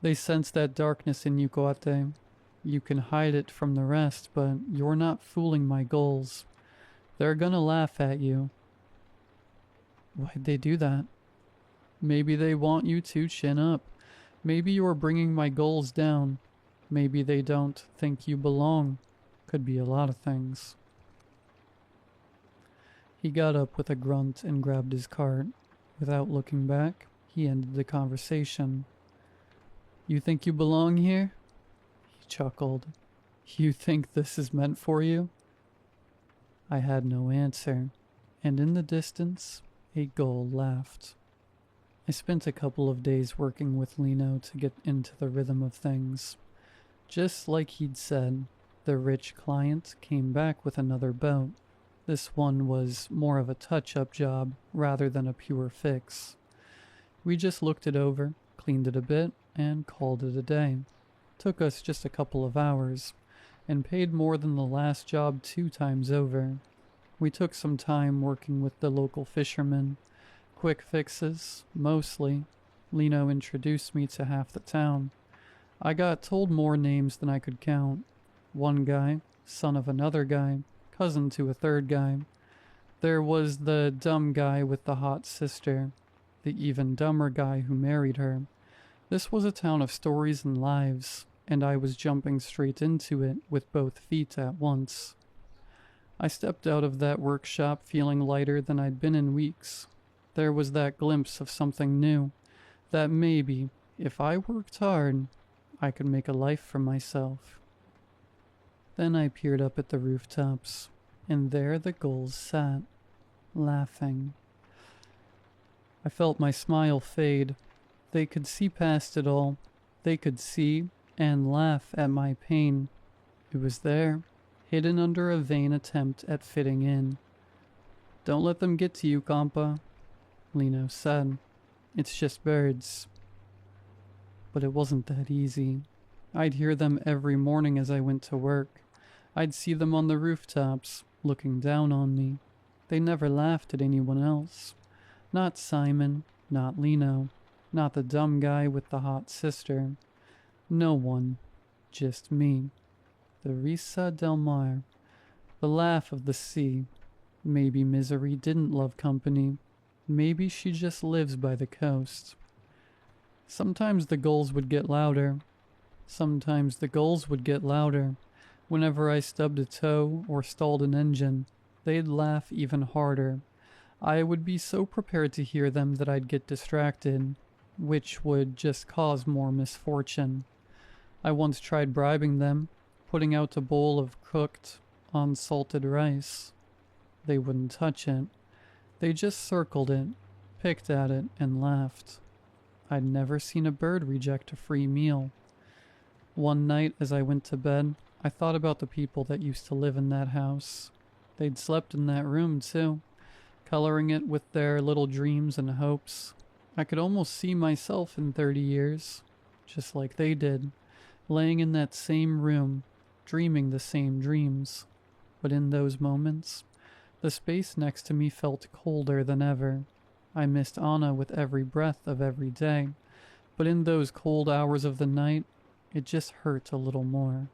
They sense that darkness in you, Quate. You can hide it from the rest, but you're not fooling my gulls. They're gonna laugh at you. Why'd they do that? Maybe they want you to chin up. Maybe you're bringing my gulls down. Maybe they don't think you belong. Could be a lot of things. He got up with a grunt and grabbed his cart. Without looking back, he ended the conversation. You think you belong here? He chuckled. You think this is meant for you? I had no answer, and in the distance, a gull laughed. I spent a couple of days working with Lino to get into the rhythm of things. Just like he'd said, the rich client came back with another boat. This one was more of a touch-up job rather than a pure fix. We just looked it over, cleaned it a bit, and called it a day. Took us just a couple of hours, and paid more than the last job 2 times over. We took some time working with the local fishermen. Quick fixes, mostly. Lino introduced me to half the town. I got told more names than I could count. One guy, son of another guy, cousin to a third guy. There was the dumb guy with the hot sister, the even dumber guy who married her. This was a town of stories and lives, and I was jumping straight into it with both feet at once. I stepped out of that workshop feeling lighter than I'd been in weeks. There was that glimpse of something new, that maybe, if I worked hard, I could make a life for myself. Then I peered up at the rooftops, and there the gulls sat, laughing. I felt my smile fade. They could see past it all. They could see and laugh at my pain. It was there, hidden under a vain attempt at fitting in. "Don't let them get to you, compa," Lino said. "It's just birds." But it wasn't that easy. I'd hear them every morning as I went to work. I'd see them on the rooftops, looking down on me. They never laughed at anyone else. Not Simon, not Lino, not the dumb guy with the hot sister. No one, just me. The risa del mar, the laugh of the sea. Maybe Misery didn't love company. Maybe she just lives by the coast. Sometimes the gulls would get louder. Sometimes the gulls would get louder. Whenever I stubbed a toe or stalled an engine, they'd laugh even harder. I would be so prepared to hear them that I'd get distracted, which would just cause more misfortune. I once tried bribing them, putting out a bowl of cooked, unsalted rice. They wouldn't touch it. They just circled it, picked at it, and laughed. I'd never seen a bird reject a free meal. One night as I went to bed, I thought about the people that used to live in that house. They'd slept in that room too, coloring it with their little dreams and hopes. I could almost see myself in 30 years, just like they did, laying in that same room, dreaming the same dreams. But in those moments, the space next to me felt colder than ever. I missed Anna with every breath of every day, but in those cold hours of the night, it just hurt a little more.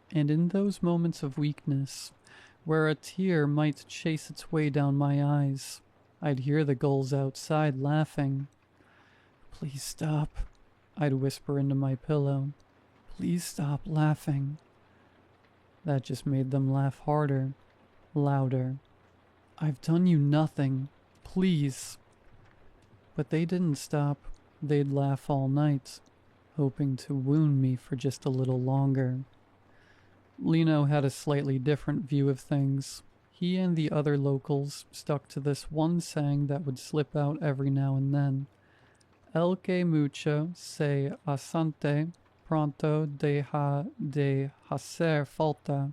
And in those moments of weakness, where a tear might chase its way down my eyes, I'd hear the gulls outside laughing. "Please stop," I'd whisper into my pillow. "Please stop laughing." That just made them laugh harder, louder. "I've done you nothing. Please." But they didn't stop. They'd laugh all night, hoping to wound me for just a little longer. Lino had a slightly different view of things. He and the other locals stuck to this one saying that would slip out every now and then. "El que mucho se asante, pronto deja de hacer falta."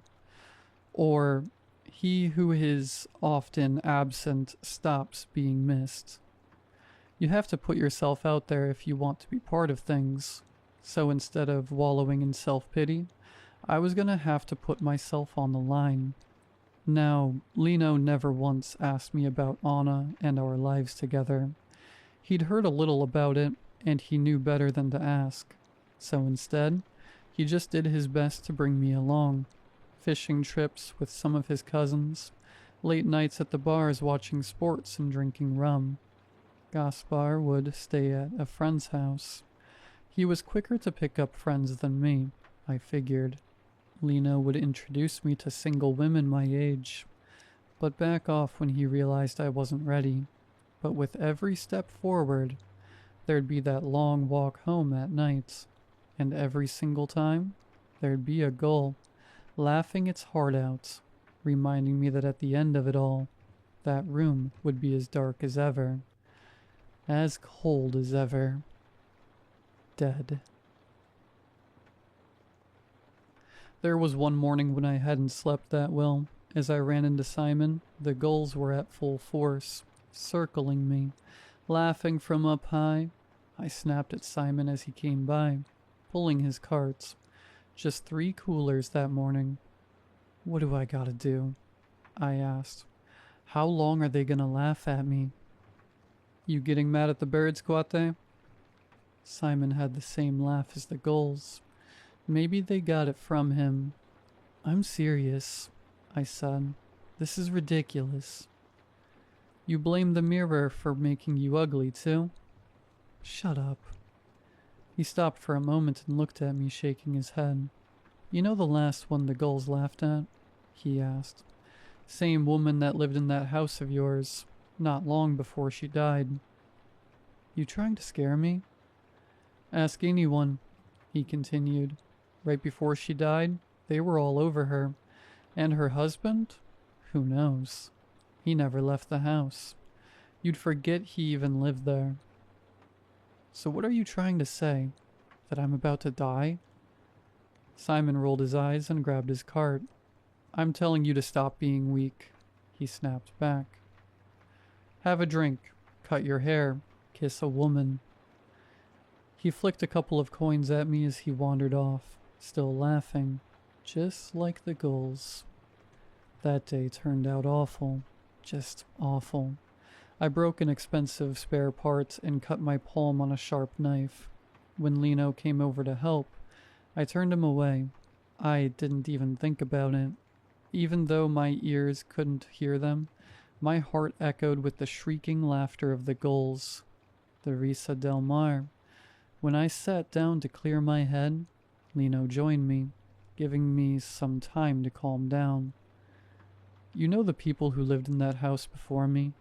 Or, "He who is often absent stops being missed." You have to put yourself out there if you want to be part of things. So instead of wallowing in self-pity, I was gonna have to put myself on the line. Now, Lino never once asked me about Anna and our lives together. He'd heard a little about it, and he knew better than to ask. So instead, he just did his best to bring me along. Fishing trips with some of his cousins, late nights at the bars watching sports and drinking rum. Gaspar would stay at a friend's house. He was quicker to pick up friends than me, I figured. Lino would introduce me to single women my age, but back off when he realized I wasn't ready. But with every step forward, there'd be that long walk home at night, and every single time, there'd be a gull, laughing its heart out, reminding me that at the end of it all, that room would be as dark as ever, as cold as ever, dead. There was one morning when I hadn't slept that well. As I ran into Simon, the gulls were at full force, circling me, laughing from up high. I snapped at Simon as he came by, pulling his carts. Just 3 coolers that morning. "What do I gotta do?" I asked. "How long are they gonna laugh at me?" "You getting mad at the birds, Quate?" Simon had the same laugh as the gulls. Maybe they got it from him. "I'm serious," I said. "This is ridiculous." "You blame the mirror for making you ugly, too?" "Shut up." He stopped for a moment and looked at me, shaking his head. "You know the last one the gulls laughed at?" he asked. "Same woman that lived in that house of yours. not long before she died. You trying to scare me? Ask anyone, he continued. Right before she died, they were all over her. And her husband? Who knows? He never left the house. You'd forget he even lived there. So what are you trying to say? That I'm about to die? Simon rolled his eyes and grabbed his cart. I'm telling you to stop being weak, he snapped back. Have a drink, cut your hair, kiss a woman. He flicked a couple of coins at me as he wandered off, still laughing, just like the gulls. That day turned out awful, just awful. I broke an expensive spare part and cut my palm on a sharp knife. When Lino came over to help, I turned him away. I didn't even think about it. Even though my ears couldn't hear them, my heart echoed with the shrieking laughter of the gulls. The Risa del Mar. When I sat down to clear my head, Lino joined me, giving me some time to calm down. You know the people who lived in that house before me?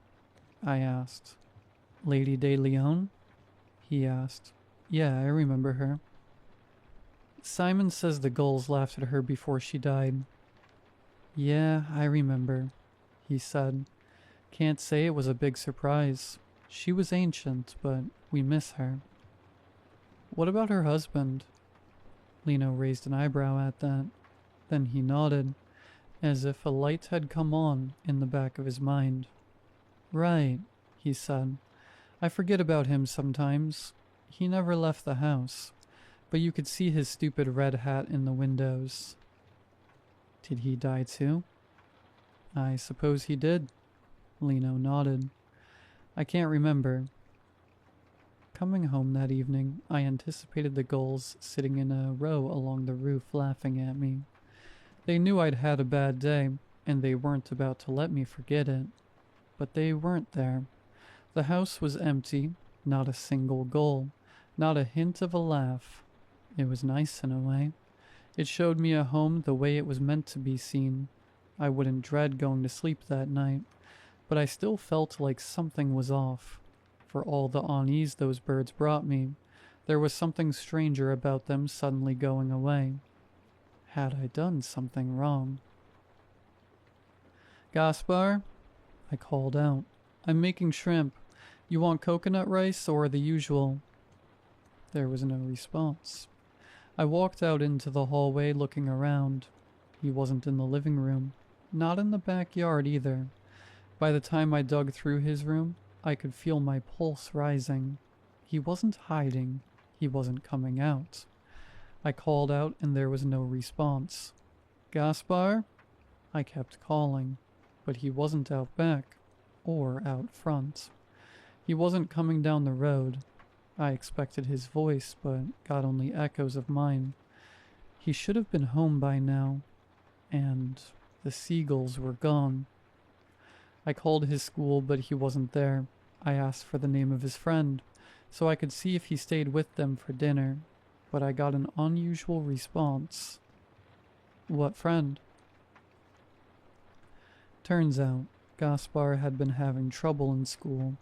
I asked. Lady de Leon? He asked. Yeah, I remember her. Simon says the gulls laughed at her before she died. Yeah, I remember, he said. Can't say it was a big surprise. She was ancient, but we miss her. What about her husband? Lino raised an eyebrow at that. Then he nodded, as if a light had come on in the back of his mind. Right, he said. I forget about him sometimes. He never left the house, but you could see his stupid red hat in the windows. Did he die too? I suppose he did. Lino nodded. I can't remember. Coming home that evening, I anticipated the gulls sitting in a row along the roof laughing at me. They knew I'd had a bad day, and they weren't about to let me forget it. But they weren't there. The house was empty, not a single gull, not a hint of a laugh. It was nice in a way. It showed me a home the way it was meant to be seen. I wouldn't dread going to sleep that night, but I still felt like something was off. For all the unease those birds brought me, there was something stranger about them suddenly going away. Had I done something wrong? Gaspar? I called out. I'm making shrimp. You want coconut rice or the usual? There was no response. I walked out into the hallway looking around. He wasn't in the living room, not in the backyard either. By the time I dug through his room, I could feel my pulse rising. He wasn't hiding. He wasn't coming out. I called out and there was no response. Gaspar? I kept calling, but he wasn't out back or out front. He wasn't coming down the road. I expected his voice, but got only echoes of mine. He should have been home by now, and the seagulls were gone. I called his school, but he wasn't there. I asked for the name of his friend, so I could see if he stayed with them for dinner, but I got an unusual response. What friend? Turns out, Gaspar had been having trouble in school.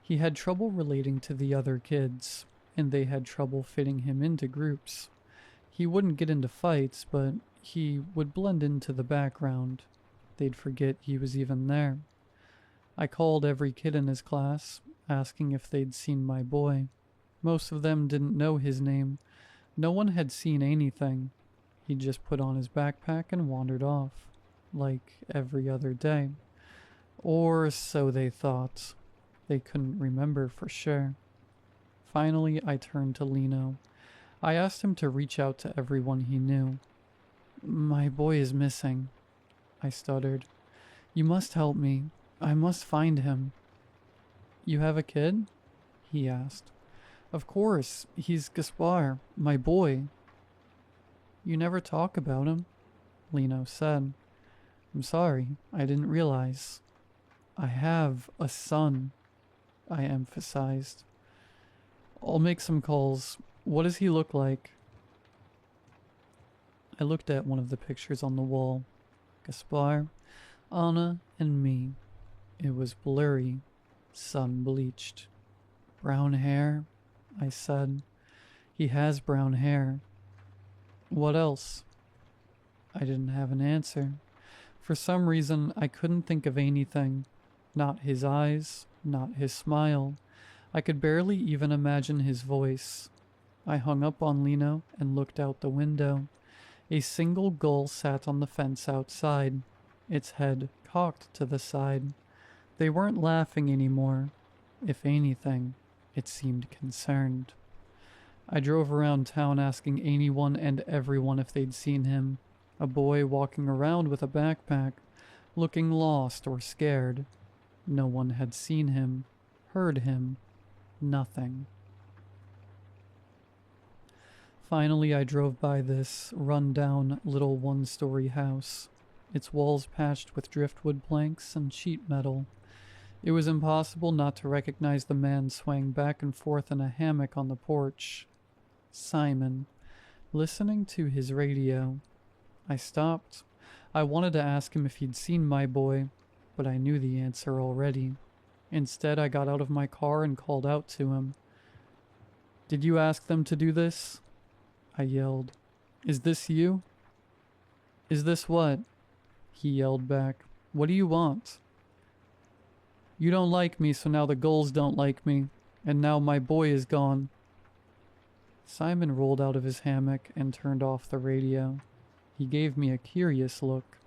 He had trouble relating to the other kids, and they had trouble fitting him into groups. He wouldn't get into fights, but he would blend into the background. They'd forget he was even there. I called every kid in his class, asking if they'd seen my boy. Most of them didn't know his name. No one had seen anything. He just put on his backpack and wandered off, like every other day. Or so they thought. They couldn't remember for sure. Finally, I turned to Lino. I asked him to reach out to everyone he knew. My boy is missing, I stuttered. You must help me. I must find him. You have a kid? He asked. Of course, he's Gaspar, my boy. You never talk about him, Lino said. I'm sorry, I didn't realize. I have a son, I emphasized. I'll make some calls. What does he look like? I looked at one of the pictures on the wall. Gaspar, Anna, and me. It was blurry, sun-bleached. Brown hair, I said. He has brown hair. What else? I didn't have an answer. For some reason, I couldn't think of anything. Not his eyes, not his smile. I could barely even imagine his voice. I hung up on Lino and looked out the window. A single gull sat on the fence outside, its head cocked to the side. They weren't laughing anymore. If anything, it seemed concerned. I drove around town asking anyone and everyone if they'd seen him. A boy walking around with a backpack, looking lost or scared. No one had seen him, heard him, nothing. Finally, I drove by this run-down little one-story house, its walls patched with driftwood planks and sheet metal. It was impossible not to recognize the man swaying back and forth in a hammock on the porch. Simon, listening to his radio. I stopped. I wanted to ask him if he'd seen my boy, but I knew the answer already. Instead, I got out of my car and called out to him. "Did you ask them to do this?" I yelled. "Is this you?" "Is this what?" He yelled back. "What do you want?" "You don't like me, so now the gulls don't like me, and now my boy is gone." Simon rolled out of his hammock and turned off the radio. He gave me a curious look,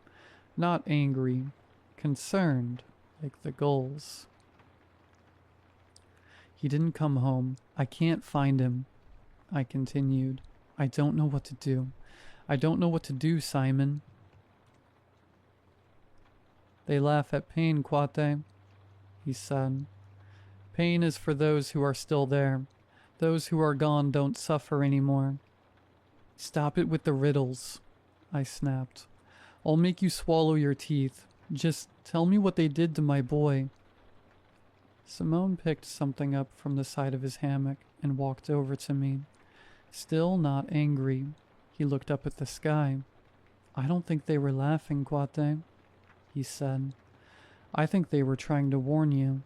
not angry, concerned, like the gulls. "He didn't come home. I can't find him," I continued. "I don't know what to do. I don't know what to do, Simon." "They laugh at pain, Kwate," he said. "Pain is for those who are still there. Those who are gone don't suffer anymore." "Stop it with the riddles," I snapped. "I'll make you swallow your teeth. Just tell me what they did to my boy." Simone picked something up from the side of his hammock and walked over to me. Still not angry, he looked up at the sky. "I don't think they were laughing, Kwate," he said. "I think they were trying to warn you."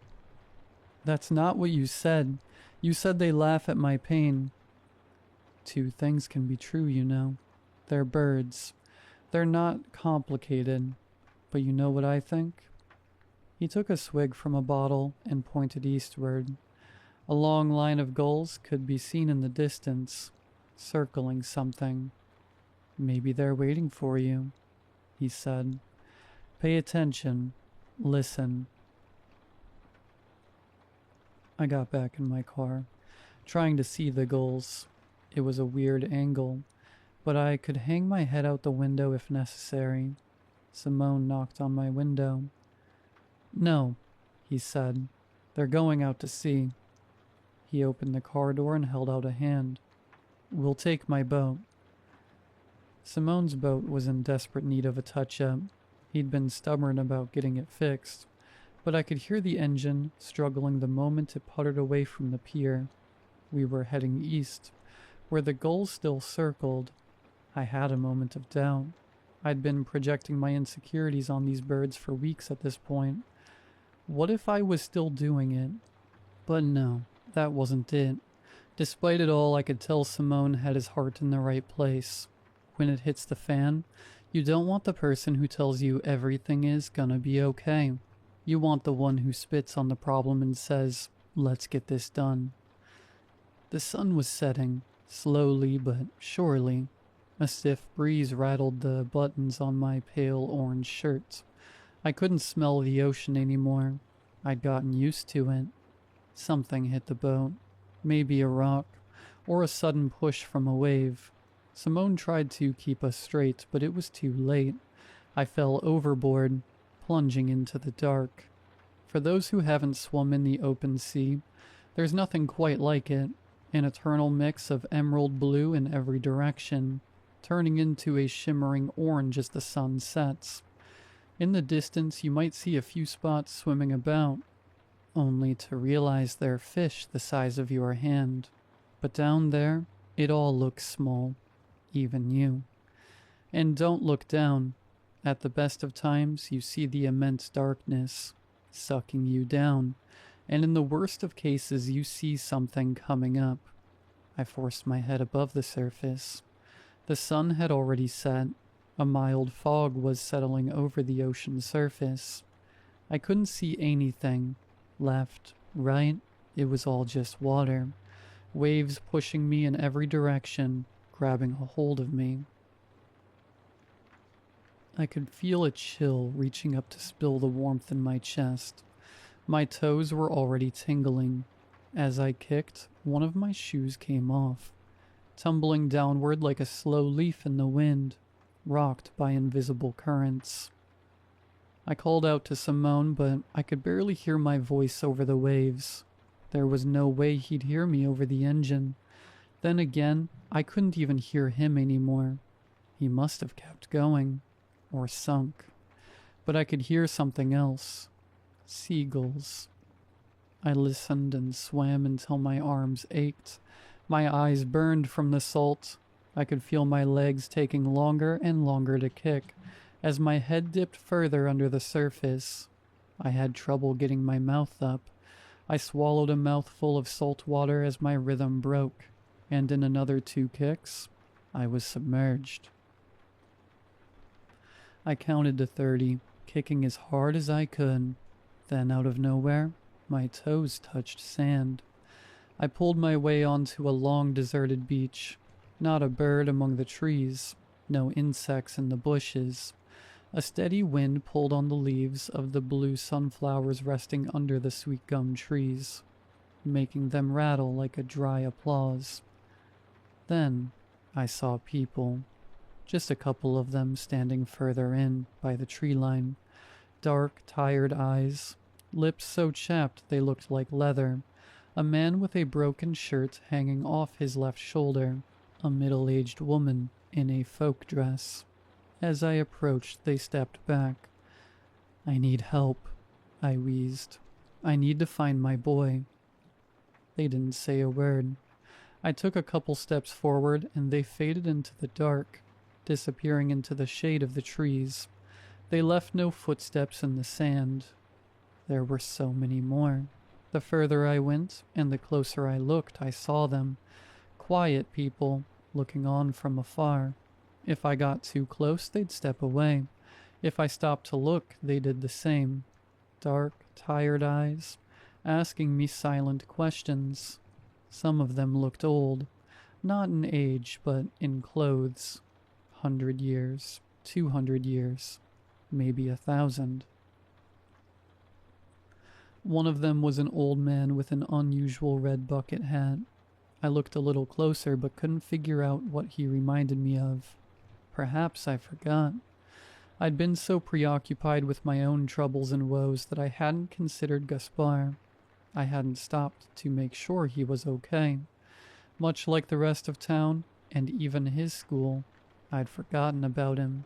"That's not what you said. You said they laugh at my pain." "Two things can be true, you know. They're birds. They're not complicated. But you know what I think?" He took a swig from a bottle and pointed eastward. A long line of gulls could be seen in the distance, circling something. "Maybe they're waiting for you," he said. "Pay attention. Listen." I got back in my car, trying to see the gulls. It was a weird angle, but I could hang my head out the window if necessary. Simone knocked on my window. "No," he said. "They're going out to sea." He opened the car door and held out a hand. "We'll take my boat." Simone's boat was in desperate need of a touch-up. He'd been stubborn about getting it fixed, but I could hear the engine struggling the moment it puttered away from the pier. We were heading east, where the gulls still circled. I had a moment of doubt. I'd been projecting my insecurities on these birds for weeks at this point. What if I was still doing it? But no, that wasn't it. Despite it all, I could tell Simone had his heart in the right place. When it hits the fan, you don't want the person who tells you everything is gonna be okay. You want the one who spits on the problem and says, "Let's get this done." The sun was setting, slowly but surely. A stiff breeze rattled the buttons on my pale orange shirt. I couldn't smell the ocean anymore. I'd gotten used to it. Something hit the boat. Maybe a rock, or a sudden push from a wave. Simone tried to keep us straight, but it was too late. I fell overboard, plunging into the dark. For those who haven't swum in the open sea, there's nothing quite like it. An eternal mix of emerald blue in every direction, turning into a shimmering orange as the sun sets. In the distance, you might see a few spots swimming about, only to realize they're fish the size of your hand. But down there, it all looks small, even you. And don't look down. At the best of times, you see the immense darkness, sucking you down, and in the worst of cases you see something coming up. I forced my head above the surface. The sun had already set. A mild fog was settling over the ocean's surface. I couldn't see anything. Left, right, it was all just water. Waves pushing me in every direction, grabbing a hold of me. I could feel a chill reaching up to spill the warmth in my chest. My toes were already tingling. As I kicked, one of my shoes came off, tumbling downward like a slow leaf in the wind, rocked by invisible currents. I called out to Simone, but I could barely hear my voice over the waves. There was no way he'd hear me over the engine. Then again, I couldn't even hear him anymore. He must have kept going, or sunk. But I could hear something else. Seagulls. I listened and swam until my arms ached. My eyes burned from the salt. I could feel my legs taking longer and longer to kick as my head dipped further under the surface. I had trouble getting my mouth up. I swallowed a mouthful of salt water as my rhythm broke, and in another 2 kicks, I was submerged. I counted to 30, kicking as hard as I could. Then, out of nowhere, my toes touched sand. I pulled my way onto a long deserted beach. Not a bird among the trees, no insects in the bushes. A steady wind pulled on the leaves of the blue sunflowers resting under the sweet gum trees, making them rattle like a dry applause. Then I saw people, just a couple of them standing further in by the tree line. Dark, tired eyes, lips so chapped they looked like leather, a man with a broken shirt hanging off his left shoulder, a middle-aged woman in a folk dress. As I approached, they stepped back. "I need help," I wheezed. "I need to find my boy." They didn't say a word. I took a couple steps forward and they faded into the dark, disappearing into the shade of the trees. They left no footsteps in the sand. There were so many more. The further I went and the closer I looked, I saw them. Quiet people, looking on from afar. If I got too close, they'd step away. If I stopped to look, they did the same. Dark, tired eyes, asking me silent questions. Some of them looked old, not in age, but in clothes. 100 years, 200 years, maybe 1,000. One of them was an old man with an unusual red bucket hat. I looked a little closer but couldn't figure out what he reminded me of. Perhaps I forgot. I'd been so preoccupied with my own troubles and woes that I hadn't considered Gaspar. I hadn't stopped to make sure he was okay. Much like the rest of town, and even his school, I'd forgotten about him.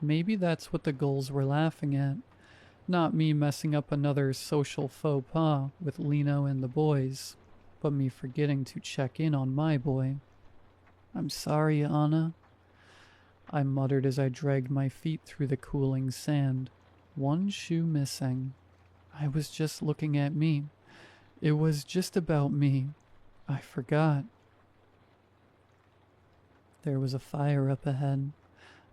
Maybe that's what the gulls were laughing at. Not me messing up another social faux pas with Lino and the boys, but me forgetting to check in on my boy. "I'm sorry, Anna," I muttered as I dragged my feet through the cooling sand. One shoe missing. I was just looking at me. It was just about me. I forgot. There was a fire up ahead,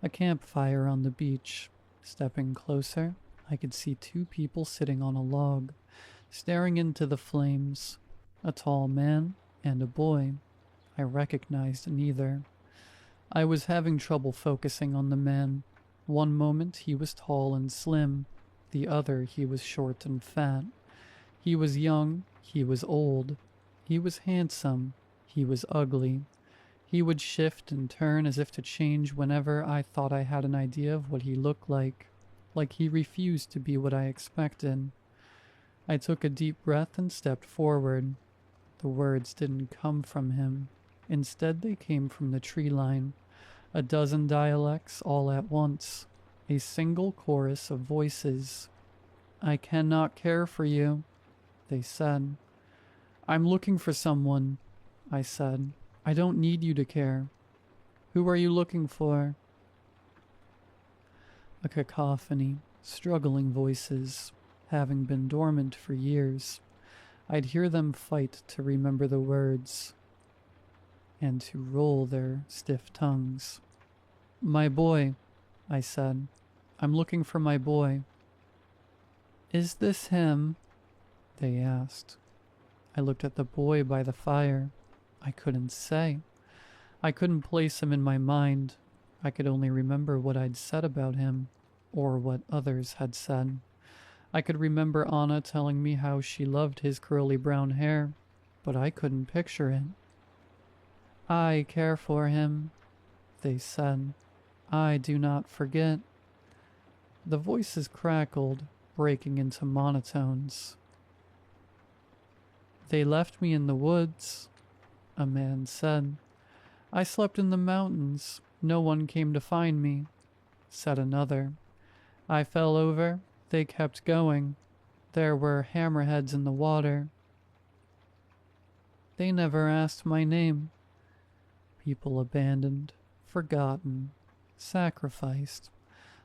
a campfire on the beach. Stepping closer, I could see 2 people sitting on a log, staring into the flames. A tall man and a boy. I recognized neither. I was having trouble focusing on the man. One moment he was tall and slim, the other he was short and fat. He was young, he was old. He was handsome, he was ugly. He would shift and turn as if to change whenever I thought I had an idea of what he looked like he refused to be what I expected. I took a deep breath and stepped forward. The words didn't come from him. Instead, they came from the tree line. A dozen dialects all at once. A single chorus of voices. "I cannot care for you," they said. "I'm looking for someone," I said. "I don't need you to care." "Who are you looking for?" A cacophony, struggling voices, having been dormant for years. I'd hear them fight to remember the words and to roll their stiff tongues. "My boy," I said. "I'm looking for my boy." "Is this him?" they asked. I looked at the boy by the fire. I couldn't say. I couldn't place him in my mind. I could only remember what I'd said about him, or what others had said. I could remember Anna telling me how she loved his curly brown hair, but I couldn't picture it. "I care for him," they said. "I do not forget." The voices crackled, breaking into monotones. "They left me in the woods," a man said. "I slept in the mountains. No one came to find me," said another. "I fell over. They kept going. There were hammerheads in the water. They never asked my name." People abandoned, forgotten, sacrificed,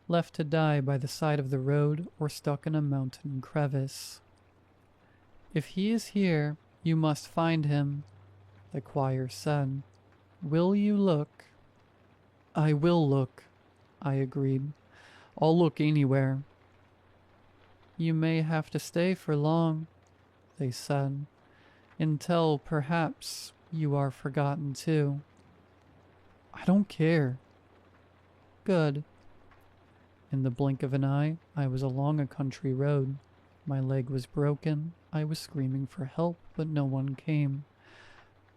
left to die by the side of the road or stuck in a mountain crevice. "If he is here, you must find him," the choir said. "Will you look?" "I will look," I agreed. "I'll look anywhere." "You may have to stay for long," they said, "until perhaps you are forgotten too." "I don't care." "Good." In the blink of an eye, I was along a country road. My leg was broken. I was screaming for help, but no one came.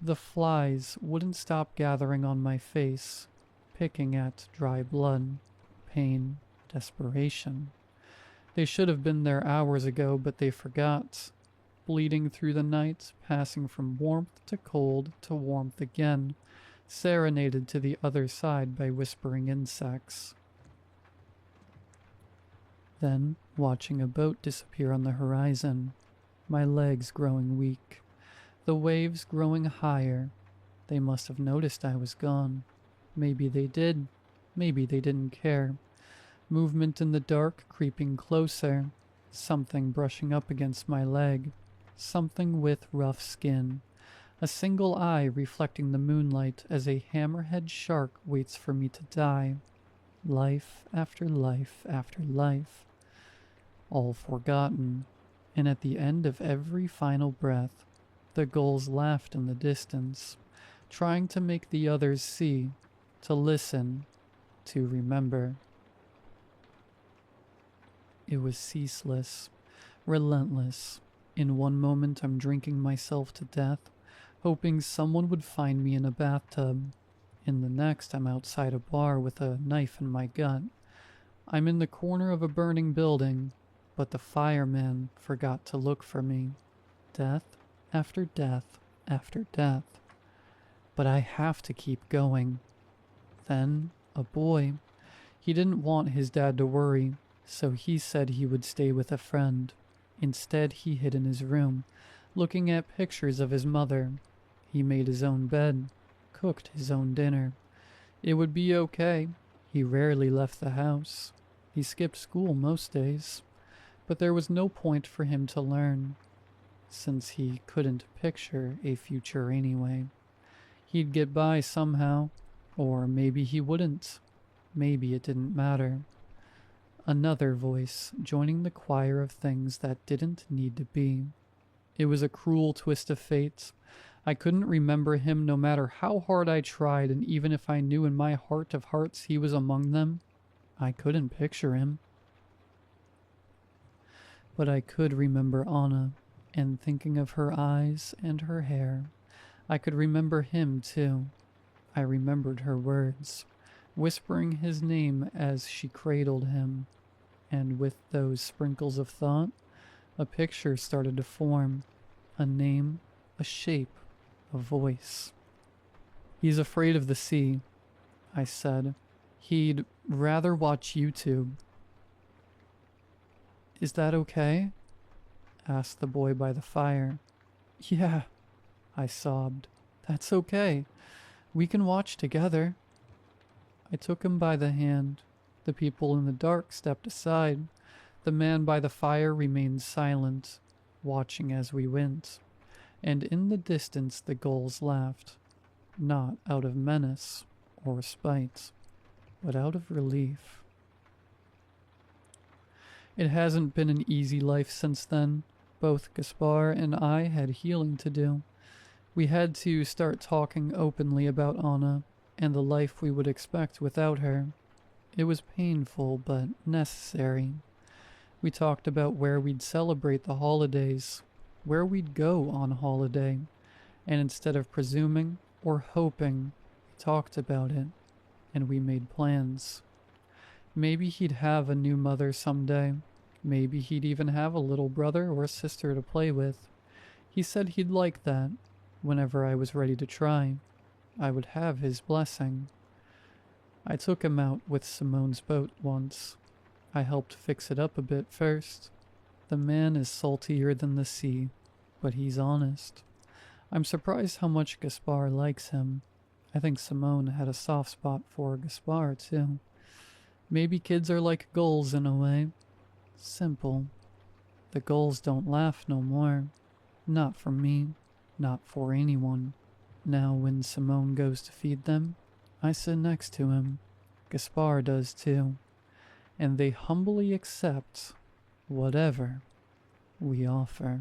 The flies wouldn't stop gathering on my face, picking at dry blood, pain, desperation. They should have been there hours ago, but they forgot. Bleeding through the night, passing from warmth to cold to warmth again, serenaded to the other side by whispering insects. Then, watching a boat disappear on the horizon, my legs growing weak, the waves growing higher. They must have noticed I was gone. Maybe they did. Maybe they didn't care. Movement in the dark creeping closer. Something brushing up against my leg. Something with rough skin. A single eye reflecting the moonlight as a hammerhead shark waits for me to die. Life after life after life. All forgotten. And at the end of every final breath, the gulls laughed in the distance, trying to make the others see, to listen, to remember. It was ceaseless, relentless. In one moment I'm drinking myself to death, hoping someone would find me in a bathtub. In the next, I'm outside a bar with a knife in my gut. I'm in the corner of a burning building, but the fireman forgot to look for me. Death after death after death. But I have to keep going. Then, a boy. He didn't want his dad to worry, so he said he would stay with a friend. Instead, he hid in his room, looking at pictures of his mother. He made his own bed, cooked his own dinner. It would be okay. He rarely left the house. He skipped school most days. But there was no point for him to learn, since he couldn't picture a future anyway. He'd get by somehow, or maybe he wouldn't. Maybe it didn't matter. Another voice joining the choir of things that didn't need to be. It was a cruel twist of fate. I couldn't remember him no matter how hard I tried, and even if I knew in my heart of hearts he was among them, I couldn't picture him. But I could remember Anna, and thinking of her eyes and her hair, I could remember him too. I remembered her words, whispering his name as she cradled him, and with those sprinkles of thought, a picture started to form, a name, a shape, a voice. "He's afraid of the sea," I said. "He'd rather watch YouTube." "Is that okay?" asked the boy by the fire. "Yeah," I sobbed. "That's okay. We can watch together." I took him by the hand. The people in the dark stepped aside. The man by the fire remained silent. watching as we went, and in the distance the gulls laughed, not out of menace or spite, but out of relief. It hasn't been an easy life since then. Both Gaspar and I had healing to do. We had to start talking openly about Anna and the life we would expect without her. It was painful, but necessary. We talked about where we'd celebrate the holidays, where we'd go on holiday, and instead of presuming or hoping, we talked about it, and we made plans. Maybe he'd have a new mother someday. Maybe he'd even have a little brother or sister to play with. He said he'd like that. Whenever I was ready to try, I would have his blessing. I took him out with Simone's boat once. I helped fix it up a bit first. The man is saltier than the sea, but he's honest. I'm surprised how much Gaspar likes him. I think Simone had a soft spot for Gaspar, too. Maybe kids are like gulls in a way. Simple. The gulls don't laugh no more. Not for me. Not for anyone. Now when Simone goes to feed them, I sit next to him. Gaspar does too. And they humbly accept whatever we offer.